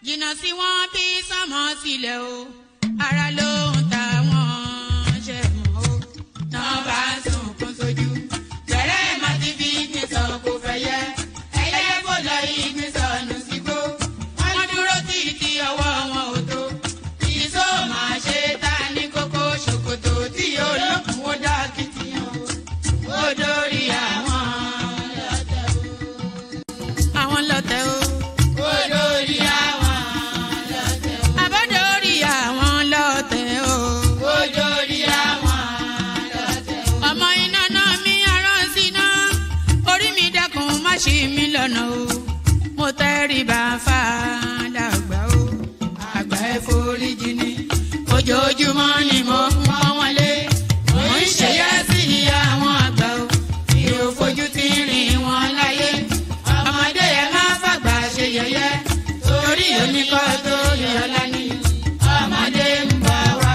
jìnnà sí wọn bí sánmọ̀ sílẹ̀ o ara ló ń ta wọn ṣe mọ́ o náà bá sunkún sójú bẹ̀rẹ̀ má ti fi ìgbín sọ kó fẹ́ yẹ ẹyẹ kò lọ ìgbín sọnù sígbó wọ́n dúró títí ọwọ́ wọn ò tó ìṣó máa ṣe ta ní kókó ṣòkòtò tí olókùn ó dá kìtìyàn ó dórí àwọn lọ́tẹ̀ o. Ṣí mi lọ́nà o mo tẹríba fàdàgbà o àgbà ẹ foríjì ni ojoojúmọ́ ni mo ń pọ́n wọn lé mo ń ṣèyá sí àwọn àgbà o mi ò fojú tí rìn wọn láyé ọmọdé ẹ má fàgbà ṣe yẹ̀yẹ́ torí oníkọ́ tó yọlá ni ọmọdé ń bọ̀ wá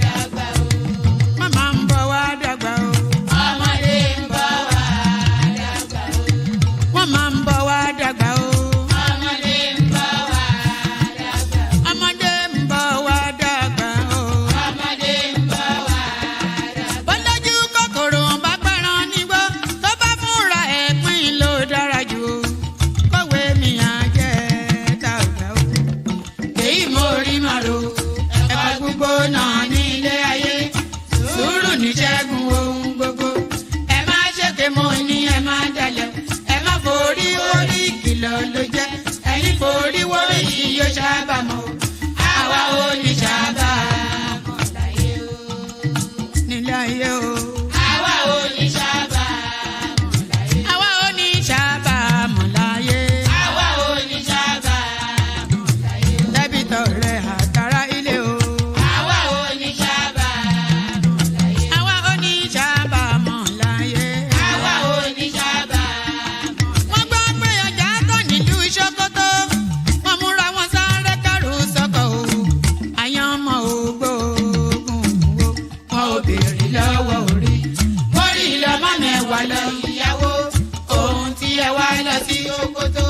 dàgbà o màmá ń bọ̀ wá dàgbà o. Máa ń bọ̀ wá dàgbà o. Ọmọdé ń bọ̀ wá dàgbà. Ọmọdé ń bọ̀ wá dàgbà o. Ọmọdé ń bọ̀ wá dàgbà. Bọ́lájú kòkòrò bá pẹran nígbó tó bá fúnra ẹ̀pín ló dára jù o. Kọ̀wé mi á jẹ́ tàgbà o. Èyí mo rí màrò ẹ̀ka gbogbo náà ní ilé ayé. Sùúrù ní ṣẹ́gun ohun gbogbo. Ẹ má ṣèké mo ní ẹ má dalẹ̀. Forí orí kìlọ̀ ló jẹ́ ẹni forí wọ́rí yìí yóò ṣàbàmọ́ àwa ò ní ṣàbàmọ́ láyé o nílé ayé o àwa ò ní ṣàbàmọ́ láyé àwa ò ní ṣàbàmọ́ láyé àwa ò ní ṣàbàmọ́ láyé dẹ́bìtọ̀ rẹ̀ àtàrà ilé o àwa ò ní ṣàbàmọ́ láyé àwa ò ní ṣàbàmọ́ láyé àwa ò ní ṣàbàmọ́. Ṣòkòtò wọn múra wọn sáré kẹrù sọkọ o àyànmọ́ ògbóògùn wo wọn ò béèrè lọ́wọ́ orí mórí lọ́mọ mẹ́wàá lọ ìyàwó ohun tí ẹ wá lọ sí Òkòtó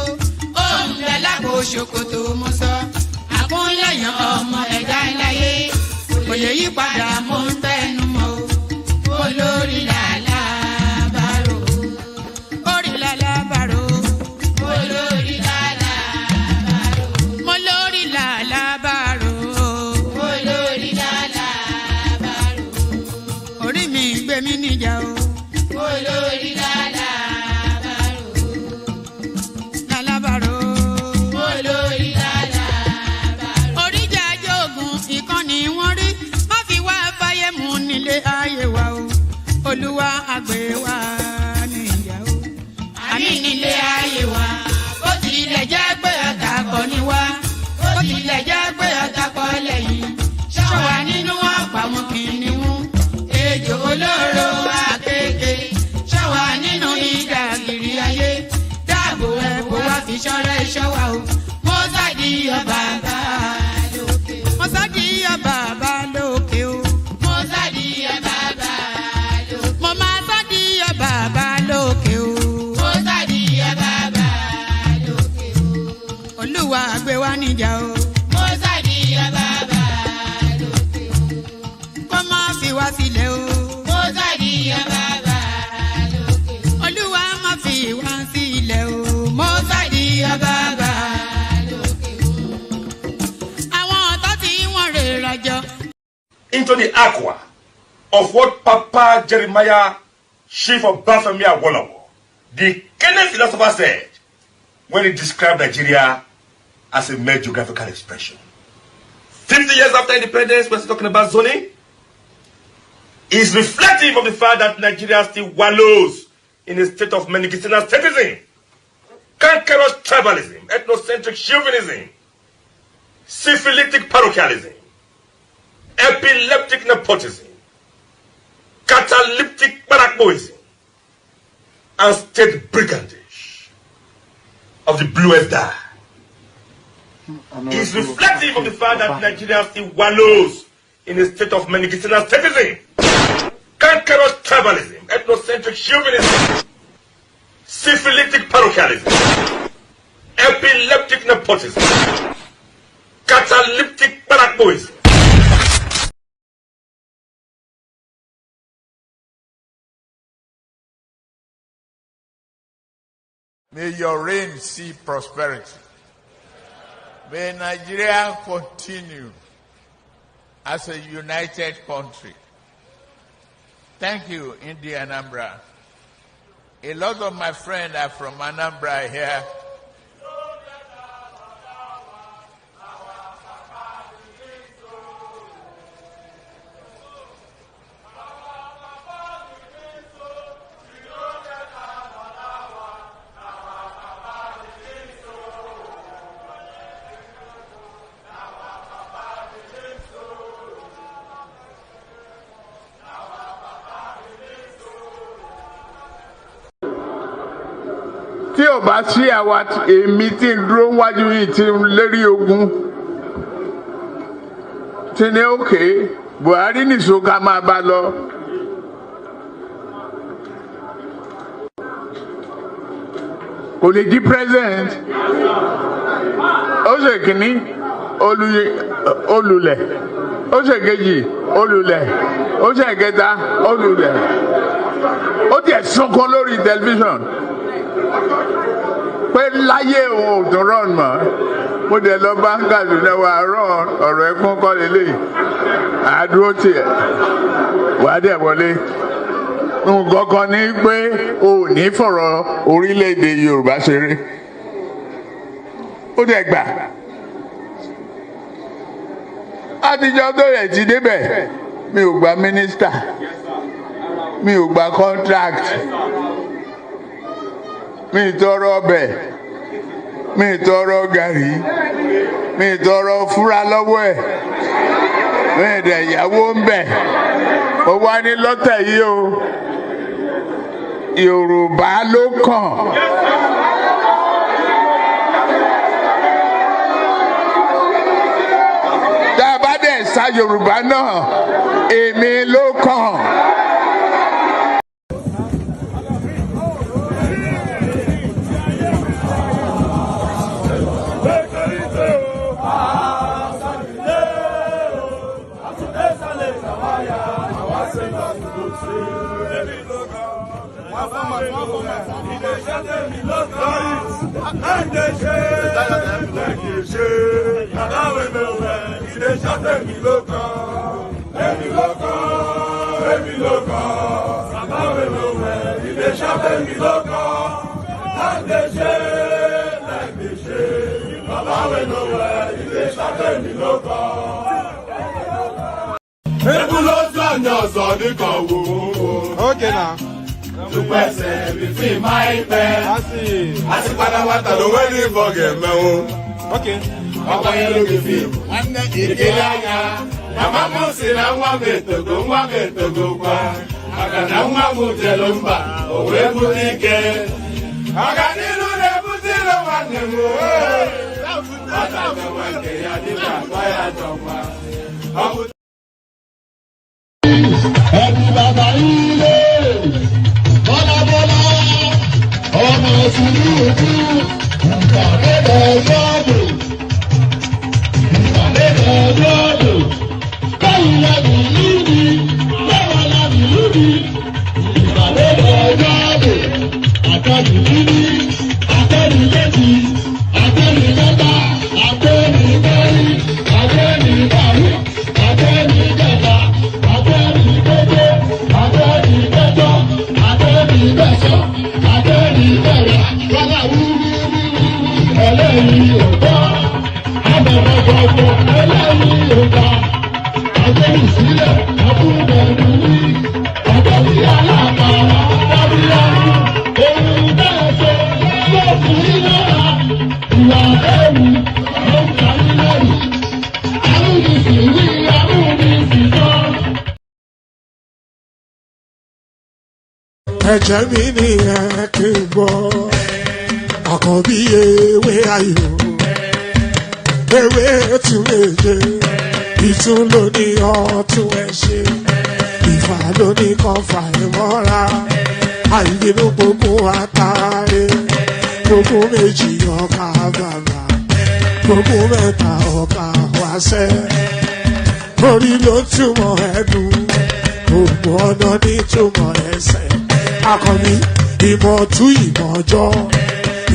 òun lẹ lágbo Ṣòkòtò mo sọ àkúnlẹ̀yàn ọmọ ẹ̀dá láyé kò lè yí padà mo ń tẹnu mọ́ o olórí làlá bàrò orí làlá bàrò olórí làlá bàrò olórí làlá bàrò orí mi gbé mi níjà o olórí làlá bàrò olórí làlá bàrò oríjà jogun ìkànnì wọn rí má fi wá fáyé mu nílé ayé wa o olúwa àgbẹ̀ wa níyà o àmì nílé ayé wa bó tilẹ̀ jẹ́ pé ọ̀tá kọ́ ni wá bó tilẹ̀ jẹ́ pé ọ̀tá kọ́ lẹ́yìn ṣọ́wá nínú ọ̀pá wọn kìnìún ejò olóró àkékè ṣọ́wá nínú ìdàgìrì ayé dáàbò ẹ̀bùn wá fi ṣọ́rẹ́ ṣọ́wá o mo sádìyọ bàbá lókè o mo sádìyọ bàbá lókè o mo sádìyọ bàbá lókè mo máa sádìyọ bàbá lókè o mo sádìyọ bàbá lókè o olúwa gbé wa níjà o mo sádìyọ bàbá lókè o kó má fi wá sílẹ̀ o mo sádìyọ bàbá lókè o olúwa má fi wá sílẹ̀ o mo sádìyọ bàbá lókè o àwọn ọ̀tá tí wọ́n rè rajọ. Into the aqua of what Papa Jeremiah, chief of Bafemi Awolowo, the Kenyan philosopher, said when he described Nigeria as a mere geographical expression. 50 years after independence, we're still talking about zoning. Is reflective of the fact that Nigeria still wallows in a state of medicinal statism, cankerous tribalism, ethnocentric chauvinism, syphilitic parochialism, epileptic nepotism, catalyptic barakboism, and state brigandage of the bluest dye. Is reflective of the fact that Nigeria still wallows in a state of medicinal statism, cankerous tribalism, ethnocentric chauvinism, syphilitic parochialism, epileptic nepotism, catalytic parabolism. May your reign see prosperity. May Nigeria continue as a united country. Thank you, India Anambra. A lot of my friends are from Anambra here. tí ò bá sí àwa èmi tí ń dúró wájú yìí tí ń lérí ogun tí ní òkè Buhari nìṣó ká máa bá lọ. Kò lè di president. Ó ṣe kìíní olùlẹ̀, ó ṣe kejì olùlẹ̀, ó ṣe kẹta olùlẹ̀. Ó tiẹ̀ sunkún lórí tẹlifíṣàn pé láyé òun ò tún rán mọ́. Mo dẹ̀ lọ bá Kaduna wà rán ọ̀rọ̀ ẹkún kọ́ lélẹ̀ àdúró tiẹ̀ wà á dẹ̀ wọlé. Nǹkan kan ní pé o ò ní fọ̀rọ̀ orílẹ̀-èdè Yorùbá ṣeré. Ó dẹ̀ gbà. Àtijọ́ tó yẹ ti débẹ̀ mi ò gba mínísítà, mi ò gba contract, mi ì tọrọ ọbẹ̀, mi ì tọrọ gàrí, mi ì tọrọ fúra lọ́wọ́ ẹ̀, mi ì dẹ̀ yàwó ń bẹ̀. Mo wá ní lọ́tẹ̀ yìí o, Yorùbá ló kàn. Tá a bá dẹ̀ sa Yorùbá náà, èmi ló kàn. Okay now. Okay. Ẹ̀jẹ̀ mi ni ẹ kí n gbọ́, àkọ́bí ewé ayò, ewé tún méje, ìtún ló ní ọ̀tún ẹ̀ ṣe, ìfà ló ní kan fà ẹ̀ mọ́ra, àìbínú gbogbo àtàrẹ, gbogbo méjì ọkà bàbà, gbogbo mẹ́ta ọkà àṣẹ orí ló túmọ̀ ẹnu gbogbo ọ̀nà ní túmọ̀ ẹsẹ̀ akọni ìmọ̀ tú ìmọ̀ ọjọ́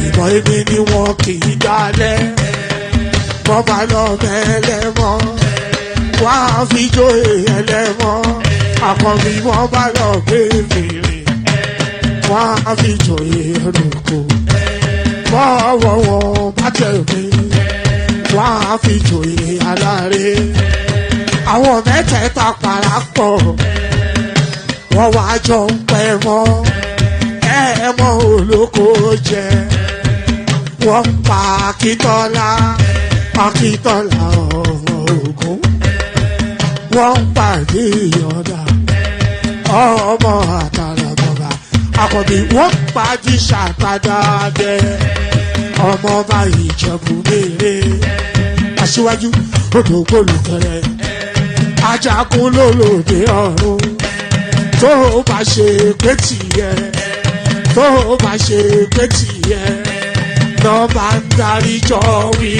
ìmọ̀ èmi ni wọn kì í dálẹ̀ wọ́n bá lọ mẹ́lẹ́mọ́ wá fi jóye ẹlẹ́mọ́ akọni wọ́n bá lọ gbé fèrè wá fi jóye ẹlòkó bọ́wọ́ wọn bá tẹ̀lé wá fi jóye aláre àwọn mẹ́tẹ̀ẹ̀ta parapọ̀ wọ́n wá jọ ń pẹ́ mọ́ ẹ̀ẹ́mọ́ olóko jẹ wọ́n pa Akíntọ́lá ọmọ Ògún wọ́n pàdé ìyọ̀dà ọmọ àtàlàbọ̀bà àkọ́bí wọ́n pàdé ṣàtàdàdẹ ọmọ ọba Ìjẹ̀bú mèrè aṣíwájú odògbòlùkẹrẹ ajagun lólòdì ọ̀run tó bá ṣe pé tìyẹ tó bá ṣe pé tìyẹ lọ bá ń darí jọ wí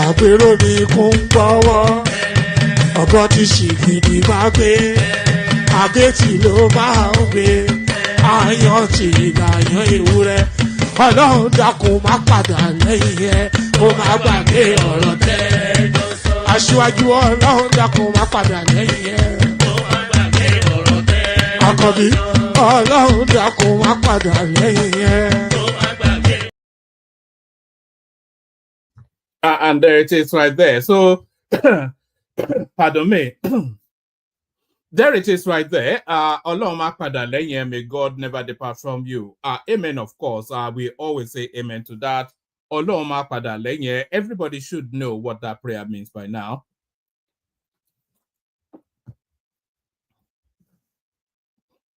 àpérò ní kún gbọ́wọ́ ọ̀gọ́ ti ṣìgìdì bá gbé àgẹ́tì ló máa ń gbé àyàn tí ìlàyàn ewúrẹ́ ọlọ́run dákun má padà lẹ́yìn ẹ kó má gbàgbé ọ̀rọ̀ tẹ́ aṣíwájú ọlọ́run dákun má padà lẹ́yìn ẹ kó má gbàgbé ọ̀rọ̀ tẹ́ àkọ́bí ọlọ́run dákun má padà lẹ́yìn ẹ kó má gbàgbé. And there it is right there. So, pardon me. There it is right there. Ọlọ́run má padà lẹ́yìn ẹ, may God never depart from you. Amen, of course. We always say amen to that. Ọlọ́run má padà lẹ́yìn ẹ. Everybody should know what that prayer means by now.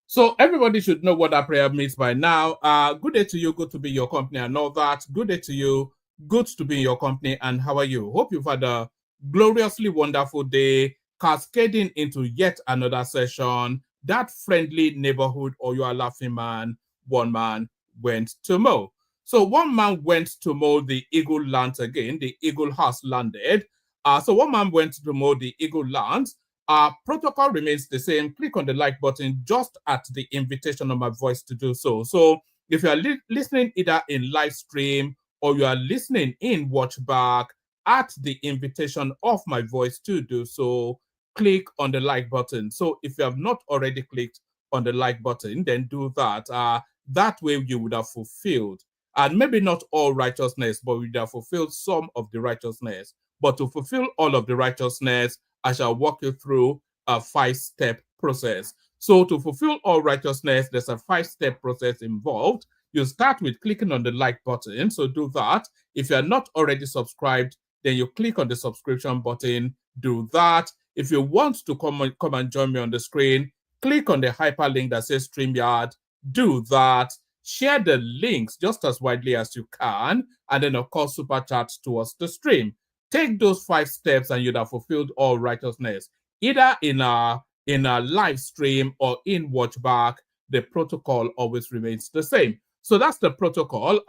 So everybody should know what that prayer means by now. Good day to you. Good to be in your company and all that. Good day to you. Good to be in your company. And how are you? Hope you've had a gloriously wonderful day, cascading into yet another session. That friendly neighborhood, or you are laughing man, one man went to mow. So one man went to mow, the eagle lands again. The eagle has landed. So one man went to mow, the eagle lands. Protocol remains the same. Click on the like button just at the invitation of my voice to do so. So if you are listening either in live stream or you are listening in watch back, at the invitation of my voice to do so, click on the like button. So if you have not already clicked on the like button, then do that. That way you would have fulfilled, and maybe not all righteousness, but we would have fulfilled some of the righteousness. But to fulfill all of the righteousness, I shall walk you through a 5-step process. So to fulfill all righteousness, there's a 5-step process involved. You start with clicking on the like button. So do that. If you are not already subscribed, then you click on the subscription button. Do that. If you want to come and join me on the screen, click on the hyperlink that says StreamYard. Do that. Share the links just as widely as you can. And then, of course, super chat towards the stream. Take those 5 steps and you'd have fulfilled all righteousness. Either in a live stream or in watchback, the protocol always remains the same. So that's the protocol.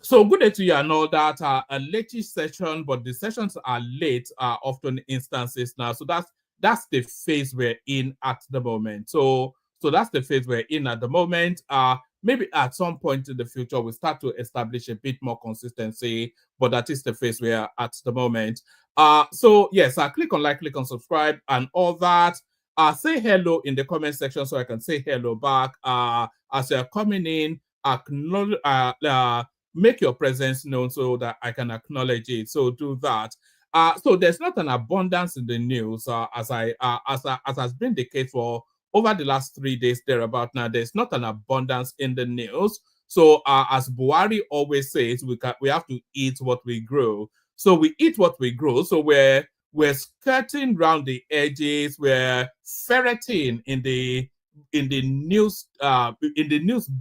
So good day to you and all that. A late session, but the sessions are late, often instances now. So that's the phase we're in at the moment. So that's the phase we're in at the moment. Maybe at some point in the future, we'll start to establish a bit more consistency, but that is the phase we are at the moment. So yes, click on like, click on subscribe and all that. Say hello in the comment section so I can say hello back. As you're coming in, acknowledge, make your presence known so that I can acknowledge it. So do that. So there's not an abundance in the news, as has been the case for over the last 3 days thereabout. Now there's not an abundance in the news. So as Buhari always says, we have to eat what we grow. So we eat what we grow. So we're skirting around the edges. We're ferreting in the news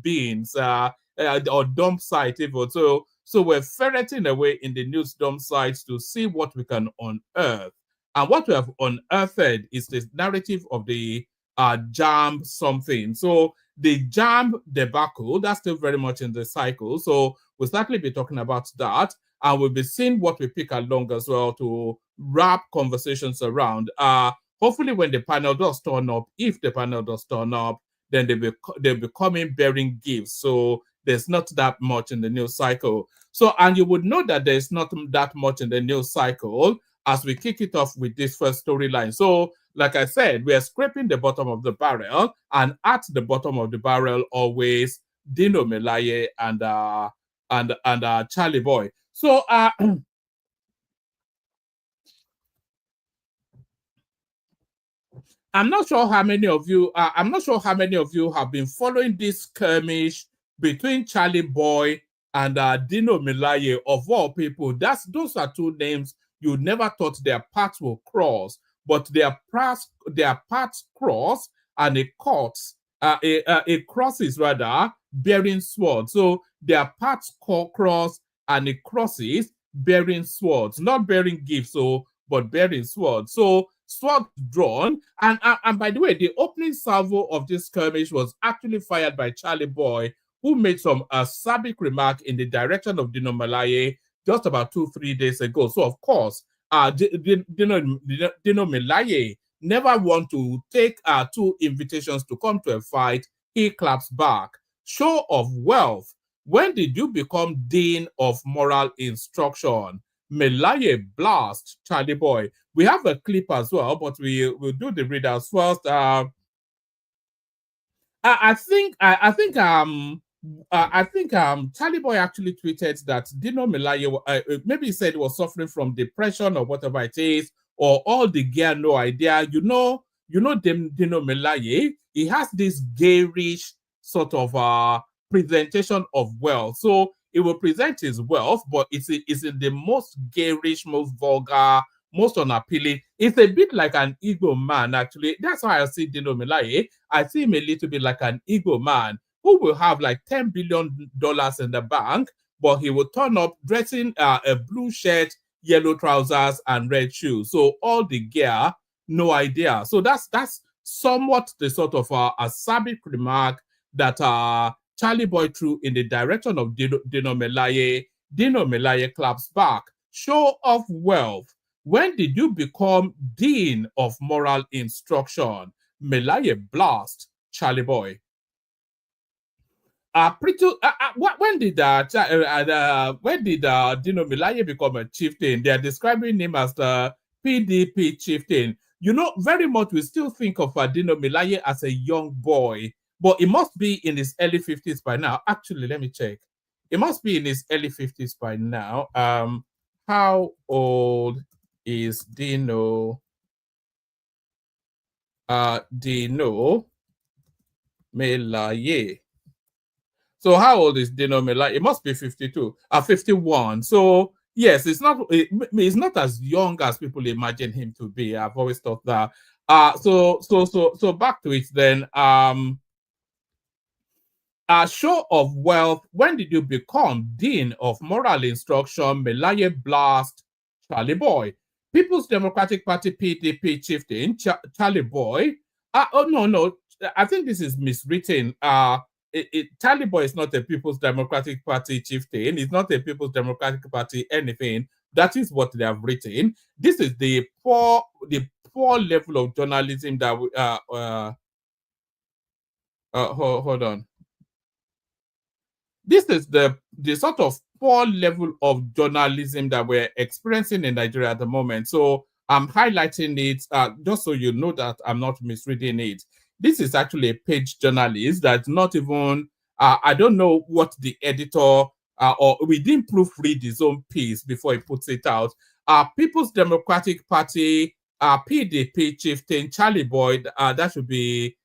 bins or dump site even. So we're ferreting away in the news dump sites to see what we can unearth. And what we have unearthed is this narrative of the Jamb'S something. So the Jamb'S debacle, that's still very much in the cycle. So we'll certainly be talking about that. And we'll be seeing what we pick along as well to wrap conversations around. Hopefully when the panel does turn up, if the panel does turn up, then they'll be coming bearing gifts. So there's not that much in the news cycle. So, and you would know that there's not that much in the news cycle as we kick it off with this first storyline. So, like I said, we are scraping the bottom of the barrel, and at the bottom of the barrel, always Dino Melaye and Charlie Boy. So, I'm not sure how many of you have been following this skirmish between Charlie Boy and Dino Melaye, of all people. Those are two names you never thought their paths will cross, but their paths cross, and it crosses rather, bearing swords. So their paths cross, and it crosses bearing swords, not bearing gifts, but bearing swords. So sword drawn, and by the way, the opening salvo of this skirmish was actually fired by Charlie Boy, who made some acerbic remark in the direction of Dino Melaye just about 2-3 days ago. So of course, Dino Melaye never want to take two invitations to come to a fight. He claps back. Show of wealth. When did you become Dean of Moral Instruction? Melaye blast Charlie Boy. We have a clip as well, but we'll do the readers first. I think Charlie Boy actually tweeted that Dino Melaye, maybe he said he was suffering from depression or whatever it is, or all the gear, no idea. You know Dino Melaye, he has this garish sort of presentation of wealth. So it will present his wealth, but it's in the most garish, most vulgar, most unappealing. It's a bit like an Igbo man, actually. That's why I see Dino Melaye. I see him a little bit like an Igbo man who will have like $10 billion in the bank, but he will turn up dressing a blue shirt, yellow trousers, and red shoes. So all the gear, no idea. So that's somewhat the sort of acerbic remark that Charlie Boy threw in the direction of Dino Melaye. Dino Melaye claps back. Show of wealth. When did you become Dean of Moral Instruction? Melaye blast Charlie Boy. When did Dino Melaye become a chieftain? They are describing him as the PDP chieftain. You know, very much we still think of Dino Melaye as a young boy, but it must be in his early 50s by now. Actually, let me check. It must be in his early 50s by now. How old is Dino Melaye? So how old is Dino Melaye? It must be 51. So yes, it's not as young as people imagine him to be. I've always thought that. So back to it then. Show of wealth. When did you become Dean of Moral Instruction? Melaye blast Charlie Boy. People's Democratic Party PDP chieftain Charlie Boy. No. I think this is miswritten. Charlie Boy is not a People's Democratic Party chieftain. It's not a People's Democratic Party anything. That is what they have written. This is the poor level of journalism that we, hold on. This is the sort of poor level of journalism that we're experiencing in Nigeria at the moment. So I'm highlighting it just so you know that I'm not misreading it. This is actually a page journalist that's not even, I don't know what the editor, or we didn't proofread his own piece before he puts it out. People's Democratic Party, PDP chieftain Charlie Boy, that should be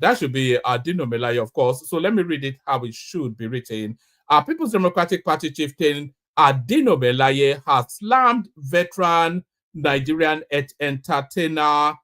Dino Melaye, of course. So let me read it how it should be written. People's Democratic Party chieftain Dino Melaye has slammed veteran Nigerian entertainer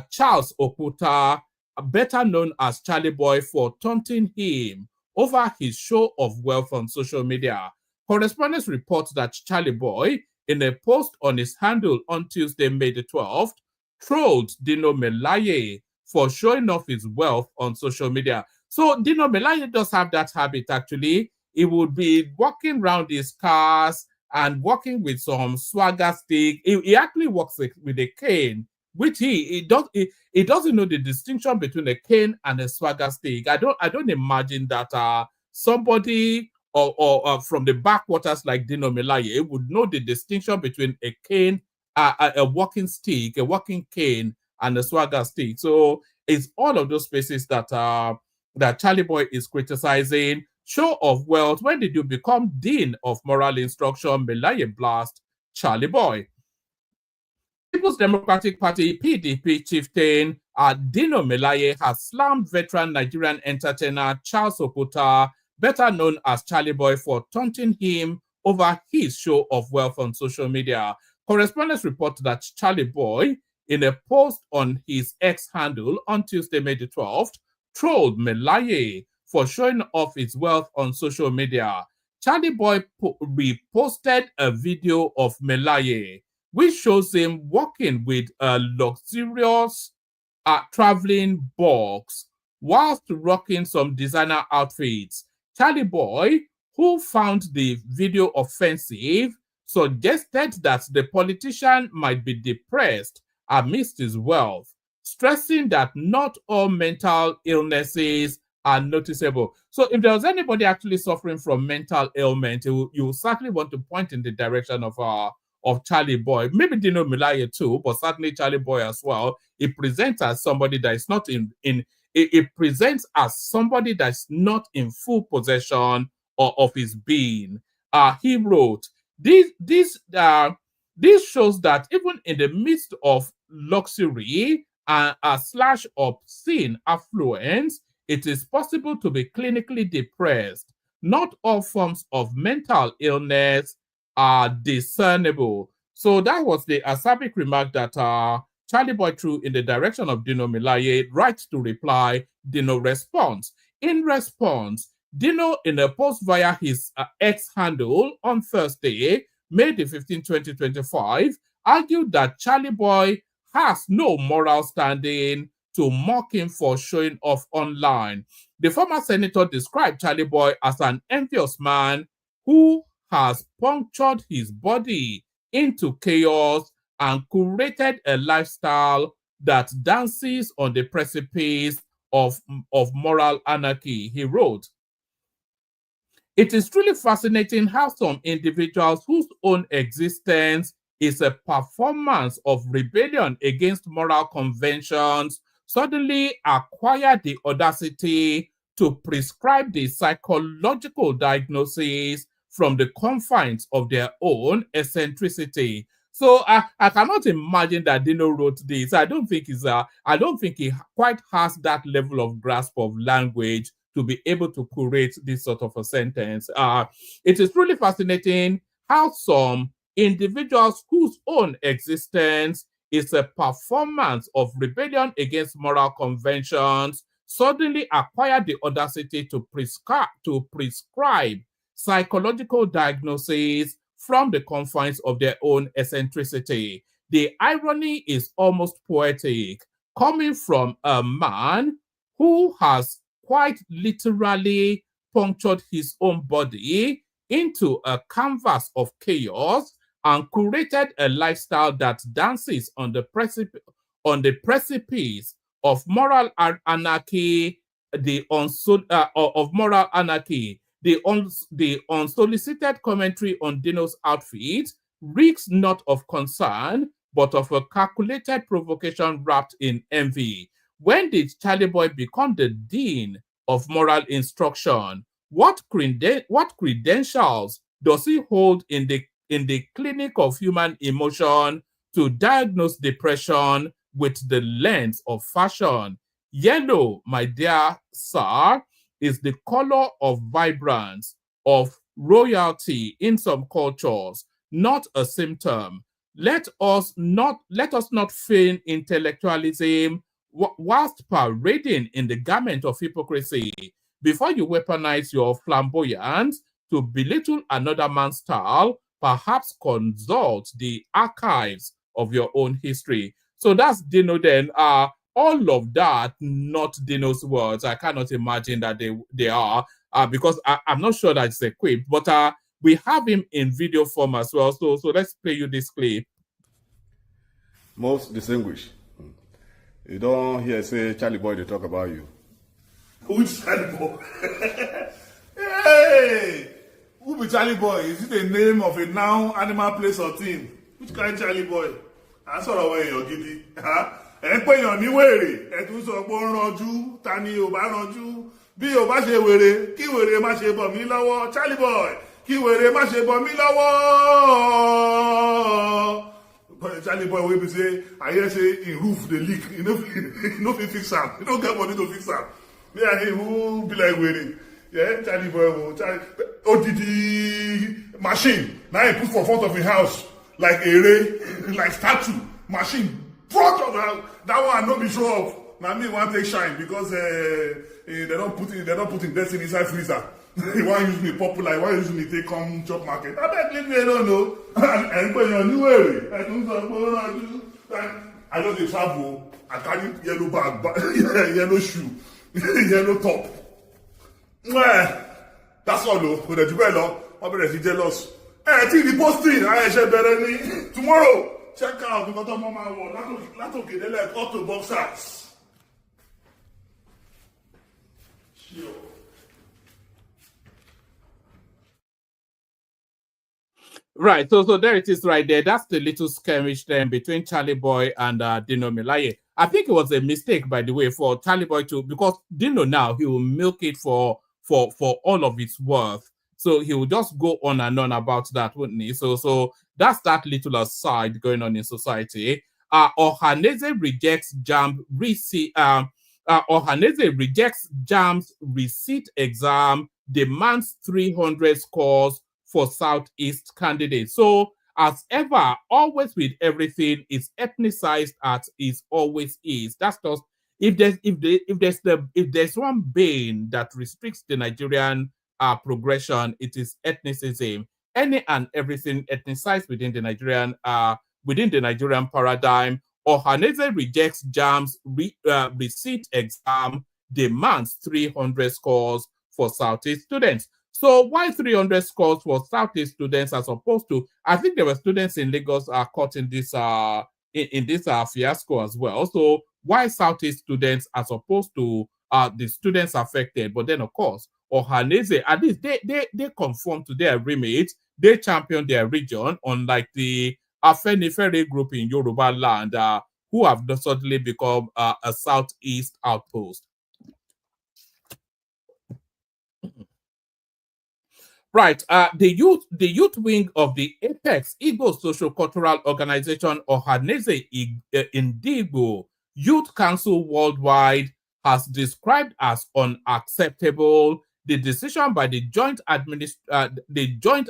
Charles Okuta, better known as Charlie Boy, for taunting him over his show of wealth on social media. Correspondents report that Charlie Boy, in a post on his handle on Tuesday, May the 12th, trolled Dino Melaye for showing off his wealth on social media. So Dino Melaye does have that habit, actually. He would be walking around his cars and walking with some swagger stick. He actually walks with a cane, which he doesn't know the distinction between a cane and a swagger stick. I don't imagine that somebody or from the backwaters like Dino Melaye would know the distinction between a cane, a walking stick, a walking cane, and a swagger stick. So it's all of those spaces that that Charlie Boy is criticizing. Show of wealth. When did you become Dean of Moral Instruction? Melaye blast Charlie Boy. People's Democratic Party PDP chieftain Dino Melaye has slammed veteran Nigerian entertainer Charles Okuta, better known as Charlie Boy, for taunting him over his show of wealth on social media. Correspondents report that Charlie Boy, in a post on his X handle on Tuesday, May the 12th, trolled Melaye for showing off his wealth on social media. Charlie Boy reposted a video of Melaye, which shows him walking with a luxurious traveling box whilst rocking some designer outfits. Charlie Boy, who found the video offensive, suggested that the politician might be depressed amidst his wealth, stressing that not all mental illnesses are noticeable. So if there was anybody actually suffering from mental ailment, you certainly want to point in the direction of Charlie Boy, maybe Dino Melaye too, but certainly Charlie Boy as well. It presents as somebody that is not it presents as somebody that's not in full possession of his being. He wrote, this shows that even in the midst of luxury and / obscene affluence, it is possible to be clinically depressed. Not all forms of mental illness are discernible. So that was the acerbic remark that Charlie Boy threw in the direction of Dino Melaye. Right to reply, Dino responds. In response, Dino, in a post via his X handle on Thursday, May the 15th, 2025, argued that Charlie Boy has no moral standing to mock him for showing off online. The former senator described Charlie Boy as an envious man who has punctured his body into chaos and curated a lifestyle that dances on the precipice of moral anarchy. He wrote, "It is truly fascinating how some individuals whose own existence is a performance of rebellion against moral conventions suddenly acquire the audacity to prescribe the psychological diagnosis from the confines of their own eccentricity." So I cannot imagine that Dino wrote this. I don't think he quite has that level of grasp of language to be able to curate this sort of a sentence. It is really fascinating how some individuals whose own existence is a performance of rebellion against moral conventions suddenly acquire the audacity to prescribe psychological diagnosis from the confines of their own eccentricity. The irony is almost poetic, coming from a man who has quite literally punctured his own body into a canvas of chaos and curated a lifestyle that dances on the precipice of moral anarchy, the unsolicited commentary on Dino's outfit reeks not of concern, but of a calculated provocation wrapped in envy. When did Charlie Boy become the dean of moral instruction? What credentials does he hold in the clinic of human emotion to diagnose depression with the lens of fashion? Yellow, my dear sir, is the color of vibrance, of royalty in some cultures, not a symptom. Let us not feign intellectualism whilst parading in the garment of hypocrisy. Before you weaponize your flamboyance to belittle another man's style, perhaps consult the archives of your own history. So that's Dino then. All of that, not Dino's words. I cannot imagine that they are, because I'm not sure that it's equipped, but we have him in video form as well. So let's play you this clip. Most distinguished. You don't hear say Charlie Boy they talk about you. Which Charlie Boy? Hey! Who be Charlie Boy? Is it the name of a noun, animal, place, or thing? Which kind Charlie Boy? I saw the way you're giddy. Ẹ pé èèyàn ní wèrè, ẹ tún sọ pé ó ń ranjú, ta ni ò bá ranjú? Bí ò bá ṣe wèrè, kí wèrè má ṣe bọ̀ mí lọ́wọ́. Charlie Boy, kí wèrè má ṣe bọ̀ mí lọ́wọ́. Charlie Boy wey be say, I hear say him roof dey leak, he no fit fix am, he no get money to fix am. Me and him who be like wèrè. Yeah, Charlie Boy, ODD machine. Now he put for front of his house like a ray, like statue machine. Front of the house. That one no be show off. Now me want take shine because they don't put in destiny inside freezer. He want use me popular. He want use me take come chop market. I bet leave me alone no. And when you're new way, I know they travel. I carry yellow bag, yellow shoe, yellow top. That's all though. With the jubelo, I'm very jealous. Hey, till the posting, I shall better tomorrow. Check out because of Mama War. That's okay. They like auto boxers. Sure. Right, so there it is right there. That's the little skirmish then between Charlie Boy and Dino Melaye. I think it was a mistake, by the way, for Charlie Boy to, because Dino now, he will milk it for all of its worth. So he will just go on and on about that, wouldn't he? So that's that little aside going on in society. Ohanaeze rejects Jamb'S Resit. Ohanaeze rejects Jamb'S Resit exam, demands 300 scores for Southeast candidates. So as ever, always with everything, it's ethnicized as it always is. That's just if there's one bane that restricts the Nigerian progression, it is ethnicism. Any and everything ethnicized within the Nigerian paradigm. Ohanaeze rejects Jamb'S Resit exam, demands 300 scores for Southeast students. So why 300 scores for Southeast students as opposed to, I think there were students in Lagos are caught in this fiasco as well. So why Southeast students as opposed to the students affected? But then of course, Ohanaeze, at least they conform to their remit, they champion their region, unlike the Afenifere group in Yoruba land, who have suddenly become a Southeast outpost. Right, the youth wing of the Apex Igbo Social Cultural Organization Ohanaeze Ndigbo Youth Council Worldwide has described as unacceptable the decision by the Joint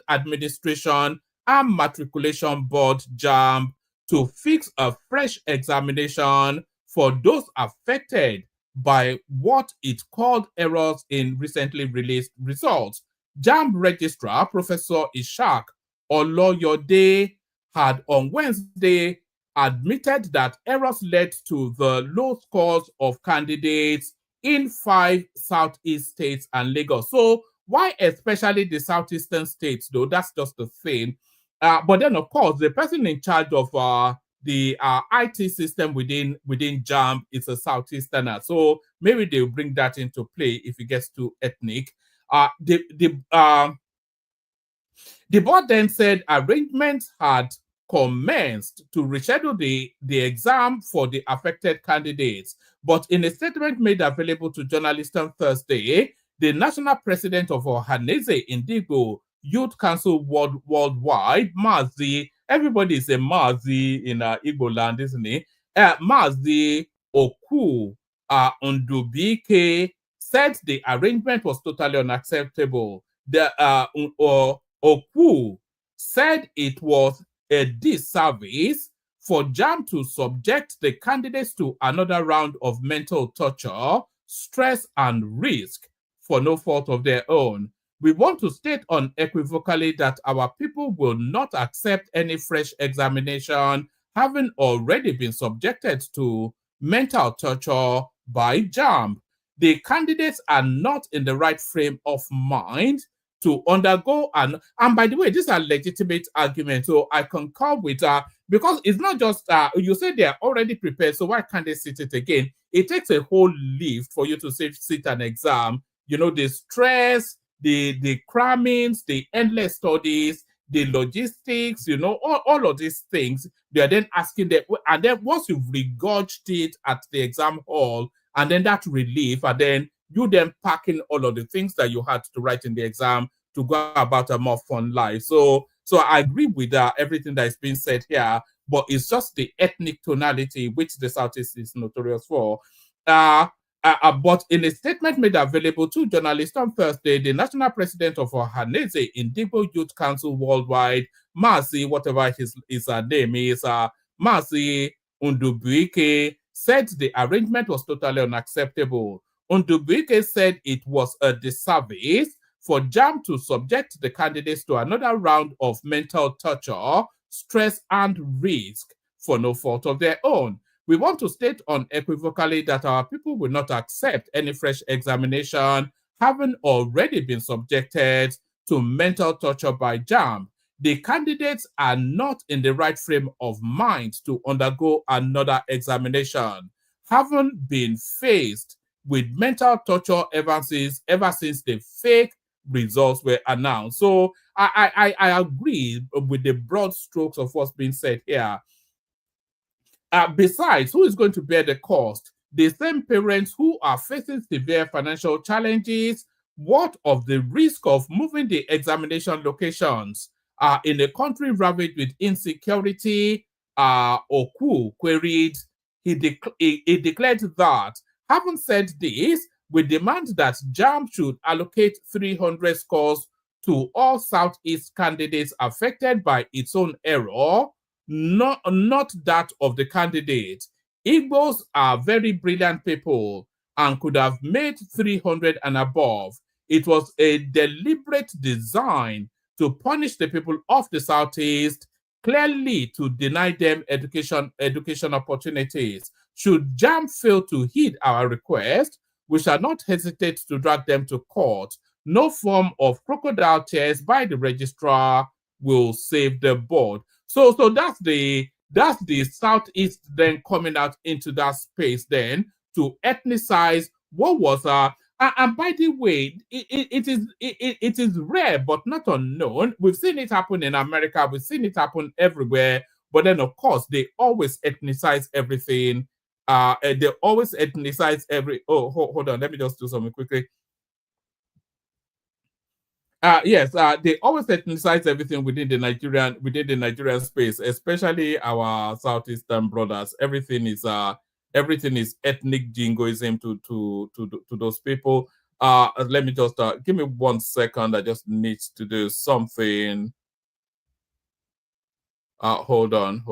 Administration and Matriculation Board JAMB to fix a fresh examination for those affected by what it called errors in recently released results. JAMB Registrar Professor Ishaq Oloyode had on Wednesday admitted that errors led to the low scores of candidates in 5 Southeast states and Lagos. So why especially the Southeastern states, though? That's just the thing. But then, of course, the person in charge of the IT system within JAMB is a Southeasterner. So maybe they'll bring that into play if it gets too ethnic. The board then said arrangements had commenced to reschedule the exam for the affected candidates. But in a statement made available to journalists on Thursday, the national president of Ohanaeze Ndigbo Youth Council Worldwide, Mazi, everybody is a Mazi in Igbo land, isn't it? Mazi Oku Ndubike said the arrangement was totally unacceptable. The Oku said it was a disservice for JAMB to subject the candidates to another round of mental torture, stress, and risk for no fault of their own. We want to state unequivocally that our people will not accept any fresh examination having already been subjected to mental torture by Jambs. The candidates are not in the right frame of mind to undergo, and by the way, these are legitimate arguments, so I concur with because it's not just you say they are already prepared, so why can't they sit it again? It takes a whole lift for you to sit an exam. You know, the stress, the crammings, the endless studies, the logistics, you know, all of these things. They are then asking them, and then once you've regurged it at the exam hall, and then that relief, and then you then packing all of the things that you had to write in the exam to go about a more fun life. So I agree with everything that is being said here, but it's just the ethnic tonality which the Southeast is notorious for. But in a statement made available to journalists on Thursday, the national president of Ohanaeze Indigo Youth Council Worldwide, Mazi, whatever his name is, Mazi Undubuike, said the arrangement was totally unacceptable. Undubuike said it was a disservice for Jambs to subject the candidates to another round of mental torture, stress, and risk for no fault of their own. We want to state unequivocally that our people will not accept any fresh examination, having already been subjected to mental torture by Jambs. The candidates are not in the right frame of mind to undergo another examination, having been faced with mental torture ever since the fake results were announced. So I agree with the broad strokes of what's being said here. Besides, who is going to bear the cost? The same parents who are facing severe financial challenges. What of the risk of moving the examination locations in a country ravaged with insecurity? Oku queried. He declared that, having said this, we demand that Jambs should allocate 300 scores to all Southeast candidates affected by its own error, not that of the candidate. Igbos are very brilliant people and could have made 300 and above. It was a deliberate design to punish the people of the Southeast, clearly to deny them education opportunities. Should Jambs fail to heed our request, we shall not hesitate to drag them to court. No form of crocodile tears by the registrar will save the board. So that's the Southeast then coming out into that space then to ethnicize what was and by the way, it is rare but not unknown. We've seen it happen in America, we've seen it happen everywhere, but then of course they always ethnicize everything. They always ethnicize hold on, let me just do something quickly. Yes, they always ethnicize everything within the Nigerian space, especially our Southeastern brothers. Everything is ethnic jingoism to those people. Let me just give me 1 second. I just need to do something. Hold on.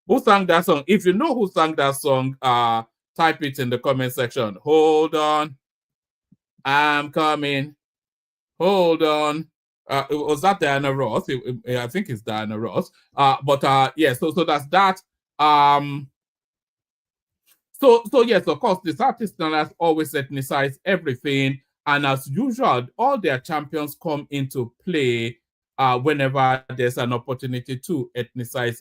Who sang that song? If you know who sang that song, type it in the comment section. Hold on. I'm coming. Hold on. Was that Diana Ross? I think it's Diana Ross. Yeah, so that's that. So yes, of course, the Southeasterners always ethnicize everything, and as usual, all their champions come into play whenever there's an opportunity to ethnicize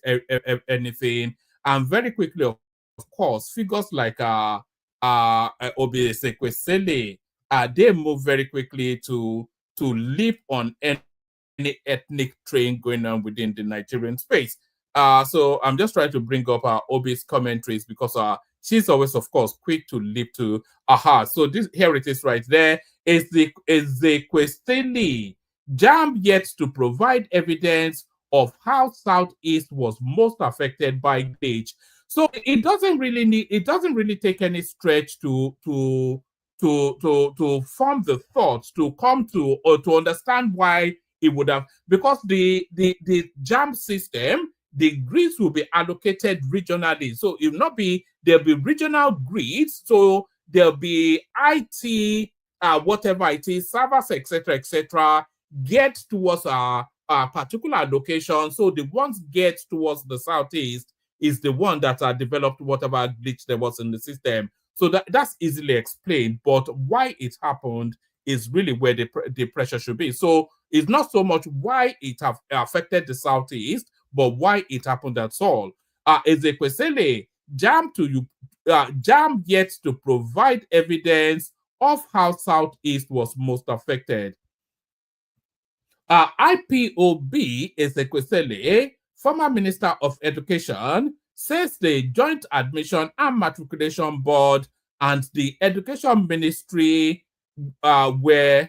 anything. And very quickly, of course, figures like Ohanaeze Kwesele, they move very quickly to leap on any ethnic train going on within the Nigerian space. So I'm just trying to bring up Obi's commentaries because she's always, of course, quick to leap to So here it is right there. Is the Kwesele Jambs yet to provide evidence of how Southeast was most affected by glitch. So it doesn't really take any stretch to form the thoughts, to come to or to understand why it would have, because the Jambs system, the grids will be allocated regionally. So there'll be regional grids. So there'll be IT, whatever it is, servers, etc., get towards particular location. So the ones get towards the southeast is the one that developed whatever glitch there was in the system. So that's easily explained, but why it happened is really where the pressure should be. So it's not so much why it have affected the southeast, but why it happened, that's all. Ezekwesili, Jam yet to provide evidence of how southeast was most affected. IPOB Ezekwesili, former Minister of Education, says the Joint Admission and Matriculation Board and the Education Ministry were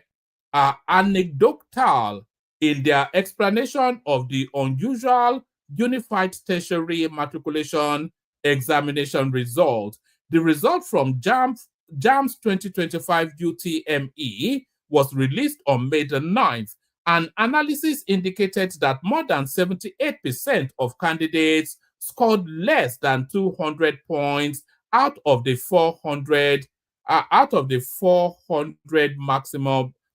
anecdotal in their explanation of the unusual Unified Tertiary Matriculation Examination result. The result from Jamb's 2025 UTME was released on May the 9th. An analysis indicated that more than 78% of candidates scored less than 200 points out of the 400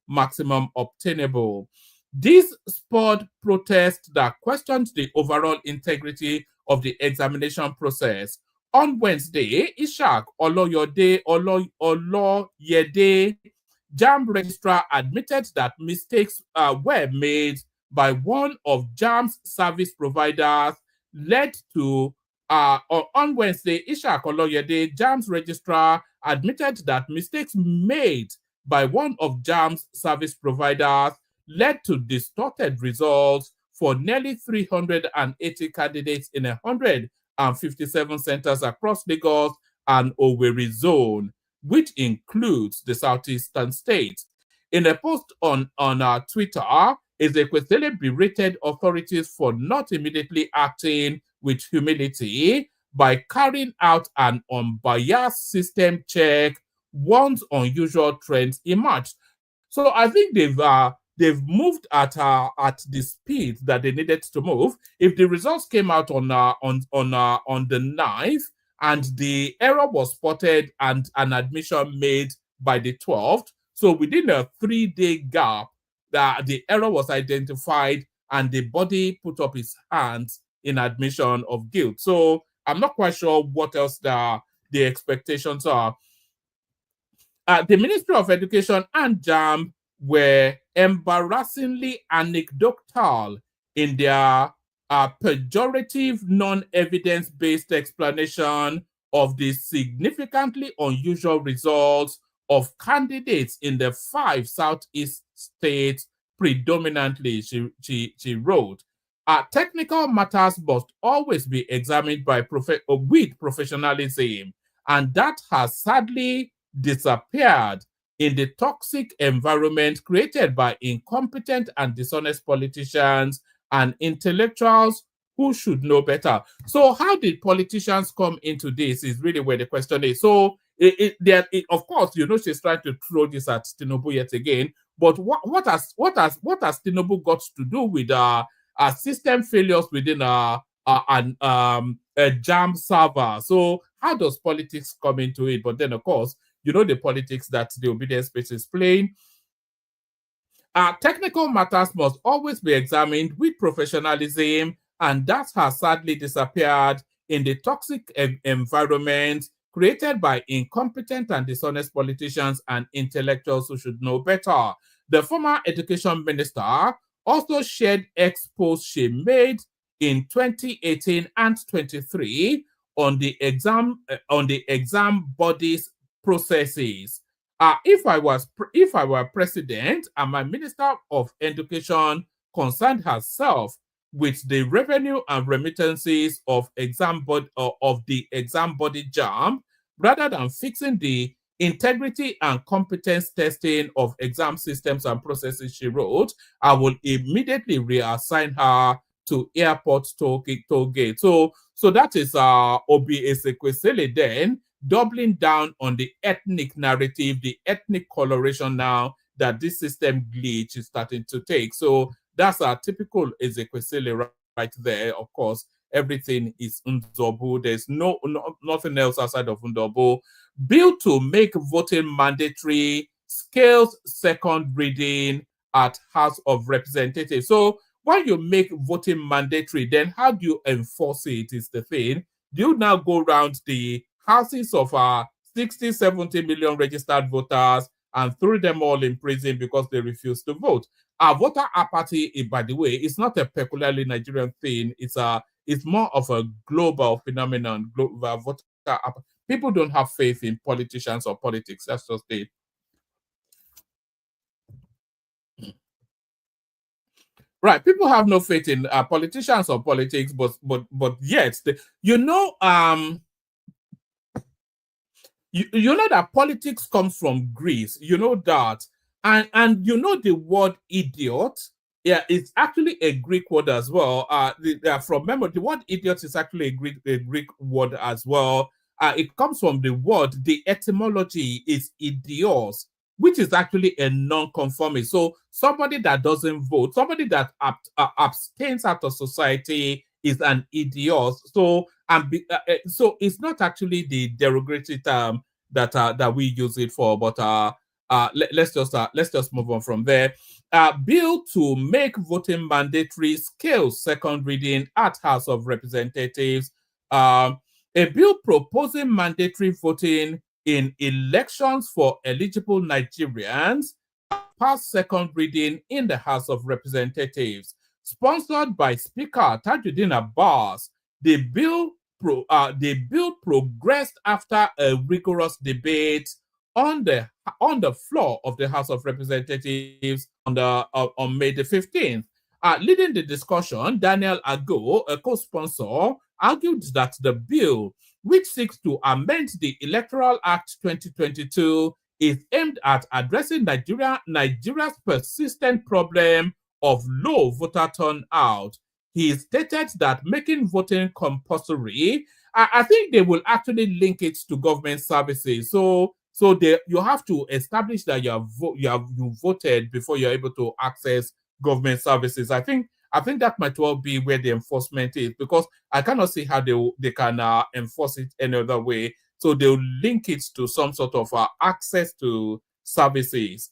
maximum obtainable. This spurred protests that questioned the overall integrity of the examination process. On Wednesday, Ishaq Oloyede, Jamb's registrar, admitted that mistakes were made by one of Jamb's service providers led to on Wednesday, Ishaq Oloyede, Jamb's registrar, admitted that mistakes made by one of Jamb's service providers led to distorted results for nearly 380 candidates in 157 centers across Lagos and Owerri zone, which includes the southeastern states. In a post on Twitter, Ezekwesili berated authorities for not immediately acting with humility by carrying out an unbiased system check once unusual trends emerged. So I think they've moved at the speed that they needed to move. If the results came out on the 9th and the error was spotted and an admission made by the 12th, so within a 3-day gap, the error was identified and the body put up its hands in admission of guilt. So I'm not quite sure what else the expectations are. The Ministry of Education and Jamb were embarrassingly anecdotal in their pejorative, non-evidence-based explanation of the significantly unusual results of candidates in the 5 southeast states predominantly, she wrote. Technical matters must always be examined with professionalism, and that has sadly disappeared in the toxic environment created by incompetent and dishonest politicians and intellectuals who should know better. So how did politicians come into this is really where the question is. So of course, she's trying to throw this at Tinubu yet again, but what has Tinubu got to do with system failures within a Jamb server? So how does politics come into it? But then, of course, the politics that the obedience space is playing. Technical matters must always be examined with professionalism, and that has sadly disappeared in the toxic environment created by incompetent and dishonest politicians and intellectuals who should know better. The former education minister also shared expos she made in 2018 and 23 on the exam bodies processes. If I were president and my Minister of Education concerned herself with the revenue and remittances of the exam body Jamb, rather than fixing the integrity and competence testing of exam systems and processes, she wrote, I will immediately reassign her to airport toll gate. So that is Obi Ezekwesili then doubling down on the ethnic narrative, the ethnic coloration now that this system glitch is starting to take. So that's our typical Ezekwesili right there. Of course, everything is Nzobu. There's nothing else outside of Nzobu. Bill to make voting mandatory, scales second reading at House of Representatives. So when you make voting mandatory, then how do you enforce it is the thing. Do you now go around the houses of 60, 70 million registered voters and throw them all in prison because they refuse to vote? Voter apathy, by the way, is not a peculiarly Nigerian thing. It's more of a global phenomenon. Voter apathy. People don't have faith in politicians or politics. That's just it. Right, people have no faith in politicians or politics, but yet, you know that politics comes from Greece. You know that, and you know the word idiot. Yeah, it's actually a Greek word as well. From memory, the word idiot is actually a Greek word as well. It comes from the word. The etymology is idios, which is actually a non-conformist. So somebody that doesn't vote, somebody that abstains out of society is an idiot. So so it's not actually the derogatory term that we use it for, but let's just move on from there. Bill to make voting mandatory scales second reading at House of Representatives. A bill proposing mandatory voting in elections for eligible Nigerians passed second reading in the House of Representatives. Sponsored by Speaker Tajuddin Abbas, the bill progressed after a rigorous debate on the floor of the House of Representatives on May the 15th. Leading the discussion, Daniel Ago, a co-sponsor, argued that the bill, which seeks to amend the Electoral Act 2022, is aimed at addressing Nigeria's persistent problem of low voter turnout. He stated that making voting compulsory, I think they will actually link it to government services. So you have to establish that you voted before you're able to access government services. I think that might well be where the enforcement is, because I cannot see how they can enforce it any other way. So they'll link it to some sort of access to services.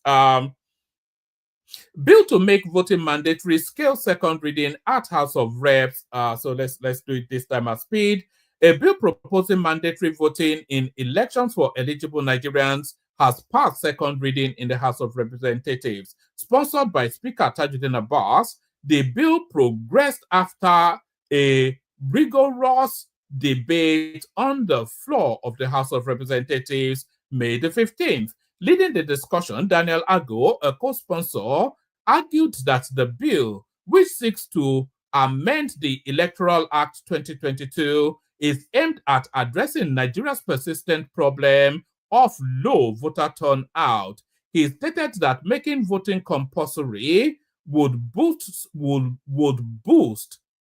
Bill to make voting mandatory scale second reading at House of Reps. So let's do it this time at speed. A bill proposing mandatory voting in elections for eligible Nigerians has passed second reading in the House of Representatives. Sponsored by Speaker Tajuddin Abbas, the bill progressed after a rigorous debate on the floor of the House of Representatives May the 15th. Leading the discussion, Daniel Ago, a co-sponsor, argued that the bill, which seeks to amend the Electoral Act 2022, is aimed at addressing Nigeria's persistent problem of low voter turnout. He stated that making voting compulsory would boost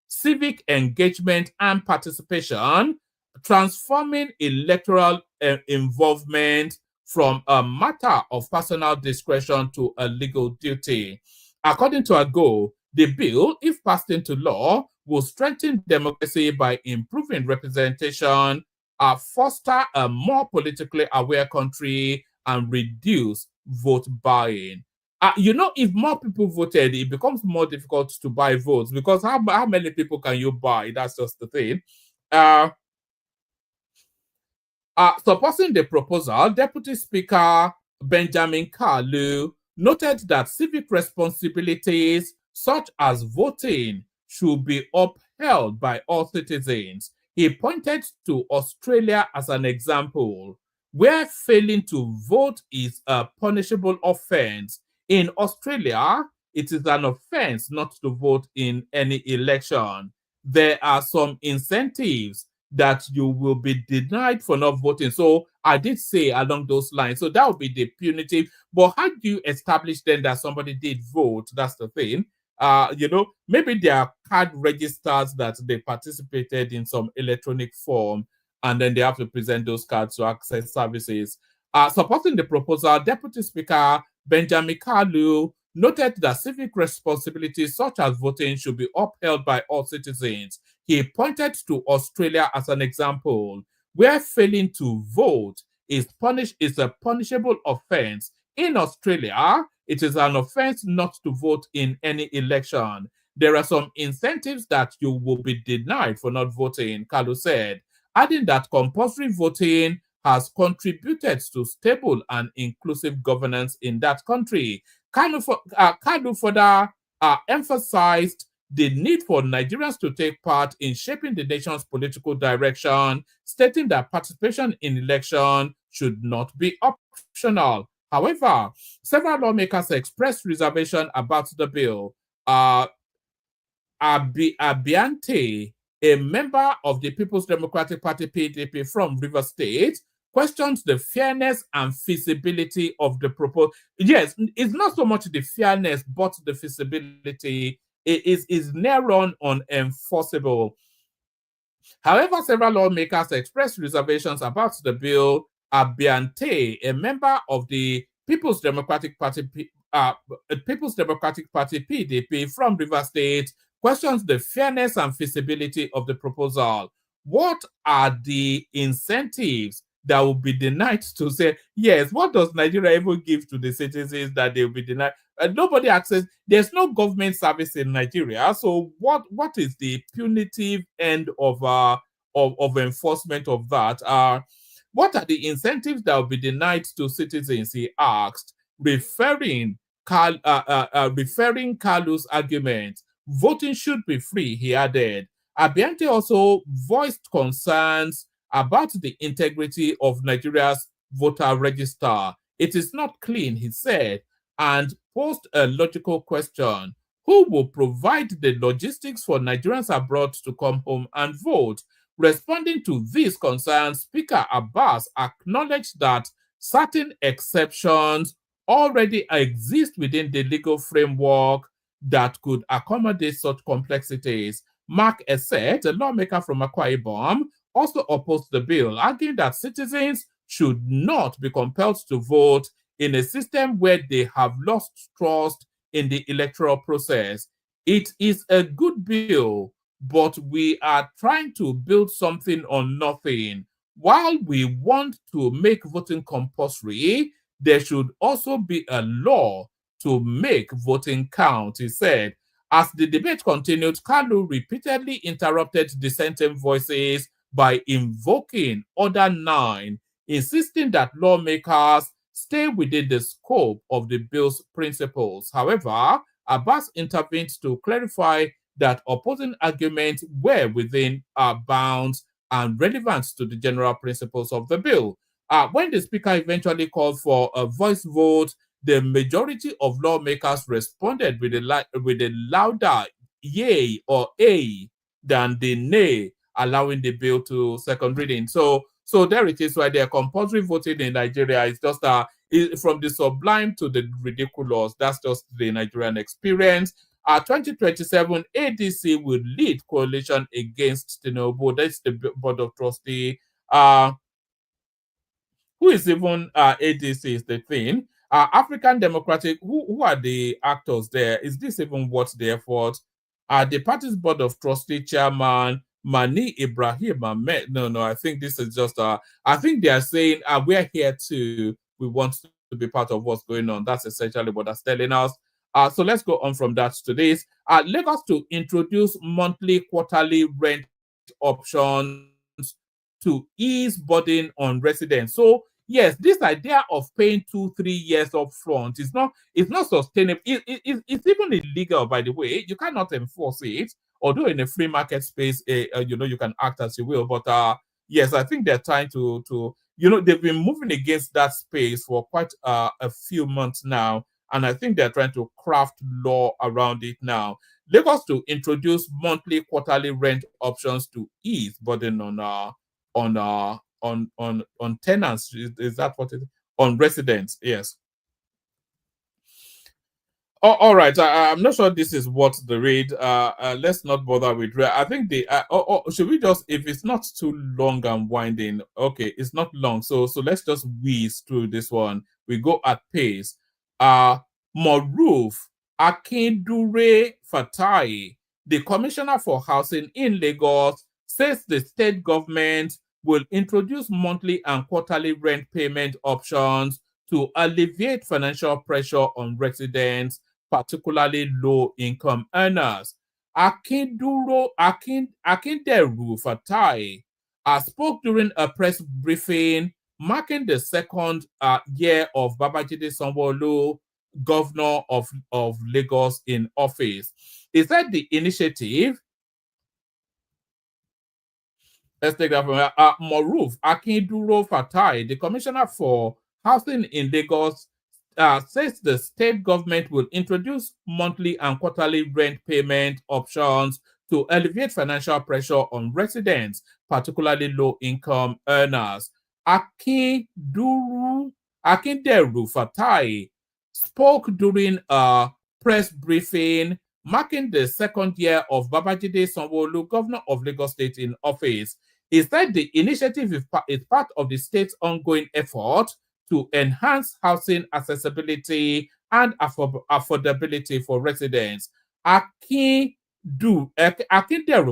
civic engagement and participation, transforming electoral involvement from a matter of personal discretion to a legal duty. According to Ago, the bill, if passed into law, will strengthen democracy by improving representation, foster a more politically aware country, and reduce vote buying. If more people voted, it becomes more difficult to buy votes, because how many people can you buy? That's just the thing. Supporting the proposal, Deputy Speaker Benjamin Kalu noted that civic responsibilities such as voting should be upheld by all citizens. He pointed to Australia as an example, where failing to vote is a punishable offense. In Australia, it is an offense not to vote in any election. There are some incentives that you will be denied for not voting. So I did say along those lines. So that would be the punitive. But how do you establish then that somebody did vote? That's the thing. Maybe there are card registers that they participated in some electronic form, and then they have to present those cards to access services. Supporting the proposal, Deputy Speaker Benjamin Kalu noted that civic responsibilities such as voting should be upheld by all citizens. He pointed to Australia as an example, where failing to vote is a punishable offense. In Australia, it is an offense not to vote in any election. there are some incentives that you will be denied for not voting, Kalu said, adding that compulsory voting has contributed to stable and inclusive governance in that country. Kalu further emphasized the need for Nigerians to take part in shaping the nation's political direction, stating that participation in election should not be optional. However, several lawmakers expressed reservation about the bill. Abiante, a member of the People's Democratic Party (PDP) from Rivers State, questions the fairness and feasibility of the proposal. Yes, it's not so much the fairness, but the feasibility is near on unenforceable. However, several lawmakers expressed reservations about the bill. Abiante, a member of the People's Democratic Party (PDP) from Rivers State, questions the fairness and feasibility of the proposal. What are the incentives that will be denied to say, yes, what does Nigeria even give to the citizens that they will be denied? Nobody access, there's no government service in Nigeria. So what is the punitive end of enforcement of that? What are the incentives that will be denied to citizens, he asked, referring Kalu's argument. Voting should be free, he added. Abiante also voiced concerns about the integrity of Nigeria's voter register. It is not clean, he said, and posed a logical question. Who will provide the logistics for Nigerians abroad to come home and vote? Responding to these concerns, Speaker Abbas acknowledged that certain exceptions already exist within the legal framework that could accommodate such complexities. Mark Esset, a lawmaker from Akwa Ibom, also opposed the bill, arguing that citizens should not be compelled to vote in a system where they have lost trust in the electoral process. It is a good bill, but we are trying to build something on nothing. While we want to make voting compulsory, there should also be a law to make voting count, he said. As the debate continued, Kalu repeatedly interrupted dissenting voices by invoking Order 9, insisting that lawmakers stay within the scope of the bill's principles. However, Abbas intervened to clarify that opposing arguments were within bounds and relevant to the general principles of the bill. When the speaker eventually called for a voice vote, the majority of lawmakers responded with a louder yay or a than the nay, allowing the bill to second reading. So there it is, right there. Compulsory voting in Nigeria is just from the sublime to the ridiculous. That's just the Nigerian experience. 2027 ADC will lead coalition against Tinubu. That's the Board of Trustees. Who is even ADC is the thing. African Democratic, who are the actors there? Is this even worth the effort? The party's Board of Trustees chairman, Mani Ibrahim Ahmed. No, I think this is just, I think they are saying, we're here too. We want to be part of what's going on. That's essentially what they're telling us. So let's go on from that to this. Lagos to introduce monthly, quarterly rent options to ease burden on residents. So yes, this idea of paying 2-3 years up front is not sustainable. It's even illegal, by the way. You cannot enforce it. Although in a free market space, you can act as you will. But yes, I think they're trying to they've been moving against that space for quite a few months now, and I think they're trying to craft law around it now. Lagos to introduce monthly, quarterly rent options to ease burden on tenants. Is that what it is? On residents? Yes. All right. I'm not sure this is what the read. Let's not bother with. I think should we just, if it's not too long and winding? Okay, it's not long. So let's just whiz through this one. We go at pace. Moruf Akindure Fatai, the Commissioner for Housing in Lagos, says the state government will introduce monthly and quarterly rent payment options to alleviate financial pressure on residents, particularly low-income earners. Akinderu Fatai spoke during a press briefing marking the second year of Babajide Sanwo-Olu, governor of Lagos, in office. He said the initiative, let's take that from Moruf Akinduro Fatai, the commissioner for housing in Lagos, says the state government will introduce monthly and quarterly rent payment options to alleviate financial pressure on residents, particularly low-income earners. Akinderu Fatai spoke during a press briefing marking the second year of Babajide Sanwo-Olu, governor of Lagos State, in office. He said the initiative is part of the state's ongoing effort to enhance housing accessibility and affordability for residents. Akinderu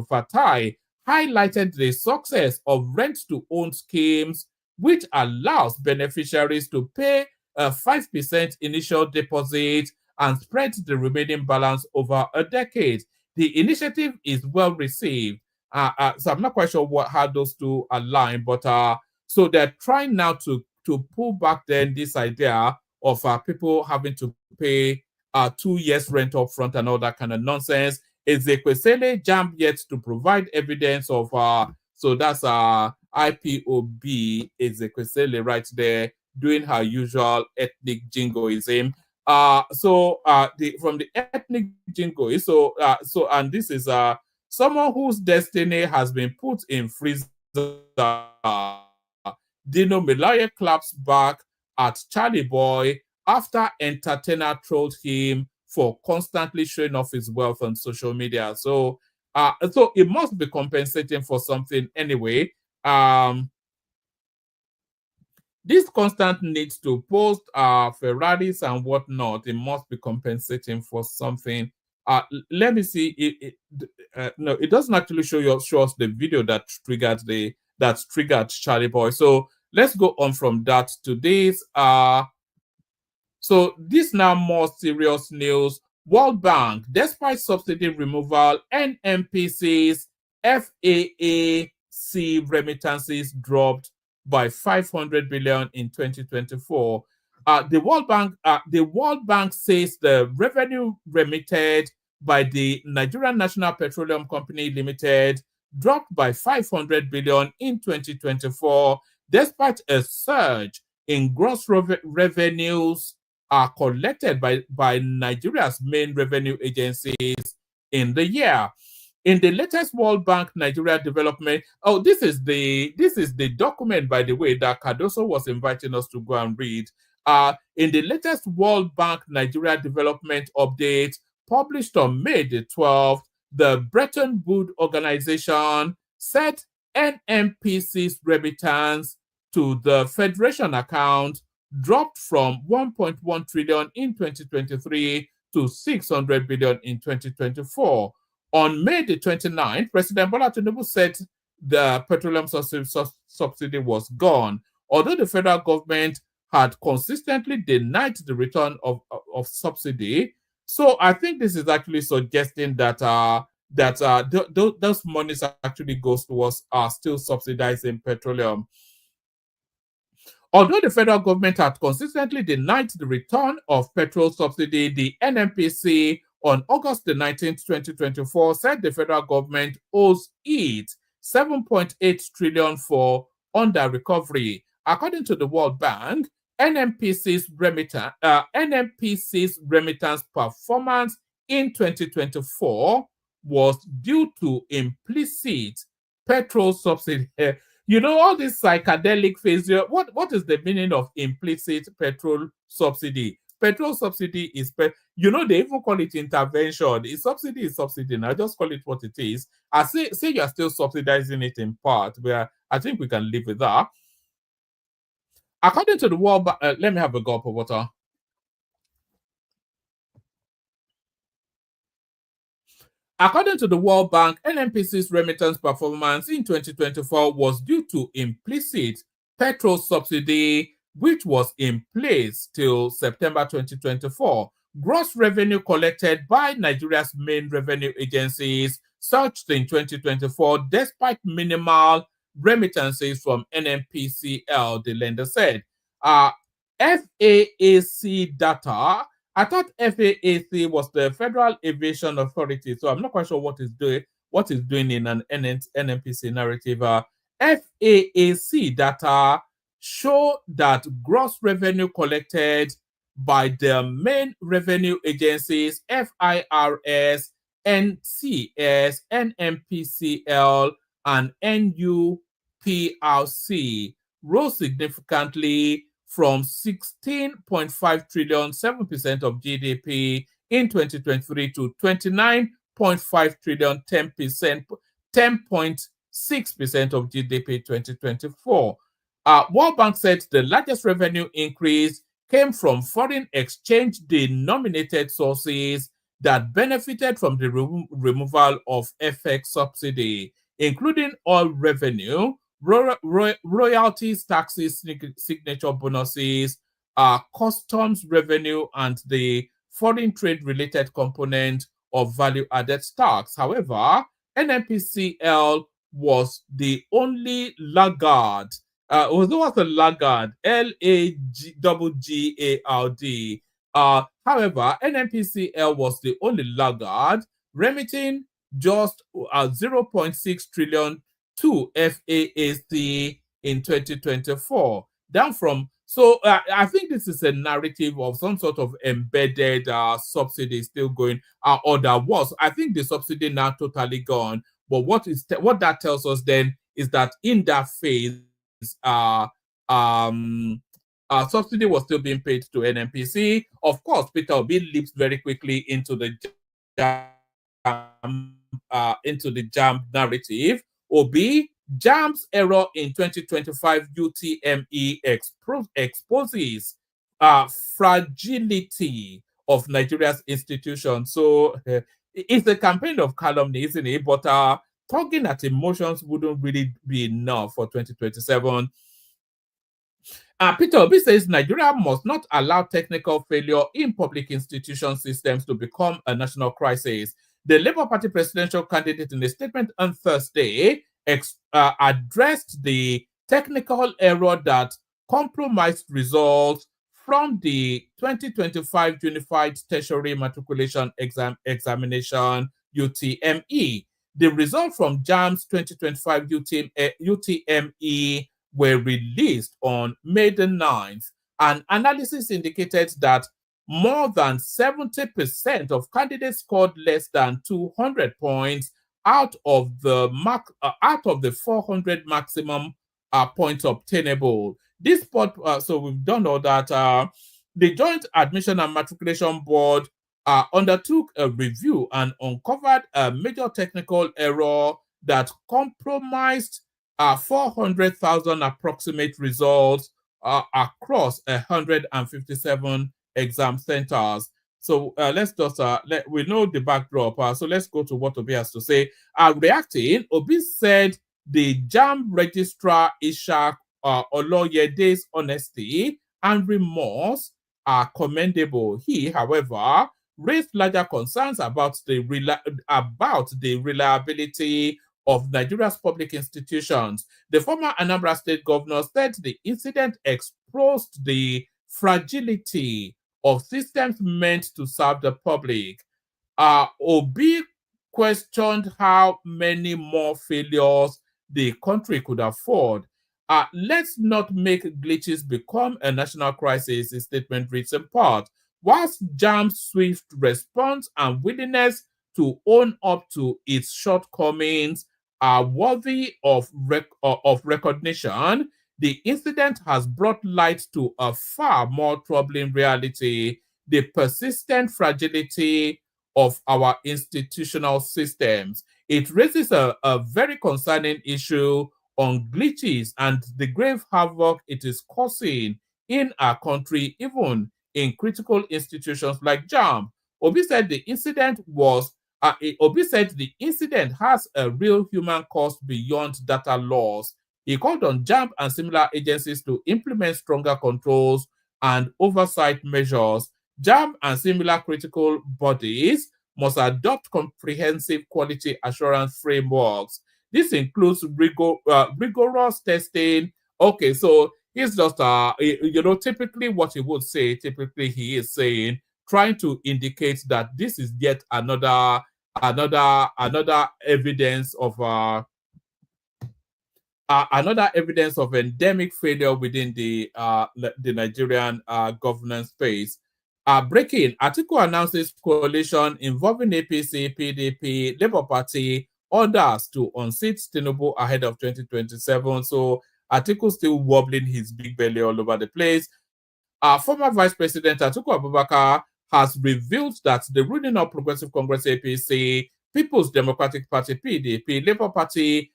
Fatai highlighted the success of rent-to-own schemes, which allows beneficiaries to pay a 5% initial deposit and spread the remaining balance over a decade. The initiative is well received. So I'm not quite sure how those two align, but so they're trying now to pull back then this idea of people having to pay 2 years rent up front and all that kind of nonsense. Ezekwesili Jamb'S yet to provide evidence of so that's IPOB Ezekwesili right there doing her usual ethnic jingoism. From the ethnic jingoism, so and this is someone whose destiny has been put in freezer. Dino Melaye claps back at Charlie Boy after entertainer trolled him for constantly showing off his wealth on social media. So it must be compensating for something anyway. This constant need to post Ferraris and whatnot, it must be compensating for something. Let me see. No, it doesn't actually show us the video that triggered Charlie Boy. So let's go on from that to this. So this now more serious news. World Bank, despite subsidy removal, NNPC's FAAC remittances dropped by 500 billion in 2024. The World Bank says the revenue remitted by the Nigerian National Petroleum Company Limited dropped by 500 billion in 2024, despite a surge in gross revenues collected by Nigeria's main revenue agencies in the year. In the latest World Bank Nigeria Development, this is the document, by the way, that Cardoso was inviting us to go and read. In the latest World Bank Nigeria Development update published on May the 12th, the Bretton Woods Organization set NNPC's remittance to the Federation account dropped from 1.1 trillion in 2023 to 600 billion in 2024. On May the 29th, President Bola Tinubu said the petroleum subsidy was gone, although the federal government had consistently denied the return of subsidy. So I think this is actually suggesting that those monies actually goes towards still subsidizing petroleum. Although the federal government had consistently denied the return of petrol subsidy, the NNPC on August the 19th, 2024, said the federal government owes it 7.8 trillion for under recovery. According to the World Bank, NNPC's remittance performance in 2024 was due to implicit petrol subsidy. You know, all this psychedelic phase. What is the meaning of implicit petrol subsidy? Petrol subsidy is, they even call it intervention. Subsidy is subsidy. Now just call it what it is. I say you're still subsidizing it in part, where I think we can live with that. According to the World Bank, let me have a gulp of water. According to the World Bank, NNPC's remittance performance in 2024 was due to implicit petrol subsidy, which was in place till September 2024. gross revenue collected by Nigeria's main revenue agencies surged in 2024 despite minimal remittances from NNPCL, the lender said. FAAC data, I thought FAAC was the Federal Aviation Authority, so I'm not quite sure what is doing in an NNPC narrative. FAAC data show that gross revenue collected by the main revenue agencies FIRS, NCS, NNPCL, and NUPRC rose significantly from 16.5 trillion, 7% of GDP in 2023 to 29.5 trillion, 10%, 10.6% of GDP 2024. World Bank said the largest revenue increase came from foreign exchange denominated sources that benefited from the removal of FX subsidy, including oil revenue, royalties, taxes, signature bonuses, customs revenue, and the foreign trade related component of value added tax. However, NNPCL was the only laggard. Was a laggard, LAGGARD. However, NNPCL was the only laggard, remitting just 0.6 trillion to FAAC in 2024, down from. So I think this is a narrative of some sort of embedded subsidy still going, or that was. I think the subsidy now totally gone. But what that tells us then is that in that phase, subsidy was still being paid to NNPC. Of course, Peter Obi leaps very quickly into the Jamb'S narrative. Obi, Jamb'S error in 2025 UTME exposes fragility of Nigeria's institutions. So it's a campaign of calumny, isn't it? But tugging at emotions wouldn't really be enough for 2027. Peter Obi says Nigeria must not allow technical failure in public institution systems to become a national crisis. The Labour Party presidential candidate in a statement on Thursday addressed the technical error that compromised results from the 2025 Unified Tertiary Matriculation Examination, UTME. The results from Jamb'S 2025 UTME were released on May the 9th. An analysis indicated that more than 70% of candidates scored less than 200 points out of the 400 maximum points obtainable. This part, so we've done all that. The Joint Admission and Matriculation Board undertook a review and uncovered a major technical error that compromised 400,000 approximate results across 157 exam centers. So let's just we know the backdrop. So let's go to what Obi has to say. Reacting, Obi said the Jamb'S registrar Ishak Oloyede's honesty and remorse are commendable. He, however, raised larger concerns about the reliability of Nigeria's public institutions. The former Anambra State governor said the incident exposed the fragility of systems meant to serve the public. Obi questioned how many more failures the country could afford. Let's not make glitches become a national crisis, his statement reads in part. Whilst Jamb'S swift response and willingness to own up to its shortcomings are worthy of recognition, the incident has brought light to a far more troubling reality: the persistent fragility of our institutional systems. It raises a very concerning issue on glitches and the grave havoc it is causing in our country, even in critical institutions like Jamb'S. Obi said the incident has a real human cost beyond data loss. He called on Jamb'S and similar agencies to implement stronger controls and oversight measures. JAMB and similar critical bodies must adopt comprehensive quality assurance frameworks. This includes rigorous testing. Okay, so he's just, typically what he would say, typically he is saying, trying to indicate that this is yet another evidence of endemic failure within the Nigerian governance space. Breaking, Atiku announces coalition involving APC, PDP, Labour Party, others to unseat Tinubu ahead of 2027. So Atiku still wobbling his big belly all over the place. Former Vice President Atiku Abubakar has revealed that the ruling of Progressive Congress APC, People's Democratic Party PDP, Labour Party,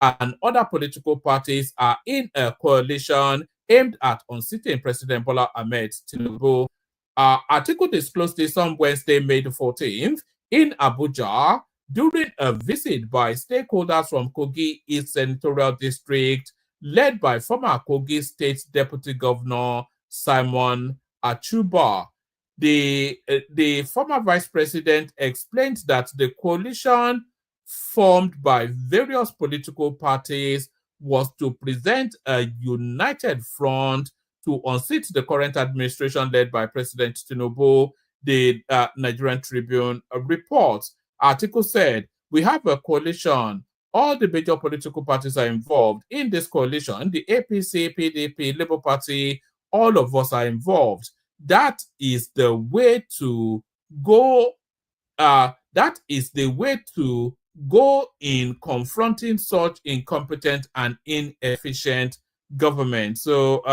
and other political parties are in a coalition aimed at unseating President Bola Ahmed Tinubu. Atiku disclosed this on Wednesday, May the 14th, in Abuja during a visit by stakeholders from Kogi East Senatorial District, led by former Kogi State Deputy Governor Simon Achuba. The former vice president explained that the coalition formed by various political parties was to present a united front to unseat the current administration led by President Tinubu. The Nigerian Tribune reports. Article said, we have a coalition. All the major political parties are involved in this coalition. The APC, PDP, Labour Party, all of us are involved. That is the way to go. That is the way to go in confronting such incompetent and inefficient government. So,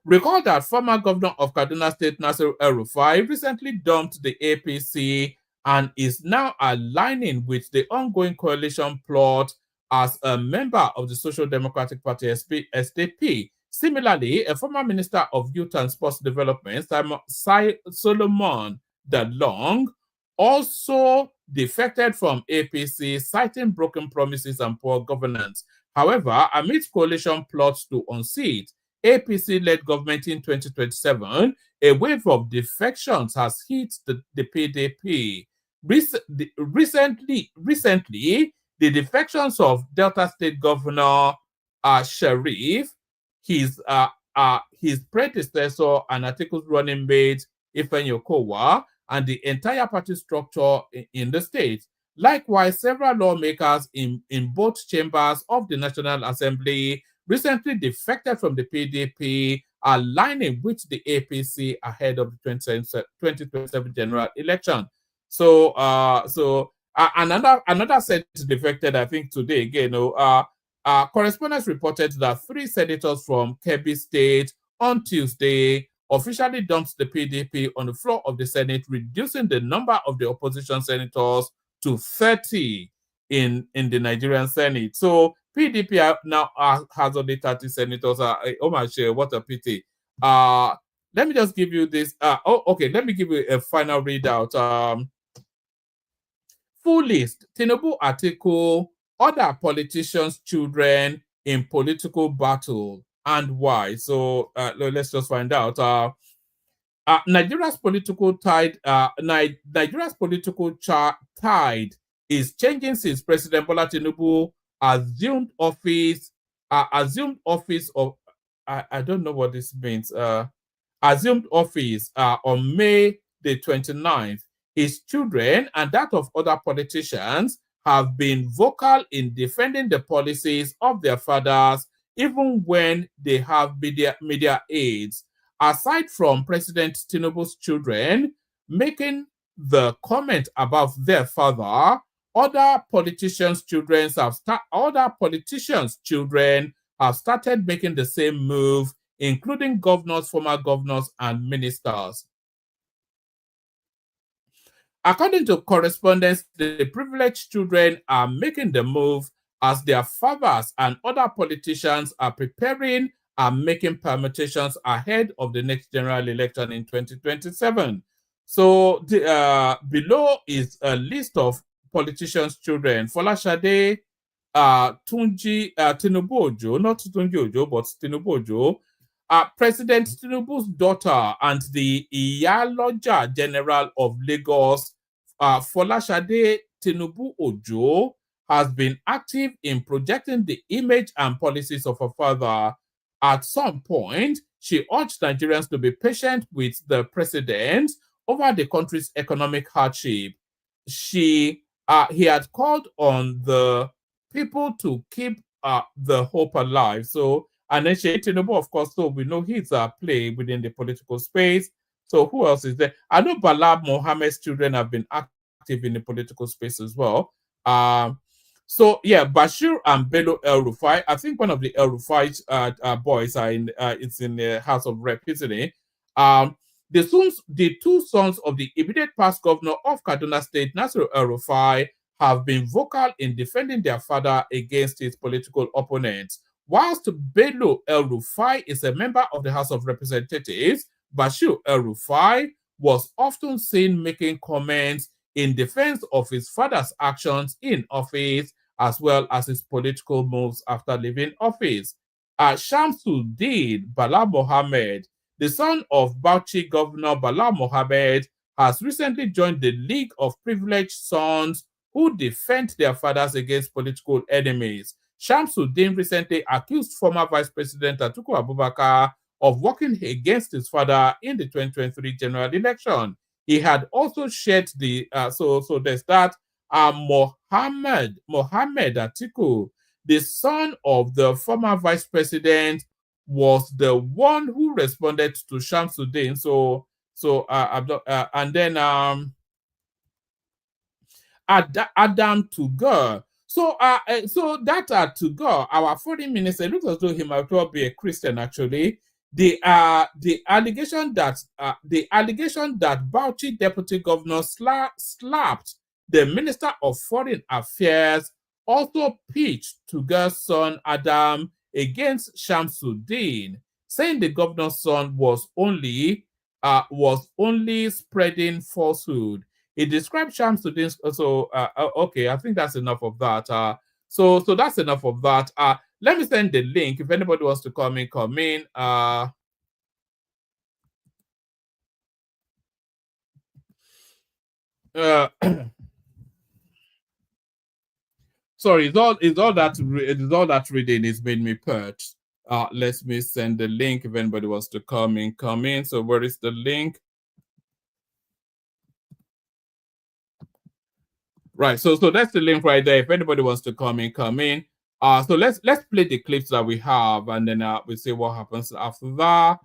recall that former governor of Kaduna State, Nasir El-Rufai, recently dumped the APC and is now aligning with the ongoing coalition plot as a member of the Social Democratic Party, SDP. Similarly, a former Minister of Youth and Sports Development, Solomon Dalong, also defected from APC, citing broken promises and poor governance. However, amidst coalition plots to unseat APC-led government in 2027, a wave of defections has hit the PDP. Recently, the defections of Delta State Governor Sharif, his predecessor and Atiku's running mate Ifeanyi Okowa, and the entire party structure in the state. Likewise, several lawmakers in both chambers of the National Assembly recently defected from the PDP, aligning with the APC ahead of the 2027 general election. So, another set defected, I think, today again. Correspondents reported that 3 senators from Kebbi State on Tuesday officially dumped the PDP on the floor of the Senate, reducing the number of the opposition senators to 30 in the Nigerian Senate. So PDP now has only 30 senators. Oh my share, what a pity. Let me just give you this. Let me give you a final readout. Full list: Tinubu, Atiku, other politicians' children in political battle, and why. So let's just find out. Nigeria's political tide. Nigeria's political tide is changing since President Bola Tinubu assumed office. I don't know what this means. Assumed office on May the 29th. His children and that of other politicians have been vocal in defending the policies of their fathers, even when they have media aides. Aside from President Tinubu's children making the comment about their father, other politicians' children have started making the same move, including governors, former governors, and ministers. According to correspondents, the privileged children are making the move as their fathers and other politicians are preparing and making permutations ahead of the next general election in 2027. So below is a list of politicians' children. Folashade, Tinubu Ojo, not Tunji Ojo, but Tinubu Ojo, President Tinubu's daughter and the Iyaloja General of Lagos, Folashade Tinubu Ojo, has been active in projecting the image and policies of her father. At some point, she urged Nigerians to be patient with the president over the country's economic hardship. He had called on the people to keep the hope alive. So, and then Sheikh Tinubu, of course, so we know he's a play within the political space. So who else is there? I know Bala Mohammed's children have been active in the political space as well. So yeah, Bashir and Bello El Rufai. I think one of the El Rufai boys are in. It's in the House of Rep, isn't it? The two sons of the immediate past governor of Kaduna State, Nasir El Rufai, have been vocal in defending their father against his political opponents. Whilst Bello El Rufai is a member of the House of Representatives, Bashir El Rufai was often seen making comments in defense of his father's actions in office, as well as his political moves after leaving office. Shamsuddin Bala Mohammed, the son of Bauchi Governor Bala Mohammed, has recently joined the League of Privileged Sons who defend their fathers against political enemies. Shamsuddin recently accused former Vice President Atiku Abubakar of working against his father in the 2023 general election. He had also shared the so there's that Mohammed Atiku, the son of the former Vice President, was the one who responded to Shamsuddin. And then Adam Tugur. So that Tugur, our foreign minister, it looks as though he might well be a Christian actually. The allegation that Bauchi Deputy Governor slapped the Minister of Foreign Affairs also pitched Tugur's son Adam against Shamsuddin, saying the governor's son was only spreading falsehood. He described Shamsuddin. Okay, I think that's enough of that. So that's enough of that. Let me send the link if anybody wants to come in. Sorry, it's all that reading is made me perch. Let me send the link if anybody wants to come in. So where is the link? Right, so that's the link right there. If anybody wants to come in. So let's play the clips that we have, and then we'll see what happens after that.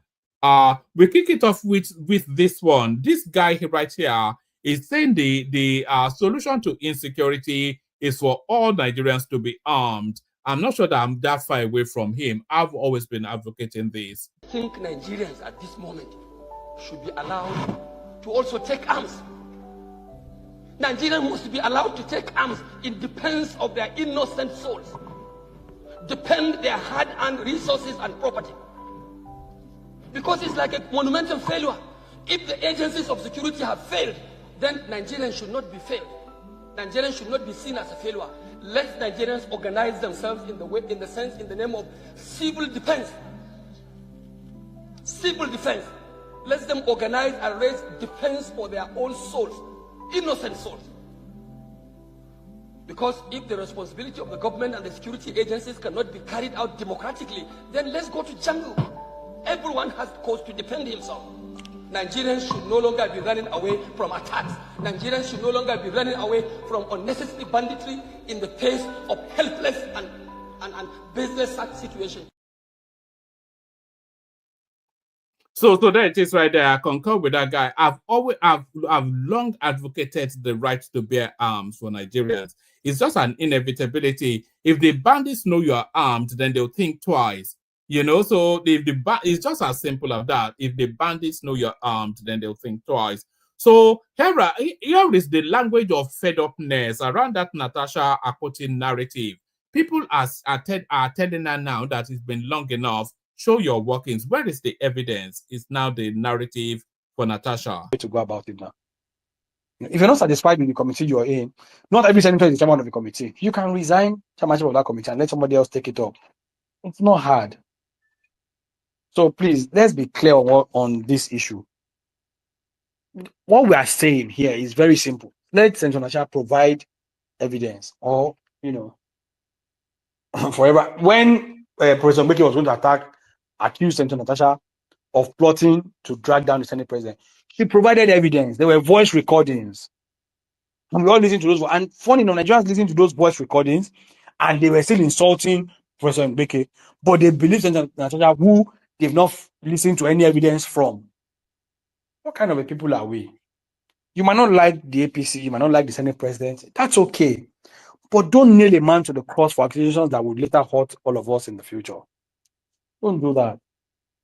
We kick it off with this one. This guy right here is saying the solution to insecurity is for all Nigerians to be armed. I'm not sure that I'm that far away from him. I've always been advocating this. I think Nigerians at this moment should be allowed to also take arms. Nigerians must be allowed to take arms in defense of their innocent souls, defend their hard-earned resources and property. Because it's like a monumental failure. If the agencies of security have failed, then Nigerians should not be failed. Nigerians should not be seen as a failure. Let Nigerians organize themselves in the name of civil defense. Civil defense. Let them organize and raise defense for their own souls, innocent souls. Because if the responsibility of the government and the security agencies cannot be carried out democratically, then let's go to jungle. Everyone has cause to defend himself. Nigerians should no longer be running away from attacks. Nigerians should no longer be running away from unnecessary banditry in the face of helpless and baseless situations. So there it is right there. I concur with that guy. I've long advocated the right to bear arms for Nigerians. It's just an inevitability. If the bandits know you are armed, then they'll think twice. So it's just as simple as that. If the bandits know you're armed, then they'll think twice. So here is the language of fed-upness around that Natasha Akpoti narrative. People are telling her now that it's been long enough. Show your workings. Where is the evidence? It's now the narrative for Natasha. To go about it now. If you're not satisfied with the committee you're in, not every senator is the chairman of the committee. You can resign chairmanship of that committee and let somebody else take it up. It's not hard. So please, let's be clear on this issue. What we are saying here is very simple. Let Senator Natasha provide evidence, or forever. When President Mbeki was going to accuse Senator Natasha of plotting to drag down the Senate president, she provided evidence. There were voice recordings. And we all listened to those. And funny enough, Nigerians listened to those voice recordings and they were still insulting President Mbeki. But they believe Senator Natasha, who they've not listened to any evidence from. What kind of a people are we? You might not like the APC, you might not like the Senate president. That's okay. But don't nail a man to the cross for accusations that would later hurt all of us in the future. Don't do that.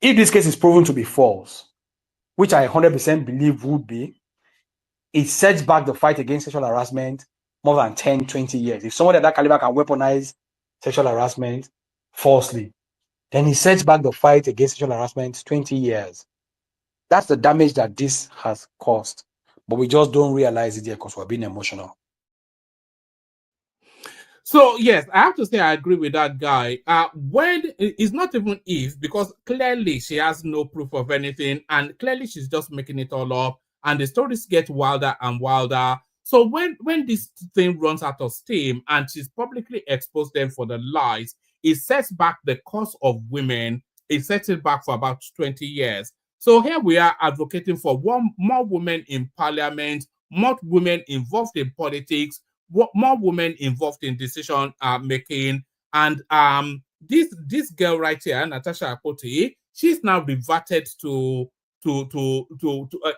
If this case is proven to be false, which I 100% believe would be, it sets back the fight against sexual harassment more than 10, 20 years. If somebody at that caliber can weaponize sexual harassment falsely, then it sets back the fight against sexual harassment 20 years. That's the damage that this has caused. But we just don't realize it yet because we're being emotional. So, yes, I have to say I agree with that guy. When it's not even if, because clearly she has no proof of anything, and clearly she's just making it all up, and the stories get wilder and wilder. So when this thing runs out of steam and she's publicly exposed them for the lies, it sets back the cause of women. It sets it back for about 20 years. So here we are advocating for more women in parliament, more women involved in politics, more women involved in decision making. And this girl right here, Natasha Akpoti, she's now reverted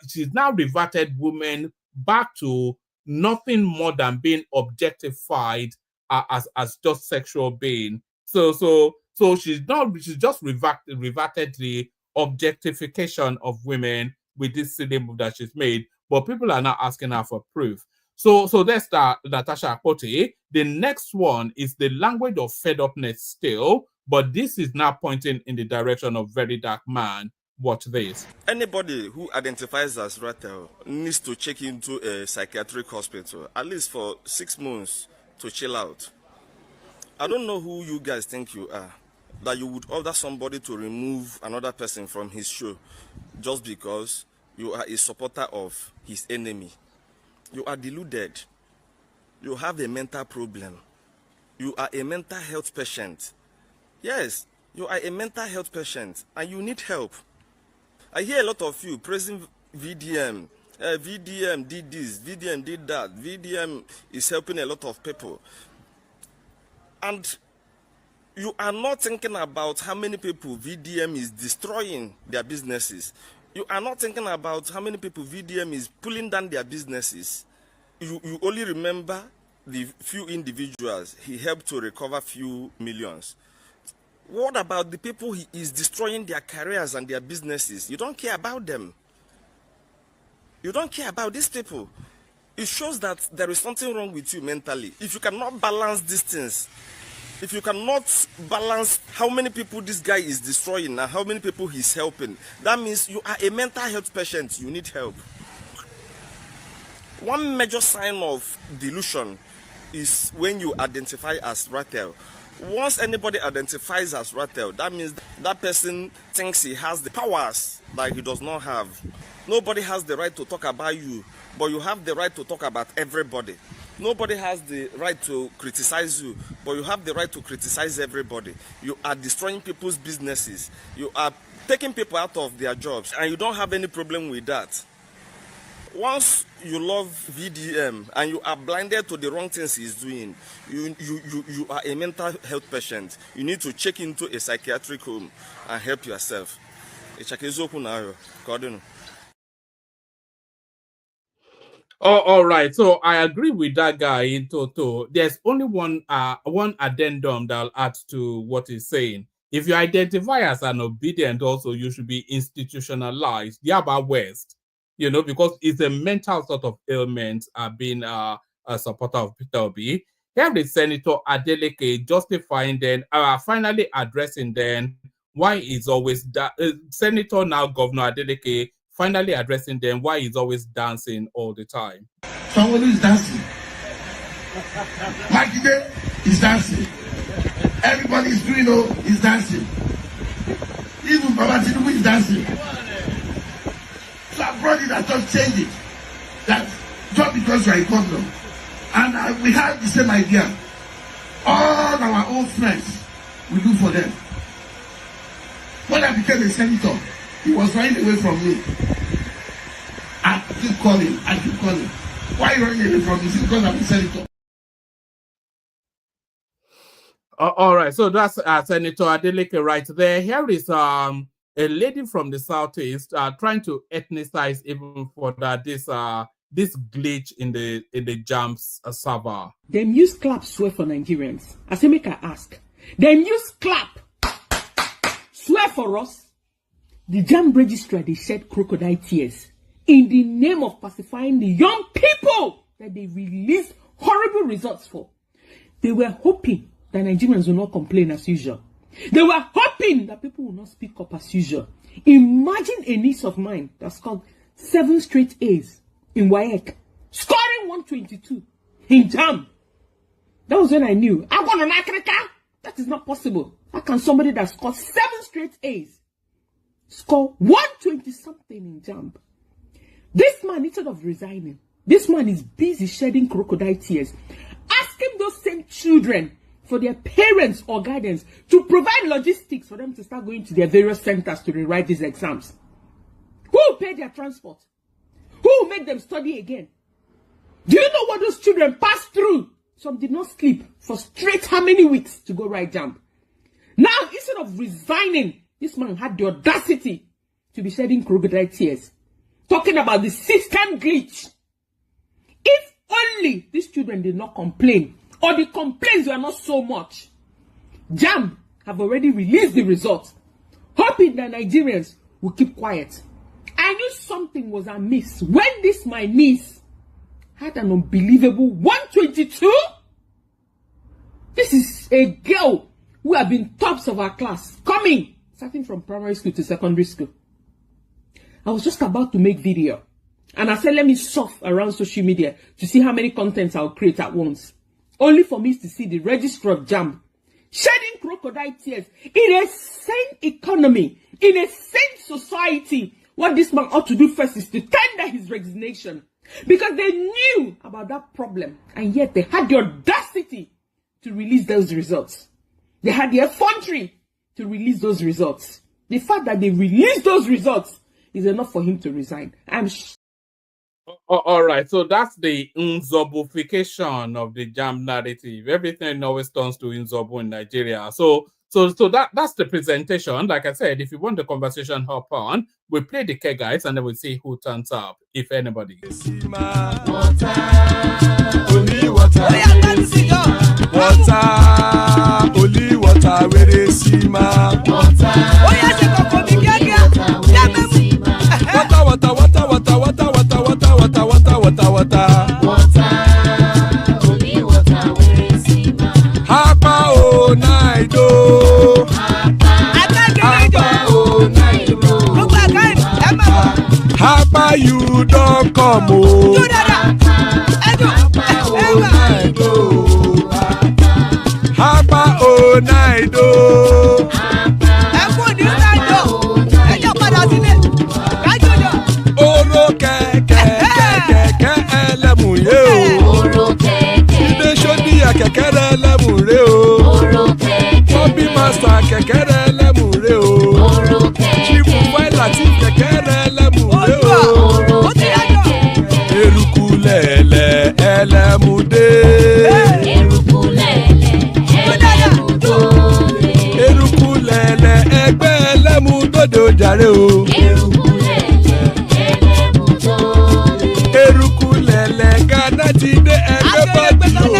she's now reverted women back to nothing more than being objectified as just sexual being. So she's just reverted the objectification of women with this silly move that she's made. But people are now asking her for proof. So that's Natasha Akpoti. The next one is the language of fed-upness still, but this is now pointing in the direction of very dark man. Watch this. Anybody who identifies as Ratel needs to check into a psychiatric hospital, at least for 6 months, to chill out. I don't know who you guys think you are, that you would order somebody to remove another person from his show just because you are a supporter of his enemy. You are deluded. You have a mental problem. You are a mental health patient. Yes, you are a mental health patient and you need help. I hear a lot of you praising VDM. VDM did this, VDM did that. VDM is helping a lot of people. And you are not thinking about how many people VDM is destroying their businesses. You are not thinking about how many people VDM is pulling down their businesses. You only remember the few individuals he helped to recover few millions. What about the people he is destroying their careers and their businesses? You don't care about them. You don't care about these people. It shows that there is something wrong with you mentally. If you cannot balance these things, if you cannot balance how many people this guy is destroying and how many people he's helping, that means you are a mental health patient. You need help. One major sign of delusion is when you identify as Ratel. Once anybody identifies as Ratel, that means that person thinks he has the powers that he does not have. Nobody has the right to talk about you, but you have the right to talk about everybody. Nobody has the right to criticize you, but you have the right to criticize everybody. You are destroying people's businesses. You are taking people out of their jobs, and you don't have any problem with that. Once you love VDM and you are blinded to the wrong things he's doing, you are a mental health patient. You need to check into a psychiatric home and help yourself. Oh, all right. So I agree with that guy in toto. There's only one addendum that I'll add to what he's saying. If you identify as an obedient, also you should be institutionalized. Yaba West. Because it's a mental sort of ailment, being a supporter of Peter Obi. Here is Senator Adeleke justifying then, finally addressing then why he's always, Senator now Governor Adeleke, finally addressing them why he's always dancing all the time. Somebody is dancing. Makinde is dancing. Everybody is doing is dancing. Even Baba Tinubu is dancing. So I brought it, I just changed it. That just because you are a governor. And we had the same idea. All our own friends, we do for them. When I became a senator, he was running away from me. I keep calling. Why are you running away from me? Is it because I'm a senator? All right, so that's Senator Adeleke right there. Here is a lady from the southeast trying to ethnicize even further this glitch in the Jamb'S server. Them use clap swear for Nigerians. As I make I ask, them use clap swear for us. The Jamb'S registrar they shed crocodile tears in the name of pacifying the young people that they released horrible results for. They were hoping that Nigerians will not complain as usual. They were hoping that people will not speak up as usual. Imagine a niece of mine that scored 7 straight A's in WAEC, scoring 122 in Jamb'S. That was when I knew, I'm going to Africa. That is not possible. How can somebody that scored 7 straight A's score 120 something in Jamb'S? This man, instead of resigning, this man is busy shedding crocodile tears, asking those same children for their parents or guidance to provide logistics for them to start going to their various centers to rewrite these exams. Who will pay their transport? Who will make them study again? Do you know what those children passed through? Some did not sleep for straight how many weeks to go write Jamb'S. Now, instead of resigning, this man had the audacity to be shedding crocodile tears, talking about the system glitch. If only these children did not complain, or the complaints were not so much. Jamb'S have already released the results, hoping that Nigerians will keep quiet. I knew something was amiss when this my niece had an unbelievable 122. This is a girl who have been tops of our class, starting from primary school to secondary school. I was just about to make video, and I said, let me surf around social media to see how many contents I'll create at once. Only for me to see the registrar of Jamb'S shedding crocodile tears in a sane economy, in a sane society. What this man ought to do first is to tender his resignation, because they knew about that problem, and yet they had the audacity to release those results. They had the effrontery to release those results. The fact that they released those results is enough for him to resign. All right, so that's the Nzobufication of the Jamb'S narrative. Everything always turns to Nzobu in Nigeria. So that's the presentation. Like I said, if you want the conversation, hop on. We play the K guys, and then we'll see who turns up, if anybody. You don't come home. Hapa all night. Oro kẹ̀kẹ́ ẹlẹ́mù yé o. Ilé ṣọ́dí àkẹ́kẹ́ ẹlẹ́mù ré o. Bobby master kẹ̀kẹ́ ẹlẹ́mù ré o. Chifu Wẹ́lá ti kẹ̀kẹ́ ẹlẹ́mù ré o. Eruku lẹ̀lẹ̀ ẹlẹ́mùdé. Eruku lẹ̀lẹ̀ ẹgbẹ́ ẹlẹ́mùdóde ojàre o. Eruku lẹ̀lẹ̀ Ghana ti dé ẹgbẹ́ bọ́dì o.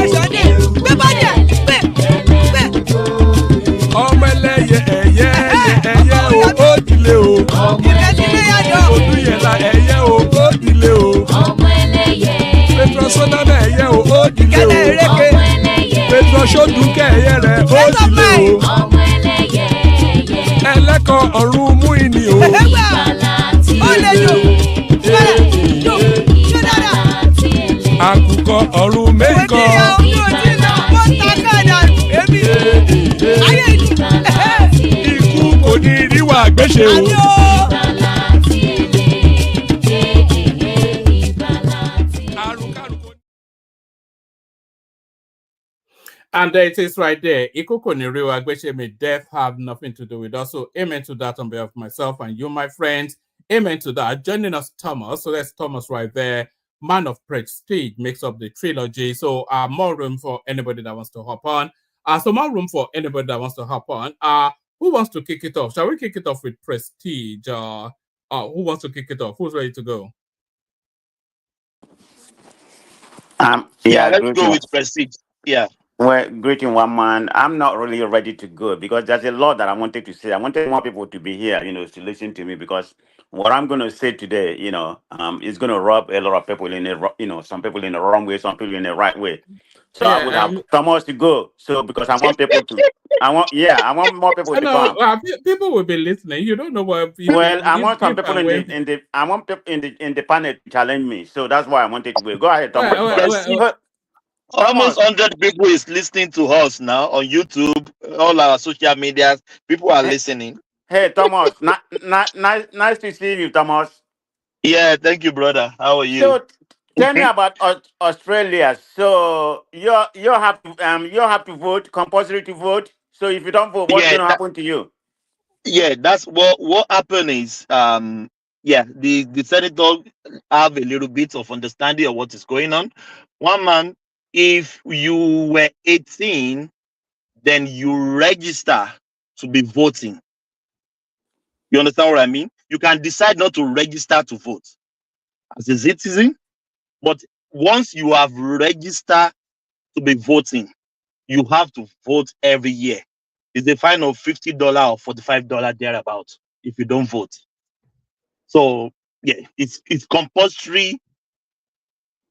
Ọmọ ẹlẹ́yẹ ẹyẹ o ó dilé o. Odúyẹ̀lá ẹyẹ o ó dilé o. Petrosonana ẹyẹ o ó dilé o. Petrosodunke ẹyẹ rẹ ó dilé o. Ẹlẹ́kọ̀ ọ̀run mú ìní o. Àkùkọ ọ̀run mẹ́kọ̀. Ikú kò ní rí wà àgbéṣe o. And it is right there. Ikoko ni real agbeche may death have nothing to do with us. So amen to that on behalf of myself and you, my friends. Amen to that. Joining us, Thomas. So that's Thomas right there. Man of Prestige makes up the trilogy. So more room for anybody that wants to hop on. So more room for anybody that wants to hop on. Who wants to kick it off? Shall we kick it off with Prestige? Who wants to kick it off? Who's ready to go? Let's go with Prestige. Yeah. Well, greeting one man. I'm not really ready to go because there's a lot that I wanted to say. I wanted more people to be here, to listen to me because what I'm going to say today, is going to rub a lot of people in some people in the wrong way, some people in the right way. So I would have Thomas to go. So because I want people to, I want more people to come. People will be listening. You don't know what. I want some people in the panel to challenge me. So that's why I wanted to go. Go ahead, Thomas. Almost 100 people is listening to us now on YouTube, all our social medias. People are listening. Hey, Thomas, nice to see you, Thomas. Yeah, thank you, brother. How are you? So, tell me about Australia. So you have to vote, compulsory to vote. So if you don't vote, what's going to happen to you? Yeah, that's what happened is the senator have a little bit of understanding of what is going on. One man, if you were 18, then you register to be voting. You understand what I mean? You can decide not to register to vote as a citizen, but once you have registered to be voting, you have to vote every year. It's a fine of $50 or $45 thereabout if you don't vote. So yeah, it's compulsory.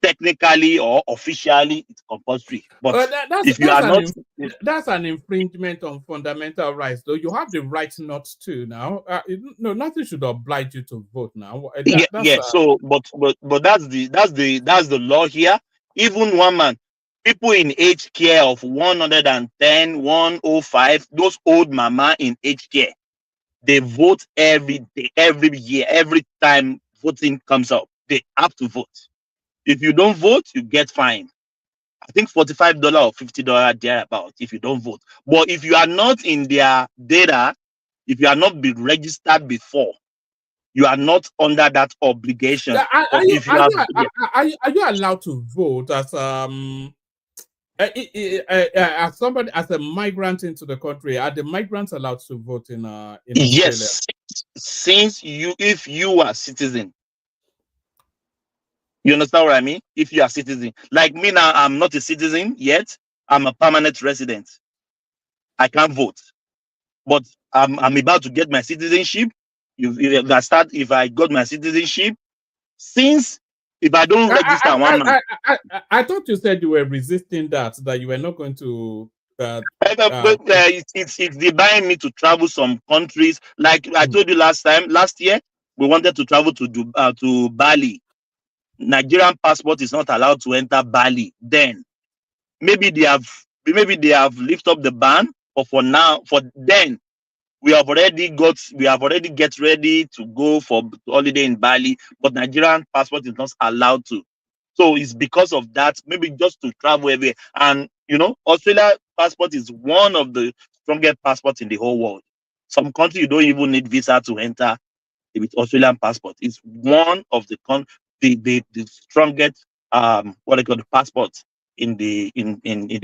Technically or officially, it's compulsory. But if you are not, that's an infringement on fundamental rights. Though you have the right not to now. No, nothing should oblige you to vote now. So, but that's the law here. Even one man, people in aged care of 110, 105, those old mama in aged care, they vote every day, every year, every time voting comes up, they have to vote. If you don't vote, you get fined. I think $45 or $50 thereabout if you don't vote. But if you are not in their data, if you are not been registered before, you are not under that obligation. Are you allowed to vote as somebody, as a migrant into the country? Are the migrants allowed to vote in Australia? Yes, since if you are citizen. You understand what I mean? If you are a citizen. Like me now, I'm not a citizen yet. I'm a permanent resident. I can't vote. But I'm about to get my citizenship. If I got my citizenship, since if I don't register I thought you said you were resisting that you were not going to it's denying me to travel some countries. Like I told you last year, we wanted to travel to Bali. Nigerian passport is not allowed to enter Bali. Then maybe they have lifted up the ban, but for then we have already get ready to go for holiday in Bali, but Nigerian passport is not allowed to. So it's because of that, maybe just to travel everywhere. And Australia passport is one of the strongest passports in the whole world. Some countries you don't even need visa to enter with Australian passport. It's one of the strongest the passports in the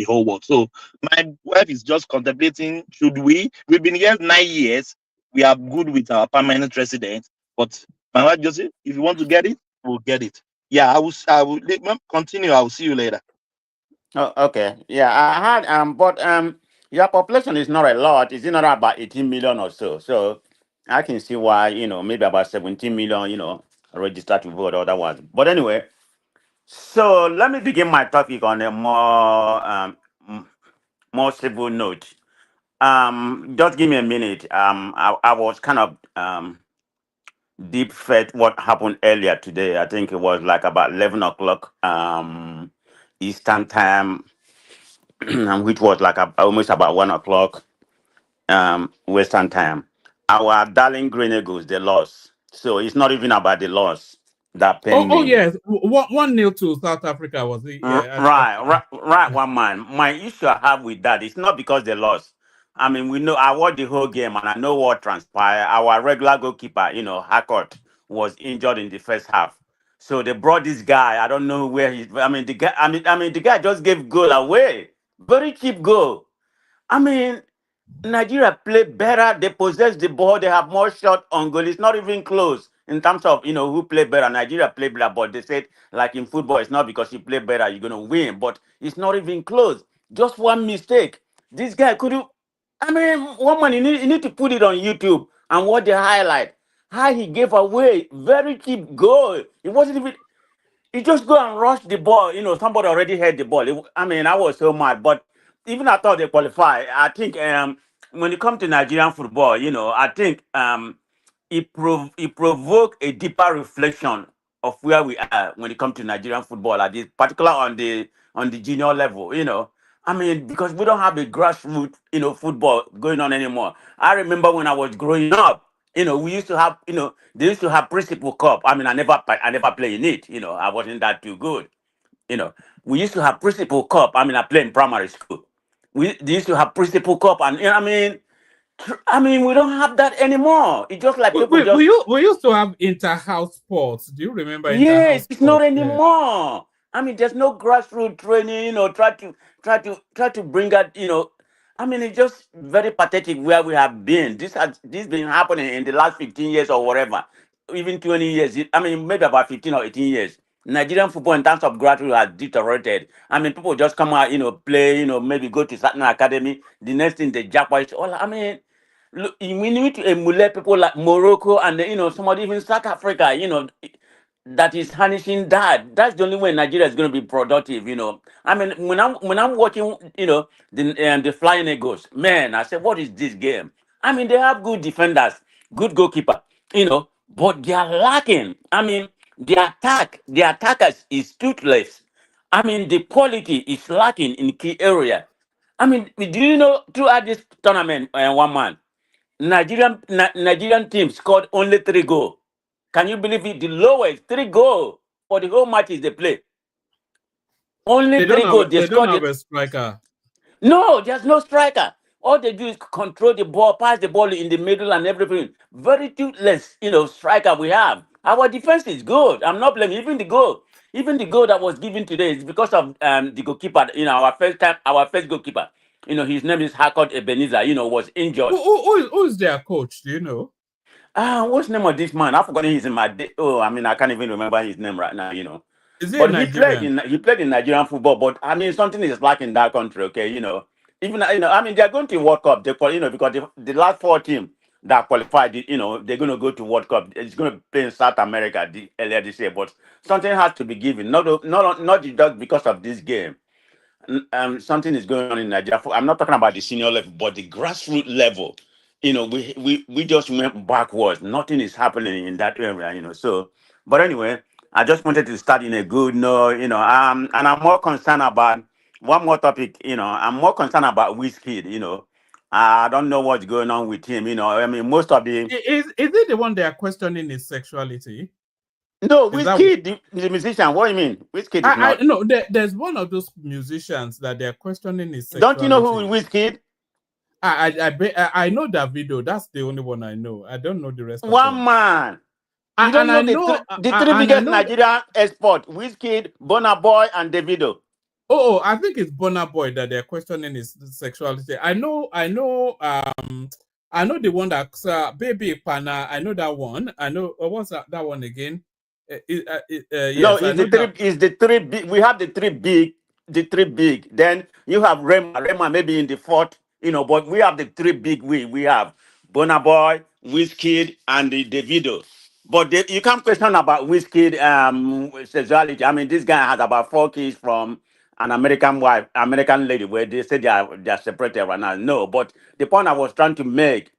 whole world. So my wife is just contemplating, we've been here 9 years, we are good with our permanent residence, but my wife just said, if you want to get it, we'll get it. Yeah, I will continue. I will see you later. Oh, okay. Yeah, I had but your population is not a lot. It's not about 18 million or so. So I can see why, maybe about 17 million, registered to vote otherwise. But anyway, so let me begin my topic on a more civil note. Just give me a minute. I was kind of deep fed what happened earlier today. I think it was like about 11 o'clock Eastern time, which was like almost about 1 o'clock Western time. our darling Green Eagles, they lost. So it's not even about the loss that pain Oh me. yes, 1-0 to South Africa was it? Yeah, Right, one man. My issue I have with that, it's not because they lost. I mean, we know I watched the whole game and I know what transpired. Our regular goalkeeper, Harcourt, was injured in the first half. So they brought this guy. I don't know where he. I mean, the guy. I mean, the guy just gave goal away. Very cheap goal. I mean, Nigeria play better. They possess the ball. They have more shot on goal. It's not even close in terms of who play better. Nigeria play better, but they said like in football, it's not because you play better you're gonna win. But it's not even close. Just one mistake. This guy could you? I mean, one man you need to put it on YouTube and watch the highlight. How he gave away very cheap goal. It wasn't even. You just go and rush the ball. Somebody already had the ball. I mean, I was so mad. But even I thought they qualify. I think when it comes to Nigerian football, I think it provoked a deeper reflection of where we are when it comes to Nigerian football, at this particular on the junior level. I mean, because we don't have a grassroots, football going on anymore. I remember when I was growing up. We used to have, they used to have Principal Cup. I mean, I never played in it. I wasn't that too good. We used to have Principal Cup. I mean, I played in primary school. They used to have Principal Cup, and I mean, we don't have that anymore. It's just like people just. We used to have inter-house sports. Do you remember inter-house Yes, it's not sports? Yeah. anymore. I mean, there's no grassroots training. Try to bring out. I mean, it's just very pathetic where we have been. This been happening in the last 15 years or whatever, even 20 years. I mean, maybe about 15 or 18 years. Nigerian football in terms of grassroots has deteriorated. I mean, people just come out, play, maybe go to certain academy. The next thing they jackpot. All I mean, look, we need to emulate people like Morocco and somebody even South Africa. That is harnessing that. That's the only way Nigeria is going to be productive. I mean, when I'm watching, the Flying Eagles, man, I said, what is this game? I mean, they have good defenders, good goalkeeper, but they are lacking. I mean, the attackers is toothless. I mean, the quality is lacking in key area. I mean, do you know throughout this tournament, one man, Nigerian team scored only 3 goals. Can you believe it? The lowest 3 goals for the whole matches they play. Only 3 goals. They don't have a striker. No, there's no striker. All they do is control the ball, pass the ball in the middle and everything. Very toothless, striker we have. Our defense is good. I'm not blaming even the goal. Even the goal that was given today is because of the goalkeeper. Our first goalkeeper. His name is Harcourt Ebenezer. Was injured. Who is their coach? Do you know? What's the name of this man? I've forgotten his name. I mean, I can't even remember his name right now. Is he But Nigerian? he played in Nigerian football. But I mean, something is lacking in that country. Okay, even I mean, they're going to World Cup. Because the last 4 teams that qualified, they're going to go to World Cup. It's going to play in South America earlier this year. But something has to be given. Not just because of this game. Something is going on in Nigeria. I'm not talking about the senior level, but the grassroots level. We just went backwards. Nothing is happening in that area. So, but anyway, I just wanted to start in a good note. And I'm more concerned about one more topic. I'm more concerned about Wizkid. I don't know what's going on with him. I mean, most of the Is it the one they are questioning his sexuality? No, Wizkid, the musician. What do you mean? Wizkid is not. No, there's one of those musicians that they're questioning his Don't sexuality. you know who Wizkid? I know that video. That's the only one I know. I don't know the rest of One them. man. You don't know the three biggest Nigerian export: Wizkid, Burna Boy, and Davido. Oh, I think it's Burna Boy that they're questioning his sexuality. I know the one that's Baby Pana. I know that one. I know what's that one again? Yes, No, it's the three big. We have the three big. Then you have Rema maybe in the 4th, but we have the 3 big. We have Burna Boy, Wizkid, and the Davido. But you can't question about Wizkid sexuality. I mean, this guy has about 4 kids from an American lady, where they say they are separated right now. No, but the point I was trying to make,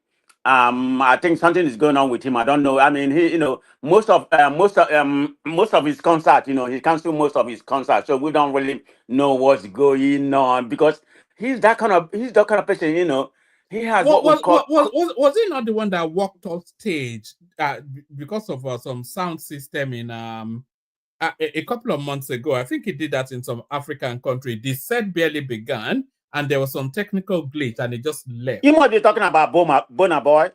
I think something is going on with him. I don't know. I mean, he, most of his concerts, he canceled most of his concerts, so we don't really know what's going on, because he's that kind of person. He has what we call. Was he not the one that walked off stage because of some sound system in a couple of months ago? I think he did that in some African country. The set barely began, and there was some technical glitch, and he just left. You might be talking about Burna Boy.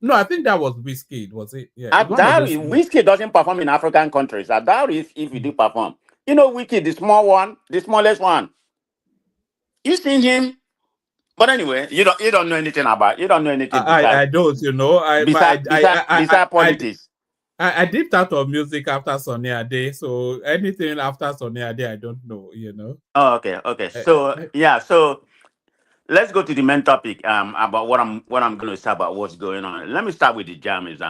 No, I think that was Whiskey. Was it? Yeah. I doubt it. Whiskey doesn't perform in African countries. I doubt if he do perform. You know, Whiskey, the small one, the smallest one. You seen him? But anyway, you don't know anything about. You don't know anything. I don't. You know, besides politics. I dipped out of music after Sonny Ade, so anything after Sonny Ade, I don't know. You know. Oh, okay. So yeah, so let's go to the main topic. About what I'm going to say about what's going on. Let me start with the Jamb'S.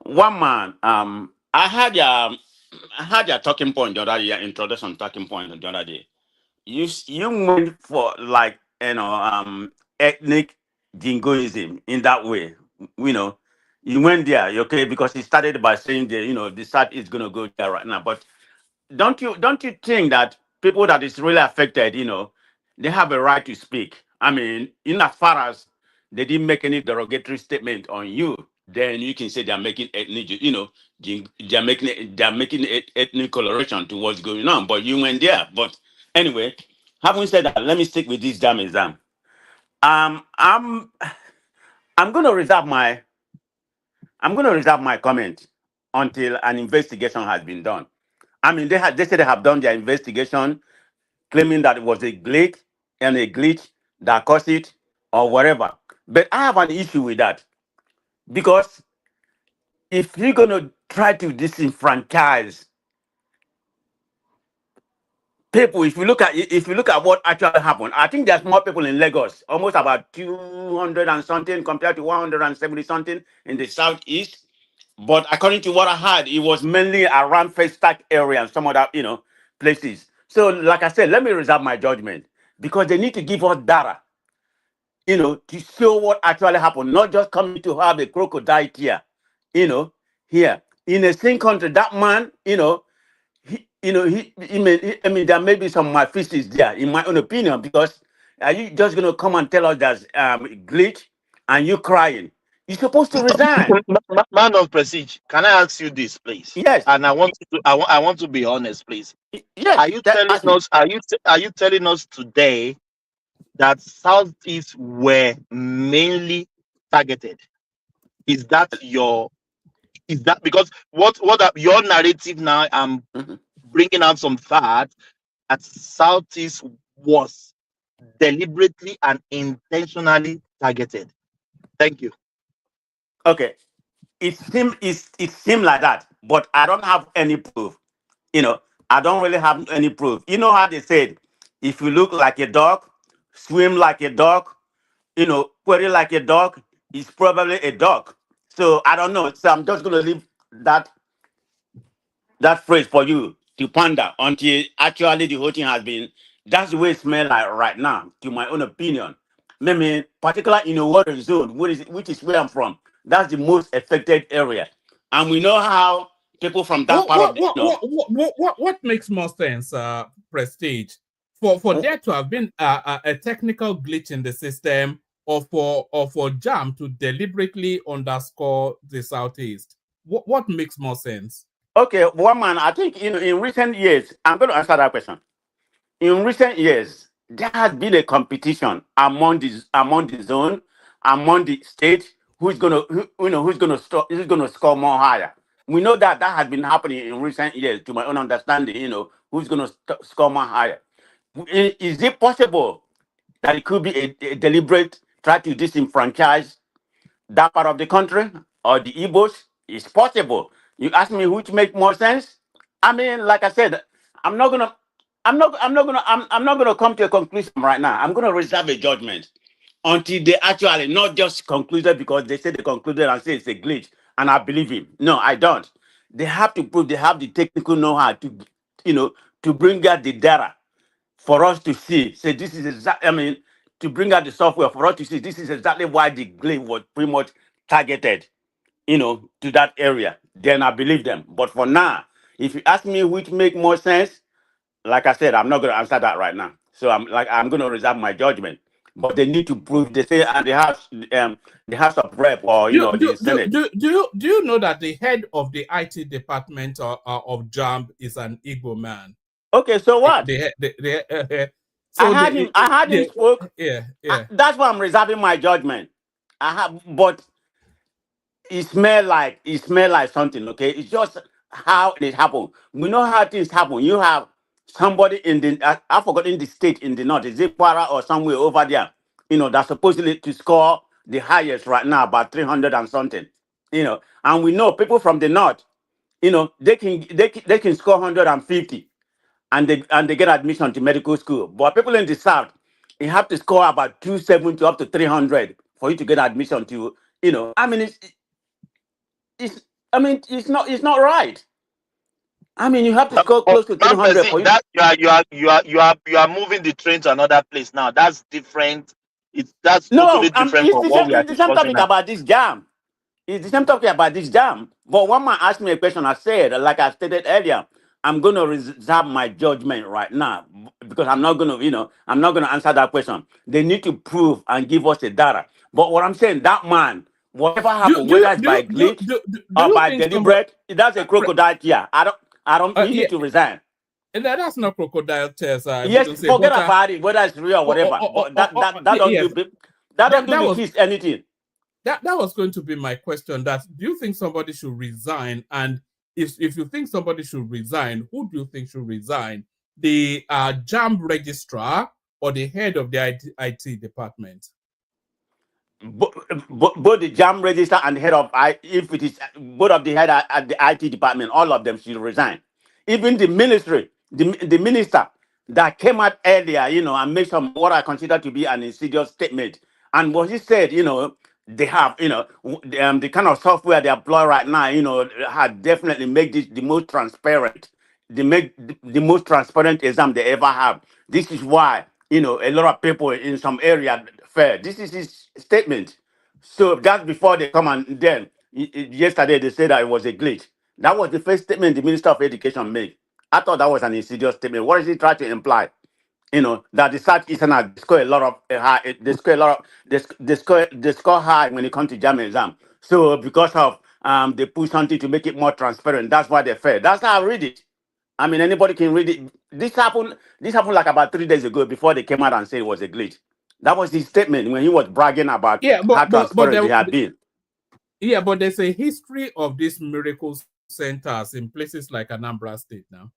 One man. I had your talking point the other day. Your introduction talking point the other day. You went for like ethnic jingoism in that way. You know, you went there, okay, because he started by saying that the South is gonna go there right now. But don't you think that people that is really affected, they have a right to speak? I mean, in as far as they didn't make any derogatory statement on you, then you can say they're making ethnic, they're making ethnic coloration to what's going on. But you went there. But anyway, having said that, let me stick with this damn exam. I'm gonna reserve my comment until an investigation has been done. I mean, they said they have done their investigation, claiming that it was a glitch that caused it or whatever. But I have an issue with that, because if you're gonna try to disenfranchise people, if you look at what actually happened, I think there's more people in Lagos, almost about 200 and something compared to 170 something in the southeast. But according to what I heard, it was mainly around Festac area and some other places. So, like I said, let me reserve my judgment, because they need to give us data, to show what actually happened, not just coming to have a crocodile tear, here in the same country. That man, there may be some malfeasance there, in my own opinion, because are you just going to come and tell us there's glitch and you crying? You're supposed to resign. Man of prestige, can I ask you this, please? Yes. And I want to be honest, please. Yes. Are you telling us? Are you telling us today that Southeast were mainly targeted? Is that because your narrative now? I'm bringing out some facts that Southeast was deliberately and intentionally targeted. Thank you. Okay, it seemed like that, but I don't have any proof. I don't really have any proof. You know how they said, if you look like a dog, swim like a dog, query like a dog, it's probably a dog. So I don't know. So I'm just gonna leave that phrase for you to ponder until actually the whole thing has been. That's the way it smells like right now, to my own opinion. Maybe particularly in a water zone, which is where I'm from. That's the most affected area, and we know how people from that part of what makes more sense, Prestige, for there to have been a technical glitch in the system, or for Jam to deliberately underscore the Southeast. What makes more sense? Okay, one man, I think in recent years, I'm going to answer that question. In recent years, there has been a competition among the zone, among the state, who's gonna score more higher. We know that has been happening in recent years, to my own understanding. Who's gonna score more higher. Is it possible that it could be a deliberate try to disenfranchise that part of the country or the Igbos? It's possible. You ask me which make more sense. I mean, like I said, I'm not gonna come to a conclusion right now. I'm gonna reserve a judgment until they actually not just concluded because they say they concluded and say it's a glitch, and I believe him. No, I don't. They have to prove they have the technical know-how to bring out the data for us to see. Say this is exactly. I mean, to bring out the software for us to see this is exactly why the glitch was pretty much targeted, to that area. Then I believe them. But for now, if you ask me which make more sense, like I said, I'm not going to answer that right now. So I'm going to reserve my judgment. but they need to prove. They say, and the House of Rep or the Senate. Do you know that the head of the IT department of JAMB is an Igbo man? Okay, so what? So I had him spoke. Yeah. That's why I'm reserving my judgment. But it smell like something. Okay, it's just how it happened. We know how things happen. You have somebody in the I've forgotten the state in the north. Is it Kwara or somewhere over there? That's supposedly to score the highest right now, about 300 and something. And we know people from the north. They can score 150. And they get admission to medical school. But people in the south, you have to score about 270 up to 300 for you to get admission to, I mean, it's not right. I mean, you have to score close to 300 for you. That you are moving the train to another place now. That's different. That's totally different from what we are discussing. It's the same topic about this jam. It's the same topic about this jam. But one man asked me a question. I said, like I stated earlier, I'm going to reserve my judgment right now because I'm not going to answer that question. They need to prove and give us the data. But what I'm saying, that man, whatever happened, whether it's by glitch or by deliberate, that's a crocodile tear. I don't need to resign. And that's not crocodile tears. Yes, forget about it, whether it's real or whatever. That don't do the kiss anything. That was going to be my question. That do you think somebody should resign? And if you think somebody should resign, who do you think should resign? The Jamb'S registrar or the head of the IT department? Both the Jamb'S registrar and the head of if it is both of the head at the IT department, all of them should resign. Even the ministry, the minister that came out earlier, and made some what I consider to be an insidious statement. And what he said, they have, the kind of software they employ right now, had definitely made this the most transparent. They make the most transparent exam they ever have. This is why, a lot of people in some area fail. This is his statement. So that's before they come and then yesterday they said that it was a glitch. That was the first statement the Minister of Education made. I thought that was an insidious statement. What is he trying to imply? That the Southeasterners score a lot of high. They score high when it comes to JAMB exam. So because of they push something to make it more transparent, that's why they fail. That's how I read it. I mean, anybody can read it. This happened like about 3 days ago before they came out and said it was a glitch. That was his statement when he was bragging about how transparent they had been. Yeah, but there's a history of these miracle centers in places like Anambra State now.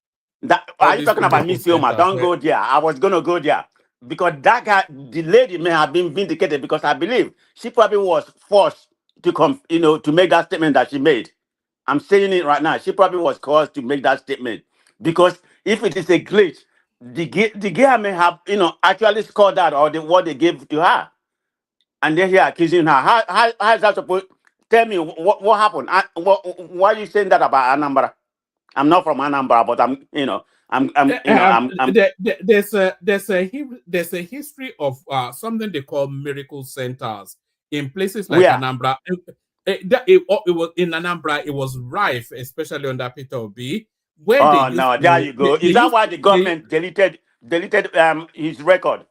Are you talking about Miss Yoma? Don't go there. I was going to go there. Because that guy, the lady may have been vindicated because I believe she probably was forced to come, to make that statement that she made. I'm saying it right now. She probably was caused to make that statement. Because if it is a glitch, the girl may have, actually scored that or what they gave to her. And they're here accusing her. How is that supposed? Tell me what happened. Why are you saying that about Anambra? I'm not from Anambra, but there's a history of something they call miracle centers in places like Anambra. It was in Anambra. It was rife, especially under Peter Obi. There you go. Is that why the government deleted his record?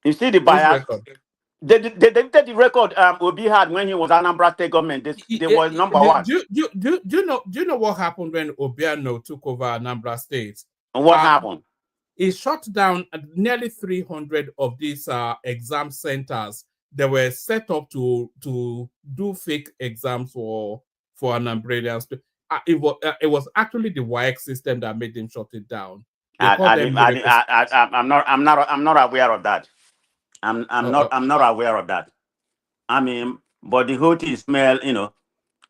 You see the bias. They deleted the record Obi had when he was Anambra State government. They was number one. Do you know what happened when Obiano took over Anambra State? And what happened? He shut down nearly 300 of these exam centers that were set up to do fake exams for Anambradians. It was actually the WAEC system that made them shut it down. I'm not aware of that. I'm not aware of that. I mean, but the whole thing smell,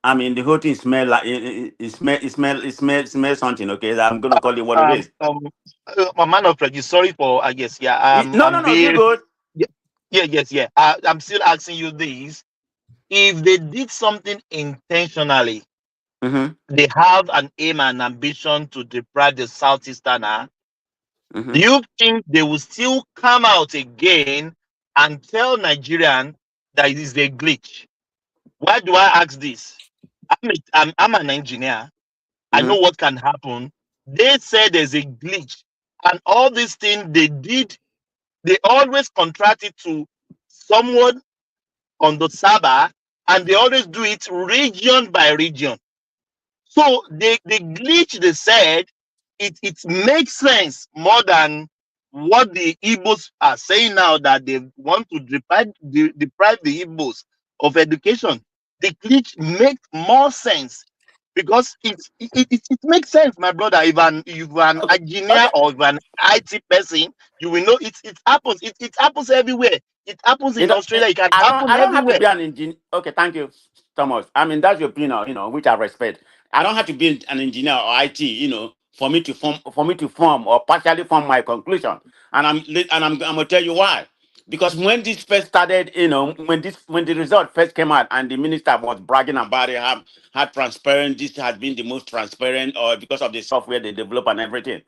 I mean, the whole thing smell like it smells something. Okay, I'm gonna call it what it is. A man of prayer. Sorry for, I guess, yeah. No, you good. Yeah. I'm still asking you this: if they did something intentionally, they have an aim and ambition to deprive the Southeasterner. Do you think they will still come out again and tell Nigerian that it is a glitch? Why do I ask this? I'm an engineer. I know what can happen. They said there's a glitch, and all these things they did They always contract it to someone on the server, and they always do it region by region. So the glitch they said, it makes sense more than what the Igbos are saying now, that they want to deprive the Igbos of education. The glitch makes more sense because it makes sense, my brother. If an engineer or if an IT person, you will know it happens. It happens everywhere. It happens in Australia. It can happen I don't have to everywhere. be an engineer. Okay, thank you, Thomas. I mean, that's your opinion, which I respect. I don't have to be an engineer or IT, for me to form or partially form my conclusion. And I'm gonna tell you why. Because when this first started, when the result first came out and the minister was bragging about it, how transparent this has been, the most transparent, or because of the software they develop and everything.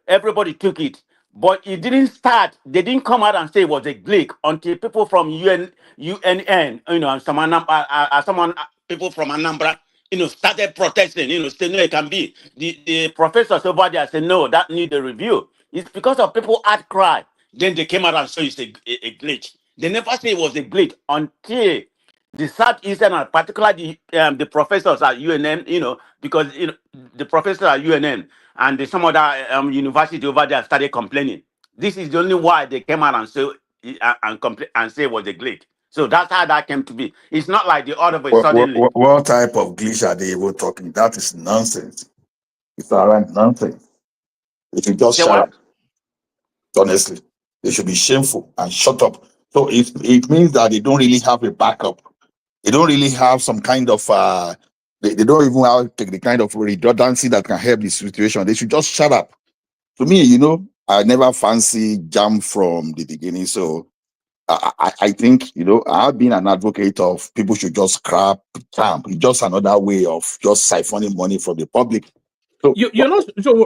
Everybody took it, but it didn't start. They didn't come out and say it was a glitch until people from UNN, and people from Anambra, started protesting. Saying no, it can be. The professors over there said no, that need a review. It's because of people outcry. Then they came out and said it's a glitch. They never say it was a glitch until the Southeastern, and particularly the professors at UNN, because the professors at UNN and some other university over there started complaining. This is the only why they came out and say and say it was a glitch. So that's how that came to be. It's not like the other way suddenly. What type of glitch are they even talking? That is nonsense. It's around nonsense. They should just shut up. Honestly, they should be shameful and shut up. So it means that they don't really have a backup. They don't really have some kind of they don't even have the kind of redundancy that can help the situation. They should just shut up. To me, I never fancy Jam from the beginning. So I think, I've been an advocate of people should just scrap Jam. It's just another way of just siphoning money from the public. So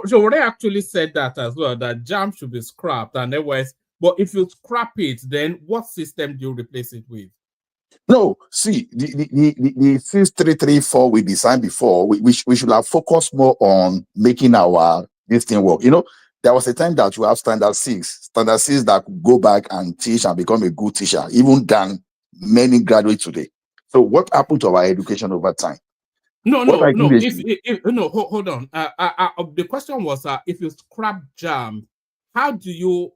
so they actually said that as well, that Jam should be scrapped and otherwise. But if you scrap it, then what system do you replace it with? No, see, the 6334 we designed before, we should have focused more on making this thing work. There was a time that you have standard 6 that could go back and teach and become a good teacher, even than many graduates today. So what happened to our education over time? No. Hold on. The question was, if you scrap Jam, how do you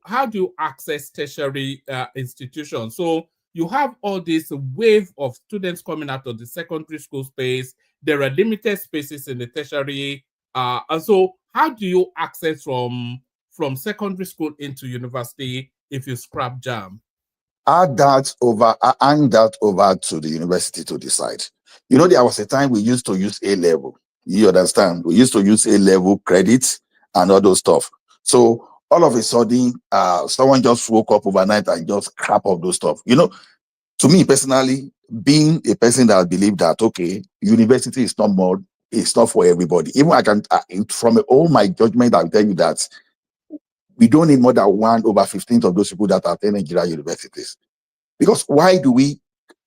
access tertiary institutions? So you have all this wave of students coming out of the secondary school space. There are limited spaces in the tertiary, and so how do you access from secondary school into university if you scrap Jam? Hand that over to the university to decide. There was a time we used to use A-level. You understand? We used to use A-level credits and all those stuff. So all of a sudden, someone just woke up overnight and just crap all those stuff. To me personally, being a person that believe that, okay, university is not for everybody. Even I can, from all my judgment, I'll tell you that we don't need more than 1/15 of those people that attend Nigerian universities. Because why do we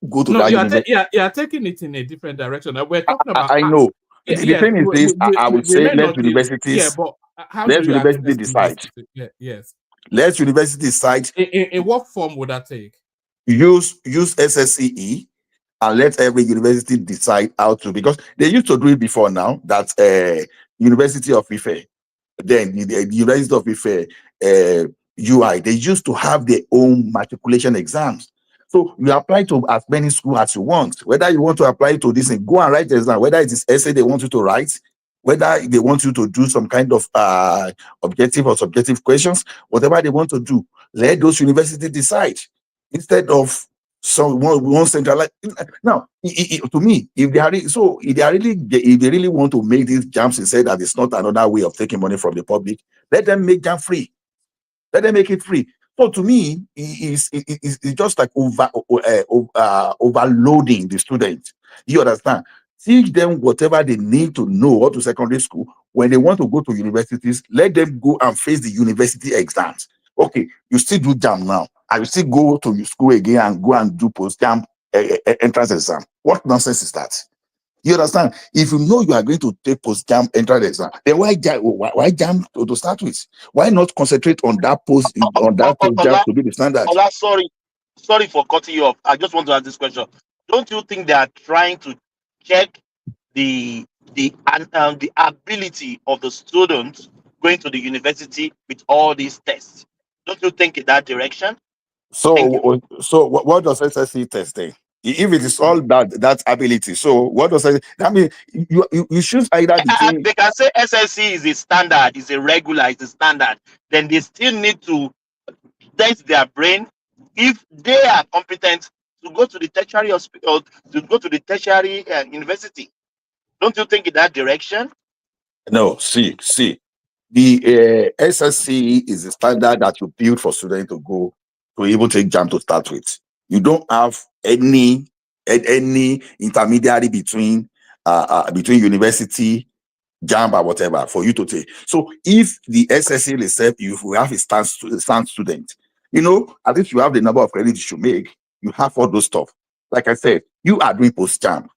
go to that university? You are taking it in a different direction. We're talking about. I know. The thing is this, I would say let universities. But how let do you university decide. Yes. Let university decide. In what form would that take? Use SSCE and let every university decide how to, because they used to do it before now. That University of Ife, then the University of Ife, UI, they used to have their own matriculation exams. So you apply to as many schools as you want. Whether you want to apply to this and go and write the exam, whether it is essay they want you to write, whether they want you to do some kind of objective or subjective questions, whatever they want to do, let those universities decide instead of one centralized. Now, to me, if they really want to make these jams and say that it's not another way of taking money from the public, let them make jam free. Let them make it free. So to me, it's just like overloading the students. You understand? Teach them whatever they need to know up to secondary school. When they want to go to universities, let them go and face the university exams. Okay, you still do jam now. I will still go to your school again and go and do post-jam entrance exam. What nonsense is that? You understand? If you know you are going to take post-jam entrance exam, then why jam to start with? Why not concentrate on that post-jam to be the standard? Ola, sorry for cutting you off. I just want to ask this question. Don't you think they are trying to check the ability of the students going to the university with all these tests? Don't you think in that direction? So what does SSC test then? If it is all that ability, so what does it? I mean, you choose either between. They can say SSC is a standard, is a regular, is a standard. Then they still need to test their brain if they are competent to go to the tertiary hospital, to go to the tertiary university. Don't you think in that direction? No, see. The SSC is a standard that you build for students to go to able to take jam to start with. You don't have any intermediary between university, jam or whatever for you to take. So if the SSC itself, you have a stand student, at least you have the number of credits you should make. You have all those stuff. Like I said, you are doing post jam.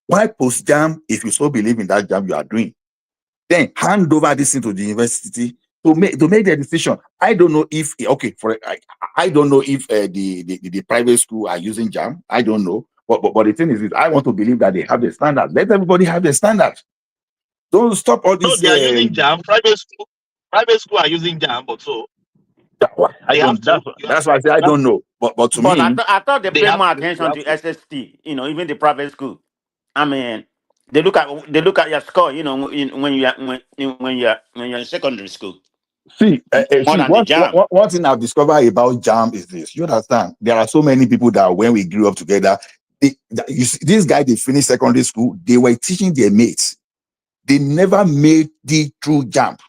Why post jam if you so believe in that jam you are doing? Then hand over this thing to the university to make the decision. I don't know if I don't know if the private school are using jam. I don't know, but the thing is, I want to believe that they have the standard. Let everybody have the standard. Don't stop all this. No, they are using jam. Private school are using jam, but so that's why I say I don't know. But to me, I thought they pay more attention to SST. Even the private school. I mean, they look at your score. When you're in secondary school. See, one thing I've discovered about jam is this. You understand? There are so many people that when we grew up together, you see, this guy, they finished secondary school, they were teaching their mates. They never made the true jump.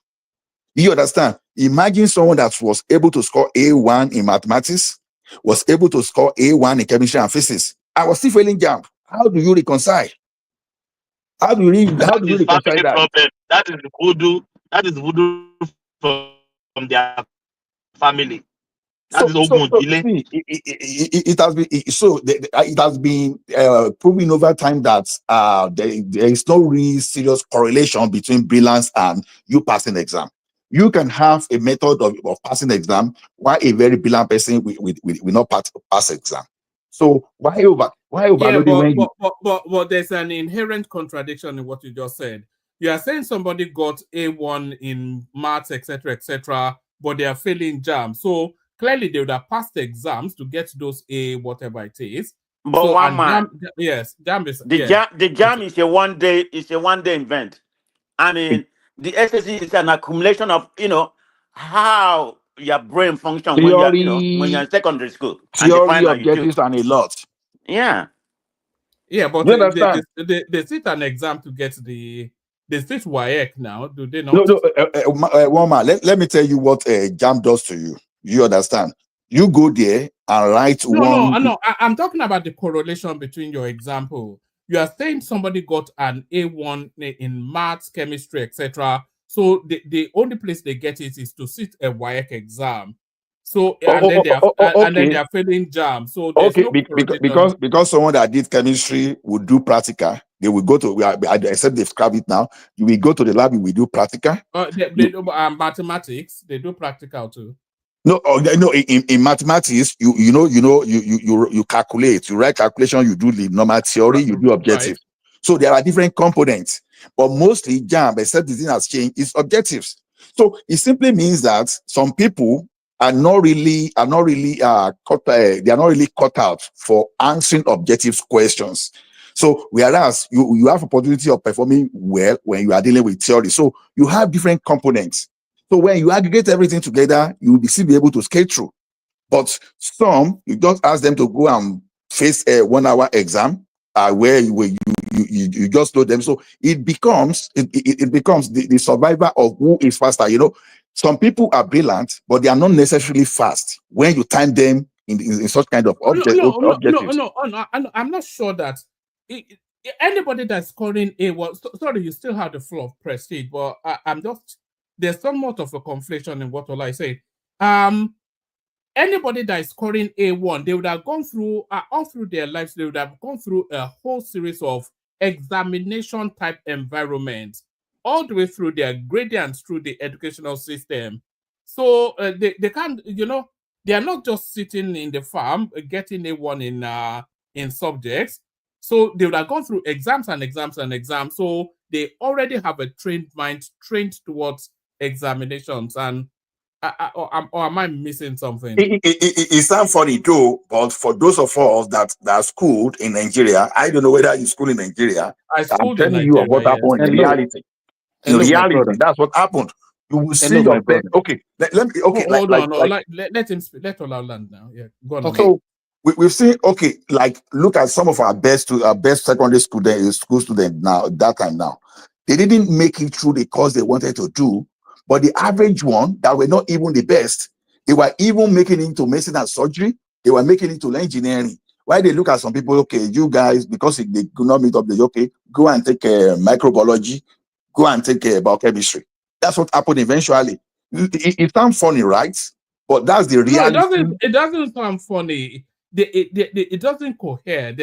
You understand? Imagine someone that was able to score A1 in mathematics, was able to score A1 in chemistry and physics. I was still failing jump. How do you reconcile? How do you reconcile that? Problem. That is voodoo from their family. It has been proven over time that there is no really serious correlation between brilliance and you passing exam. You can have a method of passing exam while a very brilliant person will not pass exam. So why overloading? But there's an inherent contradiction in what you just said. You are saying somebody got A1 in maths, etc., but they are failing jam. So clearly they would have passed the exams to get those A whatever it is. But so, one man, jam is the jam is a one day event. I mean, the SSC is an accumulation of how your brain functions when you're in secondary school. Theory, objectives, and a lot. Yeah. Yeah, but they sit an exam to get they sit WAEC now, do they not? No, Woma, let me tell you what jam does to you. You understand? You go there and write No, I'm talking about the correlation between your example. You are saying somebody got an A1 in maths, chemistry, etc. So the only place they get it is to sit a WAEC exam. So then they are failing jam. So because someone that did chemistry would do practical, they will go to except they've scrapped it now. You will go to the lab, we do practical. They do mathematics, they do practical too. No, in mathematics, you calculate, you write calculation, you do the normal theory, you do objectives. Right. So there are different components, but mostly jam, except the thing has changed, is objectives. So it simply means that some people are not really cut out for answering objective questions. So whereas you have opportunity of performing well when you are dealing with theory. So you have different components. So when you aggregate everything together, you will still be able to skate through. But some, you just ask them to go and face a 1 hour exam where you just know them. So it becomes the survivor of who is faster. Some people are brilliant, but they are not necessarily fast when you time them in such kind of objectives. No, I'm not sure that anybody that's scoring A1. Sorry, you still have the flow of prestige, but I'm just. There's somewhat of a conflation in what Ola is saying. Anybody that is scoring A1, they would have gone through all through their lives. They would have gone through a whole series of examination type environment all the way through their gradients through the educational system. So they can't, they are not just sitting in the farm getting A1 in subjects. So they would have gone through exams and exams and exams. So they already have a trained mind, trained towards examinations. And or am I missing something? It sounds funny too, but for those of us that are schooled in Nigeria, I don't know whether you school in Nigeria. I'm telling you of what happened in reality. In reality, that's what happened. You will see your best. Okay, let me. Okay, hold on. Let him speak. Let Ola land now. Yeah, go on. Okay. So we've seen. Okay, like look at some of our best secondary school students now. That time now, they didn't make it through the course they wanted to do. But the average one that were not even the best, they were even making it into medicine and surgery. They were making it into engineering. Why they look at some people? Okay, you guys, because they could not meet up, they okay, go and take microbiology, go and take biochemistry. That's what happened eventually. It sounds funny, right? But that's the reality. No, it doesn't sound funny. It doesn't cohere.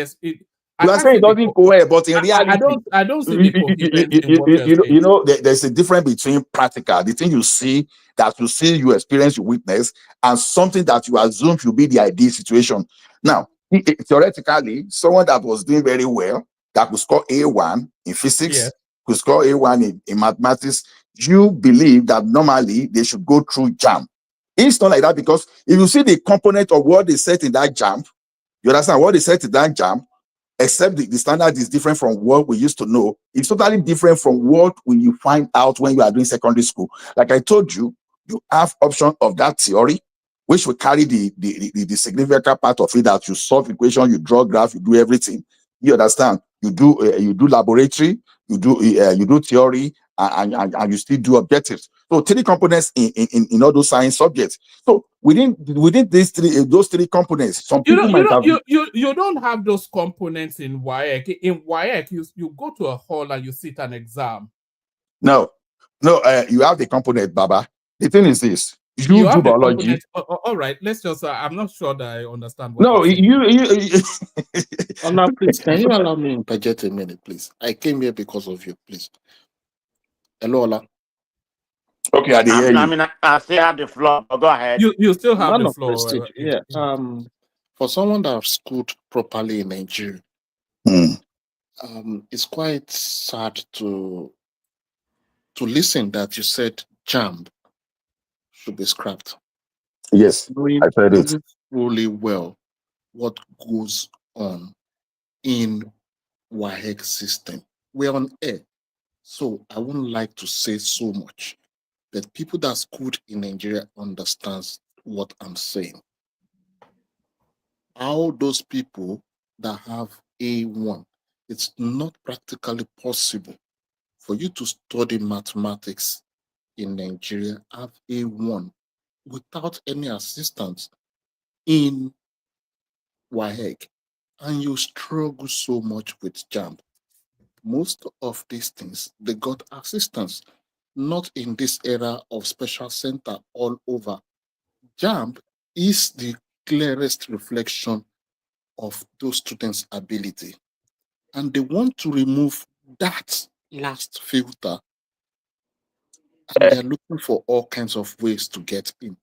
You are saying it doesn't cohere, but in reality, I don't see the coherence in what you're saying. You know, there's a difference between practical, the thing you see, you experience, you witness, and something that you assume should be the ideal situation. Now, theoretically, someone that was doing very well, that could score A1 in physics, could score A1 in mathematics, you believe that normally they should go through Jamb'S. It's not like that, because if you see the component of what they set in that Jamb'S, you understand what they set in that Jamb'S, except the standard is different from what we used to know. It's totally different from what you find out when you are doing secondary school. Like I told you, you have option of that theory, which will carry the significant part of it, that you solve equation, you draw graph, you do everything. You understand? You do laboratory, you do theory, and you still do objectives. So 3 components in all those science subjects. So within those three components, some people might have. You don't have those components in WAEC. In WAEC, you go to a hall and you sit an exam. No, you have the component, Baba. The thing is this: you do biology. All right, let's just. I'm not sure that I understand what. No, you. Ola, please, can you allow me to interject a minute, please? I came here because of you, please. Hello, Ola. Okay, I hear you. I still have the floor. Go ahead. You still have the floor. Yeah. For someone that has schooled properly in Nigeria, it's quite sad to listen that you said Jamb'S should be scrapped. Yes, I said it. Really well what goes on in WAEC system. We're on air, so I wouldn't like to say so much, but people that schooled in Nigeria understands what I'm saying. How those people that have A1, it's not practically possible for you to study mathematics in Nigeria, have A1 without any assistance in WAEC, and you struggle so much with Jamb'S. Most of these things, they got assistance, not in this era of special center all over. Jamb'S is the clearest reflection of those students' ability, and they want to remove that last filter, and they're looking for all kinds of ways to get in.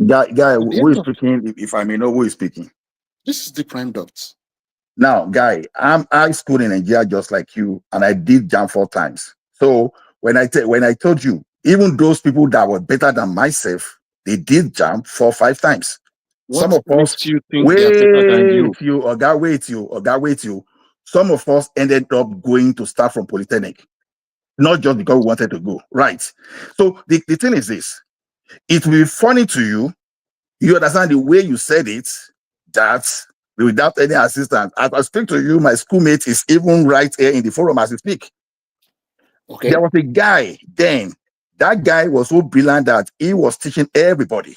Guy, who is speaking? If I may know who is speaking. This is the Prime Dots. Now, Guy, I schooled in Nigeria just like you, and I did Jamb'S 4 times. So when I told you, even those people that were better than myself, they did Jamb'S 4 or 5 times. What Some of us you think they're better than you? Wait you. Some of us ended up going to start from Polytechnic, not just because we wanted to go, right? So the thing is this: it will be funny to you. You understand the way you said it, that without any assistance. As I speak to you, my schoolmate is even right here in the forum as we speak. Okay. There was a guy then. That guy was so brilliant that he was teaching everybody.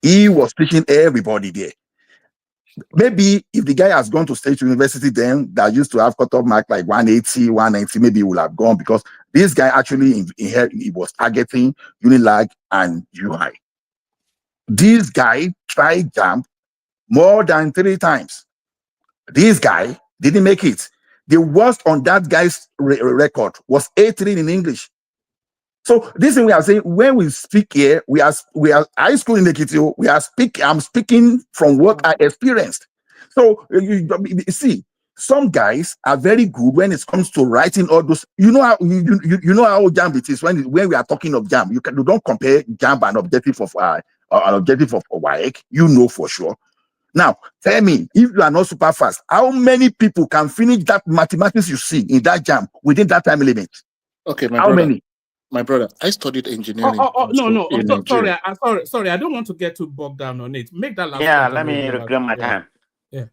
He was teaching everybody there. Maybe if the guy has gone to State University then, that used to have cut-off mark like 180, 190, maybe he will have gone, because this guy actually he was targeting Unilag and UI. This guy tried Jamb'S more than 3 times. This guy didn't make it. The worst on that guy's record was A3 in English. So this thing we are saying, when we speak here, we are high school in the Ekiti, I'm speaking from what I experienced. So you see, some guys are very good when it comes to writing all those. You know how you know how Jamb'S it is when we are talking of Jamb'S. You don't compare Jamb'S and objective of WAEC. You know for sure. Now, tell me, if you are not super fast, how many people can finish that mathematics you see in that Jamb'S within that time limit? Okay, how many? My brother, I studied engineering. Sorry. I don't want to get too bogged down on it. Make that last Yeah, point. let me reclaim my time. Yeah.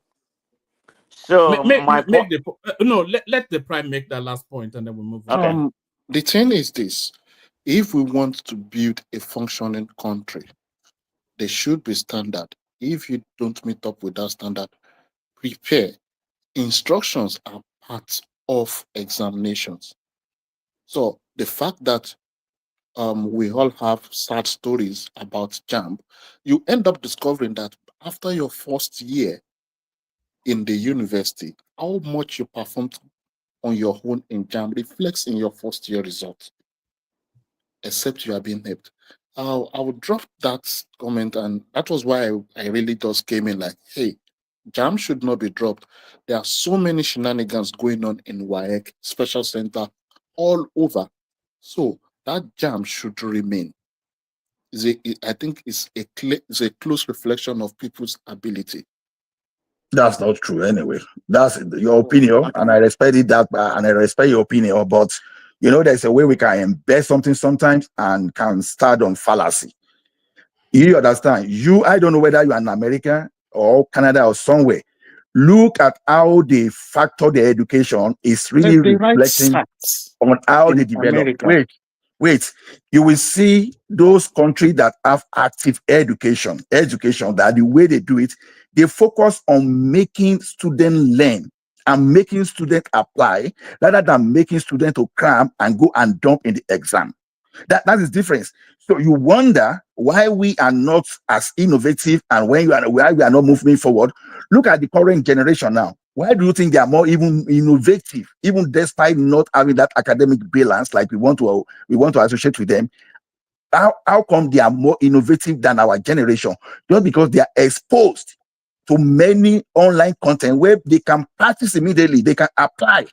So let the prime make that last point, and then we'll move on. Okay. The thing is this: if we want to build a functioning country, there should be standard. If you don't meet up with that standard, prepare. Instructions are part of examinations. So the fact that we all have sad stories about Jamb'S, you end up discovering that after your first year in the university, how much you performed on your own in Jamb'S reflects in your first year results, except you are being helped. I would drop that comment, and that was why I really just came in like, hey, Jamb'S should not be dropped. There are so many shenanigans going on in WAEC, Special Center, all over. So that Jamb'S should remain. I think it's a close reflection of people's ability. That's not true anyway. That's your opinion, and I respect it and I respect your opinion. But there's a way we can embed something sometimes and can start on fallacy. You understand? I don't know whether you're in America or Canada or somewhere. Look at how they factor their education is really reflecting on how they develop. Wait, you will see those countries that have active education that the way they do it, they focus on making students learn and making students apply rather than making students to cram and go and dump in the exam. That is difference. So you wonder why we are not as innovative and why we are not moving forward. Look at the current generation now. Why do you think they are more even innovative, even despite not having that academic balance like we want to associate with them? How come they are more innovative than our generation? Just because they are exposed to many online content where they can practice immediately, they can apply.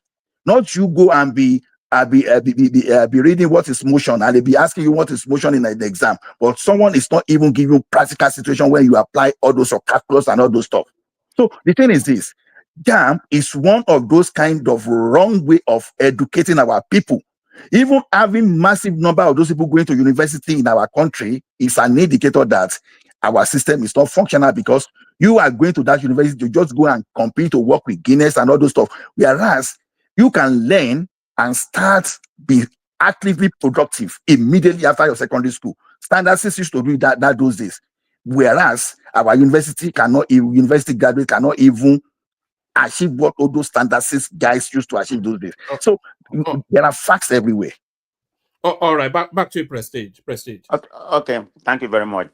Not you go and be reading what is motion and they be asking you what is motion in the exam, but someone is not even giving you practical situation where you apply all those calculus and all those stuff. So the thing is this: Jamb'S is one of those kind of wrong way of educating our people. Even having massive number of those people going to university in our country is an indicator that our system is not functional, because you are going to that university to just go and compete to work with Guinness and all those stuff. Whereas you can learn and start be actively productive immediately after your secondary school. Standard 6 used to do that those days. Whereas our university graduates cannot even achieve what all those standard 6 guys used to achieve those days. So there are facts everywhere. All right, back to Prestige. Okay, thank you very much.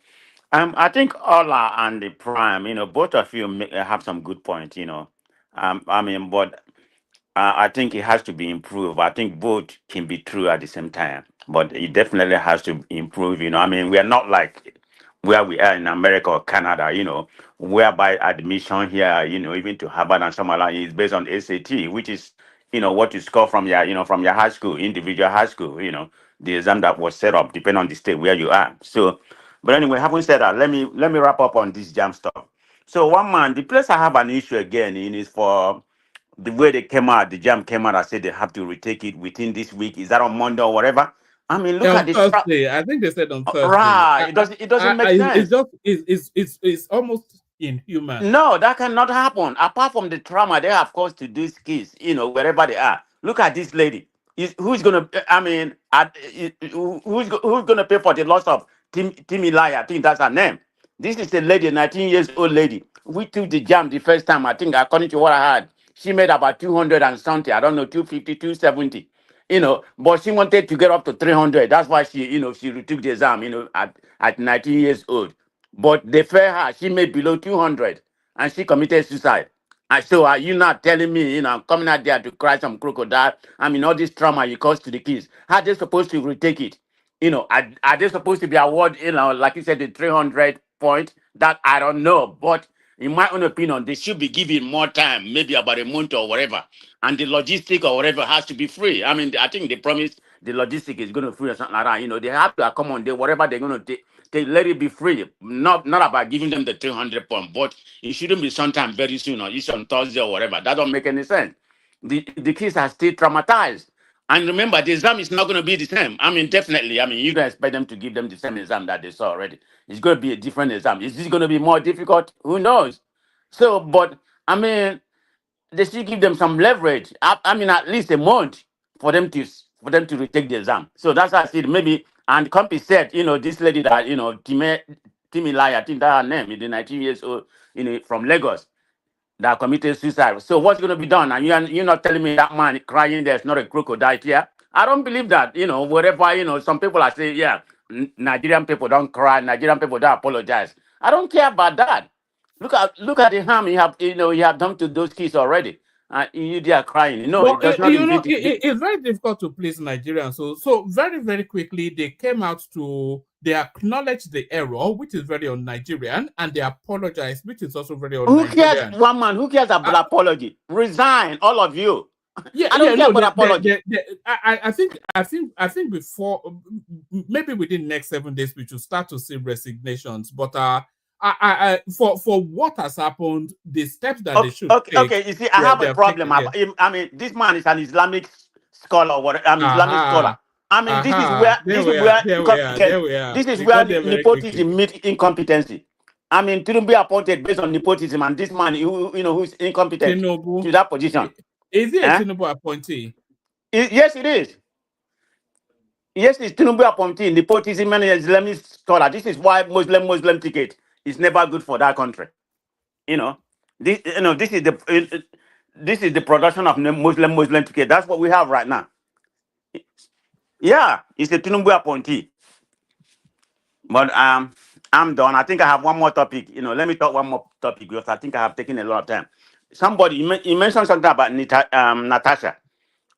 I think Ola and the Prime, both of you have some good points, but I think it has to be improved. I think both can be true at the same time, but it definitely has to improve. We are not like where we are in America or Canada, whereby admission here, even to Harvard and somewhere like is based on SAT, which is, what you score from your, from your high school, individual high school, the exam that was set up, depending on the state where you are. So, but anyway, having said that, let me wrap up on this Jamb'S stuff. So the place I have an issue again in is for the way they came out, the Jamb'S came out. I said they have to retake it within this week. Is that on Monday or whatever? Look at this. Thursday. I think they said on Thursday. Right. It doesn't make sense. It's almost inhuman. No, that cannot happen. Apart from the trauma they have caused to these kids, wherever they are. Look at this lady. Who's gonna pay for the loss of Timmy Laya? I think that's her name. This is a lady, 19 years old lady. We took the Jamb'S the first time. I think, according to what I heard, she made about 200 and something. I don't know, 250, 270. But she wanted to get up to 300. That's why she retook the exam, at 19 years old. But they failed her. She made below 200 and she committed suicide. So are you not telling me, I'm coming out there to cry some crocodile? I mean, all this trauma you caused to the kids. How are they supposed to retake it? Are they supposed to be awarded, like you said, the 300 point? That I don't know. But in my own opinion, they should be given more time, maybe about a month or whatever. And the logistic or whatever has to be free. I mean, I think they promised the logistic is going to free or something like that. They have to accommodate whatever they're going to take. They let it be free. Not about giving them the 300 pounds, but it shouldn't be sometime very soon or it's on Thursday or whatever. That don't make any sense. The kids are still traumatized. And remember, the exam is not going to be the same. I mean, definitely. I mean, you don't expect them to give them the same exam that they saw already. It's going to be a different exam. Is this going to be more difficult? Who knows? So, but I mean, they should give them some leverage. I mean, at least a month for them to retake the exam. So that's how I see it. Maybe, and Compi said, this lady that, Timilai, I think that's her name, the 19 years old, from Lagos, that committed suicide. So what's going to be done? And you're not telling me that man crying there's not a crocodile here? I don't believe that. Whatever, some people are saying, yeah, Nigerian people don't cry, Nigerian people don't apologize. I don't care about that. Look at the harm you have done to those kids already. They are crying. No, it does not it's very difficult to please Nigerians. So very, very quickly they came out they acknowledged the error, which is very un-Nigerian, and they apologized, which is also very un-Nigerian. Who cares, one man? Who cares about apology? Resign, all of you. Yeah, I don't care about apology. I think before, maybe within the next 7 days, we should start to see resignations. But for what has happened, the steps that they should take. Okay. You see, I have a problem. I mean, this man is an Islamic scholar, Islamic scholar. I mean, this is where nepotism meets incompetency. I mean, to be appointed based on nepotism, and this man who's incompetent to that position. Is he a Tinubu appointee? Yes, it is. Yes, it's Tinubu appointee, nepotism and Islamic scholar. This is why Muslim ticket is never good for that country. This is the production of Muslim ticket. That's what we have right now. Yeah, it's a Tinubu appointee. But I'm done. I think I have one more topic. Let me talk one more topic because I think I have taken a lot of time. Somebody you mentioned something about Natasha.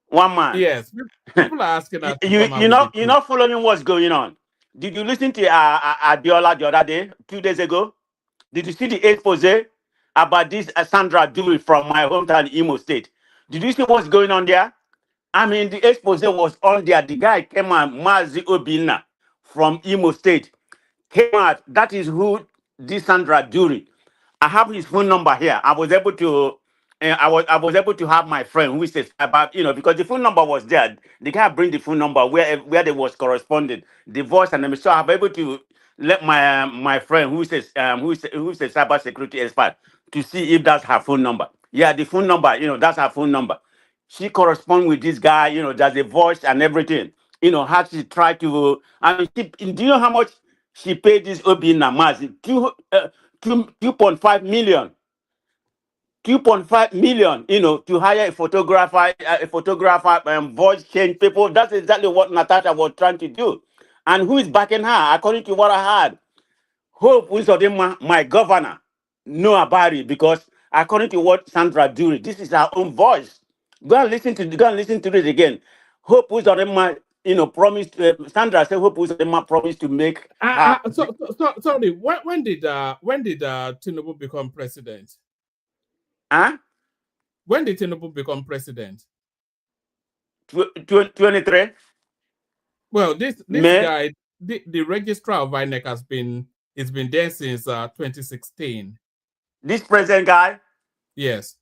One man. Yes, people are asking us. You're not following what's going on. Did you listen to Abiola the other day, 2 days ago? Did you see the expose about this Sandra Dewey from my hometown, Imo State? Did you see what's going on there? I mean, the expose was on there. The guy came out, Mazi Obina from Imo State, came out. That is who this Sandra Dewey. I have his phone number here. I was able to have my friend who says about because the phone number was there. The guy bring the phone number where they was corresponding, the voice and the so I'm able to let my friend who's a cyber security expert to see if that's her phone number. Yeah, the phone number, that's her phone number. She corresponds with this guy, there's a voice and everything. How she try to do you know how much she paid this Obi Namazi? 2.5 million. 2.5 million, to hire a photographer, voice change people. That's exactly what Natasha was trying to do. And who is backing her? According to what I heard, Hope Uzodinma, my governor, know about it because according to what Sandra Dewey, this is her own voice. Go and listen to it again. Hope Uzodinma, promised. Sandra said Hope Uzodinma promised to make. Sorry, when did Tinubu become president? When did Tinubu become president? 23. Well, this guy, the registrar of INEC has been there since 2016. This president guy? Yes.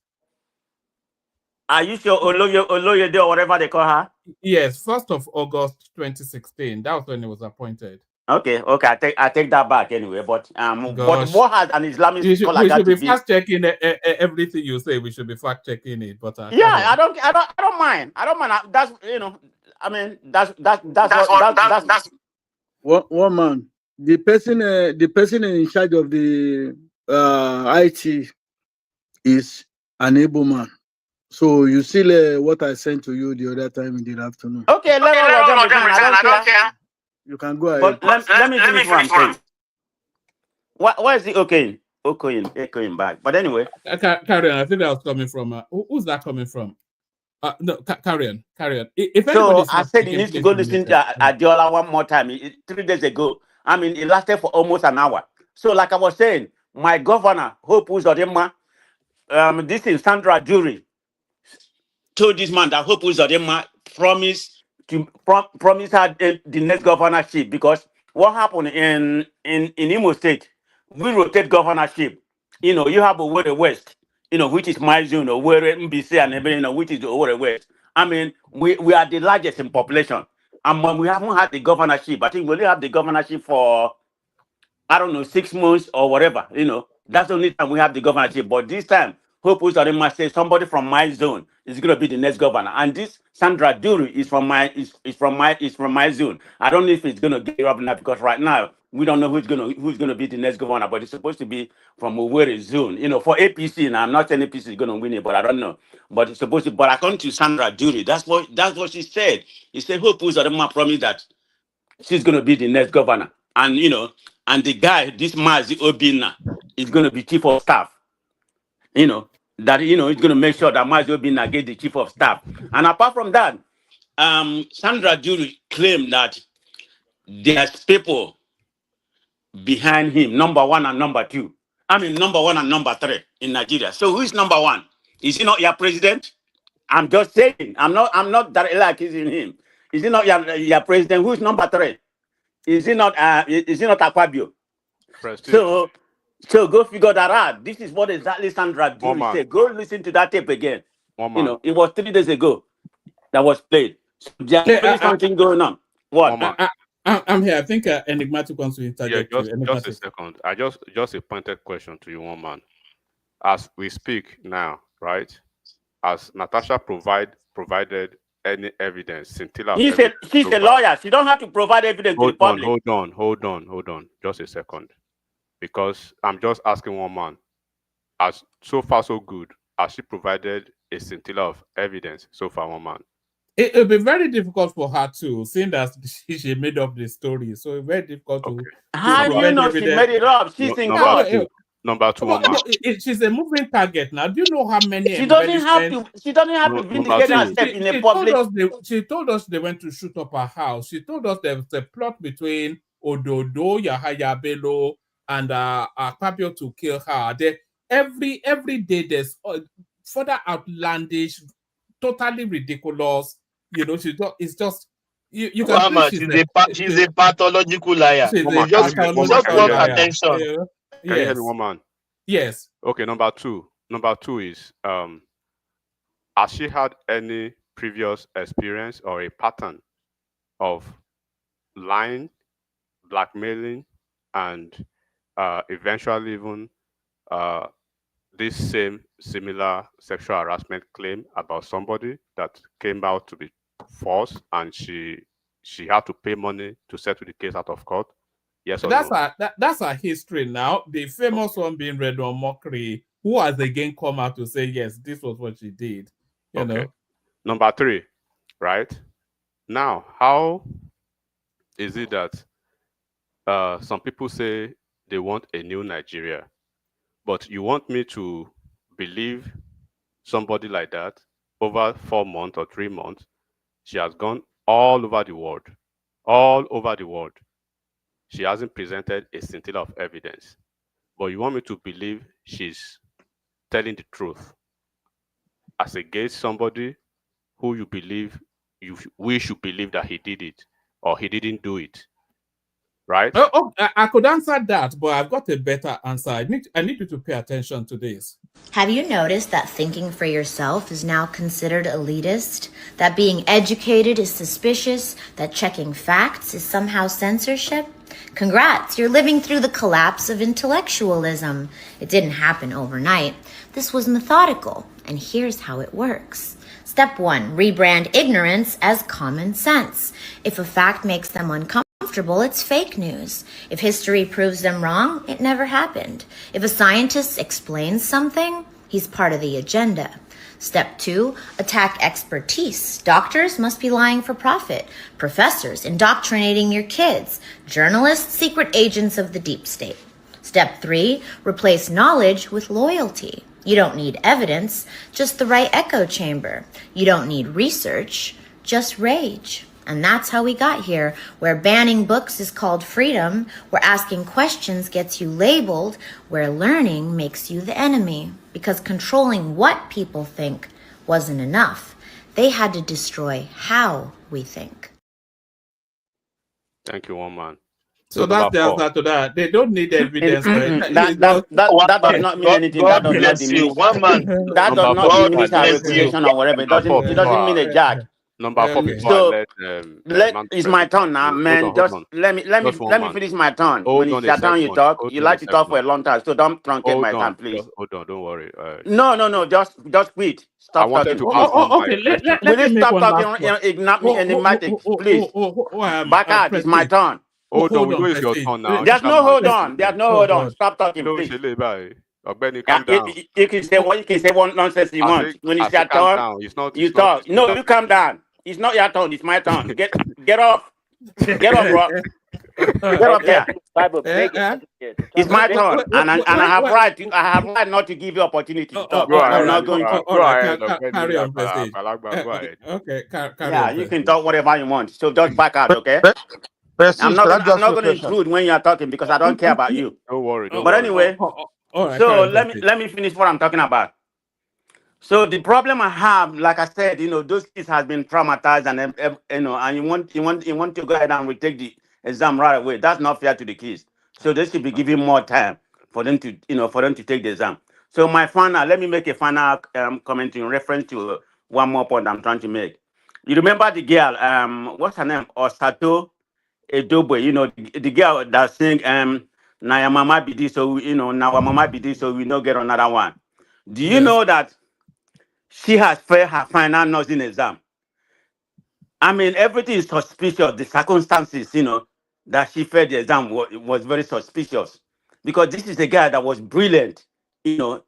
Are you sure Oloyede or whatever they call her? Yes, 1st of August 2016. That was when he was appointed. Okay. I take that back anyway. But what has an Islamic scholar we should be fact checking everything you say. We should be fact checking it. But I don't mind. That's I mean that's one man. The person in charge of the IT is an able man. So you see what I sent to you the other time in the afternoon. Okay, let all of them resign. I don't care. You can go ahead. But let me finish what I'm saying. Why is it okay? echoing back. But anyway. Carry on. I think that was coming from, who's that coming from? No, carry on. If So I not said speaking, you need to please go be listen muted. to Adiola one more time. 3 days ago. I mean, it lasted for almost an hour. So like I was saying, my governor, Hope Uzodinma, this is Sandra Jury, told this man that Hope Uzodinma promised her the next governorship, because what happened in Imo State, we rotate governorship. You know, you have Owerri West, you know, which is my zone, Owerri, MBC, and everything, you know, which is the Owerri West. I mean, we are the largest in population. And when we haven't had the governorship, I think we only have the governorship for, I don't know, 6 months or whatever, you know. That's the only time we have the governorship. But this time, Hope Uzodinma say somebody from my zone is going to be the next governor. And this Sandra Duru is from my zone. I don't know if it's going to get up now, because right now we don't know who's going to be the next governor. But it's supposed to be from Owerri zone. You know, for APC. Now I'm not saying APC is going to win it, but I don't know. But it's supposed to. But according to Sandra Duru, that's what she said. He said Hope Uzodinma promised that she's going to be the next governor. And, you know, and the guy, this Mazi Obina, is going to be chief of staff. You know, that, you know, he's going to make sure that Mazi Obina gets the chief of staff. And apart from that, Sandra Jury claimed that there's people behind him, number 1 and number 2. I mean, number 1 and number 3 in Nigeria. So who is number 1? Is he not your president? I'm just saying. I'm not directly accusing him. Is he not your president? Who is number 3? Is it not Akpabio? So go figure that out. This is what exactly Sandra Jury said. Go listen to that tape again. You know, it was 3 days ago that was played. So there's something going on. What? I'm here. I think Enigmatic wants to interject. Yeah, just a second. I just a pointed question to you, one man. As we speak now, right? As Natasha provided any evidence, scintilla. She's a lawyer. She don't have to provide evidence to the public. Hold on. Just a second. Because I'm just asking one man. As so far so good, as she provided a scintilla of evidence so far, one man. It'll be very difficult for her to, seeing that she made up the story. So it's very difficult to. How do you know she made it up? She's in court. Number 2, one man. She's a moving target now. Do you know how many? She doesn't have to vindicate herself in a public. She told us they went to shoot up her house. She told us there was a plot between Ododo, Yahaya Bello, and Akpabio to kill her. Every day there's further outlandish, totally ridiculous. You know, it's just you can. Mama, she's a pathological liar. Just want attention. Yes. Can you hear me, one man? Yes. Okay, number 2. Number 2 is has she had any previous experience or a pattern of lying, blackmailing, and eventually even this same similar sexual harassment claim about somebody that came out to be false, and she had to pay money to settle the case out of court? Yes or no? That's our history now. The famous one being Redon Mockery, who has again come out to say, yes, this was what she did. You know? Number 3, right? Now, how is it that some people say they want a new Nigeria, but you want me to believe somebody like that over 4 months or 3 months? She has gone all over the world. All over the world. She hasn't presented a scintilla of evidence. But you want me to believe she's telling the truth as against somebody who you believe, we should believe that he did it or he didn't do it. Right? I could answer that, but I've got a better answer. I need you to pay attention to this. Have you noticed that thinking for yourself is now considered elitist? That being educated is suspicious? That checking facts is somehow censorship? Congrats, you're living through the collapse of intellectualism. It didn't happen overnight. This was methodical, and here's how it works. Step 1, rebrand ignorance as common sense. If a fact makes them uncomfortable, it's fake news. If history proves them wrong, it never happened. If a scientist explains something, he's part of the agenda. Step 2, attack expertise. Doctors must be lying for profit. Professors indoctrinating your kids. Journalists, secret agents of the deep state. Step 3, replace knowledge with loyalty. You don't need evidence, just the right echo chamber. You don't need research, just rage. And that's how we got here, where banning books is called freedom, where asking questions gets you labeled, where learning makes you the enemy. Because controlling what people think wasn't enough. They had to destroy how we think. Thank you, one man. So that's the answer to that. They don't need evidence. That does not mean anything. That does not diminish. That does not diminish our reputation or whatever. It doesn't mean a jack. Number 4 before So I it's my turn now, man. Let me finish my turn. When it's your turn, you talk. You like to talk for a long time, so don't truncate my time, please. Hold on, don't worry. No, just quit. Stop talking. Will you stop talking enigmatic, please? Back out. It's my turn. Hold on, we know it's your turn now. There's no hold on. There's no hold on. Stop talking, please. You can say what nonsense you want. When it's your turn, you talk. No, you calm down. It's not your turn. It's my turn. Get off. Get off, bro. Get up there. It's my turn, and I have right. I have right not to give you opportunity to talk. I'm not going to. Carry on, Prestige. Okay, carry on. Yeah, you can talk whatever you want. So just back out, okay? I'm not going to intrude when you're talking because I don't care about you. Don't worry. But anyway, so let me finish what I'm talking about. So the problem I have, like I said, those kids have been traumatized, and and you want to go ahead and retake the exam right away. That's not fair to the kids. So they should be given more time for them to take the exam. So let me make a final comment in reference to one more point I'm trying to make. You remember the girl, what's her name? Osato Edobe, the girl that sing "Na your mama be this, so now our mama be this, so we no get another one." Do you know that she has failed her final nursing exam? I mean, everything is suspicious. The circumstances, that she failed the exam was very suspicious, because this is a guy that was brilliant, throughout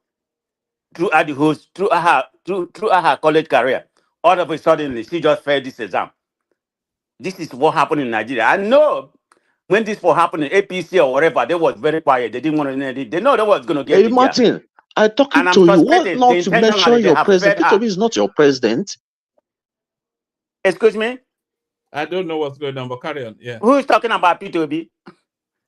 her college career. All of a sudden, she just failed this exam. This is what happened in Nigeria. I know when this was happening, APC or whatever, they was very quiet. They didn't want to know anything. They know they was going to get Hey, Martin, I'm talking to you. What not to mention your president? Peter Obi is not your president. Excuse me? I don't know what's going on, but carry on. Yeah. Who is talking about Peter Obi?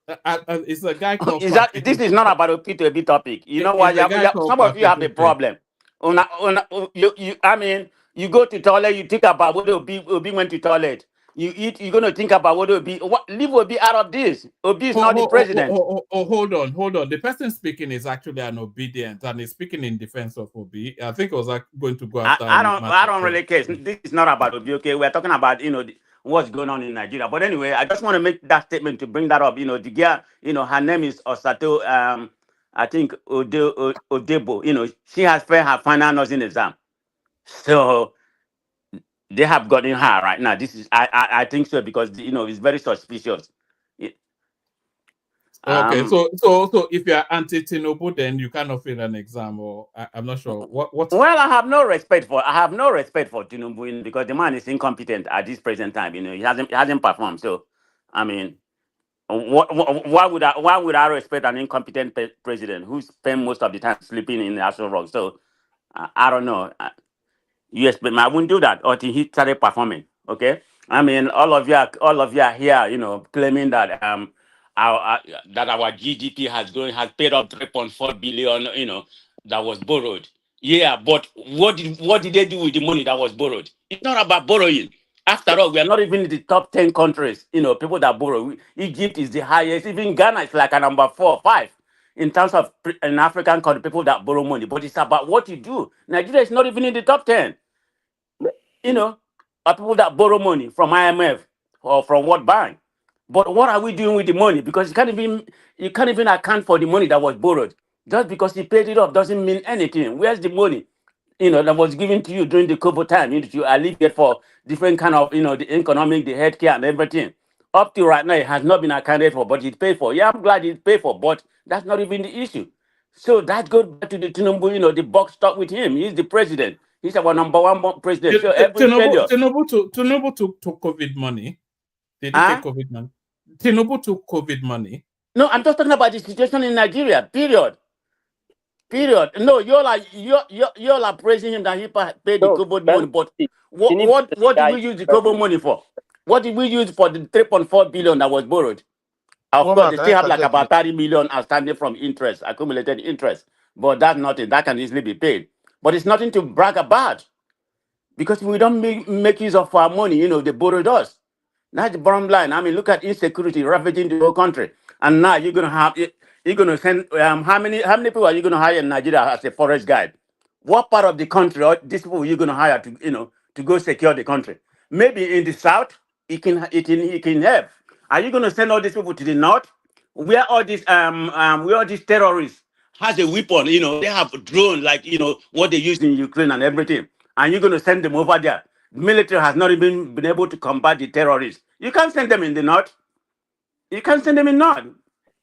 It's a guy called. This is not about a Peter Obi topic. You know what? Some of you have a problem. I mean, you go to toilet, you think about what Obi went to toilet. You eat, you're going to think about what Obi. Leave Obi out of this. Obi is not the president. Hold on. The person speaking is actually an obedient, and he's speaking in defense of Obi. I think I was going to go after. I don't really care. This is not about Obi. Okay, we're talking about what's going on in Nigeria. But anyway, I just want to make that statement to bring that up. The girl, her name is Osato. I think Odebo. She has failed her final nursing exam. So they have gotten her right now. This is I think so, because it's very suspicious. Okay, so if you're anti-Tinubu, then you cannot fail an exam, or I'm not sure what. Well, I have no respect for Tinubu, because the man is incompetent at this present time. He hasn't performed. So, I mean, why would I respect an incompetent president who spent most of the time sleeping in the Aso Rock? So, I don't know. Yes, but I wouldn't do that until he started performing. Okay, I mean, all of you are here, claiming that our GDP has paid up 3.4 billion, that was borrowed. Yeah, but what did they do with the money that was borrowed? It's not about borrowing. After all, we are not even in the top 10 countries. People that borrow. Egypt is the highest. Even Ghana is like a number 4 or 5. In terms of an African country, people that borrow money, but it's about what you do. Nigeria is not even in the top 10. Are people that borrow money from IMF or from World Bank. But what are we doing with the money? Because you can't even account for the money that was borrowed. Just because you paid it off doesn't mean anything. Where's the money? That was given to you during the COVID time. You alleviate for different kind of, the economic, the healthcare, and everything. Up to right now, it has not been accounted for, but it's paid for. Yeah, I'm glad it's paid for, but that's not even the issue. So that goes back to the Tinubu, the buck stopped with him. He's the president. He's our number one president. So Tinubu took COVID money. Did he take COVID money? Tinubu took COVID money. No, I'm just talking about the situation in Nigeria. Period. No, you're like praising him that he paid the COVID money, but what did we use the COVID money for? What did we use for the 3.4 billion that was borrowed? Of course, they still have like about 30 million outstanding from interest, accumulated interest. But that's nothing. That can easily be paid. But it's nothing to brag about because we don't make use of our money. They borrowed us. That's the bottom line. I mean, look at insecurity ravaging the whole country. And now you're gonna send how many people are you gonna hire in Nigeria as a forest guide? What part of the country are these people you're gonna hire to go secure the country? Maybe in the south, it can help. Are you gonna send all these people to the north, where all these terrorists has a weapon? They have drone like what they use in Ukraine and everything, and you're gonna send them over there. The military has not even been able to combat the terrorists. You can't send them in the north. You can't send them in north.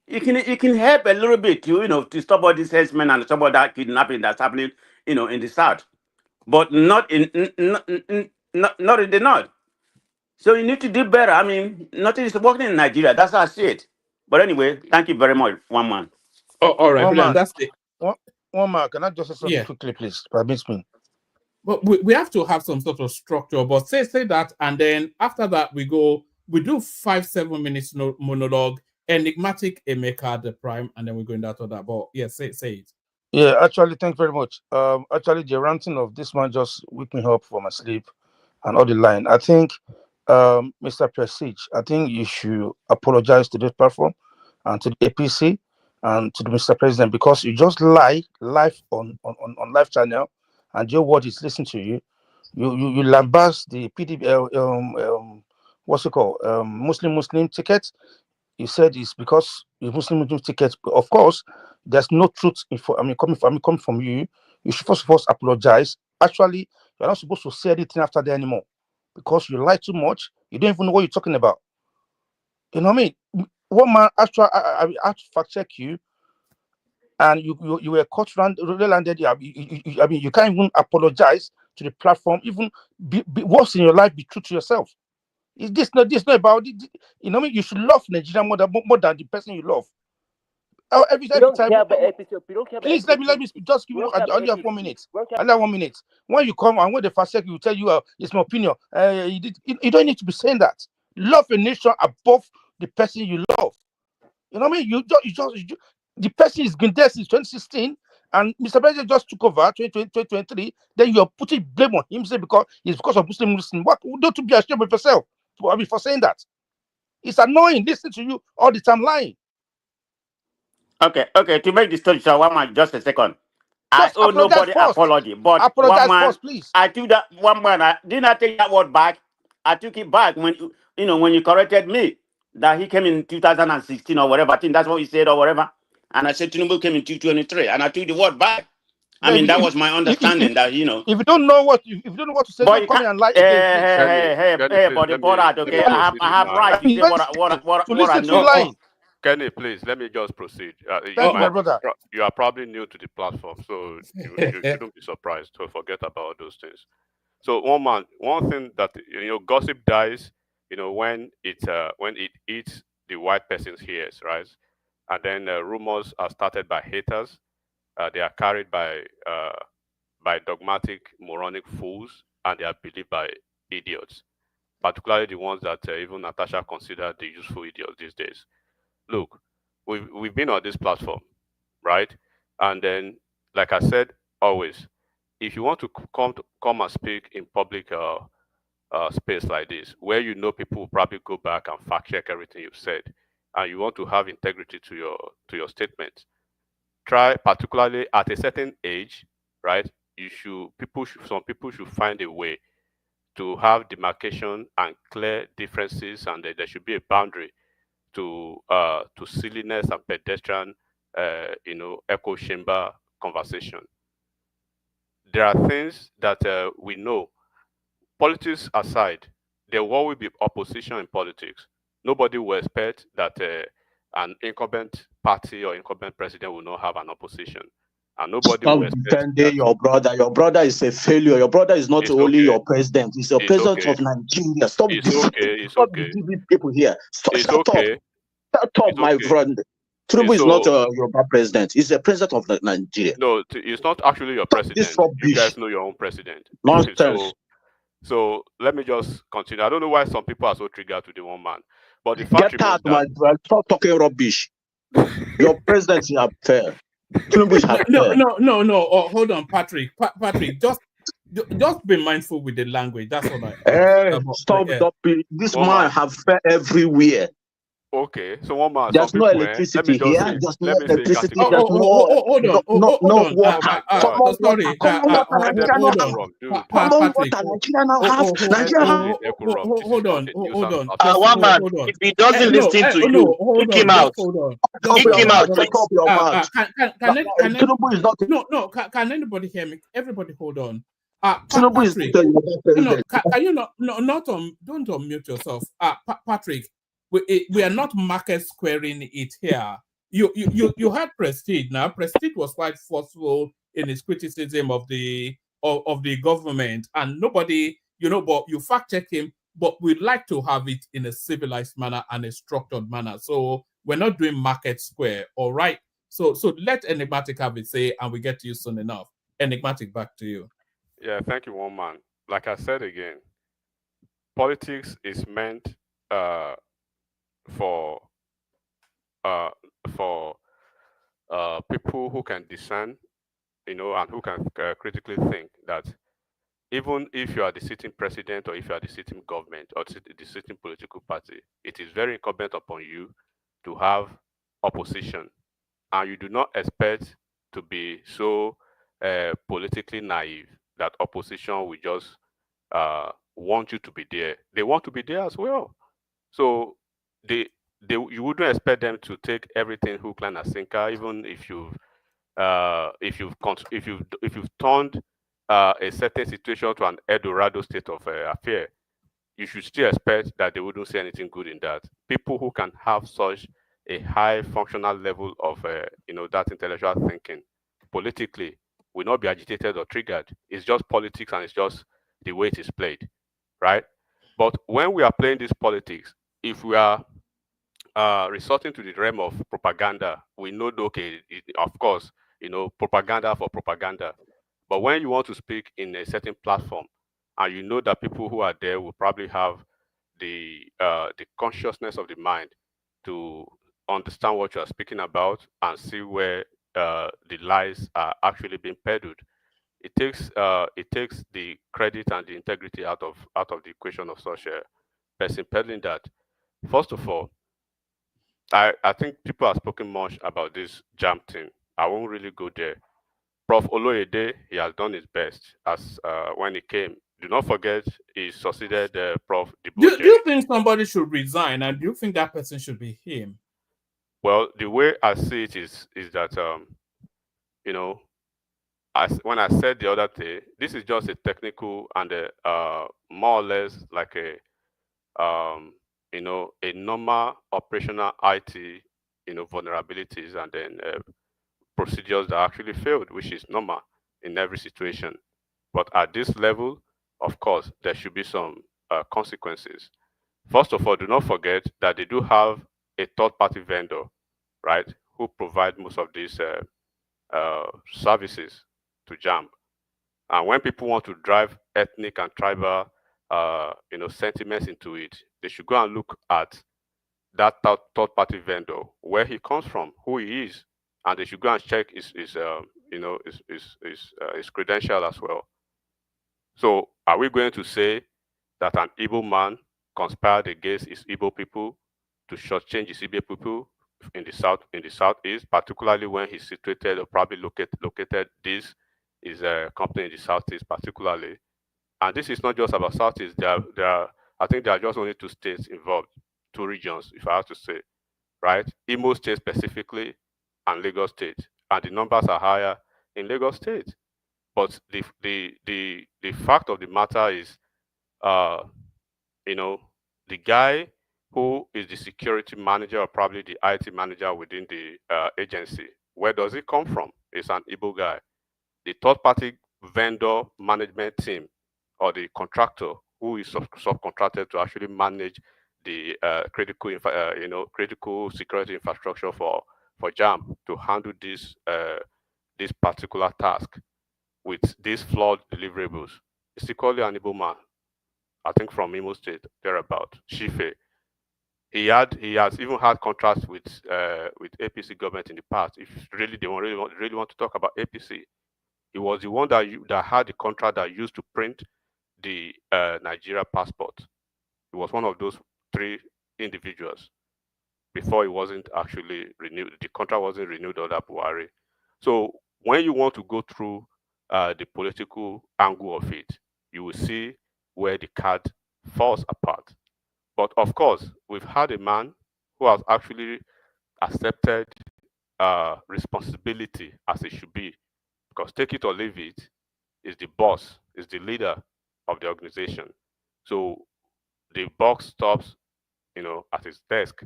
It can help a little bit to stop all these herdsmen and stop all that kidnapping that's happening in the south, but not in the north. So you need to do better. I mean, nothing is working in Nigeria. That's how I see it. But anyway, thank you very much, one man. Oh, all right, One man. that's it. One man, can I just say something quickly, please? Permit me. But we have to have some sort of structure. But say that, and then after that we do 5-7 minutes monologue, enigmatic Emeka the Prime, and then we go in that order. But say it. Yeah, actually, thank you very much. Actually, the ranting of this man just woke me up from my sleep and all the line. I think, Mr. Prestige, I think you should apologize to this platform and to the APC and to the Mr. President, because you just lie live on live channel, and your word is listening to you. You lambast the PDP, what's it called, Muslim ticket. You said it's because the Muslim ticket. Of course, there's no truth. Coming from you, you should first of all apologize. Actually, you're not supposed to say anything after that anymore because you lie too much. You don't even know what you're talking about. You know what I mean? One man, actually, I had to fact check you, and you were caught landed. I mean, you can't even apologize to the platform. Even be worse in your life, be true to yourself. This not about it. You know what I mean? You should love Nigeria more than the person you love. Every time. Please let me just give you. I only have 1 minute. I only have 1 minute. When you come and when the first second will tell you, it's my opinion. You don't need to be saying that. Love a nation above the person you love. You know what I mean? You the person has been there since 2016, and Mr. President just took over 2023. Then you are putting blame on him, say because of Muslim. What? Don't you be ashamed of yourself? For saying that. It's annoying listening to you all the time lying. Okay. To make the story short, one man, just a second. I owe nobody apology, but apologize one man, first, please. I took that one man. Didn't I take that word back? I took it back when you corrected me that he came in 2016 or whatever. I think that's what you said or whatever. And I said Tinubu came in 2023, and I took the word back. I mean, that was my understanding. That If you don't know what to say, don't come and lie again. Hey, but the board, okay, I have right to say what I know. Kenny, please let me just proceed. Thank you, my brother. You are probably new to the platform, so you shouldn't be surprised. So forget about those things. So one thing that gossip dies, when it eats the white person's ears, right? And then rumors are started by haters. They are carried by dogmatic, moronic fools, and they are believed by idiots, particularly the ones that even Natasha considered the useful idiots these days. Look, we've been on this platform, right? And then, like I said, always, if you want to come and speak in public space like this, where people will probably go back and fact check everything you've said, and you want to have integrity to your statements, try, particularly at a certain age, right? Some people should find a way to have demarcation and clear differences, and there should be a boundary to silliness and pedestrian, echo chamber conversation. There are things that we know. Politics aside, there will always be opposition in politics. Nobody will expect that an incumbent party or incumbent president will not have an opposition. And nobody Stop will expect defending your brother. Your brother is a failure. Your brother is not only your president, he's the president of Nigeria. Stop It's okay. deceiving people here. Shut up, my friend. Tinubu is So- not a Yoruba president. He's the president of Nigeria. No, it's not actually your president. You guys know your own president. Nonsense. So let me just continue. I don't know why some people are so triggered to the one man, but the fact Get out, remains that man. Stop talking rubbish. Your presidency is unfair. Tinubu is unfair. No. Oh, hold on, Patrick. Patrick, just be mindful with the language. That's all I. Stop. This man have fair everywhere. Okay, so one man. There's some no people, electricity let me just here. say, There's no let me say electricity. categorically. There's no water. Sorry. Common water Nigeria now have. Common water Nigeria now have. Nigeria have. Hold on. One man, if he doesn't listen to you, kick him out. Kick him out, please. Can anybody hear me? Everybody, hold on. Tinubu is can you not don't unmute yourself. Patrick, we are not market squaring it here. You had Prestige. Now Prestige was quite forceful in his criticism of the government, and nobody, but you fact check him. But we'd like to have it in a civilized manner and a structured manner. So we're not doing market square, all right? So let Enigmatic have it say, and we get to you soon enough. Enigmatic, back to you. Yeah, thank you, one man. Like I said again, politics is meant for people who can discern, and who can critically think that even if you are the sitting president, or if you are the sitting government, or the sitting political party, it is very incumbent upon you to have opposition, and you do not expect to be so politically naive that opposition will just want you to be there. They want to be there as well. So you wouldn't expect them to take everything hook, line, and sinker, even if you've turned a certain situation to an Eldorado state of affair. You should still expect that they wouldn't see anything good in that. People who can have such a high functional level of that intellectual thinking politically will not be agitated or triggered. It's just politics, and it's just the way it is played, right? But when we are playing this politics, if we are resorting to the realm of propaganda, we know, okay, of course, propaganda for propaganda. But when you want to speak in a certain platform, and you know that people who are there will probably have the consciousness of the mind to understand what you are speaking about and see where the lies are actually being peddled, it takes the credit and the integrity out of the equation of such a person peddling that. First of all, I think people have spoken much about this Jam thing. I won't really go there. Prof. Oloyede, he has done his best as when he came. Do not forget, he succeeded Prof. Do you think somebody should resign, and do you think that person should be him? Well, the way I see it is that when I said the other day, this is just a technical and more or less like a normal operational IT vulnerabilities, and then procedures that actually failed, which is normal in every situation. But at this level, of course, there should be some consequences. First of all, do not forget that they do have a third-party vendor, right, who provide most of these services to Jamb. And when people want to drive ethnic and tribal, sentiments into it, they should go and look at that third-party vendor, where he comes from, who he is, and they should go and check his credential as well. So, are we going to say that an Igbo man conspired against his Igbo people to shortchange his Igbo people in the southeast, particularly when he's situated or probably located this is a company in the southeast, particularly? And this is not just about southeast. I think there are just only 2 states involved, 2 regions, if I have to say, right? Imo State specifically, and Lagos State, and the numbers are higher in Lagos State. But the fact of the matter is, the guy who is the security manager, or probably the IT manager within the agency, where does he come from? It's an Igbo guy. The third-party vendor management team, or the contractor who is subcontracted to actually manage the critical security infrastructure for for Jam to handle this particular task with these flawed deliverables. It's equally an able man, I think from Imo State, thereabout, Shife. He has even had contracts with APC government in the past. If really they really want to talk about APC, he was the one that had the contract that used to print the Nigeria passport. He was one of those 3 individuals before it wasn't actually renewed. The contract wasn't renewed under Buhari. So when you want to go through the political angle of it, you will see where the card falls apart. But of course, we've had a man who has actually accepted responsibility as it should be, because take it or leave it, is the boss, is the leader of the organization. So the buck stops, at his desk,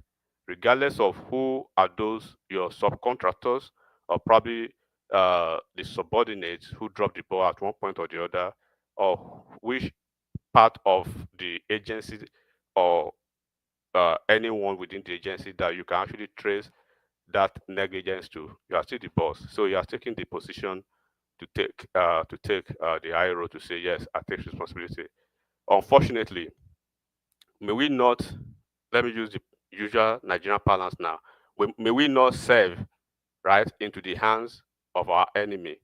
regardless of who are those your subcontractors or probably the subordinates who dropped the ball at one point or the other, or which part of the agency or anyone within the agency that you can actually trace that negligence to. You are still the boss, so you are taking the position to take the high road to say yes, I take responsibility. Unfortunately, may we not, let me use the usual Nigerian parlance now, may we not serve right into the hands of our enemy.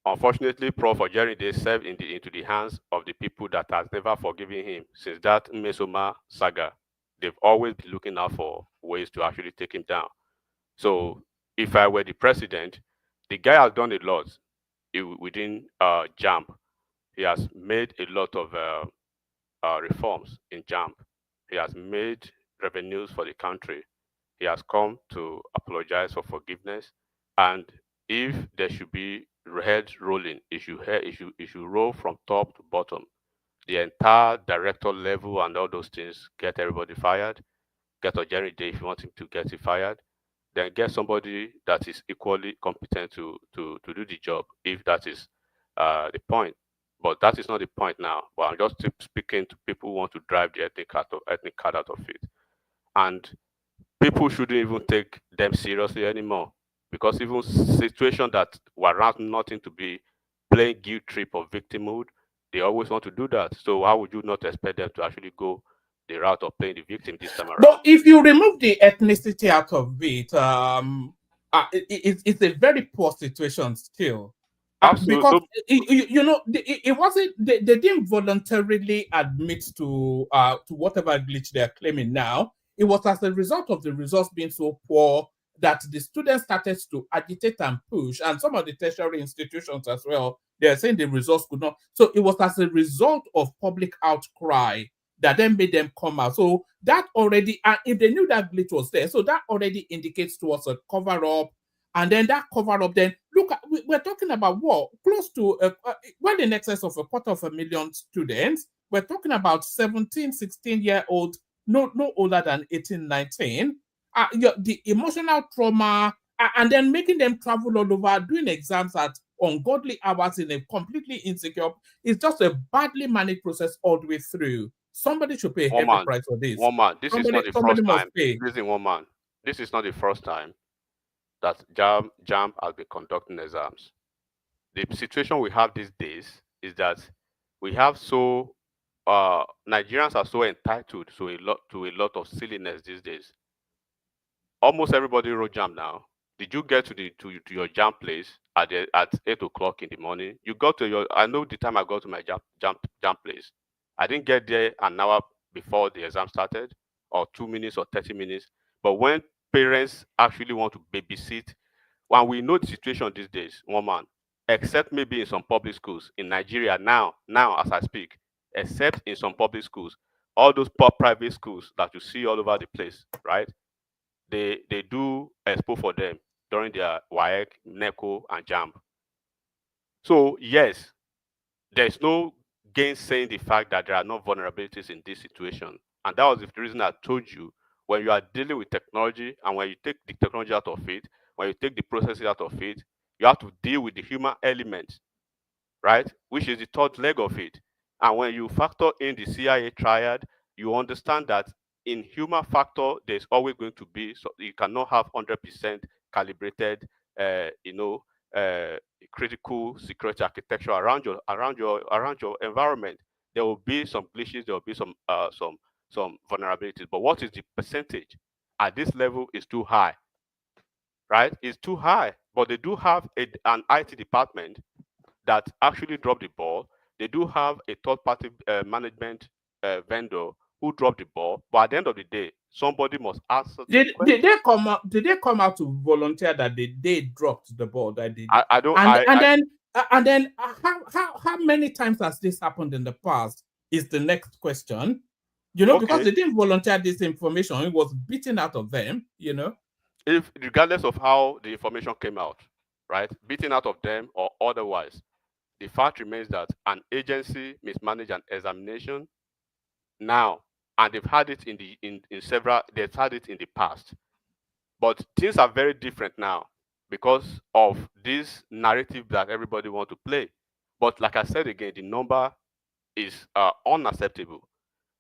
Unfortunately, Prof. Ojerinde served into the hands of the people that has never forgiven him since that Mesoma saga. They've always been looking out for ways to actually take him down. So if I were the president, the guy has done a lot within Jamb. He has made a lot of reforms in Jamb. He has made revenues for the country. He has come to apologize for forgiveness. And if there should be head rolling, it should roll from top to bottom. The entire director level and all those things, get everybody fired. Get Ojerinde if you want him to get it fired. Then get somebody that is equally competent to do the job, if that is the point. But that is not the point now. But I'm just speaking to people who want to drive the ethnic card out of it. And people shouldn't even take them seriously anymore, because even situations that warrant nothing to be playing guilt trip or victimhood, they always want to do that. So how would you not expect them to actually go the route of playing the victim this time around? But if you remove the ethnicity out of it, it's a very poor situation still. Because it wasn't, they didn't voluntarily admit to whatever glitch they're claiming now. It was as a result of the results being so poor that the students started to agitate and push, and some of the tertiary institutions as well, they're saying the results could not. So it was as a result of public outcry that then made them come out. So that already, and if they knew that glitch was there, so that already indicates to us a cover-up. And then that cover-up, then look, we're talking about what? Close to, well in excess of 250,000 students. We're talking about 17, 16-year-old, no older than 18, 19. The emotional trauma, and then making them travel all over, doing exams at ungodly hours in a completely insecure, it's just a badly managed process all the way through. Somebody should pay a heavy price for this. This is not the first time. Listen, this is not the first time that Jamb has been conducting exams. The situation we have these days is that we have Nigerians are so entitled to a lot of silliness these days. Almost everybody wrote Jamb now. Did you get to your Jamb place at 8 o'clock in the morning? You got to I know the time I got to my Jamb place. I didn't get there an hour before the exam started, or 2 minutes or 30 minutes. But when parents actually want to babysit, when we know the situation these days, except maybe in some public schools in Nigeria now as I speak, except in some public schools, all those private schools that you see all over the place, right? They do expo for them during their WAEC, NECO, and Jamb. So yes, there's no gainsaying the fact that there are no vulnerabilities in this situation. And that was the reason I told you, when you are dealing with technology and when you take the technology out of it, when you take the processes out of it, you have to deal with the human element, right? Which is the third leg of it. And when you factor in the CIA triad, you understand that in human factor, there's always going to be, so you cannot have 100% calibrated, critical security architecture around your environment. There will be some glitches. There will be some vulnerabilities. But what is the percentage? At this level is too high, right? It's too high. But they do have an IT department that actually dropped the ball. They do have a third-party management vendor who dropped the ball. But at the end of the day, somebody must answer. Did they come out? Did they come out to volunteer that they dropped the ball? That they I don't. And then how many times has this happened in the past? Is the next question. Because they didn't volunteer this information, it was beaten out of them. If regardless of how the information came out, right, beaten out of them or otherwise, the fact remains that an agency mismanaged an examination now, and they've had it they've had it in the past. But things are very different now because of this narrative that everybody wants to play. But like I said again, the number is unacceptable.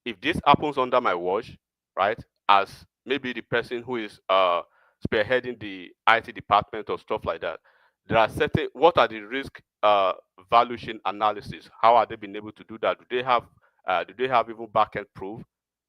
If this happens under my watch, right, as maybe the person who is spearheading the IT department or stuff like that, there are certain, what are the risk valuation analysis? How are they being able to do that? Do they have even backend proof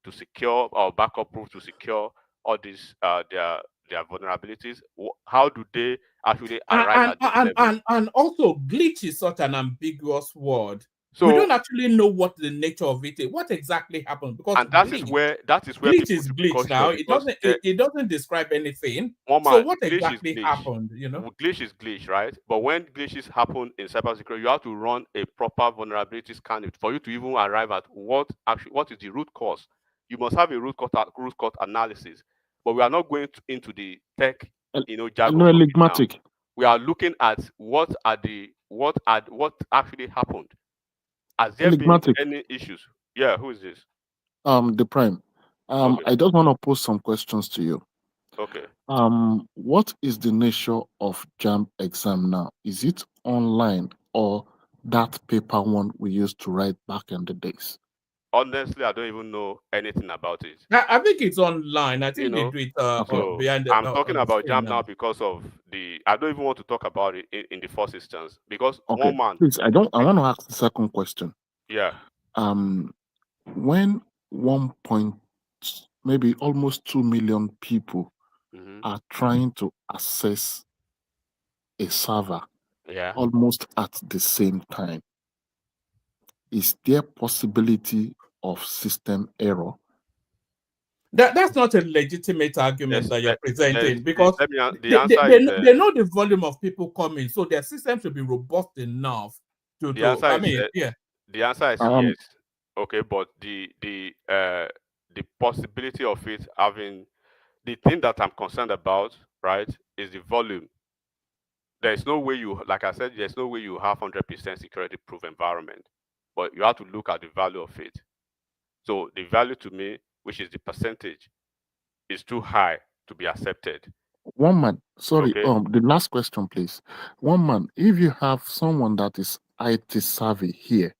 to secure or backup proof to secure all these their vulnerabilities? How do they actually arrive at this level? And also, glitch is such an ambiguous word. So we don't actually know what the nature of it is. What exactly happened? Because that is where glitch is glitch now. It doesn't describe anything. So what exactly happened? Glitch is glitch, right? But when glitches happen in cybersecurity, you have to run a proper vulnerability scan for you to even arrive at what is the root cause. You must have a root cause analysis. But we are not going into the tech, jargon. Enigmatic. We are looking at what actually happened. Has there been any issues? Yeah, who is this? The Prime. I just want to pose some questions to you. Okay. What is the nature of JAMB exam now? Is it online or that paper one we used to write back in the days? Honestly, I don't even know anything about it. I think it's online. I think they do it behind the. I'm talking about JAMB now because of I don't even want to talk about it in the first instance because one man. Please, I want to ask the second question. Yeah. When maybe almost 2 million people are trying to access a server almost at the same time, is there possibility of system error? That's not a legitimate argument that you're presenting because the they know the volume of people coming, so their system should be robust enough to. The answer is yes. Okay, but the possibility of it having the thing that I'm concerned about, right, is the volume. There's no way like I said, there's no way you have 100% security proof environment, but you have to look at the value of it. So the value to me, which is the percentage, is too high to be accepted. One man, sorry, the last question, please. One man, if you have someone that is IT savvy here,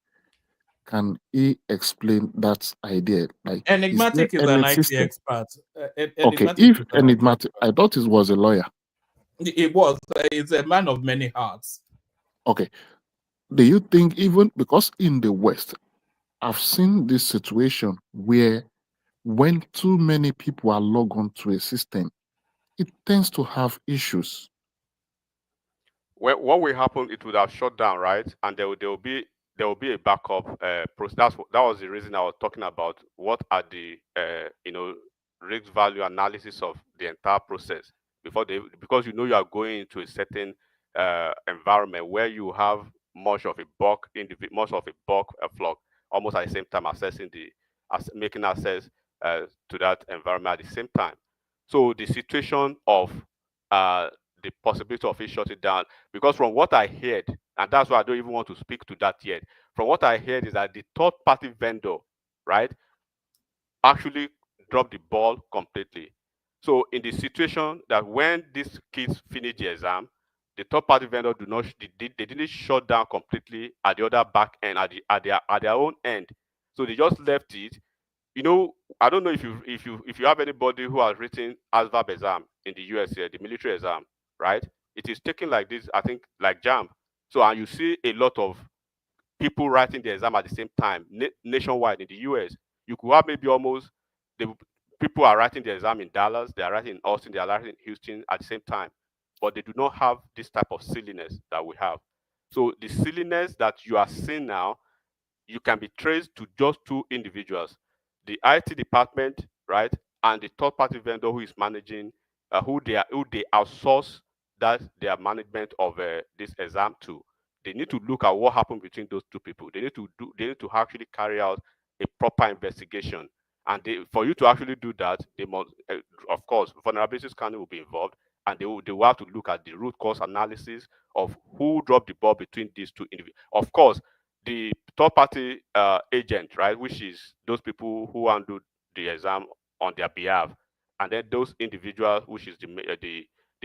can he explain that idea? Like Enigmatic is an IT expert. Okay, if Enigmatic, I thought he was a lawyer. It was. He's a man of many hearts. Okay. Do you think even because in the West, I've seen this situation where when too many people are logged onto a system, it tends to have issues. Well, what will happen? It would have shut down, right? And there will be a backup process. That was the reason I was talking about. What are the risk value analysis of the entire process because you are going into a certain environment where you have much of a bulk flock almost at the same time making access to that environment at the same time. So the situation of the possibility of it shutting down, because from what I heard, and that's why I don't even want to speak to that yet. From what I heard is that the third-party vendor, right, actually dropped the ball completely. So in the situation that when these kids finish the exam, the third-party vendor they didn't shut down completely at the other back end at their own end. So they just left it. you know, I don't know if you have anybody who has written ASVAB exam in the US here, the military exam, right? It is taken like this, I think, like Jam. So, and you see a lot of people writing the exam at the same time nationwide in the US. You could have maybe almost the people are writing the exam in Dallas, they are writing in Austin, they are writing in Houston at the same time, but they do not have this type of silliness that we have. So the silliness that you are seeing now, you can be traced to just two individuals, the IT department, right, and the third party vendor who is managing, who they outsource that their management of this exam to. They need to look at what happened between those two people. They need to actually carry out a proper investigation. And for you to actually do that, they must, of course, vulnerability scanning will be involved, and they will have to look at the root cause analysis of who dropped the ball between these two individuals. Of course, the third party agent, right, which is those people who handle the exam on their behalf, and then those individuals, which is the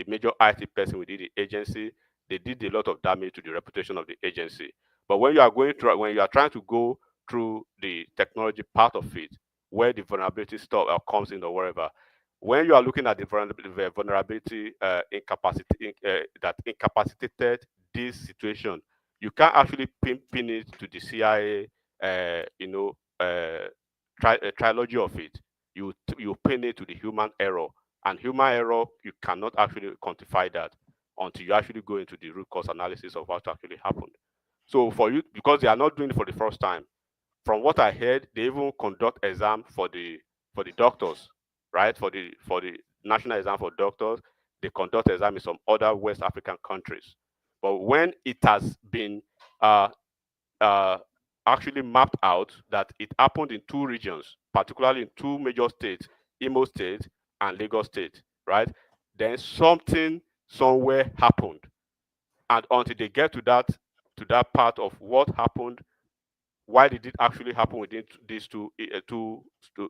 major IT person within the agency, they did a lot of damage to the reputation of the agency. But when you are trying to go through the technology part of it, where the vulnerability stuff comes in or wherever, when you are looking at the vulnerability that incapacitated this situation, you can't actually pin it to the CIA, trilogy of it. You pin it to the human error, and human error, you cannot actually quantify that until you actually go into the root cause analysis of what actually happened. So for you, because they are not doing it for the first time, from what I heard, they even conduct exam for the doctors, right? For the national exam for doctors, they conduct exam in some other West African countries. But when it has been uh, actually mapped out that it happened in two regions, particularly in two major states, Imo State and Lagos State, right? Then something somewhere happened, and until they get to that part of what happened, why did it actually happen within these two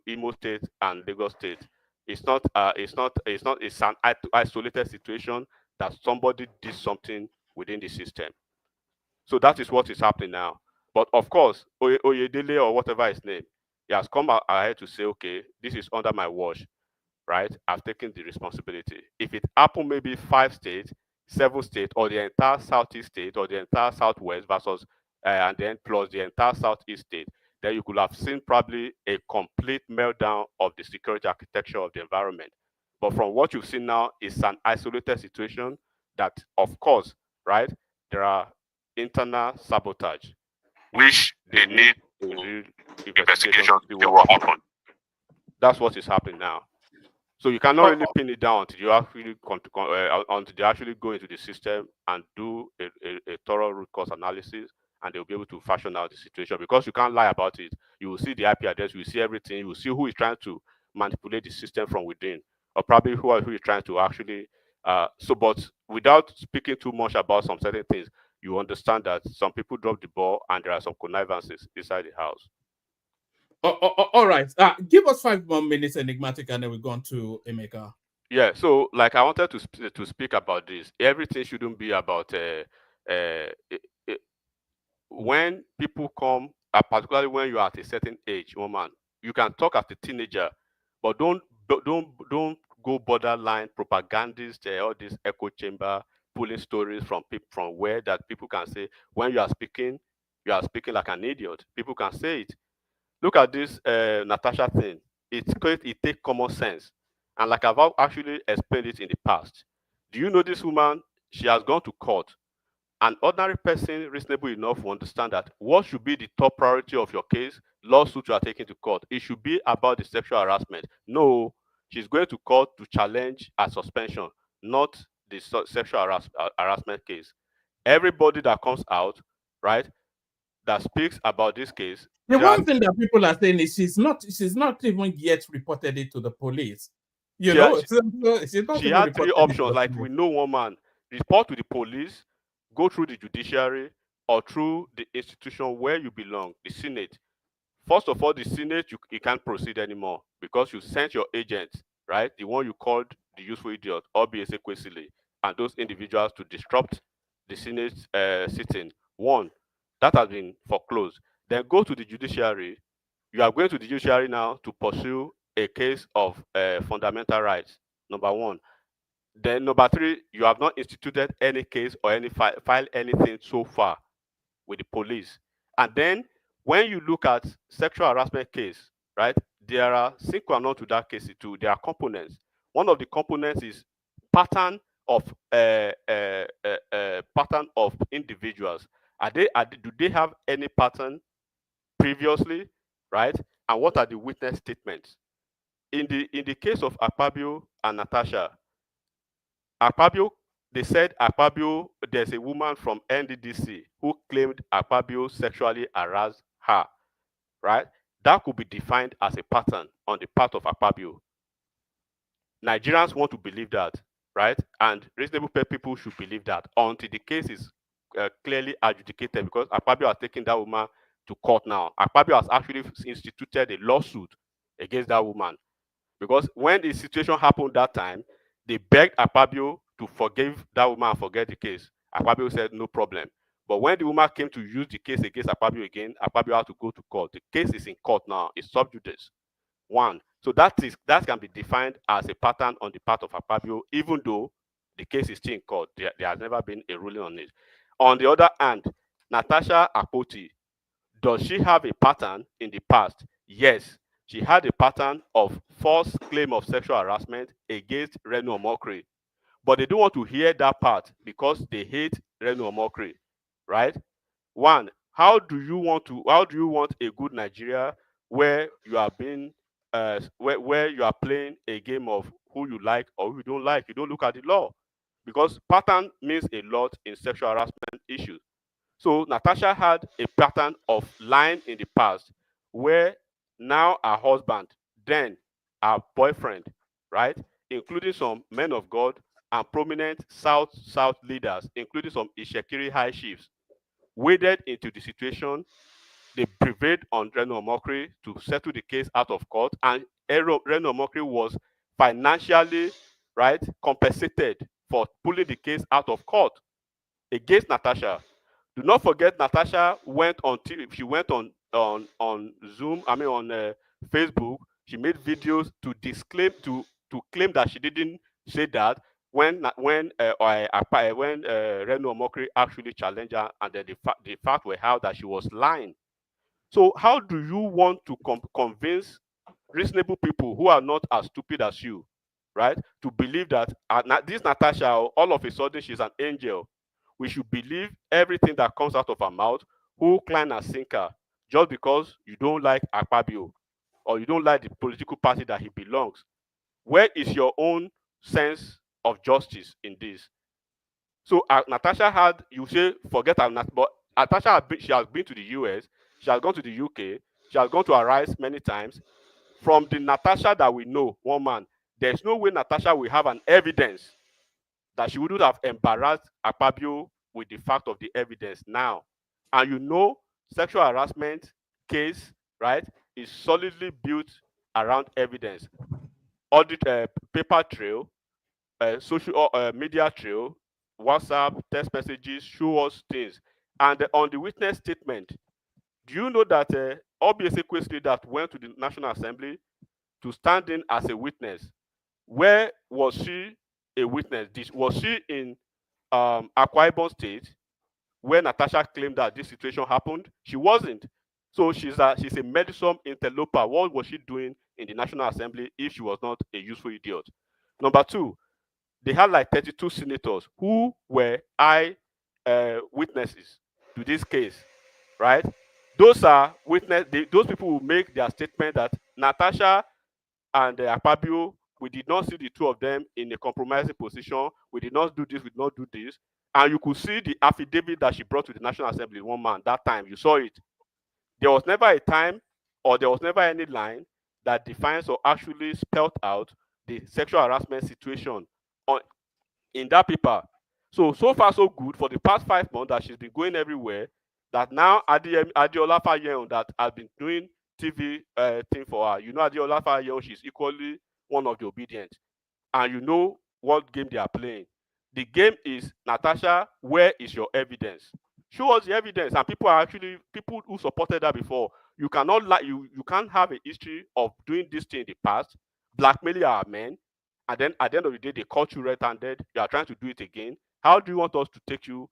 Imo State and Lagos State? It's an isolated situation that somebody did something within the system. So that is what is happening now. But of course, Oyedele or whatever his name, he has come ahead to say, okay, this is under my watch, right? I've taken the responsibility. If it happened maybe 5 states, 7 states, or the entire Southeast state, or the entire Southwest versus, and then plus the entire Southeast state, then you could have seen probably a complete meltdown of the security architecture of the environment. But from what you've seen now, it's an isolated situation that, of course, right, there are internal sabotage, which they need a real investigation to see what happened. That's what is happening now. So you cannot really pin it down until you actually until they actually go into the system and do a thorough root cause analysis, and they'll be able to fashion out the situation, because you can't lie about it. You will see the IP address, you will see everything, you will see who is trying to manipulate the system from within, or probably who is trying to actually. But without speaking too much about some certain things, you understand that some people drop the ball and there are some connivances inside the house. All right. Give us 5 more minutes, Enigmatic, and then we go on to Emeka. Yeah, so like I wanted to speak about this. Everything shouldn't be about when people come, particularly when you are at a certain age, woman. You can talk as a teenager, but don't go borderline propagandist, all this echo chamber pulling stories from people from where that people can say when you are speaking like an idiot. People can say it. Look at this Natasha thing. It takes common sense. And like I've actually explained it in the past. Do you know this woman? She has gone to court. An ordinary person, reasonable enough, will understand that what should be the top priority of your case, lawsuit you are taking to court. It should be about the sexual harassment. No, she's going to court to challenge a suspension, not the sexual harassment case. Everybody that comes out, right, that speaks about this case. The one thing that people are saying is she's not even yet reported it to the police. She had 3 options. Like we know one man, report to the police, go through the judiciary, or through the institution where you belong, the Senate. First of all, the Senate, you can't proceed anymore because you sent your agent, right, the one you called the useful idiot, Obiese Kwesili, and those individuals to disrupt the Senate sitting. One, that has been foreclosed. Then go to the judiciary, You are going to the judiciary now to pursue a case of fundamental rights, number one. Then number three, you have not instituted any case or any file anything so far with the police. And then when you look at sexual harassment case, right, there are sine qua non to that case too. There are components. One of the components is pattern of pattern of individuals. Do they have any pattern previously, right? And what are the witness statements? In the case of Akpabio and Natasha, Akpabio, they said Akpabio, there's a woman from NDDC who claimed Akpabio sexually harassed her, right? That could be defined as a pattern on the part of Akpabio. Nigerians want to believe that, right? And reasonable people should believe that until the case is clearly adjudicated, because Akpabio has taken that woman to court now. Akpabio has actually instituted a lawsuit against that woman, because when the situation happened that time, they begged Akpabio to forgive that woman and forget the case. Akpabio said no problem. But when the woman came to use the case against Akpabio again, Akpabio had to go to court. The case is in court now. It's sub judice. One. So that can be defined as a pattern on the part of Akpabio, even though the case is still in court. There has never been a ruling on it. On the other hand, Natasha Akpoti, does she have a pattern in the past? Yes. She had a pattern of false claim of sexual harassment against Reno Omokri. But they don't want to hear that part because they hate Reno Omokri, right? One, how do you want a good Nigeria where you are being where you are playing a game of who you like or who you don't like? You don't look at the law, because pattern means a lot in sexual harassment issues. So Natasha had a pattern of lying in the past, where now her husband, then her boyfriend, right, including some men of God and prominent South leaders, including some Ishekiri high chiefs, waded into the situation. They prevailed on Reno Omokri to settle the case out of court, and Reno Omokri was financially, right, compensated for pulling the case out of court against Natasha. Do not forget, Natasha went on Zoom, on Facebook. She made videos to disclaim to claim that she didn't say that when Reno Omokri actually challenged her, and then the fact were held that she was lying. So how do you want to convince reasonable people who are not as stupid as you, right, to believe that this Natasha, all of a sudden she's an angel? We should believe everything that comes out of her mouth, hook, line, and sinker, just because you don't like Akpabio or you don't like the political party that he belongs. Where is your own sense of justice in this? So Natasha had, you say, forget her, but Natasha she has been to the US, she has gone to the UK, she has gone to Arise many times. From the Natasha that we know, one man, there's no way Natasha will have an evidence that she wouldn't have embarrassed Akpabio with the fact of the evidence now. And you know, sexual harassment case, right, is solidly built around evidence. Audit, paper trail, social media trail, WhatsApp, text messages, show us things. And on the witness statement, do you know that Obiese Kwesli that went to the National Assembly to stand in as a witness, where was she a witness? Was she in Akwa Ibom State, where Natasha claimed that this situation happened? She wasn't. So she's a meddlesome interloper. What was she doing in the National Assembly if she was not a useful idiot? Number two, they had like 32 senators who were witnesses to this case, right? Those are those people will make their statement that Natasha and Akpabio, we did not see the two of them in a compromising position. We did not do this, we did not do this. And you could see the affidavit that she brought to the National Assembly, one man, that time, you saw it. There was never a time, or there was never any line that defines or actually spelled out the sexual harassment situation in that paper. So far so good. For the past 5 months that she's been going everywhere, that now Adeola Fayeon that has been doing TV thing for her. You know, Adeola Fayeon, she's equally one of the obedient. And you know what game they are playing. The game is, Natasha, where is your evidence? Show us the evidence. And people who supported her before, You cannot you can't have a history of doing this thing in the past, blackmailing our men, and then at the end of the day they caught you red-handed. You are trying to do it again. How do you want us to take your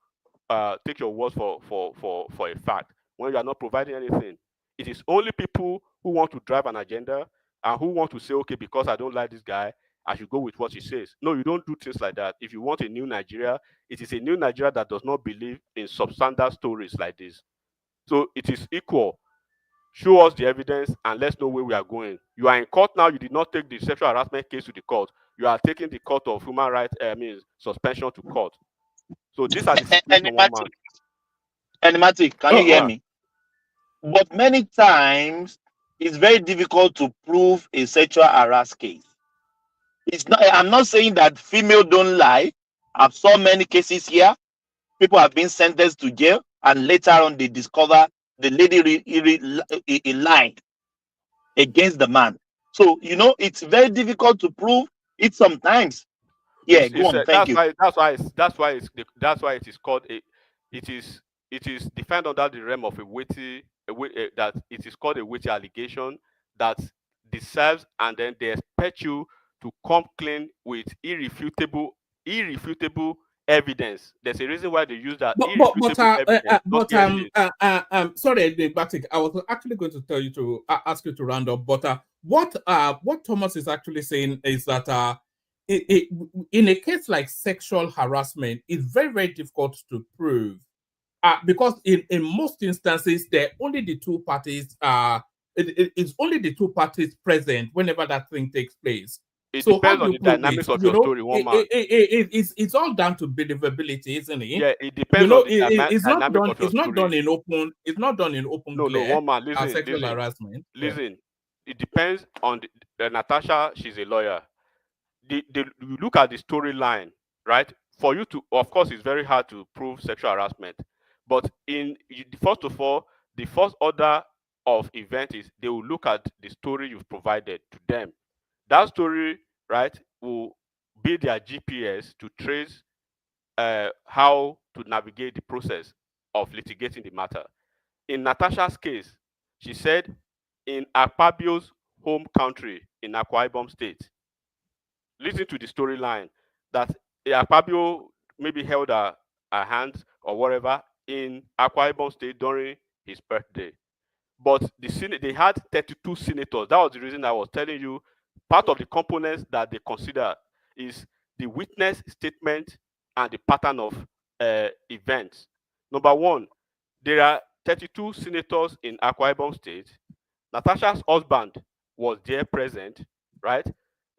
words for a fact when you are not providing anything? It is only people who want to drive an agenda and who want to say, okay, because I don't like this guy, I should go with what he says. No, you don't do things like that. If you want a new Nigeria, it is a new Nigeria that does not believe in substandard stories like this. So it is equal. Show us the evidence and let's know where we are going. You are in court now. You did not take the sexual harassment case to the court. You are taking the court of human rights, suspension to court. So these are the situation. Enigmatic, can you hear me? But many times it's very difficult to prove a sexual harassment case. It's not. I'm not saying that female don't lie. I've saw many cases here. People have been sentenced to jail, and later on they discover the lady lied against the man. So it's very difficult to prove it sometimes. Yeah, go on. Thank you. That's why it is called it is defined under the realm of that it is called a weighty allegation that deserves, and then they expect you to come clean with irrefutable evidence. There's a reason why they use that evidence. Sorry, Batik, I was actually going to tell you to ask you to round up, but what Thomas is actually saying is that in a case like sexual harassment, it's very, very difficult to prove because in most instances, they're only the two parties. It's only the two parties present whenever that thing takes place. It depends on the dynamics of your story, it's all down to believability, isn't it? Yeah, it depends on the dynamics of your it's not done in open. It's not done in open. No, one man. Listen, sexual harassment. Listen, it depends on Natasha. She's a lawyer. You look at the storyline, right? For you to, of course, it's very hard to prove sexual harassment, but first of all, the first order of event is they will look at the story you've provided to them. That story, right, will be their GPS to trace how to navigate the process of litigating the matter. In Natasha's case, she said in Akpabio's home country in Akwa Ibom State, listen to the storyline that Akpabio maybe held her hands or whatever in Akwa Ibom State during his birthday. But they had 32 senators. That was the reason I was telling you. Part of the components that they consider is the witness statement and the pattern of events. Number one, there are 32 senators in Akwa Ibom State. Natasha's husband was there present, right?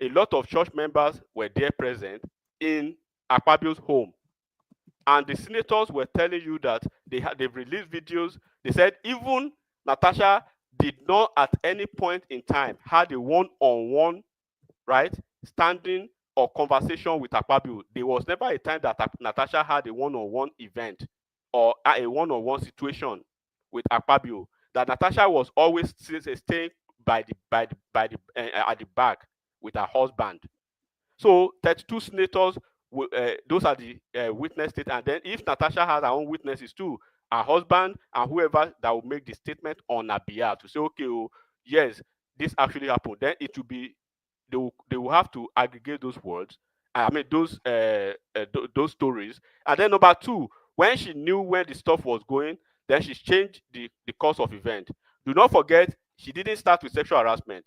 A lot of church members were there present in Akpabio's home. And the senators were telling you that they've released videos. They said even Natasha did not at any point in time had a one-on-one, right, standing or conversation with Akpabio. There was never a time that Natasha had a one-on-one event or a one-on-one situation with Akpabio. That Natasha was always staying at the back with her husband. So 32 senators, those are the witness statements. And then if Natasha has her own witnesses too, her husband and whoever that will make the statement on her behalf to say, okay, yes, this actually happened, then it will be, they will have to aggregate those words. I mean, those stories. And then number two, when she knew where the stuff was going, then she changed the course of event. Do not forget, she didn't start with sexual harassment.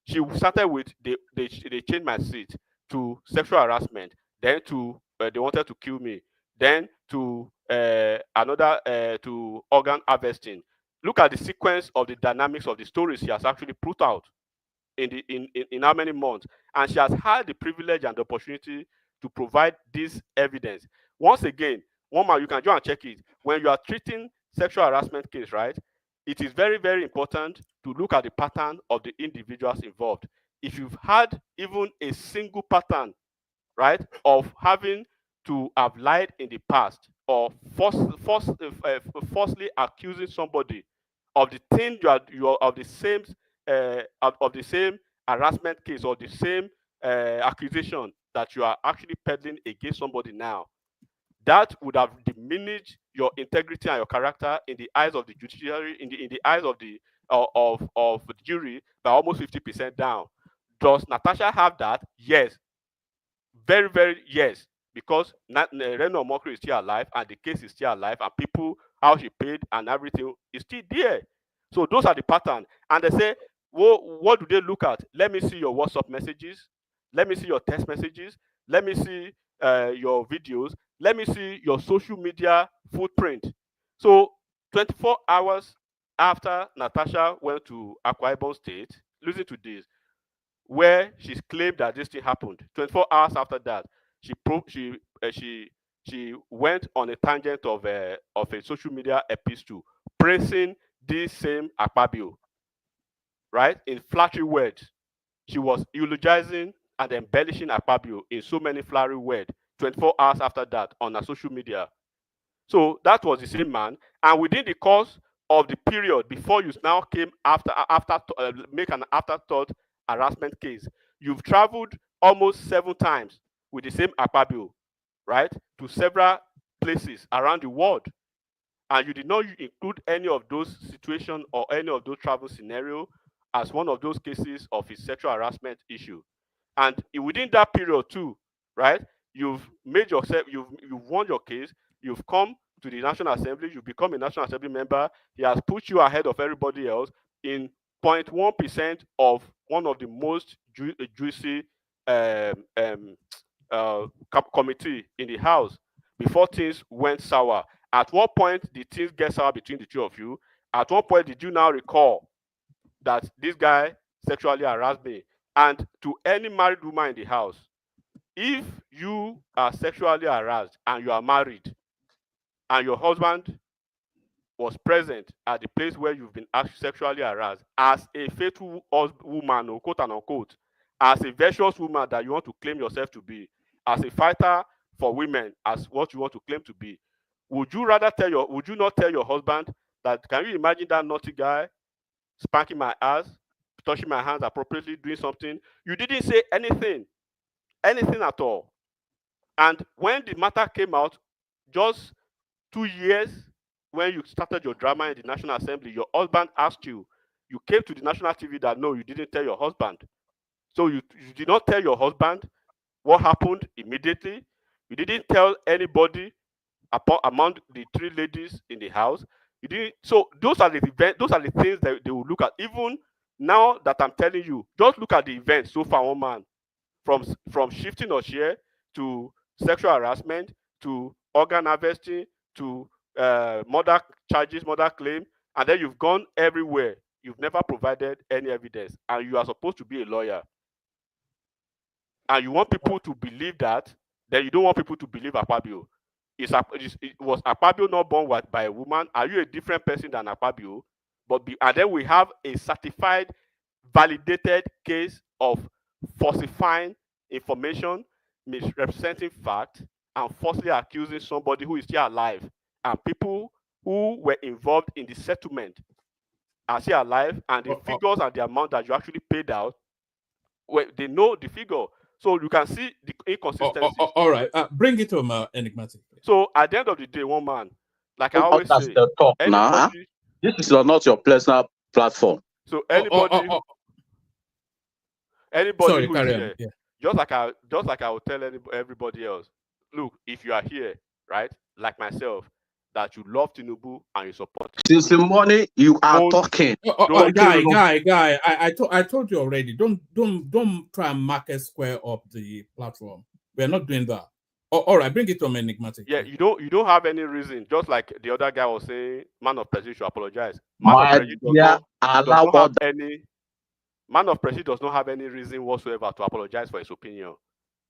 She started with they changed my seat to sexual harassment, then to they wanted to kill me, then to to organ harvesting. Look at the sequence of the dynamics of the stories she has actually put out in how many months, and she has had the privilege and the opportunity to provide this evidence. Once again, one man, you can go and check it. When you are treating sexual harassment case, right, it is very, very important to look at the pattern of the individuals involved. If you've had even a single pattern, right, of having to have lied in the past or falsely accusing somebody of the thing you are of the same harassment case or the same accusation that you are actually peddling against somebody now, that would have diminished your integrity and your character in the eyes of the judiciary, in the eyes of the of jury by almost 50% down. Does Natasha have that? Yes. Very, very yes. Because Reno Omokri is still alive and the case is still alive and people, how she paid and everything is still there. So those are the pattern. And they say, well, what do they look at? Let me see your WhatsApp messages. Let me see your text messages. Let me see your videos. Let me see your social media footprint. So 24 hours after Natasha went to Akwa Ibom State, listen to this, where she's claimed that this thing happened. 24 hours after that, she went on a tangent of a social media epistle praising this same Akpabio, right? In flattery words, she was eulogizing and embellishing Akpabio in so many flowery words. 24 hours after that on her social media. So that was the same man, and within the course of the period before you now came after make an afterthought harassment case, you've traveled almost 7 times with the same Akpabio, right, to several places around the world, and you did not include any of those situations or any of those travel scenarios as one of those cases of his sexual harassment issue. And within that period too, right, you've made yourself, you've won your case, you've come to the National Assembly, you've become a National Assembly member, he has put you ahead of everybody else in 0.1% of one of the most juicy committee in the House before things went sour. At what point did things get sour between the two of you? At what point did you now recall that this guy sexually harassed me? And to any married woman in the house, if you are sexually harassed and you are married and your husband was present at the place where you've been sexually harassed, as a faithful woman, or quote unquote, as a virtuous woman that you want to claim yourself to be, as a fighter for women, as what you want to claim to be, would you not tell your husband that, can you imagine that naughty guy spanking my ass, touching my hands appropriately, doing something? You didn't say anything at all. And when the matter came out, just 2 years when you started your drama in the National Assembly, your husband asked you, you came to the national TV that no, you didn't tell your husband. So you did not tell your husband what happened immediately. You didn't tell anybody among the 3 ladies in the house. You didn't. So those are the events, those are the things that they will look at. Even now that I'm telling you, just look at the events so far, one man, from shifting or share to sexual harassment to organ harvesting to murder charges, murder claim, and then you've gone everywhere. You've never provided any evidence, and you are supposed to be a lawyer. And you want people to believe that, then you don't want people to believe Akpabio. Was Akpabio not born by a woman? Are you a different person than Akpabio? And then we have a certified, validated case of falsifying information, misrepresenting fact, and falsely accusing somebody who is still alive. And people who were involved in the settlement are still alive, and the figures and the amount that you actually paid out, well, they know the figure. So you can see the inconsistency. All right, bring it home, Enigmatic. So at the end of the day, one man, like I always say, talk now. This is not your personal platform. So anybody Sorry, who is here, yeah. just like I will tell everybody else, look, if you are here, right, like myself, that you love Tinubu and you support Tinubu, since the morning you are talking. Guy, I told you already. Don't try and market square up the platform. We're not doing that. All right, bring it on, Enigmatic. Yeah, you don't have any reason. Just like the other guy was saying, man of Prestige should apologize. Man of Prestige does not have any reason whatsoever to apologize for his opinion.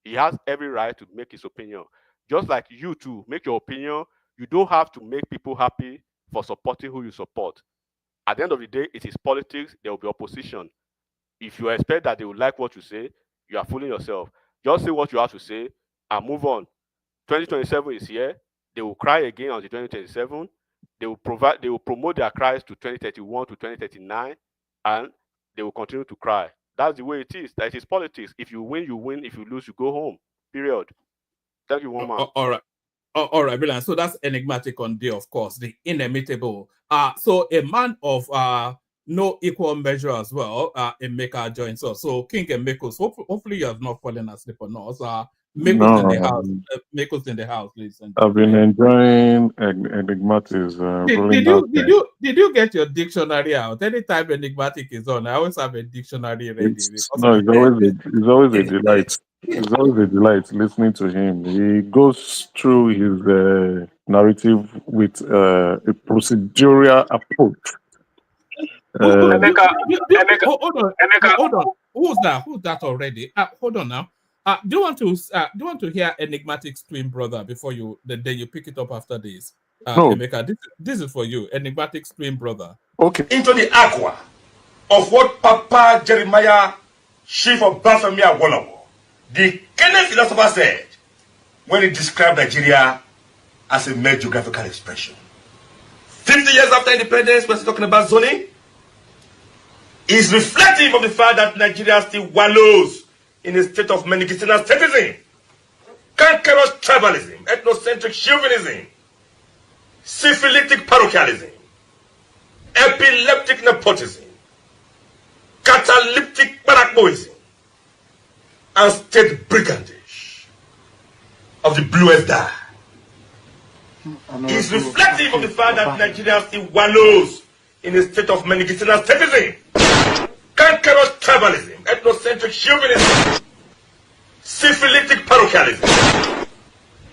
He has every right to make his opinion. Just like you too, make your opinion. You don't have to make people happy for supporting who you support. At the end of the day, it is politics. There will be opposition. If you expect that they will like what you say, you are fooling yourself. Just say what you have to say and move on. 2027 is here. They will cry again until 2027. They will promote their cries to 2031 to 2039, and they will continue to cry. That's the way it is. That is politics. If you win, you win. If you lose, you go home. Period. Thank you, one man. All right. All right, brilliant. So that's Enigmatic on day, of course, the inimitable. So a man of no equal measure as well. Emeka joins us. So King and Mekos, hopefully you have not fallen asleep on us. Mekos in the house. Mekos in the house, ladies and I've been enjoying Enigmatis. Did you get your dictionary out? Anytime Enigmatic is on, I always have a dictionary ready. It's always a delight. It's always a delight listening to him. He goes through his narrative with a procedural approach. Hold on. Who's that already? Hold on now. Do you want to hear Enigmatic's twin brother before then you pick it up after this? No. Emeka, this is for you, Enigmatic's twin brother. Okay. Into the aqua of what Papa Jeremiah, chief of Bafemia Awolowo, the Kenyan philosopher, said when he described Nigeria as a mere geographical expression. 50 years after independence, we're still talking about zoning. Is reflective of the fact that Nigeria still wallows in a state of medicinal statism, cankerous tribalism, ethnocentric chauvinism, syphilitic parochialism, epileptic nepotism, catalyptic barakboism, and state brigandage of the bluest dye. Is reflective of the fact that Nigeria still wallows in a state of medicinal statism, cankerous tribalism, ethnocentric chauvinism, syphilitic parochialism,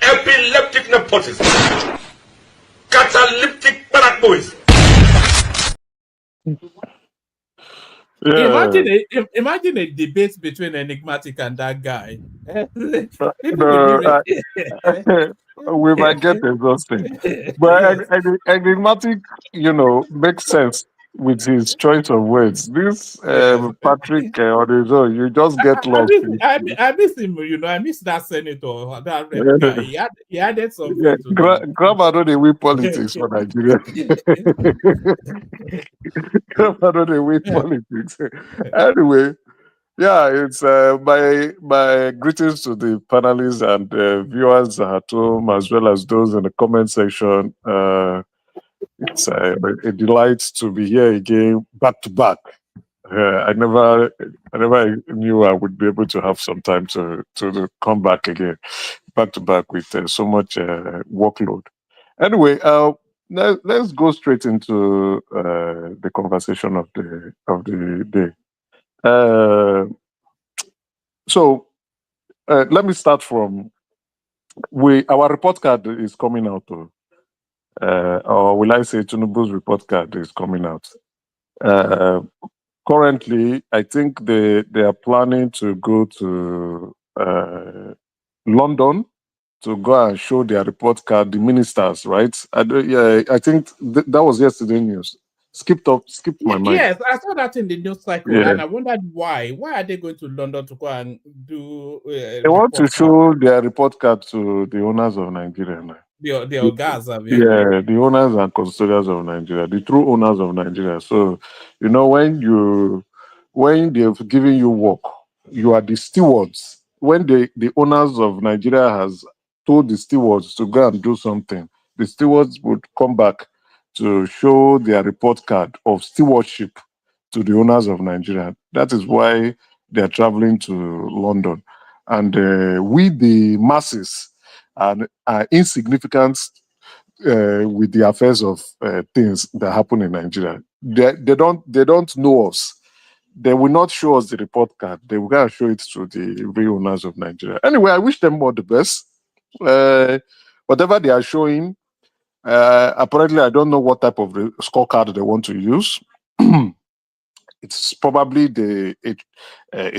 epileptic nepotism, catalyptic barakboism. Yeah. Imagine a debate between Enigmatic and that guy. We might get exhausted. But Enigmatic, makes sense with his choice of words. This Patrick on his own, you just get lost. I miss him, I miss that senator, that rep guy. He added something to Grandma don't win politics for Nigeria. Grandma don't win politics. Anyway, yeah, it's my greetings to the panelists and viewers at home, as well as those in the comment section. It's a delight to be here again, back to back. I never knew I would be able to have some time to come back again, back to back with so much workload. Anyway, let's go straight into the conversation of the day. So let me start from our report card is coming out, or will I say Tinubu's report card is coming out. Currently, I think they are planning to go to London to go and show their report card, the ministers, right? I think that was yesterday news. Skipped my mind. Yes, I saw that in the news cycle, Yeah. and I wondered why. Why are they going to London to go and do? They want to show their report card to the owners of Nigeria now. The Ogas, I mean. Yeah, the owners and custodians of Nigeria, the true owners of Nigeria. So, when they've given you work, you are the stewards. When the owners of Nigeria has told the stewards to go and do something, the stewards would come back to show their report card of stewardship to the owners of Nigeria. That is why they are traveling to London. And we, the masses, are insignificant with the affairs of things that happen in Nigeria. They don't know us. They will not show us the report card. They will go and show it to the real owners of Nigeria. Anyway, I wish them all the best. Whatever they are showing, apparently I don't know what type of scorecard they want to use. It's probably a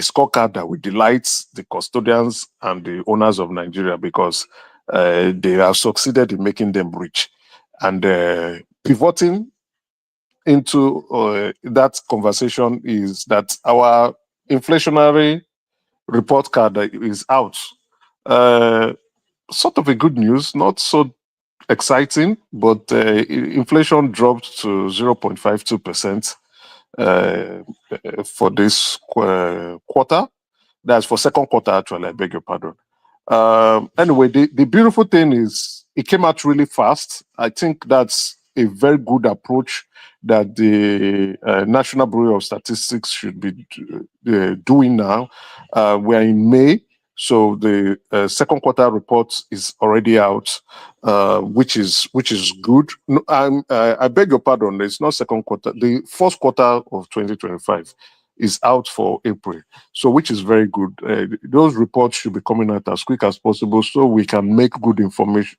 scorecard that will delight the custodians and the owners of Nigeria, because they have succeeded in making them rich. And pivoting into that conversation is that our inflationary report card is out. Sort of a good news, not so exciting, but inflation dropped to 0.52%. For this quarter. That's for second quarter, actually, I beg your pardon. Anyway, the beautiful thing is it came out really fast. I think that's a very good approach that the National Bureau of Statistics should be doing now. We're in May, so the second quarter report is already out, which is good. No, I beg your pardon. It's not second quarter. The first quarter of 2025 is out for April, so which is very good. Those reports should be coming out as quick as possible, so we can make good information,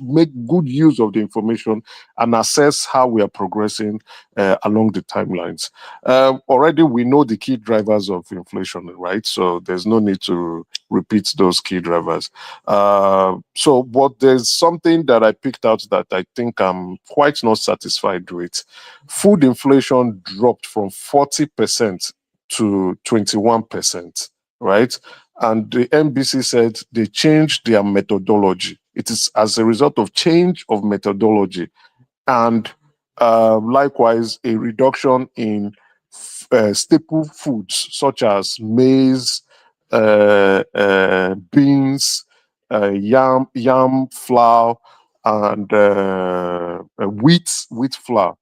make good use of the information, and assess how we are progressing along the timelines. Already, we know the key drivers of inflation, right? So there's no need to repeat those key drivers. But there's something that I picked out that I think I'm quite not satisfied with. Food inflation dropped from 40% to 21%, right? And the NBC said they changed their methodology. It is as a result of change of methodology, and likewise a reduction in staple foods such as maize, beans, yam flour, and wheat flour.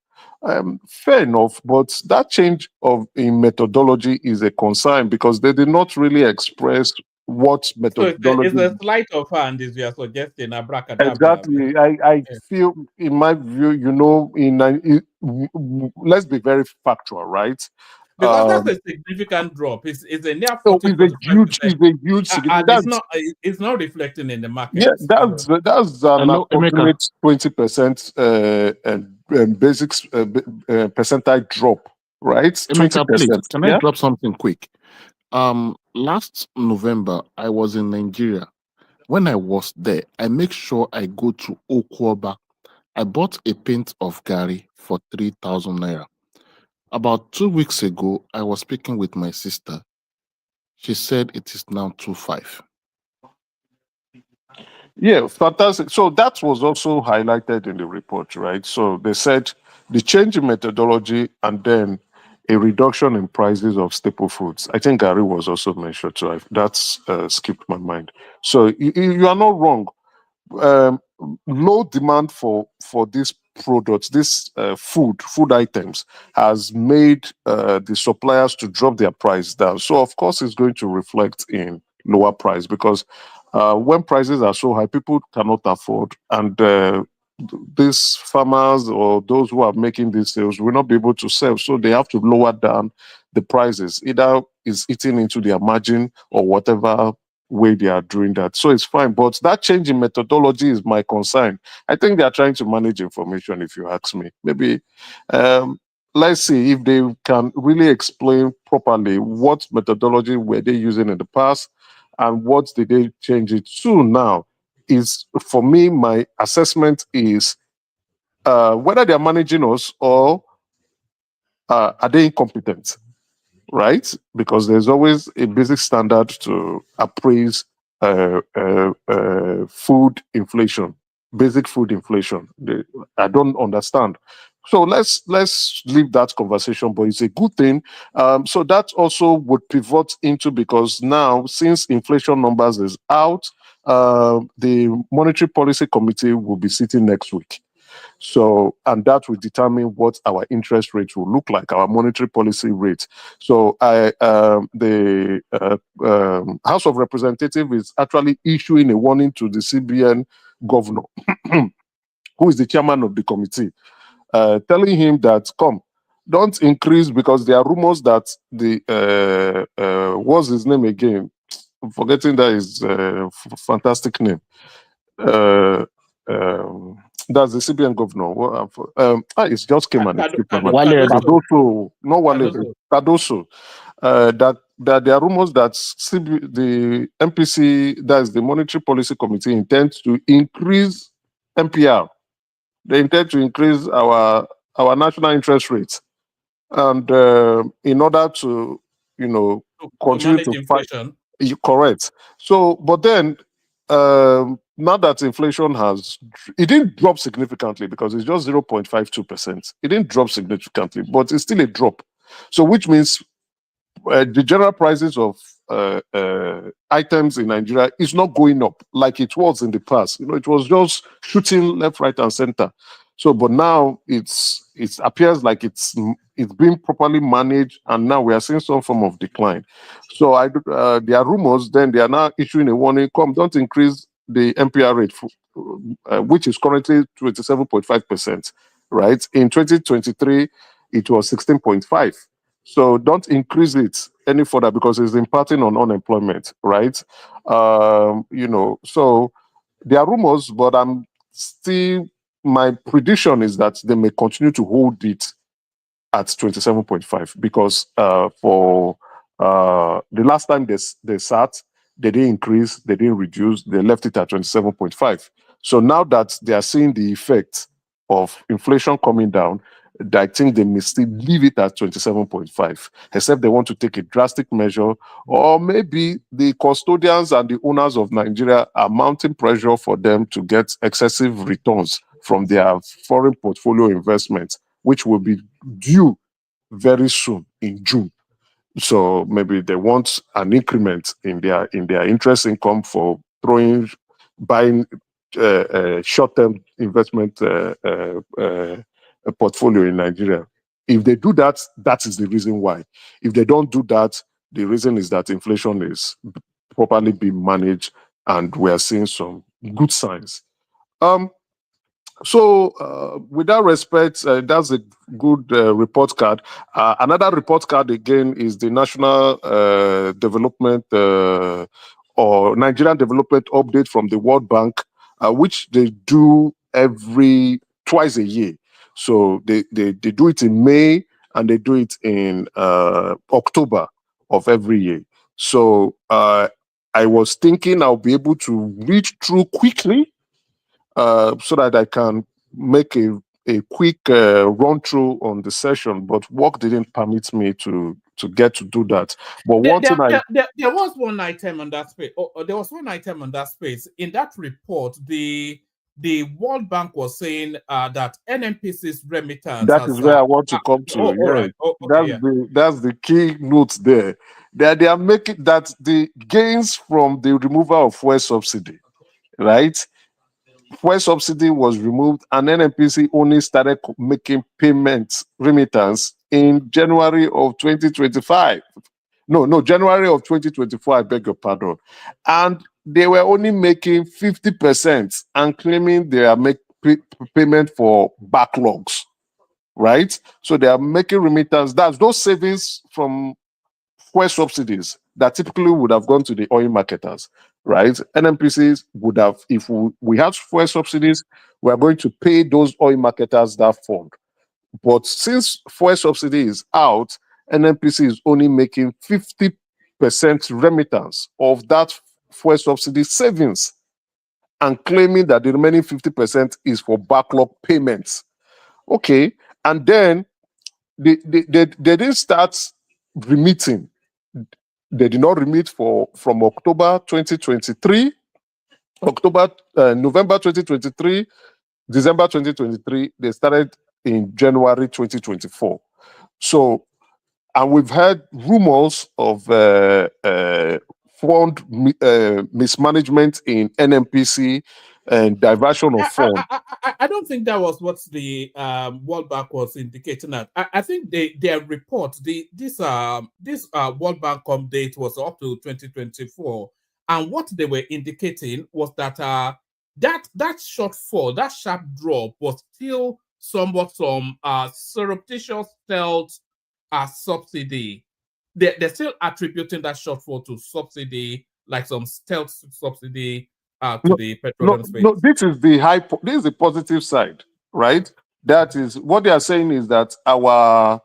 Fair enough, but that change in methodology is a concern because they did not really express what methodology. So it's a sleight of hand, as you are suggesting, abracadabra. Exactly. I feel, in my view, let's be very factual, right? Because that's a significant drop. It's a near 40%. It's a huge and it's not reflecting in the market. Yeah, that's an approximate 20% basics percentile drop, right? Emeka, 20%. please, can I drop something quick? Last November, I was in Nigeria. When I was there, I make sure I go to Okwoba. I bought a pint of Gary for 3,000 naira. About 2 weeks ago, I was speaking with my sister. She said it is now 2,500. Yeah, fantastic. So that was also highlighted in the report, right? So they said the change in methodology and then a reduction in prices of staple foods. I think Gary was also mentioned, so that's skipped my mind. So you are not wrong. Low demand for these products, these food items, has made the suppliers to drop their price down. So of course, it's going to reflect in lower price because when prices are so high, people cannot afford, and these farmers or those who are making these sales will not be able to sell. So they have to lower down the prices. Either it's eating into their margin or whatever way they are doing that. So it's fine. But that change in methodology is my concern. I think they are trying to manage information, if you ask me. Maybe let's see if they can really explain properly what methodology were they using in the past and what did they change it to now. Is, for me, my assessment is whether they are managing us or are they incompetent, right? Because there's always a basic standard to appraise food inflation, basic food inflation. I don't understand. So let's leave that conversation, but it's a good thing. So that also would pivot into, because now, since inflation numbers is out, the Monetary Policy Committee will be sitting next week. So, and that will determine what our interest rate will look like, our monetary policy rate. So, the House of Representatives is actually issuing a warning to the CBN governor, who is the chairman of the committee, telling him that, don't increase, because there are rumors that the what's his name again? I'm forgetting that his fantastic name. That's the CBN governor. It just came and it skipped my mind. Cardoso, not Wale, Cardoso. That there are rumors that the MPC, that is the Monetary Policy Committee, intends to increase MPR. They intend to increase our national interest rates, and in order to continue to fight. Correct. So, but then now that inflation it didn't drop significantly because it's just 0.52%. It didn't drop significantly, but it's still a drop. So, which means the general prices of items in Nigeria is not going up like it was in the past. It was just shooting left, right, and center. So, but now it appears like it's being properly managed, and now we are seeing some form of decline. So, there are rumors. Then they are now issuing a warning: come, don't increase the MPR rate, which is currently 27.5%. Right, in 2023, it was 16.5. So don't increase it any further because it's impacting on unemployment, right? So there are rumors, but my prediction is that they may continue to hold it at 27.5 because for the last time they sat, they didn't increase, they didn't reduce, they left it at 27.5. So now that they are seeing the effect of inflation coming down, I think they may still leave it at 27.5, except they want to take a drastic measure, or maybe the custodians and the owners of Nigeria are mounting pressure for them to get excessive returns from their foreign portfolio investments, which will be due very soon in June. So maybe they want an increment in their interest income for buying short-term investment portfolio in Nigeria. If they do that, that is the reason why. If they don't do that, the reason is that inflation is properly being managed, and we are seeing some good signs. So, with that respect, that's a good report card. Another report card again is the National Development or Nigerian Development Update from the World Bank, which they do twice a year. So they do it in May and they do it in October of every year. So I was thinking I'll be able to read through quickly so that I can make a quick run through on the session, but work didn't permit me to get to do that. But there was one item on that space. There was one item on that space in that report. The World Bank was saying that NNPC's remittance. That is where I want to come to. Right. That's the key note there. They are making that the gains from the removal of fuel subsidy, right? Fuel subsidy was removed, and NNPC only started making payments, remittance in January of 2025. No, January of 2024, I beg your pardon. And they were only making 50% and claiming they are making payment for backlogs, right? So they are making remittance. That's those savings from fuel subsidies that typically would have gone to the oil marketers, right? NNPCs would have, if we had fuel subsidies, we are going to pay those oil marketers that fund. But since fuel subsidy is out, NNPC is only making 50% remittance of that fuel subsidy savings and claiming that the remaining 50% is for backlog payments. Okay, and then they didn't start remitting. They did not remit from October 2023, November 2023, December 2023. They started in January 2024. So, and we've heard rumors of fund mismanagement in NNPC and diversion of funds. I don't think that was what the World Bank was indicating at. I think their report, this World Bank update was up to 2024, and what they were indicating was that that shortfall, that sharp drop, was still somewhat some surreptitious stealth subsidy. They're still attributing that shortfall to subsidy, like some stealth subsidy to the petroleum space. No, this is the positive side, right? That is what they are saying is that our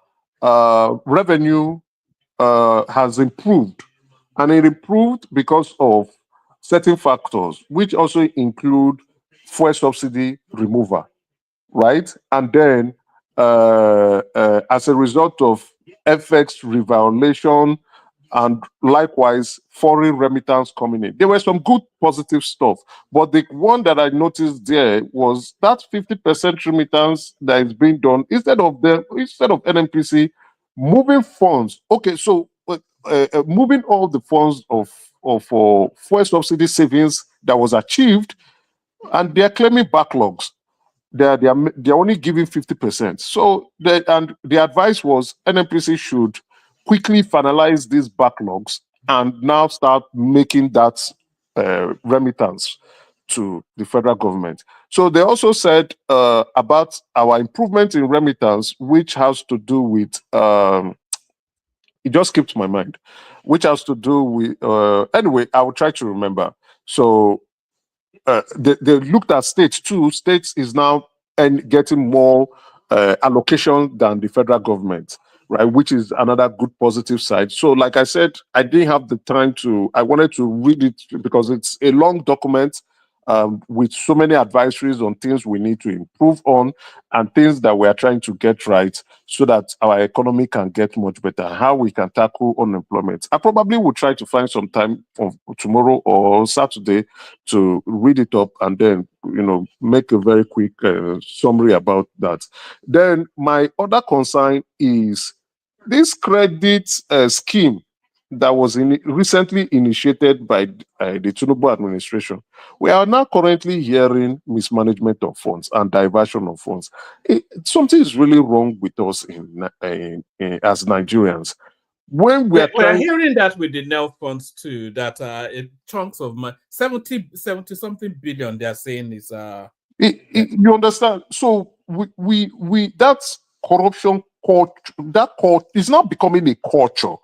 revenue has improved, and it improved because of certain factors, which also include fuel subsidy removal, right? And then as a result of FX revaluation and likewise foreign remittance coming in. There were some good positive stuff, but the one that I noticed there was that 50% remittance that is being done instead of NNPC moving funds. Okay, so moving all the funds of fuel subsidy savings that was achieved, and they're claiming backlogs. they're only giving 50%. So the advice was NNPC should quickly finalize these backlogs and now start making that remittance to the federal government. So they also said about our improvement in remittance, which has to do with it just skipped my mind, which has to do with anyway, I will try to remember. So they looked at states too. States is now and getting more allocation than the federal government, right? Which is another good positive side. So, like I said, I didn't have the time to. I wanted to read it because it's a long document with so many advisories on things we need to improve on and things that we are trying to get right so that our economy can get much better. How we can tackle unemployment. I probably will try to find some time tomorrow or Saturday to read it up and then make a very quick summary about that. Then my other concern is this credit scheme that was recently initiated by the Tinubu administration. We are now currently hearing mismanagement of funds and diversion of funds. Something is really wrong with us as Nigerians. When we are we're hearing that with the NEL funds too, that chunks of money, 70 something billion, they are saying is you understand? So we that's corruption culture. That culture is now becoming a culture.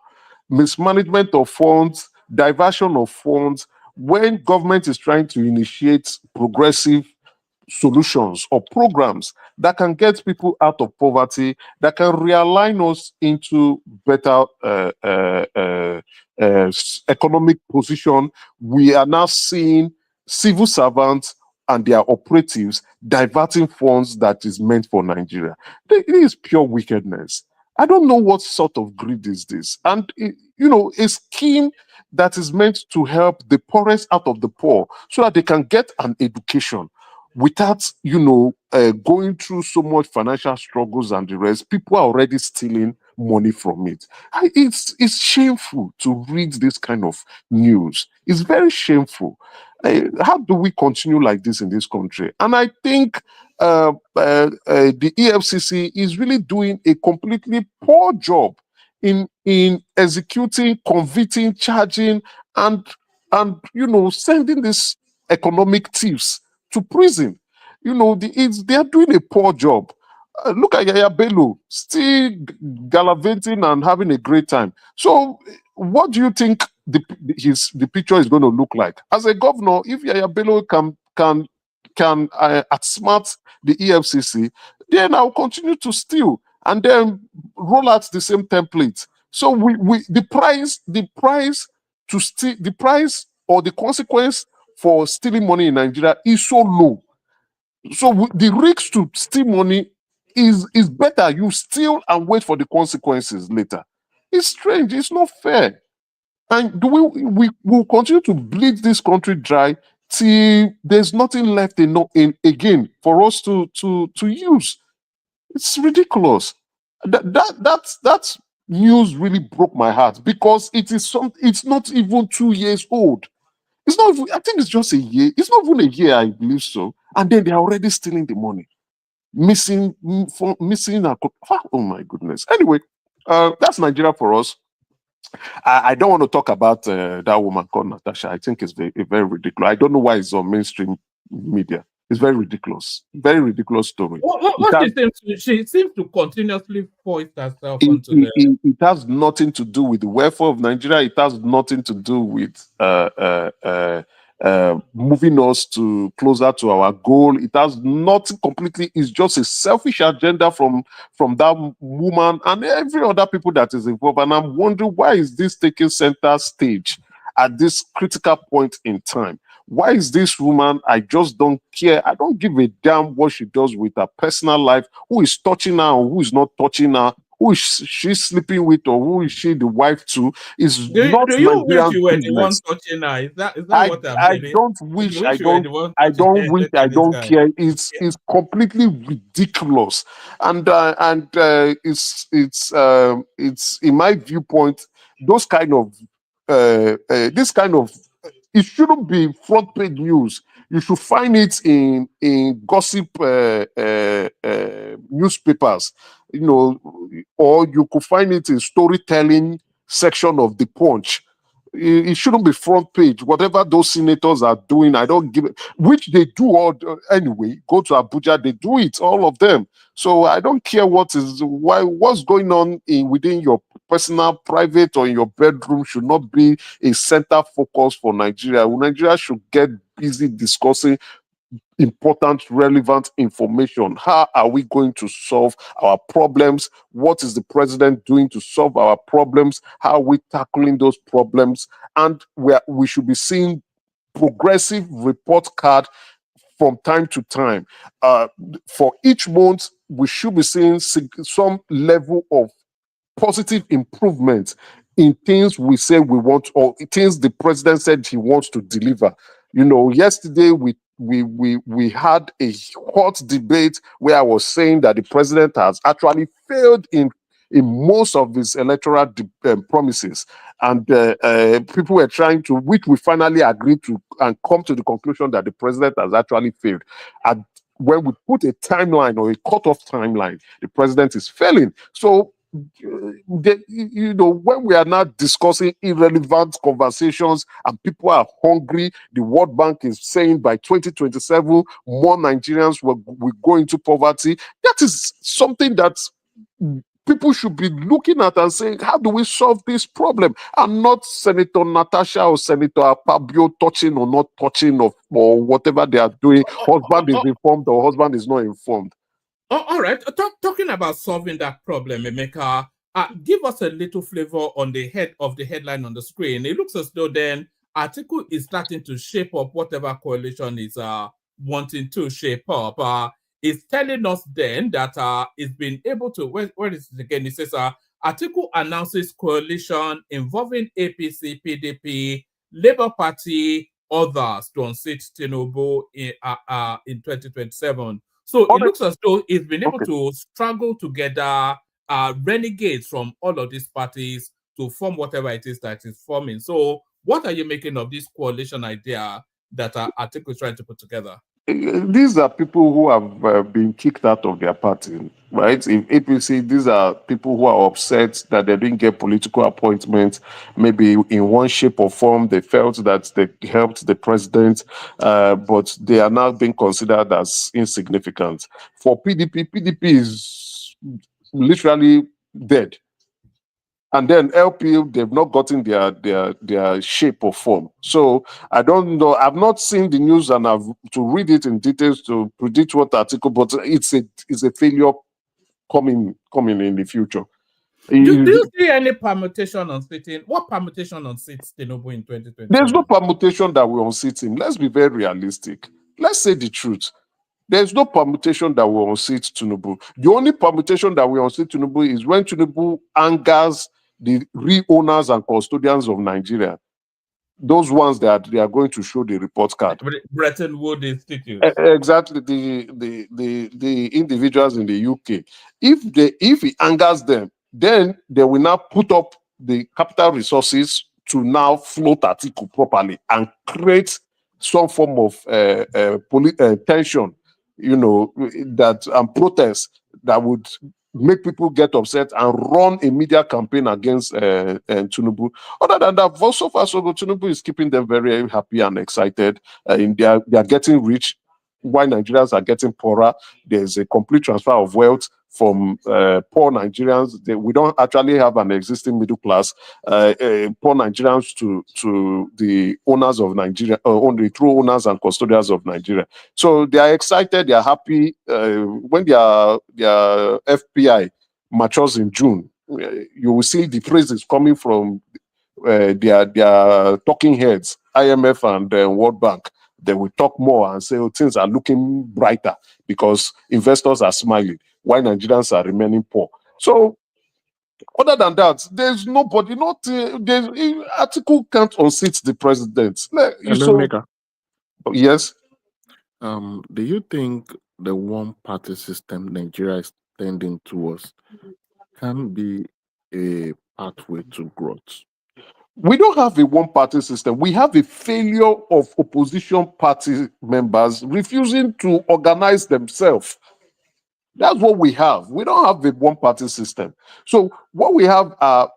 Mismanagement of funds, diversion of funds. When government is trying to initiate progressive solutions or programs that can get people out of poverty, that can realign us into better economic position, we are now seeing civil servants and their operatives diverting funds that is meant for Nigeria. It is pure wickedness. I don't know what sort of greed is this. And, a scheme that is meant to help the poorest out of the poor so that they can get an education without, going through so much financial struggles and the rest. People are already stealing money from it. It's shameful to read this kind of news. It's very shameful. How do we continue like this in this country? And I think the EFCC is really doing a completely poor job in executing, convicting, charging, and sending these economic thieves to prison. They are doing a poor job. Look at Yaya Bello, still gallivanting and having a great time. So, what do you think the picture is going to look like as a governor? If Yaya Bello can outsmart the EFCC, then I'll continue to steal and then roll out the same template. So the price to steal, the price or the consequence for stealing money in Nigeria is so low. So the risk to steal money is better. You steal and wait for the consequences later. It's strange. It's not fair. And we will continue to bleed this country dry till there's nothing left again for us to use. It's ridiculous. That news really broke my heart because it's not even 2 years old. It's not even, I think it's just a year. It's not even a year, I believe so. And then they're already stealing the money. Missing. Oh my goodness. Anyway, that's Nigeria for us. I don't want to talk about that woman called Natasha. I think it's very ridiculous. I don't know why it's on mainstream media. It's very ridiculous. Very ridiculous story. She seems to continuously foist herself onto it has nothing to do with the welfare of Nigeria. It has nothing to do with moving us closer to our goal. It has nothing completely. It's just a selfish agenda from that woman and every other people that is involved. And I'm wondering, why is this taking center stage at this critical point in time? Why is this woman? I just don't care. I don't give a damn what she does with her personal life, who is touching her or who is not touching her, who is she sleeping with or who is she the wife to. Is not do you wish Nigerian you were the business. one touching her? Is that what I'm I saying? don't wish. I don't wish. I don't care. It's completely ridiculous, and it's in my viewpoint, those kind of this kind of It shouldn't be front page news. You should find it in gossip newspapers, or you could find it in storytelling section of the Punch. It shouldn't be front page. Whatever those senators are doing, I don't give it, which they do all anyway. Go to Abuja, they do it, all of them. So I don't care what's going on within your personal, private, or in your bedroom should not be a center focus for Nigeria. Nigeria should get busy discussing important, relevant information. How are we going to solve our problems? What is the president doing to solve our problems? How are we tackling those problems? And we should be seeing progressive report card from time to time. For each month, we should be seeing some level of positive improvement in things we say we want, or things the president said he wants to deliver. Yesterday we had a hot debate where I was saying that the president has actually failed in most of his electoral promises, and people were trying to, which we finally agreed to, and come to the conclusion that the president has actually failed. And when we put a timeline or a cutoff timeline, the president is failing. So when we are not discussing irrelevant conversations and people are hungry, the World Bank is saying by 2027 more Nigerians will go into poverty. That is something that people should be looking at and saying, how do we solve this problem? And not Senator Natasha or Senator Akpabio touching or not touching or whatever they are doing. Husband is informed or husband is not informed. All right. Talking about solving that problem, Emeka, give us a little flavor on the head of the headline on the screen. It looks as though then Atiku is starting to shape up whatever coalition is wanting to shape up. It's telling us then that it's been able to, where is it again? It says Atiku announces coalition involving APC, PDP, Labour Party, others to unseat Tinubu in 2027. So it looks as though it's been able to struggle together renegades from all of these parties to form whatever it is that is forming. So what are you making of this coalition idea that Atiku is trying to put together? These are people who have been kicked out of their party, right? In APC, these are people who are upset that they didn't get political appointments. Maybe in one shape or form, they felt that they helped the president, but they are now being considered as insignificant. For PDP is literally dead. And then LP, they've not gotten their shape or form. So I don't know. I've not seen the news and I've to read it in details to predict what article, but it's a failure coming in the future. Do you see any permutation on sitting? What permutation on seats Tinubu in 2020? There's no permutation that will unseat him. Let's be very realistic. Let's say the truth. There's no permutation that will unseat Tinubu. The only permutation that will unseat Tinubu is when Tinubu angers the real owners and custodians of Nigeria. Those ones that they are going to show the report card. Bretton Woods Institute. Exactly, the individuals in the UK. If he angers them, then they will now put up the capital resources to now float Atiku properly and create some form of tension, and protest that would make people get upset and run a media campaign against Tinubu. Other than that, so far, Tinubu is keeping them very happy and excited. They are getting rich while Nigerians are getting poorer. There's a complete transfer of wealth from poor Nigerians. We don't actually have an existing middle class. Poor Nigerians to the owners of Nigeria, only true owners and custodians of Nigeria. So they are excited. They are happy. When their FPI matures in June, you will see the praises coming from their talking heads, IMF and World Bank. They will talk more and say, things are looking brighter because investors are smiling while Nigerians are remaining poor. So, other than that, there's nobody. Article can't unseat the president. Yes. Do you think the one-party system Nigeria is tending towards can be a pathway to growth? We don't have a one-party system. We have a failure of opposition party members refusing to organize themselves. That's what we have. We don't have a one-party system. So what we have are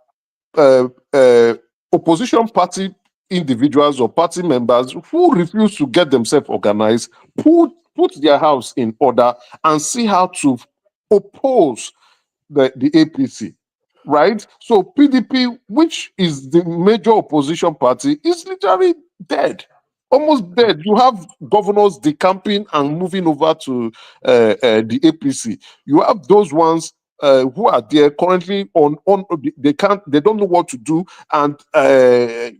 opposition party individuals or party members who refuse to get themselves organized, put their house in order, and see how to oppose the APC. Right? So PDP, which is the major opposition party, is literally dead. Almost dead. You have governors decamping and moving over to the APC. You have those ones who are there currently on they don't know what to do, and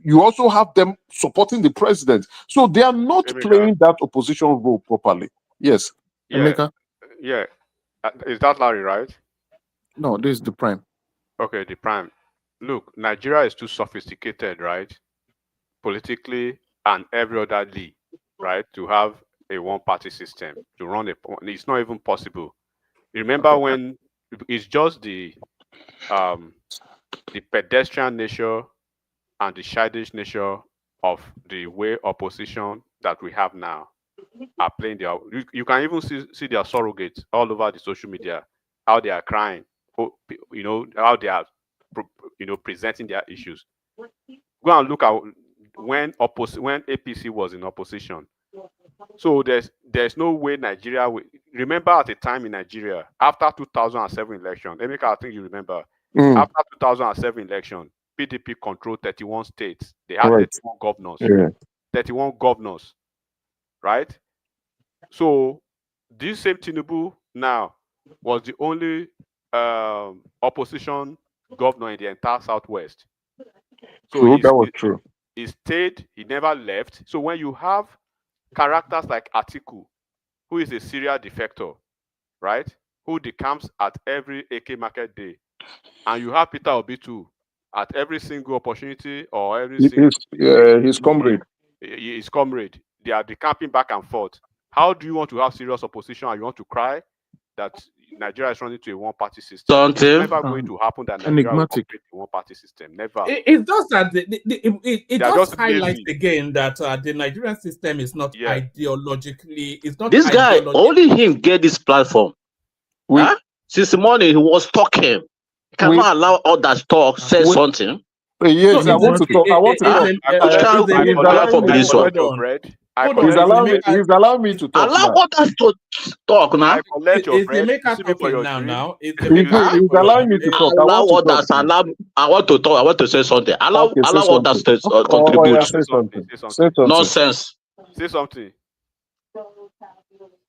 you also have them supporting the president. So they are not playing that opposition role properly. Yes. Yeah. Emeka? Yeah. Is that Larry, right? No, this is the prime. Okay, the prime. Look, Nigeria is too sophisticated, right? Politically and every otherly, right? To have a one-party system to run it's not even possible. Remember when it's just the pedestrian nature and the childish nature of the way opposition that we have now are playing their. You can even see their surrogates all over the social media, how they are crying, how they are, presenting their issues. Go and look at when APC was in opposition. So there's no way Nigeria will remember at a time in Nigeria after 2007 election. Emeka, I think you remember. After 2007 election, PDP controlled 31 states. They had 31 governors. Yeah. 31 governors, right? So this same Tinubu now was the only opposition governor in the entire Southwest. So true, that was true. He stayed, he never left. So when you have characters like Atiku, who is a serial defector, right? Who decamps at every AK market day, and you have Peter Obi too, at every single opportunity or every single his comrade. His comrade. They are decamping back and forth. How do you want to have serious opposition and you want to cry that Nigeria is running to a one-party system? It's never going to happen that Nigeria will operate a one-party system. Never. It's just that it just highlights lazy. again that the Nigerian system is not ideologically. It's not. This guy, only him get this platform. Since the morning he was talking. Cannot allow others talk, say something. Yes, I want to talk. I want to talk. He's allowing me to talk. Allow others to talk now. Is Emeka talking now? He's allowing me to talk. Allow others. I want to talk. I want to say something. Allow others to contribute. Say something. Nonsense. Say something.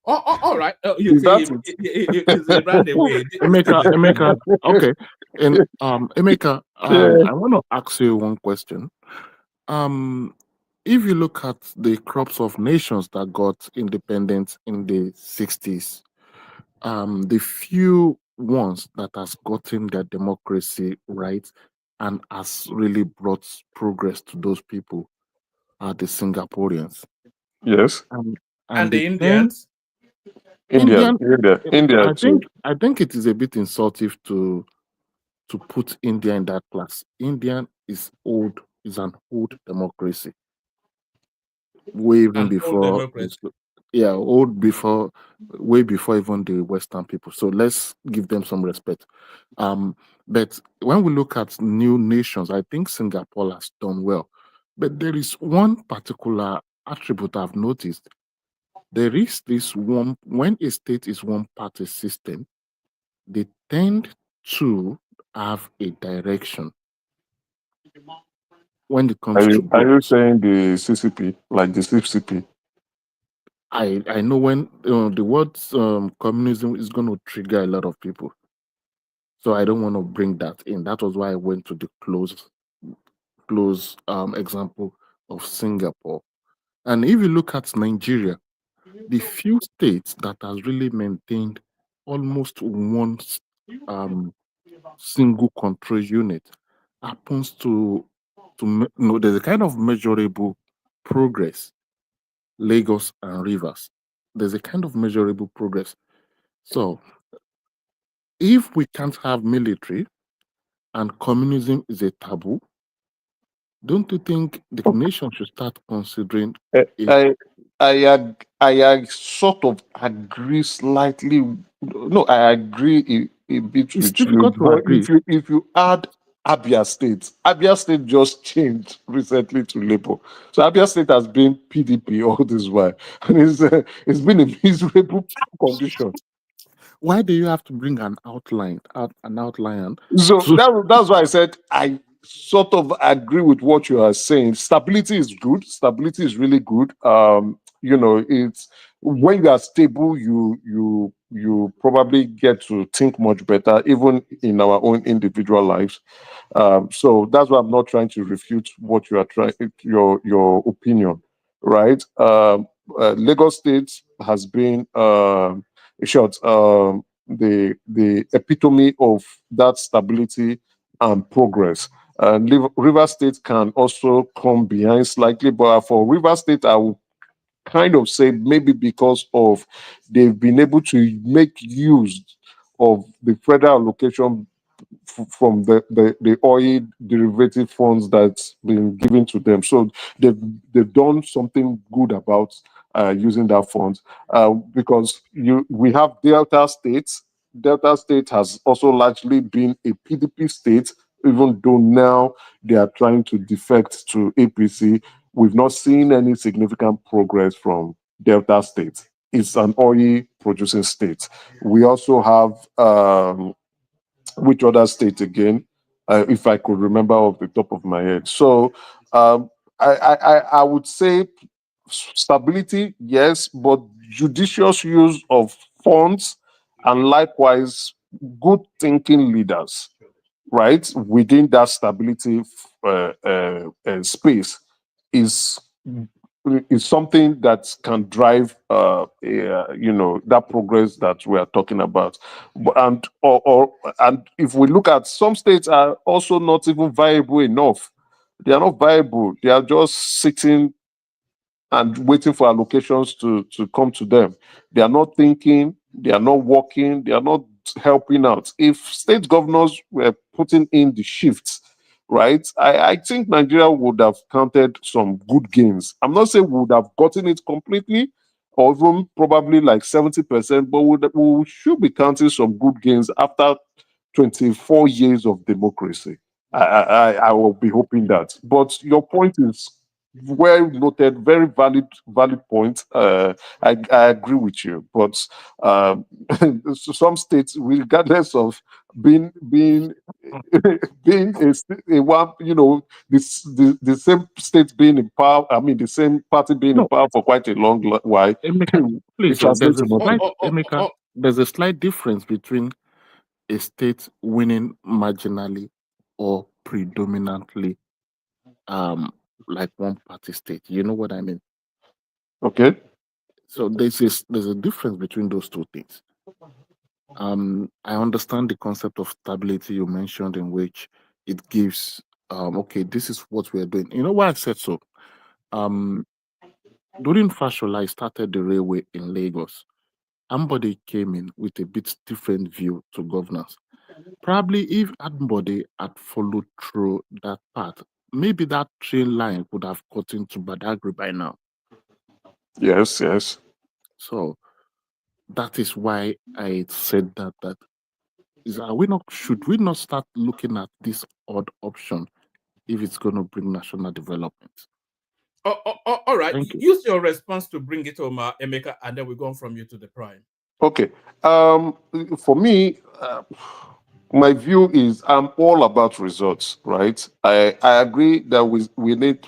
All right. You see, he ran away. Emeka. Okay. And Emeka, I want to ask you one question. If you look at the crops of nations that got independence in the 60s, the few ones that has gotten their democracy right and has really brought progress to those people are the Singaporeans. Yes. And the Indians. India. I think it is a bit insultive to put India in that class. India is an old democracy. Way even before, way before even the Western people. So let's give them some respect. But when we look at new nations, I think Singapore has done well. But there is one particular attribute I've noticed. There is this one, when a state is one party system, they tend to have a direction. When it comes to are you saying the CCP, like the CCP? I know when the word communism is going to trigger a lot of people. So I don't want to bring that in. That was why I went to the close example of Singapore. And if you look at Nigeria, the few states that has really maintained almost one single control unit happens to there's a kind of measurable progress. Lagos and Rivers, there's a kind of measurable progress. So if we can't have military and communism is a taboo, Don't you think the nation should start considering Uh, it? I sort of agree slightly. No, I agree a bit It's with you. difficult to But agree. if you add Abia State just changed recently to Labour. So Abia State has been PDP all this while, and it's been a miserable condition. Why do you have to bring an outline, an outline? So that's why I said I sort of agree with what you are saying. Stability is good. Stability is really good. It's when you are stable, you probably get to think much better, even in our own individual lives. So that's why I'm not trying to refute what you are trying your opinion, right? Lagos State has been in short. The epitome of that stability and progress. And River State can also come behind slightly, but for River State, I would kind of say maybe because of they've been able to make use of the federal allocation from the oil derivative funds that's been given to them. So they've done something good about using that funds because we have Delta states. Delta State has also largely been a PDP state, even though now they are trying to defect to APC. We've not seen any significant progress from Delta State. It's an oil producing state. We also have which other state again, if I could remember off the top of my head. So I would say stability, yes, but judicious use of funds and likewise good thinking leaders, right, within that stability space is something that can drive that progress that we are talking about. And if we look at some states are also not even viable enough. They are not viable. They are just sitting and waiting for allocations to come to them. They are not thinking, they are not working, they are not helping out. If state governors were putting in the shifts, right, I think Nigeria would have counted some good gains. I'm not saying we would have gotten it completely, or even probably like 70%, but we should be counting some good gains after 24 years of democracy. I will be hoping that. But your point is well noted, very valid point. I agree with you, but some states, regardless of being being being a one, the same state being in power. I mean, the same party being in No, power for quite a long while. Emeka, It please, translates to nothing. Emeka, there's a slight difference between a state winning marginally or predominantly, like one party state. You know what I mean? Okay. So there's a difference between those two things. I understand the concept of stability you mentioned, in which it gives okay, this is what we're doing. You know why I said so? During Fashola, I started the railway in Lagos. Ambode came in with a bit different view to governance. Probably if Ambode had followed through that path, maybe that train line would have gotten to Badagry by now. Yes, yes. So that is why I said that should we not start looking at this odd option if it's going to bring national development? All right. Thank you. Use your response to bring it home, Emeka, and then we go on from you to the prime. Okay. For me, my view is I'm all about results, right? I agree that we need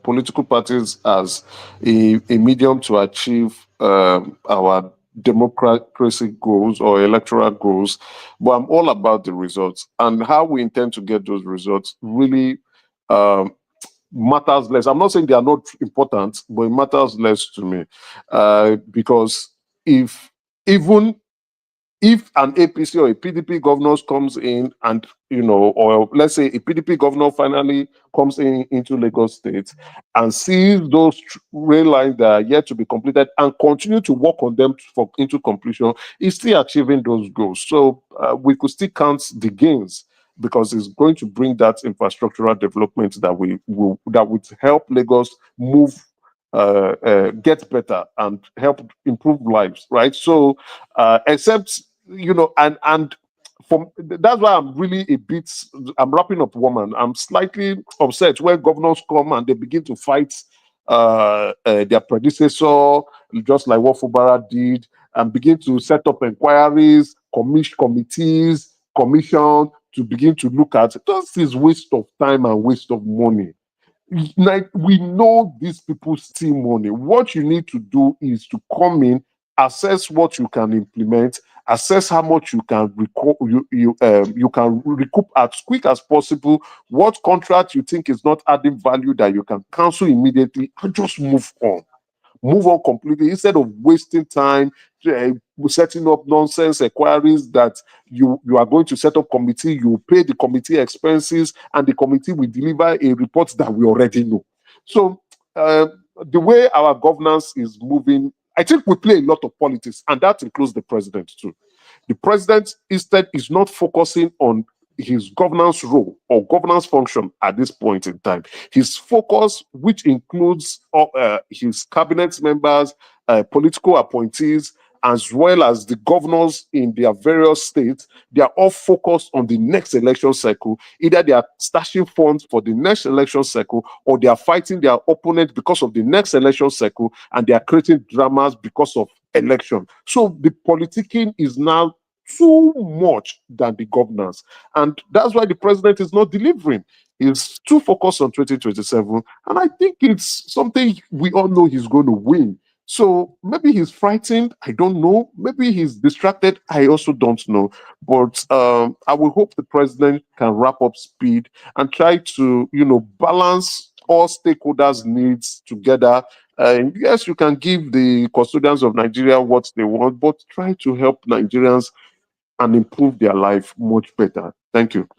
political parties as a medium to achieve our democracy goals or electoral goals, but I'm all about the results and how we intend to get those results really matters less. I'm not saying they are not important, but it matters less to me because even if an APC or a PDP governor comes in and, or let's say a PDP governor finally comes into Lagos State and sees those rail lines that are yet to be completed and continue to work on them into completion, is still achieving those goals. So we could still count the gains because it's going to bring that infrastructural development that would help Lagos move, get better and help improve lives, right? So, except and that's why I'm wrapping up, woman. I'm slightly upset when governors come and they begin to fight their predecessor, just like what Fubara did, and begin to set up inquiries, committees, commission to begin to look at. This is waste of time and waste of money. Like, we know these people steal money. What you need to do is to come in, assess what you can implement, assess how much you can you can recoup as quick as possible. What contract you think is not adding value that you can cancel immediately, and just move on. Move on completely instead of wasting time setting up nonsense inquiries that you are going to set up committee, you pay the committee expenses, and the committee will deliver a report that we already know. So the way our governance is moving, I think we play a lot of politics, and that includes the president too. The president instead is not focusing on his governance role or governance function at this point in time. His focus, which includes his cabinet members, political appointees, as well as the governors in their various states, they are all focused on the next election cycle. Either they are stashing funds for the next election cycle, or they are fighting their opponent because of the next election cycle, and they are creating dramas because of election. So the politicking is now too much than the governance. And that's why the president is not delivering. He's too focused on 2027. And I think it's something we all know he's going to win. So maybe he's frightened. I don't know. Maybe he's distracted. I also don't know. But I will hope the president can wrap up speed and try to, balance all stakeholders' needs together. Yes, you can give the custodians of Nigeria what they want, but try to help Nigerians and improve their life much better. Thank you.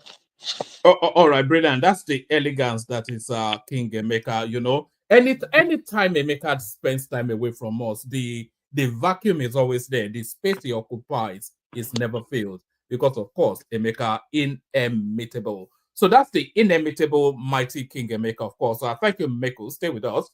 All right, brilliant. That's the elegance that is King Emeka. Anytime Emeka spends time away from us, the vacuum is always there. The space he occupies is never filled because, of course, Emeka inimitable. So that's the inimitable mighty King Emeka, of course. Thank you, Mekos. Stay with us.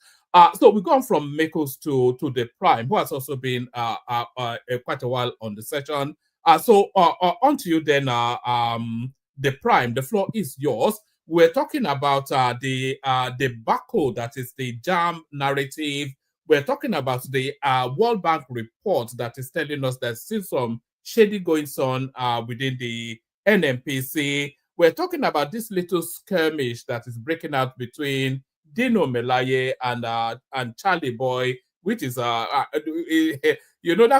So we've gone from Mekos to the Prime, who has also been quite a while on the session. So on to you then, the Prime. The floor is yours. We're talking about the barcode that is the Jamb'S narrative. We're talking about the World Bank report that is telling us there's still some shady goings on within the NNPC. We're talking about this little skirmish that is breaking out between Dino Melaye and Charlie Boy, which is that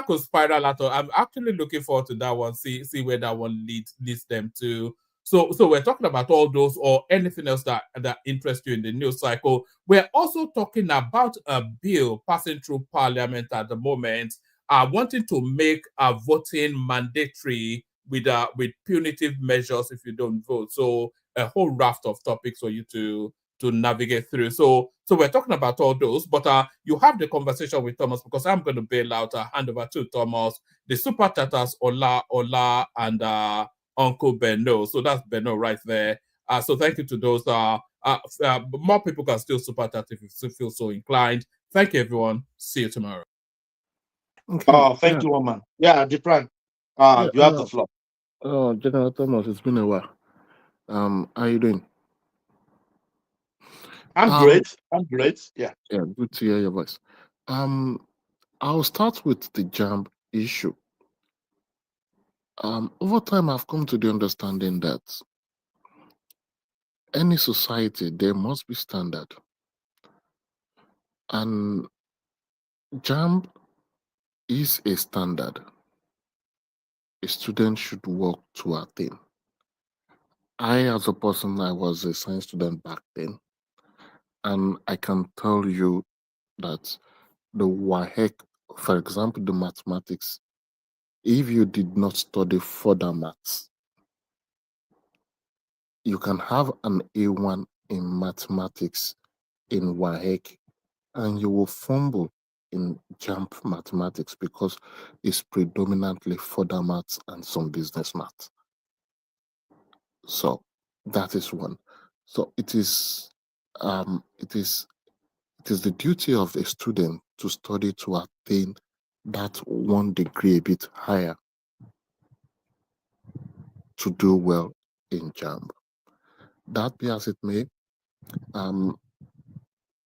could spiral out. I'm actually looking forward to that one. See where that one leads them to. So we're talking about all those or anything else that interests you in the news cycle. We're also talking about a bill passing through Parliament at the moment, wanting to make voting mandatory with punitive measures if you don't vote. So a whole raft of topics for you to navigate through. So we're talking about all those, but you have the conversation with Thomas, because I'm going to bail out. Hand over to Thomas, the super tatters, Ola, and Uncle Benno. So that's Benno right there. So thank you to those. More people can still super chat if you still feel so inclined. Thank you, everyone. See you tomorrow. Okay, thank you, woman. Yeah, the Prime. You have the floor. General Thomas, it's been a while. How you doing? I'm great. Yeah. Yeah, good to hear your voice. I'll start with the Jamb'S issue. Over time, I've come to the understanding that any society, there must be standard. And Jamb'S is a standard a student should work to attain. As a person, I was a science student back then, and I can tell you that the WAHEC, for example, the mathematics, if you did not study further maths, you can have an A1 in mathematics in WAHEC, and you will fumble in Jamb'S mathematics because it's predominantly further maths and some business maths. So that is one. So it is the duty of a student to study to attain that 1 degree a bit higher to do well in Jambs. That be as it may,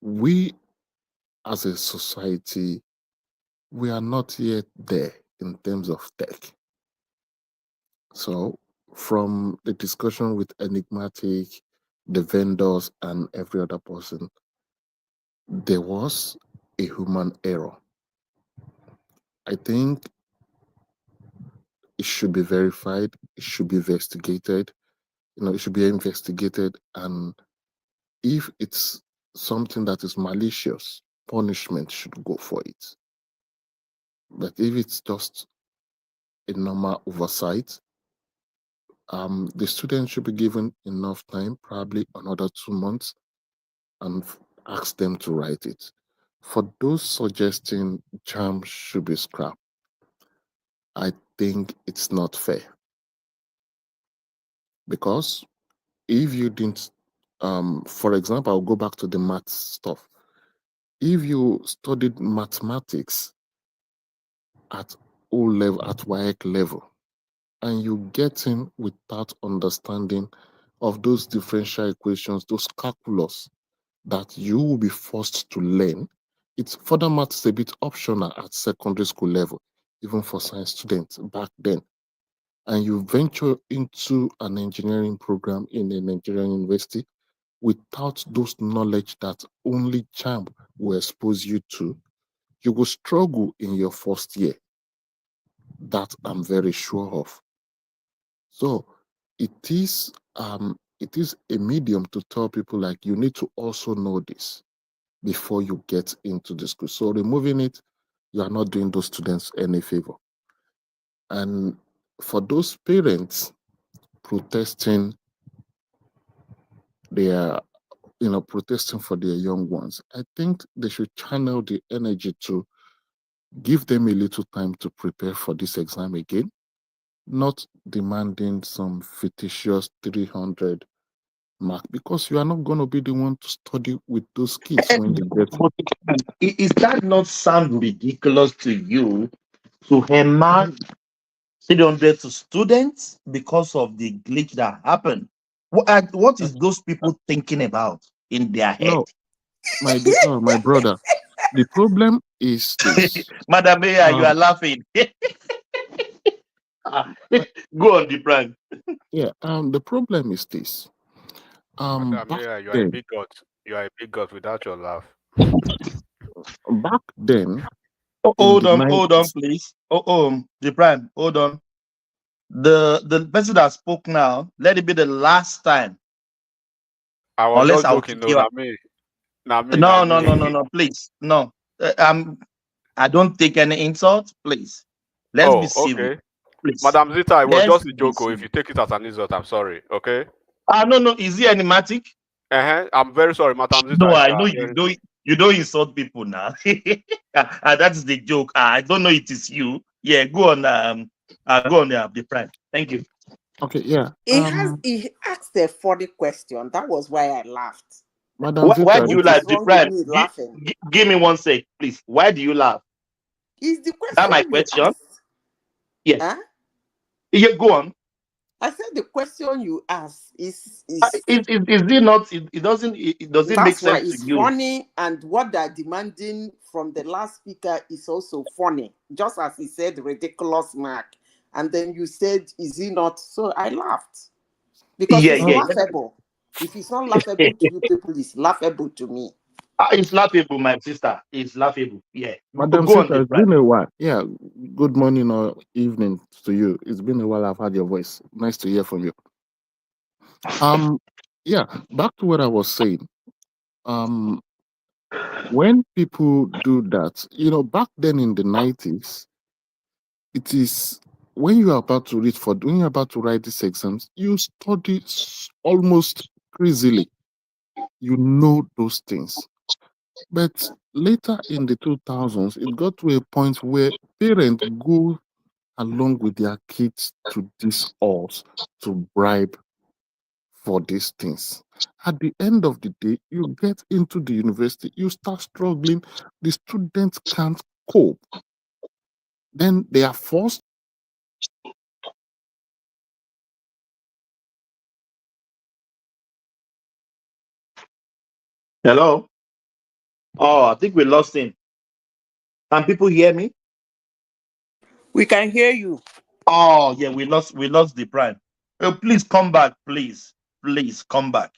we as a society, we are not yet there in terms of tech. So from the discussion with Enigmatic, the vendors, and every other person, there was a human error. I think it should be verified, it should be investigated, it should be investigated, and if it's something that is malicious, punishment should go for it. But if it's just a normal oversight, the students should be given enough time, probably another 2 months, and ask them to write it. For those suggesting Jambs should be scrapped, I think it's not fair. Because if you didn't, for example, I'll go back to the math stuff. If you studied mathematics at O level, at WAEC level, and you get in without understanding of those differential equations, those calculus that you will be forced to learn, it's further maths a bit optional at secondary school level, even for science students back then. And you venture into an engineering program in a Nigerian university without those knowledge that only Jambs will expose you to, you will struggle in your first year. That I'm very sure of. So it is a medium to tell people like you need to also know this before you get into the school. So removing it, you are not doing those students any favor. And for those parents protesting protesting for their young ones, I think they should channel the energy to give them a little time to prepare for this exam again, not demanding some fictitious 300 mark, because you are not going to be the one to study with those kids when they get. Is that not sound ridiculous to you to hand 300 to students because of the glitch that happened? What is those people thinking about in their head? No, my brother, the problem is this. Madam Mayor, you are laughing. Go on, the prank. Yeah, the problem is this. Madam Back Mayor, you are a then, big god. You are a big god without your laugh. back then, Hold on, please. The prime, hold on. The person that spoke now, let it be the last time. I was Unless just I'll joking, kick you out. No, please. No. I don't take any insult, please. Let's be civil. Okay. Please. Madam Zita, it was Let's just a joke. If you take it as an insult, I'm sorry. Okay. No. Is he enigmatic? I'm very sorry, Madam Zita. No, I know you don't insult people now. That's the joke. I don't know it is you. Yeah, go on. Go on the prime. Thank you. Okay, yeah. He asked a funny question. That was why I laughed. Madam Zita, Why do you laugh? The prime. Give me 1 sec, please. Why do you laugh? Is the question that my question? Yes. Huh? Yeah, go on. I said the question you asked is it not? It doesn't make sense why it's to you. funny, and what they're demanding from the last speaker is also funny. Just as he said, ridiculous mark, and then you said, "Is he not?" So I laughed because it's laughable. If it's not laughable to you people, it's laughable to me. It's laughable, my sister. It's laughable. Yeah. Madam Zita, it's been a while. Yeah. Good morning or evening to you. It's been a while I've heard your voice. Nice to hear from you. Yeah, back to what I was saying. When people do that, back then in the 90s, it is when you're about to write these exams, you study almost crazily. You know those things. But later in the 2000s, it got to a point where parents go along with their kids to these halls to bribe for these things. At the end of the day, you get into the university, you start struggling, the students can't cope. Then they are forced. Hello? Oh, I think we lost him. Can people hear me? We can hear you. Oh, yeah, we lost the prime. Oh, please come back, please. Please come back.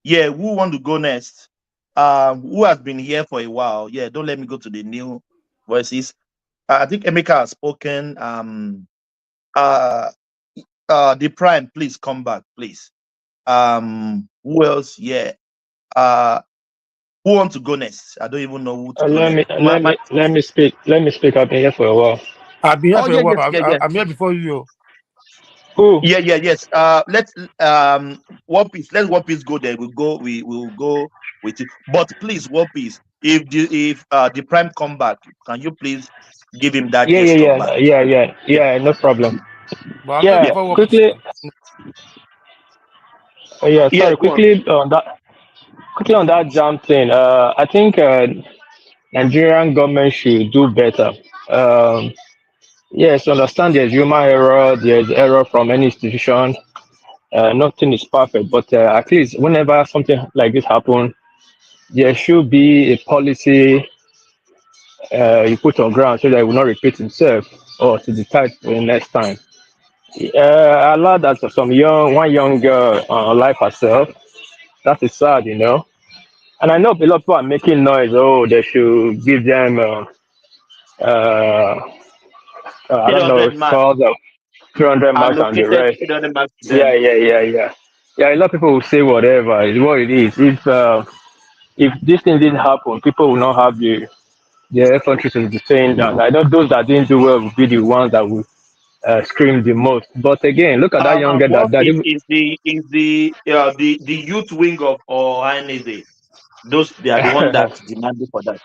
Yeah, who want to go next? Who has been here for a while? Yeah, don't let me go to the new voices. I think Emeka has spoken. The prime, please come back, please. Who else? Yeah. Who wants to go next? I don't even know who to go next. Let me speak. Let me speak. I've been here for a while. I've been here Oh for yeah, a while. yes, yeah, yeah. I'm here before you. Who? Yeah, yes. Let's One Piece. Let One Piece go there. We will go with it. But please, One Piece. If the prime come back, can you please give him that gesture back? Yeah. No problem. But I'm here Yeah, before what quickly. Yeah, Yeah, sorry. go on. Quickly on that jam thing. I think Nigerian government should do better. Yes, understand there's human error. There's error from any institution. Nothing is perfect, but at least whenever something like this happens, there should be a policy you put on ground so that it will not repeat itself or to the type next time. Allow that one young girl life herself. That is sad, you know. And I know a lot of people are making noise. Oh, they should give them, I don't know, 300 marks. scores of 300 marks and the Allocated rest. 300 marks to Yeah, them. yeah, yeah, yeah. Yeah, a lot of people will say whatever. It's what it is. If this thing didn't happen, people will not have the country to defend. And I know those that didn't do well will be the ones that will scream the most. But again, look at that young girl What that died. is the youth wing of Ohanaeze? Those they are the one that demanded for that.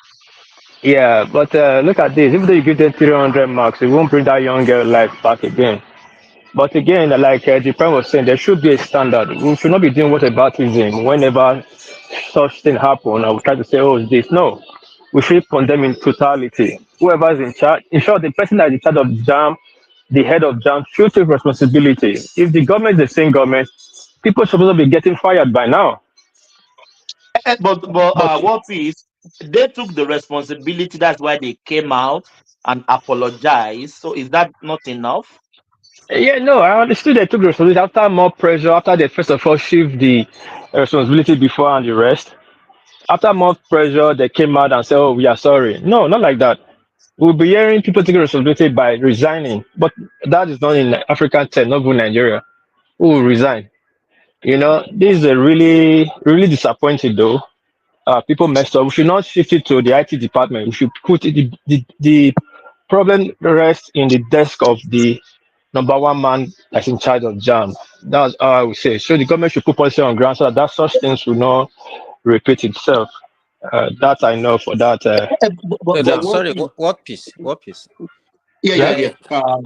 Yeah, but look at this. Even though you give them 300 marks, it won't bring that young girl life back again. But again, like the prime was saying, there should be a standard. We should not be doing whataboutism whenever such thing happen. I will try to say, oh, it's this. No, we should condemn in totality. Whoever is in charge, in short, the person that is in charge of JAM, the head of JAM, should take responsibility. If the government is the same government, people are supposed to be getting fired by now. But But what is they took the responsibility? That's why they came out and apologized. So is that not enough? yeah, no, I understood they took responsibility after more pressure, after they first of all shift the responsibility before and the rest. After more pressure, they came out and said, "Oh, we are sorry." No, not like that. We'll be hearing people taking responsibility by resigning, but that is not in African term, not even Nigeria. Who will resign? You know, this is a really disappointing though. People messed up. We should not shift it to the IT department. We should put it, the problem rests in the desk of the number one man that's in charge of JAM. That's how I would say. So the government should put policy on ground so that such things will not repeat itself. That I know for that. But what Sorry, is what piece? What piece? yeah.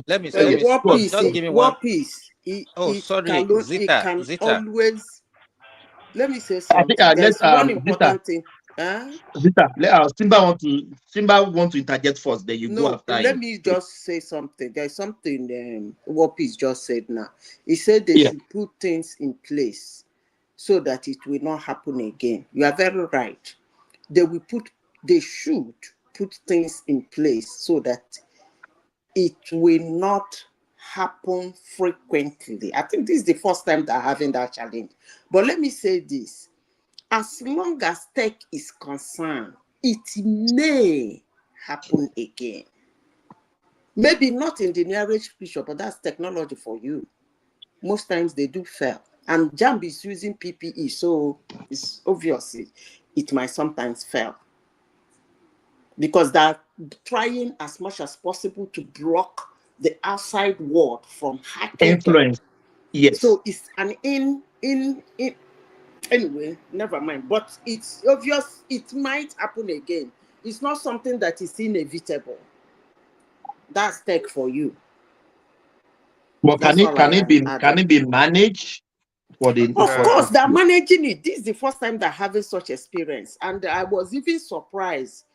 Let me Yes. say. What Go on. peace? Just give me one. What peace? It, Oh, it sorry, can it Zita. can Zita. always. Let me say I think something. let's There's one Zita, important thing. Huh? Simba want to interject first. Then you go No, after let him. me just say something. There's something what Peace just said now. He said they Yeah. should put things in place so that it will not happen again. You are very right. They should put things in place so that it will not happen frequently. I think this is the first time they're having that challenge. But let me say this. As long as tech is concerned, it may happen again. Maybe not in the nearest future, but that's technology for you. Most times they do fail. And Jamb'S is using PPE, so it's obviously it might sometimes fail. Because they're trying as much as possible to block the outside world from hacking them. Influence. Yes. So it's an anyway, never mind. But it's obvious it might happen again. It's not something that is inevitable. That's tech for you. But That's all can I it am be adding. managed? for the Of course, they're infrastructure. managing it. This is the first time they're having such experience. And I was even surprised.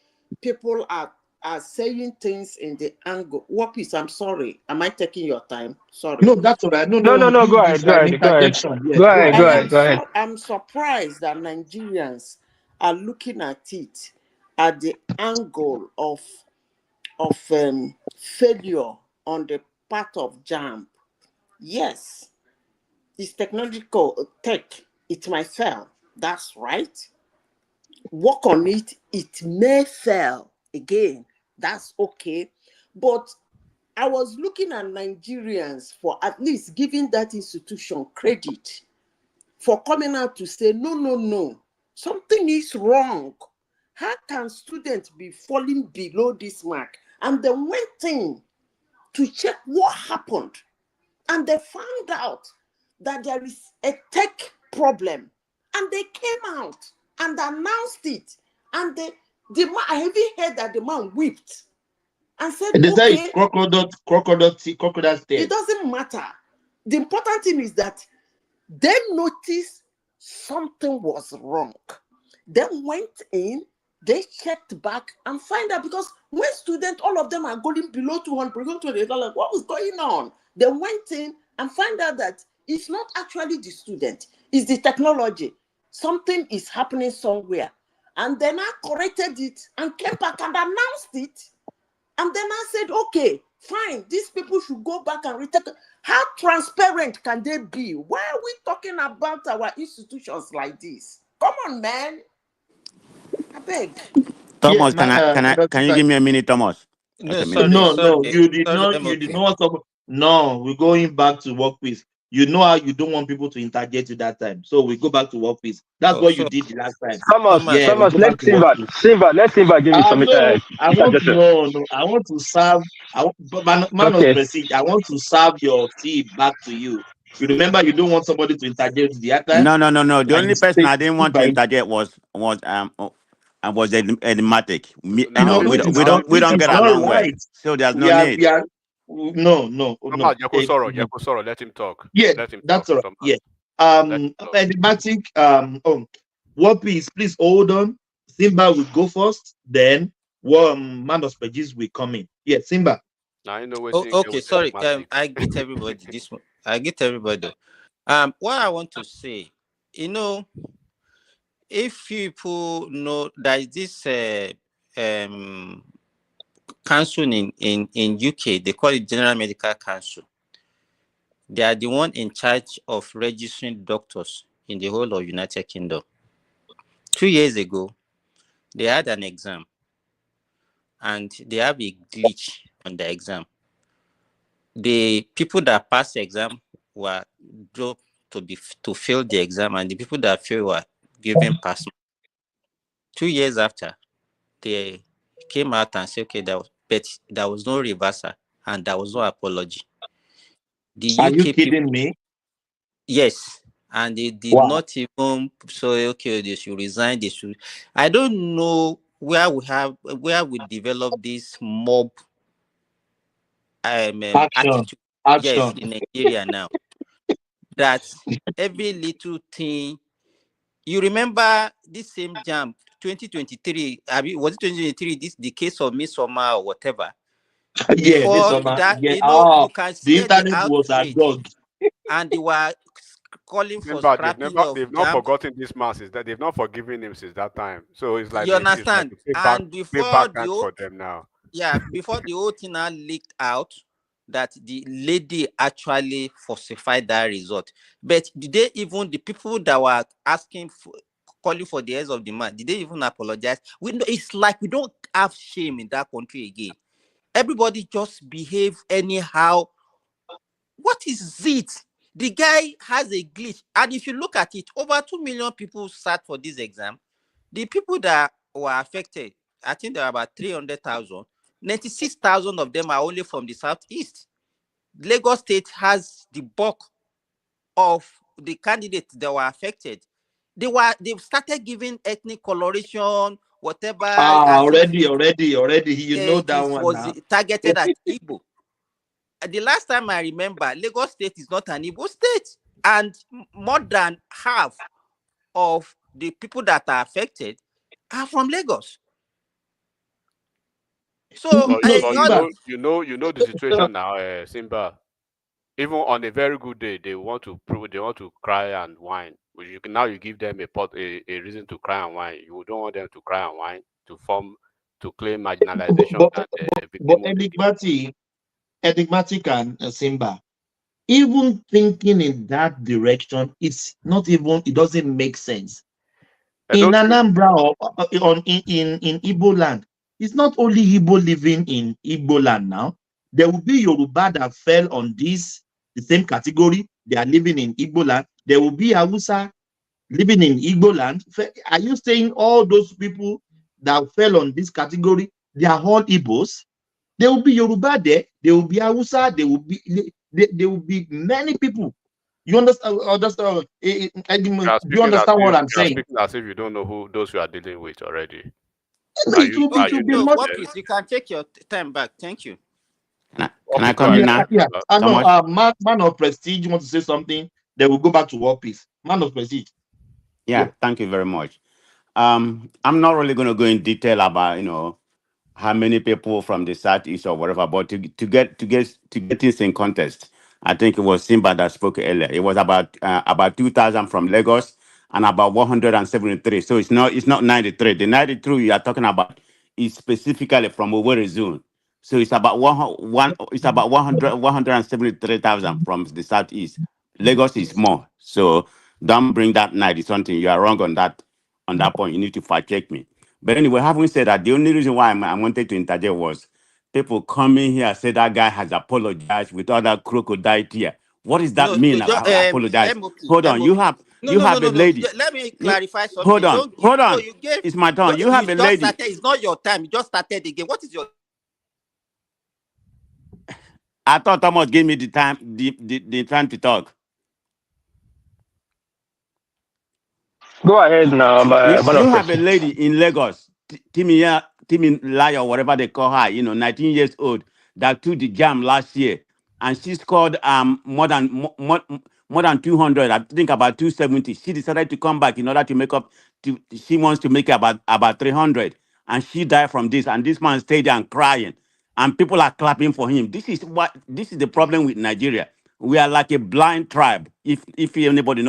People are saying things in the angle. Whoopies, I'm sorry. Am I taking your time? Sorry. No, that's all right. No, No, no, no. Go it's ahead. Go an ahead. Go ahead. interjection. Yes, Go go ahead. Go ahead. ahead. Go ahead. I'm surprised that Nigerians are looking at it at the angle of failure on the part of Jambs. Yes, it's technological tech. It might fail. That's right. Work on it. It may fail again. That's okay. But I was looking at Nigerians for at least giving that institution credit for coming out to say, no, no, no, something is wrong. How can students be falling below this mark? And they went in to check what happened. And they found out that there is a tech problem. And they came out and announced it. And the man, I even heard that the man wept and said, They say okay, it's crocodile it tears. doesn't matter. The important thing is that they noticed something was wrong. They went in, they checked back and find out, because when students, all of them are going below 200, they're like, what was going on? They went in and find out that it's not actually the student, it's the technology. Something is happening somewhere. And then I corrected it and came back and announced it. And then I said, okay, fine, these people should go back and retake. How transparent can they be? Why are we talking about our institutions like this? Come on, man. I beg. Thomas, can you give me a minute, Thomas? No, Minute. you did not want to. No, we're going back to workplace. You know how you don't want people to interject you that time. So we go back to workplace. That's what you did the last time. Yeah, we Thomas, go let back to workplace. Let Simba give you some No, I want suggestion. I want to serve. Man of prestige. I want to serve your tea back to you. You remember, you don't want somebody to interject the other time. No. The And only you person stay I didn't want to by. interject was enigmatic. No, We don't it's get not along well, right. so there's We no are need. no. Yakosoro, let him talk. Yeah, Let him that's all talk. right. Yeah. Enigmatic. What please hold on. Simba will go first. Then man of speeches will come in. Yeah, Simba. Now you know what. Okay, sorry. I get everybody. I get everybody. What I want to say, if people know there is this council in UK, they call it General Medical Council. They are the one in charge of registering doctors in the whole of United Kingdom. 2 years ago, they had an exam, and they have a glitch on the exam. The people that passed the exam were dropped to fail the exam, and the people that failed were given pass. 2 years after, they came out and said, okay, there was no reversal and there was no apology. Are you kidding me? Yes, and they did not even say, okay, they should resign. I don't know where we develop this mob attitude. Yes, in Nigeria now. That every little thing. You remember this same Jamb'S 2023? Was it 2023? The case of Midsommar or whatever. Before that, you can see the outrage, and they were calling for scrapping of they've not Jamb'S. forgotten this man since that. They've not forgiven him since that time. So it's like you understand. And before for them now. Yeah, before the whole thing now leaked out, that the lady actually falsified that result. But did they even, the people that were calling for the heads of the man, did they even apologize? It's like we don't have shame in that country again. Everybody just behave anyhow. What is it? The guy has a glitch. And if you look at it, over 2 million people sat for this exam. The people that were affected, I think there are about 300,000. 96,000 of them are only from the southeast. Lagos State has the bulk of the candidates that were affected. They've started giving ethnic coloration, whatever. Already. You know that one was now. Targeted at Igbo. The last time I remember, Lagos State is not an Igbo state. and more than half of the people that are affected are from Lagos. So But all, you know the situation now, Simba. Even on a very good day, they want to cry and whine. But now you give them a reason to cry and whine. You don't want them to cry and whine to claim marginalization But, and but victimhood. enigmatic and Simba, even thinking in that direction, it doesn't make sense. In Anambra or in Igbo land, it's not only Igbo living in Igbo land now. There will be Yoruba that fell on the same category. They are living in Igbo land. There will be Hausa living in Igbo land. Are you saying all those people that fell on this category, they are all Igbos? There will be Yoruba there. There will be Hausa. There will be many people. You understand? Do you understand what I'm saying? Speaking as if you don't know who those you are dealing with already. What is? You can take your time back. Thank you. Can I come in now? Yeah. I know. Man of Prestige, you want to say something? Then we'll go back to War Peace. Man of Prestige. Yeah, thank you very much. I'm not really going to go in detail about how many people from the southeast or whatever, but to get things in context, I think it was Simba that spoke earlier. It was about 2,000 from Lagos and about 173. So it's not 93. The 93 you are talking about is specifically from Owerri zone. So it's about 173,000 from the southeast. Lagos is more. So don't bring that 90 something. You are wrong on that point. You need to fact check me. But anyway, having said that, the only reason why I wanted to interject was people coming here say that guy has apologized with other crocodile tear. What does that mean? Apologize. Hold on, you have a lady. Let me clarify something. Hold on. You gave, it's my turn. You have a lady. It's not your time. You just started again. What is your? I thought Thomas gave me the time to talk. Go ahead now, You have a lady in Lagos, Timi Lai or whatever they call her, 19 years old, that took the jam last year, and she scored more than 200. I think about 270. She decided to come back in order to make up. She wants to make about 300, and she died from this. And this man stayed there and crying, and people are clapping for him. This is the problem with Nigeria. We are like a blind tribe. If anybody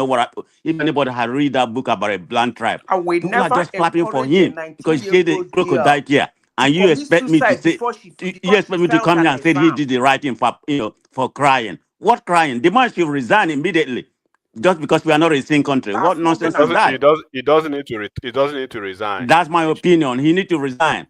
if anybody had read that book about a blind tribe, And we people are never just clapping for encourage a him because he said the 19-year-old crocodile girl here, and to you commit expect me to suicide say, because you expect she me to failed come an here and say he exam. did the right thing for crying. What crying? The man should resign immediately, just because we are not a same country. What nonsense is that? He doesn't need to resign. That's my opinion. He need to resign.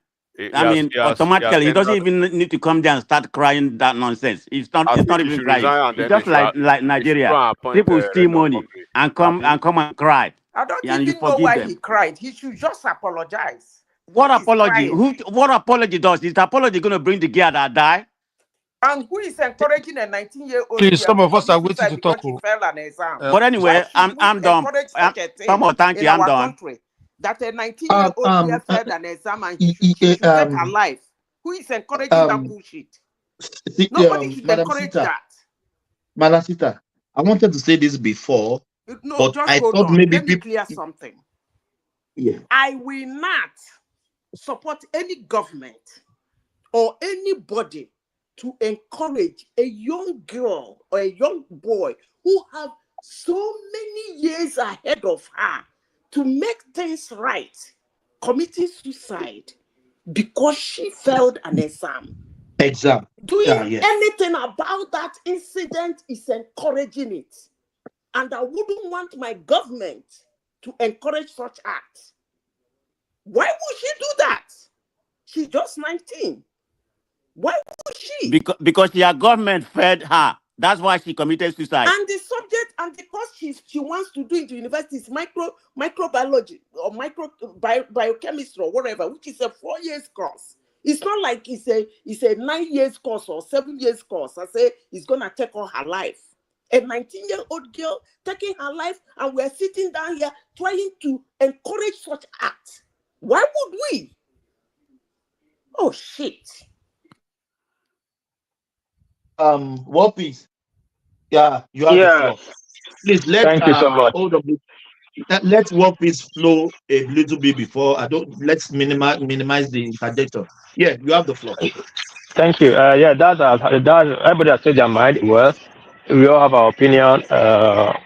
Automatically, he doesn't even need to come there and start crying that nonsense. It's not even crying. It's just like Nigeria. People steal money and come and cry. I don't And you even know forgive why them. he cried. He should just apologize. What apology? What apology does? Is the apology going to bring the girl that die? And who is encouraging a 19-year-old Please, girl some to of us are commit waiting suicide to because talk. she failed an exam? But anyway, I'm done. Encourage such a thing Thank in you. I'm our done. country that a 19-year-old girl failed an exam and she should take her life. Who is encouraging that bullshit? Nobody should Madam encourage Sita, that. Madam Sita, I wanted to say this before, No, but just I hold thought on. maybe Let me people. clear something. Yeah. I will not support any government or anybody to encourage a young girl or a young boy who have so many years ahead of her to make things right, committing suicide because she failed an exam. Doing anything about that incident is encouraging it. And I wouldn't want my government to encourage such acts. Why would she do that? She's just 19. Why would she? Because your government fed her. That's why she committed suicide. And the subject and the course she wants to do in the university is microbiology or biochemistry or whatever, which is a 4 years course. It's not like it's a 9 years course or 7 years course. I say it's gonna take all her life. A 19-year-old girl taking her life, and we're sitting down here trying to encourage such acts. Why would we? Oh shit. War Peace. Yeah, you have the floor. Please let Thank you so much. hold on. Let's work this flow a little bit before let's minimize the interjection. Yeah, you have the floor. Thank you. Yeah, that's everybody has said their mind. Well, we all have our opinion. I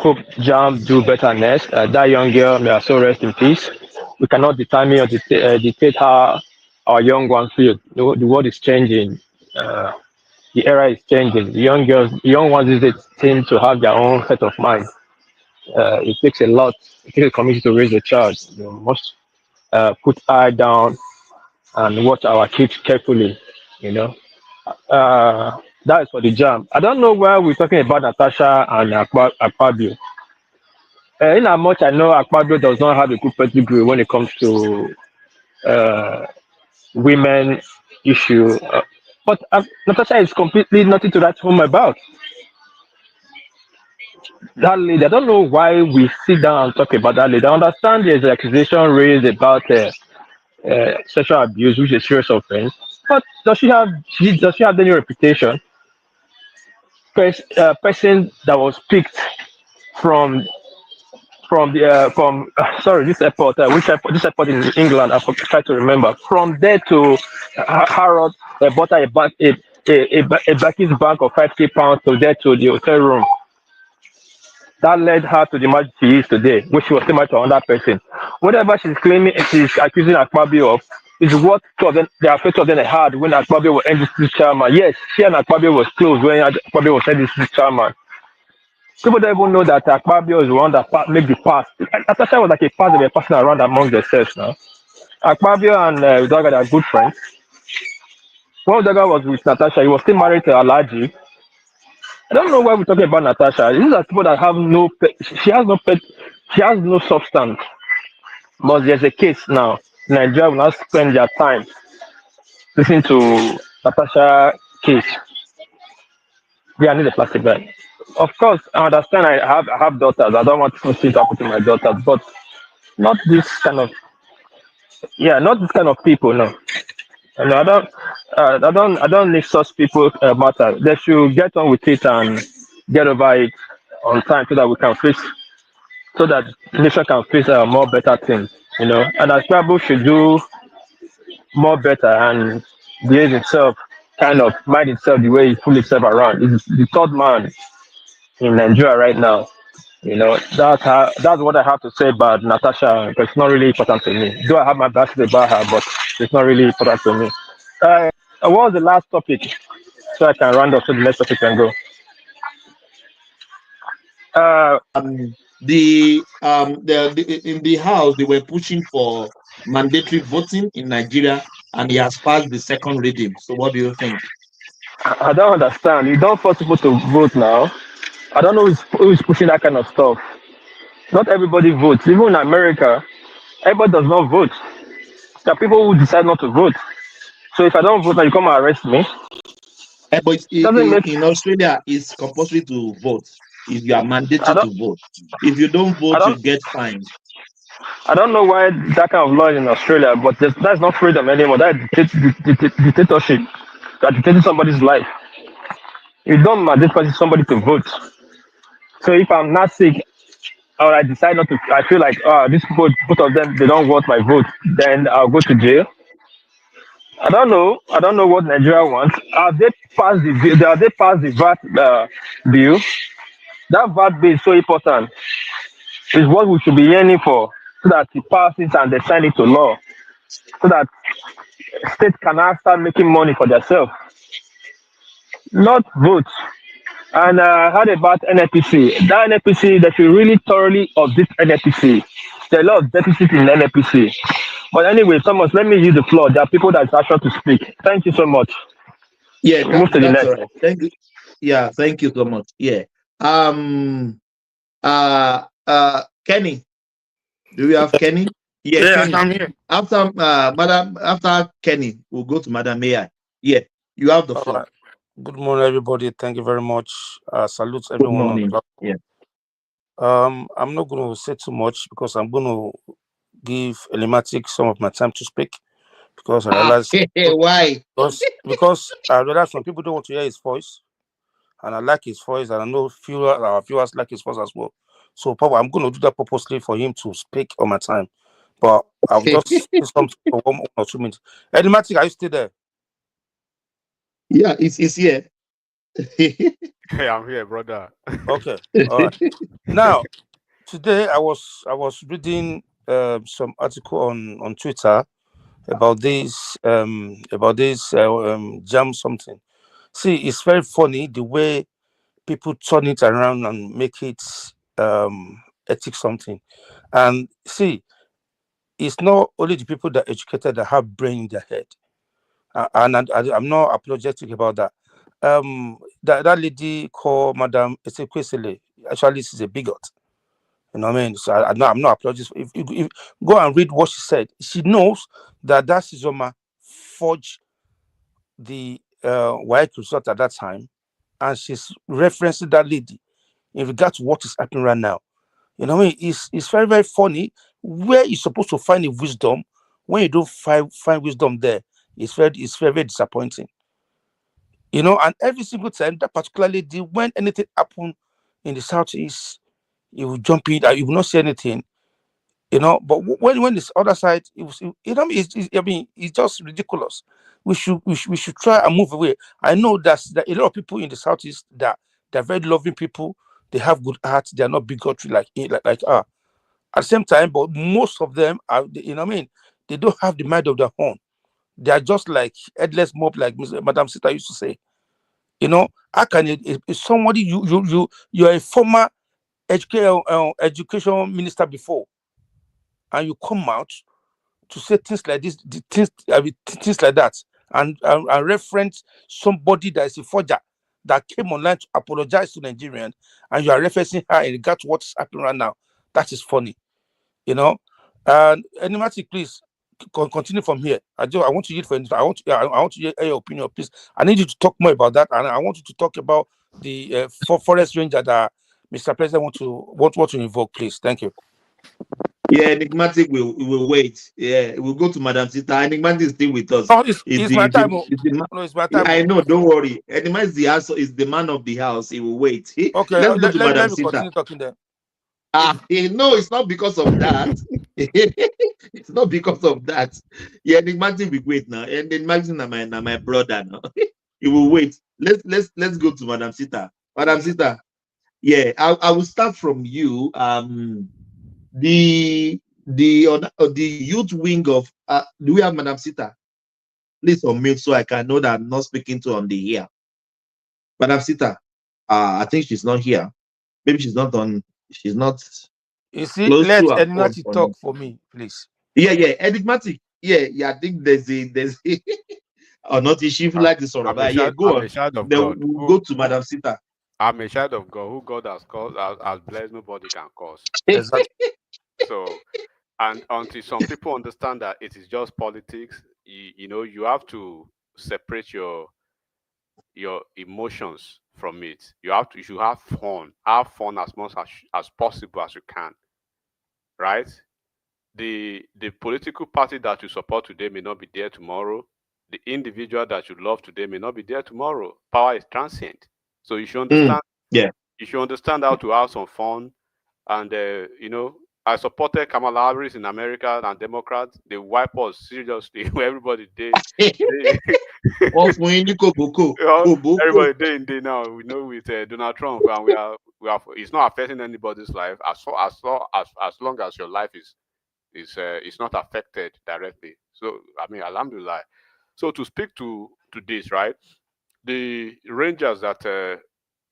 hope Jam do better next. That young girl, may her soul rest in peace. We cannot determine or dictate how our young ones feel. The world is changing. The era is changing. The young girls, the young ones these days seem to have their own set of mind. It takes a lot. It takes a community to raise a child. You must put eye down and watch our kids carefully. You know. That is for the Jam. I don't know why we're talking about Natasha and Akpabio. In as much I know, Akpabio does not have a good pedigree when it comes to uh, women issue. But Natasha is completely nothing to write home about. That lady, I don't know why we sit down and talk about that lady. I understand there's an accusation raised about sexual abuse, which is a serious offense. But does she have any reputation? Person that was picked from sorry, this airport, this airport in England, try to remember, from there to Harrods, they bought her a Becky's bank of £50 to there to the hotel room. That led her to the marriage she is today, which she was still married to another person. Whatever she's accusing Akpabio of is what two of them, they are two of them had when Akpabio was NDC chairman. Yes, she and Akpabio was close when Akpabio was NDC chairman. People don't even know that Akpabio is the one that made the pass. Natasha was like a pass they were passing around among themselves now. Akpabio and Udaga are good friends. When Udaga was with Natasha, he was still married to Alaji. I don't know why we're talking about Natasha. These are people that have she has no substance. But there's a case now. Nigeria will not spend their time listening to Natasha case. Yeah, I need a plastic bag. Of course, I understand I have daughters. I don't want to see it happen to my daughters, but not this kind of not this kind of people, no. And I don't need such people matter. They should get on with it and get over it on time so that we can face so that nation can face more better things, you know. And as people should do more better and behave himself, kind of mind itself the way he pull himself around. He's the third man in Nigeria right now. You know, that's what I have to say about Natasha, because it's not really important to me. Do I have my best about her, but it's not really important to me. What was the last topic? So I can round up so the next topic can go. In the house they were pushing for mandatory voting in Nigeria, and he has passed the second reading. So what do you think? I don't understand. You don't force people to vote now. I don't know who is pushing that kind of stuff. Not everybody votes. Even in America, everybody does not vote. There are people who decide not to vote. So if I don't vote, now you come and arrest me. But in Australia, it's compulsory to vote. If you are mandated to vote, if you don't vote, you get fined. I don't know why that kind of law is in Australia, but that's not freedom anymore. That's dictatorship. That's dictating somebody's life. You don't mandate somebody to vote. So if I'm not sick, or I decide not to, I feel like these people, both of them, they don't want my vote, then I'll go to jail. I don't know. I don't know what Nigeria wants. Have they passed the bill? Have they passed the VAT bill? That VAT bill is so important. It's what we should be yearning for, so that it passes and they sign it to law, so that states can now start making money for themselves, not vote. And I heard about NFPC. That NFPC, they should really thoroughly audit NFPC. There are a lot of deficits in NFPC. But anyway, Thomas, let me use the floor. There are people that are actually to speak. Thank you so much. Yeah, Move to the that's next. all right. Thank you. Yeah, thank you so much. Yeah. Kenny. Do we have Kenny? Yeah, Kenny. I'm here. After Kenny, we'll go to Madam Mayor. Yeah, you have the floor. Right. Good morning, everybody. Thank you very much. Salute everyone. Good morning. Yeah. I'm not going to say too much because I'm going to give Elematic some of my time to speak, because I realize why? Because I realize some people don't want to hear his voice, and I like his voice, and I know our viewers like his voice as well. So probably I'm going to do that purposely for him to speak on my time. But I'll just say something for 1 or 2 minutes. Enigmatic, are you still there? Yeah, it's here. Hey, I'm here, brother. Okay, all right. Now, today I was reading some article on Twitter about this jam something. See, it's very funny the way people turn it around and make it ethic something. And see, it's not only the people that are educated that have brain in their head. I'm not apologetic about that. That lady called Madam Ezekwesili, actually, she's a bigot. You know what I mean? So I'm not apologizing. If go and read what she said, she knows that Sizoma forged the white result at that time, and she's referencing that lady in regard to what is happening right now. You know what I mean? It's very, very funny. Where you're supposed to find a wisdom, when you don't find wisdom there, it's very, very disappointing. You know, and every single time, that particular lady, when anything happen in the southeast, you will jump in, you will not say anything. You know, but when this other side, it was, you know, it's just ridiculous. We should try and move away. I know that a lot of people in the southeast that they're very loving people, they have good hearts, they are not bigotry like at the same time, but most of them are, you know what I mean, they don't have the mind of their own. They are just like headless mob, like Madam Sita used to say. You know, how can if somebody you're a former education minister before, and you come out to say things like this, things like that, and reference somebody that is a forger that came online to apologize to Nigerians, and you are referencing her in regard to what's happening right now. That is funny, you know. And Enigmatic, please continue from here. I want to hear for I want to hear your opinion, please. I need you to talk more about that, and I want you to talk about the forest ranger that Mr. President want to invoke, please. Thank you. Yeah, Enigmatic will wait. Yeah, we'll go to Madam Sita. Enigmatic is still with us. Oh, it's my time. No, it's my time. I know, don't worry. Enigmatic is the answer, is the man of the house. He will wait. Okay, Let's go to Madam let me Sita. continue talking then. No, it's not because of that. It's not because of that. Yeah, Enigmatic will wait now. And Enigmatic is my brother now. He will wait. Let's go to Madam Sita. Madam Sita. Yeah, I will start from you. The youth wing of do we have Madam Sita? Please unmute so I can know that I'm not speaking to on the air. Madam Sita, I think she's not here. Maybe she's not on. She's not. You see, Close let to her phone Enigmatic talk for me, please. Yeah, Enigmatic. Yeah. I think there's or not. She feel like this I'm a yeah, child, go I'm on. a child of Then God. we'll go to Madam Sita. I'm a child of God who God has called as blessed, nobody can cause. Exactly. So, and until some people understand that it is just politics, you know, you have to separate your emotions from it. You should have fun as much as possible as you can, right? The political party that you support today may not be there tomorrow. The individual that you love today may not be there tomorrow. Power is transient, so you should understand. Yeah. You should understand how to have some fun. And you know, I supported Kamala Harris in America and Democrats. They wipe us seriously. Everybody everybody day in day now. We know with Donald Trump, and we are. It's not affecting anybody's life as long as your life is not affected directly. So I mean, alhamdulillah. So to speak to this, right? The Rangers that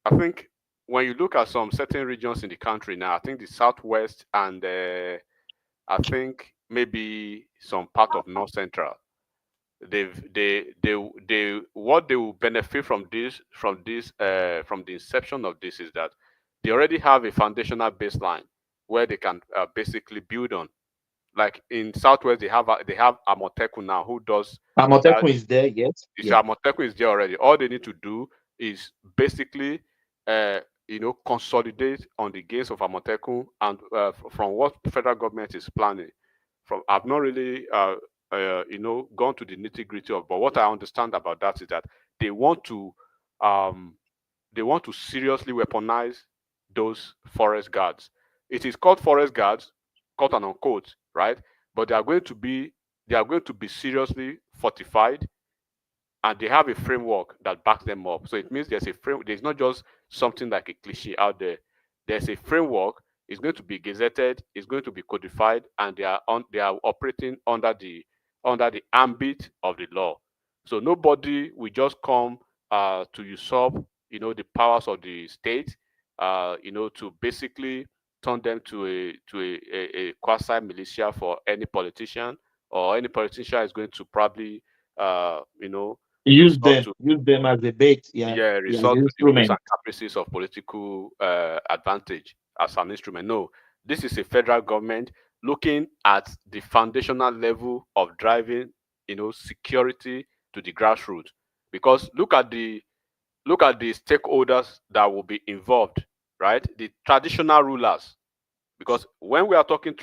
I think when you look at some certain regions in the country now, I think the southwest and I think maybe some part of north central, what they will benefit from from the inception of this is that they already have a foundational baseline where they can basically build on. Like in southwest, they have Amotekun now who does Amotekun is there, yes. Amotekun is there already. All they need to do is basically you know, consolidate on the gains of Amotekun and from what federal government is planning. From I've not really you know, gone to the nitty gritty of, but what I understand about that is that they want to they want to seriously weaponize those forest guards. It is called forest guards, quote and unquote, right? But they are going to be seriously fortified, and they have a framework that backs them up. So it means there's a frame. There's not just something like a cliche out there. There's a framework. It's going to be gazetted. It's going to be codified, and they are operating under the ambit of the law. So nobody will just come to usurp, the powers of the state, to basically turn them to a quasi militia for any politician, or any politician is going to probably Use resort them as a bait. Yeah, as resort an to the whims instrument. and caprices of political advantage as an instrument. No, this is a federal government looking at the foundational level of driving, security to the grassroots. Because look at the stakeholders that will be involved, right? The traditional rulers. Because when we are talking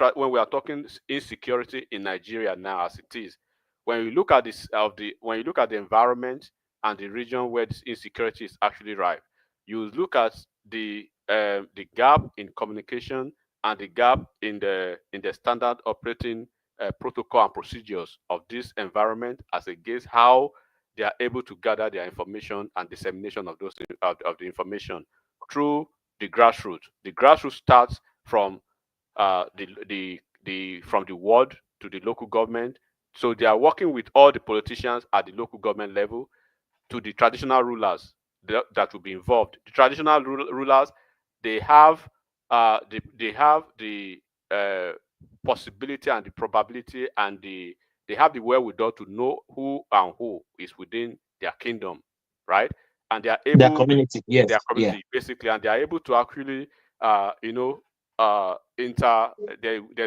insecurity in Nigeria now, as it is, when you look at the environment and the region where this insecurity is actually rife, you look at the gap in communication and the gap in the standard operating protocol and procedures of this environment, as against how they are able to gather their information and dissemination of the information through the grassroots. The grassroots starts from from the ward to the local government. So they are working with all the politicians at the local government level to the traditional rulers that will be involved. The traditional rulers, they have the possibility and the probability, and they have the wherewithal to know who is within their kingdom, right? And they are able Their community, yes, their community basically, and they are able to actually there's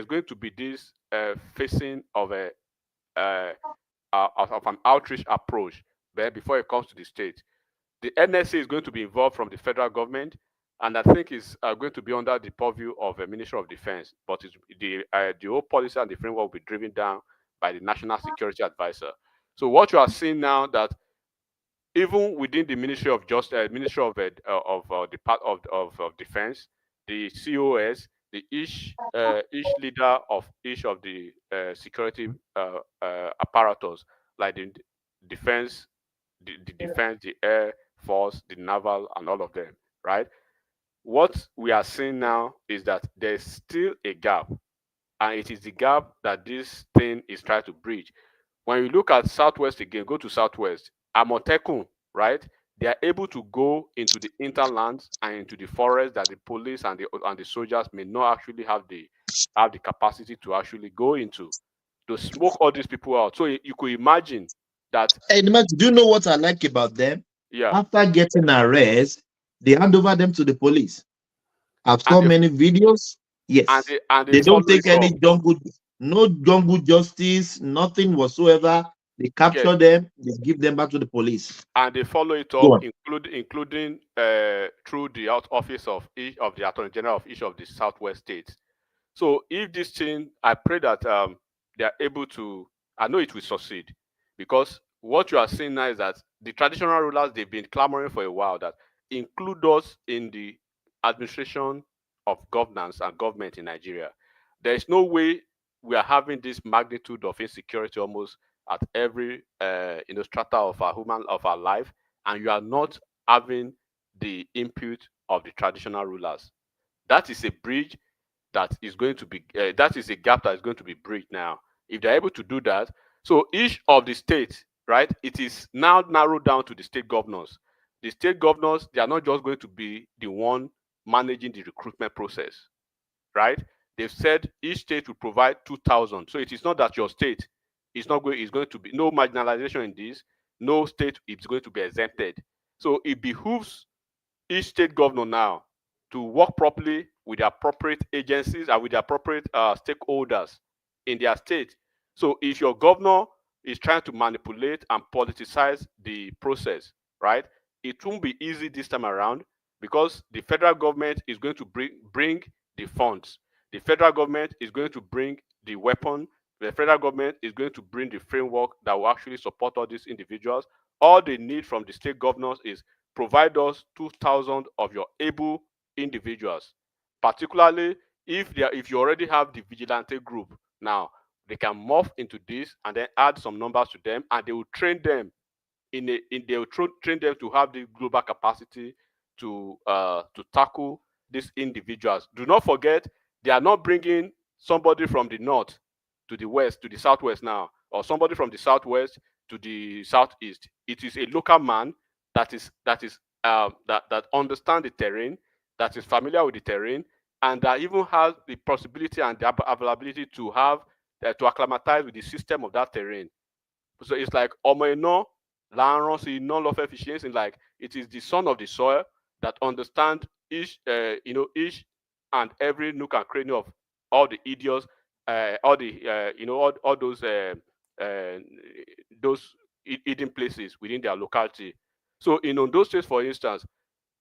going to be this facing of of an outreach approach before it comes to the state. The NSA is going to be involved from the federal government, and I think is going to be under the purview of the Ministry of Defense. But the whole policy and the framework will be driven down by the National Security Advisor. So what you are seeing now, that even within the Ministry of Ministry of Defense, the COS, each leader of each of the security apparatus, like the defense, the air force, the naval, and all of them, right? What we are seeing now is that there's still a gap, and it is the gap that this thing is trying to bridge. When you look at Southwest again, go to Southwest, Amotekun, right? They are able to go into the hinterlands and into the forest that the police and the soldiers may not actually have the capacity to actually go into, to smoke all these people out. So you could imagine that. And do you know what I like about them? Yeah. After getting arrested, they hand over them to the police. I've saw many videos. Yes. And they don't take any jungle justice, nothing whatsoever. They capture them, they give them back to the police. And they follow it up, including through the office of each of the Attorney General of each of the Southwest states. So if this thing, I pray that they are able to, I know it will succeed, because what you are seeing now is that the traditional rulers, they've been clamoring for a while that include us in the administration of governance and government in Nigeria. There is no way we are having this magnitude of insecurity almost at every strata of our life, and you are not having the input of the traditional rulers. That is a bridge that is going to be that is a gap that is going to be bridged now. If they're able to do that, so each of the states, right, it is now narrowed down to the state governors. The state governors, they are not just going to be the one managing the recruitment process, right? They've said each state will provide 2,000. So it is not that your state is going to be no marginalization in this. No state is going to be exempted. So it behooves each state governor now to work properly with the appropriate agencies and with the appropriate stakeholders in their state. So if your governor is trying to manipulate and politicize the process, right, it won't be easy this time around, because the federal government is going to bring the funds. The federal government is going to bring the weapon. The federal government is going to bring the framework that will actually support all these individuals. All they need from the state governors is provide us 2,000 of your able individuals, particularly if you already have the vigilante group. Now they can morph into this and then add some numbers to them, and they will train them train them to have the global capacity to tackle these individuals. Do not forget, they are not bringing somebody from the north to the west, to the southwest now, or somebody from the southwest to the southeast. It is a local man that understands the terrain, that is familiar with the terrain, and that even has the possibility and the availability to have to acclimatize with the system of that terrain. So it's like Omoeno, non efficiency, like it is the son of the soil that understand each each and every nook and cranny of all the idiots, all the all those hidden places within their locality. So in those states, for instance,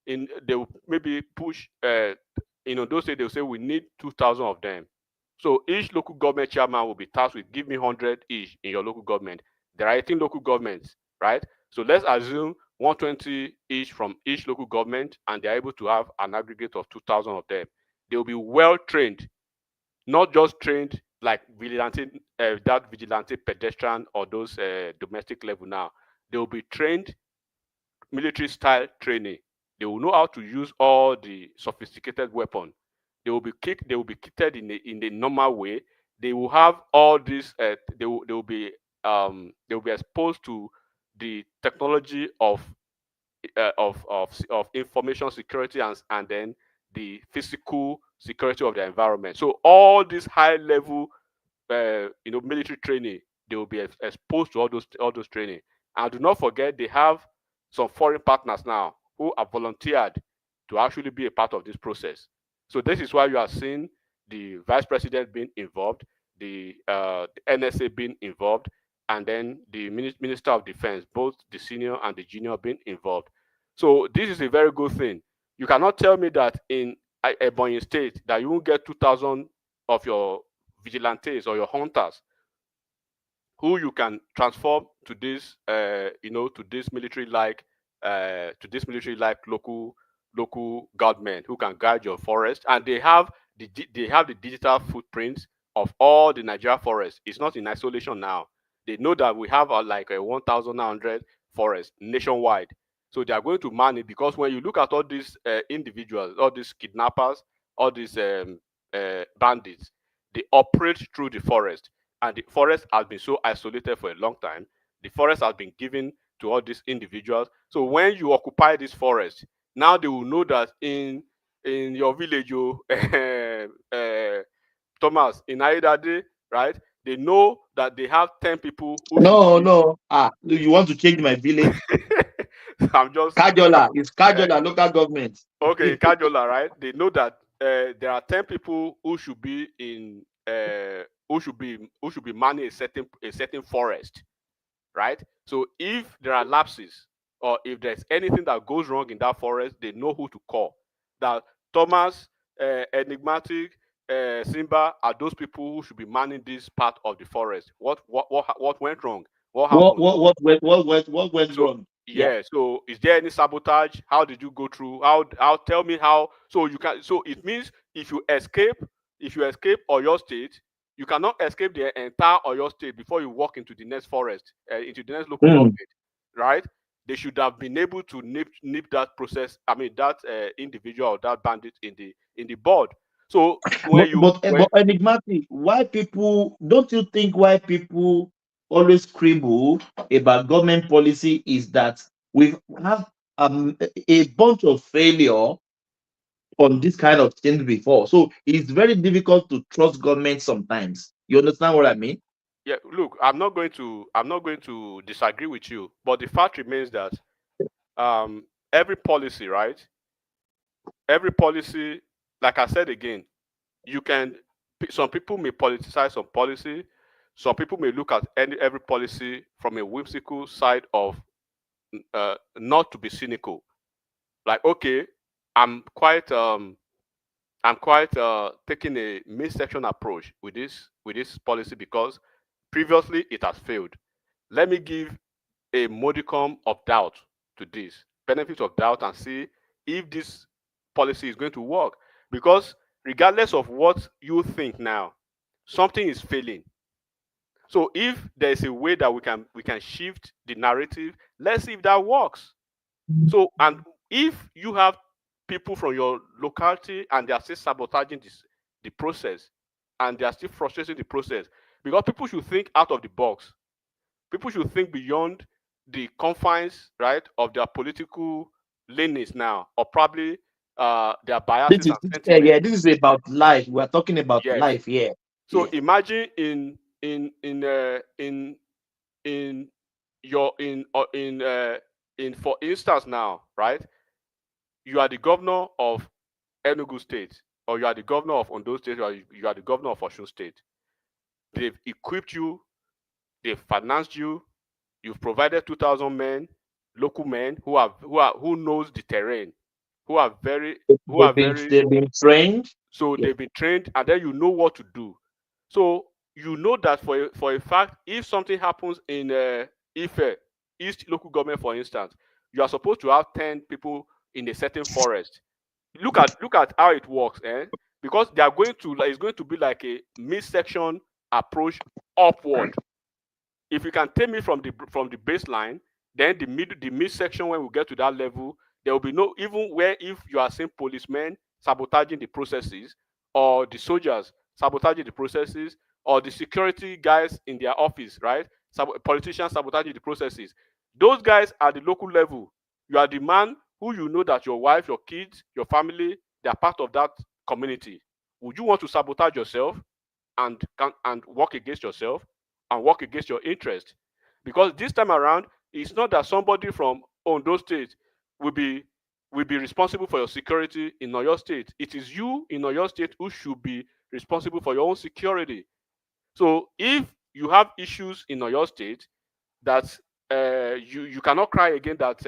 they will maybe push in those states, they'll say we need 2,000 of them. So each local government chairman will be tasked with give me 100 each in your local government. There are 18 local governments, right? So let's assume 120 each from each local government, and they're able to have an aggregate of 2,000 of them. They will be well trained, not just trained like vigilante, that vigilante pedestrian or those domestic level now. They will be trained military style training. They will know how to use all the sophisticated weapons. They will be kitted in the normal way. They will have all this. They will be exposed to the technology of information security and then the physical security of the environment. So all this high level military training, they will be exposed to all those training. And do not forget, they have some foreign partners now who are volunteered to actually be a part of this process. So this is why you are seeing the vice president being involved, the NSA being involved, and then the minister of defense, both the senior and the junior, being involved. So this is a very good thing. You cannot tell me that in Ebonyi State that you won't get 2,000 of your vigilantes or your hunters who you can transform to this to this military like local government who can guide your forest, and they have the digital footprints of all the Nigeria forests. It's not in isolation now. They know that we have like a 1,900 forests nationwide. So they are going to man it, because when you look at all these individuals, all these kidnappers, all these bandits, they operate through the forest, and the forest has been so isolated for a long time. The forest has been given to all these individuals. So when you occupy this forest, now they will know that in your village, Thomas, in Aidade, right? They know that they have 10 people who No. You want to change my village? I'm just Kajola. It's Kajola local government. Okay, Kajola, right? They know that there are 10 people who should be in who should be manning a certain forest, right? So if there are lapses or if there's anything that goes wrong in that forest, they know who to call. That Thomas, Enigmatic, Simba are those people who should be manning this part of the forest. What went wrong? What happened? What went wrong? Yeah. So is there any sabotage? How did you go through? How tell me how? So you can. So it means if you escape Oyo State, you cannot escape the entire Oyo State before you walk into the next forest, into the next local government, right? They should have been able to nip that process. I mean that individual or that bandit in the bud. So but enigmatic, why people don't you think why people always scribble about government policy is that we have a bunch of failure on this kind of things before. So it's very difficult to trust government sometimes. You understand what I mean? Yeah, look, I'm not going to disagree with you, but the fact remains that every policy, right? Every policy, like I said again, some people may politicize some policy. Some people may look at every policy from a whimsical side of not to be cynical. Like, okay, I'm quite taking a midsection approach with this policy because previously it has failed. Let me give a modicum of doubt to this. benefit of doubt and see if this policy is going to work. Because regardless of what you think now, something is failing. So if there's a way that we can shift the narrative, let's see if that works. So, and if you have people from your locality and they are still sabotaging the process, and they are still frustrating the process, because people should think out of the box. People should think beyond the confines, right, of their political leanings now, or probably their biases and sentiments. Yeah, this is about life. We're talking about Yes. life here. So imagine in your in for instance now, right? You are the governor of Enugu State, or you are the governor of Ondo State, or you are the governor of Osun State. They've equipped you, they've financed you, you've provided 2,000 men, local men who knows the terrain, They've been trained. So they've been trained, and then you know what to do. So you know that for a fact, if something happens in Ife, East local government, for instance, you are supposed to have 10 people in a certain forest. Look at how it works, because they are going to it's going to be like a midsection approach upward. If you can take me from the baseline, then the midsection, when we get to that level, there will be no, even where if you are seeing policemen sabotaging the processes, or the soldiers sabotaging the processes, or the security guys in their office, right? Politicians sabotaging the processes. Those guys at the local level, you are the man who you know that your wife, your kids, your family, they are part of that community. Would you want to sabotage yourself and work against yourself and work against your interest? Because this time around, it's not that somebody from Ondo State will be responsible for your security in Oyo State. It is you in Oyo State who should be responsible for your own security. So if you have issues in Oyo State that you cannot cry again that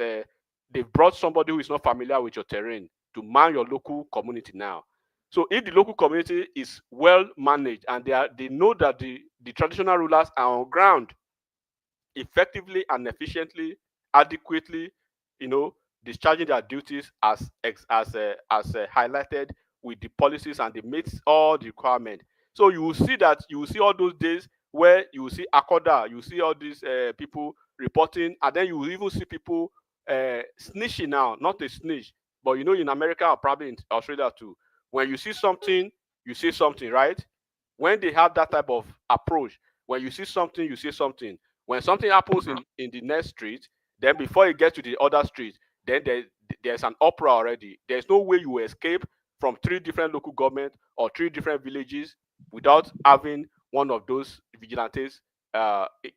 they've brought somebody who is not familiar with your terrain to man your local community now. So if the local community is well managed and they know that the traditional rulers are on ground effectively and efficiently, adequately, discharging their duties as highlighted with the policies, and they meet all the requirements. So you will see all those days where you will see Akoda, you see all these people reporting, and then you will even see people snitching now, not a snitch, but in America or probably in Australia too. When you see something, you say something, right? When they have that type of approach, when you see something, you say something. When something happens in the next street, then before you get to the other street, then there's an uproar already. There's no way you will escape from 3 different local governments or 3 different villages without having one of those vigilantes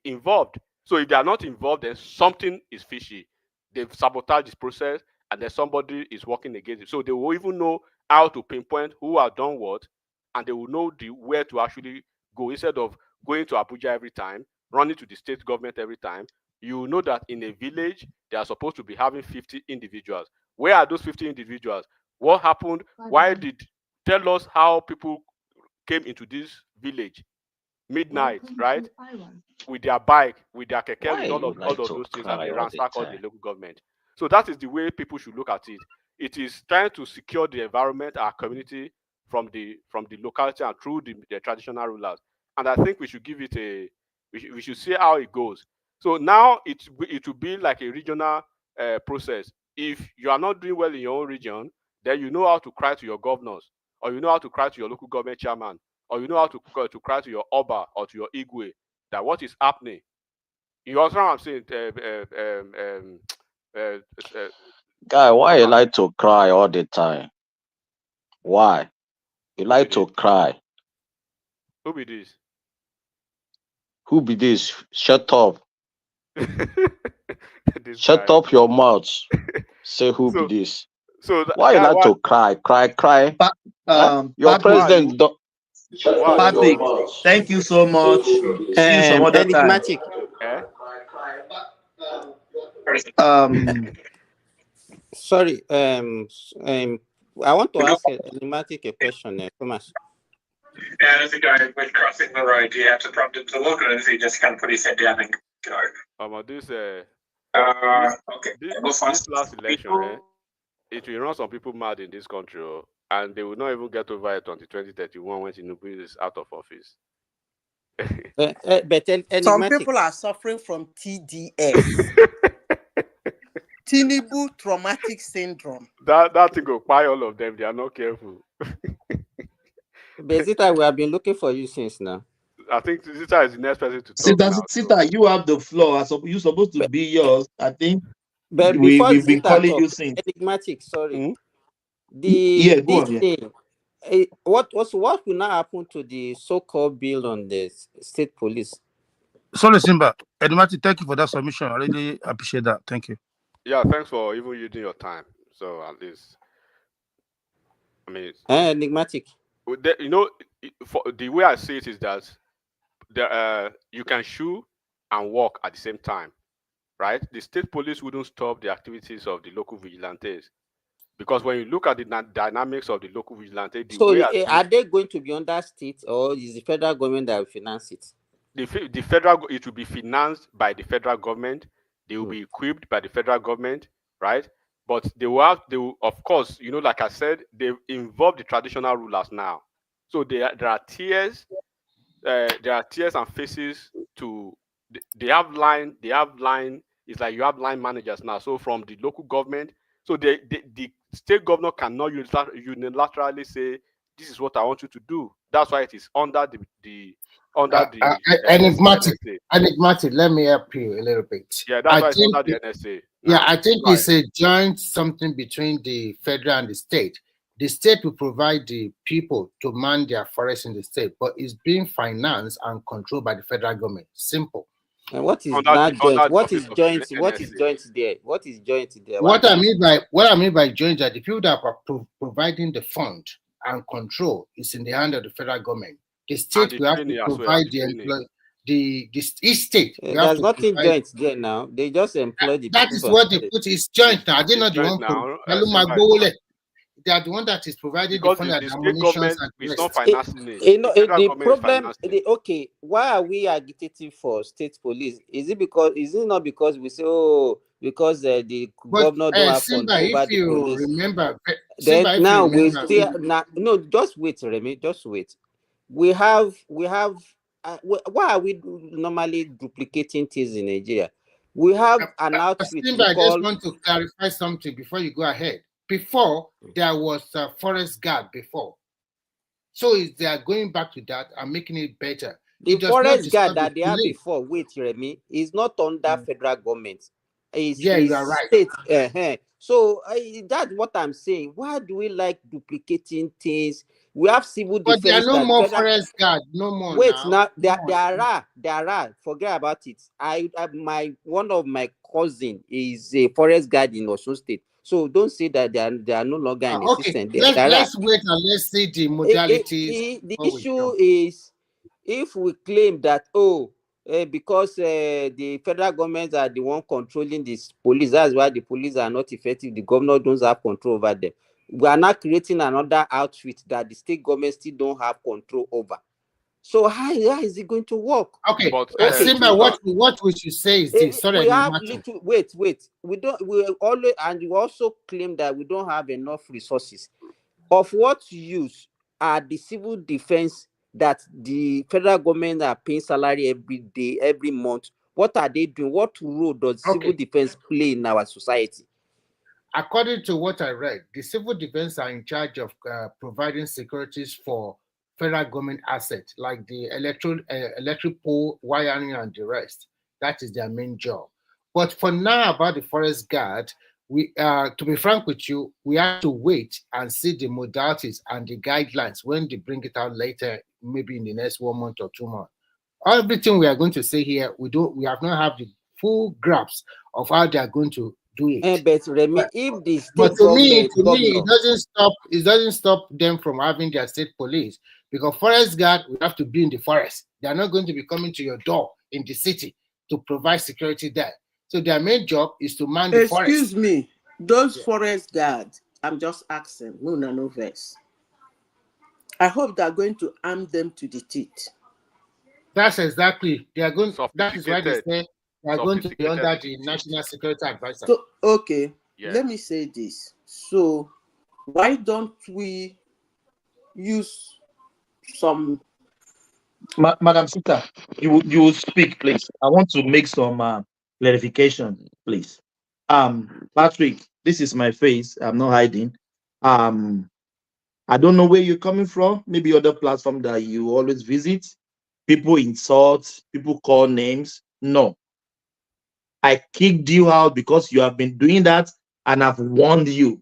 involved. So if they are not involved, then something is fishy. They've sabotaged this process, and then somebody is working against it. So they will even know how to pinpoint who have done what, and they will know where to actually go, instead of going to Abuja every time, running to the state government every time. You know that in a village, they are supposed to be having 50 individuals. Where are those 50 individuals? What happened? Tell us how people came into this village midnight, right? With their bike, with their keke, with all of those things, and they ransack all the local government. So that is the way people should look at it. It is trying to secure the environment, our community, from the locality and through the traditional rulers. And I think we should give it we should see how it goes. So now it will be like a regional process. If you are not doing well in your own region, then you know how to cry to your governors, or you know how to cry to your local government chairman, or you know how to cry to your Oba or to your Igwe that what is happening. You understand what I'm saying? Guy, why you like to cry all the time? Why? You like to cry. Who be this? Who be this? Shut up. Shut up your mouth. Say who be this? So why you like to cry? Your president don't. Patrick, thank you so much. See you some other time. Sorry, I want to ask Enigmatic a question, Thomas. Yeah, there's a guy with crossing the road. Do you have to prompt him to look, or does he just kind of put his head down and go? This Okay. This last election, it will run some people mad in this country, and they will not even get over it until 2031 when Tinubu is out of office. But Some enigmatic. people are suffering from TDS. Tinubu traumatic syndrome. That thing will buy all of them. They are not careful. Bezita, we have been looking for you since now. I think Zita is the next person to talk now. Sita, you have the floor. You're supposed to be yours. I think But before we've been Zita calling talk, you since. enigmatic, sorry. Yeah, go This on. Yeah. thing, what will now happen to the so-called bill on the state police? Sorry, Simba. Edmati, thank you for that submission. I really appreciate that. Thank you. Yeah, thanks for even using your time. So at least, I mean, enigmatic. You know, for the way I see it is that you can shoot and walk at the same time, right? The state police wouldn't stop the activities of the local vigilantes, because when you look at the dynamics of the local vigilante, Are they going to be under state, or is the federal government that will finance it? The federal, it will be financed by the federal government. They will be equipped by the federal government, right? But they will, of course, you know, like I said, they involve the traditional rulers now. So there are tiers, and phases to. They have line. It's like you have line managers now. So from the local government, so the state governor cannot unilaterally say, "This is what I want you to do." That's why it is under the enigmatic. Let me help you a little bit. Yeah, that's why it's under the NSA. Yeah, I think it's a joint something between the federal and the state. The state will provide the people to man their forests in the state, but it's being financed and controlled by the federal government. Simple. And what is not joint? What is joint? What is joint there? What is joint there? What I mean by joint that the people that are providing the fund and control is in the hand of the federal government. The state will have to provide each state. There's nothing joint there now. They just employ the. That is what they put. Is joint now. They're not the one. They are the one that is providing the fund and ammunition. It's not financing it. You know, the problem. Okay, why are we agitating for state police? Is it not because we say, because the governor don't have control over the police? Remember, no, just wait, Remy, just wait. We have why are we normally duplicating things in Nigeria? We have an outfit. I just want to clarify something before you go ahead. Before, there was a forest guard before. So they are going back to that and making it better. The forest guard that they had before, wait, Remy, is not under federal government. You are right. State. So that's what I'm saying. Why do we like duplicating things? We have civil defense. But there are no more forest guard. No more. Wait, now there are. Forget about it. One of my cousin is a forest guard in Osun State. So don't say that they are no longer in existence. Let's wait and let's see the modalities. The issue is if we claim that because the federal government are the one controlling this police, that's why the police are not effective. The governor don't have control over them. We are not creating another outfit that the state government still don't have control over. So how is it going to work? Okay, Simba, what we should say is this. Sorry, wait. We always, and you also claim that we don't have enough resources. Of what use are the civil defense that the federal government are paying salary every day, every month? What are they doing? What role does civil defense play in our society? According to what I read, the civil defense are in charge of providing securities for federal government assets like the electric pole, wiring, and the rest. That is their main job. But for now, about the forest guard, to be frank with you, we have to wait and see the modalities and the guidelines when they bring it out later, maybe in the next 1 month or 2 months. Everything we are going to say here, we have not have the full grasp of how they are going to do it. But Remy, if the state but to me, it doesn't stop them from having their state police, because forest guard will have to be in the forest. They are not going to be coming to your door in the city to provide security there. So their main job is to man the forest. Excuse me, those forest guards, I'm just asking, no verse. I hope they are going to arm them to the teeth. That's exactly, they are going. That is why they say they They are going to be under the sophisticated National Security Advisor. So, okay, Yeah. let me say this. So, why don't we use some? Madam Sita, you will speak, please. I want to make some clarification, please. Patrick, this is my face. I'm not hiding. I don't know where you're coming from. Maybe other platform that you always visit. People insult, people call names. No, I kicked you out because you have been doing that, and I've warned you.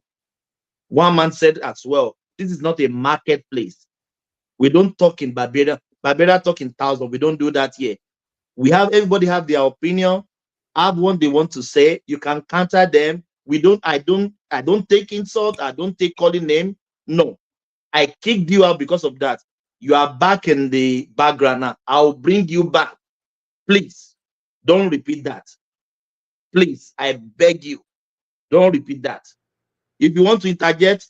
One man said as well, this is not a marketplace. We don't talk in Barbados. Barbados talk in thousands. We don't do that here. We have everybody have their opinion, have what they want to say. You can counter them. I don't take insult. I don't take calling name. No, I kicked you out because of that. You are back in the background now. I'll bring you back. Please don't repeat that. Please, I beg you, don't repeat that. If you want to interject.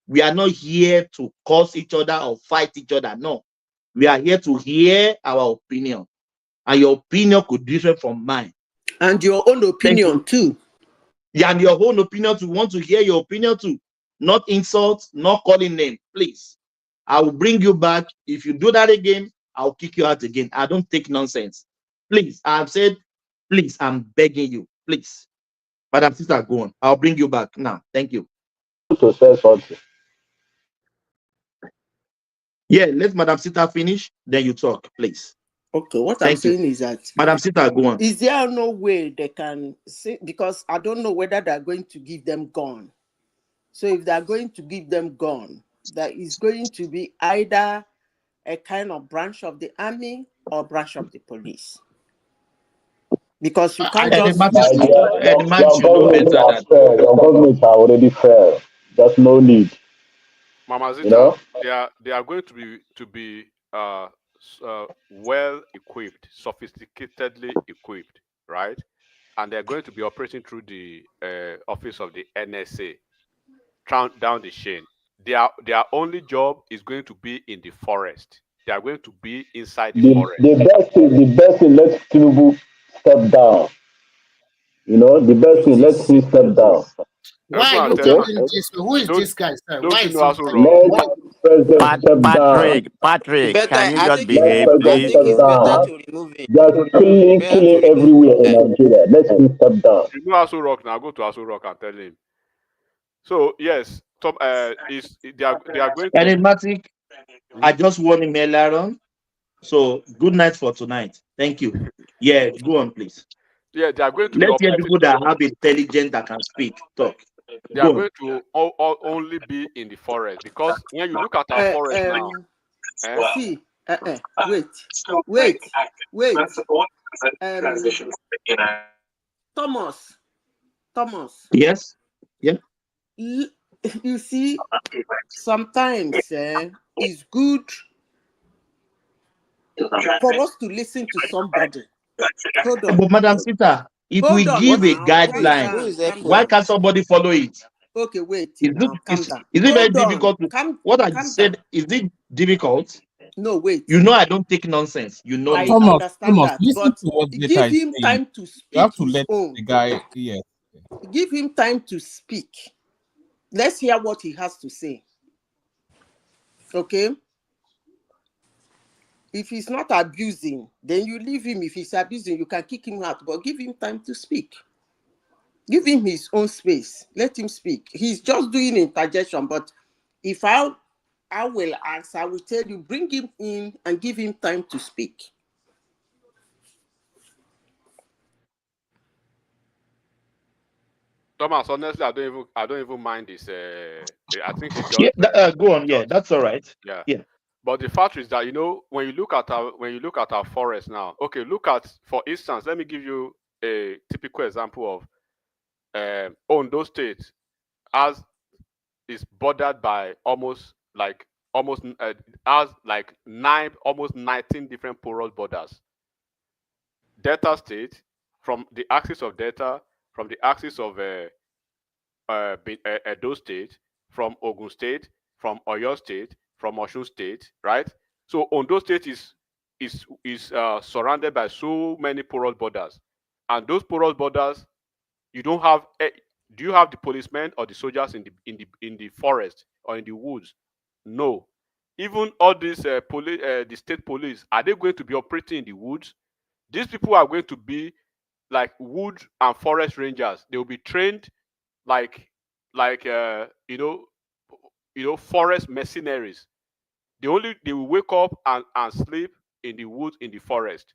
We are not here to curse each other or fight each other. No, we are here to hear our opinion, and your opinion could differ from mine. And your own opinion too. Yeah, and your own opinion too. Want to hear your opinion too. Not insult, not calling name. Please, I will bring you back. If you do that again, I'll kick you out again. I don't take nonsense. Please, I've said, please, I'm begging you. Please. Madam Sister, go on. I'll bring you back now. Thank you. To say something. Yeah, let Madam Sita finish, then you talk, please. Okay, what I'm Thank you. saying is that Madam Sita, go on. is there no way they can see, because I don't know whether they're going to give them gun. So if they're going to give them gun, that is going to be either a kind of branch of the army or branch of the police. Because you can't just Your governments are fair. Your governments are already fair. There's no need. Mama Zita, You know? they are going to be well equipped, sophisticatedly equipped, right? And they're going to be operating through the office of the NSA, down the chain. Their only job is going to be in the forest. They are going to be inside the forest. The best thing, let Tinubu step down. You know, the best thing, let him step down. Why are you telling this? Who is this guy, sir? Why is he President step down. Patrick, can you I just think behave, please? step down. Just killing everywhere in Nigeria. Let him step down. You know Aso Rock now. Go to Aso Rock and tell him. So yes, they are going to. Enigmatic, I just warned him earlier on. So good night for tonight. Thank you. Yeah, go on, please. Yeah, they are going to Let's be hear people that have intelligence that can speak. Talk. They are going to only be in the forest, because when you look at our forest now, see, wait. Thomas. Yes. Yeah. You see, sometimes it's good for us to listen to somebody. Hold on. But Madam Sita, if we give a guideline, why can't somebody follow it? Okay, wait. Is it very difficult? What I said, is it difficult? No, wait. You know I don't take nonsense. You know I me. understand that, listen but to what give Zeta is him saying. time to speak. You have to his let own. the guy. Yes. Give him time to speak. Let's hear what he has to say. Okay? If he's not abusing, then you leave him. If he's abusing, you can kick him out, but give him time to speak. Give him his own space. Let him speak. He's just doing interjection, but if I will ask, I will tell you, bring him in and give him time to speak. Thomas, honestly, I don't even mind this. I think it's just go on. Yeah, that's all right. Yeah. Yeah. But the fact is that, you know, when you look at our forest now, okay, look at, for instance, let me give you a typical example of Ondo State, as is bordered by almost 19 different porous borders. Delta State, from the axis of Delta, from the axis of Edo State, from Ogun State, from Oyo State, from Osun State, right? So Ondo State is surrounded by so many porous borders. And those porous borders, you don't have. Do you have the policemen or the soldiers in the forest or in the woods? No. Even all these the state police, are they going to be operating in the woods? These people are going to be like wood and forest rangers. They will be trained like forest mercenaries. They will wake up and sleep in the woods in the forest.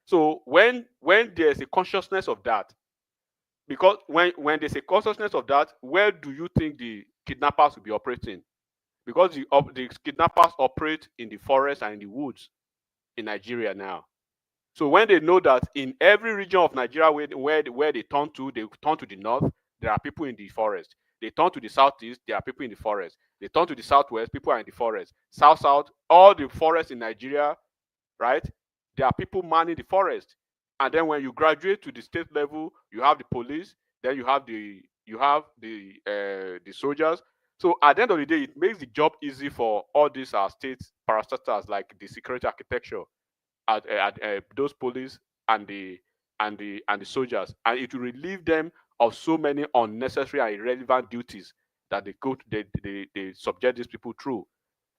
So when there's a consciousness of that, because when there's a consciousness of that, where do you think the kidnappers will be operating? Because the kidnappers operate in the forest and in the woods in Nigeria now. So when they know that in every region of Nigeria where they turn to the north, there are people in the forest. They turn to the southeast, there are people in the forest. They turn to the southwest, people are in the forest. South, all the forests in Nigeria, right? There are people manning the forest. And then when you graduate to the state level, you have the police, then you have the soldiers. So at the end of the day, it makes the job easy for all these state parastatals like the security architecture at those police and the soldiers, and it will relieve them of so many unnecessary and irrelevant duties that they subject these people through.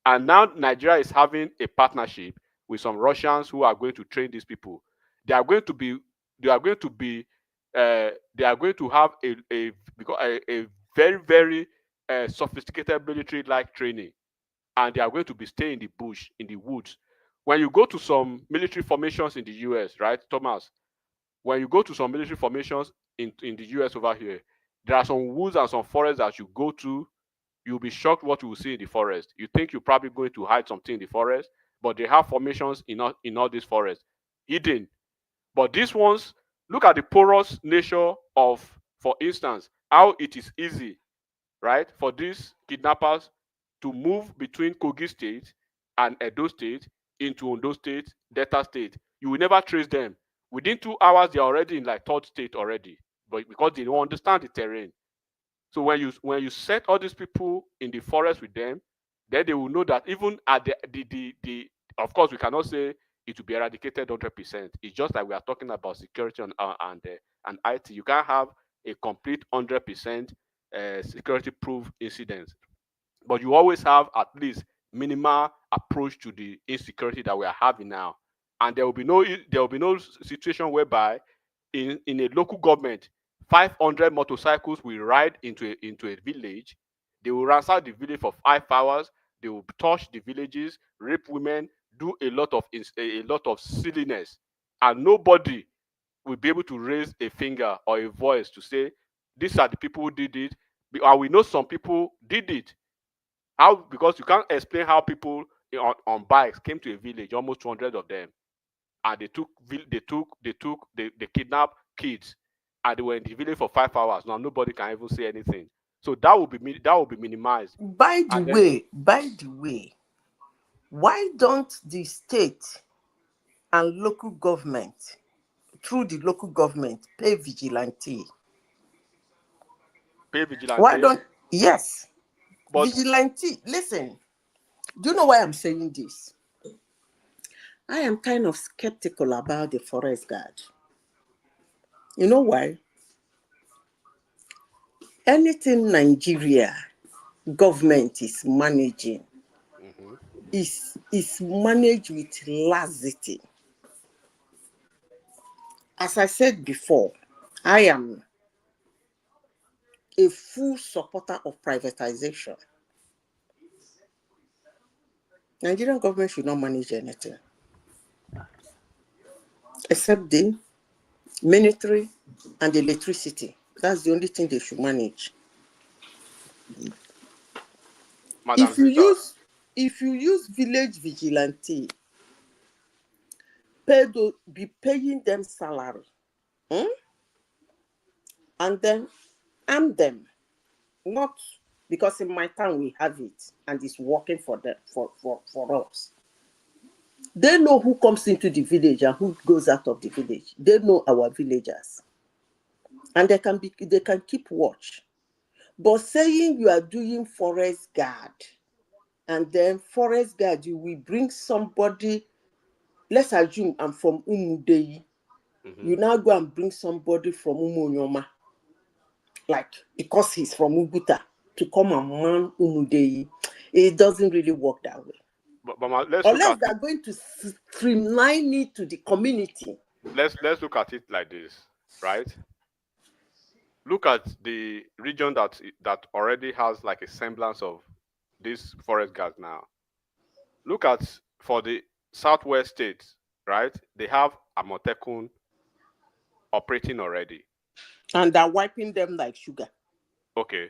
And now Nigeria is having a partnership with some Russians who are going to train these people. They are going to have a very, very sophisticated military-like training, and they are going to be staying in the bush, in the woods. When you go to some military formations in the US, right, Thomas? When you go to some military formations in the US over here, there are some woods and some forests that you go to. You'll be shocked what you will see in the forest. You think you're probably going to hide something in the forest, but they have formations in all these forests, hidden. But these ones, look at the porous nature of, for instance, how it is easy, right, for these kidnappers to move between Kogi State and Edo State into Ondo State, Delta State. You will never trace them. Within 2 hours, they are already in like third state already, but because they don't understand the terrain. So when you set all these people in the forest with them, then they will know that even at the of course we cannot say it will be eradicated 100%. It's just like we are talking about security and IT. You can't have a complete 100% security proof incident, but you always have at least minimal approach to the insecurity that we are having now. And there will be no situation whereby in a local government 500 motorcycles will ride into a village. They will ransack the village for 5 hours. They will touch the villages, rape women, do a lot of silliness, and nobody will be able to raise a finger or a voice to say these are the people who did it. And we know some people did it. How? Because you can't explain how people on bikes came to a village, almost 200 of them, and they kidnapped kids, and they were in the village for 5 hours. Now nobody can even say anything. So that will be minimized. By the way, why don't the state and local government, through the local government, pay vigilante? Pay vigilante? Why don't, yes. But vigilante, listen, do you know why I'm saying this? I am kind of skeptical about the forest guard. You know why? Anything Nigeria government is managing is managed with laxity. As I said before, I am a full supporter of privatization. Nigerian government should not manage anything except the military and the electricity. That's the only thing they should manage. Madam If you use village vigilante, be paying them salary, and then arm them, not because in my town we have it and it's working for them for us. They know who comes into the village and who goes out of the village. They know our villagers, and they can keep watch. But saying you are doing forest guard, and then forest guard, you will bring somebody. Let's assume I'm from Umudei, You now go and bring somebody from Umunyoma, like because he's from Uguta, to come and man Umudei. It doesn't really work that way. But let's Unless they're going to streamline it to the community. Let's look at it like this, right? Look at the region that already has like a semblance of this forest gas now. Look at for the southwest states, right? They have Amotekun operating already. And they're wiping them like sugar. Okay.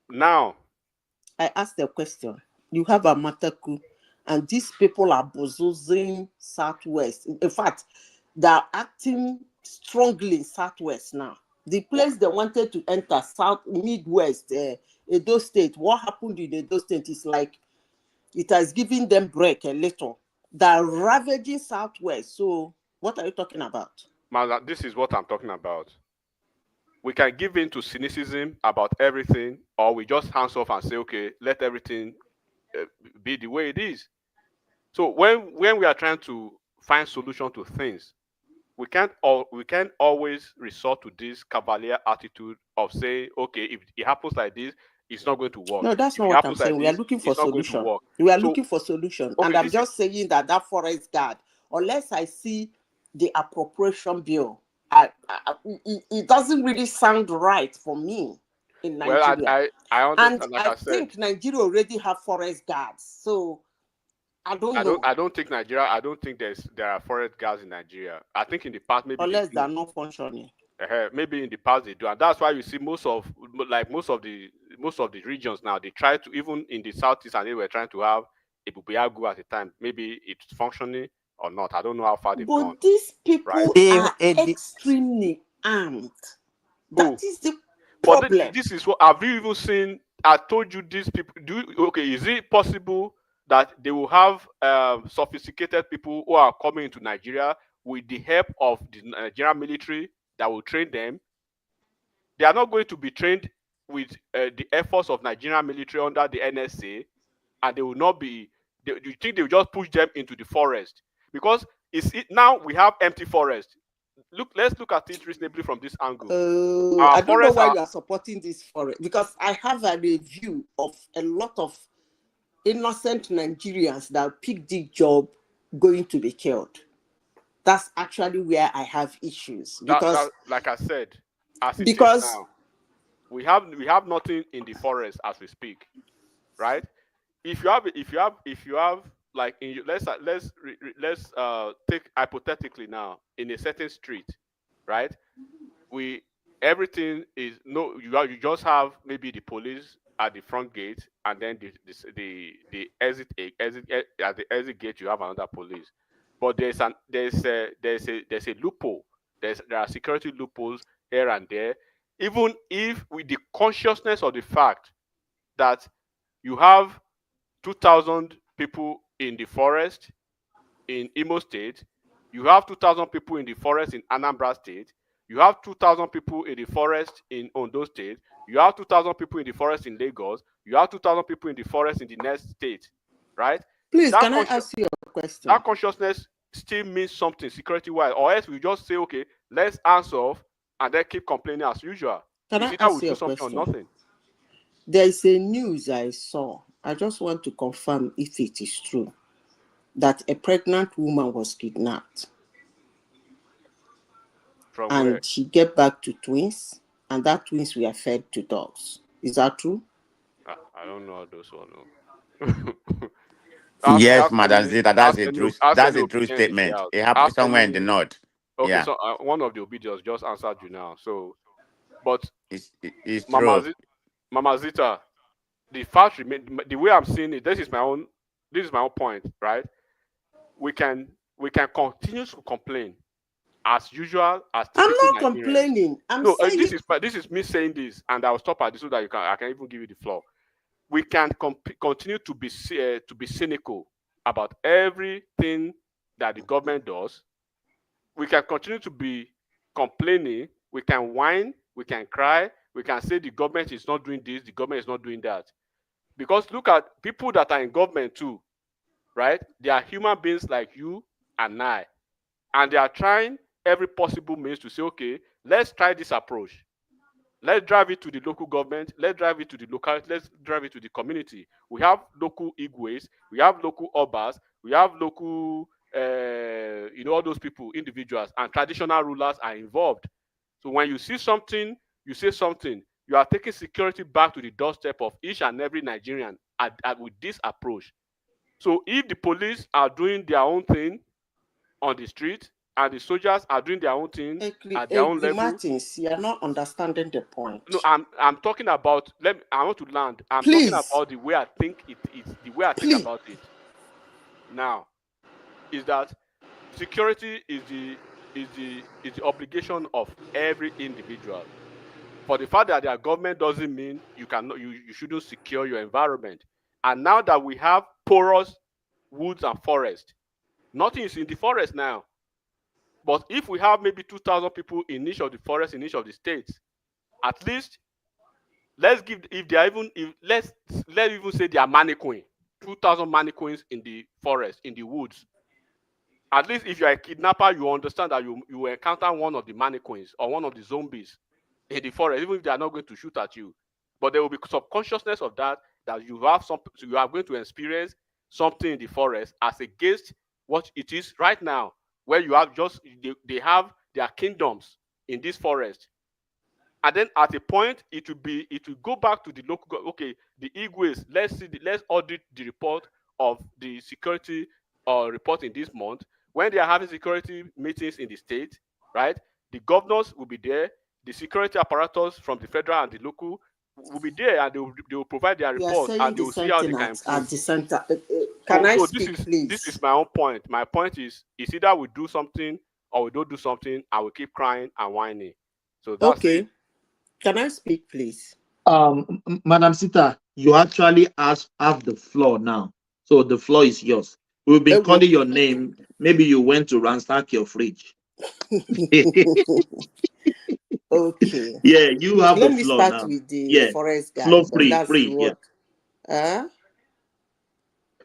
Now, I asked a question. You have Amateku, and these people are bozozing southwest. In fact, they're acting strongly in southwest now. The place they wanted to enter, south, midwest, Edo State, what happened in Edo State is like it has given them break a little. They're ravaging southwest. So what are you talking about? man, this is what I'm talking about. We can give in to cynicism about everything, or we just hands off and say, okay, let everything be the way it is. So when we are trying to find solution to things, we can't always resort to this cavalier attitude of saying, okay, if it happens like this, it's not going to work. No, that's if not what I'm saying. We are looking for solution. We are looking for solution. Okay, and I'm just saying that forest guard, unless I see the appropriation bill, it doesn't really sound right for me in Nigeria. Well, I understand, and like I said, think Nigeria already have forest guards. So I don't know. I don't think Nigeria. I don't think there are forest guards in Nigeria. I think in the past maybe unless they're not functioning. Maybe in the past they do, and that's why you see most of the regions now, they try to, even in the southeast, and they were trying to have a Bubiagu at the time. Maybe it's functioning or not. I don't know how far they've gone. But these people right? are extremely armed. That is the problem. But this is what, have you even seen? I told you these people. Okay, is it possible that they will have sophisticated people who are coming into Nigeria with the help of the Nigerian military that will train them? They are not going to be trained with the efforts of Nigerian military under the NSA, and they will not be. Do you think they will just push them into the forest? Because now we have empty forest. Let's look at it reasonably from this angle. I don't know why you are supporting this forest, because I have a review of a lot of innocent Nigerians that pick the job going to be killed. That's actually where I have issues, because like I said, as it is now, we have nothing in the forest as we speak, right? If you have like let's take hypothetically now, in a certain street, right? Everything is you just have maybe the police at the front gate, and then the exit at the exit gate you have another police. But there's a loophole. There are security loopholes here and there. Even if with the consciousness of the fact that you have 2,000 people in the forest in Imo State, you have 2,000 people in the forest in Anambra State, you have 2,000 people in the forest in Ondo State, you have 2,000 people in the forest in Lagos, you have 2,000 people in the forest in the next state, right? Please, can I ask you a question? That consciousness still means something security-wise, or else we just say, okay, let's answer off and then keep complaining as usual. Can I ask you a question? Nothing. There is a news I saw. I just want to confirm if it is true that a pregnant woman was kidnapped. From and where? She gave back to twins, and that twins were fed to dogs. Is that true? I don't know those one. Yes, Madam Zita, that's a true statement. It happened somewhere in the north. Okay, yeah. So one of the obedience just answered you now. So, but it's true. Mama Zita, the fact remains. The way I'm seeing it, this is my own point, right? We can continue to complain as usual. As I'm not complaining. I'm saying this is me saying this, and I'll stop at this so that I can even give you the floor. We can continue to be cynical about everything that the government does. We can continue to be complaining. We can whine. We can cry. We can say the government is not doing this. The government is not doing that. Because look at people that are in government too, right? They are human beings like you and I, and they are trying every possible means to say, okay, let's try this approach. Let's drive it to the local government. Let's drive it to the locality. Let's drive it to the community. We have local Igwes. We have local Obas. We have local, all those people, individuals, and traditional rulers are involved. So when you see something, you say something. You are taking security back to the doorstep of each and every Nigerian with this approach. So if the police are doing their own thing on the street, and the soldiers are doing their own thing at their own level. Martins, you are not understanding the point. No, I'm talking about. I want to land. I'm talking about the way I think it is. The way I think about it now is that security is the obligation of every individual. For the fact that their government doesn't mean you shouldn't secure your environment. And now that we have porous woods and forest, nothing is in the forest now. But if we have maybe 2,000 people in each of the forests in each of the states, at least let's even say they are mannequin, 2,000 mannequins in the forest, in the woods. At least if you are a kidnapper, you understand that you will encounter one of the mannequins or one of the zombies in the forest, even if they are not going to shoot at you. But there will be subconsciousness of that you are going to experience something in the forest as against what it is right now, where you have they have their kingdoms in this forest. And then at a point, it will go back to the local. Okay, the Igwes. Let's audit the report of the security report in this month. When they are having security meetings in the state, right? The governors will be there. The security apparatus from the federal and the local will be there, and they will provide their report, and they will see how they can improve. At the center. Can I speak, please? This is my own point. My point is either we do something or we don't do something, and we keep crying and whining. So that's okay. It. Can I speak, please? Madam Sita, you actually have the floor now. So the floor is yours. We'll be calling your name. Maybe you went to ransack your fridge. Okay. Yeah, you have Let the me floor start now. with the forest guy. Flow free, what, yeah.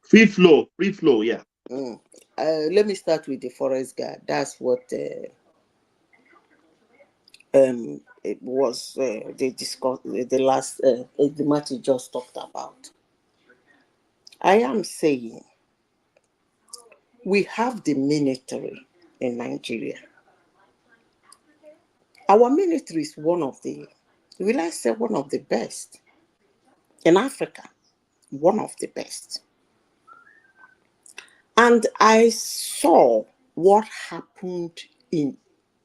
Free flow, yeah. Let me start with the forest guy. That's what it was they discussed the last the matter just talked about. I am saying we have the military in Nigeria. Our military is one of the best in Africa, one of the best. And I saw what happened in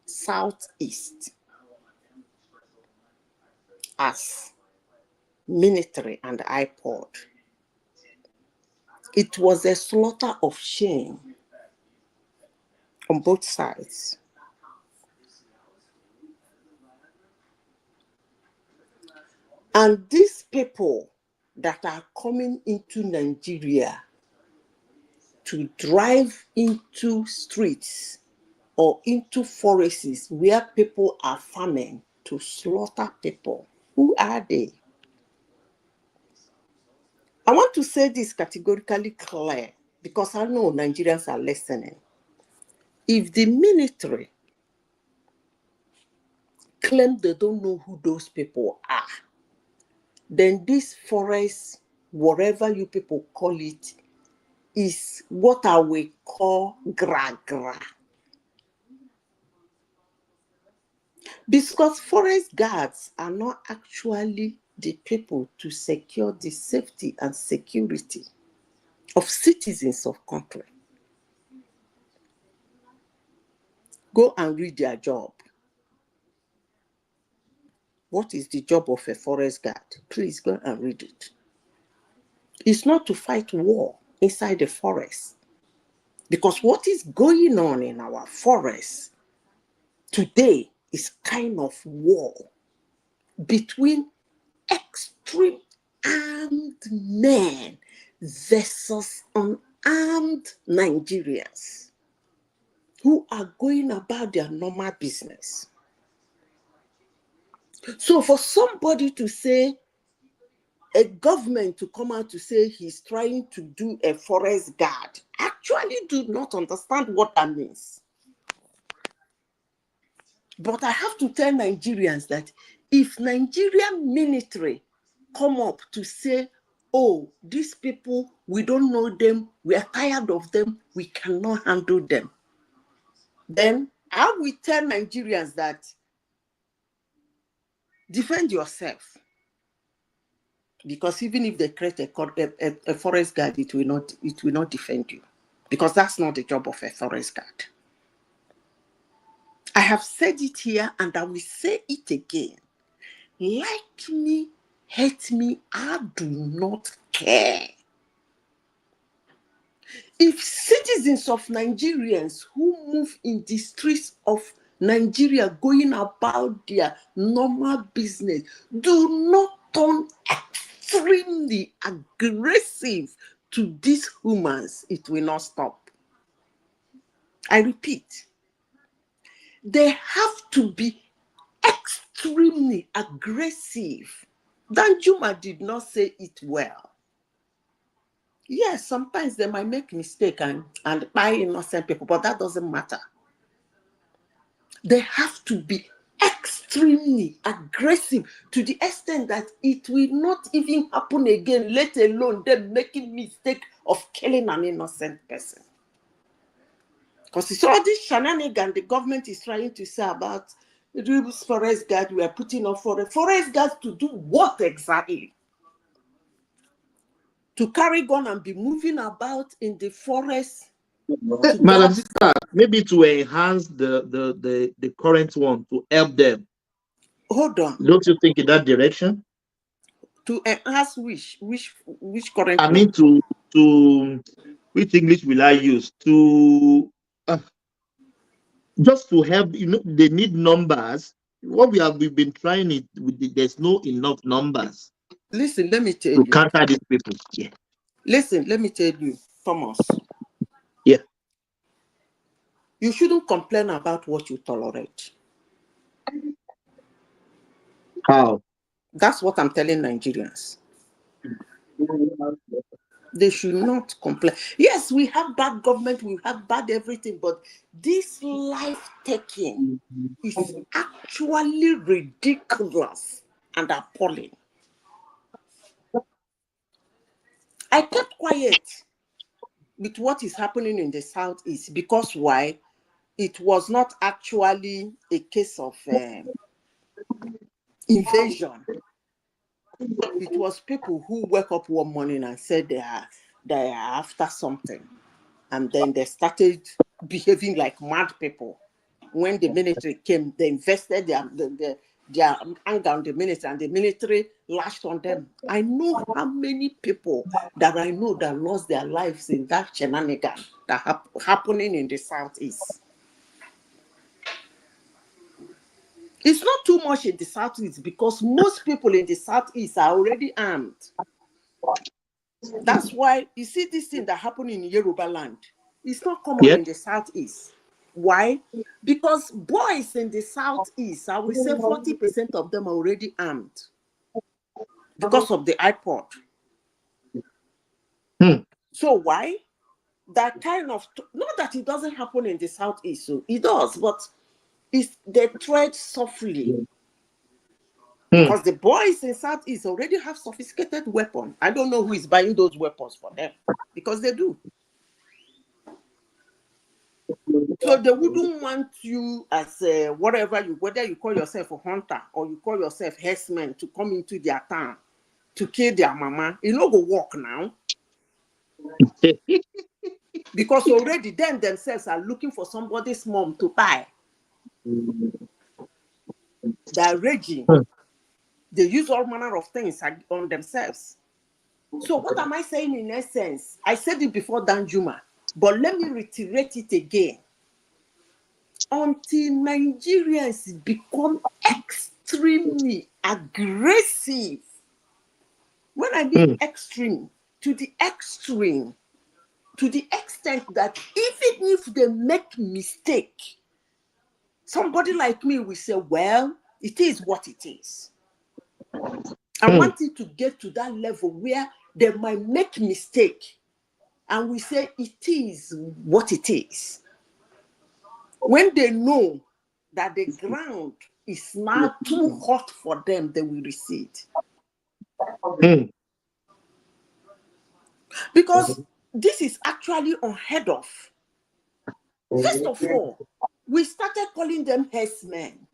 Southeast as military and IPOD. It was a slaughter of shame on both sides. And these people that are coming into Nigeria to drive into streets or into forests where people are farming to slaughter people, who are they? I want to say this categorically clear because I know Nigerians are listening. If the military claim they don't know who those people are, then this forest, whatever you people call it, is what I will call gra-gra. Because forest guards are not actually the people to secure the safety and security of citizens of country. Go and read their job. What is the job of a forest guard? Please go and read it. It's not to fight war inside the forest. Because what is going on in our forests today is kind of war between extreme armed men versus unarmed Nigerians who are going about their normal business. So for somebody to say, a government to come out to say he's trying to do a forest guard, actually do not understand what that means. But I have to tell Nigerians that if Nigerian military come up to say, oh, these people, we don't know them, we are tired of them, we cannot handle them, then I will tell Nigerians that defend yourself. Because even if they create a forest guard, it will not defend you. Because that's not the job of a forest guard. I have said it here and I will say it again. Like me, hate me, I do not care. If citizens of Nigerians who move in the streets of Nigeria going about their normal business do not turn extremely aggressive to these humans, it will not stop. I repeat, they have to be extremely aggressive. Danjuma did not say it well. Yes, sometimes they might make mistake and buy innocent people, but that doesn't matter. They have to be extremely aggressive to the extent that it will not even happen again, let alone them making mistake of killing an innocent person. Because it's all this shenanigan the government is trying to say about the forest guard we are putting up for forest guards to do what exactly? To carry gun and be moving about in the forest. Madam Sister, maybe to enhance the current one, to help them. Hold on. Don't you think in that direction? To enhance which current I one? mean to which English will I use? To just to help, they need numbers. What we've been trying it with, there's no enough numbers. Listen, let me tell to you. counter these people. Yeah. Listen, let me tell you, Thomas. Yeah. You shouldn't complain about what you tolerate. How? That's what I'm telling Nigerians. They should not complain. Yes, we have bad government, we have bad everything, but this life-taking is actually ridiculous and appalling. I kept quiet with what is happening in the Southeast because why? It was not actually a case of invasion. It was people who woke up one morning and said they are after something. And then they started behaving like mad people. When the military came, they invested their anger on the military, and the military lashed on them. I know how many people that I know that lost their lives in that shenanigan that happening in the Southeast. It's not too much in the Southeast because most people in the Southeast are already armed. That's why you see this thing that happened in Yoruba land. It's not common in the Southeast. Why? Because boys in the Southeast, I will say 40% of them are already armed because of the iPod. So why? That kind of, not that it doesn't happen in the Southeast, so it does, but they tread softly. Because the boys in Southeast already have sophisticated weapons. I don't know who is buying those weapons for them, because they do. So they wouldn't want you as whether you call yourself a hunter or you call yourself herdsman to come into their town to kill their mama. You know, go walk now. Because already them themselves are looking for somebody's mom to buy. They're raging. They use all manner of things on themselves. So what am I saying in essence? I said it before Danjuma, but let me reiterate it again. Until Nigerians become extremely aggressive, when I mean extreme, to the extreme, to the extent that even if they make mistake, somebody like me will say, well, it is what it is. I want it to get to that level where they might make mistake and we say it is what it is. When they know that the ground is now too hot for them, they will recede. Because this is actually unheard of. First of all, we started calling them herdsmen,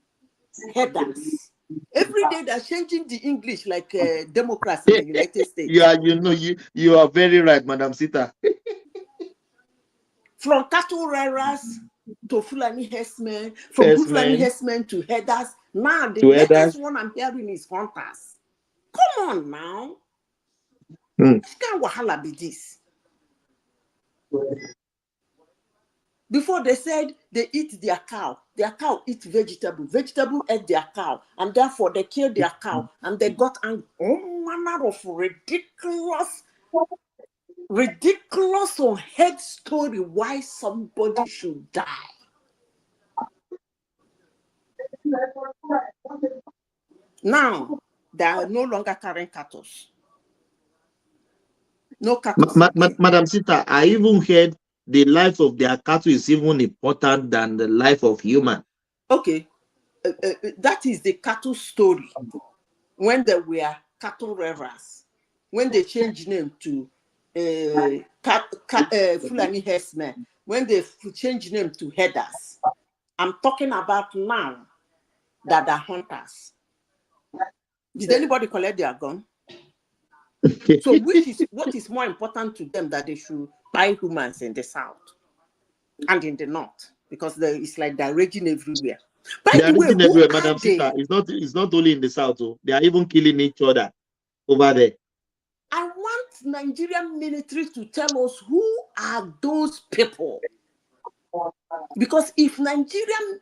headers. Every day they're changing the English like Democrats in the United States. You are very right, Madam Sita. From cattle rearers to Fulani herdsmen, from Fulani herdsmen to headers. Now the latest one I'm hearing is hunters. Come on now. Which kind of wahala be this? Before they said they eat their cow eat vegetable ate their cow, and therefore they killed their cow, and they got an all manner of ridiculous unheard story why somebody should die. Now they are no longer carrying cattle. No cattle. Madam Sita, I even heard the life of their cattle is even important than the life of human. Okay, that is the cattle story. When they were cattle rearers, when they changed name to Fulani herdsmen, when they changed name to headers. I'm talking about now that are hunters. Did anybody collect their gun? So what is more important to them, that they should buy humans in the south and in the north? Because it's like they're raging everywhere. By the way, who are Madam they? Sita, it's not only in the south. They are even killing each other over there. I want Nigerian military to tell us who are those people. Because if Nigerian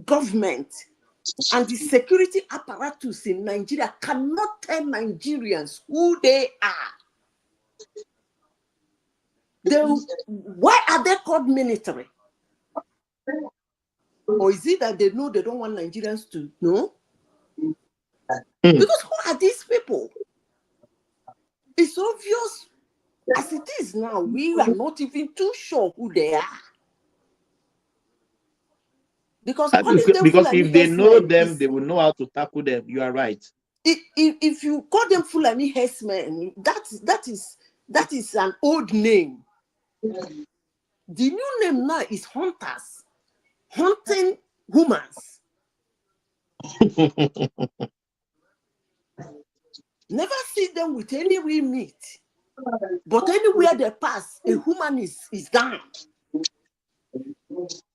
government and the security apparatus in Nigeria cannot tell Nigerians who they are, then why are they called military? Or is it that they know they don't want Nigerians to know? Because who are these people? It's obvious as it is now, we are not even too sure who they are. Because if they know them, they will know how to tackle them. You are right. If you call them Fulani herdsmen, that is an old name. The new name now is hunters, hunting humans. Never see them with any real meat, but anywhere they pass, a human is down.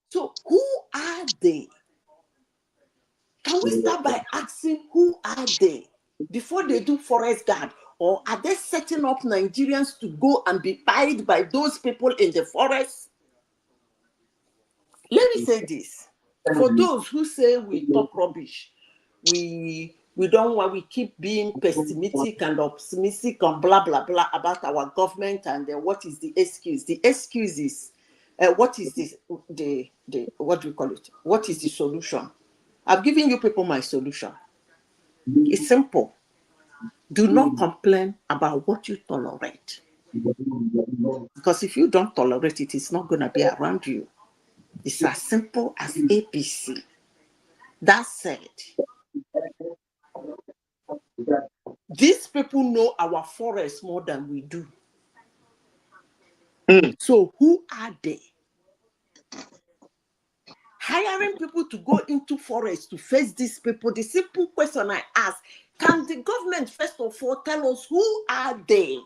So who are they? Can we start by asking who are they before they do forest guard? Or are they setting up Nigerians to go and be pied by those people in the forest? Let me say this. For those who say we talk rubbish, we don't want, we keep being pessimistic and optimistic and blah, blah, blah about our government, and what is the excuse? The excuse is, what is this, what do we call it? What is the solution? I've given you people my solution. It's simple. Do not complain about what you tolerate. Because if you don't tolerate it, it's not going to be around you. It's as simple as APC. That said, these people know our forests more than we do. So who are they? Hiring people to go into forests to face these people. The simple question I ask, can the government first of all tell us who are they?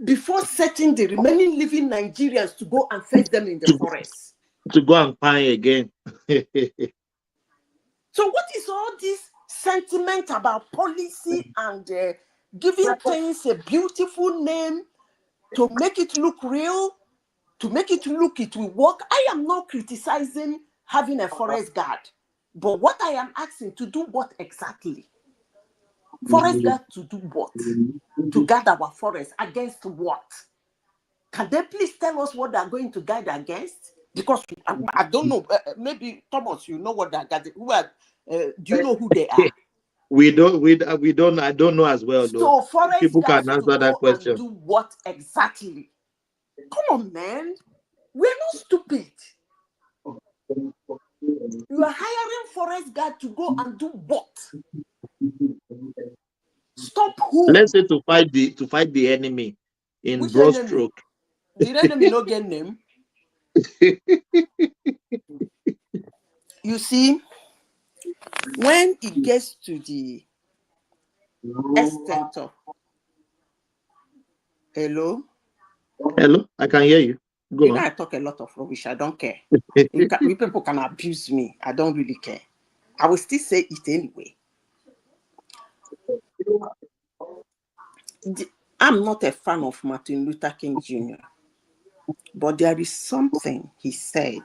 Before setting the remaining living Nigerians to go and face them in the forest. To go and pine again. So what is all this sentiment about policy and giving things a beautiful name to make it look real, to make it look it will work? I am not criticizing having a forest guard, but what I am asking, to do what exactly? Forest guard to do what? To guard our forest against what? Can they please tell us what they are going to guard against? Because I don't know. Maybe Thomas, you know what they are guarding. Who are? Do you know who they are? We don't. I don't know as well. So forest people guards can to answer that go question. and do what exactly? Come on, man. We're not stupid. You are hiring forest guard to go and do what? Stop who? Let's say to fight the enemy in Which broad enemy? stroke. The enemy no get name. You see, when it gets to the extent of hello, I can hear you. Go you know on. I talk a lot of rubbish. I don't care. You people can abuse me. I don't really care. I will still say it anyway. I'm not a fan of Martin Luther King Jr., but there is something he said.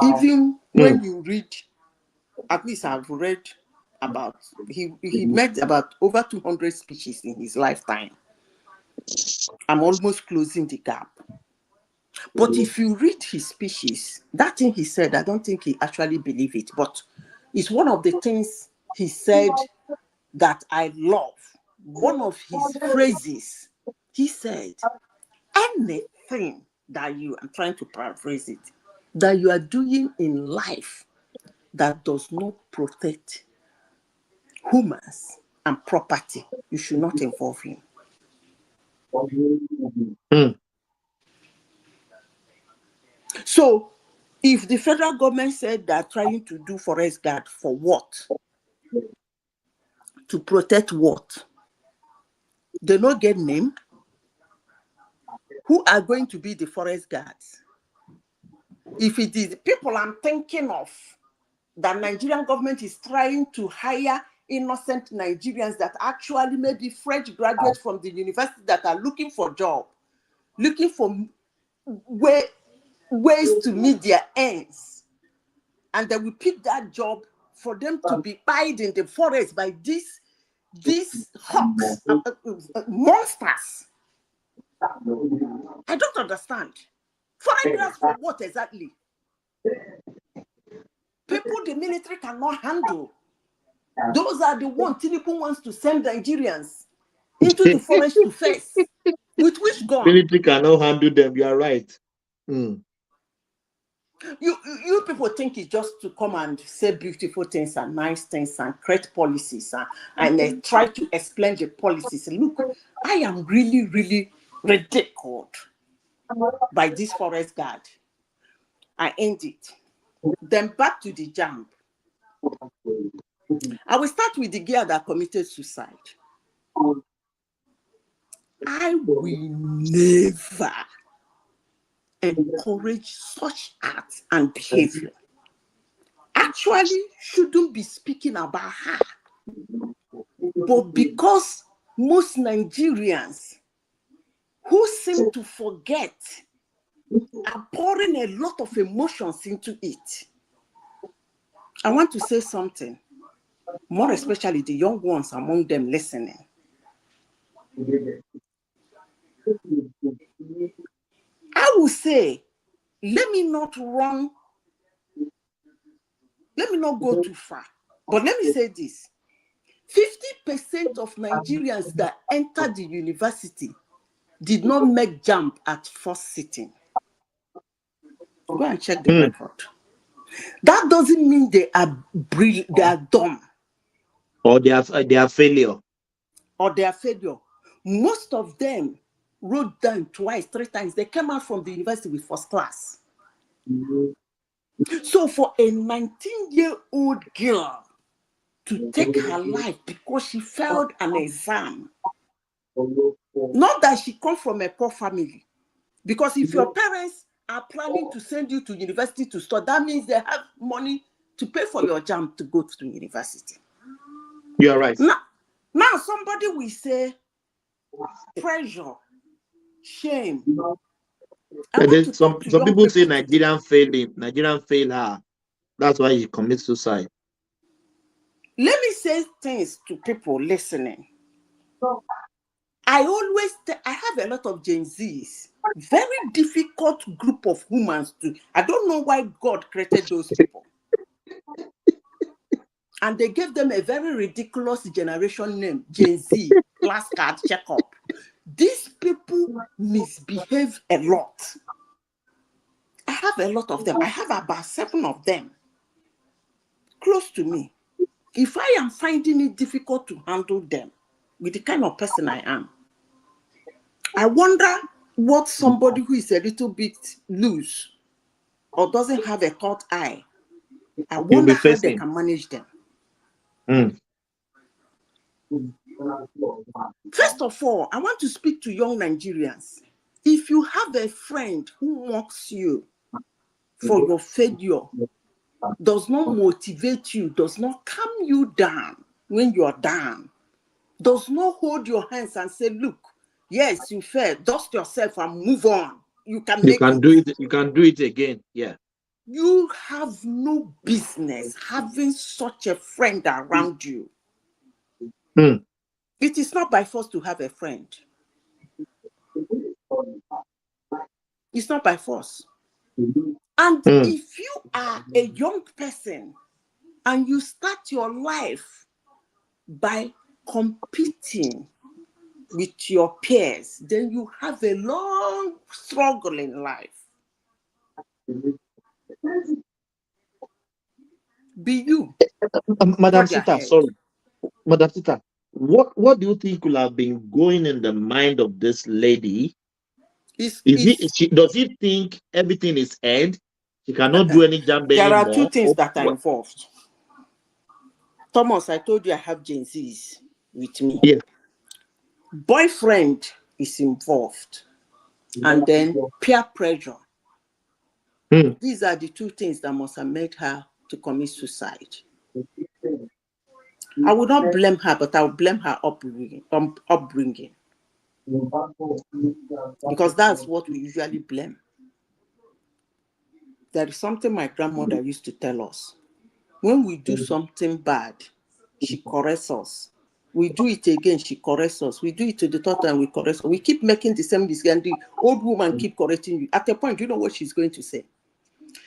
Even when you read, at least I've read about, he made about over 200 speeches in his lifetime. I'm almost closing the gap. But if you read his speeches, that thing he said, I don't think he actually believed it, but it's one of the things he said that I love. One of his phrases, he said, anything that I'm trying to paraphrase it, that you are doing in life that does not protect humans and property, you should not involve him. So, if the federal government said they're trying to do forest guard for what? To protect what? They don't get name. Who are going to be the forest guards? If it is people I'm thinking of, the Nigerian government is trying to hire innocent Nigerians that actually may be fresh graduates from the university that are looking for job, looking for ways to meet their ends. And they will pick that job for them to be buried in the forest by these hawks, monsters. I don't understand. Forest guards for what exactly? People the military cannot handle. Those are the ones Tinubu wants to send Nigerians into the forest to face. With which gun? Military cannot handle them. You are right. You people think it's just to come and say beautiful things and nice things and create policies and try to explain the policies. Look, I am really, really ridiculed by this forest guard. I end it. Then back to the Jamb. I will start with the girl that committed suicide. I will never encourage such acts and behavior. Actually, shouldn't be speaking about her. But because most Nigerians who seem to forget are pouring a lot of emotions into it, I want to say something, more especially the young ones among them listening. I will say, let me not go too far. But let me say this. 50% of Nigerians that entered the university did not make Jamb at first sitting. Go and check the record. That doesn't mean they are brilliant, they are dumb. Or they are failure. Or they are failure. Most of them wrote down twice, 3 times. They came out from the university with first class. So for a 19-year-old girl to take her life because she failed an exam, not that she comes from a poor family, because if your parents are planning to send you to university to study, that means they have money to pay for your Jamb to go to university. You are right. Now somebody will say pressure, shame. Some people say Nigerian failed her. That's why she commits suicide. Let me say things to people listening. I have a lot of Gen Zs, very difficult group of humans too. I don't know why God created those people. And they gave them a very ridiculous generation name, Gen Z, last card checkup. These people misbehave a lot. I have a lot of them. I have about 7 of them close to me. If I am finding it difficult to handle them with the kind of person I am, I wonder what somebody who is a little bit loose or doesn't have a third eye, I wonder how they can manage them. First of all, I want to speak to young Nigerians. If you have a friend who mocks you for your failure, does not motivate you, does not calm you down when you are down, does not hold your hands and say, look, yes, you failed, dust yourself and move on. You can make it. Do it. You can do it again. Yeah. You have no business having such a friend around you. It is not by force to have a friend. It's not by force. And if you are a young person and you start your life by competing with your peers, then you have a long struggle in life. Be you. Madam Sita, sorry. Madam Sita, what do you think will have been going in the mind of this lady? Does he think everything is end? She cannot do any jump anymore? There are 2 things that are involved. Thomas, I told you I have Gen Zs with me. Yeah. Boyfriend is involved. And then peer pressure. These are the 2 things that must have made her to commit suicide. I would not blame her, but I would blame her upbringing. Because that's what we usually blame. There is something my grandmother used to tell us. When we do something bad, she corrects us. We do it again, she corrects us. We do it to the third time, we correct us. We keep making the same mistake, and the old woman keep correcting you. At a point, you know what she's going to say?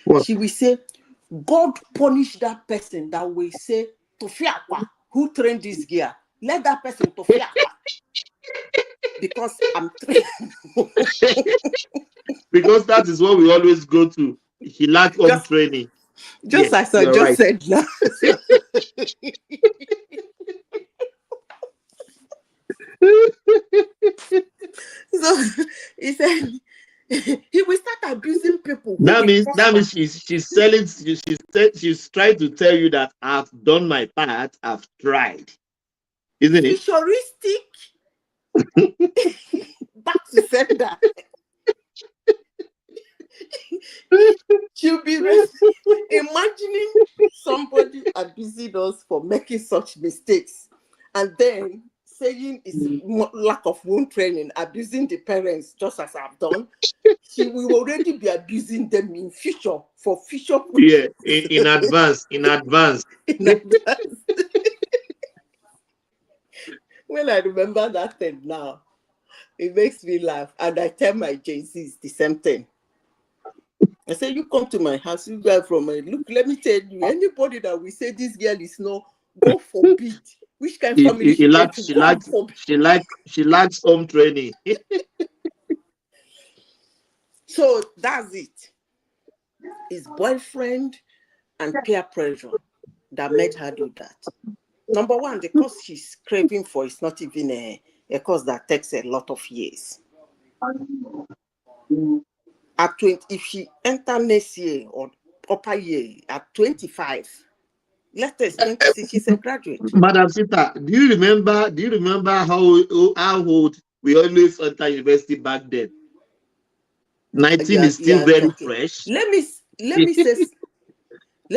What? She will say, God punish that person that will say, Tofiakwa, who trained this gear? Let that person Tofiakwa. Because I'm trained. Because that is what we always go to. He lacked home training. Just as I just said now. So he said he will start abusing people. That means she's trying to tell you that I've done my part, I've tried. Isn't it? Futuristic. Back to sender. She'll be imagining somebody abusing us for making such mistakes and then saying it's lack of wound training, abusing the parents just as I've done. She will already be abusing them in future for future. Yeah, in advance. In advance. When I remember that thing now, it makes me laugh. And I tell my JCs the same thing. I say, you come to my house, you guys from my look, let me tell you, anybody that we say this girl is no, God forbid. Which kind of family she lacks home training. So that's it. His boyfriend and peer pressure that made her do that. Number one, the course she's craving for is not even a course that takes a lot of years. At 20, if she enter next year or upper year at 25, let us 26, she's a graduate. Madam Sita, do you remember how old we always enter university back then? 19 is still very fresh. Let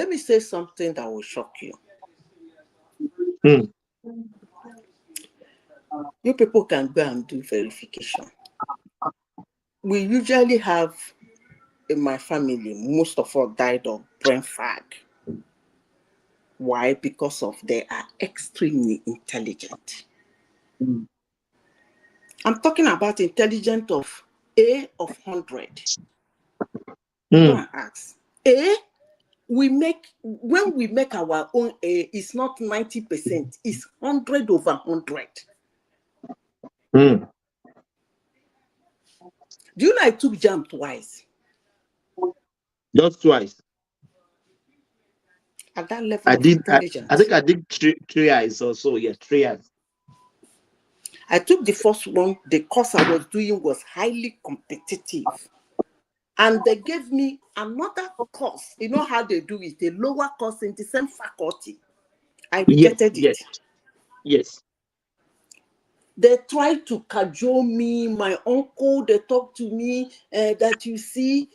me say something that will shock you. You people can go and do verification. We usually have in my family, most of us died of brain fag. Why? Because of they are extremely intelligent. I'm talking about intelligent of A of 100. Go and ask. A, when we make our own A, it's not 90%, it's 100 over 100. Do you know I took Jamb'S twice? Just twice. At that level I of did. intelligence. I think I did three eyes or so. Yeah, 3 eyes. I took the first one. The course I was doing was highly competitive. And they gave me another course. You know how they do it, a lower course in the same faculty. I rejected it. Yes. They tried to cajole me. My uncle, they talked to me that you see,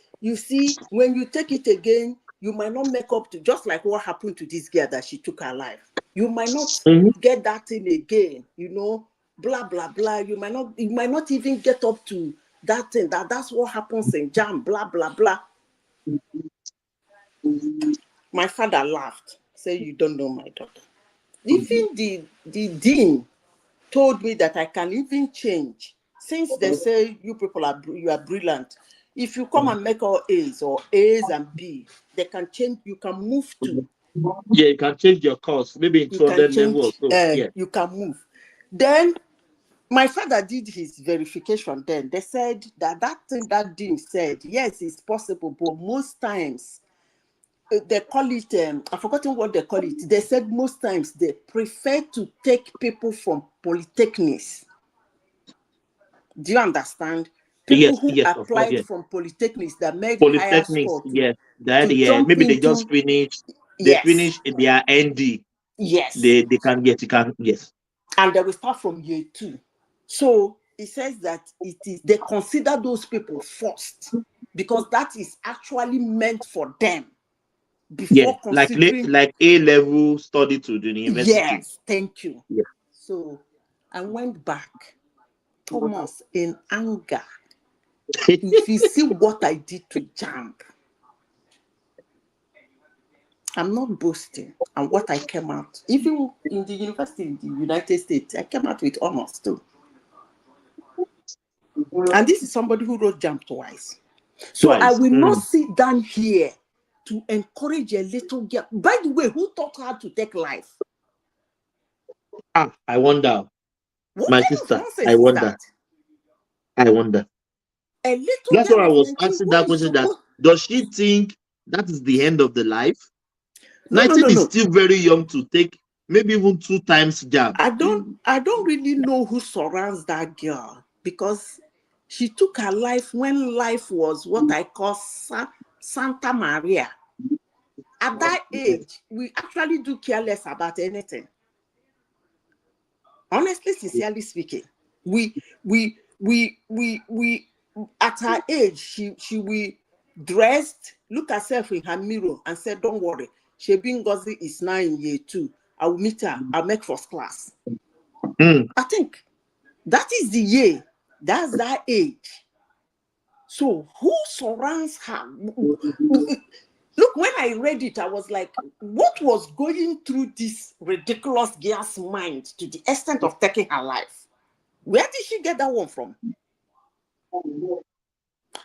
when you take it again, you might not make up to, just like what happened to this girl that she took her life. You might not get that thing again, blah, blah, blah. You might not even get up to that thing. That's what happens in Jam, blah, blah, blah. My father laughed, said, "You don't know my daughter." Even the dean told me that I can even change. Since they say you people are brilliant, if you come and make all A's or A's and B, they can change. You can move to. Yeah, you can change your course. Maybe in 200 level or so. Yeah. You can move. Then my father did his verification. Then they said that thing that dean said, yes, it's possible, but most times they call it, I've forgotten what they call it. They said most times they prefer to take people from polytechnics. Do you understand? People who applied from polytechnics that made higher score yes. maybe they just finished. They finish their ND. Yes. They can get, yes. And they will start from year 2. So it says that they consider those people first because that is actually meant for them. Before considering like A-level study to the university. Yes, thank you. Yeah. So I went back, Thomas, in anger. If you see what I did to Jambs, I'm not boasting. And what I came out, even in the university in the United States, I came out with honors too. And this is somebody who wrote Jambs twice. So I will not sit down here to encourage a little girl. By the way, who taught her to take life? I wonder. What My kind sister, of nonsense I wonder. is that? I wonder. A little That's girl why I was 19, asking that question. That does she think that is the end of the life? No, 19 is still very young to take maybe even 2 times jab. I don't really know who surrounds that girl because she took her life when life was what I call Santa Maria. At that age, we actually do care less about anything. Honestly, sincerely speaking, we at her age, she we dressed, look herself in her mirror and said, "Don't worry, Shebi Ngozi is now in year 2. I will meet her. I'll make first class." I think that is the year. That's that age. So who surrounds her? Look, when I read it, I was like, what was going through this ridiculous girl's mind to the extent of taking her life? Where did she get that one from?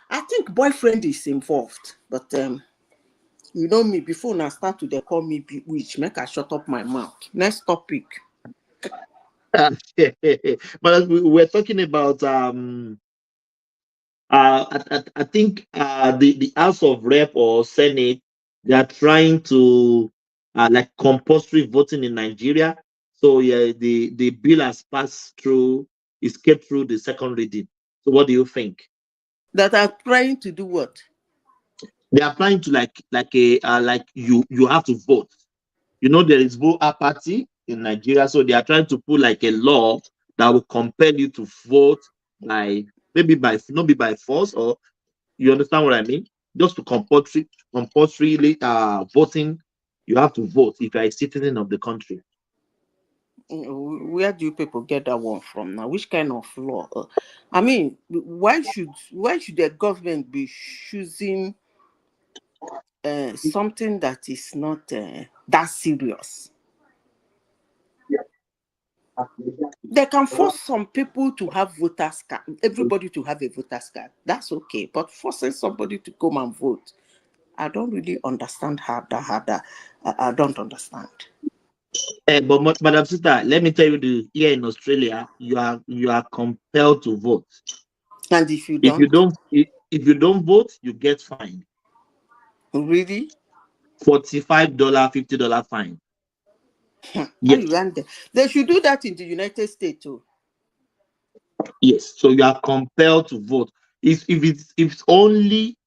I think boyfriend is involved, but you know me, before I start to they call me bewitch, make I shut up my mouth. Next topic. But we're talking about I think the House of Rep or Senate, they are trying to like compulsory voting in Nigeria. So yeah, the bill has passed through, escaped through the second reading. So what do you think? That are trying to do what? They are trying to like you have to vote. You know, there is vote apathy in Nigeria, so they are trying to put like a law that will compel you to vote by not be by force, or you understand what I mean? Just to compulsorily voting, you have to vote if you are a citizen of the country. Where do you people get that one from now? Which kind of law? I mean, why should the government be choosing something that is not that serious? They can force some people to have voters card, everybody to have a voters card. That's okay, but forcing somebody to come and vote, I don't really understand how that. I don't understand. But Madam Sister, let me tell you, here in Australia, you are compelled to vote. And if you don't vote, you get fined. Really? $45, $50 fine. Yes. They should do that in the United States too. Yes. So you are compelled to vote. If it's only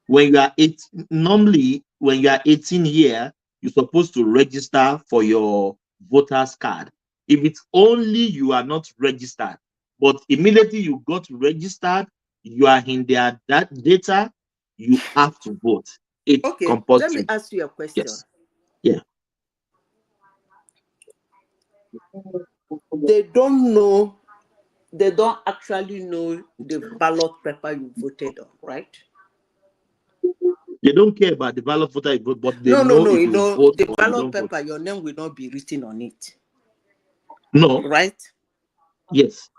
when you are 18, normally when you are 18 here, you're supposed to register for your voter's card. If it's only you are not registered, but immediately you got registered, you are in their that data, you have to vote. It's Okay, let me compulsory. ask you a question. Yes. Yeah. They don't actually know the ballot paper you voted on, right? They don't care about the ballot voter you vote, but they No, know if you you know, vote the or you ballot don't vote. paper, your name will not be written on it. No. Right? Yes.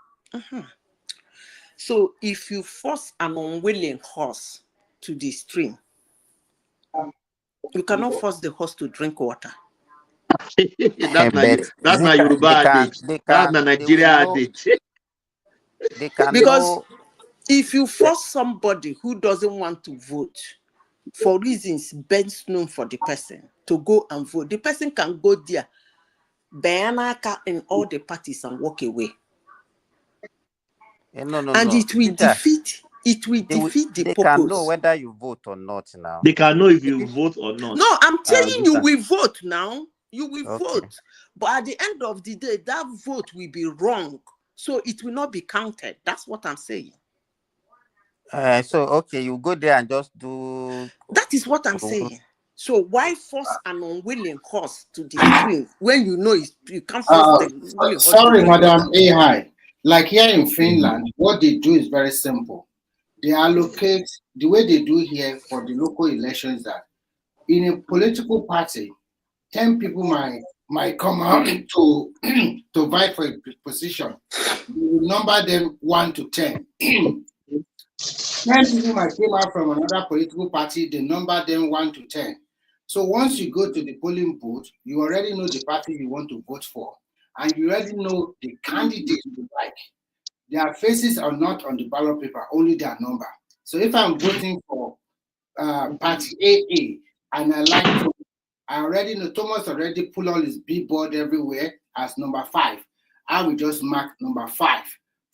So if you force an unwilling horse to the stream, you cannot force the horse to drink water. that's not Yoruba adage. That's not Nigeria adage. Because if you force somebody who doesn't want to vote for reasons best known for the person to go and vote, the person can go there, Bayanaka in all the parties and walk away. No. And it will defeat the They purpose. can know whether you vote or not now. They can know if you vote or not. No, I'm telling you, we vote now. You will vote. But at the end of the day, that vote will be wrong. So it will not be counted. That's what I'm saying. You go there and just do. That is what I'm saying. So why force an unwilling horse to the stream when you know you can't force the unwilling horse? Sorry, Madam AI. Like here in Finland, what they do is very simple. They allocate the way they do here for the local elections that in a political party, 10 people might come out to to vie for a position. You number them 1 to 10. 10 people might come out from another political party, they number them 1 to 10. So once you go to the polling booth, you already know the party you want to vote for, and you already know the candidate you like. Their faces are not on the ballot paper, only their number. So if I'm voting for party AA and I like Thomas, I already know Thomas already put on his billboard everywhere as number 5. I will just mark number 5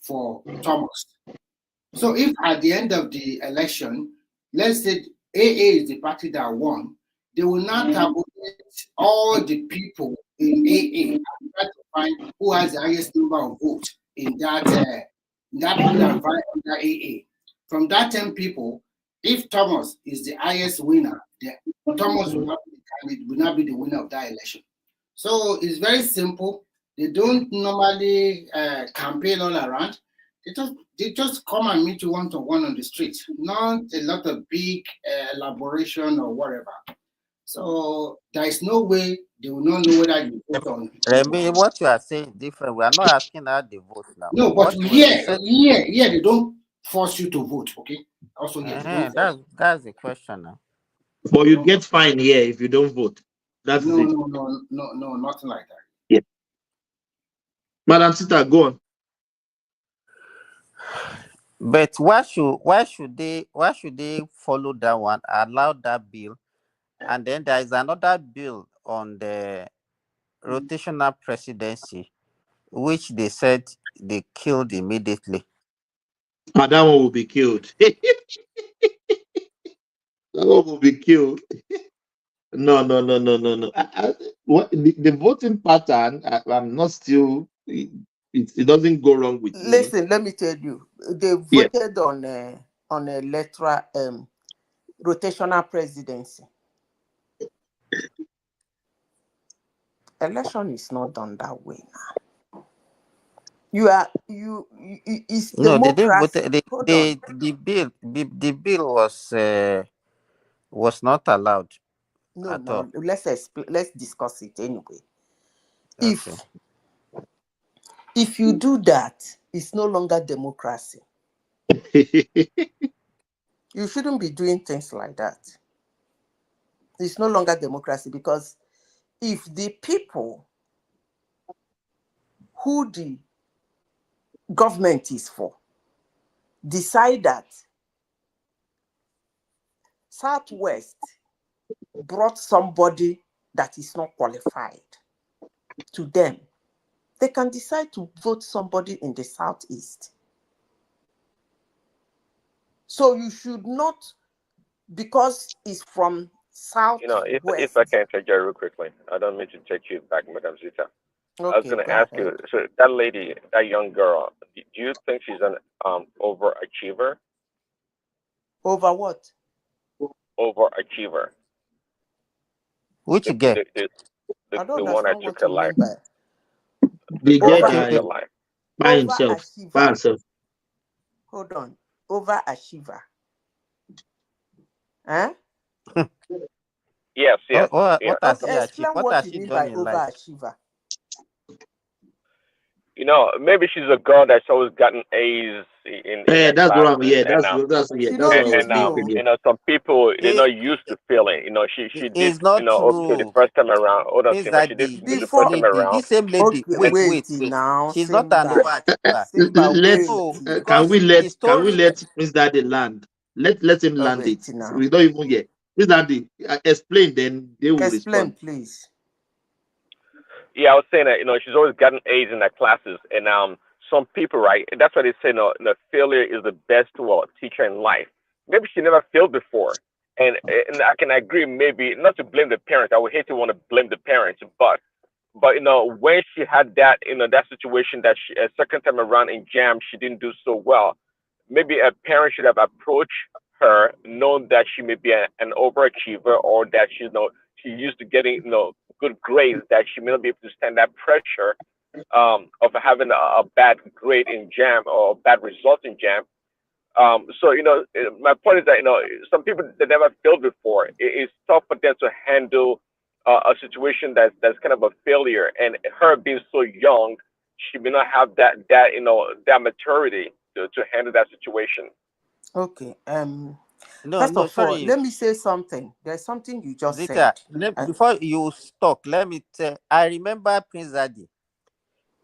for Thomas. So if at the end of the election, let's say AA is the party that won, they will not tabulate all the people in AA and try to find who has the highest number of votes in that people that vie under AA. From that 10 people, if Thomas is the highest winner, Thomas will not be the winner of that election. So it's very simple. They don't normally campaign all around. They just come and meet you one-to-one on the street. Not a lot of big elaboration or whatever. So there is no way they will not know whether you vote on. Remy, what you are saying is different. We are not asking how they vote now. No, but here they don't force you to vote. Okay. Also, that's the question now. But you get fined here if you don't vote. That's no, it. No, nothing like that. Yeah. Madam Sita, go on. But why should they follow that one, allow that bill, and then there is another bill on the rotational presidency, which they said they killed immediately. That one will be killed. That one will be killed. No. What the voting pattern? I'm not still. It doesn't go wrong with me. Listen, let me tell you. They voted on a electoral rotational presidency. Election is not done that way now. It's democracy. The bill was not allowed. No. Let's discuss it anyway. Okay. If you do that, it's no longer democracy. You shouldn't be doing things like that. It's no longer democracy, because if the people who the government is for decide that Southwest brought somebody that is not qualified to them, they can decide to vote somebody in the Southeast. So you should not, because it's from Southwest. If I can interject real quickly, I don't mean to take you back, Madam Zita. I was Okay, going to go ask ahead. you, so that lady, that young girl, do you think she's an overachiever? Over what? Overachiever. Which girl? I don't The one that understand took what her you life. mean by The girl girl that took her life. by himself. By herself. Hold on. Overachiever. Huh? Yes, yes. What Yeah. has Okay, she achieved? explain What what has you she mean done by in life? overachiever. Maybe she's a girl that's always gotten A's in her That's what I'm. classes, Yeah, and that's She what I don't was beat me. thinking. Yeah. some people they're It, not used to feeling. She did it's not okay the true. first time around. Hold on, Miss Simba. She did Daddy, the this first time lady, around, this same lady. Okay, Wait, wait wait, wait. now, She's not an Simba. overachiever. Simba, Let's wait. No, can because we the let story. Miss Daddy land? Let him land it. Wait now. We don't even get Miss Daddy explain. Then they will Explain, respond. please. Yeah, I was saying that she's always gotten A's in her classes, and some people, right? That's why they say failure is the best teacher in life. Maybe she never failed before, and I can agree. Maybe not to blame the parents. I would hate to want to blame the parents, but when she had that that situation that she a second time around in Jam she didn't do so well. Maybe a parent should have approached her, known that she may be an overachiever, or that she's used to getting good grades, that she may not be able to stand that pressure of having a bad grade in Jam or bad results in Jam. So my point is that some people that never failed before, it's tough for them to handle a situation that's kind of a failure. And her being so young, she may not have that maturity to handle that situation. Okay. No, First no, of all, sorry, let me say something. There's something you just Zita. said. Before you talk, let me tell. I remember Prince Daddy.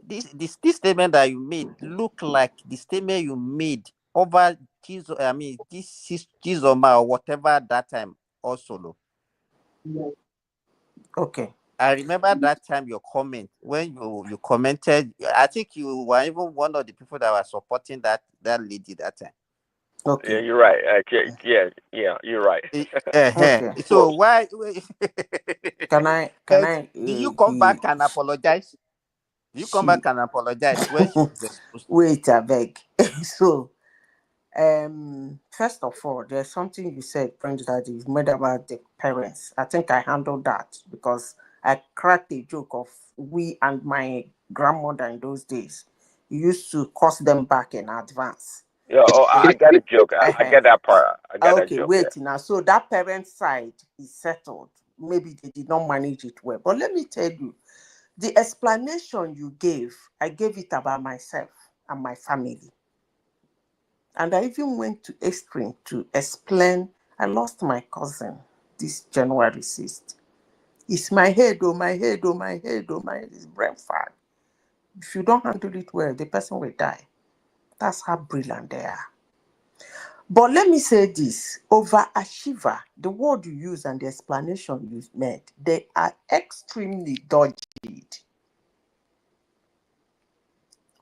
This statement that you made look like the statement you made over Jesus. I mean, this Chizoma or whatever that time also. Okay. I remember that time your comment when you commented. I think you were even one of the people that were supporting that lady that time. Okay. Yeah, you're right. Yeah, you're right. Okay. So why? Can I? Do you come back and apologize? Do you come back and apologize when she was exposed? Wait, I beg. So, first of all, there's something you said, Prince, that is made about the parents. I think I handled that because I cracked a joke of we and my grandmother in those days. We used to cost them back in advance. Yeah, I got a joke. I get that part. I got that Okay, joke. wait now. So that parent side is settled. Maybe they did not manage it well. But let me tell you, the explanation you gave, I gave it about myself and my family. And I even went to extreme to explain. I lost my cousin this January 6th. It's my head, oh, my head, oh, my head, oh, my head is brain fag. If you don't handle it well, the person will die. That's how brilliant they are. But let me say this, overachiever, the word you use and the explanation you made, they are extremely dodgy.